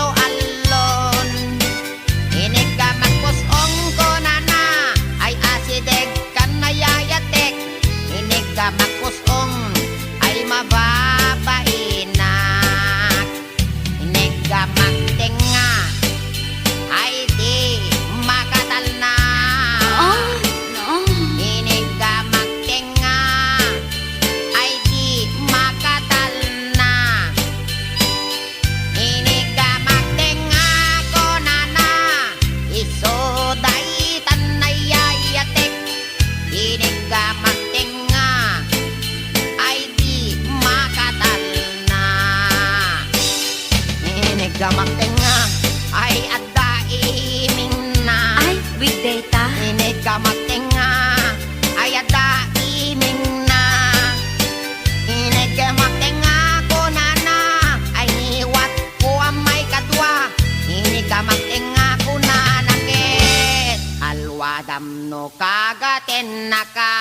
agalo-alon. Inig kamakpusong konana ay asideg kanayayatek. Inig kamakpusong ay mababainak. Inig kamaktenga ay di makatalna. Inig kamaktenga ay di makatalna. Inig kamaktenga konana isoday tanayayatek. Inig kamaktenga ay di makatalna. Inig kamaktenga ay adda iming na. Inig kamaktenga ay adda iming na. Inig kamaktenga kunana ay niwat ko ang may kadwa. Inig kamaktenga kunana ket alwadam no kagaten naka.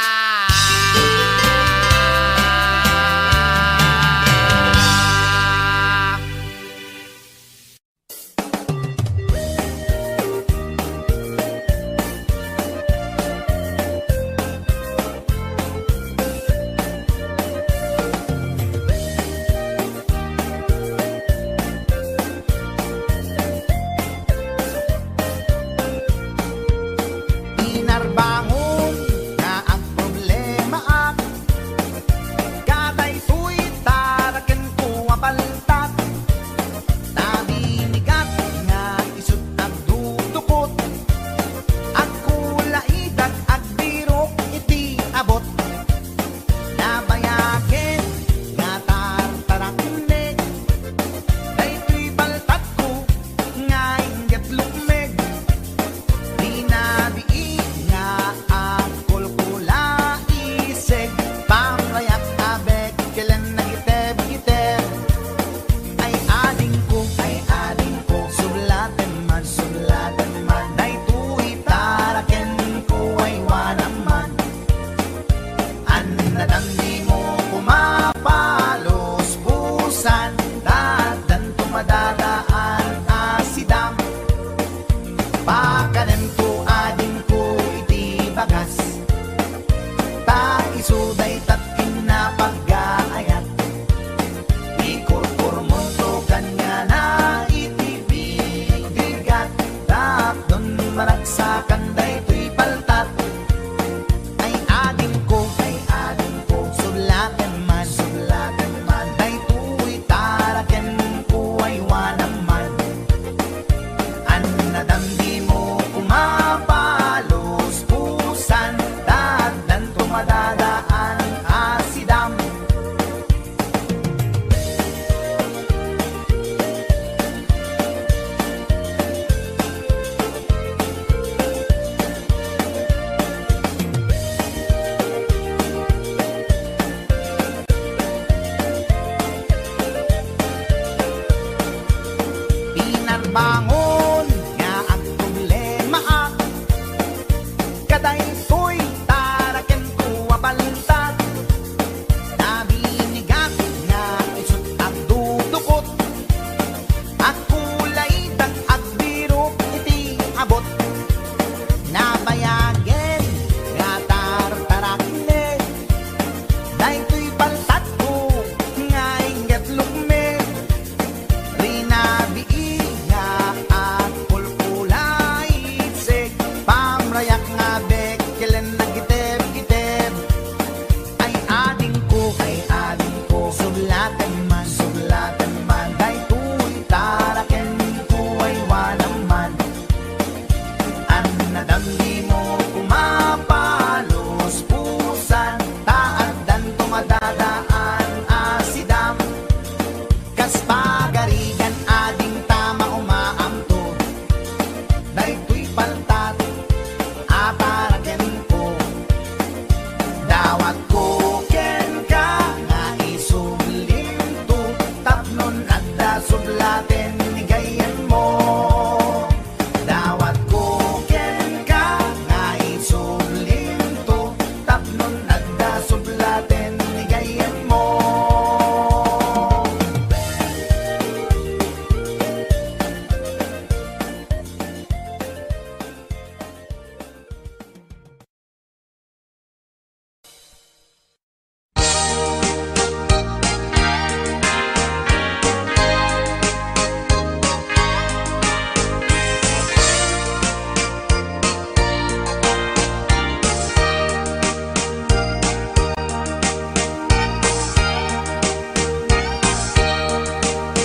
Inarbang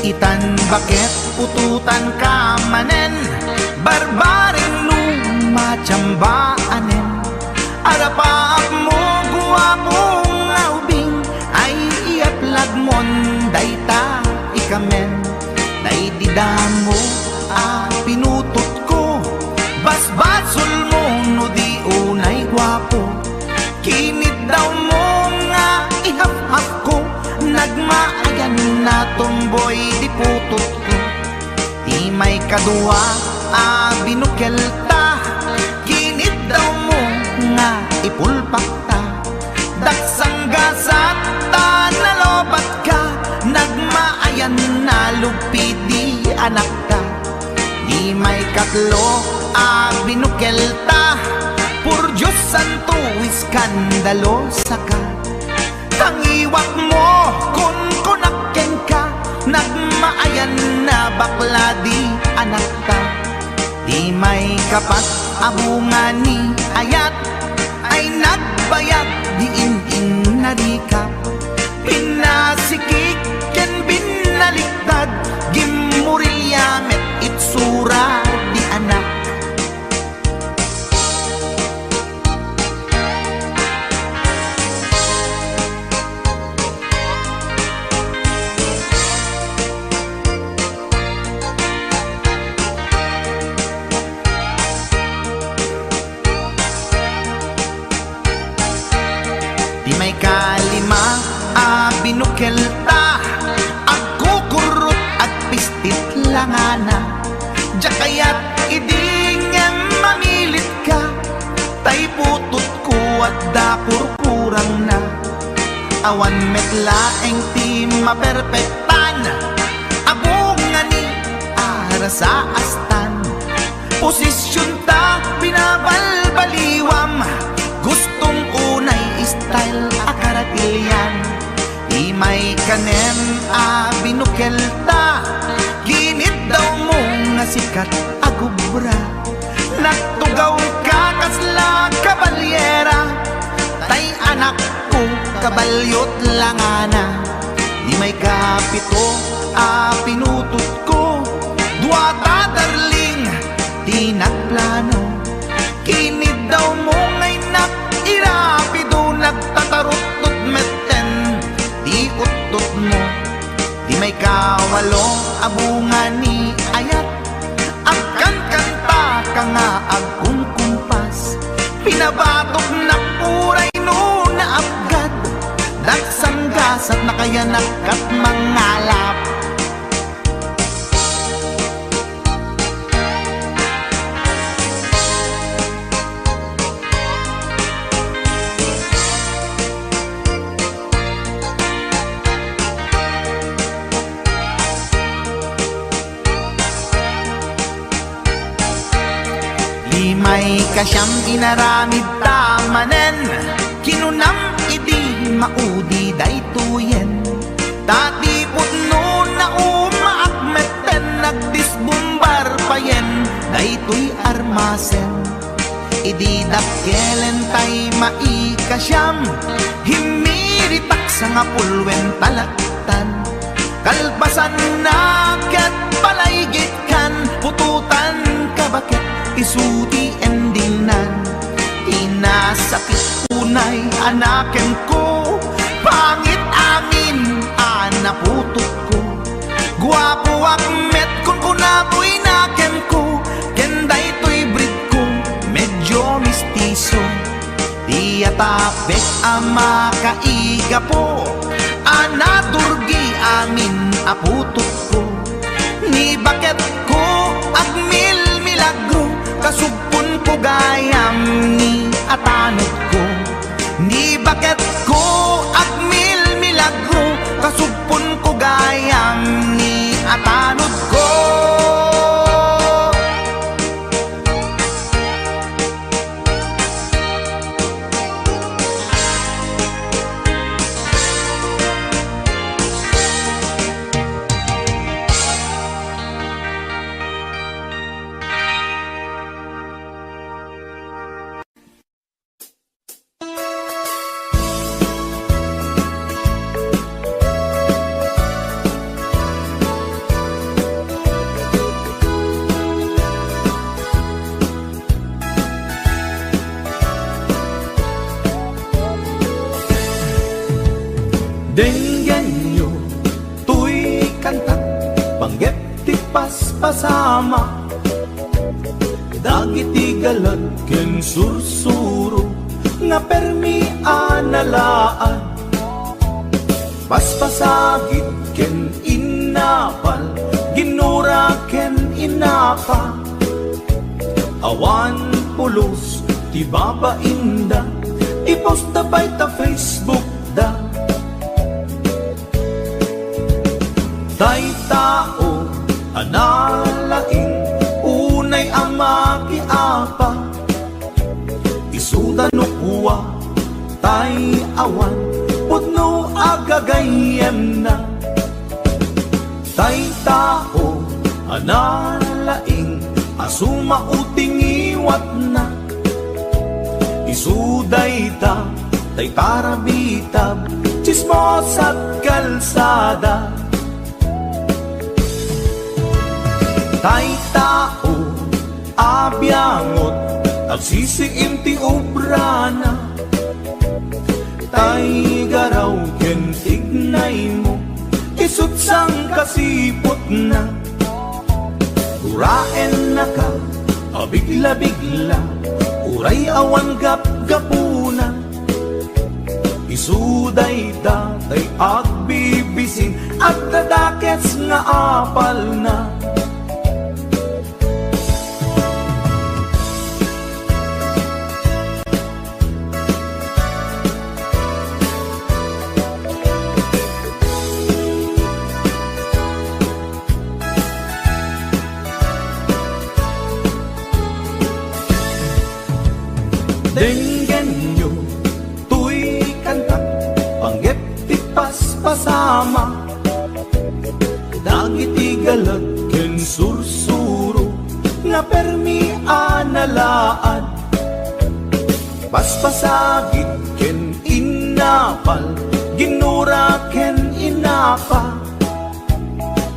Itan bakit pututan ka manen, barbaring lumatsambaanen. Arapaap mo guwapong aubing, ay iatlag mon dayta ikamen. Daydidamo pinutot ko, basbasol mo no di unay gwapo. Kinit daw mo nga ihap-hap ko, nagmaayan na tomboy di putot ko. Di may kadua binukel ta, kinit daw mo nga ipulpak ta. Daksang gasat ta nalobat ka, nagmaayan na lupid di anak ka. Di may katlo binukel ta, pur Diyos santo iskandalo saka. Tangiwak mo kun kunakken ka, nagmaayan na bakla di anak ka. Di may kapat abungan ni ayat, ay nagbayag di in narikap. Pinasikik ken binaliktad, gimurilyamet itsura di anak. Di may kalima binukel ta, agkukurot at pistit langana. Diya kaya't idingem mamilit ka, tay putot ko at dakurkurang na. Awan metlaeng ti maperpektan, abungan ni ara sa astan. Posisyon ta binabalbaliwam, gustong unay style akaratilyan. Di may kanem binukel ta, ginit daw mo nga sikat agubra. Nagtugaw ka kasla kabalyera, tay anak ko kabalyot langana. Di may kapito pinutot ko, duwata darling di nagplano. Kinid daw mo ngay irapido, nagtatarot-tot meten di utot mo. Di may kawalo abungan ni ayat, agkan kanta ka nga agkong kumpas. Pinabatok na puray no na abgad, daksang gasat na kaya nakat mangalap. Di may kasyam inaramid tamanen, kinunam idi maudi daytoyen. Tati putno na umaakmeten, nagdisbumbar payen daytoy armasen. Idi dakkelen tay maikasyam, himiritak sa nga pulwen talaktan. Kalbasan na ket palaygit kan, pututan ka bakit isuti endingnan. Inasakit unay anaken ko, pangit amin anaputot ko. Guwapo akmet kung kunapoy naken ko, kenday to'y breed ko medyo mistiso. Di atapek ama kaiga po, anaturgi amin aputot ko. Ni bakit ko agmil milagro, kasugpon ko gayam ni atanod ko. Ni bakit ko agmil milagro, kasugpon ko gayam ni atanod ko. Denggan nyo, tuy kanta, panggep ti paspasama, dagiti galat ken sursuro, nga permi analaan, paspasagit ken inapal, ginura ken inapa, awan pulos ti babainda, ipost da bay ta Facebook da. Tay tao analaing unay ama kiapa, isuda no kuwa tay awan putno agagayem na. Tay tao analaing asuma uting iwat na, isuday ta tay tarabitab chismos at kalsada. Tay tao abyangot agsisiim ti obrana, tay garaw ken tignay mo isut sang kasipot na. Uraen na ka abigla-bigla, uray awan gap-gapuna, isuday datay agbibisin at dadakets nga apal na. Denggan nyo, tuy kanta, panggep ti paspasama, dagiti galat ken sursuro, nga permi analaan, paspasagit ken inapal, ginura ken inapa,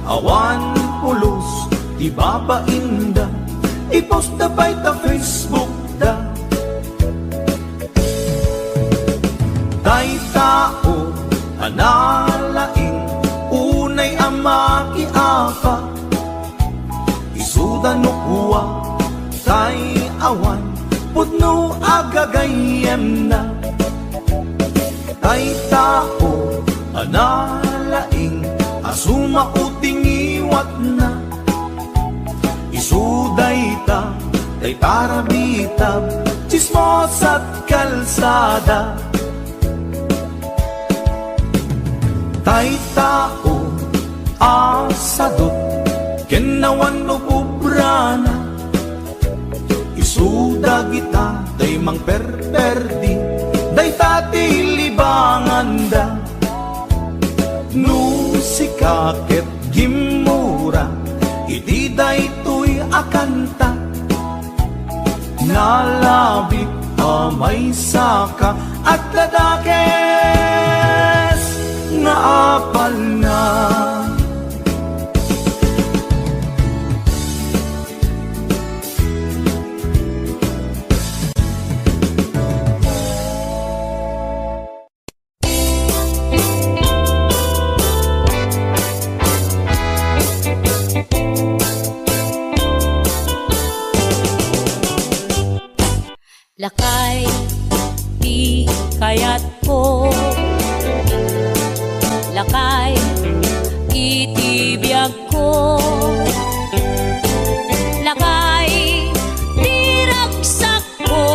awan pulos ti babainda, ipost da bay ta Facebook da. Tay tao analaing unay ama kiapa, isuda no kuwa tay awan putno agagayem na. Tay tao analaing asuma uting iwat na, isuday ta tay tarabitab chismos at kalsada. Tay tao asadot kenawan no pubrana, isuda kita day mang perperdi, day tati libangan da. No sikaket gimura, iti day tuy akanta, nalabit amay saka at ladakes nga apal na. Lakay, di kayat ko. Lakay, itibiyag ko. Lakay, di ragsak ko.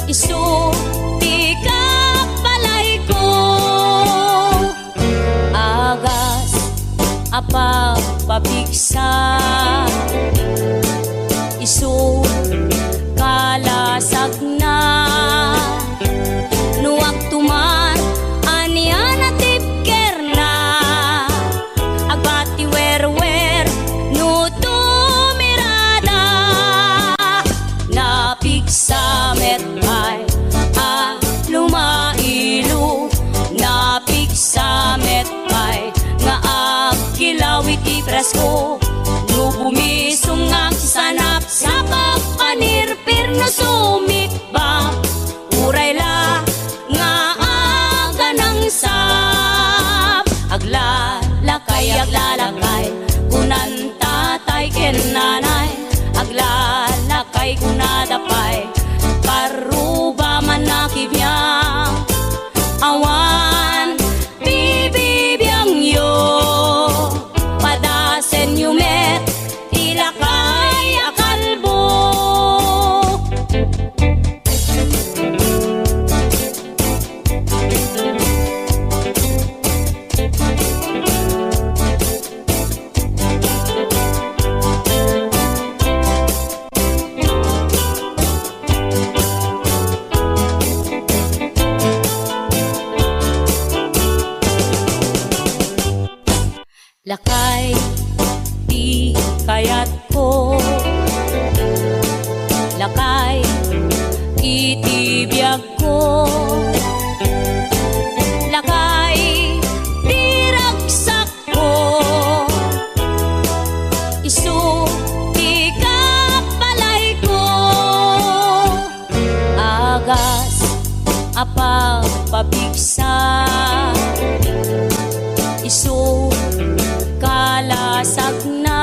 Isu, di kapalay ko. Agas, apapabigsa. Isu, kalasag na. Nuwag tuman anian at tipker na. Agbati wer-wer no tumirada. Napigsa metay lumailu. Napigsa metay nga agkilaw iti presko. No bumisong ang sanap-sapap pabigsa isu kalasag na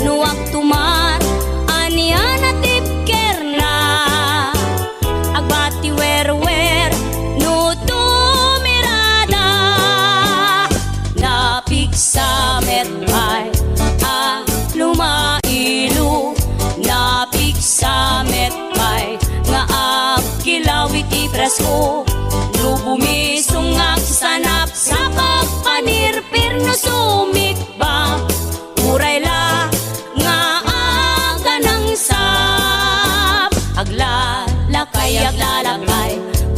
nuwag tuman aniya na tipker na agbati wer no tumirada napigsa metay lumailu napigsa metay nga kilawit ipresko no bumisungak sanap sa pagpanirpir no sumikba uray la nga aga ng sap aglalakay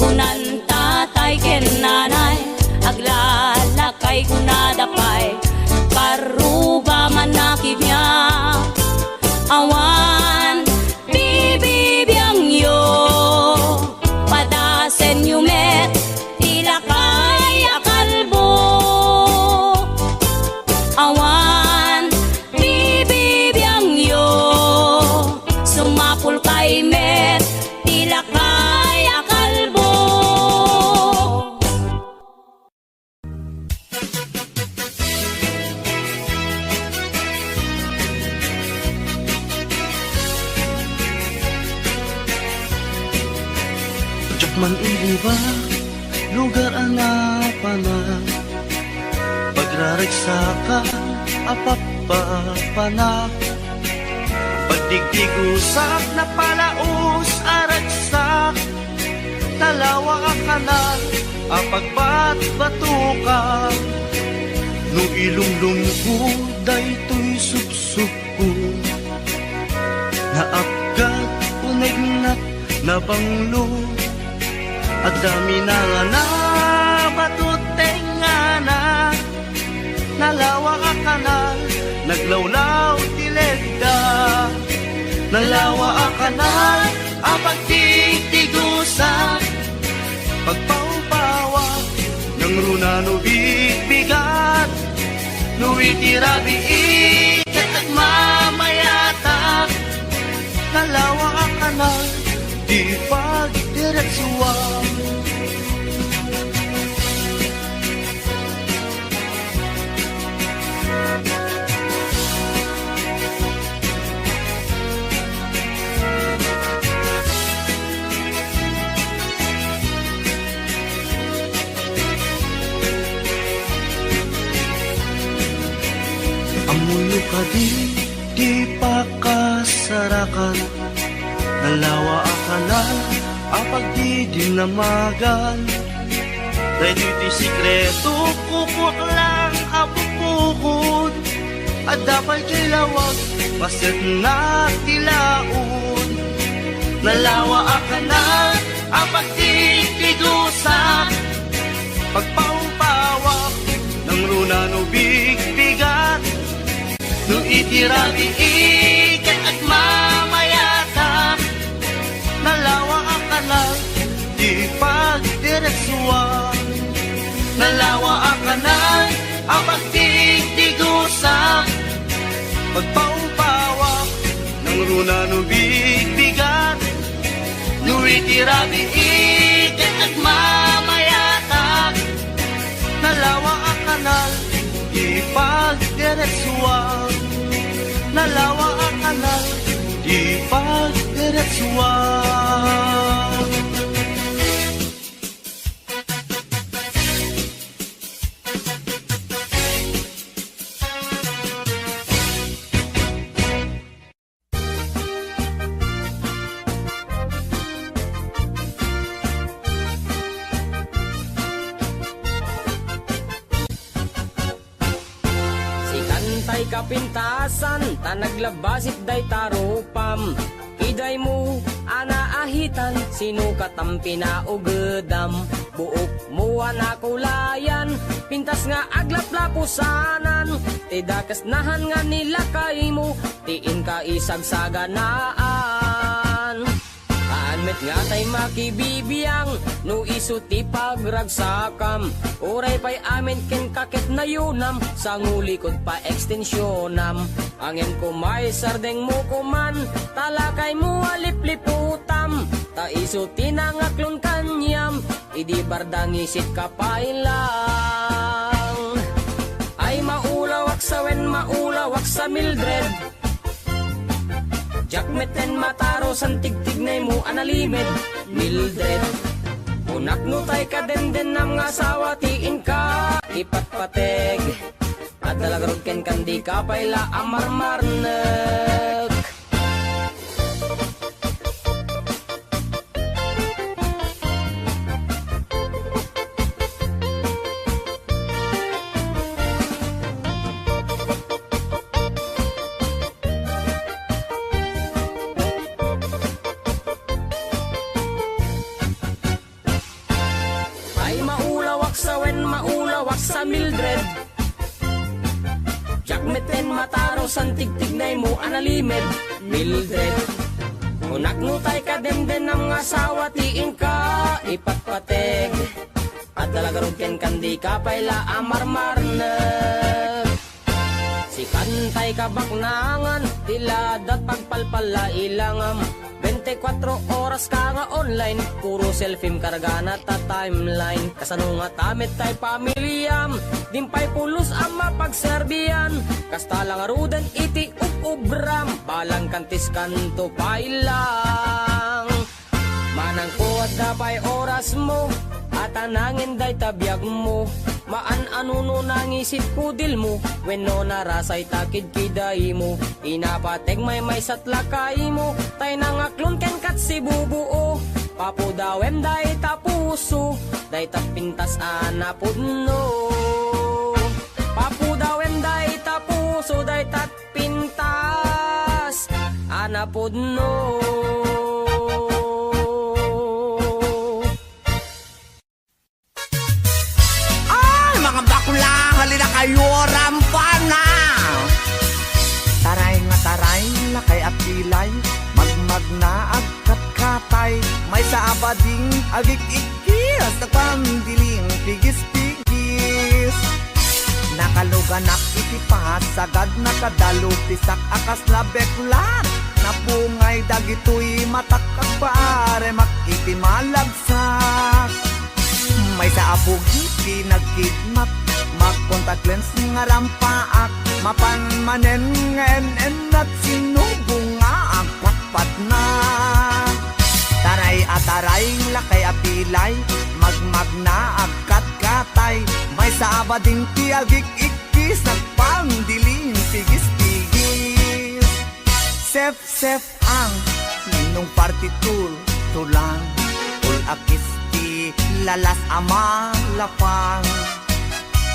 kunan tatay ken nanay aglalakay kunadapay paruba man nakibnya awan bibibiyang yo padasen yumet tila kaya kalbo awan bibibiyang yo sumapul kay met tila kaya kalbo. Man iliba, lugar anapanan pagraragsakan, apapapanak pagdigdigusak na palaos aragsak talawa kanal apagbat-batukan no ilunglungko daytoy subsuko naapgat unegnat na banglo at dami na nga na batuteng nga na nalawa ka kanal naglawlaw tilegda nalawa ka kanal apag tigtigusa pagpaupawa ng runa no bigbigat no itirabi ikat at mamayatak nalawa ka kanal di pagdiretsuan amuyo ka di pakasarakan nalawa akanal apag di dinamagan dahil iti sikreto kukwak lang apupukod at dapat kilawag paset na tilaon nalawa akanal apag di tigusak pagpaumpawak ng runa no bigbigat no itirabi ikat at mamayatak nalawa ang kanal di pagdiretsuan nalawa ang kanal ang pagtigtigusak pagpaumpawak ng runa no bigbigat no itirabi ikat at mamayatak nalawa ang kanal di pagdiretsuan nalawa ang kanal di pagdiretsuan. Tay kapintasan, tanaglabasit day tarupam iday mo, anaahitan, sinukat ang pinaugedam buok mo anakulayan, pintas nga aglaplapusanan tidakas nahan nga nila kay mo, tiin ka isagsaganaan Anmet nga tay makibibiyang no isu ti pagragsakam uray pay amin ken kaket na yunam sa ngulikod pa ekstensyonam angin ko may sardeng mo kuman talakay mo alipliputam Ta iso tinangaklon kanyam, idi bardang isit kapailang. Ay maulawak sa wen, maulawak sa Mildred. Jakmeten mataro san tigtignay mo analimed, Mildred. Unak no tay ka den ng asawa tiin ka ipatpateg. At dalagarod ken kandi ka payla amarmarnek. Ay maulawak sa wen, maulawak sa Mildred. Jakmeten mataro san tigtignay mo analimed, Mildred. Unak no tay ka den ng asawa tiin ka ipatpateg. At dalagarod ken kandi ka payla amarmarnek. Si kantay ka baknangan, tiladat pagpalpala ilangam. 24 oras ka nga online, puro selfie karga na ta timeline. Kasano nga tamit tay pamilyam, dimpay pulos ang mapagserbiyan. Kasta lang arudan iti ubram, balang kantis kanto pailang. Manang kuwad na pa'y oras mo, at anangin day tabiyag mo. Maan anuno nangisit kudil mo, when no narasay takid kiday mo. Inapateg may satlakay mo, tay nangaklon ken kat si bubuo. Papudawem day tapuso, day tapintas anapudno. Papudawem day tapuso, day tatpintas anapudno. Mga bakla, halina kayo, rampana. Taray nga taray, lakay at pilay, magmag na agkat-katay. May sa abading agik-ikis, nagpandiling pigis-pigis. Nakaluganak itipas, sagad nakadalo, pisak akas na beklat. Napungay dagitoy matakak paare, makitimalagsak. May sa abugi, pinagkidnap, mag-contact lens nga rampaak, mapanmanen ngenen at sinubong nga ang patpat na. Taray at taray, lakay apilay, magmag na agkat-katay, may sa abading tiagik-ikis, nagpandiling pigis-pigis. Sef-sef ang ninong partitul, tulang, akis lalas ama lapang.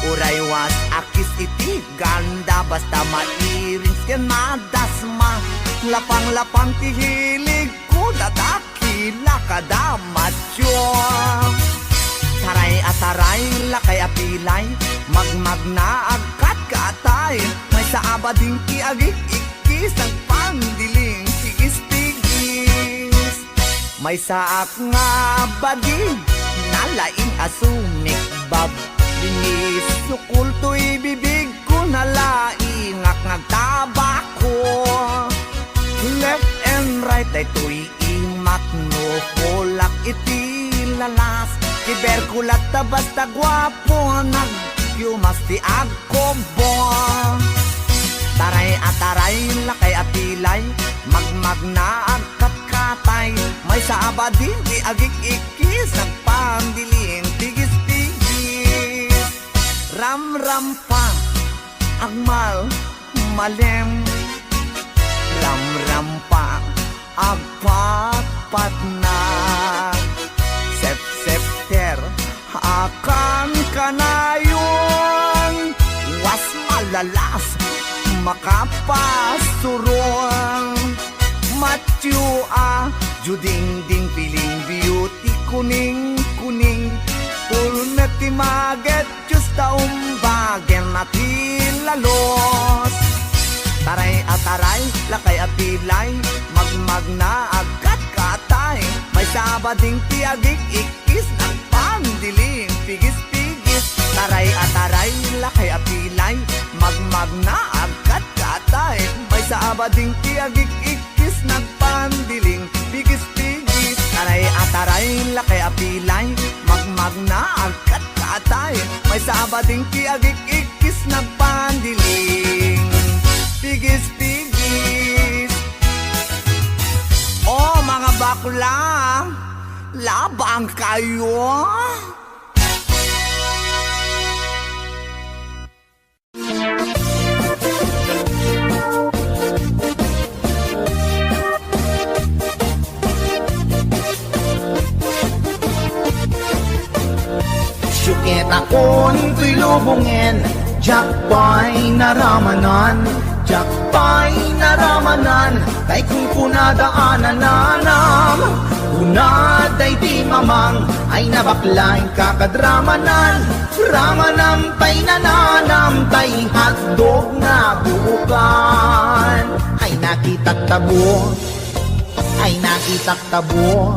Uraywas akis iti ganda, basta mairins ken madasma. Lapang-lapang tihilig ko dadakila kadamatyo. Taray at taray, lakay apilay, magmag na agkat katay. May sa abading tiagik-ikis, ang pandiling pigis-pigis. May saak nga baging, nalaing asumik bab. Dinis sukul to'y bibig ko, nalaing ngagtabako. Left and right ay to'y imakno, kulak iti lalas. Kiberkulat ta basta gwapo, nagyumas ti agkobo. Taray at taray, lakay at pilay, magmag na agkat-katay. May sa abading di agik-ikis, nagpandiling tigis-tigis. Ram-ram pa, agmal, malem. Ram-ram pa, agpat-pat na. Sep-septer, akan kanayon. Was malalas, makapasuron. Matyo juding-ding piling beauty, kuning-kuning. Pulmet ti maget, just taumbagen at hilalos. Taray at taray, lakay at pilay, magmag na agkat-katay. May sabading tiagik-ikis, nagpandiling pigis-pigis. Taray at taray, lakay at pilay, magmag na agkat-katay. May sabading tiagik-ikis, nagpandiling pigis-pigis. Taray katay may sabading kiagik-ikis nagpandiling pigis-pigis. Oh mga bakla, labang kayo. Syukit akon to'y lubungin, jakpay naramanan, jakpay naramanan, kay kung kunadaanan nanam, kunaday di mamang, ay nabaklain kakadramanan, ramanam tay nananam, tay hotdog na buukan, ay nakitak tabo, ay nakitak tabo,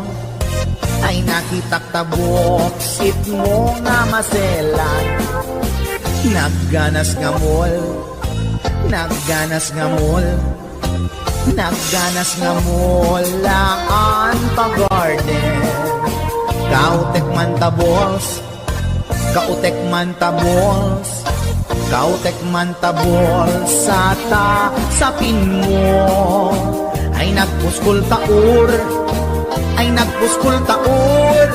ay nakitak tabok, sit mo nga maselan. Nagganas nga mol, nagganas nga mol, nagganas nga mol, laan pa garden. Kautek man tabols, kautek man tabols, kautek man tabols, sa pin mo, ay nagpuskol taur, ay nagpuskol taur,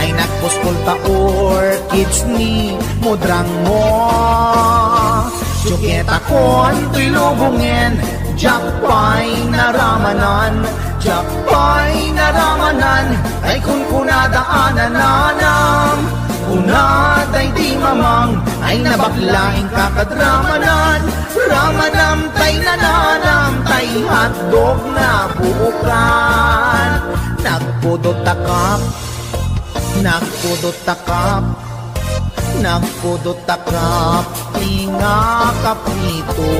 ay nagpuskol taur, kids ni mudrang mo. Syukit akon to'y lubungin, jakpay naramanan, jakpay naramanan, ay kung kunadaanan nanam, kunaday di mamang, ay nabaklaing kakadramanan, ramanam tay nananam, tay hotdog na buukan. Nagpudot takap, nagpudot takap, nagpudot takap, tinga kaprito,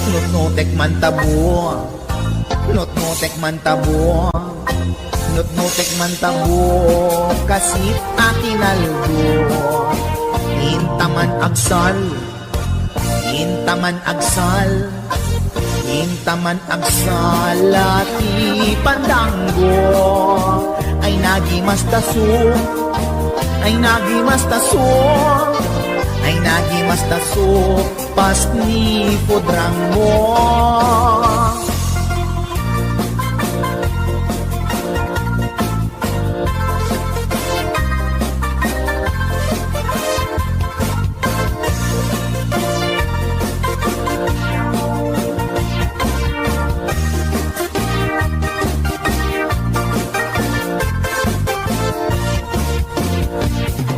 nutnutek man tabo, nutnutek man tabo, nutnutek man tabo, kasit akinaldo, intaman agsal, intaman agsal, intaman agsalati pandanggo, ay nagimastaso, ay nagimastaso, ay nagimastaso, pas ni pudrang mo.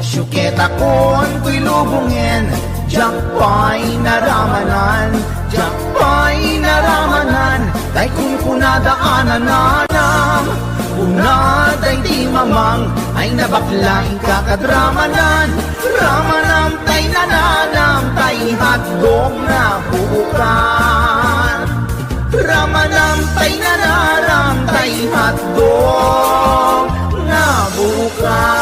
Syukit akon to'y lubungin, jakpay naramanan, jakpay naramanan, kay kung kunadaanan nanam, kunaday di mamang, ay nabaklaing kakadramanan, ramanam tay nananam, tay hotdog na buukan, ramanam tay nananam, tay hotdog na buukan.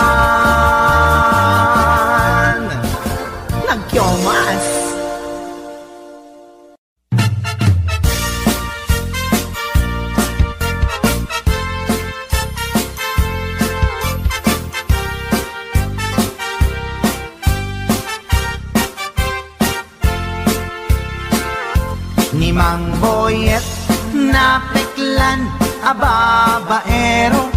Nagkyomas. Ni Mang Boyet na peklan ababaero,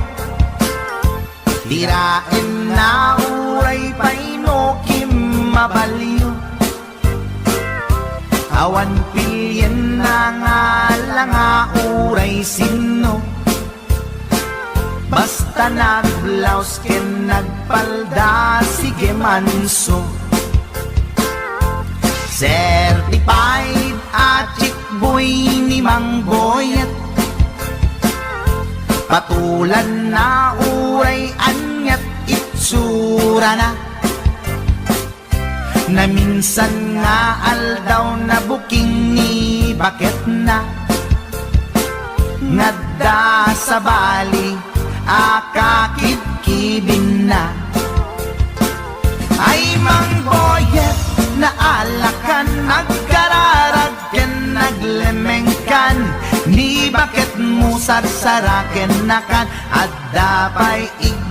tirain na uray painokim mabaliw, awan pilyen na nga langa uray sino, basta nagblaus ken nagpalda sige manso. Certified at chick boy ni Mang Boyet, patulan na uray anyat itsura na minsan nga aldaw na buking ni bakit na ngadda sa bali akakidkidin na. Ay Mang Boyet na alakan, nagkararag ken naglemengkan, ni bakit mo sarsaraken nakan, at dapay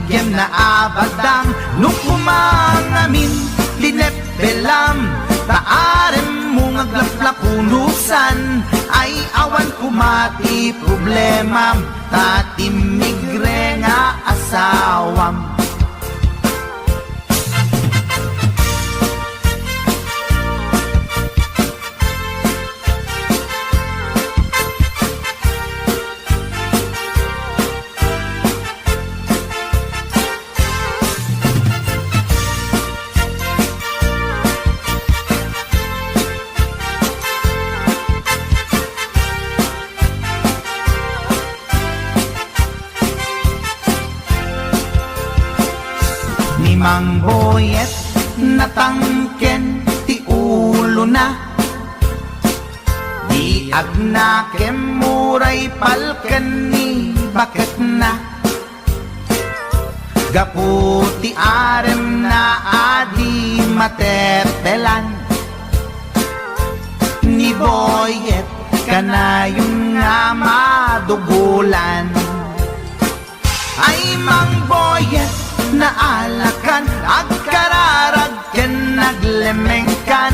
igem na abadang nukumang amin linepelam taarem mo ngaglaplakunusan ay awan kumati problemam tatimigre nga asawam. Mang boyet natangken ti ulo na di agnakem muray palken ni bakit na gaputi arem na adi matetelan ni boyet kanayong nga madugulan ay mang boyet naalakan agkararag ken naglemengkan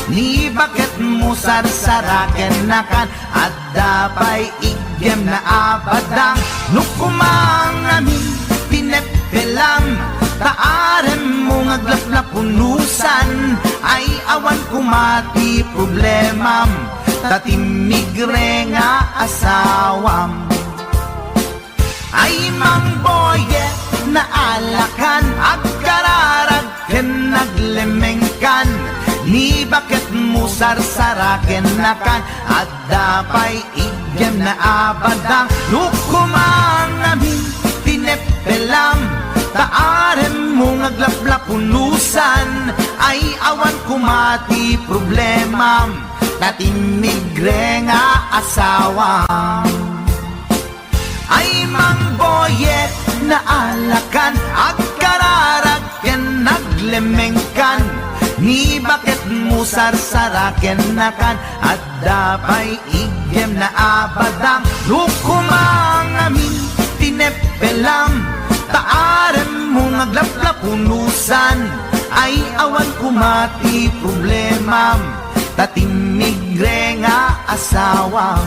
ni bakit mo sarsaraken nakan at dapay igem na abadang nukumang amin pinepelam taarem mo ngaglaplapunusan ay awan kumati problemam tatimigre nga asawam ay mang boyet naalakan agkararag ken naglemengkan ni bakit mo sarsaraken nakan at dapay igem na abadang nukumang amin pinepelam taarem mo ngaglaplapunusan ay awan kumati problemam tatimigre nga asawam ay mang boyet naalakan agkararag ken naglemengkan ni bakit mo sarsaraken nakan at dapay igem na abadang nukumang amin tinepelam taarem mo ngaglaplapunusan ay awan kumati problemam tatimigre nga asawam.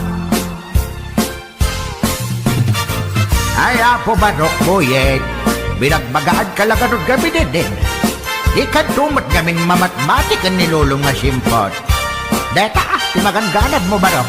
Ay apo barok boyet, binagbagaan ka lang anong gabi din. Ikan tumat gamin mamatmatik ang nilulong nga simpot. Deta, timaganganad mo barok.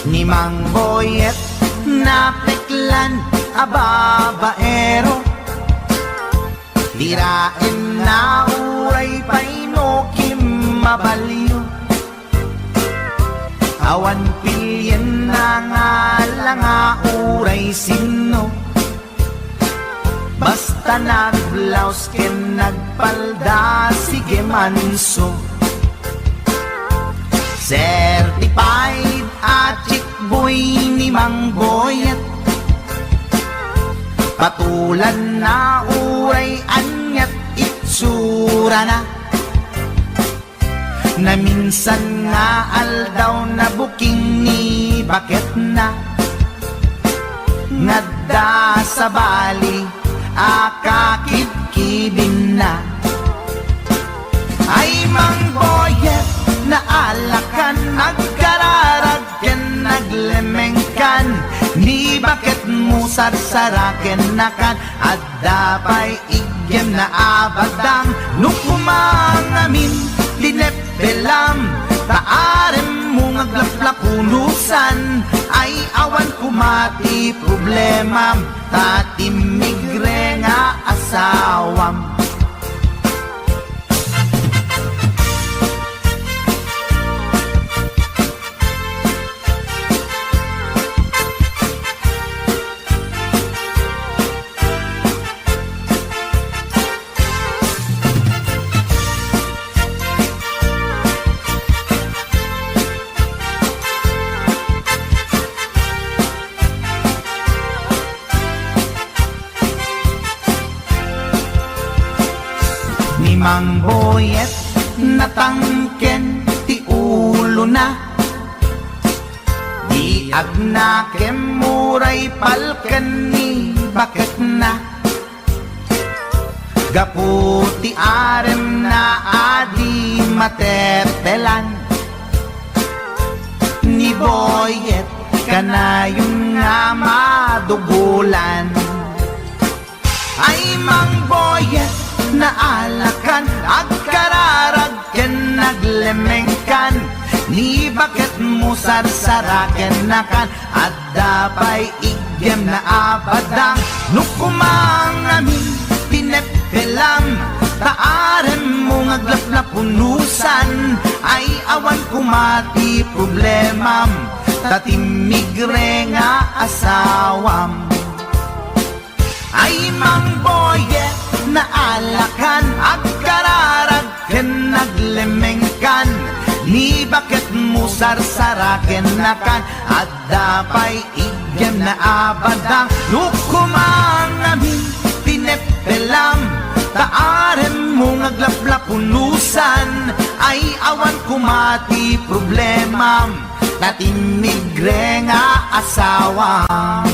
Ni mang boyet napeklan ababaero dirain na uray painokim mabaliw awan pilyen na nga langa uray sino basta nagblaus ken nagpalda sige manso certified at boy ni mang boyet patulan na uray anyat itsura na minsan nga aldaw na buking ni bakit na ngadda sa bali akakibkibin na ay mang boyet naalakan agkararag ken naglemengkan ni bakit mo sarsaraken nakan at dapay igem na abadang nukumang amin linepelam taarem mo ngaglaplakunusan ay awan kumati problemam tatimigre nga asawam. mang boyet natangken ti ulo na di agnakem muray palken ni bakit na gaputi arem na adi matepelan ni boyet kanayon nga madugulan ay mang boyet na alakan agkararagken naglemengkan ni bakit mo sarsaraken nakan at dapay igem na abadang nukumang amin pinepelam taaren mo ngaglaplapunusan ay awan kumati problemam tatimigre nga asawam ay mang boyet na alakan agkararagken naglemengkan ni bakit mo sarsaraken nakan at dapay igem na abadang nukumang amin pinepelam taaren mo ngaglaplapunusan ay awan kumati problemam tatimigre nga asawam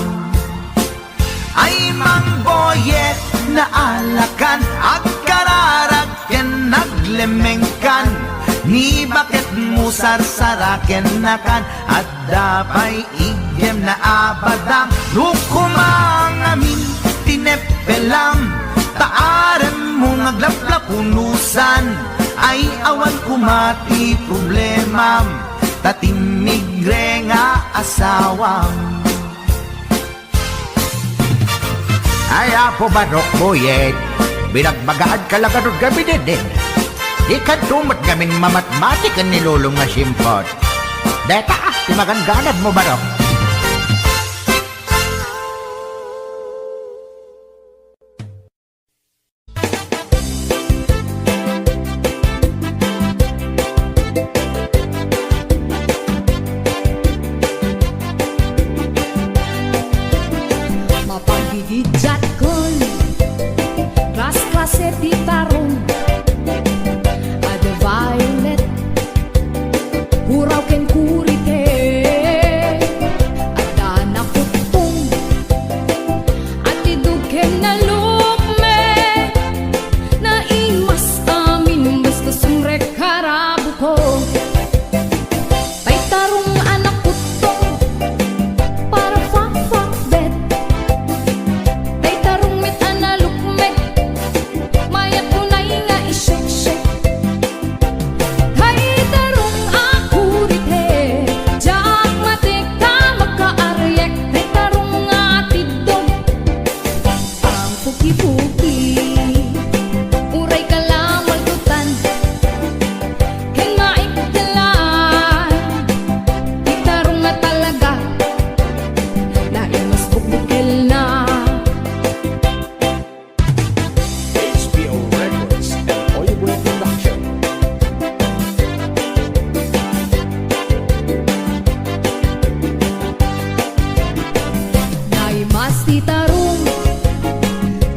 ay mang boyet na alakan agkararagken naglemengkan ni bakit mo sarsaraken nakan at dapay igem na abadang nukumang amin tinepelam taaren mo ngaglaplapunusan ay awan kumati problemam tatimigre nga asawam ay apo barok boyet binagbagaan kalagarod gabi din di ka tumat gamin mamatmatikan ni lulong nga simpot deta timaganganad mo barok Mapagigidjat kon Klas-klase ti tarong Ada violet Huraw ken kurite Ada nakutong At idug ken nalukme Na imas amin Basta sumrek karabu ko Tay tarong anak kutong Para fak-fak bet Tay tarong mit analukme Mayat tunay nga isyek-syek Tay tarong akurite Jak matik ka magkaaryek Tay tarong nga tidog Ang puki-puki Uray ka lang waltutan Ken maikdalan Tay tarong nga talaga Dahil mas bukbukel na HBO Records and Oyeboy Production. Naimas ti tarong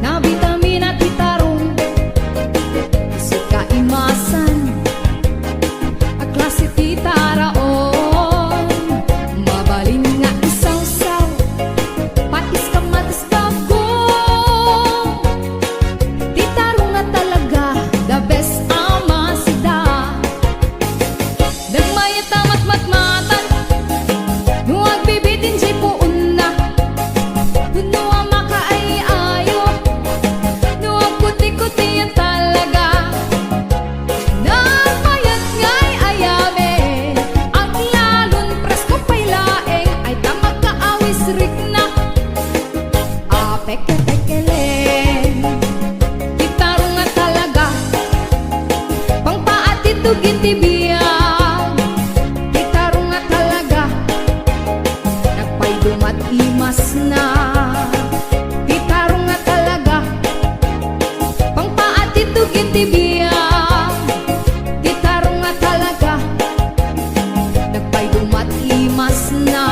Na vitamina ti tarong Isu kaimasan Ang klase ti taraon Mabalin nga isaw-saw Patis kamatis bagong Ti tarong nga talaga The best amasida Nagmayat amat matmatan Nuwag bibitin jay puun na Nuwag makaayo Nuwag kuti-kuti yan talaga Nagmayat nga'y ayame At lalon presko pa'y laeng Ay damag kaawis rik na Apeke-pekeleng Gitarong nga talaga Pangpaat itugin tibiyang Gitarong nga talaga Nagpaydumat imas na Gitarong nga talaga Pangpaat itugin tibiyang Gitarong nga talaga Nagpaydumat imas na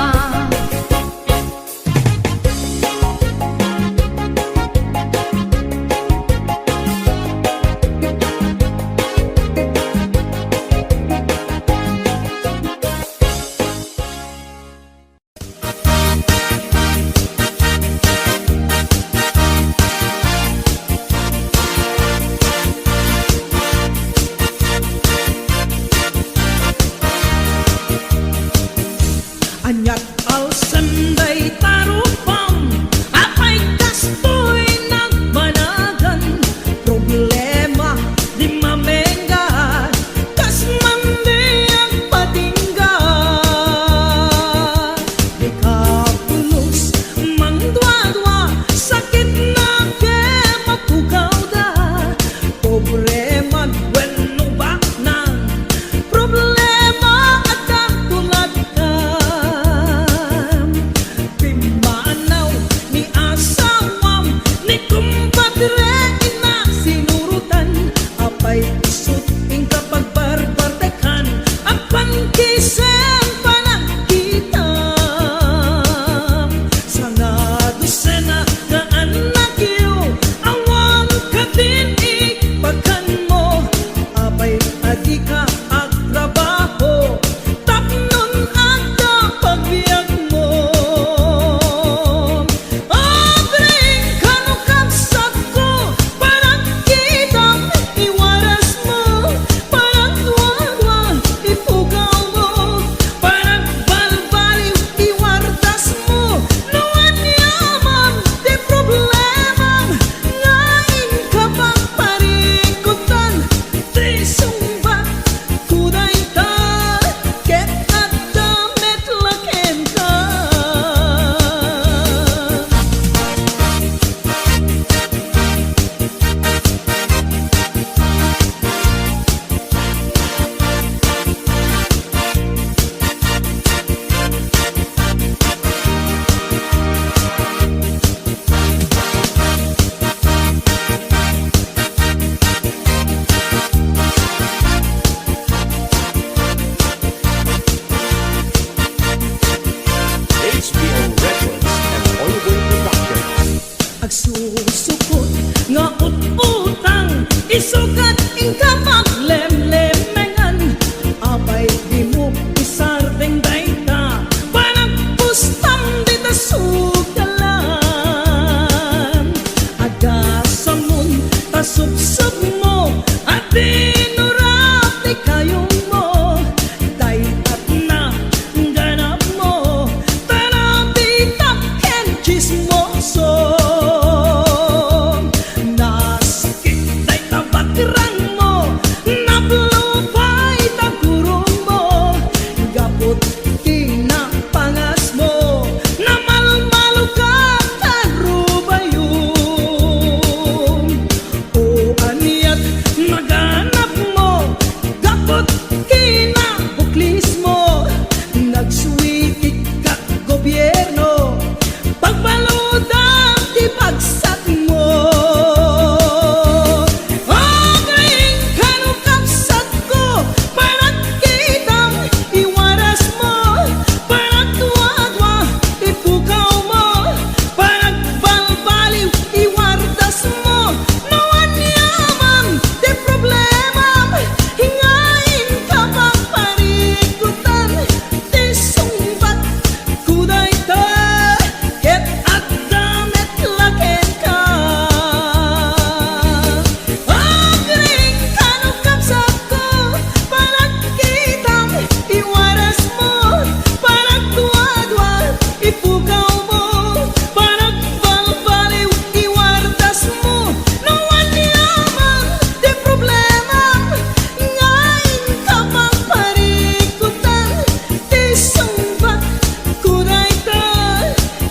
Kaanyat alsanday tarupam apay kastoy nagmanagan problema di mamenga kas mandi ang patinggan di kapulos mangdwa-dwa sakit na ke mapugaw da problema bueno ba nang problema at katulad ka pimanaw ni asawam ni kumpadre ina sinurutan apay isut ing kapag barbardekan ang pangkisen panagkitam sa nga dosena nga anak iyo awan ka din ipagkan mo apay adi ka agtrabaho tapnon ang kapagbiag mo abring kanukapsat ko parang kitang iwaras mo parang tuwa-tuwa ipugaw mo parang balbaliw iwardas mo nuwan yaman di problemam ngain ka pang parikutan di sumbat kuday ta ket at damit laken ka HBO Records and Oliver Productions. agsusukot nga ut-utang isukat ing kamaglemlemengan apay di mo isardeng dayta parang pustam di ta sugalan agasamon tasubsub mo at dinurati kayo mo day at na ganap mo tanabitak ken chismoso nasikit day tabatirang mo nablupay tagurong mo gapot kinapangas mo namalmalo ka tarubayong o aniyat naganap mo gapot kinabuklis mo nagsuwitik ka gobyerno pagbaludang di pagsat mo agring kanukapsat ko parang kitang iwaras mo parang tuwa-tuwa ipukaw mo parang balbaliw iwardas mo nawan yaman di problema hingain ka pang parikutan di sumbat kuday ta ket at damit laken ka agring kanukapsat ko parang kitang iwaras mo parang tuwa-tuwa ipugaw mo parang balbaliw iwardas mo nawan yaman di problema ngain ka pang parikutan di sumbat kuday ta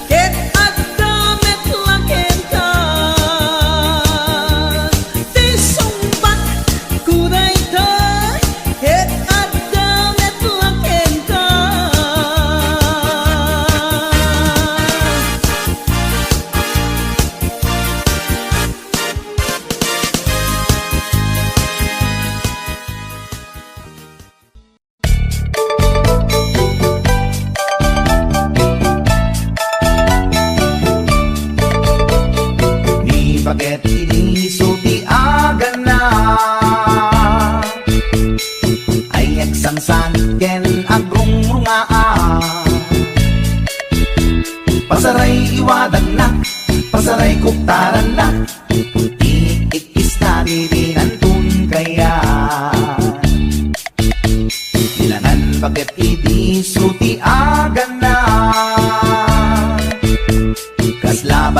ket at damit laken ka di sumbat kuday ta ket at damit laken ka Ni baget inisulti agan na ay eksangsan ken agrong rungaa pasaray iwadan na pasaray kuktaran na iikis na dirinantun kaya Ilanan bakit iti suti agan na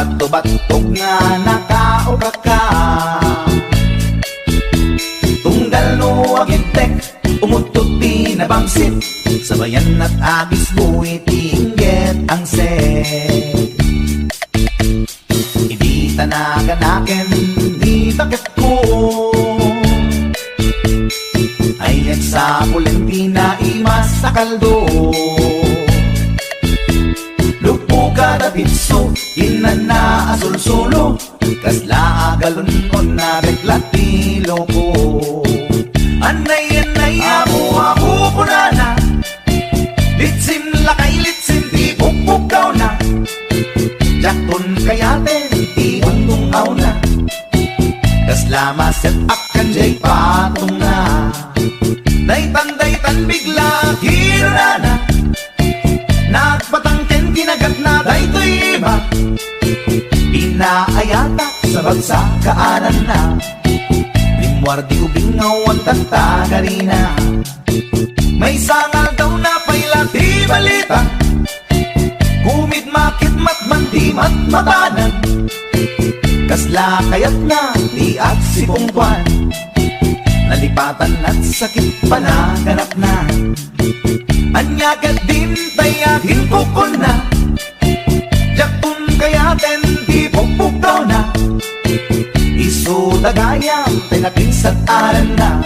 bato-batog nga nakauka ka. Tunggal no agintek, umutot pinabangsit, sabayan at agis buwi tingget ang set. Hindi tanaganaken, di bakit ko ay sa Pulentina imas sa kaldo. Lupo ka na bitso, inana asul-sulo, kasla agalunon na reklatilo ko. Anay-anay ako punana, litsim lakay litsim di pukpukaw na. Jakton kayaten di wantong na, kasla maset akan jay patong na. Daytan bigla hirana, nagpatangken kinagat na daytoy iba. Inaayata sa bagsa kaanan na, limwardi ubingaw ang tatagarina. May sangal daw na payla di balita, kumit makit matman di matmatanan, kasla kayat na di at si pungkwan, nalipatan at sakit panaganap na. Anyagat din tayagin kukon na, jaktun kayaten di pukpukaw na. Iso dagaya tinakinsat aran na,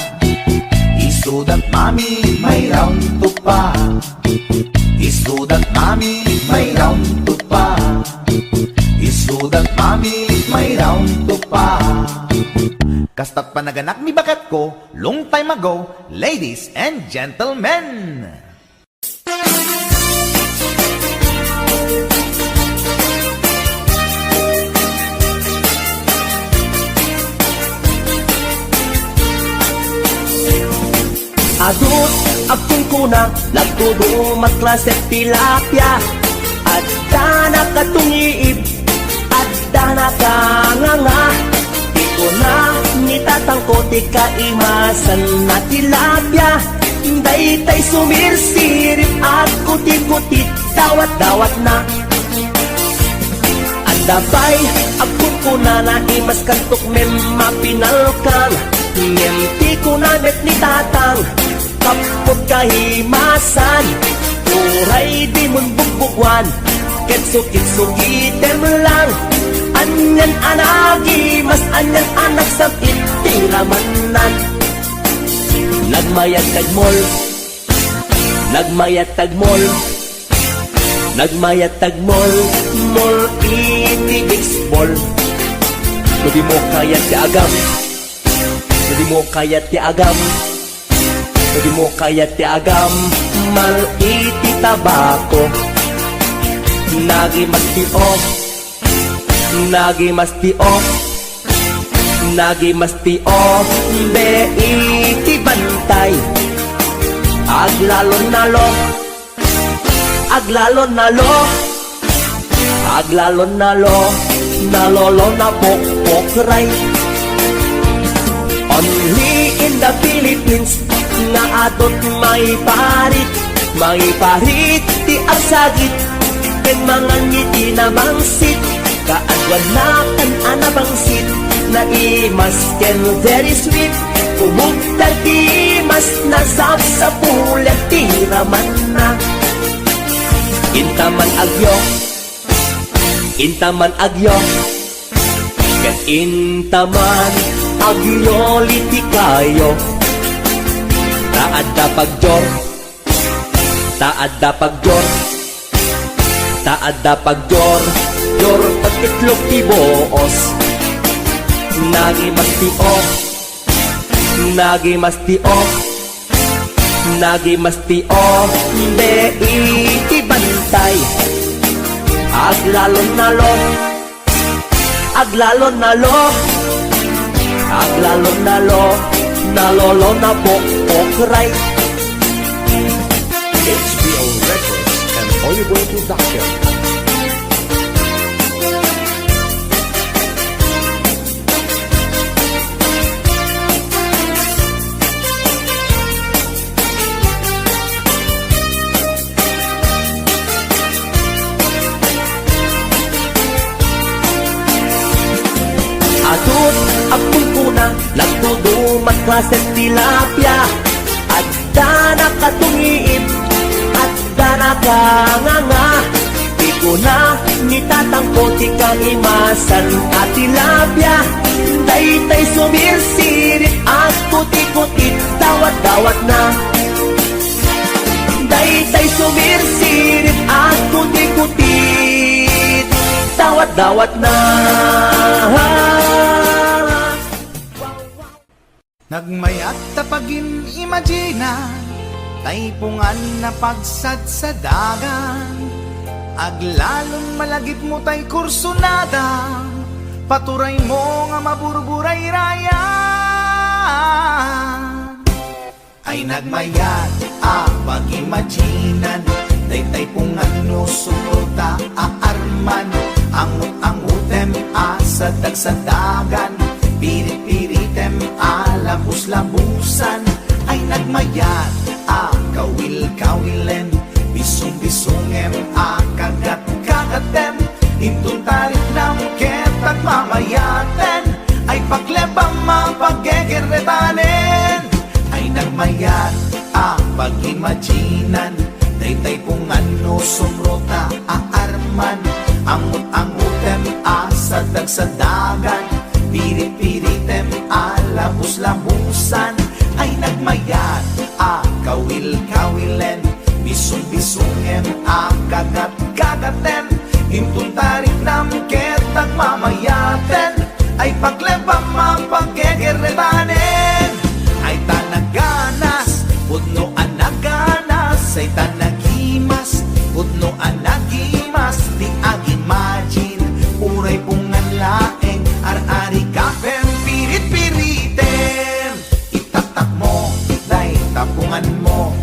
iso dat mami may round to pa, iso dat mami may round to pa, iso dat mami may round to pa. Kastat panaganak ni bakat ko, long time ago, ladies and gentlemen. Adut akong kuna, lagtudo matklaset tilapia, at dana katungiib, at dana kanganga. Di ko na nitatangko, di kaimasan na tilapia. Daytay sumirsirip at kuti-kuti, dawat-dawat na. Andabay, akong kuna na imas kantok mem mapinalkang, ngem ko na net ni tatang, kapot kahimasan, uray di mun bugbugwan, kitso-kitso item lang. Anyan anagi, mas anyan anak sa itiramanan. Nagmayat tagmol, nagmayat tagmol, nagmayat tagmol, mol itigigs bol. Kung mo kaya ti agam, kung mo kaya ti agam, kung mo kaya ti agam, mal iti tabako. Nagi mastio, nagi mastio, nagi mastio, be iti bantay. Aglalon nalo, aglalon nalo, aglalon nalo, nalolo na pokpokray. Only in the Philippines, nga adot may parit ti agsagit, ken mga ngiti na bangsit, kaadwan na kan anabangsit, na imas ken very sweet, umugtal ti mas nasab sa pulet tiraman na. Intaman agyo, intaman agyo, ken intaman agyo liti kayo. Taadda pagjor, taadda pagjor, taadda pagjor, jor pagtiklog ti boos. Nagi mastio, nagi mastio, nagi mastio, be iti bantay. Aglalon nalo, aglalon nalo, aglalon nalo, nalolo na pokpokray. HBO Records and Oliver Production. Adut akong kuna nagtudumat klases tilapia. Adda nakatungiib, adda nakanganga. Di ko na nitatangko ti kaimasan at tilapia. Daytay sumirsirit at puti-putit, dawat-dawat na. Daytay sumirsirit at puti-putit, dawat-dawat na. Nagmayat tapagin imagina, taypungan na pagsad sa dagan. Aglalon malagip mo tay kursunada, paturay mo nga maburburay raya. Ay nagmayat pag-imaginan, daytay pungan no suruta aarman. Angut-angutem sa dagsadagan, pirit-piritem labus-labusan. Ay nagmayat kawil-kawilen, bisung-bisungem kagat-kagatem. Intun tarik ng ketag mamayaten, ay paglebang mapaggegeretanen. Ay nagmayat pag-imaginan, daytay pungan no sumrota aarman. Angut-angutem sa dagsadagan, pirit-piritem labus-labusan. Ay nagmayat kawil-kawilen, bisung-bisungem kagat-kagaten. Intun tarik ng ketag mamayaten, ay paglebang mapaggegeretanen. Ay tanaganas, pudno anaganas. Ay tanagimas, pudno anagimas. Di agimagine, uray pungan laeng, ar-ari kapem, pirit-piritem. Itatak mo, day tapungan mo.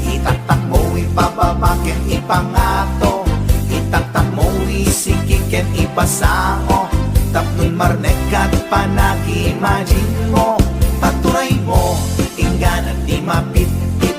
Itatak mo, ipababaken, ipangato. Itatak mo, isikiken, ipasao. Tapnon marnekat, panag-imagine mo. Paturay mo, ingganat di mapit-pit.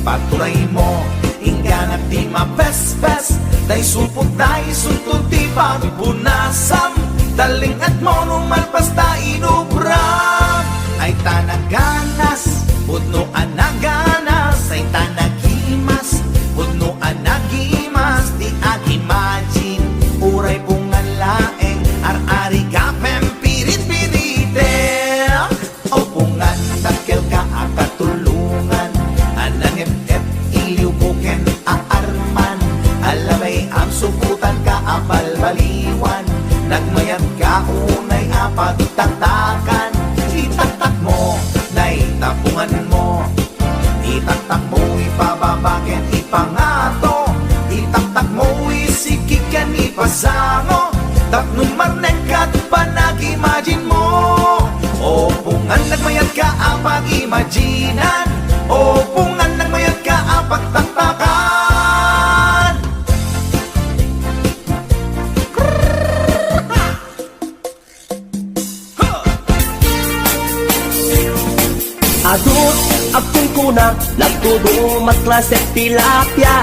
Paturay mo, ingganat di mapes-pes. Day supot, day suntod, di pagpunasam. Talingat mo, numalpas ta inubram. Ay tanaganas, pudno anaganas. Ay tanagimas, pudno anagimas. Di agimagine, uray pungan laeng, ar-ari kapem, pirit-piritem. O pungan, takil ka akatulungan. Anang-ep-ep, iliubuken, aarman. Alamay ang subutan ka, apal-baliwan. Nagmayat ka, unay apagtaktakan. Itaktak mo, nay tapungan mo. Itaktak mo, ipababaken, ipangato. Itaktak mo, isikikan, ipasango. Tapnon marnekat, panag-imagine mo. O pungan, nagmayat ka, apag-imaginan. O pungan, nagmayat ka, apagtaktakan. Adut akong kuna nagtudumat klases tilapia.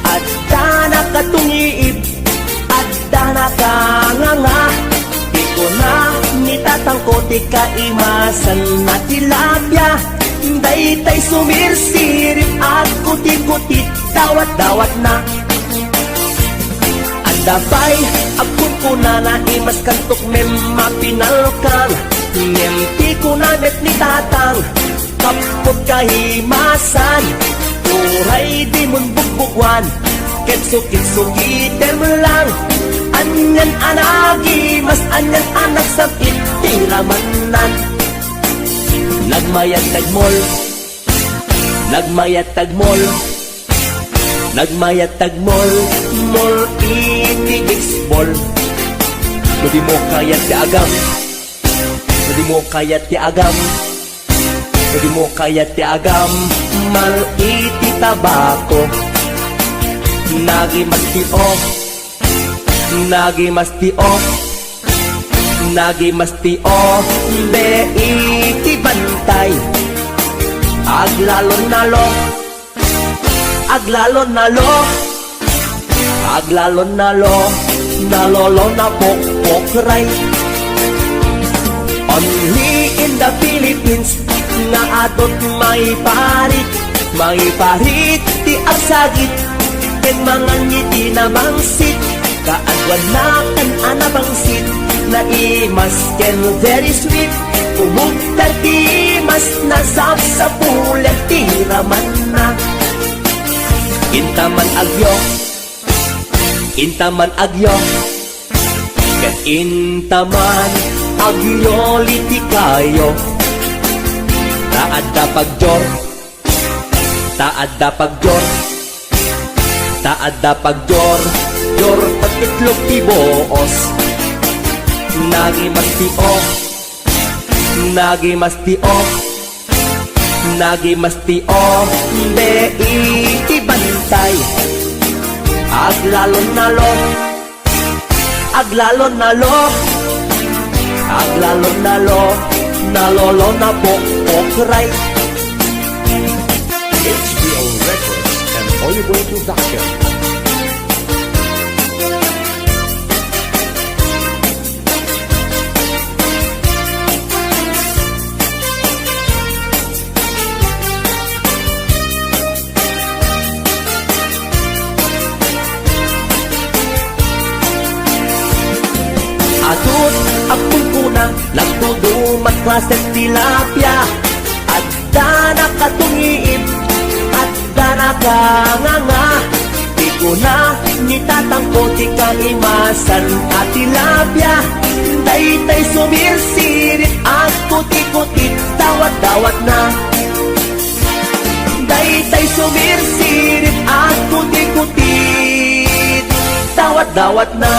Adda nakatungiib, adda nakanganga. Di ko na nitatangko ti kaimasan na tilapia. Daytay sumirsirit at kuti-kutit, dawat-dawat na. Adabay akong kuna na imas kantok mem mapinalkan. Ngem ko na net ni tatang, kapot kahimasan. Uray di mun bugbugwan, kitsukit-sukitem lang. Anyan anagi, mas anyan anak sakit, tiramanan. Nagmayat tagmol, nagmayat tagmol, nagmayat tagmol. Mol itigiksbol, di mo kayat ti agam. Di mo kayat ti agam, di mo kayat ti agam. Mal iti tabako, nagimas ti off, nagimas ti off, nagimas ti off. Be iti bantay, aglalon nalo, aglalon nalo, aglalon nalo. Nalolo na pokpokray. Only in the Philippines nga atot may parit ti agsagit ken mga ngiti na mangsit kaadwan na kan anabangsit na imas ken very sweet umugtar ti mas nasap sa pulang tiraman na intaman agyo ken intaman agyo liti kayo taadda pagjor jor pagkitlog ti boos nagimastio de iti bantay aglalon nalolo na pokray HBO Records and Oliboy Production. Atut apul kuna lagtudumat klases tilapia adda nakatungiib adda nakanganga di ko na nitatangko ti kaimasan at tilapia daytay sumirsirit at kuti-kutit dawat-dawat na daytay sumirsirit at kuti-kutit dawat-dawat na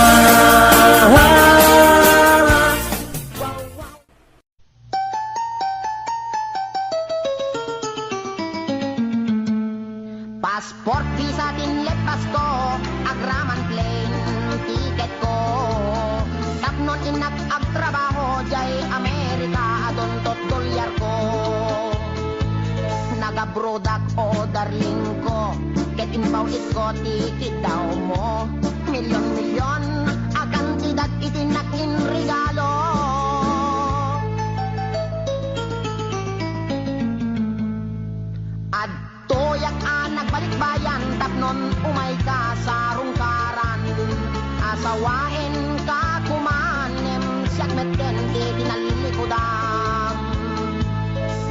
Passport, visa, tinlepas ko, agraman plane, ticket ko. Tapnon inak agtrabaho, jay Amerika, adontot dolyar ko. Nagabrodak o darling ko, get inbound it ko, ticket daw mo. Milyon-milyon, akan tidat itinakin regalo. Toyak anak balik bayan tapnon umay ka sa rungkaran asawain ka kumanem siyak meten di tinalilikodan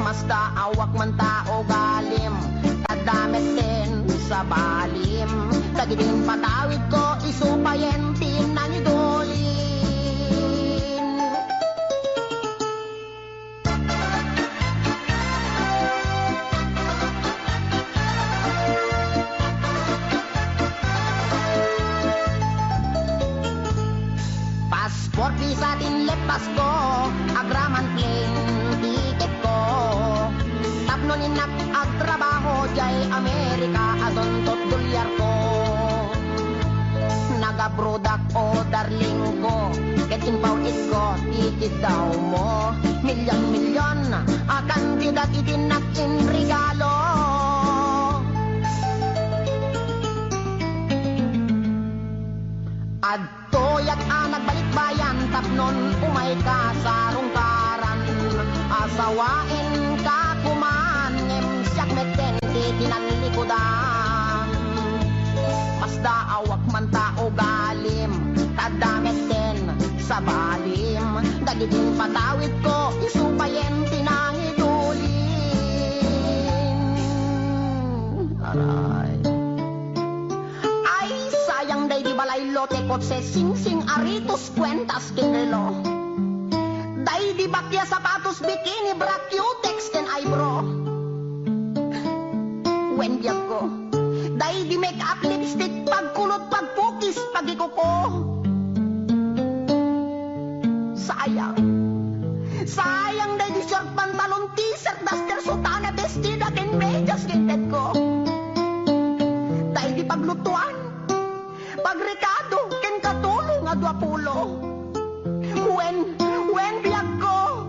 masta awak man tao galim tadameten sa balim tagidin patawid ko isupayen tinanidolin Passport, visa, tinlepas ko, agraman plane, ticket ko. Tapnon inak agtrabaho, jay Amerika, adontot dolyar ko. Nagabrodak o darling ko, get inbound it ko, ticket daw mo. Milyon-milyon, akan tidat itinakin regalo. Adtoyak anak balik bayan tapnon umay ka sa rungkaran asawain ka kumanem siyak meten di tinalilikodan masda awak man tao galim tadameten sa balim dagidin patawid ko isupayen tinangidulin aray sayang day di balay lote kotse sing-sing aritos kwentas kinrelo day di bakya sapatos bikini bra cutex ken eyebrow when biyak ko day di make up lipstick pagkulot pagpukis pagikuko sayang day di short pantalon t-shirt duster sutana bestida ken medyas kintet ko day di paglutuan pagrekado ken katulong nga 20 when biyak ko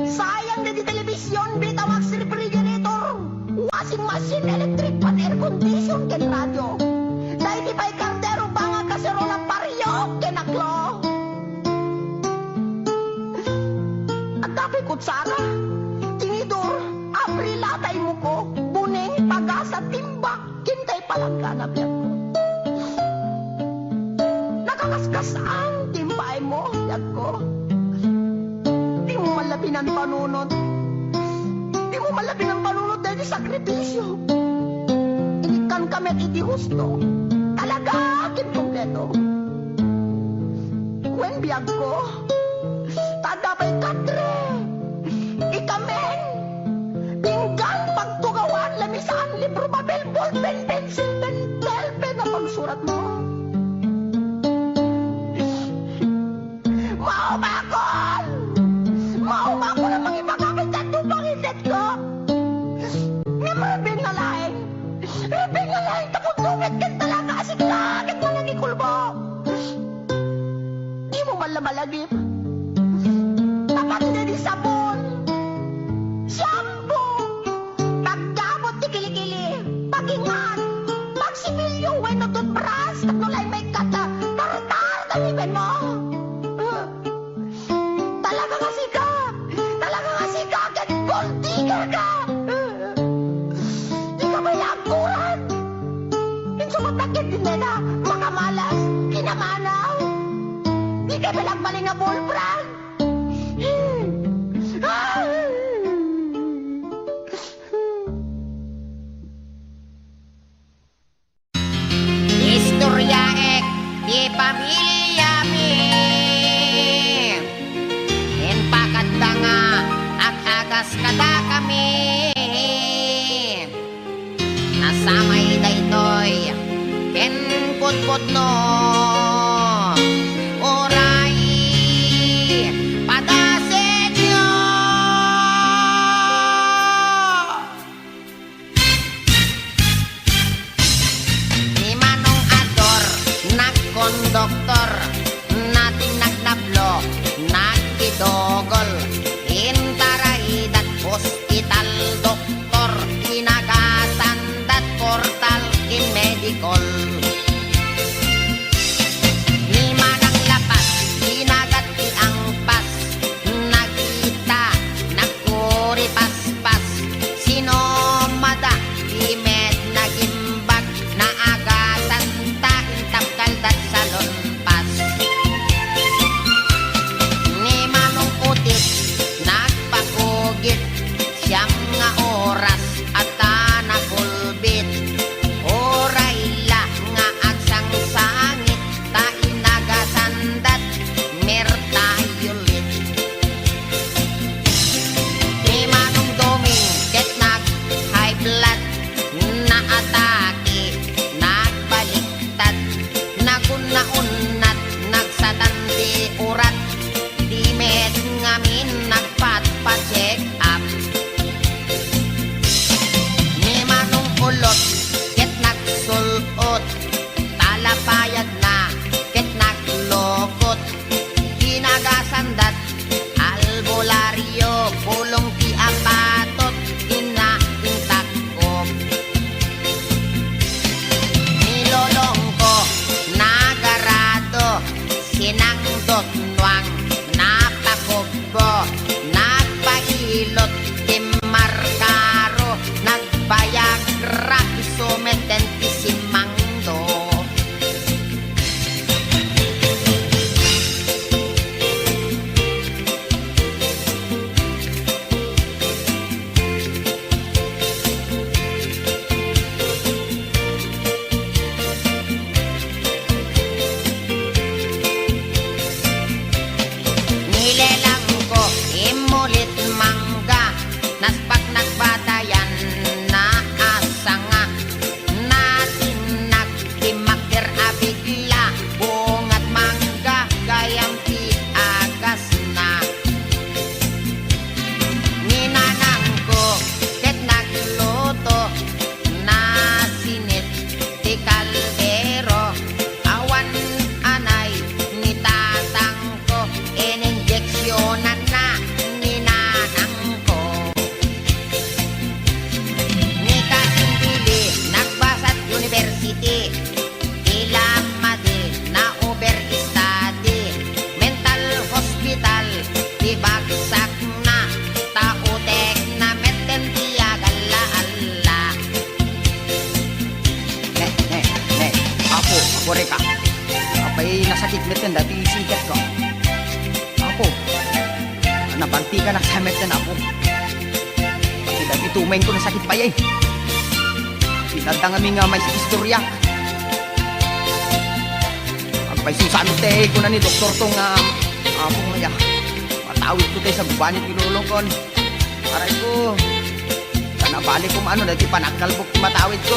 sayang na di telebisyon bitawag si refrigerator washing machine electric pan air condition ken radyo dahil di pa'y kardero pa nga kaserola pariyo ken aklo at Matigas ang timpay mo, yag ko. Di mo malabi ng panunod. Di mo malabi ng panunod dahil sa sakripisyo. Inikan kami at iti husto. Talaga akin kompleto. When biyag ko, tadabay katre. Ikamen, pinggan, pagtugawan, lamisan, libro, papel, ballpen, pencil, pentel, pen na pagsurat mo. Maumakol! Maumakol ang mga imagamit at tupang indet ko. Nga marabing na laing. Rabing na laing tapundungit kan talaga asik langit mo nang ikulbo. Di mo malamalagip. Tapat na di sabon. Shampoo. Paggamot di kilikili. Pagingan. Pagsimilyo, weno toothbrush. Tatnulay may kata. Tartar kaliben mo. Talaga kasi ka. Talaga kasi ka. Kahit gold digger ka. Di ka ba yakuran? Insumapakit din na makamalas. Kinamanaw. Di ka balagbaling na bullbrand. Istorya ek di pamilya mi. Pakat nga at agas kada kami. Nasamay daytoy ken putput no. Oray padasin nyo. Ni Manong Ador nagkondoktor nating nagnablo nagkidogol intaray dat hospital doktor inagasan dat portal in medical ni manang lapas inagat ti angpas nagita nagkuri paspas sinomada imed nagimbag naagasan ta intapkal dat salon pas ni Manong Utit nagpakugit siyang nga oras at nagulbit oray la nga agsang sangit ta inagasandat mertayulit ni Manong Doming ket nag high blood na atake nagbaliktad nagunnaunat nagsatandi urat di med ngamin nagpat-pa-check up ni Manong Ulot ket nagsulot talapayag na ket naglokot ginagasandat albularyo pulong ti apatot inaintakop nilolong ko nagarado sinangdot nuang napakogbo nagpailot timarkaro nagbayagra isumeten isimangdo nilelang ko imulit mangga naspak nagbatayan na asanga natin nagtimakder abigla bungat mangga gayam ti agas na ninanang ko ket nagluto na sinit ti kaldero awan anay ni tatang ko ininjeksyonan na ninanang ko Dati nasakit met yan, dati sikat ko. Apo, nabanti ka na sa met yan, apo. Pati dati tumayin ko nasakit pa yan. Sinadang kami nga may istorya. Pagpay susano te ko na ni doktor tong apo nga. Matawid ko tayo sa gubanit kinulong ko. Aray ko, kanabalik ko maano, dati panakalbok matawid ko.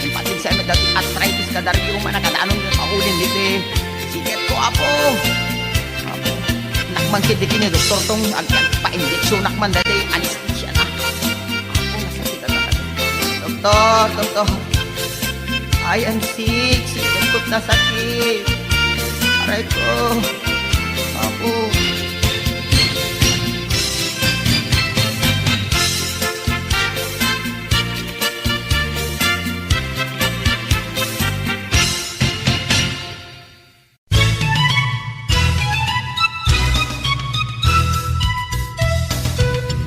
Yung patin sa dati arthritis ka dari yung manakatanong yung mahulin dito eh. Siket ko, apo. Apo, nakmangkid di kini doktor tong pa-injeksyon nakman dati anesthesia na. Apo, nasakit na ka. Doktor. I am sick. Siket ko na sakit. Aray ko. Apo.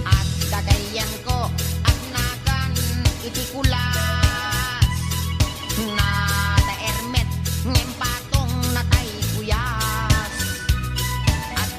At kagayan ko at nagan iti kulas na daermet ngem patong natay kuyas at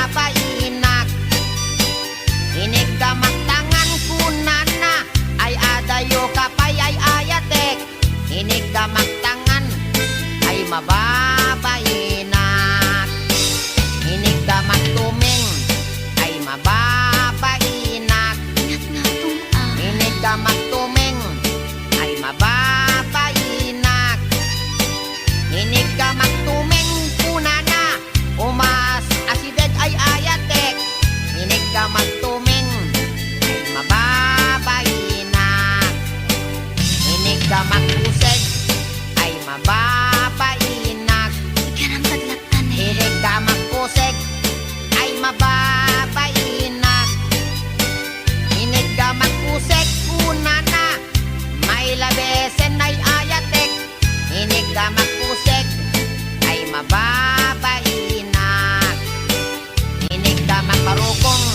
mabainak. Inig ka magtangan kunana, ay adayo kapay ay ayatek. Inig ka magtangan, ay mababainak. Inig ka magtuming, ay mababainak. Inig ka magtuming, ay mababainak. Inig ka magtuming kunana, umas asideg ay ayatek. Inig ka magtuming, ay mababainak. Inig ka magpuseg, ay mababainak. Inig ka magpuseg, ay mababainak. Inig ka magpuseg kunana, may labesen ay ayatek. Inig ka magpuseg, ay mababainak. Inig ka magparukong,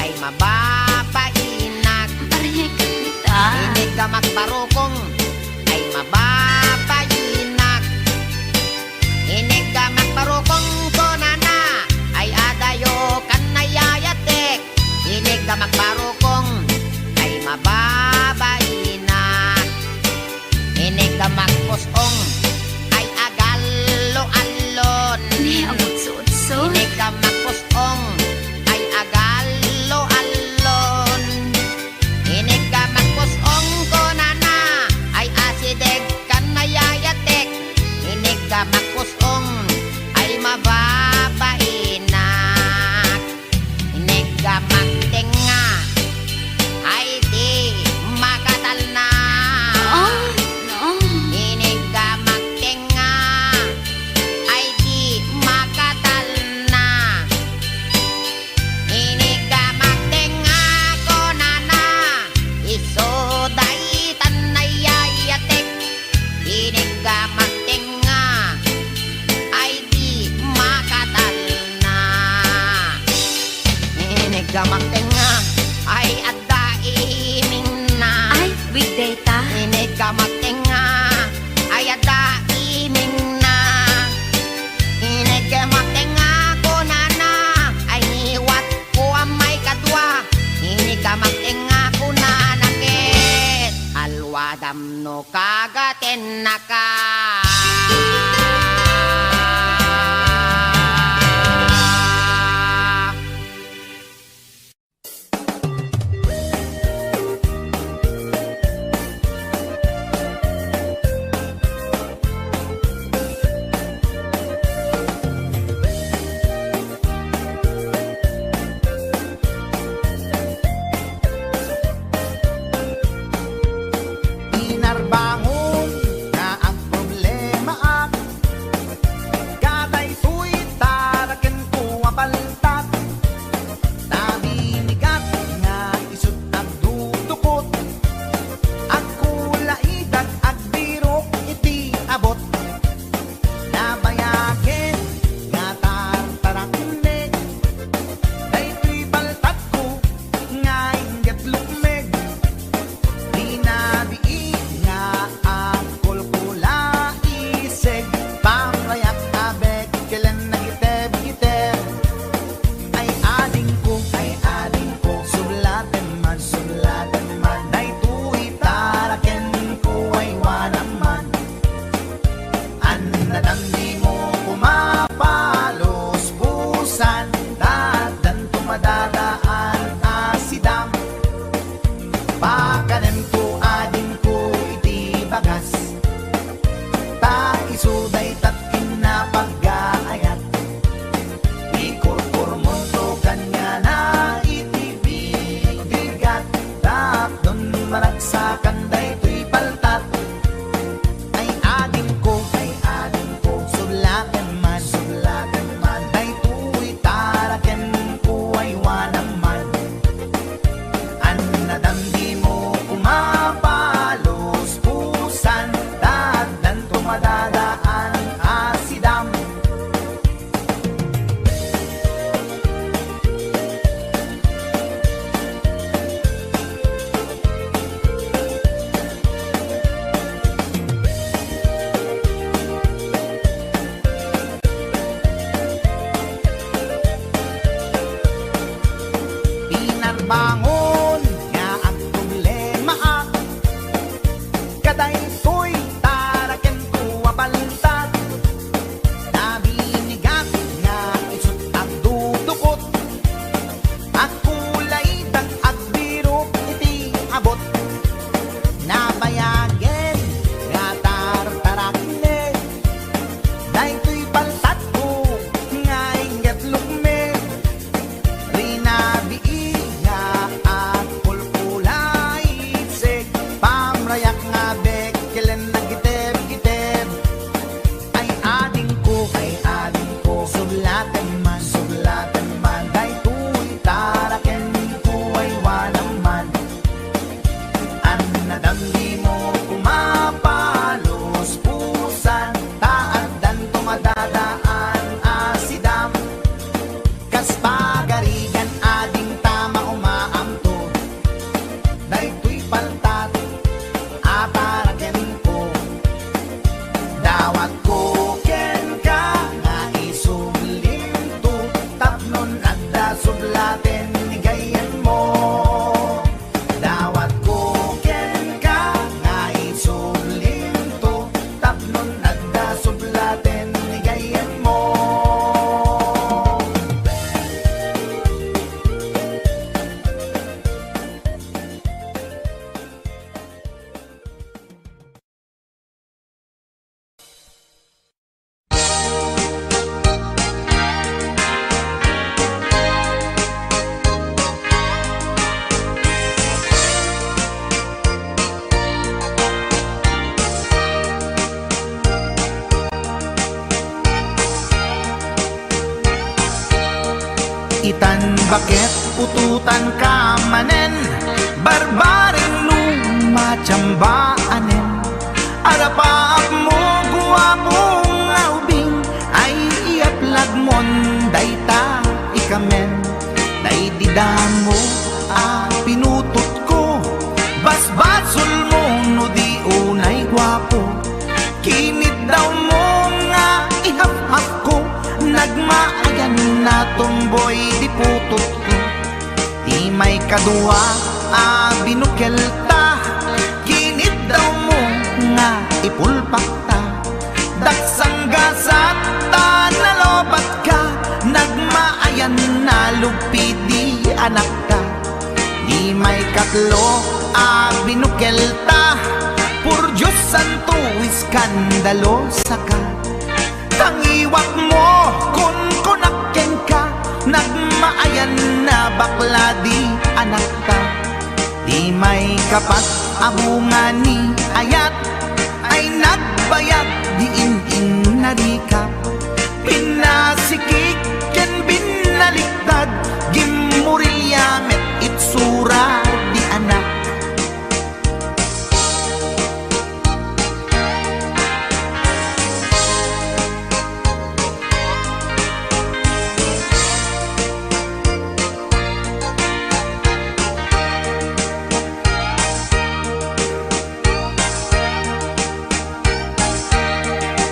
ay mababainak. Inig ka magparukong, ay mababainak. Inig ka magparukong konana, ay adayo kanayayatek. Inig ka magparukong, ay mababainak. Inig ka magpusong, ay agalo-alon. Inig ka magpusong, ay agalo-alon. Inig ka magpusong konana, ay asideg kanayayatek. Inig ka magpusong, ay mababainak. Inig ka magtenga, ay di makatal na. Inig ka magtenga, ay di makatal na. Inig ka magtenga konana, isoday tanayayatek. Inig ka magtenga, ay di makatal na. Inig ka magtenga, ay adda iming na. weekday ta. Inig ka magtenga, ay adda iming na. Inig ka magtenga kunana, ay niwat ko ang may kadwa. Inig ka magtenga kunana ket, alwadam no kagaten na ka. Inarbangon na ang Mangon nga ang problema kaday to'y taraken tuwa baliktad. Nabinigat nga isut ang dudukot, at kulay dag agbiro iti abot. Nabayagen nga tartarakne, daytoy baltat ko nga inget lukme. Rinabii nga at pulpulay itse, pamrayak nga bekelen na giteb-giteb. Ay ading ko, suglaten man, daytoy taraken ko ay walang man. Ang nadamdi mo kumapalos pusan, taadan tumadadaan asidam. Kas pagarigan ading tama umaamto, daytoy paltat ataraken ko. Dawat ko ken ka nga isumlinto, tapnon adda sublaten ni gayan mo. Dawat ko ken ka nga isumlinto, tapnon adda sublaten ni gayan mo. Itan bakit ututan ka manen, barbaring lumachambaanen. Arapaap mo guwapong aubing, ay iaplag mon dayta ikamen. Daydidam mo pinutot ko, basbasul mo no di unay guwapo. Kinid daw mo nga ihap-hap ko, nagmaayan na tomboy di putot ko. Di may kadua binukel ta, kinid daw mo nga ipulpak ta. Daksang gasat ta nalobat ka, nagmaayan na lugpi di anak ta. Di may katlo binukel ta, pur Diyos santo iskandalo saka. Tangiwak mo kun kunakken ka, nagmaayan na bakla di anak ta. Di may kapat abungan ni ayat, ay nagbayag di in narikap. Pinasikik ken binaliktad, gimurilya met itsura di anak.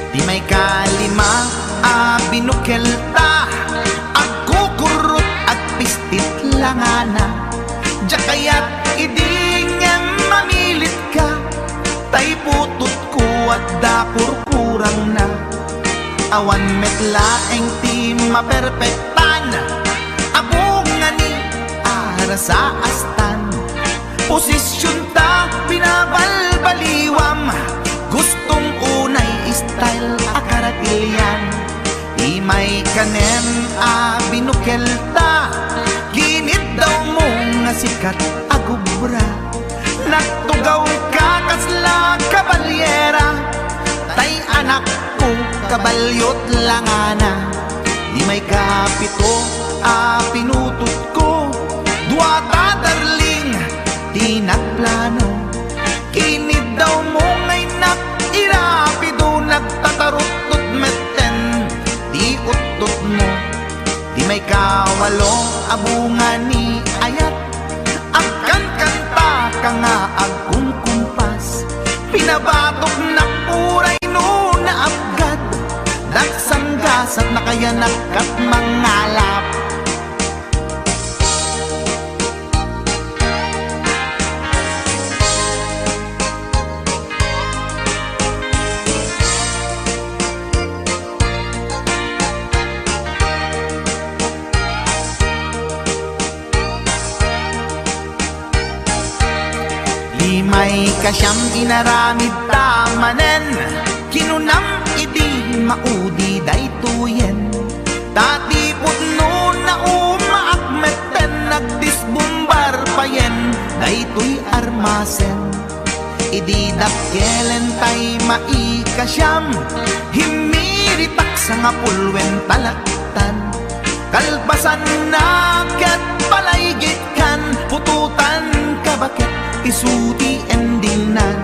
Di may kalima binukel ta, agkukurot at pistit langana. Diya kaya't idingan mamilit ka, tay putot ko at dakurkurang na. Awan metlaeng ti maperpektan, abungan ni ara sa astan. Posisyon ta binabalbaliwam, gustong unay style akaratilyan. Di may kanem binukel ta, ginid daw mo nga sikat agubra. Nagtugaw ka kasla kabalyera, tay anak ko kabalyot langana. Di may kapito pinutot ko, duwata darling di nagplano. Kinid daw mo ngay irapido, nagtatarot-tot meten di utot mo. Di may kawalo abungan ni ayat, akan kanta ka nga agkumkumpas. Pinabatok na puray no na abgad, dagsang gasat na kaya nakat mangalap. may kasyang inaramid tamanen, kinunam idi maudi daytoyen. Tati putno na umaakmeten, nagdisbumbar payen, daytoy armasen. Idi dakkelen tay maikasyam, himiritak sa nga pulwen talaktan. Kalbasan na kat palaygit kan, pututan kabakit isuti endingnan.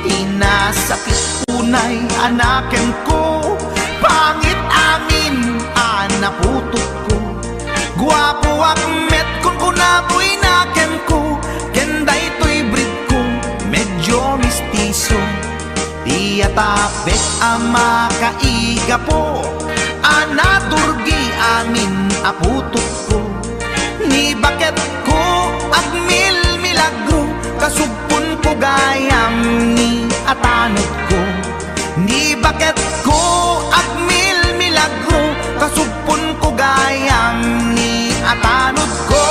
Tinasakit unay anaken ko, pangit amin anaputot ko. Guwapo akmet kung kunapoy naken ko, kenday to'y breed ko, medyo mistiso. Di atapek ama kaiga po, anaturgi amin aputot ko. Ni bakit ko agmil milagro, kasugpon ko gayam ni atanod ko. Ni bakit ko agmil milagro, kasugpon ko gayam ni atanod ko.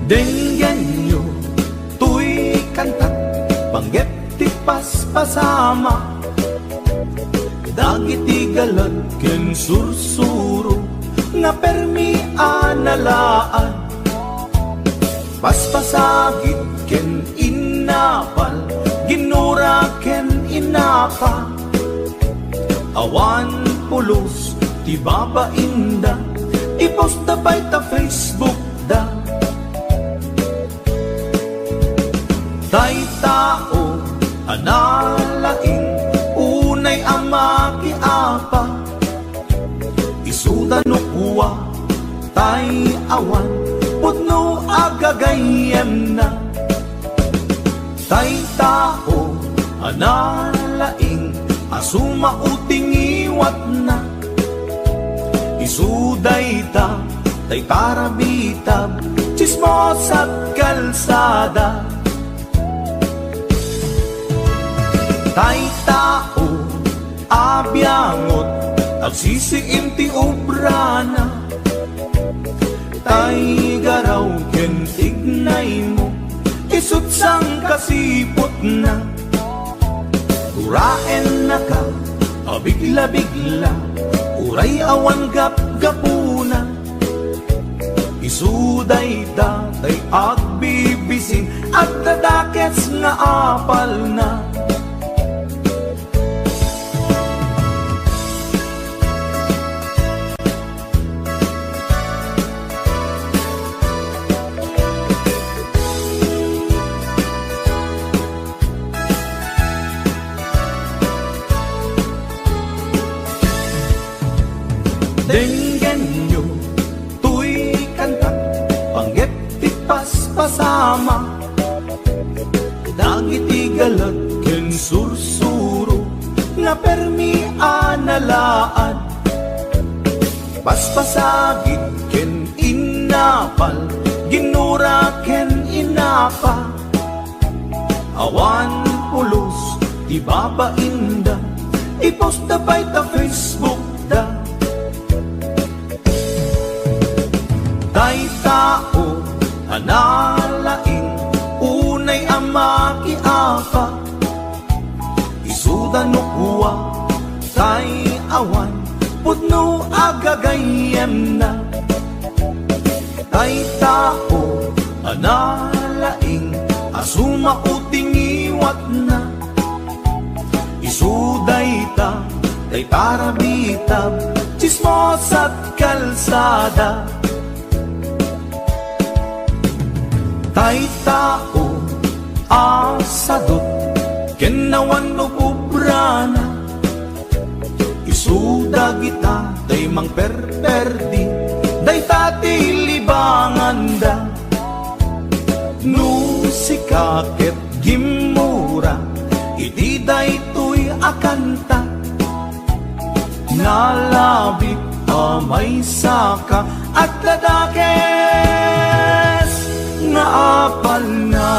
Denggan nyo, tuy kantat, panggep ti paspasama. Dagiti galad ken sursuro, nga permi analaan. Paspasagit ken inapal, ginura ken inapa. Awan pulos, ti babainda, ipost da bay ta Facebook da. Tay tao, analaing, unay ama kiapa. Isuda no kuwa, tay awan, putno agagayem na. Tay tao, analaing, asuma uting iwat na. Isuday ta, tay parabitab, chismos at kalsada. Tay tao, abyangot, agsisiim ti obrana. Tay garaw ken tignay mo, isut sang kasipot na. Uraen na ka, abigla-bigla, uray awan gap-gapuna. Isuday datay agbibisin, at dadakets nga apal na. Denggan nyo, tuy kantat, panggep ti paspasama. Dagiti galad ken sursuro, nga permi analaan. Paspasagit ken inapal, ginura ken inapa. Awan pulos, ti babainda, ipost da bay ta Facebook da. Tay tao, analaing, unay ama kiapa. Isuda no kuwa, tay awan, putno agagayem na. Tay tao, analaing, asuma uting iwat na. Isuday ta, tay parabitab, chismos at kalsada. Tay tao, asadot, kenawan no pubrana. Isuda kita, day mang perperdi, day tati libanganda. No si kaket gimura, iti day tuy akanta. Nalabit amay saka at ladakes nga apal na.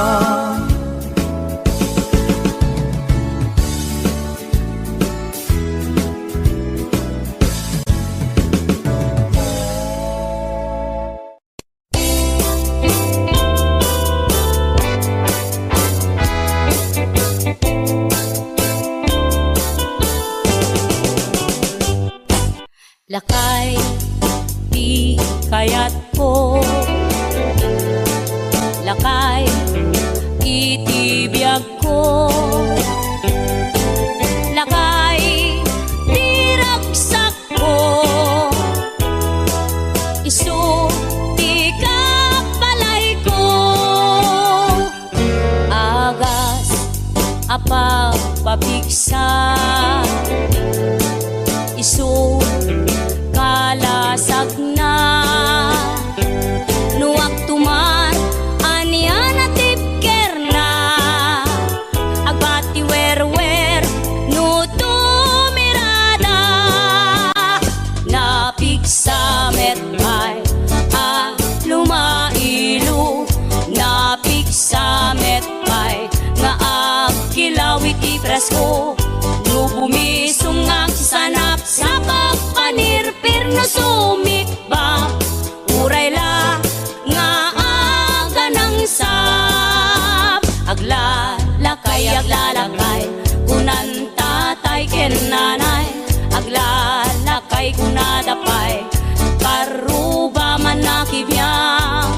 Lakay, di kayat ko. Lakay, itibiyag ko. Lakay, di ragsak ko. Isu, di kapalay ko. Agas, apa pabigsa. Isu, kalasag na. Nuwag tuman anian at tipker na. Agbati wer-wer no tumirada. Napigsa metay lumailu. Napigsa metay nga agkilawit ipresko. No bumisong ang sanap sa pagpanirpir no sumikba. Uray la nga aga ng sap. Aglalakay kunan tatay ken nanay. Aglalakay kunadapay karuba man nakibiyang.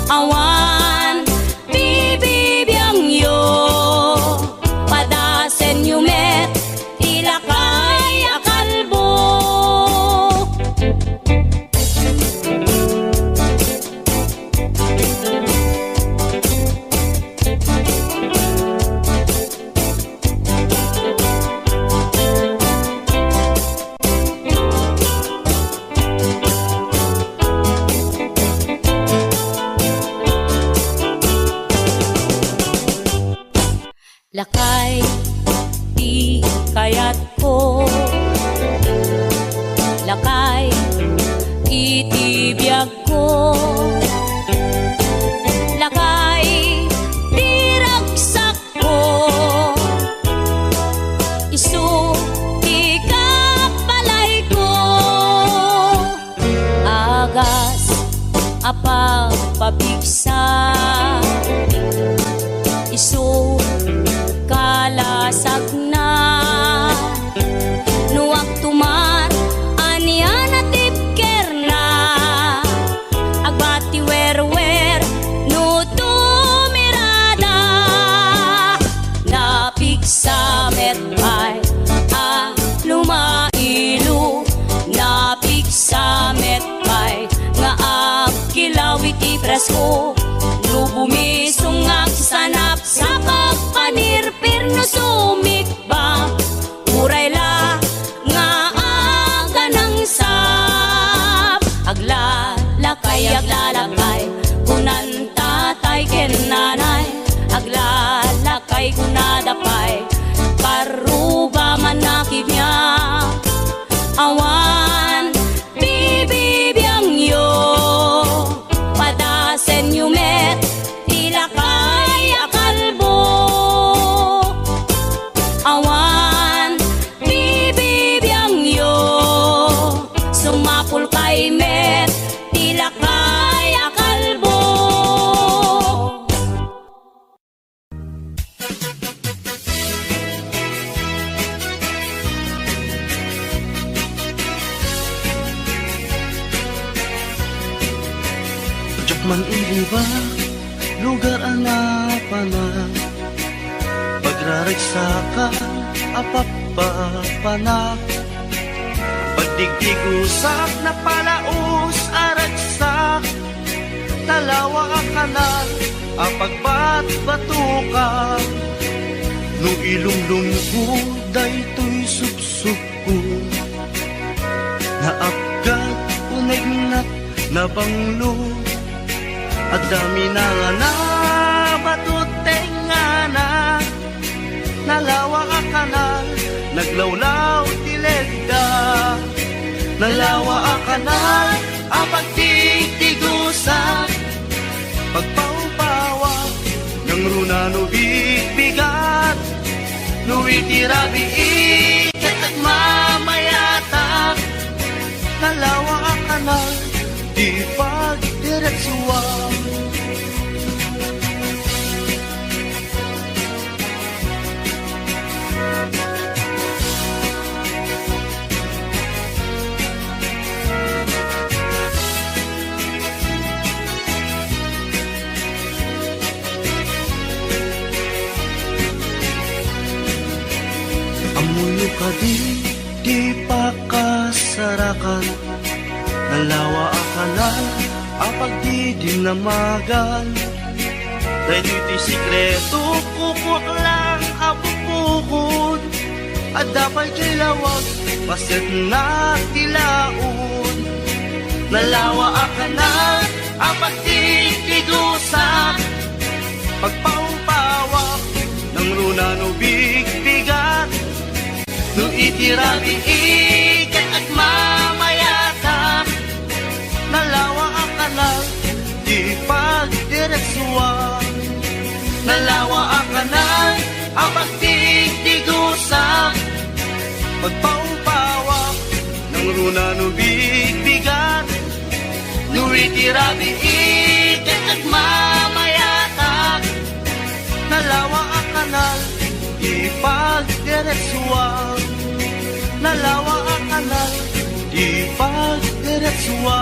Awan bibibiyang yo padasen yumet ilakay akalbo. Lakay, di kayat ko. Lakay, itibiyag ko. Lakay, di ragsak ko. Isu, di kapalay ko. Agas, apa pabigsa. Isu, kalasag na. Nuwag tumar anian at tipker na. Agbati wer-wer no tumirada. Napigsa metay lumailu. Napigsa metay nga agkilawit ipresko. No bumisong ang sanap sa pagpanirpir no sumikba. Uray la nga aga ng sap. Aglalakay kunan tatay ken nanay. Aglalakay kunadapay karuba man nakibiyang. Awan bibibiyang yo padasen yumet ilakay akalbo. Awan bibibiyang yo sumapul kay met ilakay akalbo. Man iliba, lugar anapana. Pagrarigsa ka, apapapana. Pagdigdigusak na palaos aragsak. Talawa ka na, apagbat-batuka. Nung ilumlum ko, daytoy subsub ko. naapgat unegnak na banglo at dami na nga na batuteng nga na nalawa ka kanal naglawlaw tilegda nalawa ka kanal apag titigusa pagpaupawa ng runa no bibigat no itirabi ikat at mamayatak nalawa ka kanal di pagdiretsuwa. Amuyo ka di pa kasarakan nalawa akanal apag di dinamagan dahil ito'y sikreto kukuk lang apupukod at dapat kilawag basit na tilaon nalawa akanal apag di tigusak pagpaupawa ng runa no bigbigat no itirabi ikat at mamayatak nalawa ang kanal di pagdiretsuwa nalawa ang kanal ang pagtitigusa pagpaupawa ng runa no bigbigat no itirabi ikat at mamayatak nalawa ang kanal di pagdiretsuwa nalawa ang kanal di pagdiretsuwa.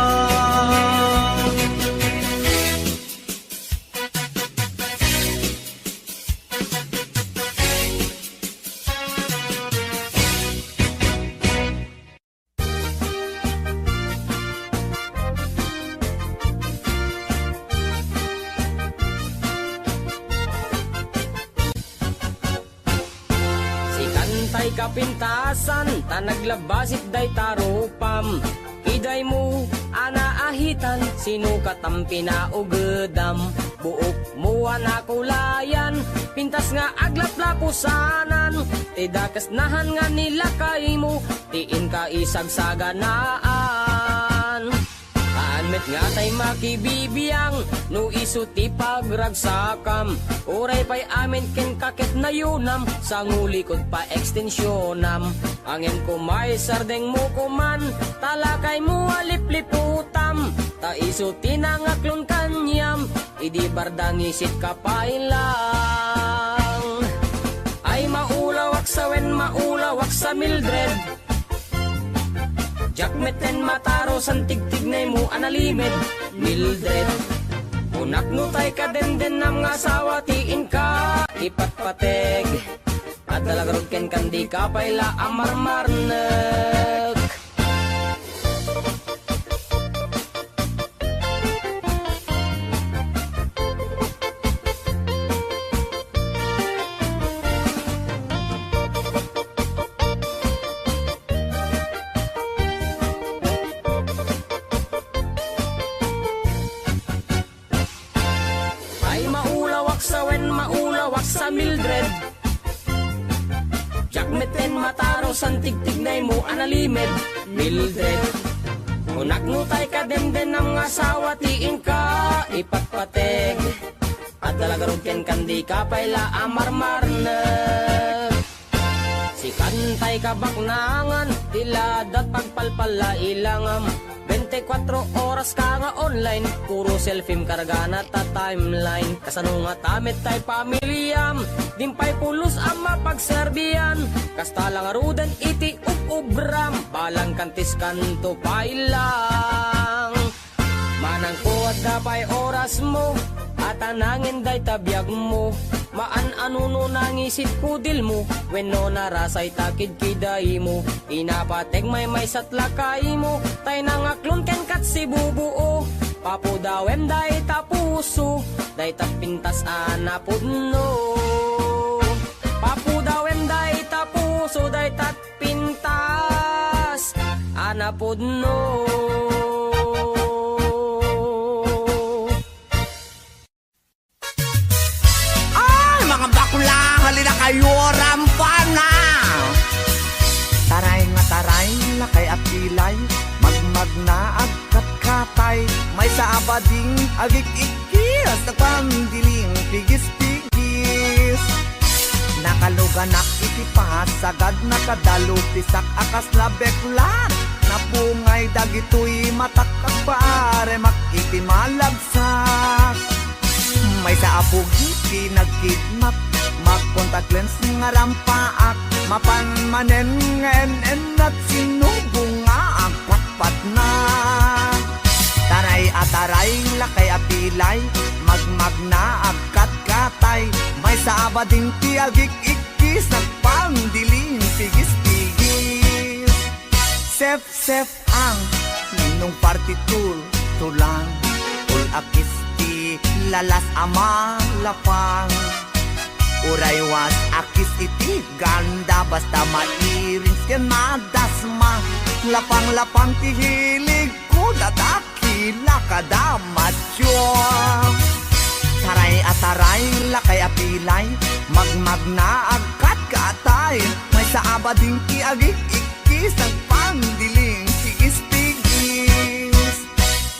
Tay kapintasan, tanaglabasit day tarupam. Iday mo, anaahitan, sinukat ang pinaugedam. Buok mo anakulayan, pintas nga aglaplapusanan. Tidakas nahan nga nila kay mo, tiin ka isagsaganaan. Anmet nga tay makibibiyang, no isuti pagragsakam. Uray pa'y amin ken kakit na yunam, sa ngulikod pa ekstensyonam. Angin ko may sardeng mo kuman, talakay mo alipliputam. Ta isuti na nga klon kanyam, idi bardang isit ka pa ilang. Ay maulawak sa wen, maulawak sa Mildred. Jakmeten mataro san tigtignay mo analimed Mildred. Unak no tay ka den nam nga asawa tiin ka ipatpateg. At dalagarod ken kandi ka payla amarmarnek. Sa Mildred Jakmeten mataro san tigtignay mo analimed Mildred. Unak no tay ka den nam nga asawa tiin ka ipatpateg. At dalagarod ken kandi ka payla amarmarnek. Si kantay ka baknangan tiladat pagpalpala ilangam. 24 oras ka nga online, puro selfie karga na ta timeline. Kasano nga tamit tay pamilyam, dimpay pulos ang mapagserbiyan. Kasta lang arudan iti ubram, balang kantis kanto pailang. Manang ko at dapay oras mo, at anangin day tabiyag mo. Maan anuno nangisit kudil mo, when no narasay takid kiday mo. Inapateg may satlakay mo, tay nangaklon ken kat si bubuo. Papudawem day tapuso, day tapintas anapudno. Papudawem day tapuso, day tapintas na pudno. Ay, mga bakla, halina kayo, rampana! Taray nga taray, lakay at pilay, magmag na agkat-katay, may sa abading agik-ikis, nagpandiling pigis-pigis. Nakaluganak iti pasagad, nakadalo pisak akas na beklat, napungay dagitoy matakak paare makiti malagsak. May sa apugi pinagkidnap, mag-contact lens nga rampaak, mapanmanen en at sinubong nga ang patpat na. Taray at taray, lakay apilay, magmag na agkat-katay, may sa abading tiagik-ikis, nagpandiling pigis-pigis. Sef-sef ang ninong partitur, tulang, akis ti lalas ama lapang. Uraywas akis iti ganda, basta mairing yan madasma. Lapang-lapang ti hilig ko, dadakila kada macho. Taray at taray, lakay apilay, magmag na agkat-katay, may sa abading ti agik-ikis, nagpandiling pigis-pigis.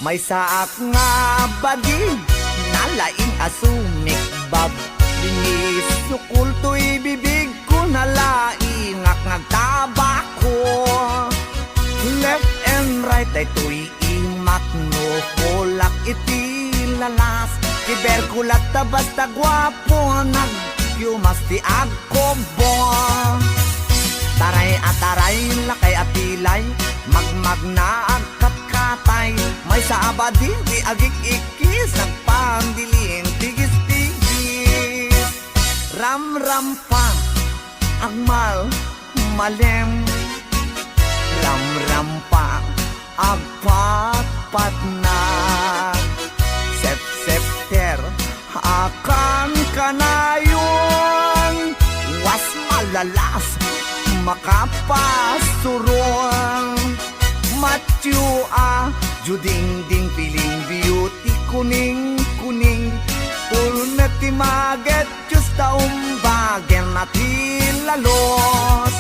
May saak nga baging, nalaing asunik bab, binis sukul to'y bibig ko, nalaing ngagtabako. Left and right ay to'y imak no, kulak iti lalas, kiberkulat ta basta gwapo, nagyumas ti agkobo. Taray at taray, lakay apilay, magmag na agkat-katay, may sa abadin di agik-ikis, nagpandiling pigis-pigis. Ram-ram pa agmal malem, ram-ram pa agpat-pat na. Sep-septer akan kanayon, was malalas makapasuron. Matyo juding-ding piling beauty, kuning-kuning, pulmet ti maget, just taumbagen na ti lalos.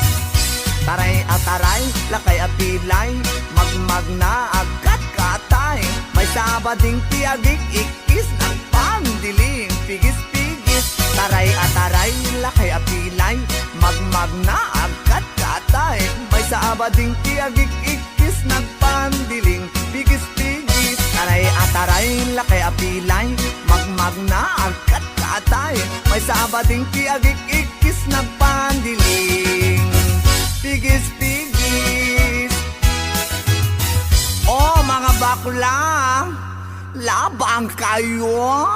Taray at taray, lakay at pilay, magmag na agkat-katay, may sabading ti agik-ikis, nagpandiling pigis-pigis. Taray at taray, lakay at pilay, magmag na agkat-katay, may sabading ti agik-ikis, nagpandiling pigis-pigis. Taray at taray, lakay at pilay, magmag na agkat-katay, may sabading ti agik-ikis, nagpandiling pigis-pigis. Oh, mga bakla, labang kayo.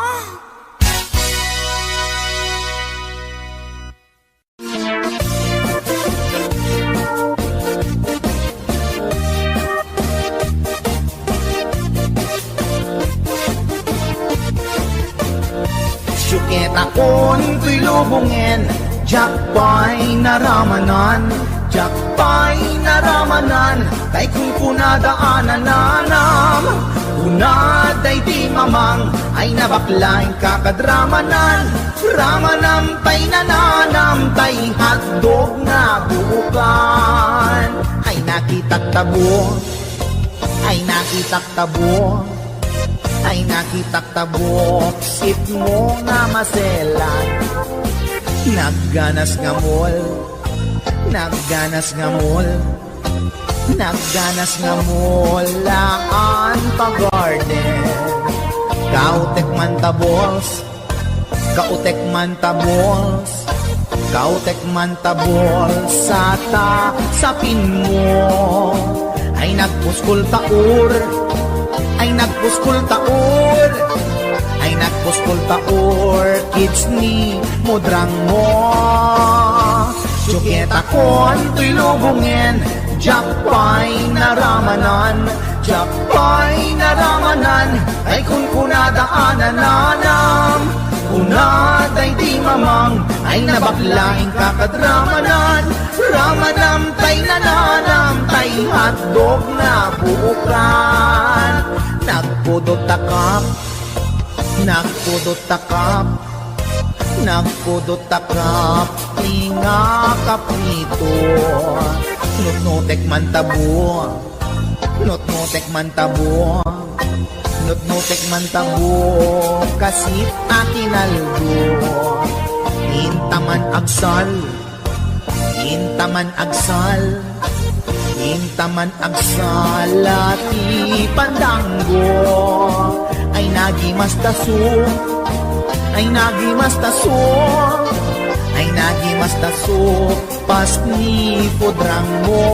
Syukit akon tuy lubungin, jakpay naramanan, jakpay naramanan, kay kung kunadaanan nanam, kunaday di mamang, ay nabaklain kakadramanan, ramanam tay nananam, tay hotdog na buukan. Ay nakitak tabo, ay nakitak tabo, ay nakitak tabo, sip mo nga maselan. Nagganas nga mol, nagganas nga mol, nagganas nga mol, laan pa garden. Kautek man tabols, kautek man tabols, kautek man tabols, sata sapin mo. Ay nagpuskul taur, ay nagpuskul taur, ay nagpuskul taur, kids ni mudrang mo. Syukit akon tuy lubungin, jakpay naramanan, jakpay naramanan, ay kung kunadaanan nanam, Unaday di mamang ay nabaklaing kakadramanan. Ramanam tay nananam tay hotdog na buukan. Nagpudot takap, nagpudot takap, nagpudot takap, tinga kaprito. Nutnutek man tabo, nutnutek man tabo, nutnutek man tabo, kasit akinaldo. Intaman agsal, intaman agsal, intaman agsal, ati pandanggo. Ay nagimas taso, ay nagimas taso, ay nagimas taso, pas ni podrang mo.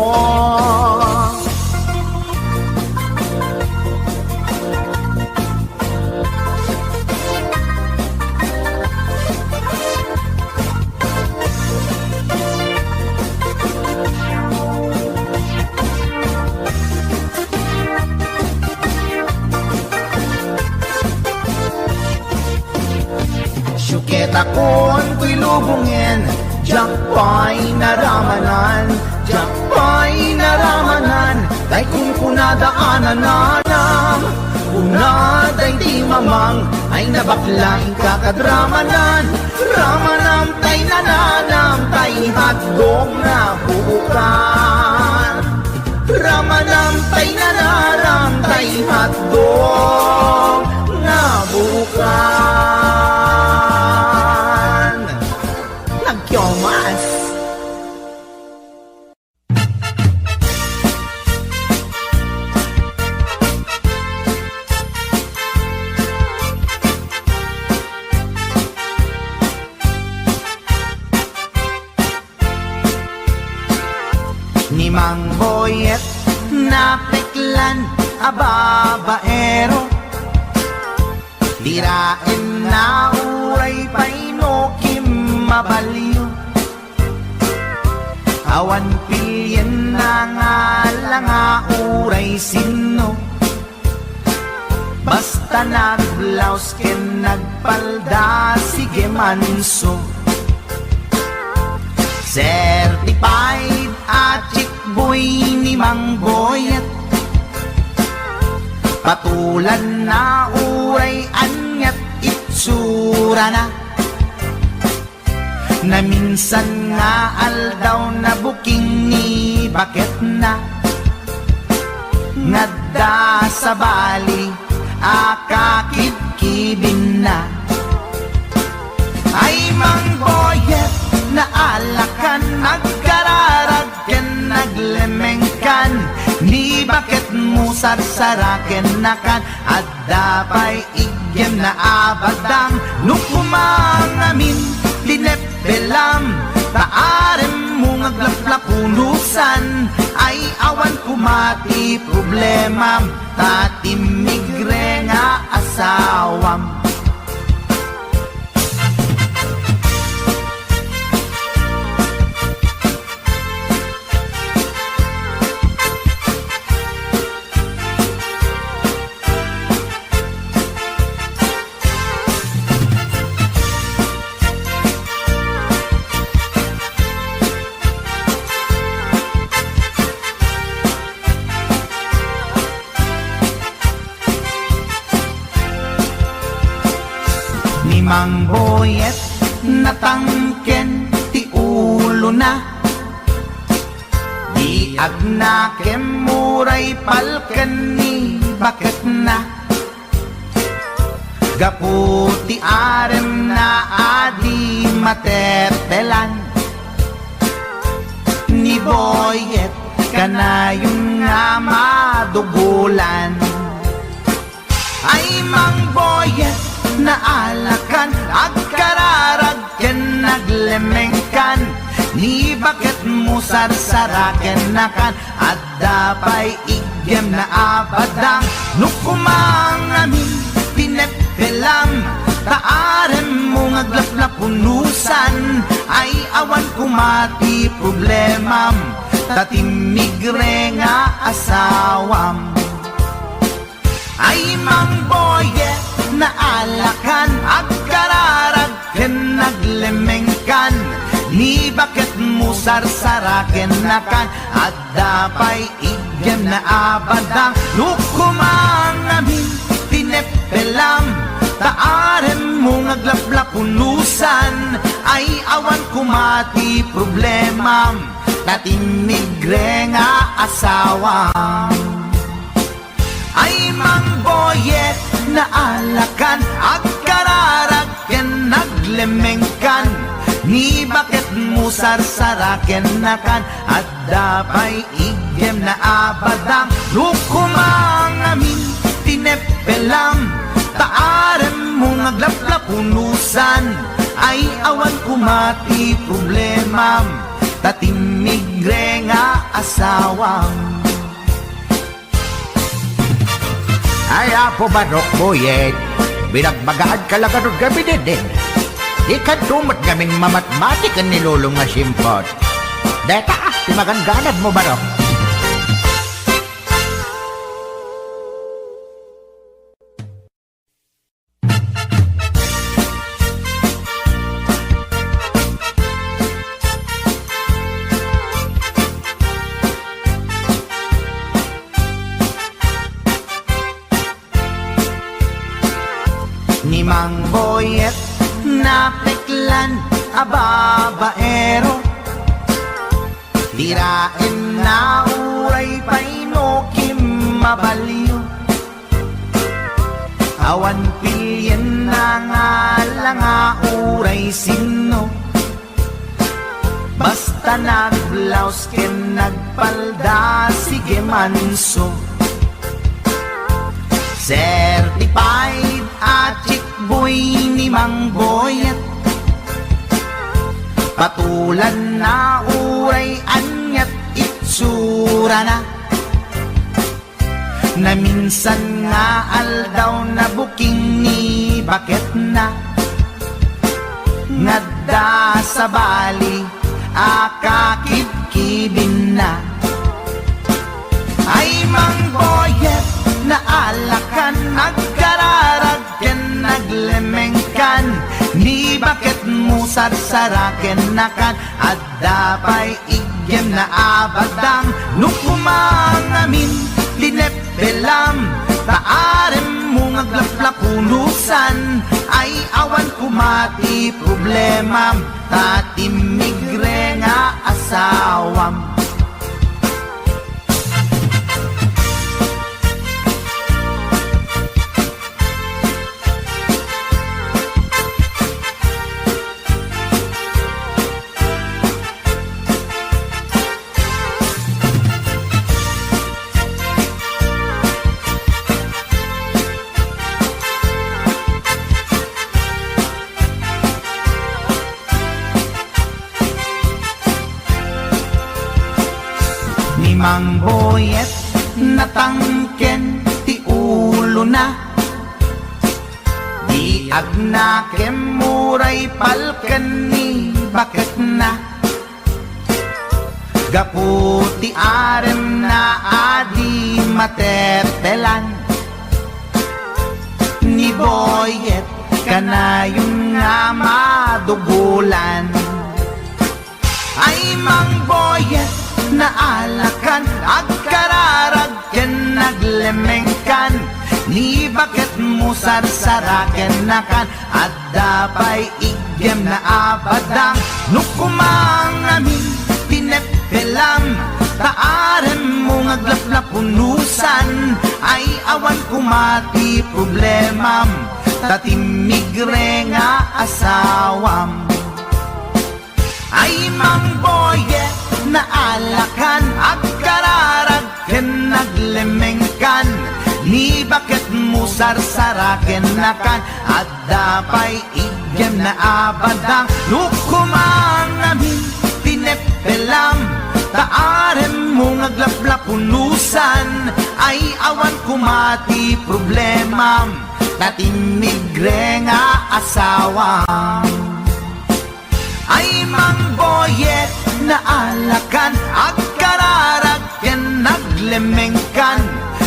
Syuket akon tuy lubungin, diyak pa'y naramanan, diyak pa'y naramanan, kay kung kunadaanan nanang, kunaday di mamang, ay nabaklaing kakadramanan. Ramanam tay nananam, tay hotdog na buukan. Ramanam tay nananam, tay hotdog na buukan. Nagkyomas. Ni Mang Boyet na peklan ababaero, dirain na uray paino kim mabaliw. Awan pilyen na nga langa uray sino, basta nagblaus ken nagpalda sige manso. Certified at chickboy ni Mang Boyet, patulan na uray anyat itsura na, na minsan nga aldaw na buking ni bakit na, ngadda sa bali akakidkibin na. Ay Mang Boyet, naalakan, nagkararag ken naglemengkan, ni bakit mo sarsaraken nakan, at dapay igem na abadang, nukumangamin linepelam, taarem mo ngaglaplapunusan, ay awan kumati problemam, tatimigre nga asawam. Mang Boyet natangken ti ulo na, di agnakem muray palken ni bakit na, gaputi arem na adi matetelan, ni Boyet kanayong nga madugulan. Ay Mang Boyet, naalakan, agkararag ken naglemengkan, ni bakit mo sarsaraken nakan, at dapay igem na abadang, nukumangamin pinepelam, taarem mo ngaglaplapunusan, ay awan kumati problemam, tatimigre nga asawam. Ay Mang Boyet, naalakan agkararag ken naglemengkan ni bakit mo sarsaraken nakan at dapay igem na abadang nukumang amin tinepelam taarem mo ngaglaplapunusan ay awan kumati problema tatimigre nga asawa ay mangboyet na alakan agkararag ken naglemengkan ni bakit mo sarsaraken nakan at dapay igem na abadang nukumang amin tinepelam taarem mo ngaglaplapunusan ay awan kumati problema tatimigre nga asawang ay apo barok boyet binagbagaan kalagarod gabi din di ka tumat gaming mamatmatikan ni lulong nga simpot deta ti maganganad mo barok ni Mang Boyet napeklan ababaero tirain na uray painokim mabaliw awan pilyen na nga langa uray sino basta nagblaus ken nagpalda sige manso certified at boy ni Mang Boyet patulan na uray anyat itsura na na minsan nga aldaw na buking ni bakit na ngadda sa bali akakibkibin na ay Mang Boyet na alakan nagkararag ken naglemengkan ni bakit mo sarsaraken nakan at dapay igem na abadang nukumang amin tinepelam taarem mo ngaglaplapunusan ay awan kumati problema tatimigre nga asawam Mang Boyet natangken ti ulo na di agnakem muray palken ni bakit na gaputi arem na adi matepelan ni Boyet kanayong nga madugulan ay Mang Boyet na alakan agkararag ken naglemengkan ni bakit mo sarsaraken nakan at dapay igem na abadang nukumang amin tinepelam taarem mo ngaglaplapunusan ay awan kumati problema tatimigre nga asawam ay Mang Boyet na alakan agkararag ken naglemengkan ni bakit mo sarsaraken nakan at dapay igem na abadang nukumang amin tinepelam taarem mo ngaglaplapunusan ay awan kumati problema tatimigre nga asawam ay Mang Boyet na alakan agkararag ken naglemengkan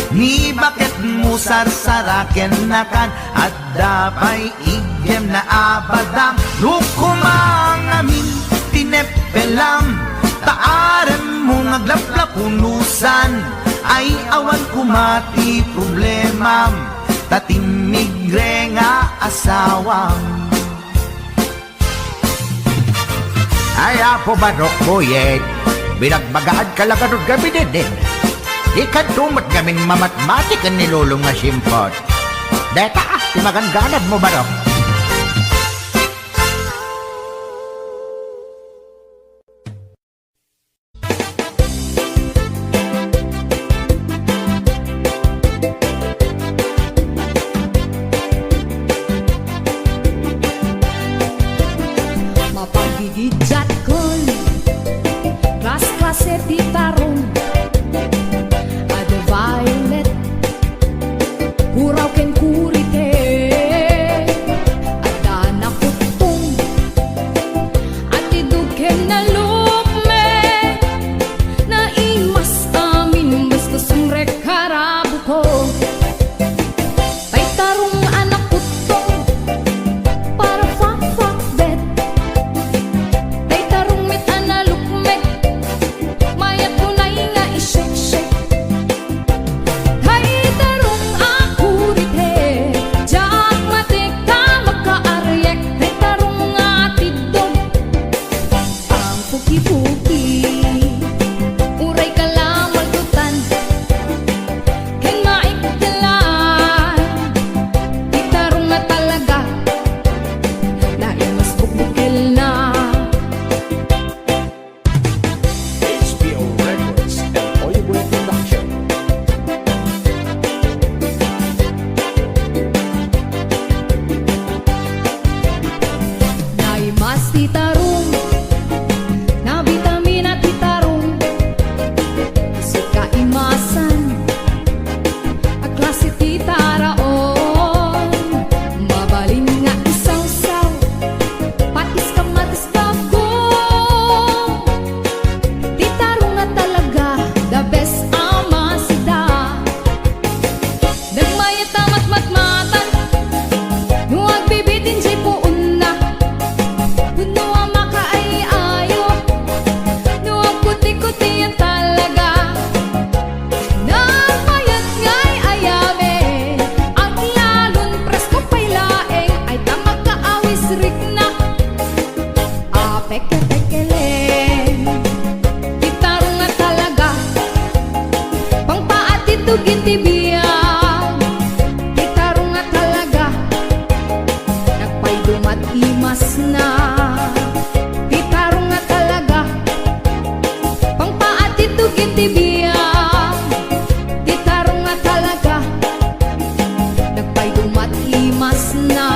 ni bakit mo sarsaraken nakan at dapay igem na abadam lukumang amin tinepelam taaren mo ngaglaplapunusan ay awan kumati problemam tatimigre nga asawam. Ay apo barok boyet, binagbagaan kalagarod gabi din. Ikan tumat gaming mamatmatik ang nilulong nga simpot. Deta, timaganganad mo barok. Mapagigidjat kon Klas-klase di tarong Ada violet Huraw ken kurite Ada nakutong At idug ken nalukme Na imas amin Basta sumrek harabu ko Tay tarong anak kutong Para fak-fak bet Tay tarong mit analukmek Mayat tunay nga ishek-shek Tay tarong akurite Jak matik ka magkaaryek Tay tarong nga tidog Ang puki-puki Uray ka lang maldutan Ken maikdalan Tay tarong nga talaga Dahil mas bukbukel na HBO Records and Oyeboy Production. Naimas titarong Na vitamina titarong Isot ka imasan A klase titaraon Mabalin nga isaw-saw Patis ka matis bagong Titarong nga talaga The best ama sida Nagmayat amat matmatan Nuwag bibitin jay puun na Puno ang makaayayo Nuwag kuti-kuti yan talaga Nagmayat nga'y ayame Ang lalon presko pa'y laeng Ay tamag kaawis rik na Apeke-pekeleng Gitarong nga talaga Pangpaatid tibiyang Gitarong nga talaga Nagpaydumat imas na Gitarong nga talaga Pangpaatid tibiyang Gitarong nga talaga Nagpaydumat imas na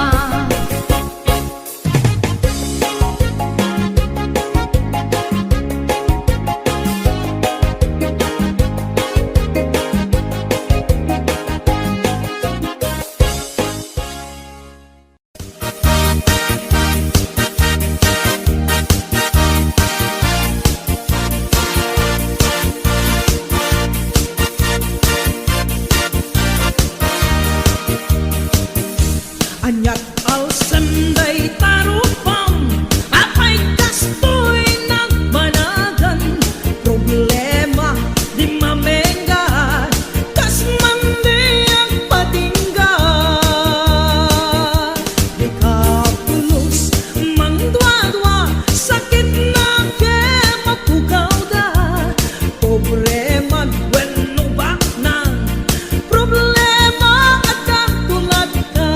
Anyat alsenday tarupam Apay kastoy nagmanagan Problema di mamengga Kas mandi ang patingga Di kapulos mangdwa-dwa Sakit na ke mapugaw da Problema bueno ba na Problema at katulad ka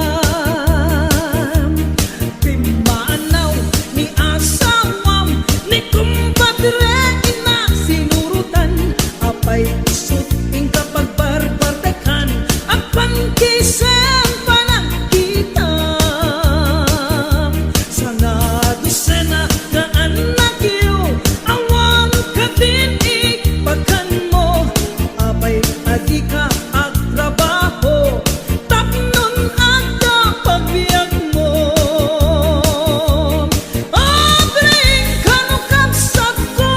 Pimanaw ni asawam Ni kumpadre ina sinurutan Apay isut ing kapag barbardakan Ang pangkisem panangkitam Sana dosena na anak iyo Awang katinig pagkan mo Apay adika at trabaho Tapnon agda pagbiag mo Abring kanukabsat ko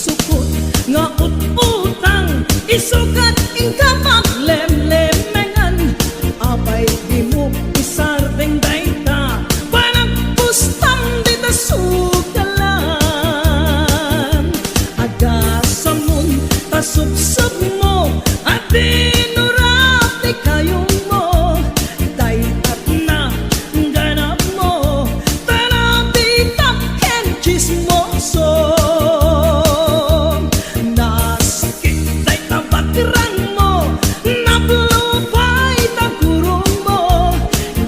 sukot nga ut-utang isukat ingka maglemlemengan abay di mo isardeng dayta parang pustam di ta sugalan agasamon tasubsub mo at dinurap di kayong mo daytat na ganap mo tanabi taken chismoso naskit dayta batiran mo naplupay tagurong mo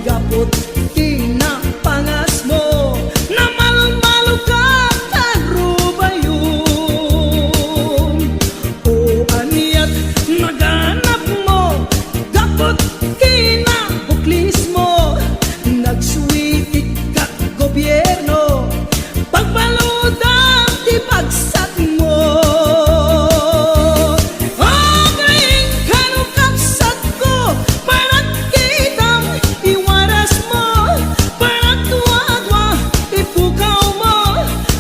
gapot kinapangas mo namalmalo ka tarubayong o aniyat naganap mo gapot kinabuklis mo nagsuwitik ka gobyerno pagbaludang di pagsat mo agaling kanukapsat ko parang kitang iwaras mo parang tuwadwa ipukaw mo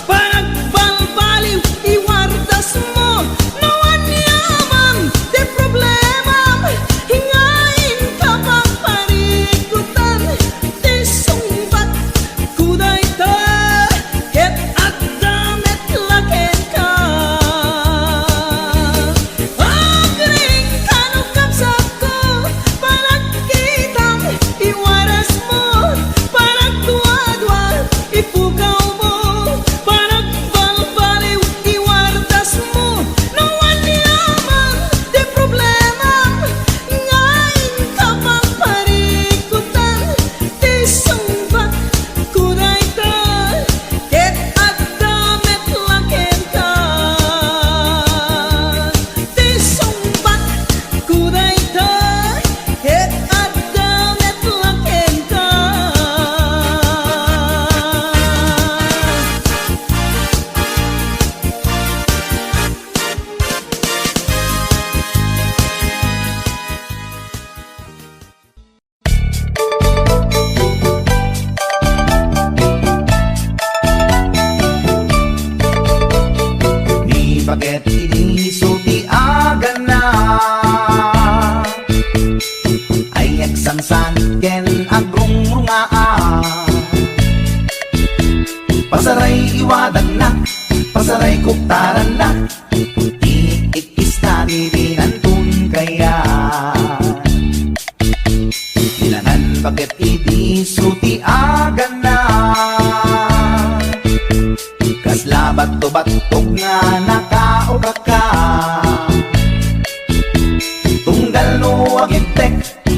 parang balbaliw iwardas mo nawan yaman di problema hingain ka pang parikutan di sumbat kuday ta ket at damit laken ka agaling kanukapsat ko parang kitang iwaras mo parang tuwadwa ipukaw mo parang balbaliw iwardas mo nawan yaman di problema ngain ka pang parikutan di sumbat kuday ta ket at damit laken ka di sumbat kuday ta ket at damit laken ka Ni baget inisulti aga na ay eksangsan ken agrungrungaa pasaray iwadan na pasaray kuptaran na iikis na dinantun kaya ilanan baget inisulti aga na kaslabat to batog nga nakaoka ka tunggal no agintek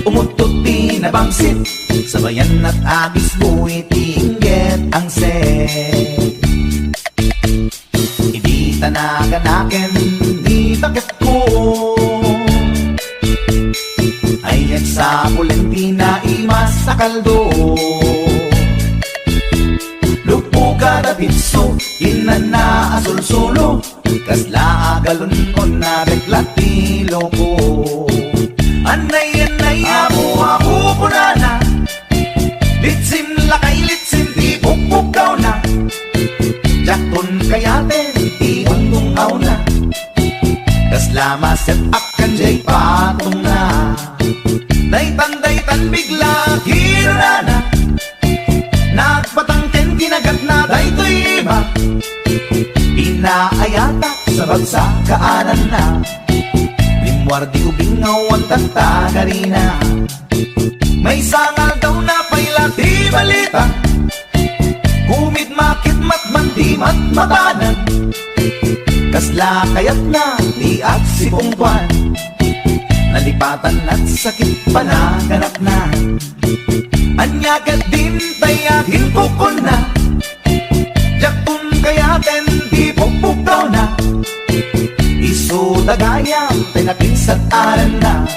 umutot pinabangsit sabayan at agis buwi tingget ang set hindi tanaganaken di bakit ko ay sa Valentina imas sa kaldo lupo kada bitso inana asul-sulo kasla agalunon na reklatilo ko anay ako punana litsim lakay litsim di pukpukaw na jakton kayaten di undong aw na kasla maset akan jay patong na daytan bigla hirana nagpatangken kinagat na daytoy iba inaayata sa bagsakaanan na limwardi ubingaw ang tagtagarina may sangal daw na paila di balita kumit makit matman di matmatanan kasla kayat na di at si pungkwan nalipatan at sakit panaganap na anyagat din tayagin kukon na jakun kayaten di pukpukaw na isudagayam tinakinsat aran na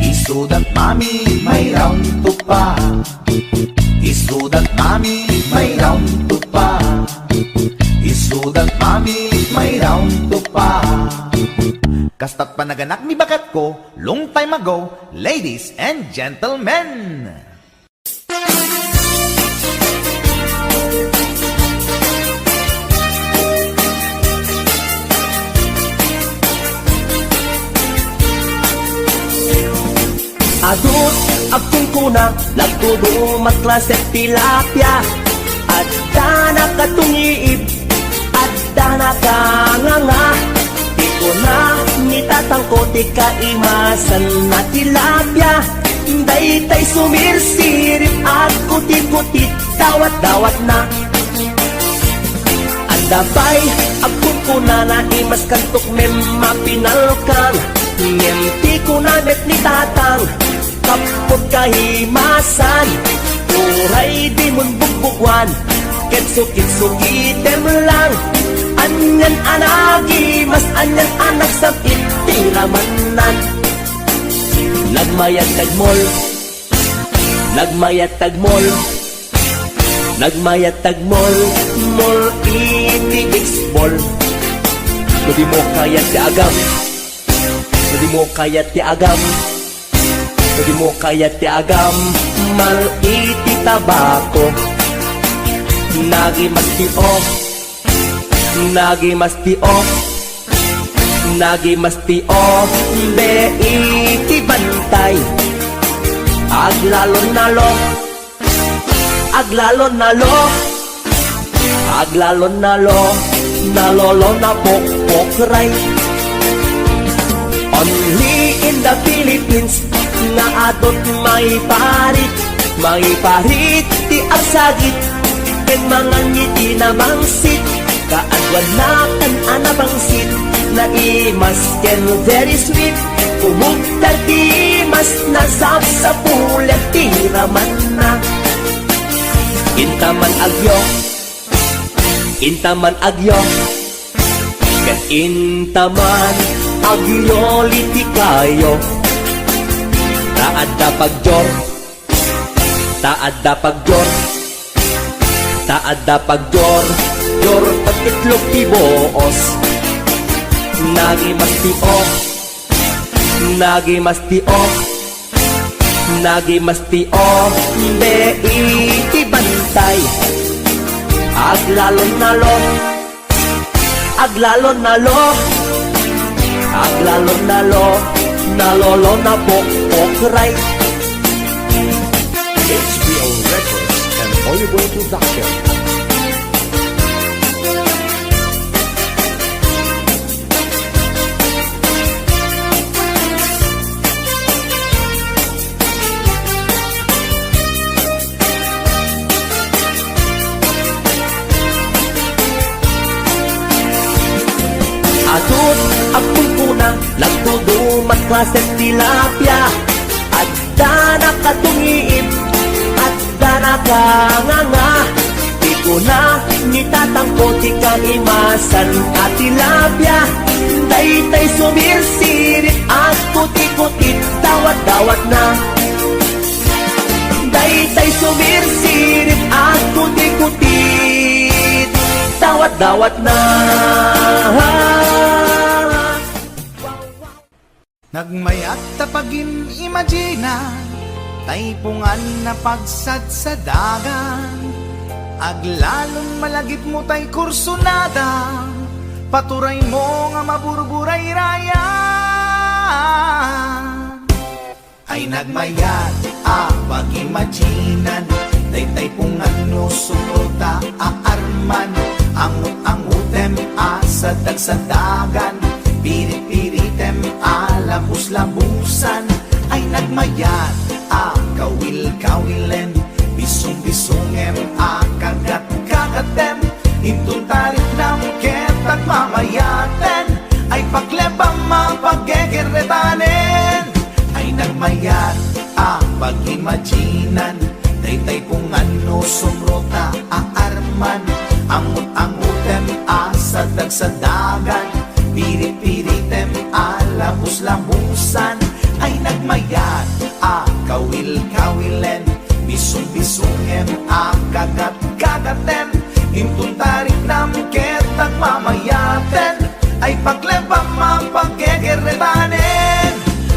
isudat mami may round to pa isudat mami may round to pa isudat mami may round to pa kastat panaganak ni bakat ko long time ago ladies and gentlemen. Adut akong kuna nagtudo matklase tilapia at dana katungiib at dana kanganga di ko na nitatangko ti kaimasan na tilapia daytay sumirsirip at kuti-kuti dawat-dawat na andabay akong kuna na imas kantok mapinalkan ngem ko na met ni tatang kapot kahimasan uray di mun bugbugwan kitsukit-sukitem lang anyan anagi mas anyan anak sa itiramanan nagmayat tagmol nagmayat tagmol nagmayat tagmol mol iti baseball di mo kayat ti agam di mo kayat ti agam di mo kayat ti agam mal iti tabako nagi masti off nagi masti off nagi masti off be iti bantay aglalon nalo aglalon nalo aglalon nalo nalolo na pokpokray only in the Philippines nga adot may parit ti agsagit ken mga ngiti na mangsit kaadwan na kan anabangsit na imas ken very sweet kumugtar ti mas nasap sa pulang tiraman na intaman agyo ken intaman agyo liti kayo taadda pagjor taadda pagjor taadda pagjor jor pagtitlog ti boos nagi masti off nagi masti off nagi masti off be iti bantay aglalon nalo aglalon nalo aglalon nalo nalolo na pokpokray HBO Records and Oyeboy Production. Atut akong kuna nagtudo matklase tilapia at dana katungiib at dana kanganga di ko na nitatangko ti kaimasan at tilapia daytay sumirsirit at kuti-kuti dawat-dawat na daytay sumirsirit at kuti-kuti dawat-dawat na Nagmayat tapagin imagina taypungan na pagsad sa dagan aglalon malagip mo tay kursunada paturay mo nga maburburay raya ay nagmayat pag-imaginan tay pungan no sumrota aarman angut-angutem sa dagsadagan pirit-piritem labus-labusan ay nagmayat kawil-kawilen bisong-bisongem kagat-kagatem intong tarik ng ketag mamayaten ay paglebang mapaggegeretanen ay nagmayat pag-imaginan daytay kung ano sumrota aarman angut-angutem sa dagsadagan pirit-piritem labus-labusan ay nagmayat kawil-kawilen bisong-bisongem kagat-kagaten intong tarik ng ketag mamayaten ay paglebang mapaggegeretanen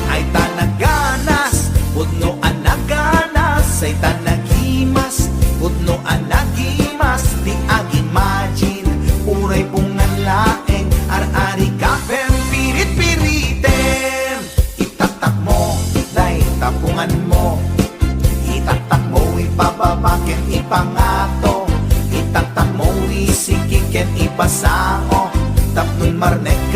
ay tanaganas pudno anaganas ay tanagimas pudno anagimas di agimagine uray pungan laeng ar-ari kapem pirit-piritem itatak mo day tapungan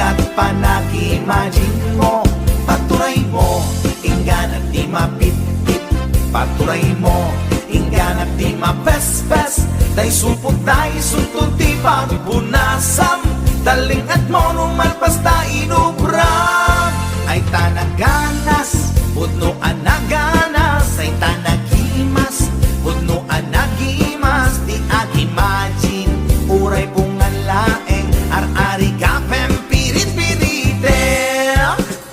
kat panag-imagine mo. Patuloy mo, inggan at di mapit-pit. Patuloy mo, inggan at di mapes-pes. Day supot, day suntod, di pagpunasam. Daling at mo numalpas ta inubram. Ay tanaganas, budno anaganas. Ay tanagimas, budno anagimas. Di ag-imagine, uray pungan laeng. Ar-ari ka pirit-pirite.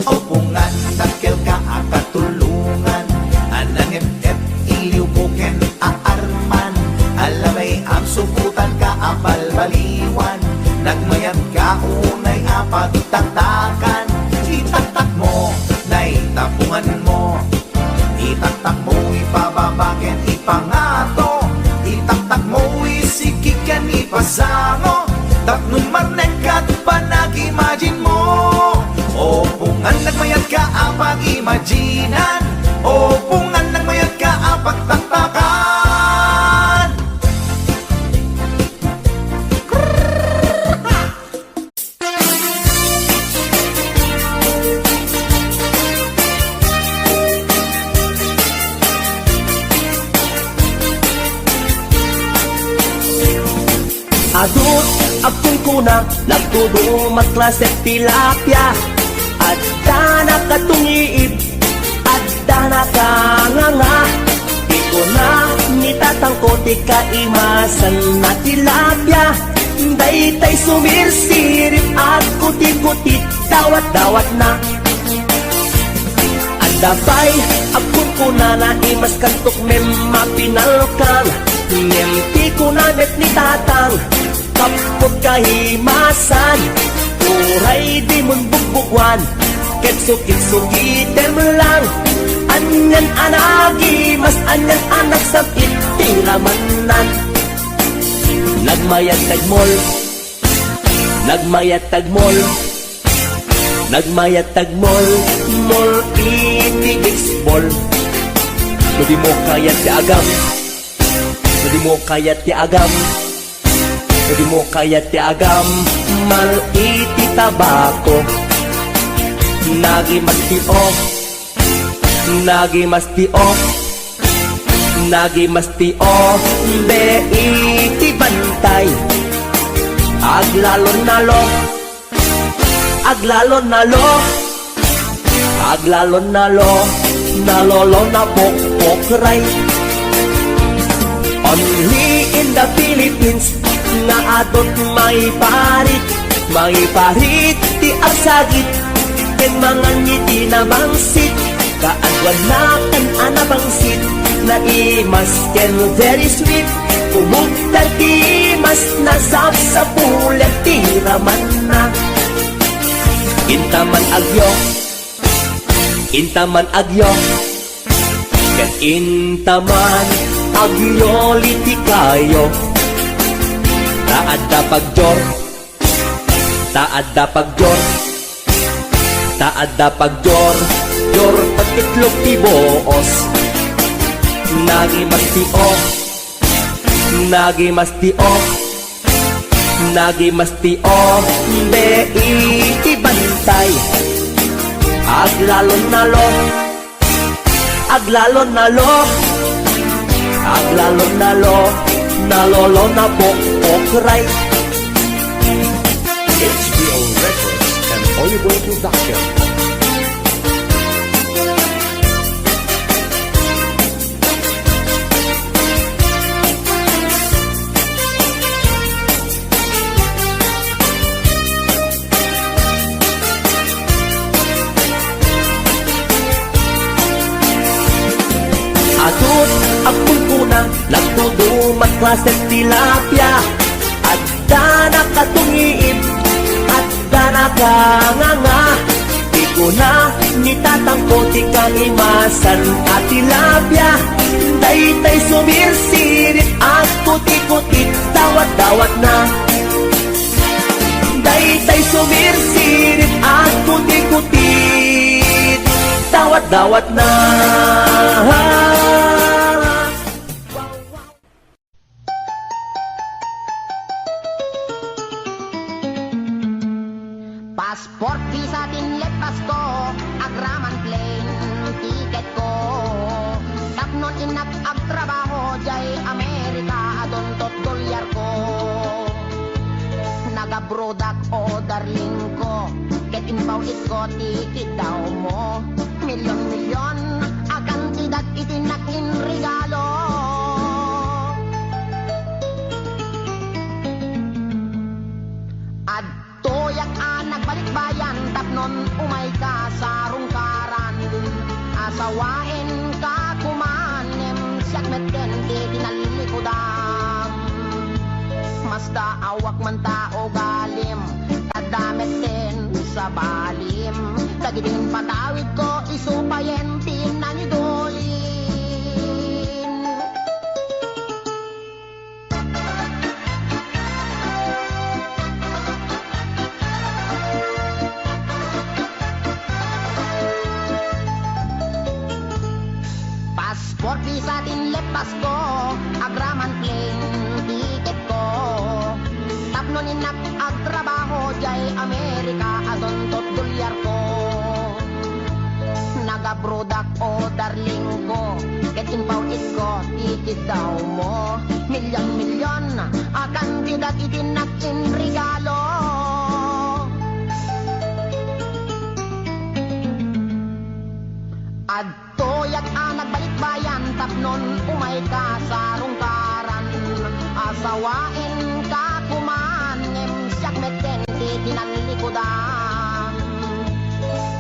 O pungan takil ka akatulungan. Anang ep-ep iliw buken aarman. Alamay ang subutan ka apal-baliwan. Nagmayat ka unay apagtatakan. Itatak mo, naitapungan mo. Itatak mo, ipababaken, ipangato. Itatak mo, isikikan, ipasango. Tapnun marnek ka, panag-imagine mo. O pungan nagmayat ka apag-imaginan. O pungan nagmayat ka apagtatakan. Adut, akong kuna, nagtudo matklase tilapia. At dana katungiib, at dana kanganga. Di ko na nitatangko, di kaimasan na tilapia. Daytay sumirsirip at kuti-kuti, dawat-dawat na. Andabay, akong kuna na imas kantok mem mapinalkang. Nemti ko na net ni tatang, kapot kahimasan. Uray di mon bugbugwan, kitsukit-sukitem lang. Anyan anagi, mas anyan anak sa itiramanan. Nagmayat tagmol, nagmayat tagmol, nagmayat tagmol. Mol iti baseball, di mo kayat ti agam. Di mo kayat ti agam, di mo kayat ti agam. Mal iti tabako, nagimastio, nagimastio, nagimastio. Be iti bantay, aglalon nalo, aglalon nalo, aglalon nalo, nalolo na pokpokray. Only in the Philippines nga adot may parit ti arsagit ken mangan ngiti na bangsit kaadwan na kan anabangsit na imas ken very sweet kumugtan ti mas nasab sa pulet ti raman na intaman agyo ken intaman agyo liti kayo. Taadda pagjor, taadda pagjor, taadda pagjor. Jor patitlog ti boos. Nagimastio, nagimastio, nagimastio. Be iti bantay, aglalon nalo, aglalon nalo, aglalon nalo, nalolo na pokpokray. HBO Records and Oliver Production. Adut, akong kuna, nagtudo matklase tilapia. At dana katungiib, at dana kanganga. Di ko na nitatangko, di kaimasan at tilapia. Daytay sumirsirit at kuti-kuti, dawat-dawat na. Daytay sumirsirit at kuti-kuti, dawat-dawat na. Passport, visa, tinlepas ko, agraman plane, ticket ko. Sapnon inak agtrabaho, jay Amerika, adon tot dolyar ko. Nagabrodak o darling ko, get inbaw it ko, tikit daw mo. Milyon-milyon, akan tidat itinakin regalo. Adtoyak nagbalik bayan, tapnon umay ka sa rungkaran. Asawain ka kumanem, siyak meten di dinalilikodan. Masta awak man tao galim, tadamet din sa balim. Dagidin patawid ko, isupayen tinanidolin. Passport, visa, tinlepas ko, agraman plane, ticket ko. Tapnon inak agtrabaho, jay Amerika, adon tot dolyar ko. Nagabrodak o darling ko, get inbaw it ko, tikit daw mo. Milyon-milyon, akan tidat itinakin regalo. Adtoyak nagbalik bayan, tapnon umay ka sa rungkaran. Asawain ka kumanem, siyak meten di dinalilikodan.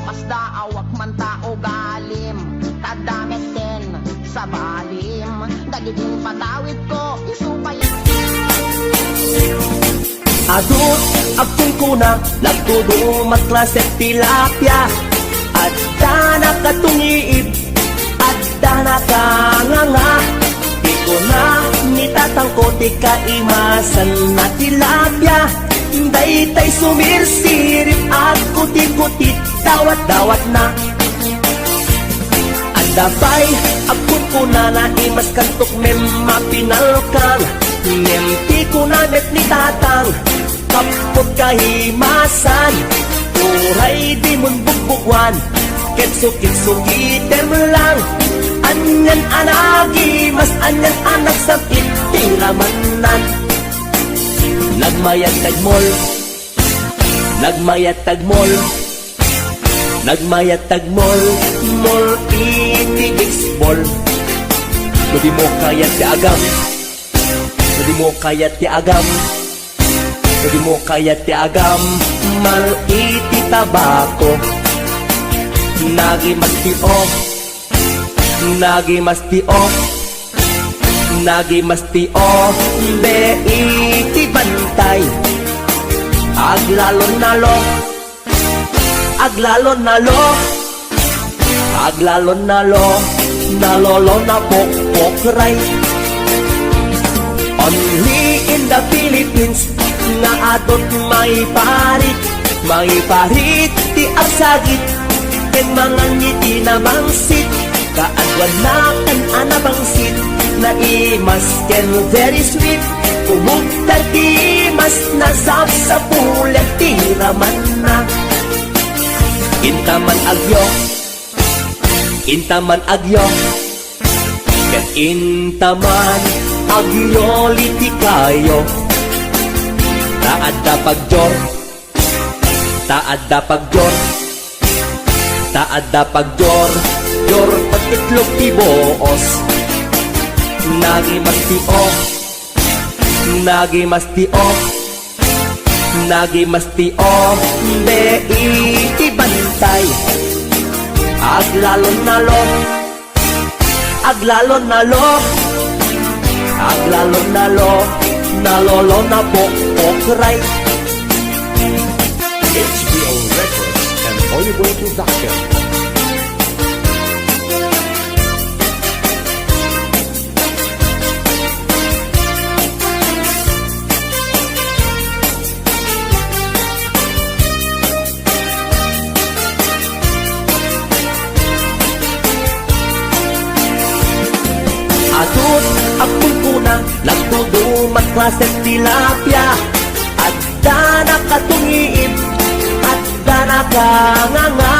Basta awak man tao galim, tadamet din sa balim. Dagiging patawid ko, isupayin. Adut, agtong kuna, lagtudo magklasek tilapia. Adda na katungiib, adda na kanganga. Di ko na nitatangko, di kaimasan na tilapia. Daytay sumirsirip, at kuti-kutit, dawat-dawat na. Adda ba'y agtong kuna na imas kantok mem mapinalkang. Mem ti ko na met ni tatang, kapot kahimasan. Uray di mun bugbugwan, kitso-kitso kitem lang. Anyan anagi, mas anyan anak sakit, tiramanan. Nagmayat tagmol, nagmayat tagmol, nagmayat tagmol, mol itibig bol. Di mo kayat ti agam, di mo kayat ti agam, di mo kayat ti agam. Mal iti tabako, nagi mastio, nagi mastio, nagi mastio, be iti bantay. Aglalon nalo, aglalon nalo, aglalon nalo, nalolo na pokpokray. Only in the Philippines, nga adot may parit ti agsagit, ken mga ngiti na mangsit, kaadwan na kan anabangsit, na imas ken very sweet, umugtan ti mas nasap sa pulet tiraman na. Intaman agyo, intaman agyo, ken intaman agyo liti kayo. Taadda pagjor, taadda pagjor, taadda pagjor, jor pagkitlog ti boos. Nagi mastio, nagi mastio, nagi mastio, be iti bantay. Aglalon nalo, aglalon nalo, aglalon nalo, nalolo na pokpokray. HBO Records and Oliver Production. Adut, akong kuna, lagtudo magklasek tilapia. Adda na katungiib, adda na aganganga.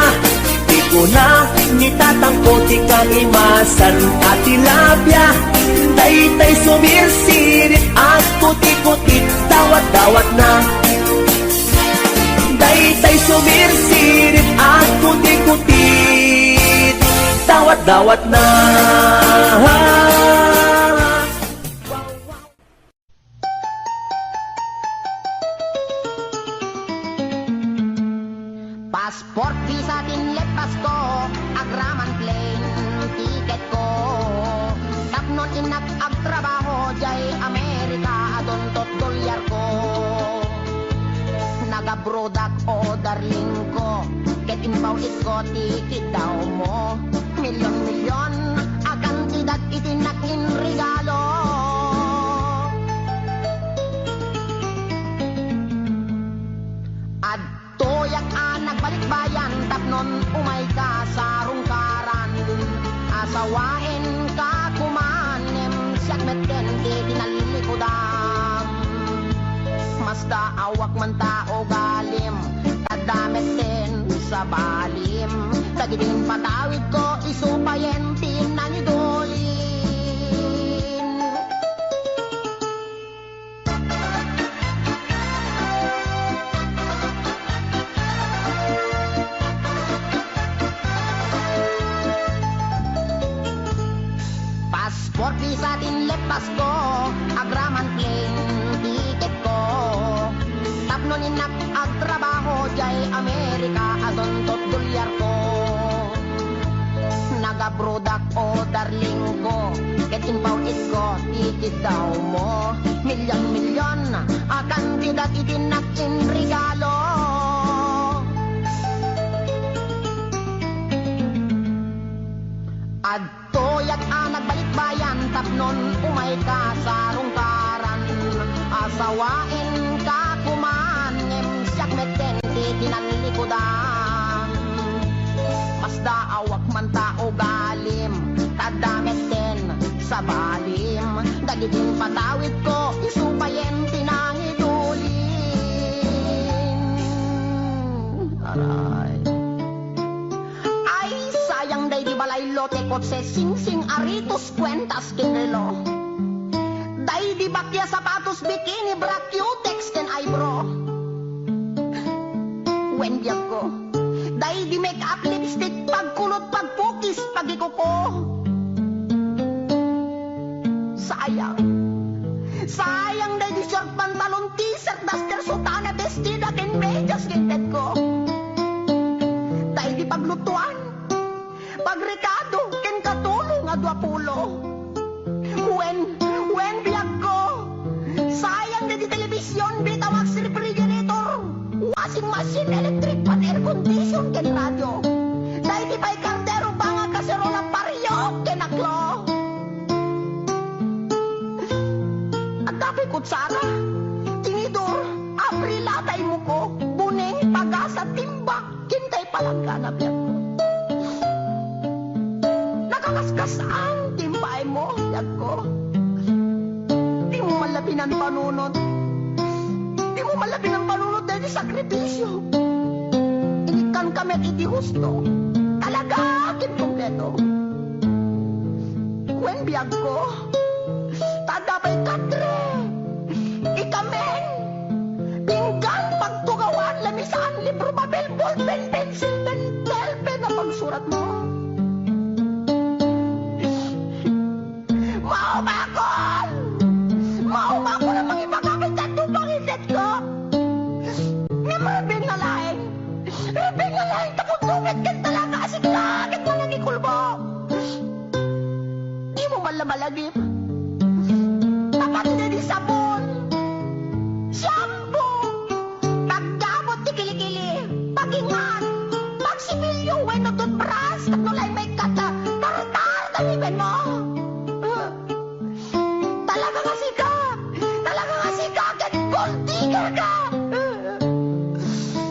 Di ko na nitatangko ti kaimasan at tilapia. Daytay sumirsirit at kuti-kutit, dawat-dawat na. Daytay sumirsirit at kuti-kutit, dawat-dawat na. Passport, visa, tinlet, pasko, agraman plane, ticket ko. Tapnon inak agtrabaho, jay Amerika, adontot dolyar ko. Nagabrodak o darling ko, ket inbaw ko, ticket daw mo. Milyon-milyon, akan tidat itinakin regalo. Toyak nagbalik bayan, tapnon umay ka sa rungkaran. Asawain ka kumanem, siyak meten di tinalilikodan. Masta awak man tao galim, tadameten sa balim. Tagidin patawid ko, isupayen tinanidolin. Passport, visa, tinlet, pasko, agraman plane, ticket ko. Tapnon inak agtrabaho, jay Amerika, adontot dolyar ko. Nagabrodak o darling ko, ket inbaw ko, ticket daw mo. Milyon-milyon, akan tidat itinakin regalo. Adtoyak nagbalik bayan, tapnon umay ka sa rungkaran. Asawain ka kumanem, siyak meten di tinalilikodan. Masda awak man tao galim, tadameten sa balim. Dagidin patawid ko, isupayen tinangidulin. Aray. Sayang day di balay lote kotse sing-sing aritos kwentas kinrelo. Day di bakya sapatos bikini bra cutex ken eyebrow. When biyak ko, day di make up lipstick pagkulot pagpukis pagikuko. Sayang, sayang day di short pantalon t-shirt duster sutana bestida ken medyas ginted ko. Day di paglutuan, pagrekado, ken katulong nga 20. When biyak ko, sayang na di telebisyon, bitaw sa refrigerator, washing machine, electric pan, air condition, ken radyo. Dahil di pa'y kardero pa nga kaserola pariyo, ken aklo. At dapat kutsara, tinidor, abrilatay mo ko, buneng, pagasa, timbak, kintay palangga na biyak ko. Nakakaskas ang timbay mo, yag ko. Di mo malabi ng panunod. Di mo malabi ng panunod dahil sakripisyo. Inikan kami iti husto. Talaga akin kompleto. When biyag ko, tadabay katre. Ikamen. Pinggan, pagtugawan, lamisan, libro, papel, ballpen, pencil, pentel, pen na pagsurat mo. Maumako na mga ipakakit at tupangitet ko. Nga marabing na laing. Rabing na laing tapundungit kan talaga asiklakit mo nang ikulbo. Di mo malamalagip. Tapat na di sabon. Shampoo. Pagdabot di kilikili. Pagingan. Pagsimilyo, weno toothbrush. Tatnulay may kata. Tartar, taliban mo. Talaga kasi ka. Tigger ka!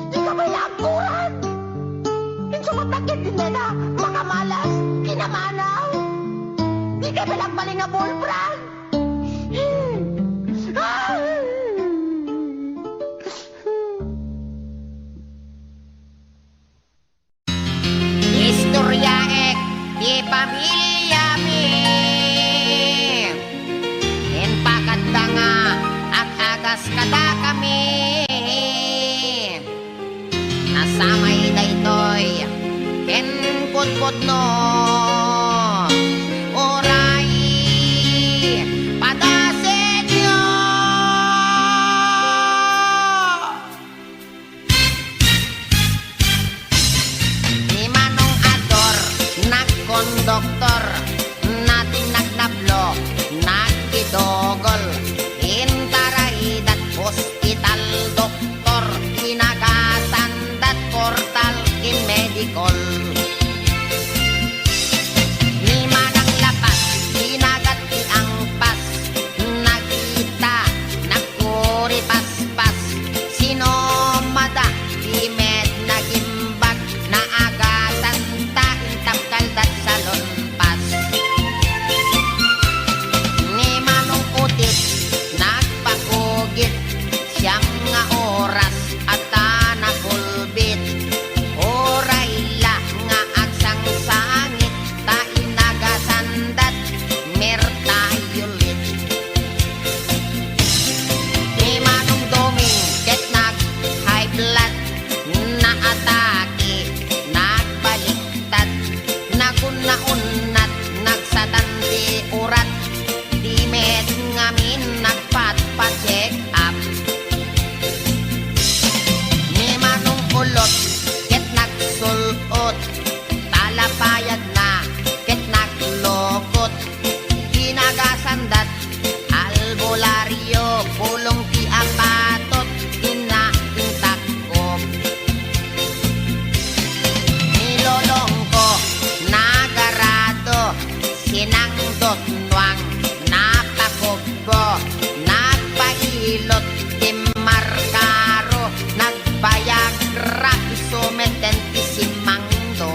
Di ka ba yakuran? Insumatakit din na makamalas, kinamanaw. Di ka balagbaling nga bullbrand. pamilya mi. En pakadda nga ag-agas kada kami. Nasamay daytoy ken putputno. Oray padasenyo. Ni Manong Ador nagkondoktor, natin nagnablo nagkidogol. Intaray dat hospital doktor, kinagasan dat portal in medical. Ni Manang Lapas ginagat ti angpas, nagkita nagkuri paspas. Sinomada di med nagimbag, naagasan ta intapkal dat salonpas. Ni Manong Utit nagpakugit, siyam nga oras at nagulbit. Oray la nga agsang sangit, ta inagasandat mertayulit. Ni Manong Doming ket nag high blood, na atake nagbaliktad, nagunnaunat nagsatandi urat. Di met ngamin nagpat-pa-check up. Ni Manong Ulot ket nagsulot, talapayag na ket naglokot. Ginagasandat albularyo, pulong ti apatot, inaintakop. Nilolong ko nagarado, sinangdot nuang napakogbo. Nagpailot timarkaro, nagbayagra isumeten isimangdo.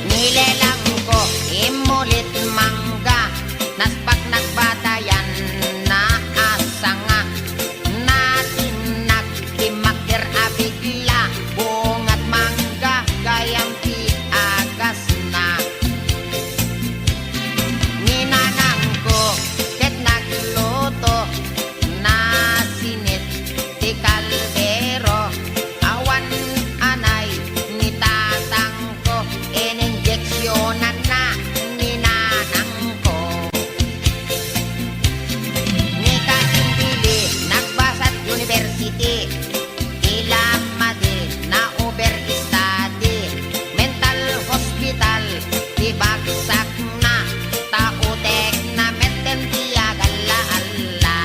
Nilelang ko imulit mangga, naspag nagbatayan na asanga. Natin nagtimakder abigla, bungat mangga gayam ti agas na. Ninanang ko ket nagluto, nasinit ti kaldero. Awan anay ni tatang ko, ininjeksyonan na ninanang ko. Ni Kasimbili nagbasat university, ilamade na overstudy. Mental hospital di bagsak na, tautek na meten tiagala alla.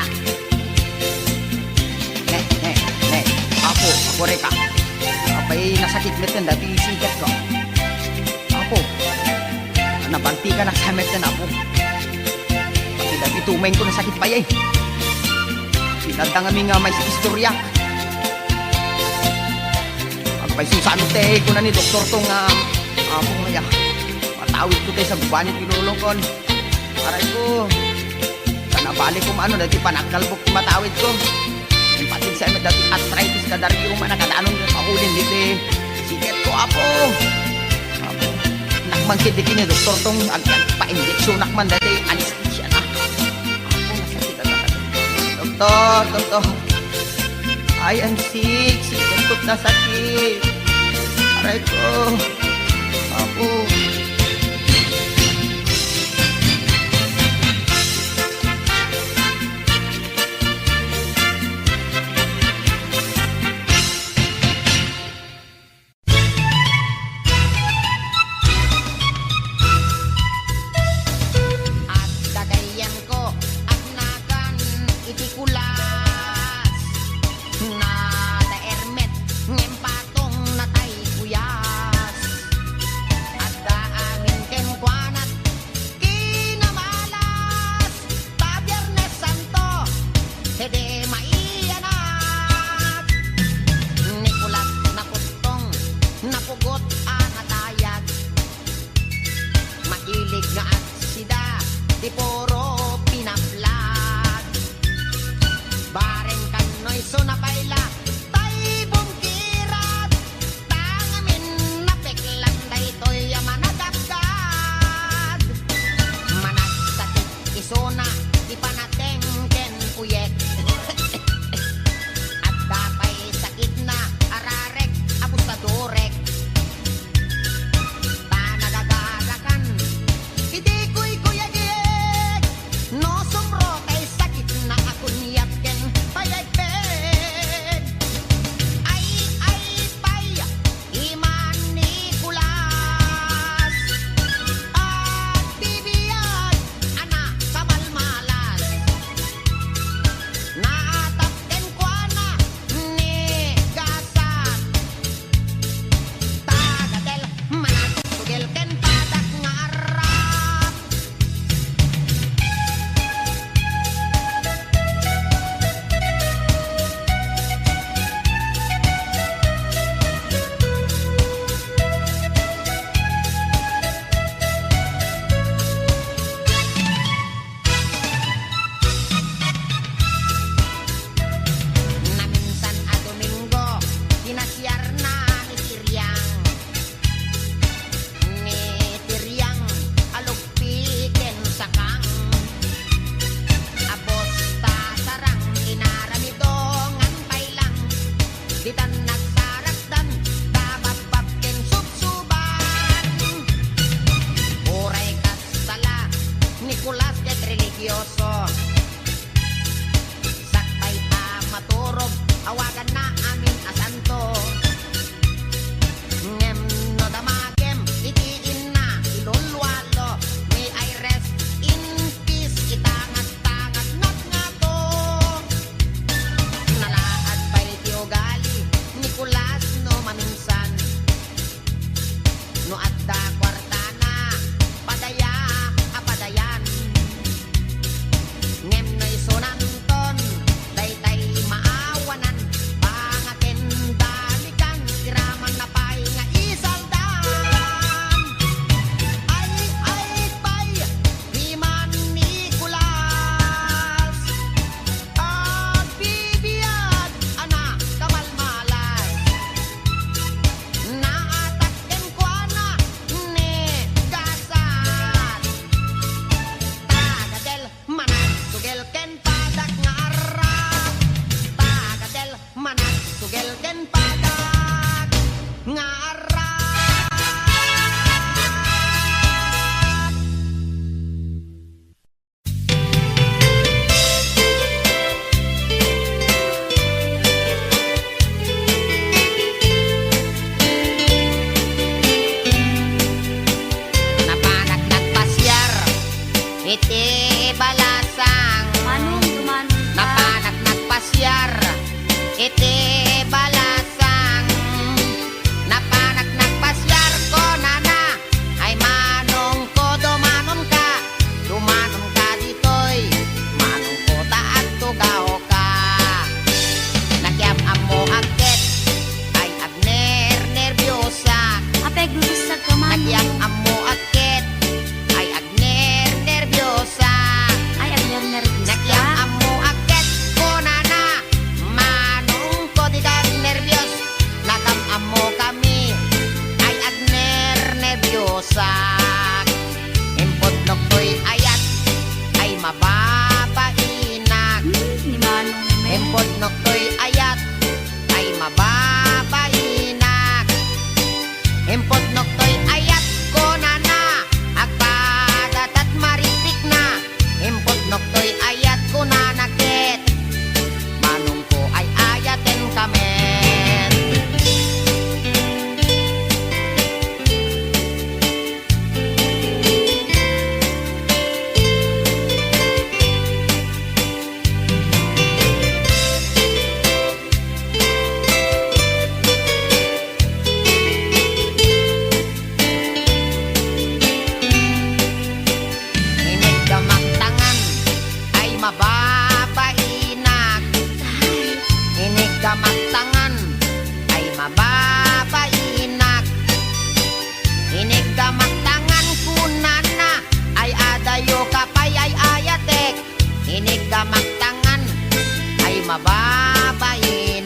Ako reka. Apay nasakit meten dati sikat ko. Ako. Nabanti ka na sa meten ako. Pati dati tumain ko na sakit pa yay. Sinadang kami nga may istorya. Apay susano te ko na ni doktor tong ako nga. Matawid ko tayo sa gubanit pinulong kon. Aray ko. Kanabalik ko maano dati panagkalbok matawid ko. Yung patid sa emet dati arthritis ka dari yung manakadanon yung mahulin dito eh. Siket ko apo. Apo. Nakmangkid di kini doktor tong pa-injeksyon nakman dati anesthesia na. Apo nasakit na dati. Doktor. I am sick. Siket ko't nasakit. Aray ko. Apo. At dagayan ko at nagan iti kulas, na daermet ngem patong natay kuyas. At daan ken padak nga arat. Napanak nagpasyar, iti balasang. Napanak nagpasyar, iti balasang. Napanak nagpasyar ko nana, ay manong ko dumanon ka. Dumanon ka ditoy, manong ko taat tugaw ka. Nakyam amo agket, ay agner nervyosa. Nakyam amo agket, ay agner nervyosa. Nakyam amo agket ko nana, manong ko di kag nervyos. Nakam amo kami, ay agner nervyosa. Impodlok ko'y ayat, ay mababainak. Impodlok ko'y ayat, ay mababainak. Impodlok ko'y ayat ko nana, agpadat at maripik na. Impodlok ko'y ayat ko nanakit, manong ko ay ayaten kamen. Inig gamagtangan ay mababainak. Inig gamagtangan ay mababainak. Inig gamagtangan kunana ay adayo kapay ay ayatek. Inig gamagtangan ay mababainak.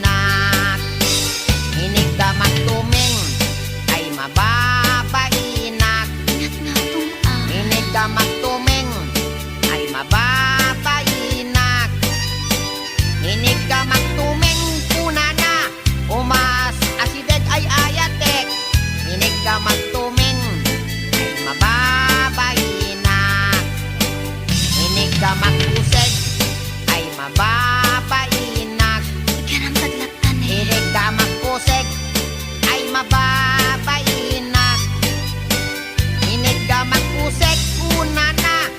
Inig gamagtuming ay mababainak. Inig gamagtuming ay mababainak. Inig gamagtuming kunana, umas asideg ay ayatek. Inig gamagtuming ay mababainak. Inig gamagkuseg ay mababainak. Inig gamagkuseg ay mababainak. Inig gamagkuseg kunana,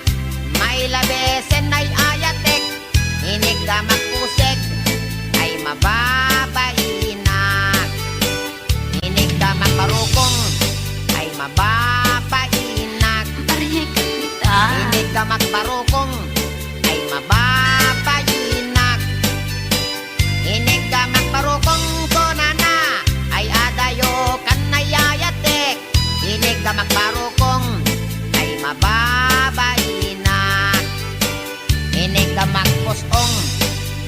may labesen ay ayatek. Inig gamagkuseg ay mababainak. Inig gamagparukong ay mababainak. Inig gamagparukong ay mababainak. Inig gamagparukong konana, ay adayo kanayayatek. Inig gamagparukong ay mababainak. Inig gamagpusong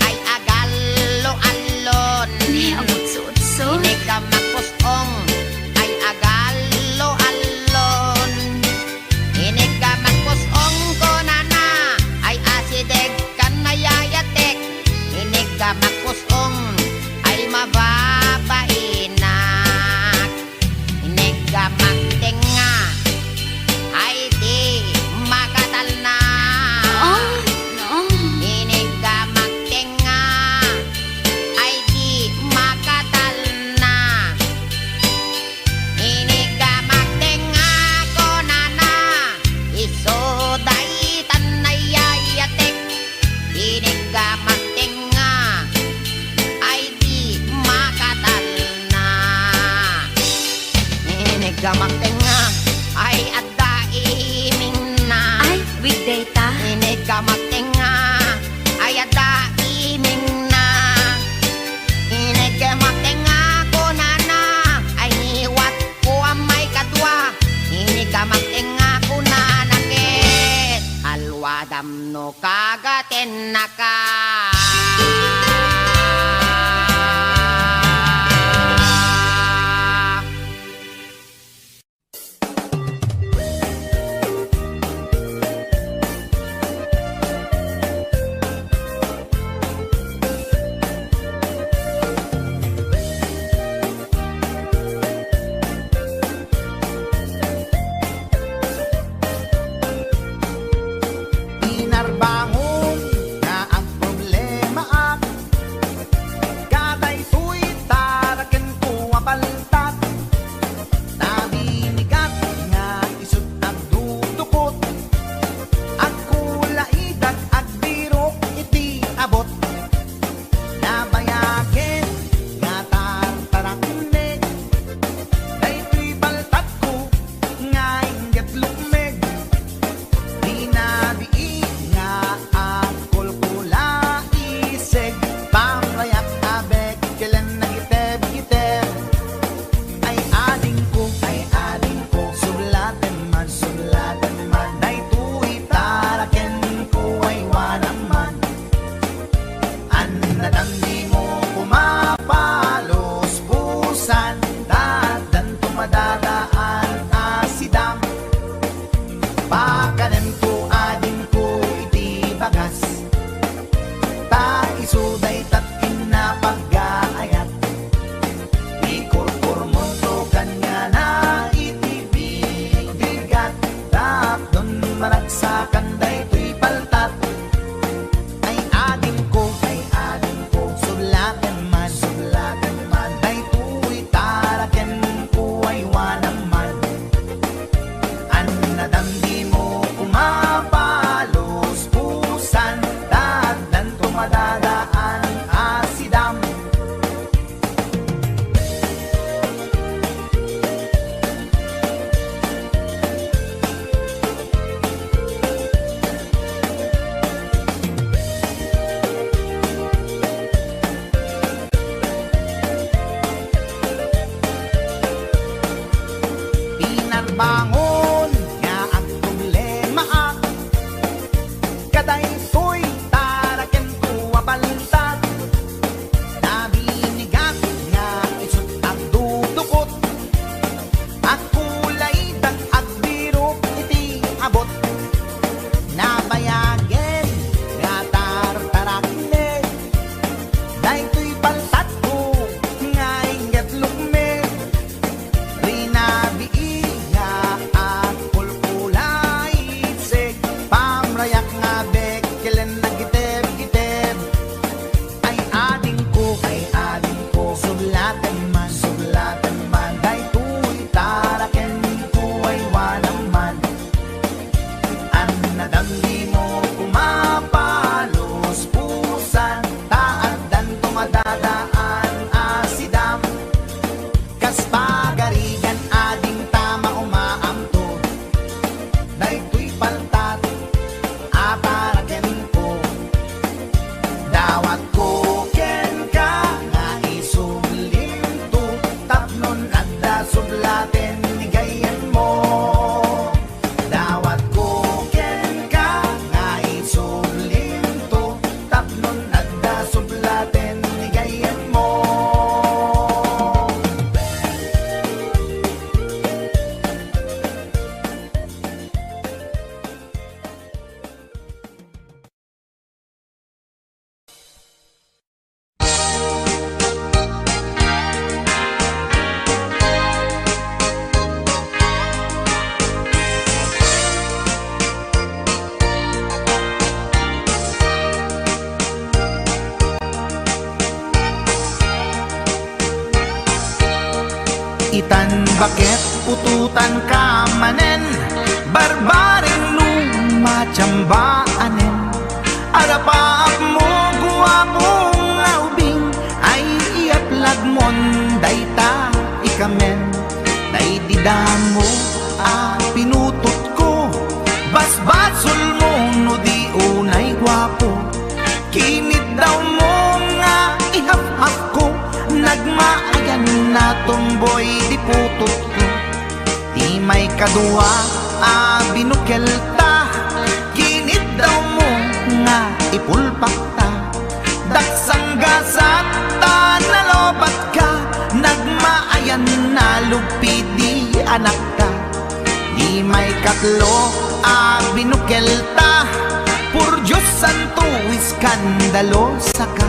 ay agalo-alon. Inig gamagpusong ay agalo-alon. Inig gamagpusong konana, ay asideg kanayayatek. Inig gamagpusong ay mababainak. Inig gamagtenga ay di makatal na. Inig gamagtenga ay di makatal na. Inig gamagtenga konana, isoday tanayayatek. Inig gamagtenga ay di makatal na. Inig gamagtenga ay adda iming na. Inig gamagtenga ay adda iming na. Inig gamagtenga kunana, ay niwat ko ang may kadwa. Inig gamagtenga kunana ket, alwadam no kagaten na ka. itan bakit ututan ka manen, barbaring lumatsambaanen. Arapaap mo guwapong aubing, ay iaplag mon dayta ikamen. Day didamo pinutot ko, basbasul mo no di unay gwapo. Kinit daw mo nga ihap-hap ko, nagmaayan na tomboy di putot ko. Di may kadua binukel ta, kinit daw mo nga ipulpak ta. Daksang gasat ta nalobat ka, nagmaayan na lupi di anak ka. Di may katlo binukel ta, pur Diyos santo iskandalo saka.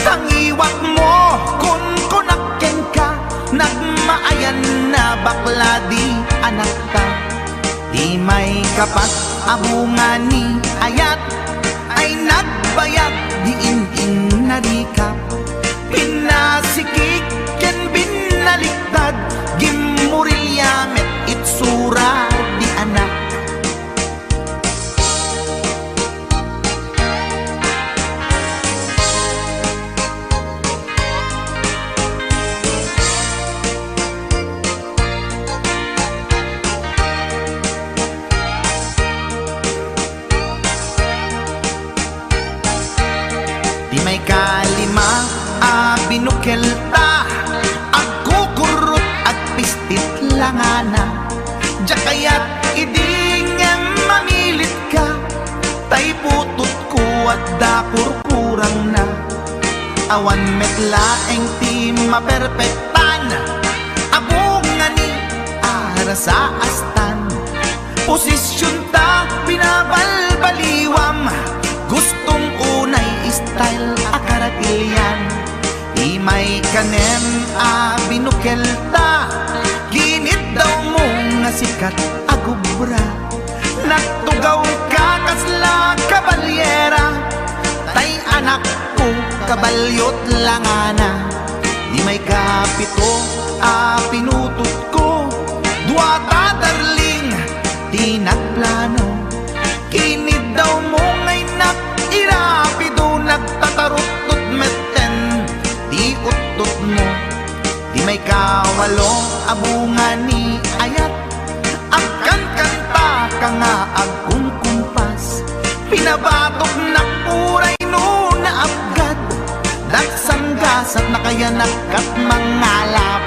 Tangiwat mo kun kunakken ka, nagmaayan na bakla di anak ka. Di may kapat abungan ni ayat, ay nagbayag di in narikap. Pinasikik ken binaliktad, gimurilya met itsura di anak. Di may kalima binukel ta, agkukurot at pistit langana. Diya kaya't idingem mamilit ka, tay putot ko at dakurkurang na. Awan metlaeng ti maperpektan, abungan ni ara sa astan. Posisyon ta binabalbaliwam, gustong unay style akaratilyan. Di may kanem binukel ta, ginit daw mo nga sikat agubra. Nagtugaw ka kasla kabalyera, tay anak ko kabalyot langana. Di may kapito pinutot ko, duwata darling di nagplano. Kinid daw mo ngay irapido, nagtatarot-tot meten di utot mo. Di may kawalo abungan ni ayat, agkan kanta ka nga agkumkumpas. Pinabatok na puray no na abgad, dagsang gasat na kaya nakat mangalap.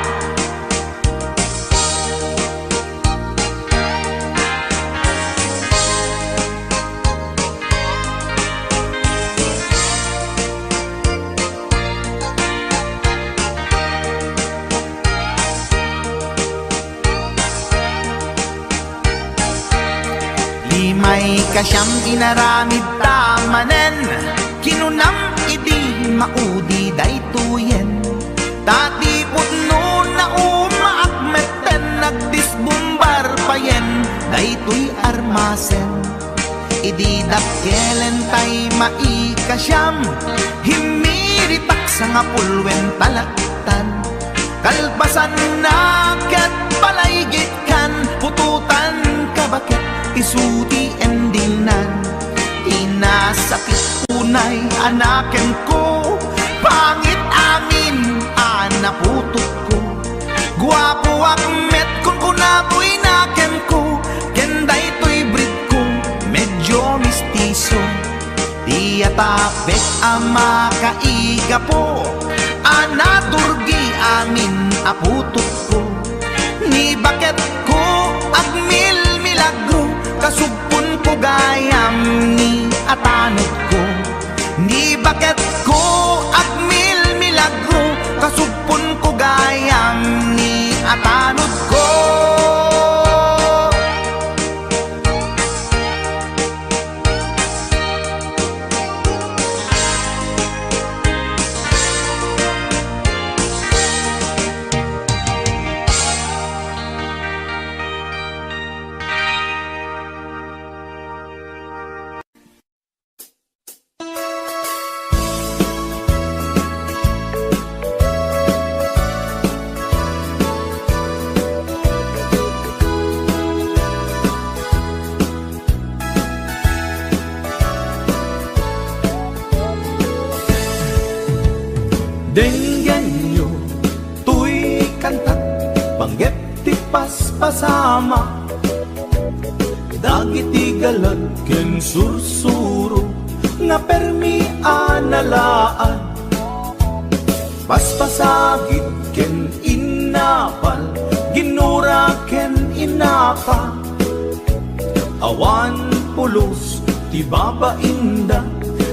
Di may kasyang inaramid tamanen, kinunam idi maudi daytoyen. Tatipot no na umaakmeten, nagdisbumbar payen daytoy armasen. Idi dakkelen tay maikasyam, himiritak sa nga pulwen talaktan. Kalpasan na ket palaygit kan, pututan ka bakit isuti endingnan. Inasakit unay anaken ko, pangit amin anaputot ko. Guwapo akmet kung kunapoy naken ko, kenday to'y breed ko medyo mistiso. Di atapek ama kaiga po, anadurgi amin aputot ko. Ni bakit ko agmil milagro, kasugpon ko gayam ni atanot ko. Ni bakit ko agmil milagro, kasugpon ko gayam ni atanot ko. Denggenyo, tuy kantat, panggep ti paspasama. Dagiti galad ken sursuro, nga permi analaan. Paspasagit ken inapal, ginura ken inapa. Awan pulos, ti babainda,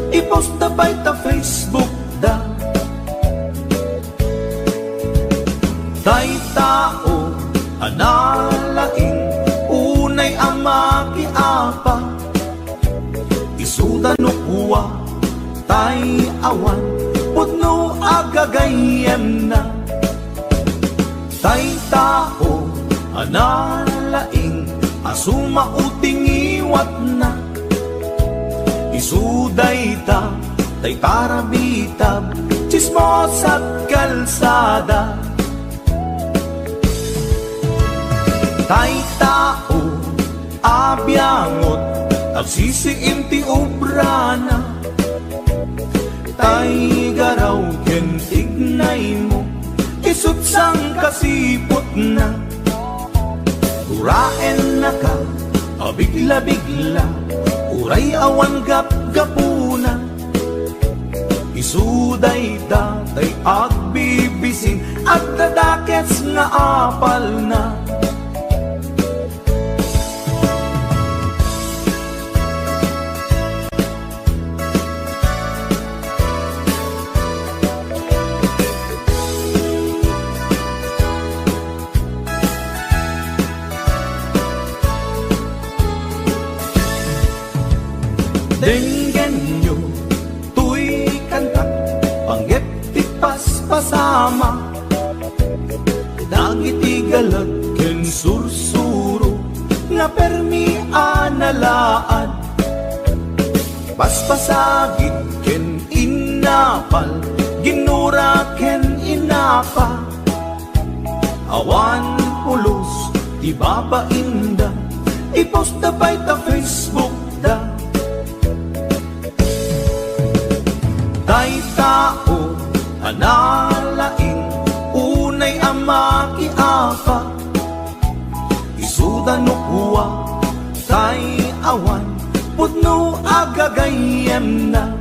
ipost na bay ta Facebook da. Tay tao, analaing, unay ang makiapa. Isuda no kuwa, tay awan, putno agagayem na. Tay tao, analaing, asuma uting iwat na. Isuday ta, tay tarabitab, chismos at kalsada. Tay tao, abyangot, agsisiim ti obrana. Tay garaw ken tignay mo, isut sang kasipot na. Uraen na ka, abigla-bigla, uray awan gap-gapuna. Isuday datay agbibisin, at dadakets nga apal na. Denggenyo, tuy kantat, panggep ti paspasama. Dagiti galad ken sursuro, nga permi analaan. Paspasagit ken inapal, ginura ken inapa. Awan pulos, ti babainda, ipost na bay ta Facebook da. Tay tao, analaing, unay ang makiapa. Isuda no kuwa, tay awan, putno agagayem na.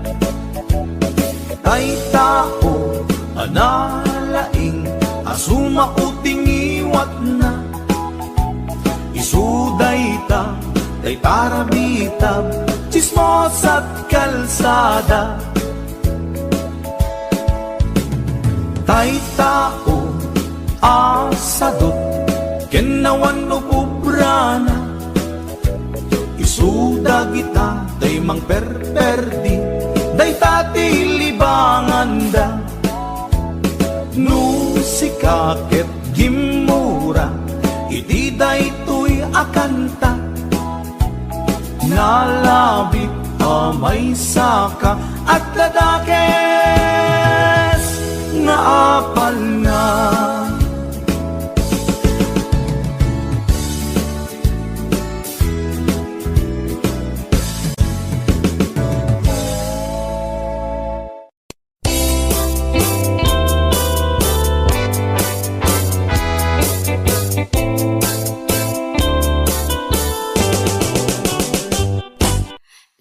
Tay tao, analaing, asuma uting iwat na. Isuday ta, tay tarabitab, chismos at kalsada. Tay tao, asadot, kenawan no pubrana. Isuda kita, day mang perperdi, day tati libangan da. No sikaket gimura, iti day tuy akanta. Nalabit amay saka, at dadakes nga apal na.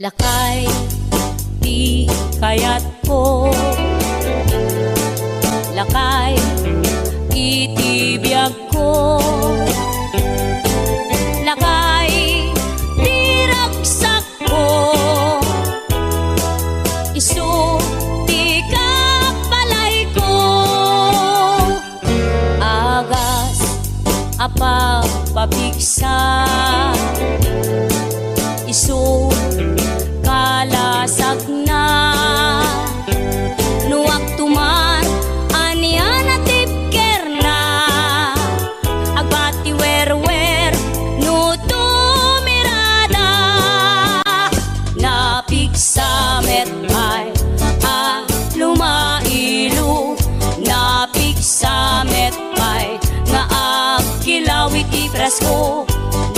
Lakay, di kayat ko. Lakay, itibiyag ko. Lakay, di ragsak ko. Isu, di kapalay ko. Agas, apa pabigsa. Isu, kalasag na. Nuwag tuman, anian at tipker na. Agbati wer-wer, no tumirada. Napigsamet ay lumailu. Napigsamet ay nga agkilawit iprasko.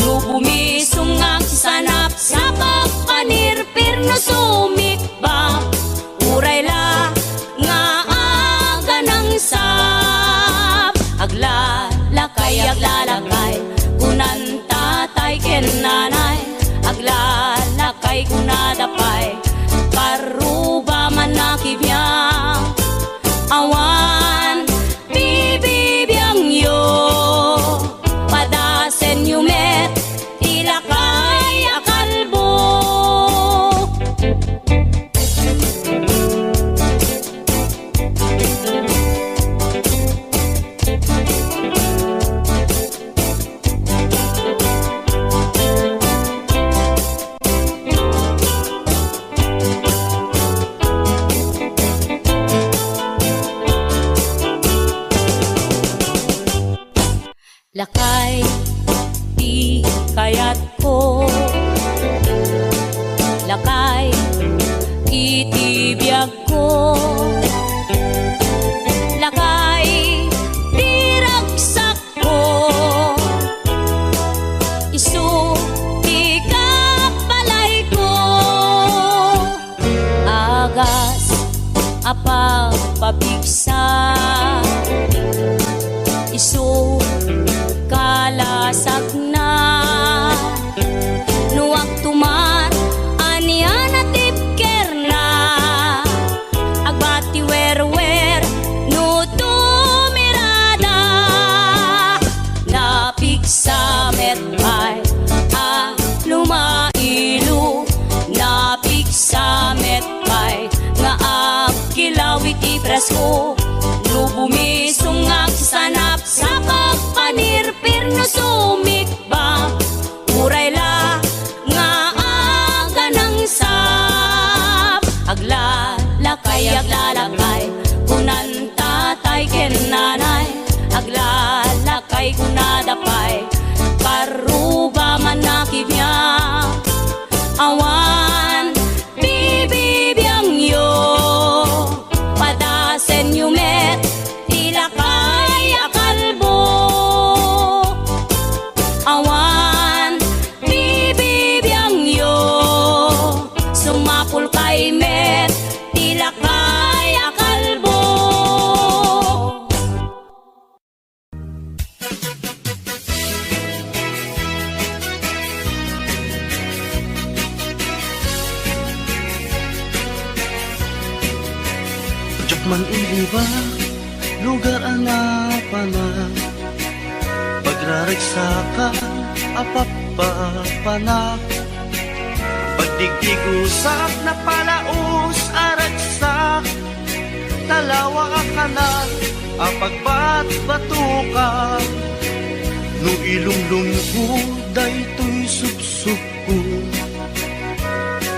No bumisong ang sanap sa pagpanirpir no sumikbang. Uray la nga aga lakay kunadapay paruba man nakibiyang awan bibibiyang yo padasen yumet ilakay akalbo. Lakay, di kayat ko. Lakay, itibiyag ko. Lakay, di ragsak ko. Isu, di kapalay ko. Agas, apa pabigsa. Isu, kalasag na nuwag tumar anian at tipker na agbati wer no tumirada napigsa metay a lumailu napigsa metay nga agkilawit ipresko no bumisungag sanap sa pagpanirpir no sumikba uray la nga aga ng sap aglalakay kunan tatay ken nanay aglalakay kunadapay paruba man nakibiyang awan bibibiyang yo padasen yumet ilakay akalbo awan bibibiyang yo sumapul kay met ilakay akalbo. Man iliba, lugar anapana pagraragsakan, apapapana pagdigdig-usak na palaos aragsak talawa kanal apagbat-batukan no ilumlumko daytoy supsuko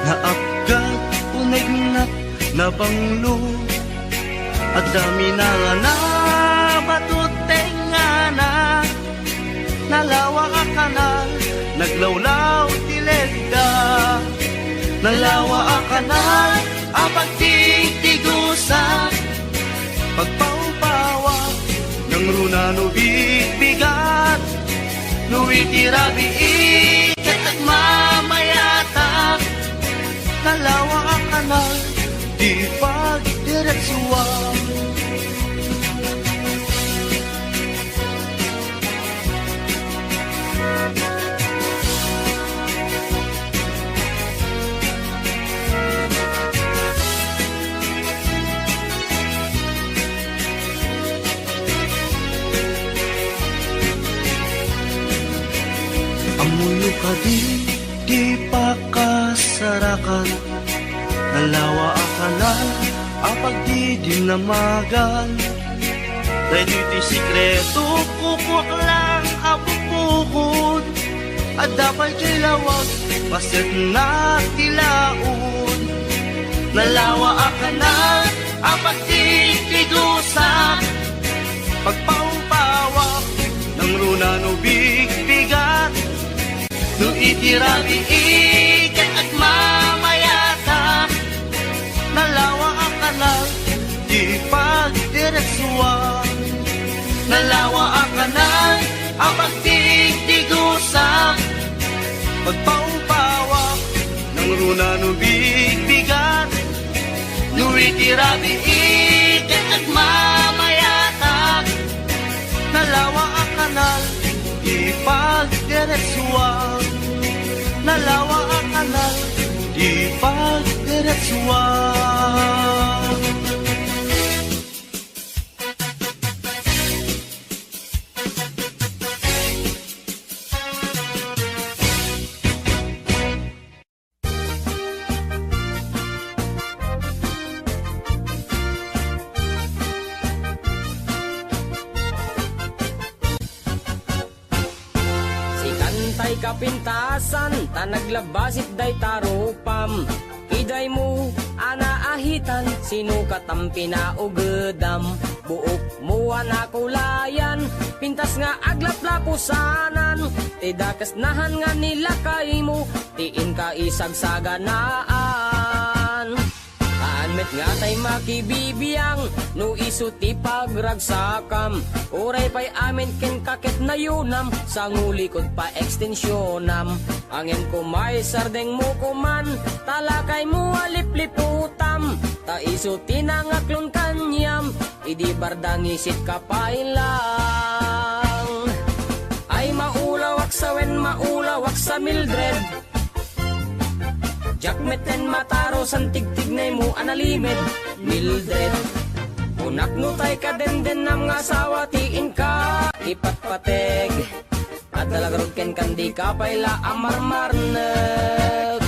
naapgat unagnat na banglo at dami na nga na batuteng nga na nalawa ka kanal naglawlaw tilegda nalawa ka kanal apag tigtigusa pagpaupawa ng runa no bibigat no itirabi ikat at mamayatak nalawa ka kanal di pagdiretsuan. Amuyo ka di pakasarakan nalawa akanal apag di dinamagan dahil iti sikreto kukwak lang apupukod at dapat kilawag pasit na tilaon nalawa akanal apag di tigusa pagpaupawa ng runa no bigbigat no itirabi ikat at mamayatak nalawa ang kanal di pagdiretsuan nalawa ang kanal ang pagtigtigusa pagpaupawa ng runa no bigbigat no itirabi ikat at mamayatak nalawa ang kanal di pagdiretsuan nalawa ang kanal aswang. Si kantay kapintasan, tanaglabasit day tarupam. Iday mo, anaahitan, sinukat ang pinaugedam. Buok mo anakulayan, pintas nga aglaplapusanan. Tidakas nahan nga nila kay mo, tiin ka isagsaganaan. Met nga tay makibibiyang, no iso ti pagragsakam. Uray pa'y amin ken kakit na yunam, sa ngulikod pa ekstensyonam. Angin ko may sardeng mo kuman, talakay mo alipliputam. Ta iso tinangaklon kanyam, idi bardang isit ka pa ilang. Ay maulawak sa wen, maulawak sa Mildred. Jakmeten mataro san tigtignay mo analimed Mildred. Unak no tay ka den nam nga asawa tiin ka ipatpateg. At dalagarod ken kandi ka payla amarmarnek.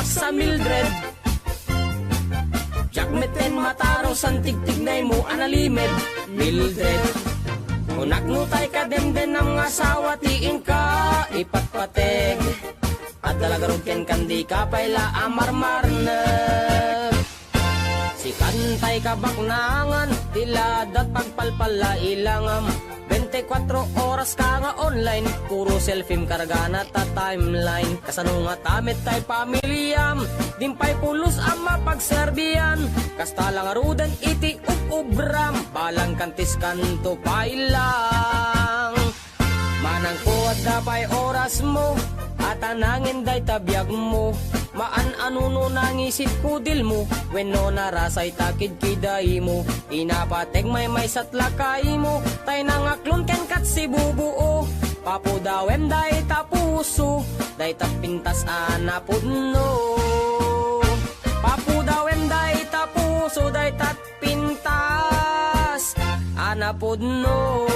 Sa Mildred, Jakmeten mataro san tigtignay mo analimed Mildred. Unak no tay ka den nam nga asawa tiin ka ipatpateg. At dalagarod ken kandi ka payla amarmarnek. Si kantay ka baknangan, tiladat pagpalpala ilangam. 24 oras ka nga online, puro selfie kargana ta timeline. Kasano nga tamit tay pamilyam, dimpay pulos ang mapagserbiyan. Kasta lang arudan iti ubram, balang kantis kanto pailang. Manang ko at dapay oras mo, at anangin day tabiyag mo. Maan anuno nangisit kudil mo, when no narasay takid kiday mo. Inapateg may satlakay mo, tay nangaklon ken kat si bubuo. Papudawem day tapuso, day tapintas anapudno. Papudawem day tapuso, day tatpintas anapudno.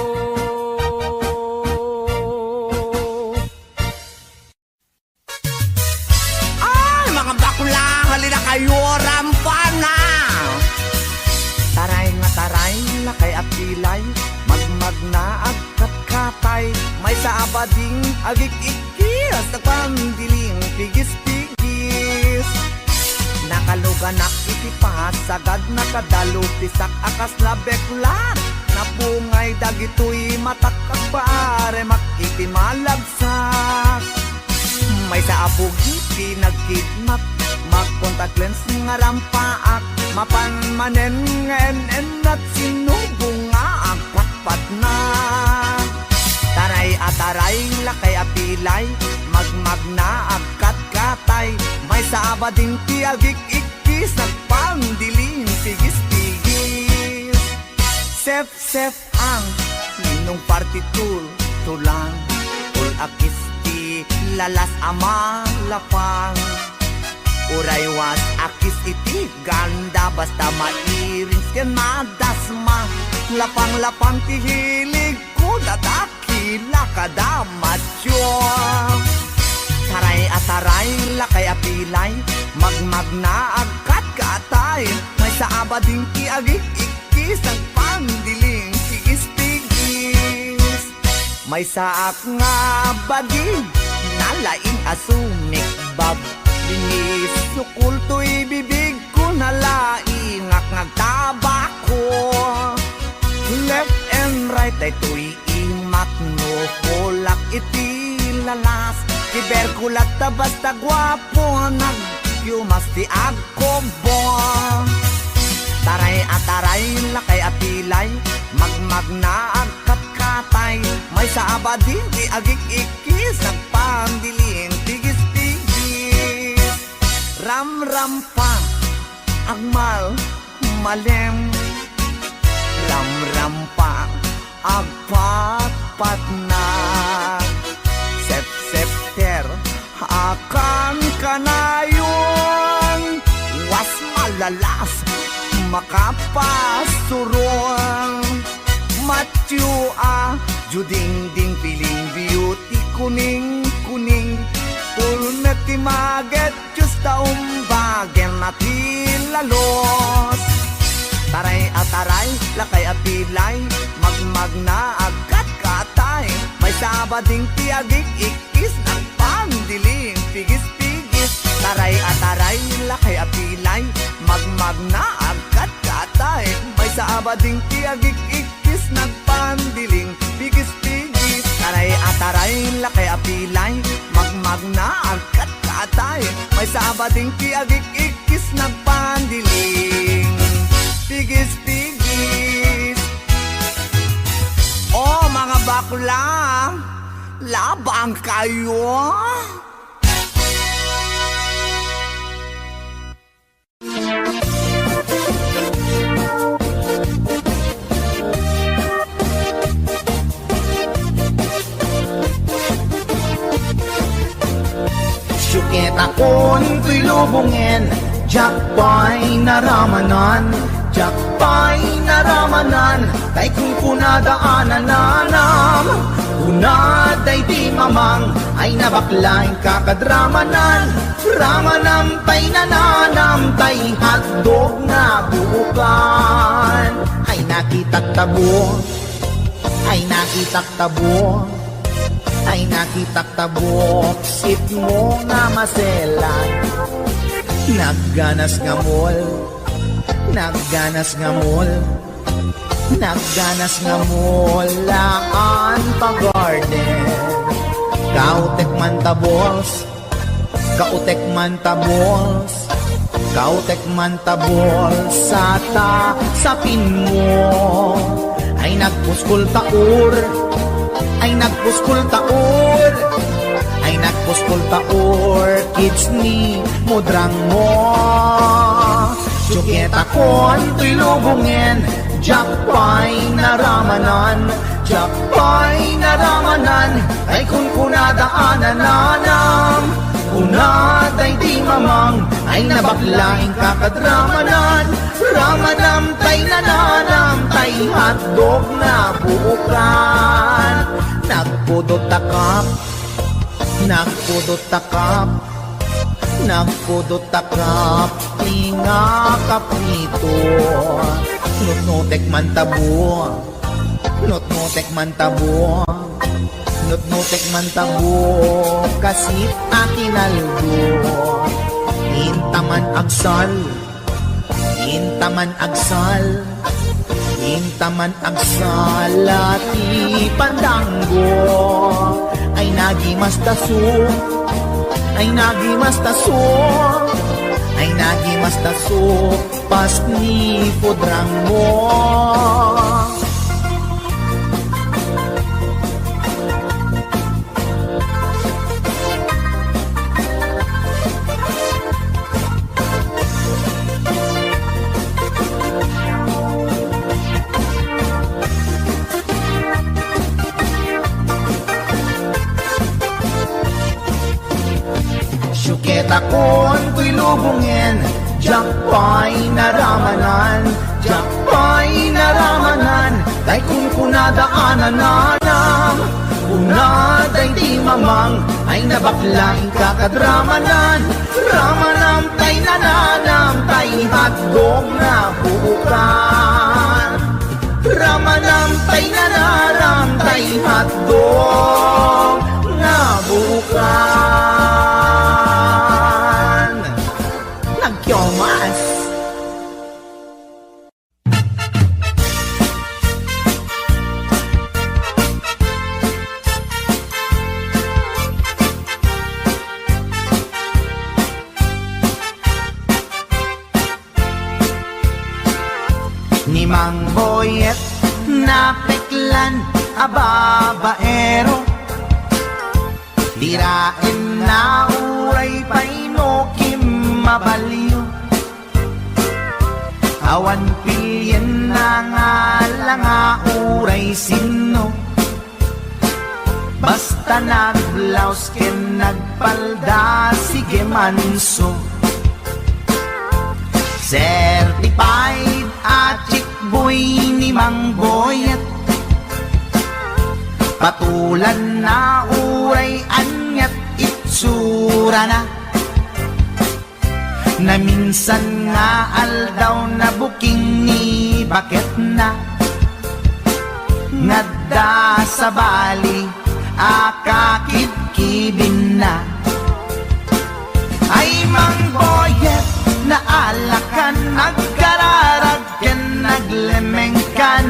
Halina kayo, rampana! Taray nga taray, lakay at pilay, magmag na agkat-katay, may sa abading agik-ikis, nagpandiling pigis-pigis. Nakaluganak iti pasagad, nakadalo pisak akas na beklat, napungay dagitoy matakak paare makiti malagsak. May sa apugi pinagkidnap, mag-contact lens nga rampaak, mapanmanen en at sinubong nga agpatpat na. Taray ataray, lakay apilay, magmag na agkat-katay, may sa abading tiagik-ikis, nagpangdiling pigis-pigis. Sef-sef ang ninong partitur, tulang, ul akis ti lalas amalapang. Uraywas akis iti ganda, basta mairins ken madasma. Lapang-lapang ti hilig ko, dadakila kada macho. Taray ataray, lakay apilay, magmag na agkat-katay, may sa abading ti agik-ikis, ang pandiling tigis-pigis. May saak nga baging, nalaing asunik bab. Binis sukul to'y bibig ko, nalaingak ngagtabako. Left and right ay to'y imak no, kulak iti lalas. Kiberkulat ta basta gwapo, nagyumas ti agkobo. Taray ataray, lakay apilay, magmag na agkat-kat katay may sabading di agik ikis nagpandiling tigis-tigis ram-ram pa agmal malem ram-ram pa agpat-pat na sep-septer akan kanayon was malalas makapasurong matua juding-ding piling beauty kuning-kuning pulmet timaget justa umbagen natilalos taray ataray lakay apilay magmag na agkat katay may sabading tiagik ikis ng pandiling pigis-pigis taray ataray lakay apilay magmag na agkat katay may sabading tiagik ikis ng pandiling pigis-pigis taray ataray lakay apilay magmag na agkat katay may sabading tiagik ikis ng pandiling pigis-pigis. Oh mga bakla, labang kayo. Syukit akon tuy lubungin Jakpay naramanan Jakpay naramanan Kay kung kunadaanan nanam Kunaday di mamang Ay nabaklain kakadramanan Ramanam tay nananam Tay hotdog na buukan Ay nakitak tabo Ay nakitak tabo ay nakitak tabok sit mo nga maselan nagganas nga mall nagganas nga mall nagganas nga mall laan pa garden kautek man tabols kautek man tabols kautek man tabols sata sapin mo ay nagpuskol taur ay nagpuskol taor ay nagpuskol taor kids ni mudrang mo Syukit akon tuy lubungin Jakpay naramanan Jakpay naramanan ay kung kunadaanan nanam kunaday di mamang ay nabaklaing kakadramanan ramanam tay nananam tay hotdog na buukan nagpudot takap nagpudot takap nagpudot takap tinga kaprito nutnutek man tabo nutnutek man tabo nutnutek man tabo kasit akinaldo intaman agsal intaman agsal intaman agsal ati pandanggo ay nagimas taso ay nagimas taso ay nagimas taso pas ni podrang mo Syukit akon tuy lubungin Jakpay naramanan Jakpay naramanan Kay kung kunadaanan nanam kunaday di mamang Ay nabaklaing kakadramanan ramanam tay nananam Tay hotdog na buukan ramanam tay nananam Tay hotdog na buukan Nagkyomas ni Mang Boyet napeklan ababaero, tirain na uray paino kim mabaliw. Awan pilyen na nga langa uray sino, basta nagblaus ken nagpalda sige manso. Certified at chickboy ni Mang Boyet, patulan na uray anyat itsura na, na minsan nga aldaw na buking ni bakit na, ngadda sa bali akakit-kibin na. Ay Mang Boyet, naalakan, nagkararag ken naglemengkan,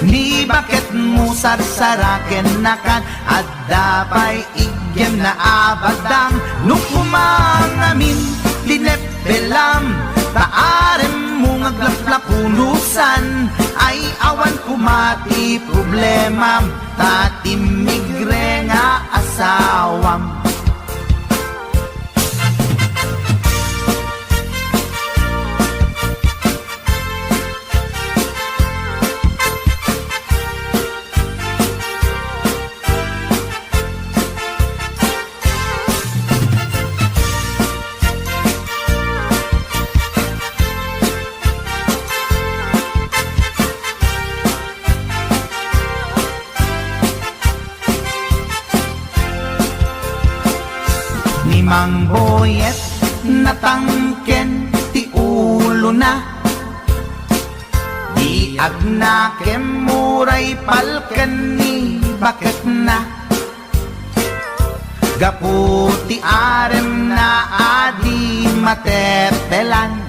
ni bakit mo sarsaraken nakan, at dapay igyem na abadang, nukumangamin linepelam, taarem mo ngaglaplapunusan, ay awan kumati problemam, tatimigre nga asawam. Mang Boyet, natangken ti ulo na, di agnakem muray palken ni bakit na, gaputi arem na adi matepelan,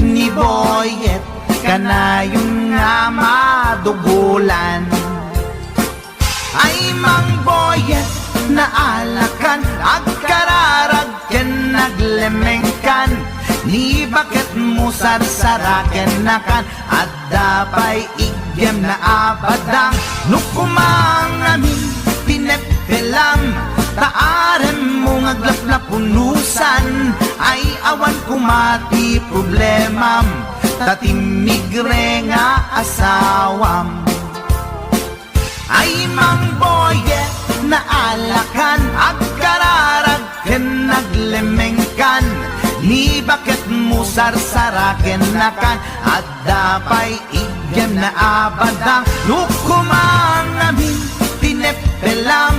ni Boyet kanayong nga madugulan. Ay Mang Boyet, naalakan, agkararag ken naglemengkan, ni bakit mo sarsaraken nakan, at dapay igyem na abadang, nukumangamin pinepelam, taarem mo ngaglaplapunusan, ay awan kumati problemam, tatimigre nga asawam. Ay Mang Boyet, naalakan, agkararag ken naglemengkan, ni bakit mo sarsaraken nakan, at dapay igyem na abadang, nukumangamin pinepelam,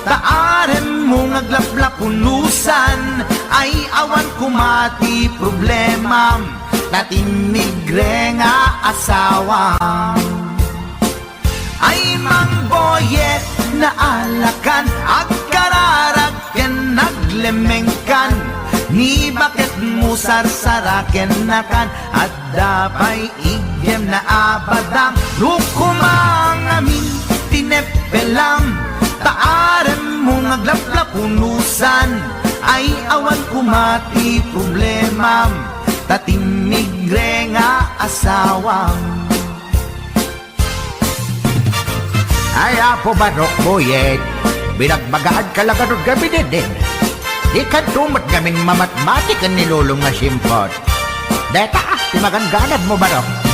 taarem mo ngaglaplapunusan, ay awan kumati problemam, tatimigre nga asawam. Ay Mang Boyet, naalakan, agkararag ken naglemengkan, ni bakit mo sarsaraken nakan, at dapay igyem na abadang, nukumangamin tinepelam, taarem mo ngaglaplapunusan, ay awan kumati problemam, tatimigre nga asawam. Ay apo barok Boyet, binagbagaan ka lang ganun gabi din. Di ka tumat gaming mamatmatik ang nilulong nga simpot. Deta, timaganganad mo barok.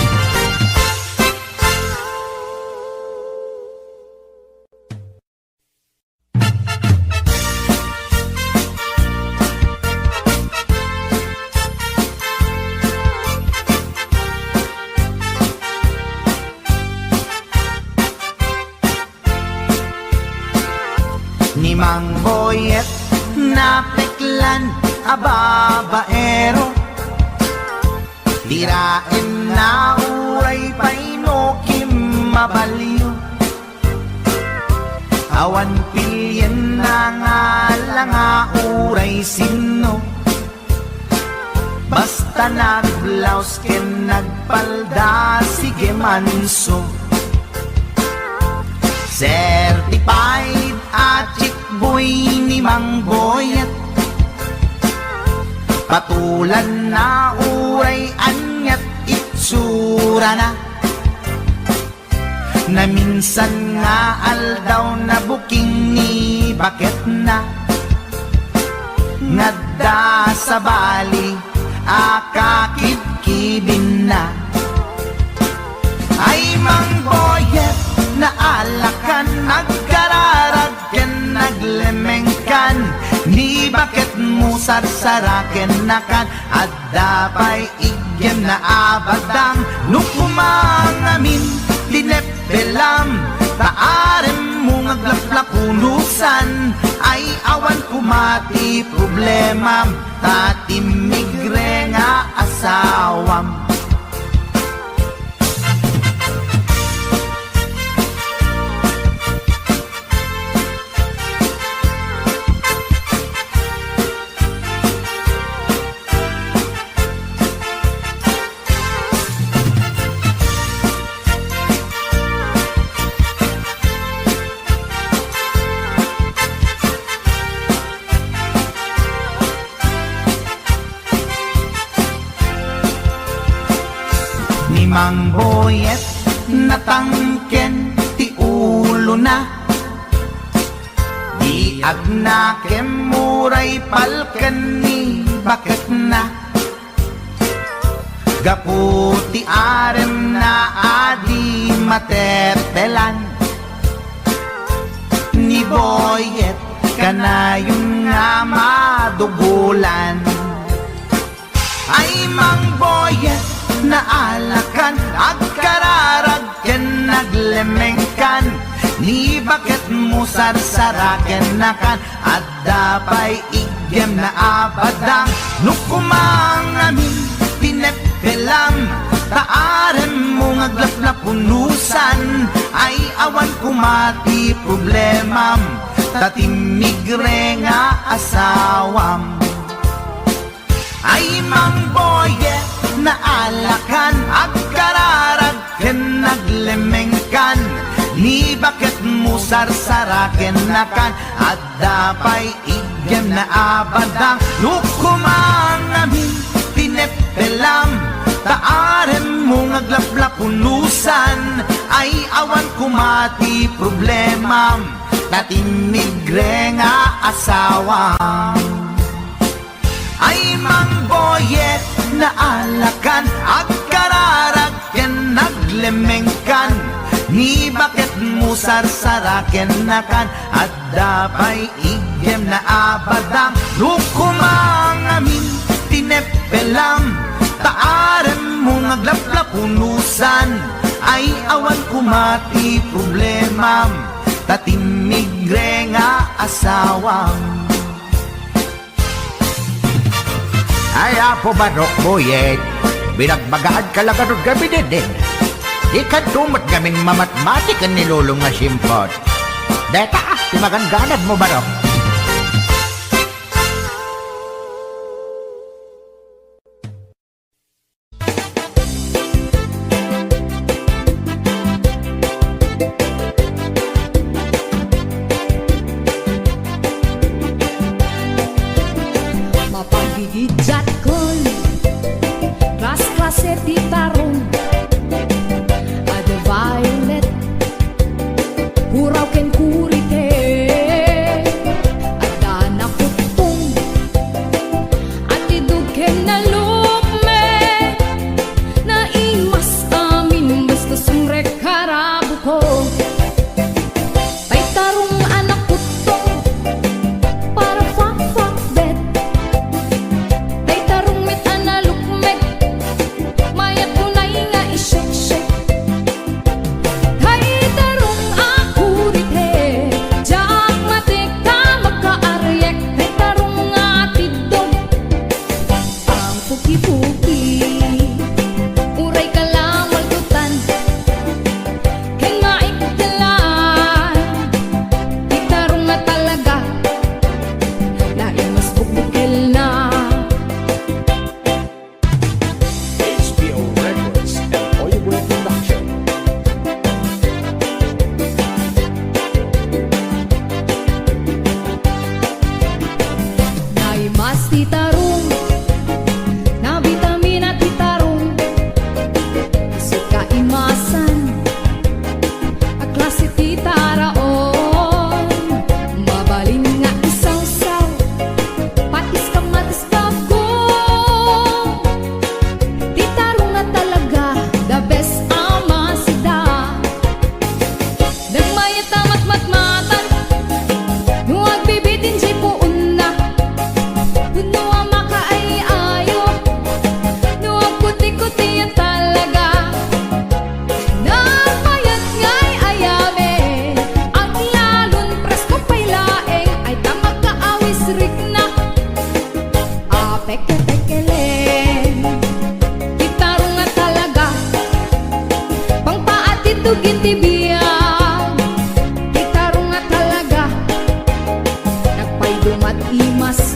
Ni Mang Boyet, napeklan, ababaero, tirain na uray paino kim mabaliw. Awan pilyen na nga langa uray sino, basta nagblaus ken nagpalda sige manso. Certified at chickboy ni Mang Boyet, patulan na uray anyat itsura na, Na minsan nga aldaw na buking ni bakit na ngadda sa bali akakibkibin na ay mangboyet na alakan nagkararag ken naglemengkan ni bakit mo sarsaraken nakan at dapay igem na abadang nukumangamin dinepelam taarem mo ngaglaplakunusan ay awan kumati problema tatimigre nga asawam. Mang boyet natangken ti ulo na di agnakem muray palken ni bakit na gaputi arem na adi matepelan ni boyet kanayon nga madugulan ay mang boyet na alakan agkararag ken naglemengkan ni bakit mo sarsaraken nakan at dapay igem na abadang nukumangamin pinepelam taarem mo ngaglaplapunusan ay awan kumati problemam tatimigre nga asawam ay mang boyet na alakan agkararag ken naglemengkan ni bakit mo sarsaraken nakan at dapay igem na abadang nukumangamin pinepelam taarem mo ngaglaplapunusan ay awan kumati problema tatimigre nga asawang ay mang boyet na alakan agkararag ken naglemengkan ni bakit mo sarsaraken nakan at dapay igem na abadang nukumangamin tinepelam taarem mo ngaglaplapunusan ay awan kumati problemam tatimigre nga asawang. Ay apo barok boyet, binagbagaan kalagarod gabi din. Di ka tumat gaming mamatmatikan ni lulong nga simpot. Deta, timaganganad mo barok. Mapagigidjat ko'y klas-klase ti tarong Ada violet Huraw ken kurite Ada nakutong At idug ken nalukme Na imas amin basta sumrek karabu ko Tay tarong anak kutong Para fak-fak bet Tay tarong met analukmet Mayat tunay nga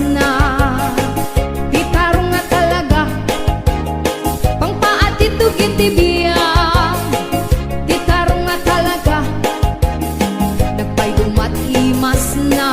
na. Titaro nga talaga, pangpaat ito gitibiya. Titaro nga talaga, nagpaydumat imas na.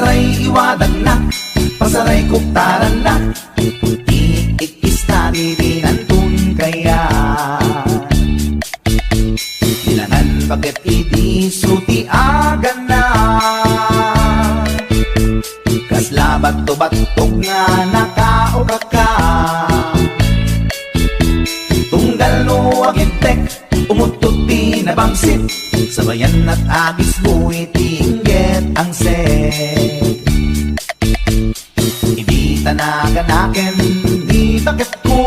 Pasaray iwadag na, pasaray kuktaran na, iikis na dirinantun kaya. Ilangan bakit iti suti agan na, kaslabat to batog nga nakaukak ka. Tunggal no agintek, umutot pinabangsit, sabayan at agis mo itingget ang set. Hindi tanaganaken, di bakit ko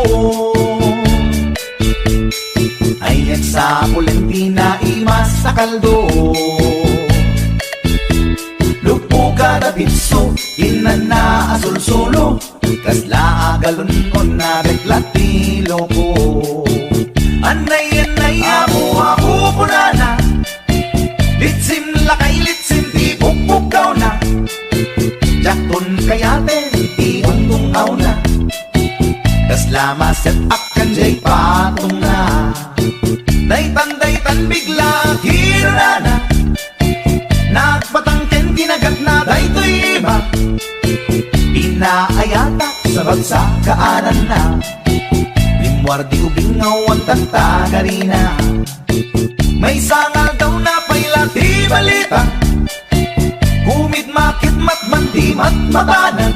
ay sa Pulentina imas sa kaldo. Lupo ka na bitso, inan na asul-sulo, kasla agalon mo na reklatilo ko. Anay ako punana, litsim lakay litsim di pukpukaw na, jakton kayaten di untungaw na, kasla maset akan jay patong na. Daytan bigla hirana, nagpatangken kinagat na daytoy iba, pinaayata sa bagsa kaanan na, limwardi ubingaw ang tagtagarina. May sangal daw na paila di balita, kumid makit matman di matmatanan,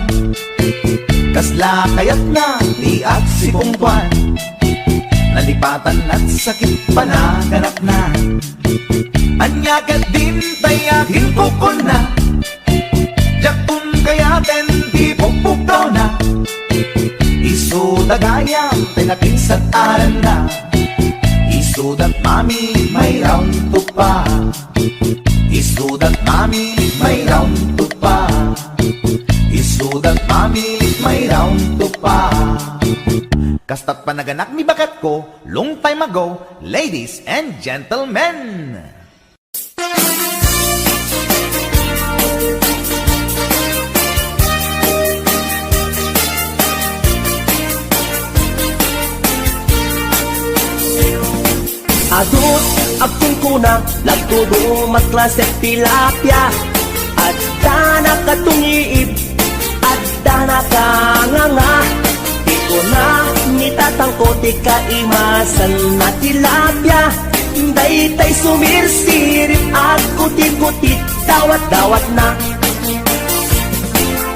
kasla kayat na di at si pungtuan, nalipatan at sakit panaganap na. Anyagat din tayagin kukon na, jaktun kayaten di pukpukaw na, iso dagaya tinakinsat aran na, iso dat mami may round to pa, iso dat mami may round to pa, iso dat mami may round to pa. Kastat panaganak ni bakat ko, long time ago, ladies and gentlemen. Adut akong kuna, lagtudo matklase tilapia, at dana katungiib, at dana kanganga. Ko na nitatangko ti kaimasan na tilapia, daytay sumirsirip at kuti-kuti, dawat-dawat na.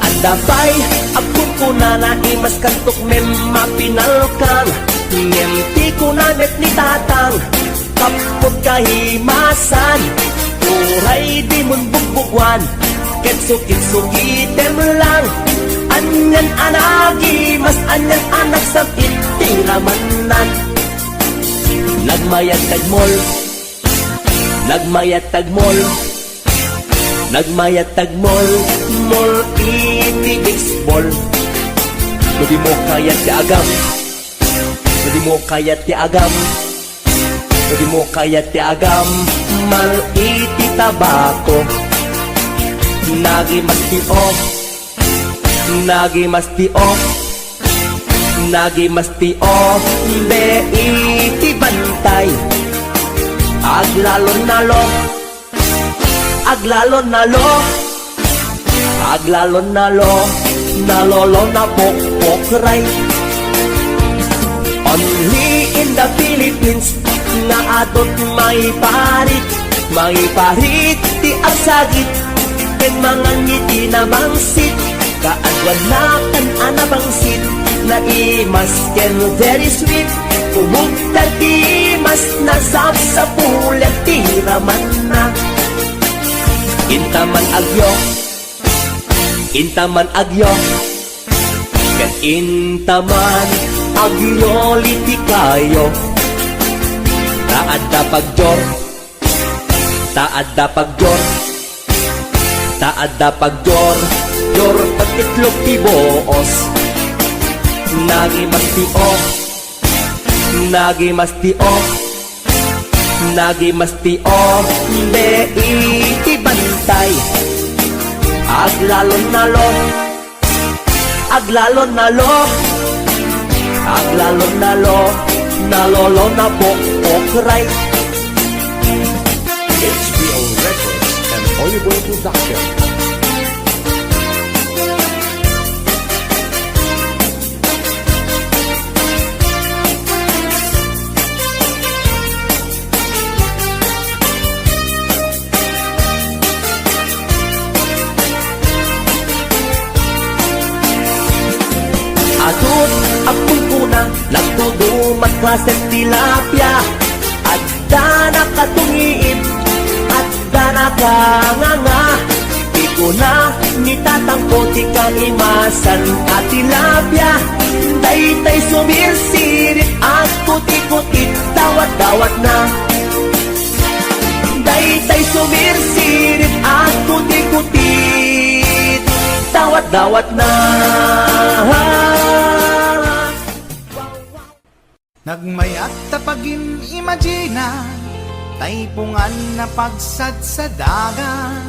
Andabay akong kuna na imas kantok mem mapinalkang, ngem ti kuna net ni tatang, kapot kahimasan, uray di mun bugbugwan, kitsukit-sukitem lang. Anyan anagi, mas anyan anak sa itiramanan. Nagmayat tagmol, nagmayat tagmol, nagmayat tagmol, mol iti baseball. Hindi mo kayat ti agam, hindi mo kayat ti agam, hindi mo kayat ti agam, mal iti tabako. Nagi mastio, nagi mastio, nagi mastio, de iti bantay. Aglalon nalo, aglalon nalo, aglalon nalo, nalolo na pokpokray. Only in the Philippines, nga atot may parit ti agsagit, ken mga ngiti na bangsit, kaadwan na kan anabangsit, na imas ken very sweet, kumugtal ti mas nasap sa pulet tiraman na. Intaman agyo, intaman agyo, ken intaman agyo liti kayo. Taadda pagjor, taadda pagjor, taadda pagjor, jor patitlog ti boos. Nagi mastio, nagi mastio, nagi mastio, de iti bantay. Aglalon nalo, aglalon nalo, aglalon nalo, nalolo na pokpokray. HBO Records and Oliver Production. Adot apong kuna nagtudo magklaset tilapia. Adda na katungiib, adda na kanganga. Di ko na nitatangko ti kaimasan at tilapia. Daytay sumirsirit at kuti-kutit, dawat-dawat na. Daytay sumirsirit at kuti-kutit, dawat-dawat na. Nagmayat tapagin imagina, taypungan na pagsad sa dagan.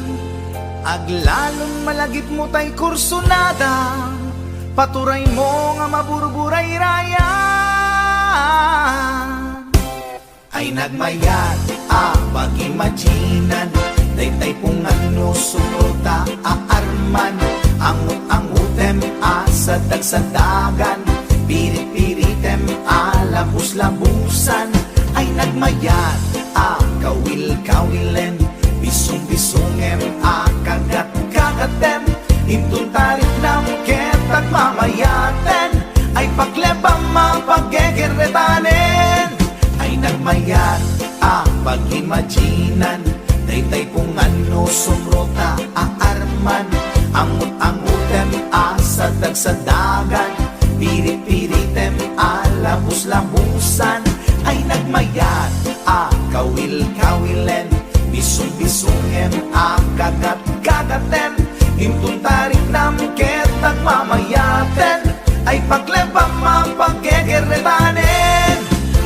Aglalong malagip mo tay kursunada, paturay mo nga maburburay raya. Ay nagmayat pag-imaginan, daytay pungan no sumruta aarman. Angut-angutem sa dagsadagan, pirit-piritem labus-labusan. Ay nagmayat kawil-kawilen, bisong-bisongem kagat-kagatem. Intun tarik nam ketag mamayaten, ay paglebang mapaggegeretanen. Ay nagmayat pag-imaginan, daytay pungan no sumrota aarman. Angut-angutem sa dagsadagan, pirit-piritem labus-labusan. Ay nagmayat kawil-kawilen, bisong-bisongem kagat-kagaten. Intun tarik nam ketag mamayaten, ay paglebang mapaggegeretanen.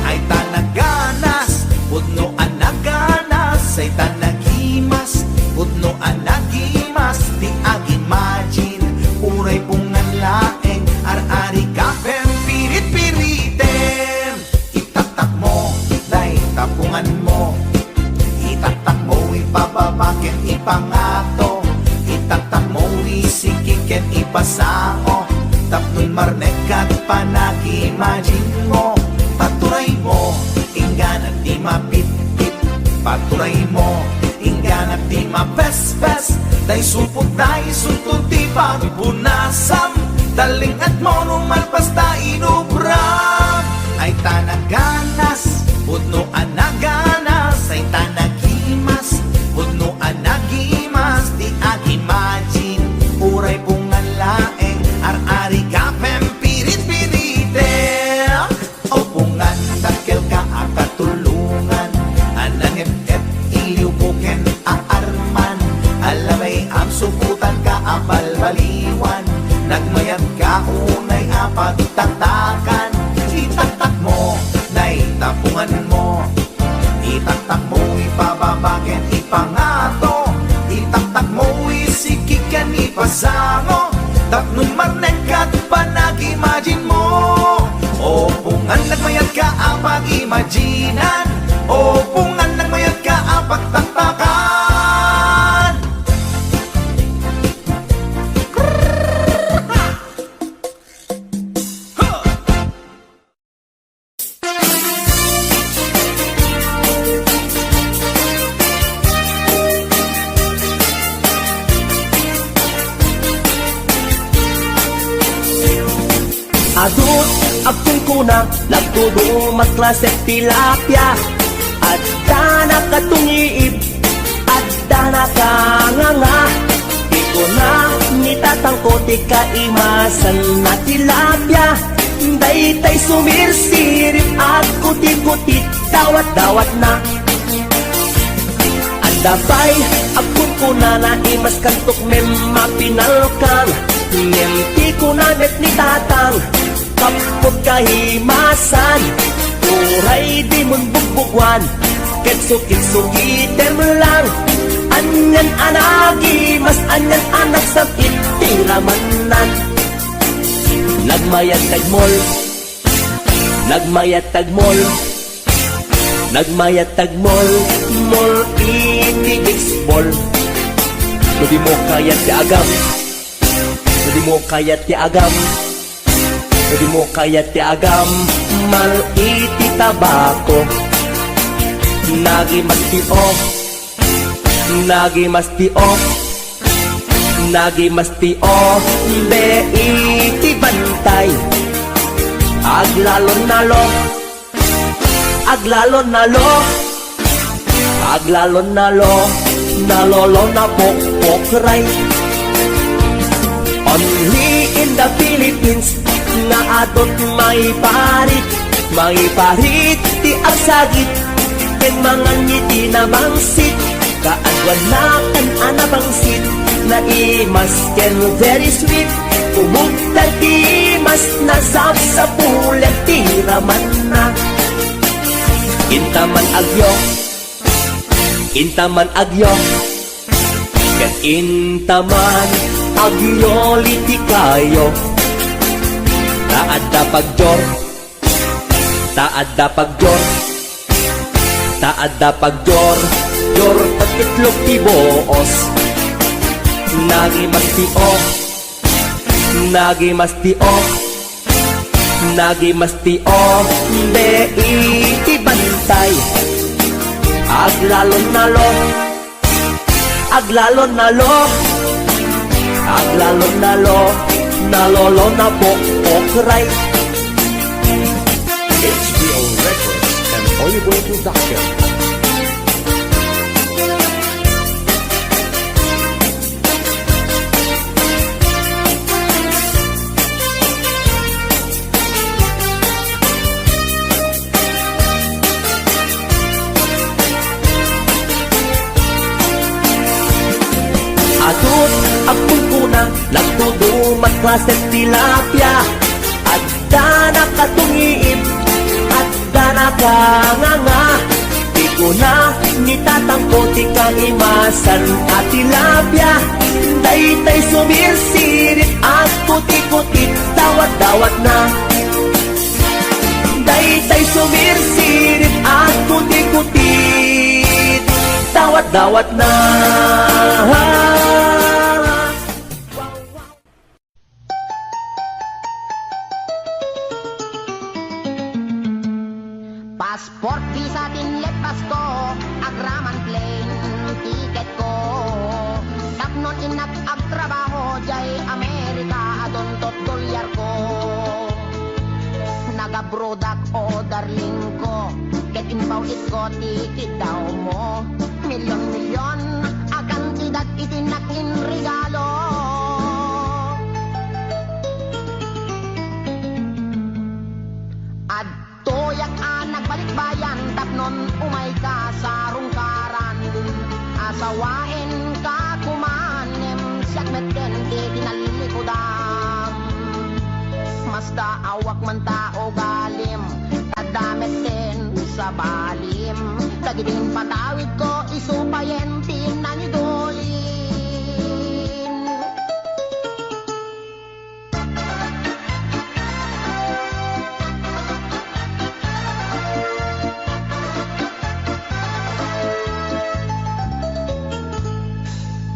Ay tanaganas, pudno anaganas, ay tanagimas, pudno anagimas. Di ag-imagine, uray pungan laeng, ar-ari kapem, pirit-piritem. Itatak mo, day tapungan mo, itatak mo, ipababaken, ipangato. Itatak mo, isikiken, ipasao. Tapnon marnekat, panag-imagine mo. Paturay mo, ingganat di mapit-pit. Paturay mo, ingganat di mapes-pes. Day supot, day suntun, di pagbunasam. Dalingat mo, numalpas ta inubram. Ay tanaganas, pudno anaganas. Ay tanagimas, pudno anagimas. Di ag-imagine, uray pungan laeng, ar-ari kapem, pirit-piritem. O pungan, dakkel ka akatulungan, anangep-ep, iliubuken, aarman. Alamay ang suputan ka, abalbaliwan. Nagmayat ka, unay apagtatakan. Itatak mo, day tapungan mo. Itatak mo, ipababaken, ipangato. Itatak mo, isikikan, ipasango. Tapnon marnekat, panag-imagine mo. O pungan, nagmayat ka, apag-imaginan. O pungan, nagmayat ka, apagtatakan. Adot apong kuna nagtudo magklaset tilapia. Adda na katungiib, adda na kanganga. Di ko na nitatangko ti kaimasan na tilapia. Daytay sumirsirit at kuti-kutit, dawat-dawat na. Andabay apong kuna na imas kantok mem mapinalkang. Ngenti ko na net ni tatang, kapot kahimasan. Uray di mon bugbugwan, kitsukit-sukitem lang. Anyan anagi, mas anyan anak sa itiramanan. Nagmayat tagmol, nagmayat tagmol, nagmayat tagmol. Mol itigiksbol, di mo kaya ti agam. Di mo kaya ti agam, di mo kaya ti agam. Mal iti tabako, nagi mas ti off, nagi mas ti off, nagi mas ti off. Be iti bantay, aglalon nalo, aglalon nalo, aglalon nalo, nalolo na pokpokray. Only in the Philippines nga adot may parit ti agsagit ken mga ngiti na bangsit kaadwan na kan anabangsit na imas ken very sweet umugtag ti mas nasab sa pulet ti raman na intaman agyo ken intaman agyo liti kayo taadda pagjor taadda pagjor jor patitlog ti boos nagimastio de iti bantay aglalon nalo, aglalon nalo, aglalon nalo, nalolo na pokpokray. HBO Records and Oliboy Production. Atut akong kuna nagtudumat klaset tilapia adda nakatungiib adda nakanganga di ko na nitatangko ti kangimasan at tilapia daytay sumirsirit at kuti-kuti dawat-dawat na daytay sumirsirit at kuti-kuti dawat-dawat na. Passport, visa, tinlet, pasko, agraman plane, ticket ko. Tapnon inak ag trabaho, jay Amerika, adontot dolyar ko. Nagabrodak o darling ko, get inpaw ko, ticket daw mo. Milyon-milyon, akan tidak itinak in regalo. Toyak nagbalik bayan tapnon umay ka sa rungkaran asawain ka kumanem siyak metken di dinalilikudam masta awak man tao galim tadamet din sa balim tagidin patawid ko isupayen tinang idolin.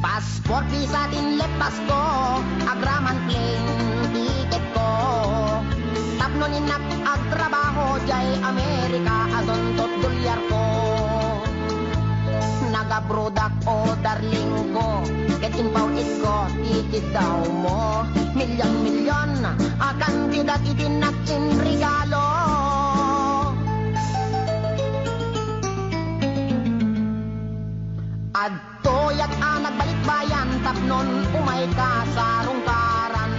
Passport, visa, tinlet, pasko, agraman plane, ticket ko. Tapnon inak ag trabaho, jay Amerika, adontot dolyar ko. Nagabrodak o darling ko, get inpaw ko, ticket daw mo. Milyon-milyon, akan tidak itinak in regalo. Toyak nagbalik bayan tapnon umay ka sa rungkaran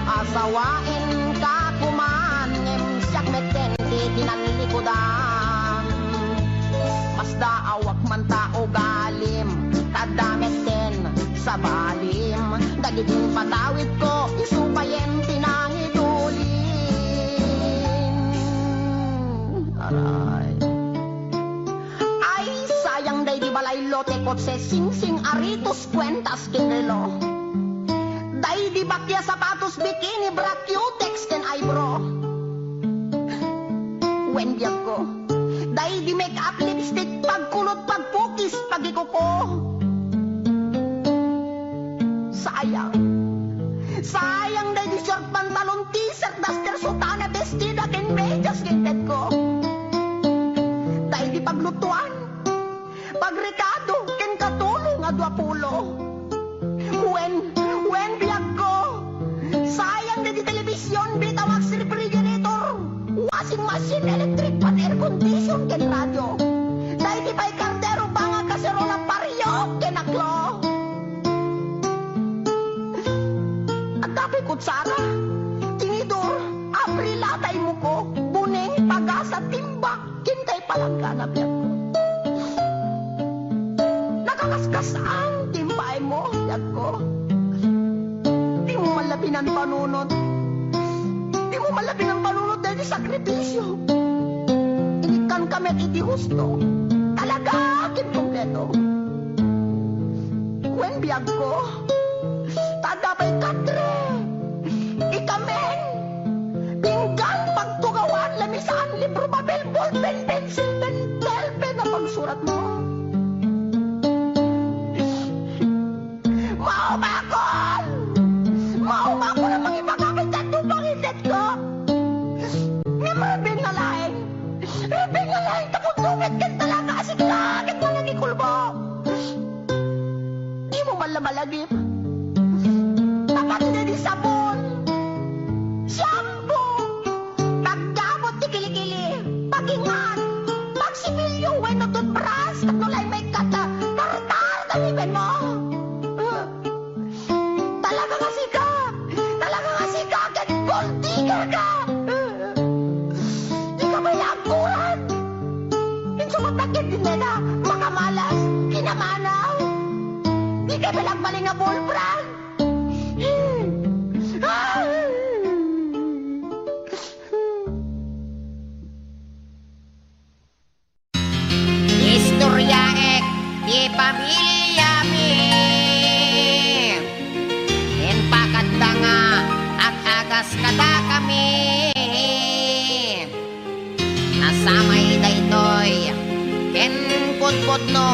asawain ka kumanem siyak metken di tinalikudan masda awak man tao galim tadamet din sa balim dagidin patawid ko isupayen tinang idulin. Aray sayang day di balay lote kotse sing-sing aritos kwentas kinelo day di bakya sapatos bikini bra cutex ken eyebrow when biyak ko day di make up lipstick pagkulot pagpukis pagikuko sayang day di short pantalon t-shirt duster sutana bestida ken medyas ginted ko day di paglutuan pagrekado ken katulong nga 20 when biyak ko sayang na di telebisyon bitawag si refrigerator masin, electric pan, air condition, ken radyo. Dahil di ba'y kardero ba nga kaserola pariyo, kenaklo. At dapat kutsara, tinidor, aprilatay mo ko, buning, pagasa, timbak, kintay palangganap yan ko. Nakakaskas ang timpay mo, yan ko. Di mo malabi ng panunod. Di mo malabi ng panunod dahil sakripisyo. Inikan kami at hindi gusto. Talaga, akin kompleto. Kwen biyag ko, tadabay katre. Ikamen, pinggan, pagtugawan, lamisaan, libro, papel, ballpen, pencil, pen, pen na pagsurat mo. Maumakon! Maumakon ang mga ipagkakit at tupang indet ko! Nga mabing na laing! Mabing na laing takot-lumit kan talaga asig langit na nagikulbo! Di mo man lamalagip? Tapat na di sabon! Shampoo! Paggamot di kilikili! Pagingan! Pagsimilyo! Weno toothbrush! At nulay may kata! Tartar! Kanibin mo! Talaga kasi ka! Talaga kasi ka! Kahit gold digger ka! Di ka may angkuran! Insumatakit din nila! Makamalas! Kinamanaw! Di ka balagbaling na bullbrand! Istorya ek di pamilya mi. En pakadda nga at agas kada kami. Nasamay daytoy ken putput no.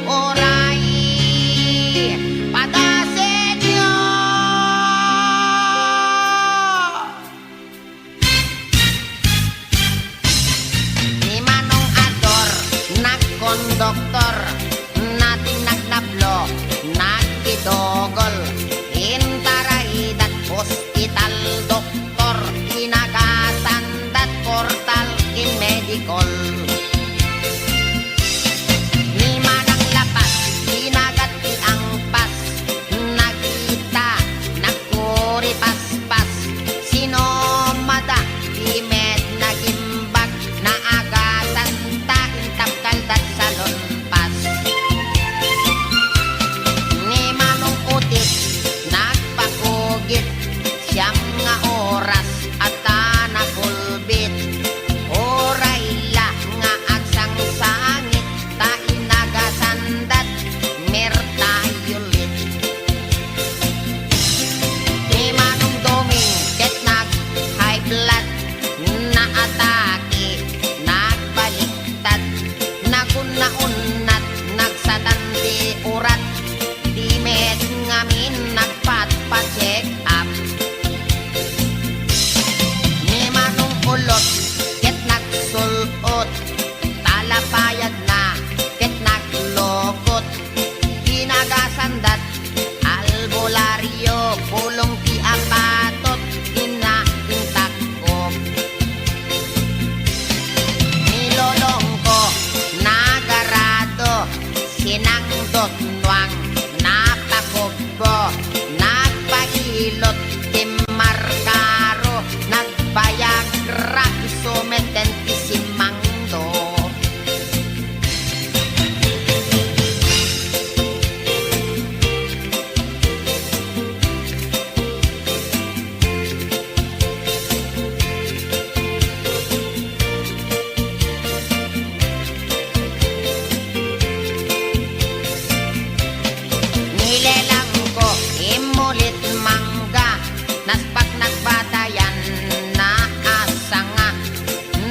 Oray padasen nyo. Ni Manong Ador, nagkondoktor, nating nagnablo, nagkidogol, intarahidat, hospital, doktor, inagasandat, portal, in medical. Ni Manang Lapas, inagat ang pas, nagkita, nagkuripas-pas, sinomada, imed, nagimbag, naagatan, intap kaldat sa lonpas. Ni Manong Utit, nagpakugit, siyam nga oras at nakulbit. Oray la nga agsang sangit, ta inagasandat, mertayulit. Ni Manong Doming, ket nag-high blood, naatake, nagbaliktad, nagunnaunat, nagsatanti urat, timed ngamin, nagpat-pa-check up. Ni Manong Ulot, ket nagsulot, talapayag na, ket naglokot, ginagasandat, albularyo, pulong ti apatot, inaintakop. Nilolong ko, nagarado, sinangdot nuang, napakogbo, nagpahilot, timarkaro, nagbayagra, isumetentisimangdo. Nilelang ko, imulit mangga, naspak nagbatayan, naasanga,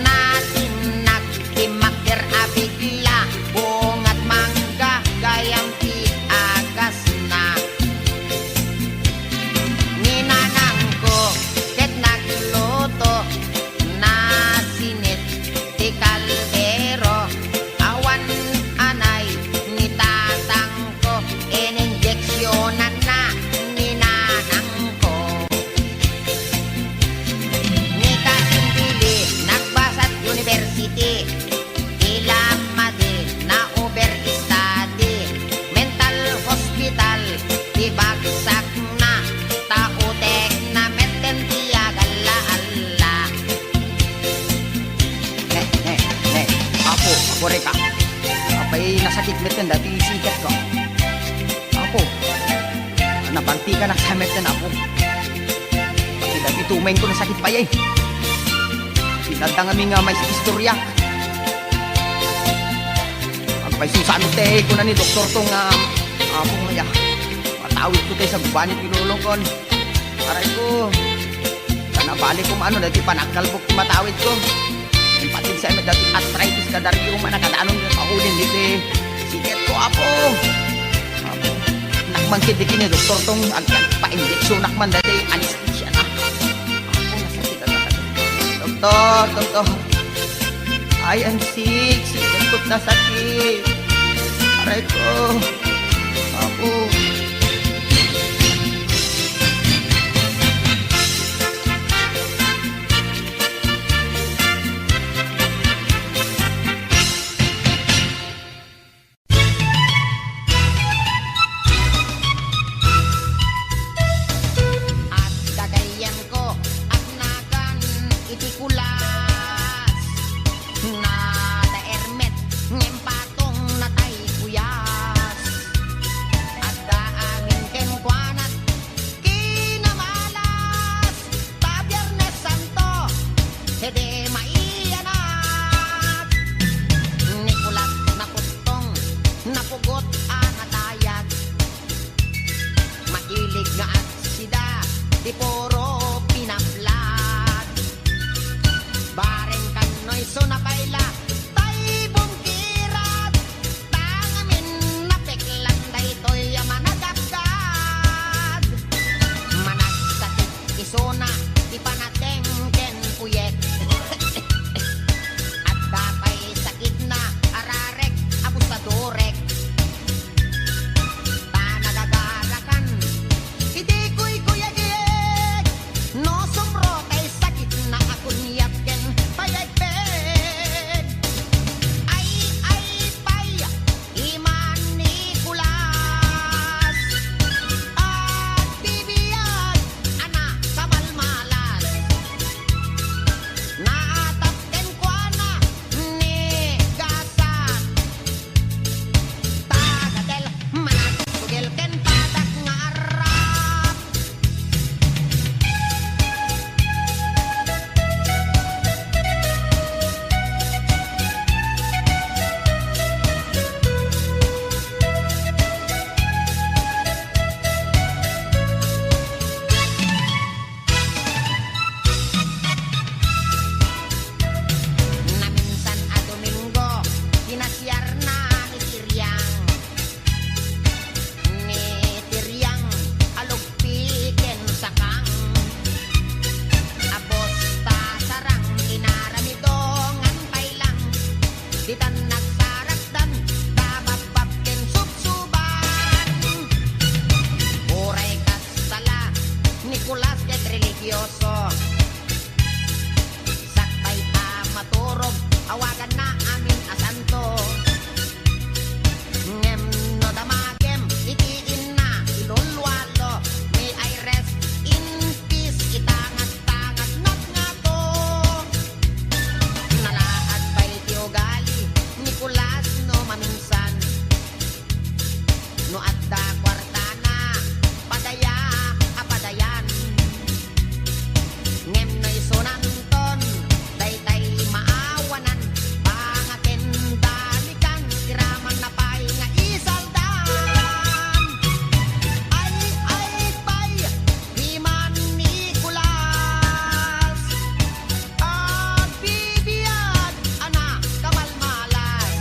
natin nagtimakder abigla, bungat mangga, gayam ti agas na. Ninanang ko, ket nagluto, nasinit, ti kaldero, awan anay, ni tatang ko, ininjeksyonan na, ninanang sakmet yan dati sikat ko. Apo, nabanti ka na sakmet yan apo. Dati tumayin ko na sakit pa yan. Pinadang kami nga may istorya. Ang may susanot ko na ni doktor tong apo nga. Matawid ko tayo sa gubanit pinulong ko. Aray ko, nabalik ko maano dati panagkalbok matawid ko. Yung patin sa emet dati arthritis ka dari yung manakadanon yung pakulin dito siket ko apo. Apo, nakman kiti ni doktor tong pa-injeksyon nakman dati anesthesia na. Apo, nasakit na doktor, I am sick, siket ko't nasakit. Aray ko, apo. At kagayan ko at nagan iti kulas na daermet ngem patong natay kuyas at daamin ken kuanat kinamalas ta Biyernes Santo hede maiyanat Nicolas nakutong napugot anatayag makilig nga at sida di puro pinaplag bareng kanoy so napaila tay bungkirat tangamin napeklan daytoy managapkad managsatik isona ipanateng ken puyek at dapay sakit na ararek abusadorek nagagarakan hindi ko'y kuyagig no sumro kay sakit na akunyap ken payagpeg ay pay iman Nicolas at bibiyag ana kamalmalas naatap ken kuana ni gasat tagadel manatugel ken patak nga arap na minsan a Domingo kinasyar na ni Tiryang alugpi ken sakang abos ta sarang inaramidongan pailang ditan nagsarakdan tababab ken subsuban uray kasala Nicolas ket religyoso sakbay ta maturog awagan na amin asanto ngem no damagem itiin na ilulwalo may I rest in peace itangat-tangat not nga to nalaad pa iti ugali Nicolas no maminsan no adda kwartana padaya apadayan ngem no isunanton daytay maawanan pangaken dalikan kiraman na pay nga isaldan ay pay iman Nicolas at bibiyag ana kamalmalas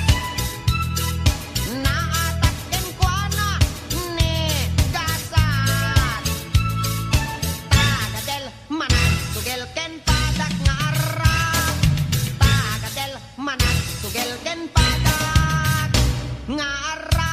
naatak ken kuana ni gasat tagadel managtugel ken padak nga arap tagadel managtugel ken padak nga arap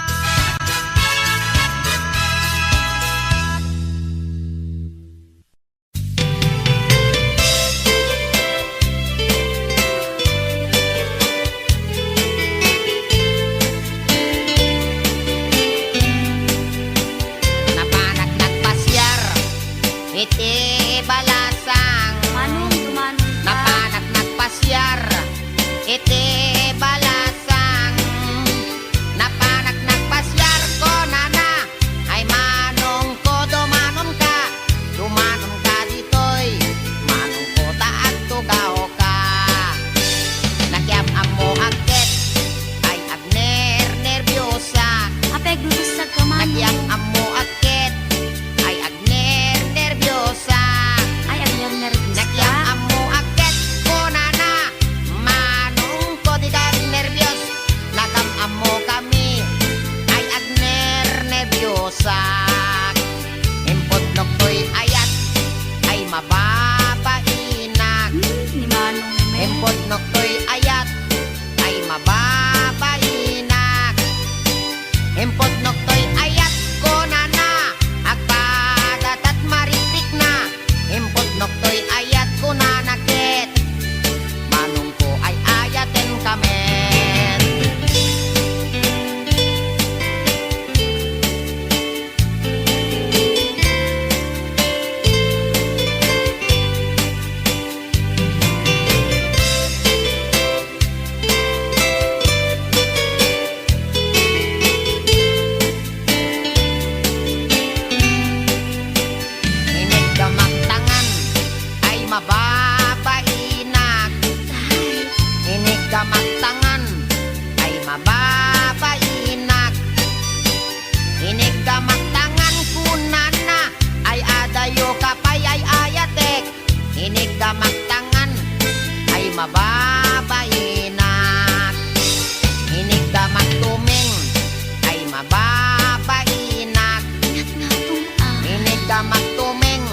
napanak nagpasyar iti balasang napanak nagpasyar iti balasang napanak mababainak. Ni Manong Mel. Impod noktoy ayat ay mababainak. Impod noktoy ayat ko na agpadat at maripik na. Impod noktoy ayat ko na nakit. Manong ko ay ayaten kamen. Inig gamang tangan ay mababainak. Inig gamang tangan ay mababainak. Inig gamang tangan kunana ay adayo kapay ay ayatek. Inig gamang tangan ay mababainak. Inig gamang tuming ay mababainak. Inig gamang tuming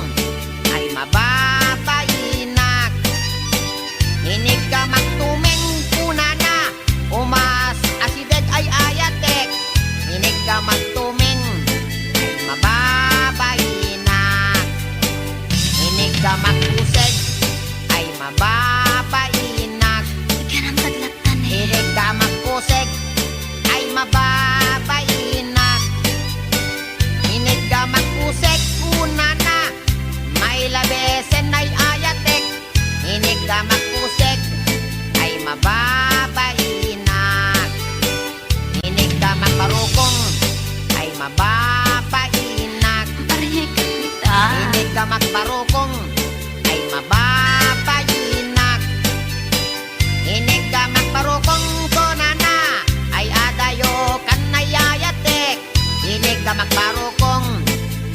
ay mababainak. Inig gamang tuming kunana umas asideg ay ayatek. Inig gamang tuming ay mababainak. Inig gamang kuseg ay mababainak. Inig gamang kuseg ay mababainak. Inig gamang kuseg kunana may labesen ay ayatek. Inig gamang kuseg ay mababainak. Inig gamang parukong ay mababainak. Inig gamang parukong ay mababainak. Inig gamang parukong konana ay adayo kanayayatek. Inig gamang parukong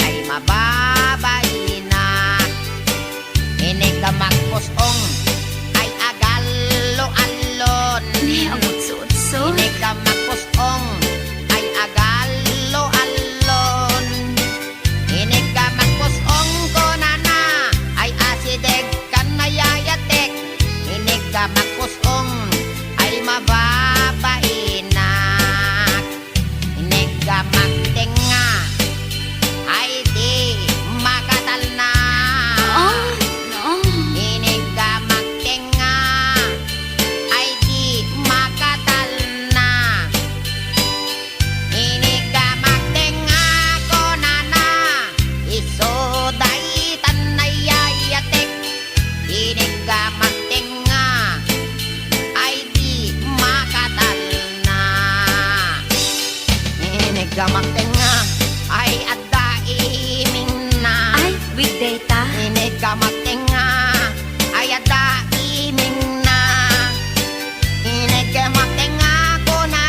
ay mababainak. Inig gamang pusong ay agalo-alon. Inig gamang pusong ay agalo-alon. Inig gamang pusong konana ay asideg kanayayatek. Inig gamang pusong ay mababainak. Inig gamang tenga ay di makatal na. Inig gamang tenga ay di makatal na. Inig gamang tenga ko na isoday tanayayatek. Inig gamang tenga ay di makatal na. Inig gamang tenga ay adaiming na. Inig gamang tenga ay adaiming na. Inig gamang tenga ko na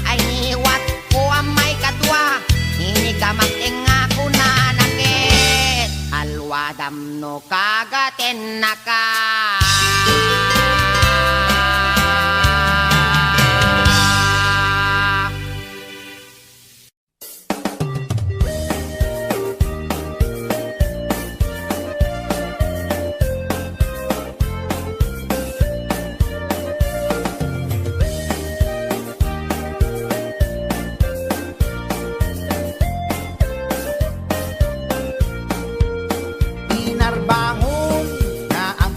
ay niwat ko ang may kadwa. Inig gamang tenga ko na nakit. Alwadam no kagaten na ka. Inarbangon na ang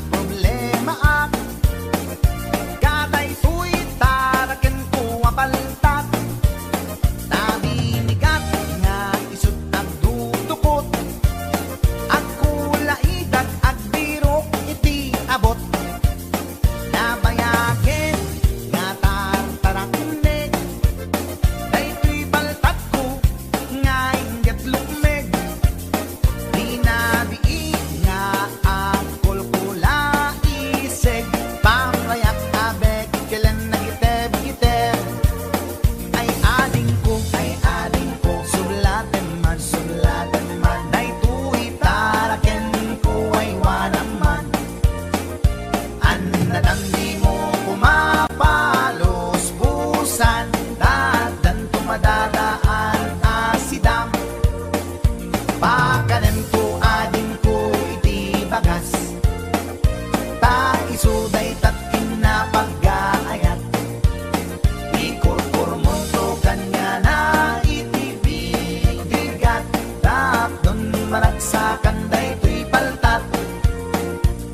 kan daytoy paltat.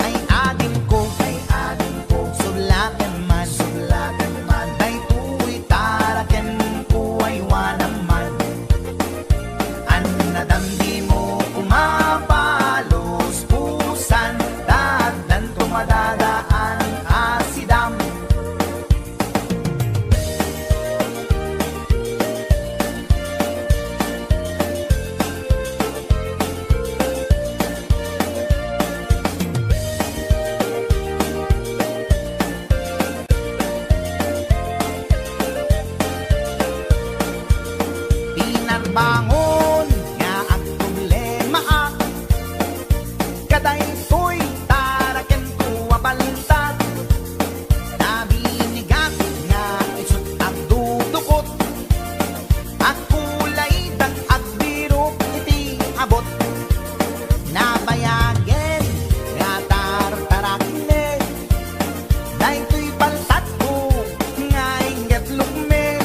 Ay ading ko, sulaken man, daytoy taraken ko ay wanaman. An nadamdi mo kumapalos pusan, dadan tumadadaan asidam. Pinarbangon nga ang problema ak kadaytoy taraken ko abalintad. Nabinigat nga isut at dudukot, at kulay dag agbirok iti abot. Nabayagen nga tartarakne, daytoy paltat ko nga inget lukme.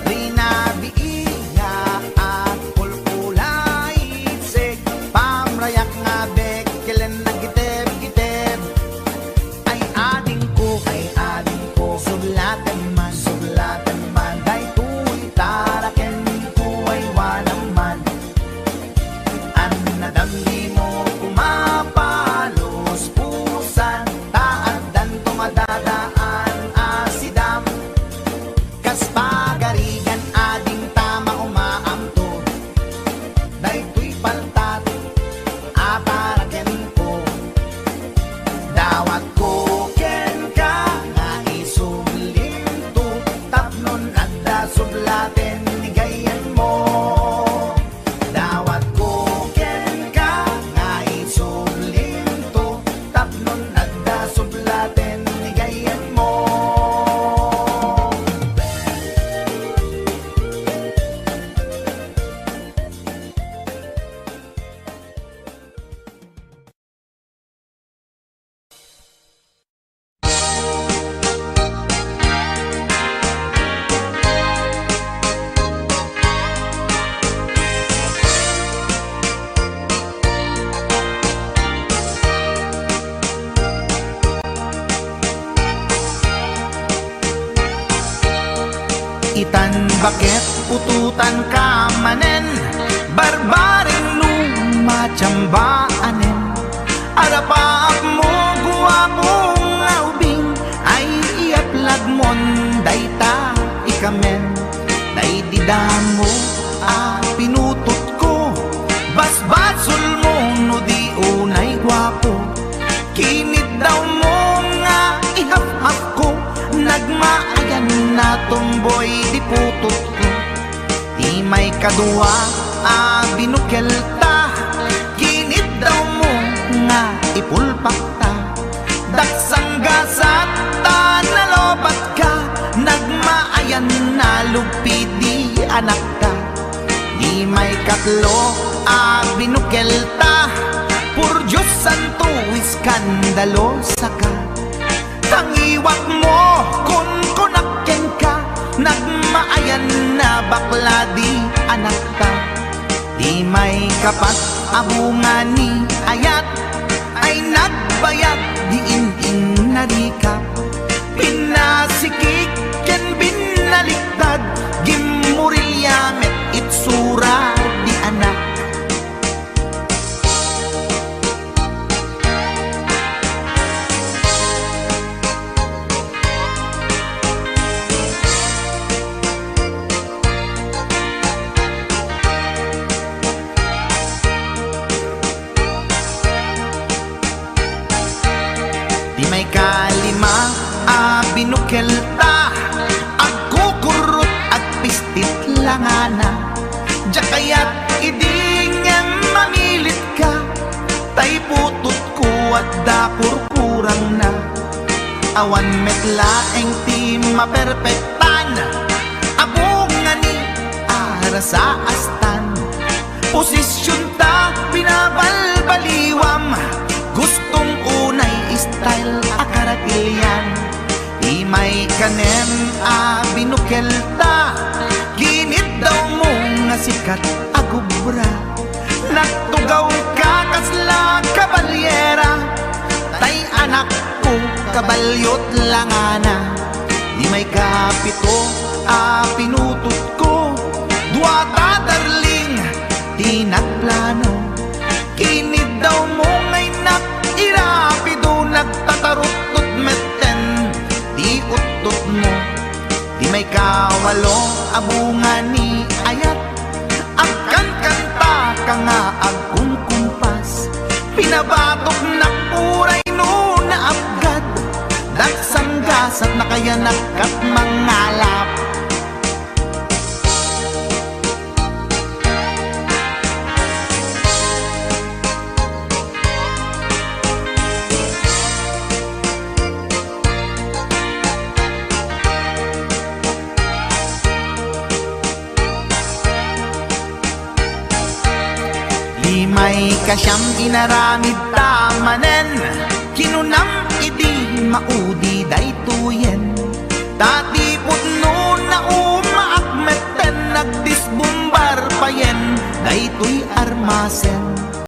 Rinabii nga at pulpulay itsik, pamrayak nga bekkelen nagiteb-giteb. Ay ading ko, sulaten man, daytoy taraken ko ay wanaman. An nadamdi mo kumapalos pusan, taaddan tumadadaan asidam. Kas pagarigan ading tama umaamto, daytoy paltat ataraken ko. Dawat ko ken ka nga isulinto, tapnon adda sublaten ni gayen mo. Dawat ko ken ka nga isulinto, tapnon adda sublaten ni gayen mo. Itan bakit pututan ka manen, barbaring lumatsambaanen. Arapaap mo guwapong aubing, ay iaplag mon dayta ikamen. Daydidam mo pinutot ko, basbasul mo no di unay guwapo. Kinit daw mo nga ihap-hap ko, nagmaayan na tomboy di putot ko. Di may kadua binukelta, kinit daw mo nga ipulpak ta. Daksang gasat ta nalobat ka, nagmaayan na lupi di anak ka. Di may katlo binukelta, pur Diyos santo iskandalo saka. Tangiwat mo kun kunakken ka, nagmaayan na bakla di anak ka. Di may kapat abungan ni ayat, ay nagbayad di in narikap. Pinasikik ken binaliktad, gimurilyamet itsura di anak. Di may kalima binukelta, agkukurot at pistit langana. Diya kaya't idingang mamilit ka, tay putot ko at dapur kurang na. Awan metlaeng ti maperpektan, abungan ni ara sa astan. Posisyon ta binabalbaliwam, gustong unay style akaratilyan. Di may kanem binukelta, ginit daw mo nga sikat agubra. nagtugaw ka kasla kabalyera, tay anak ko kabalyot langana. Di may kapito pinutot ko, duwata darling di nagplano. Kinid daw mo ngay irapido, nagtatarot-tot meten di utot mo. Di may kawalo abunga ni ayat, agkan kanta ka nga agkong kumpas. Pinabatok na puray no na abgad, dagsang gasat na kaya nakat mangalap. May kasyam inaramid tamanen, kinunam idi maudi daytoyen. Tati putno na umaakmeten, nagdisbumbar payen daytoy armasen.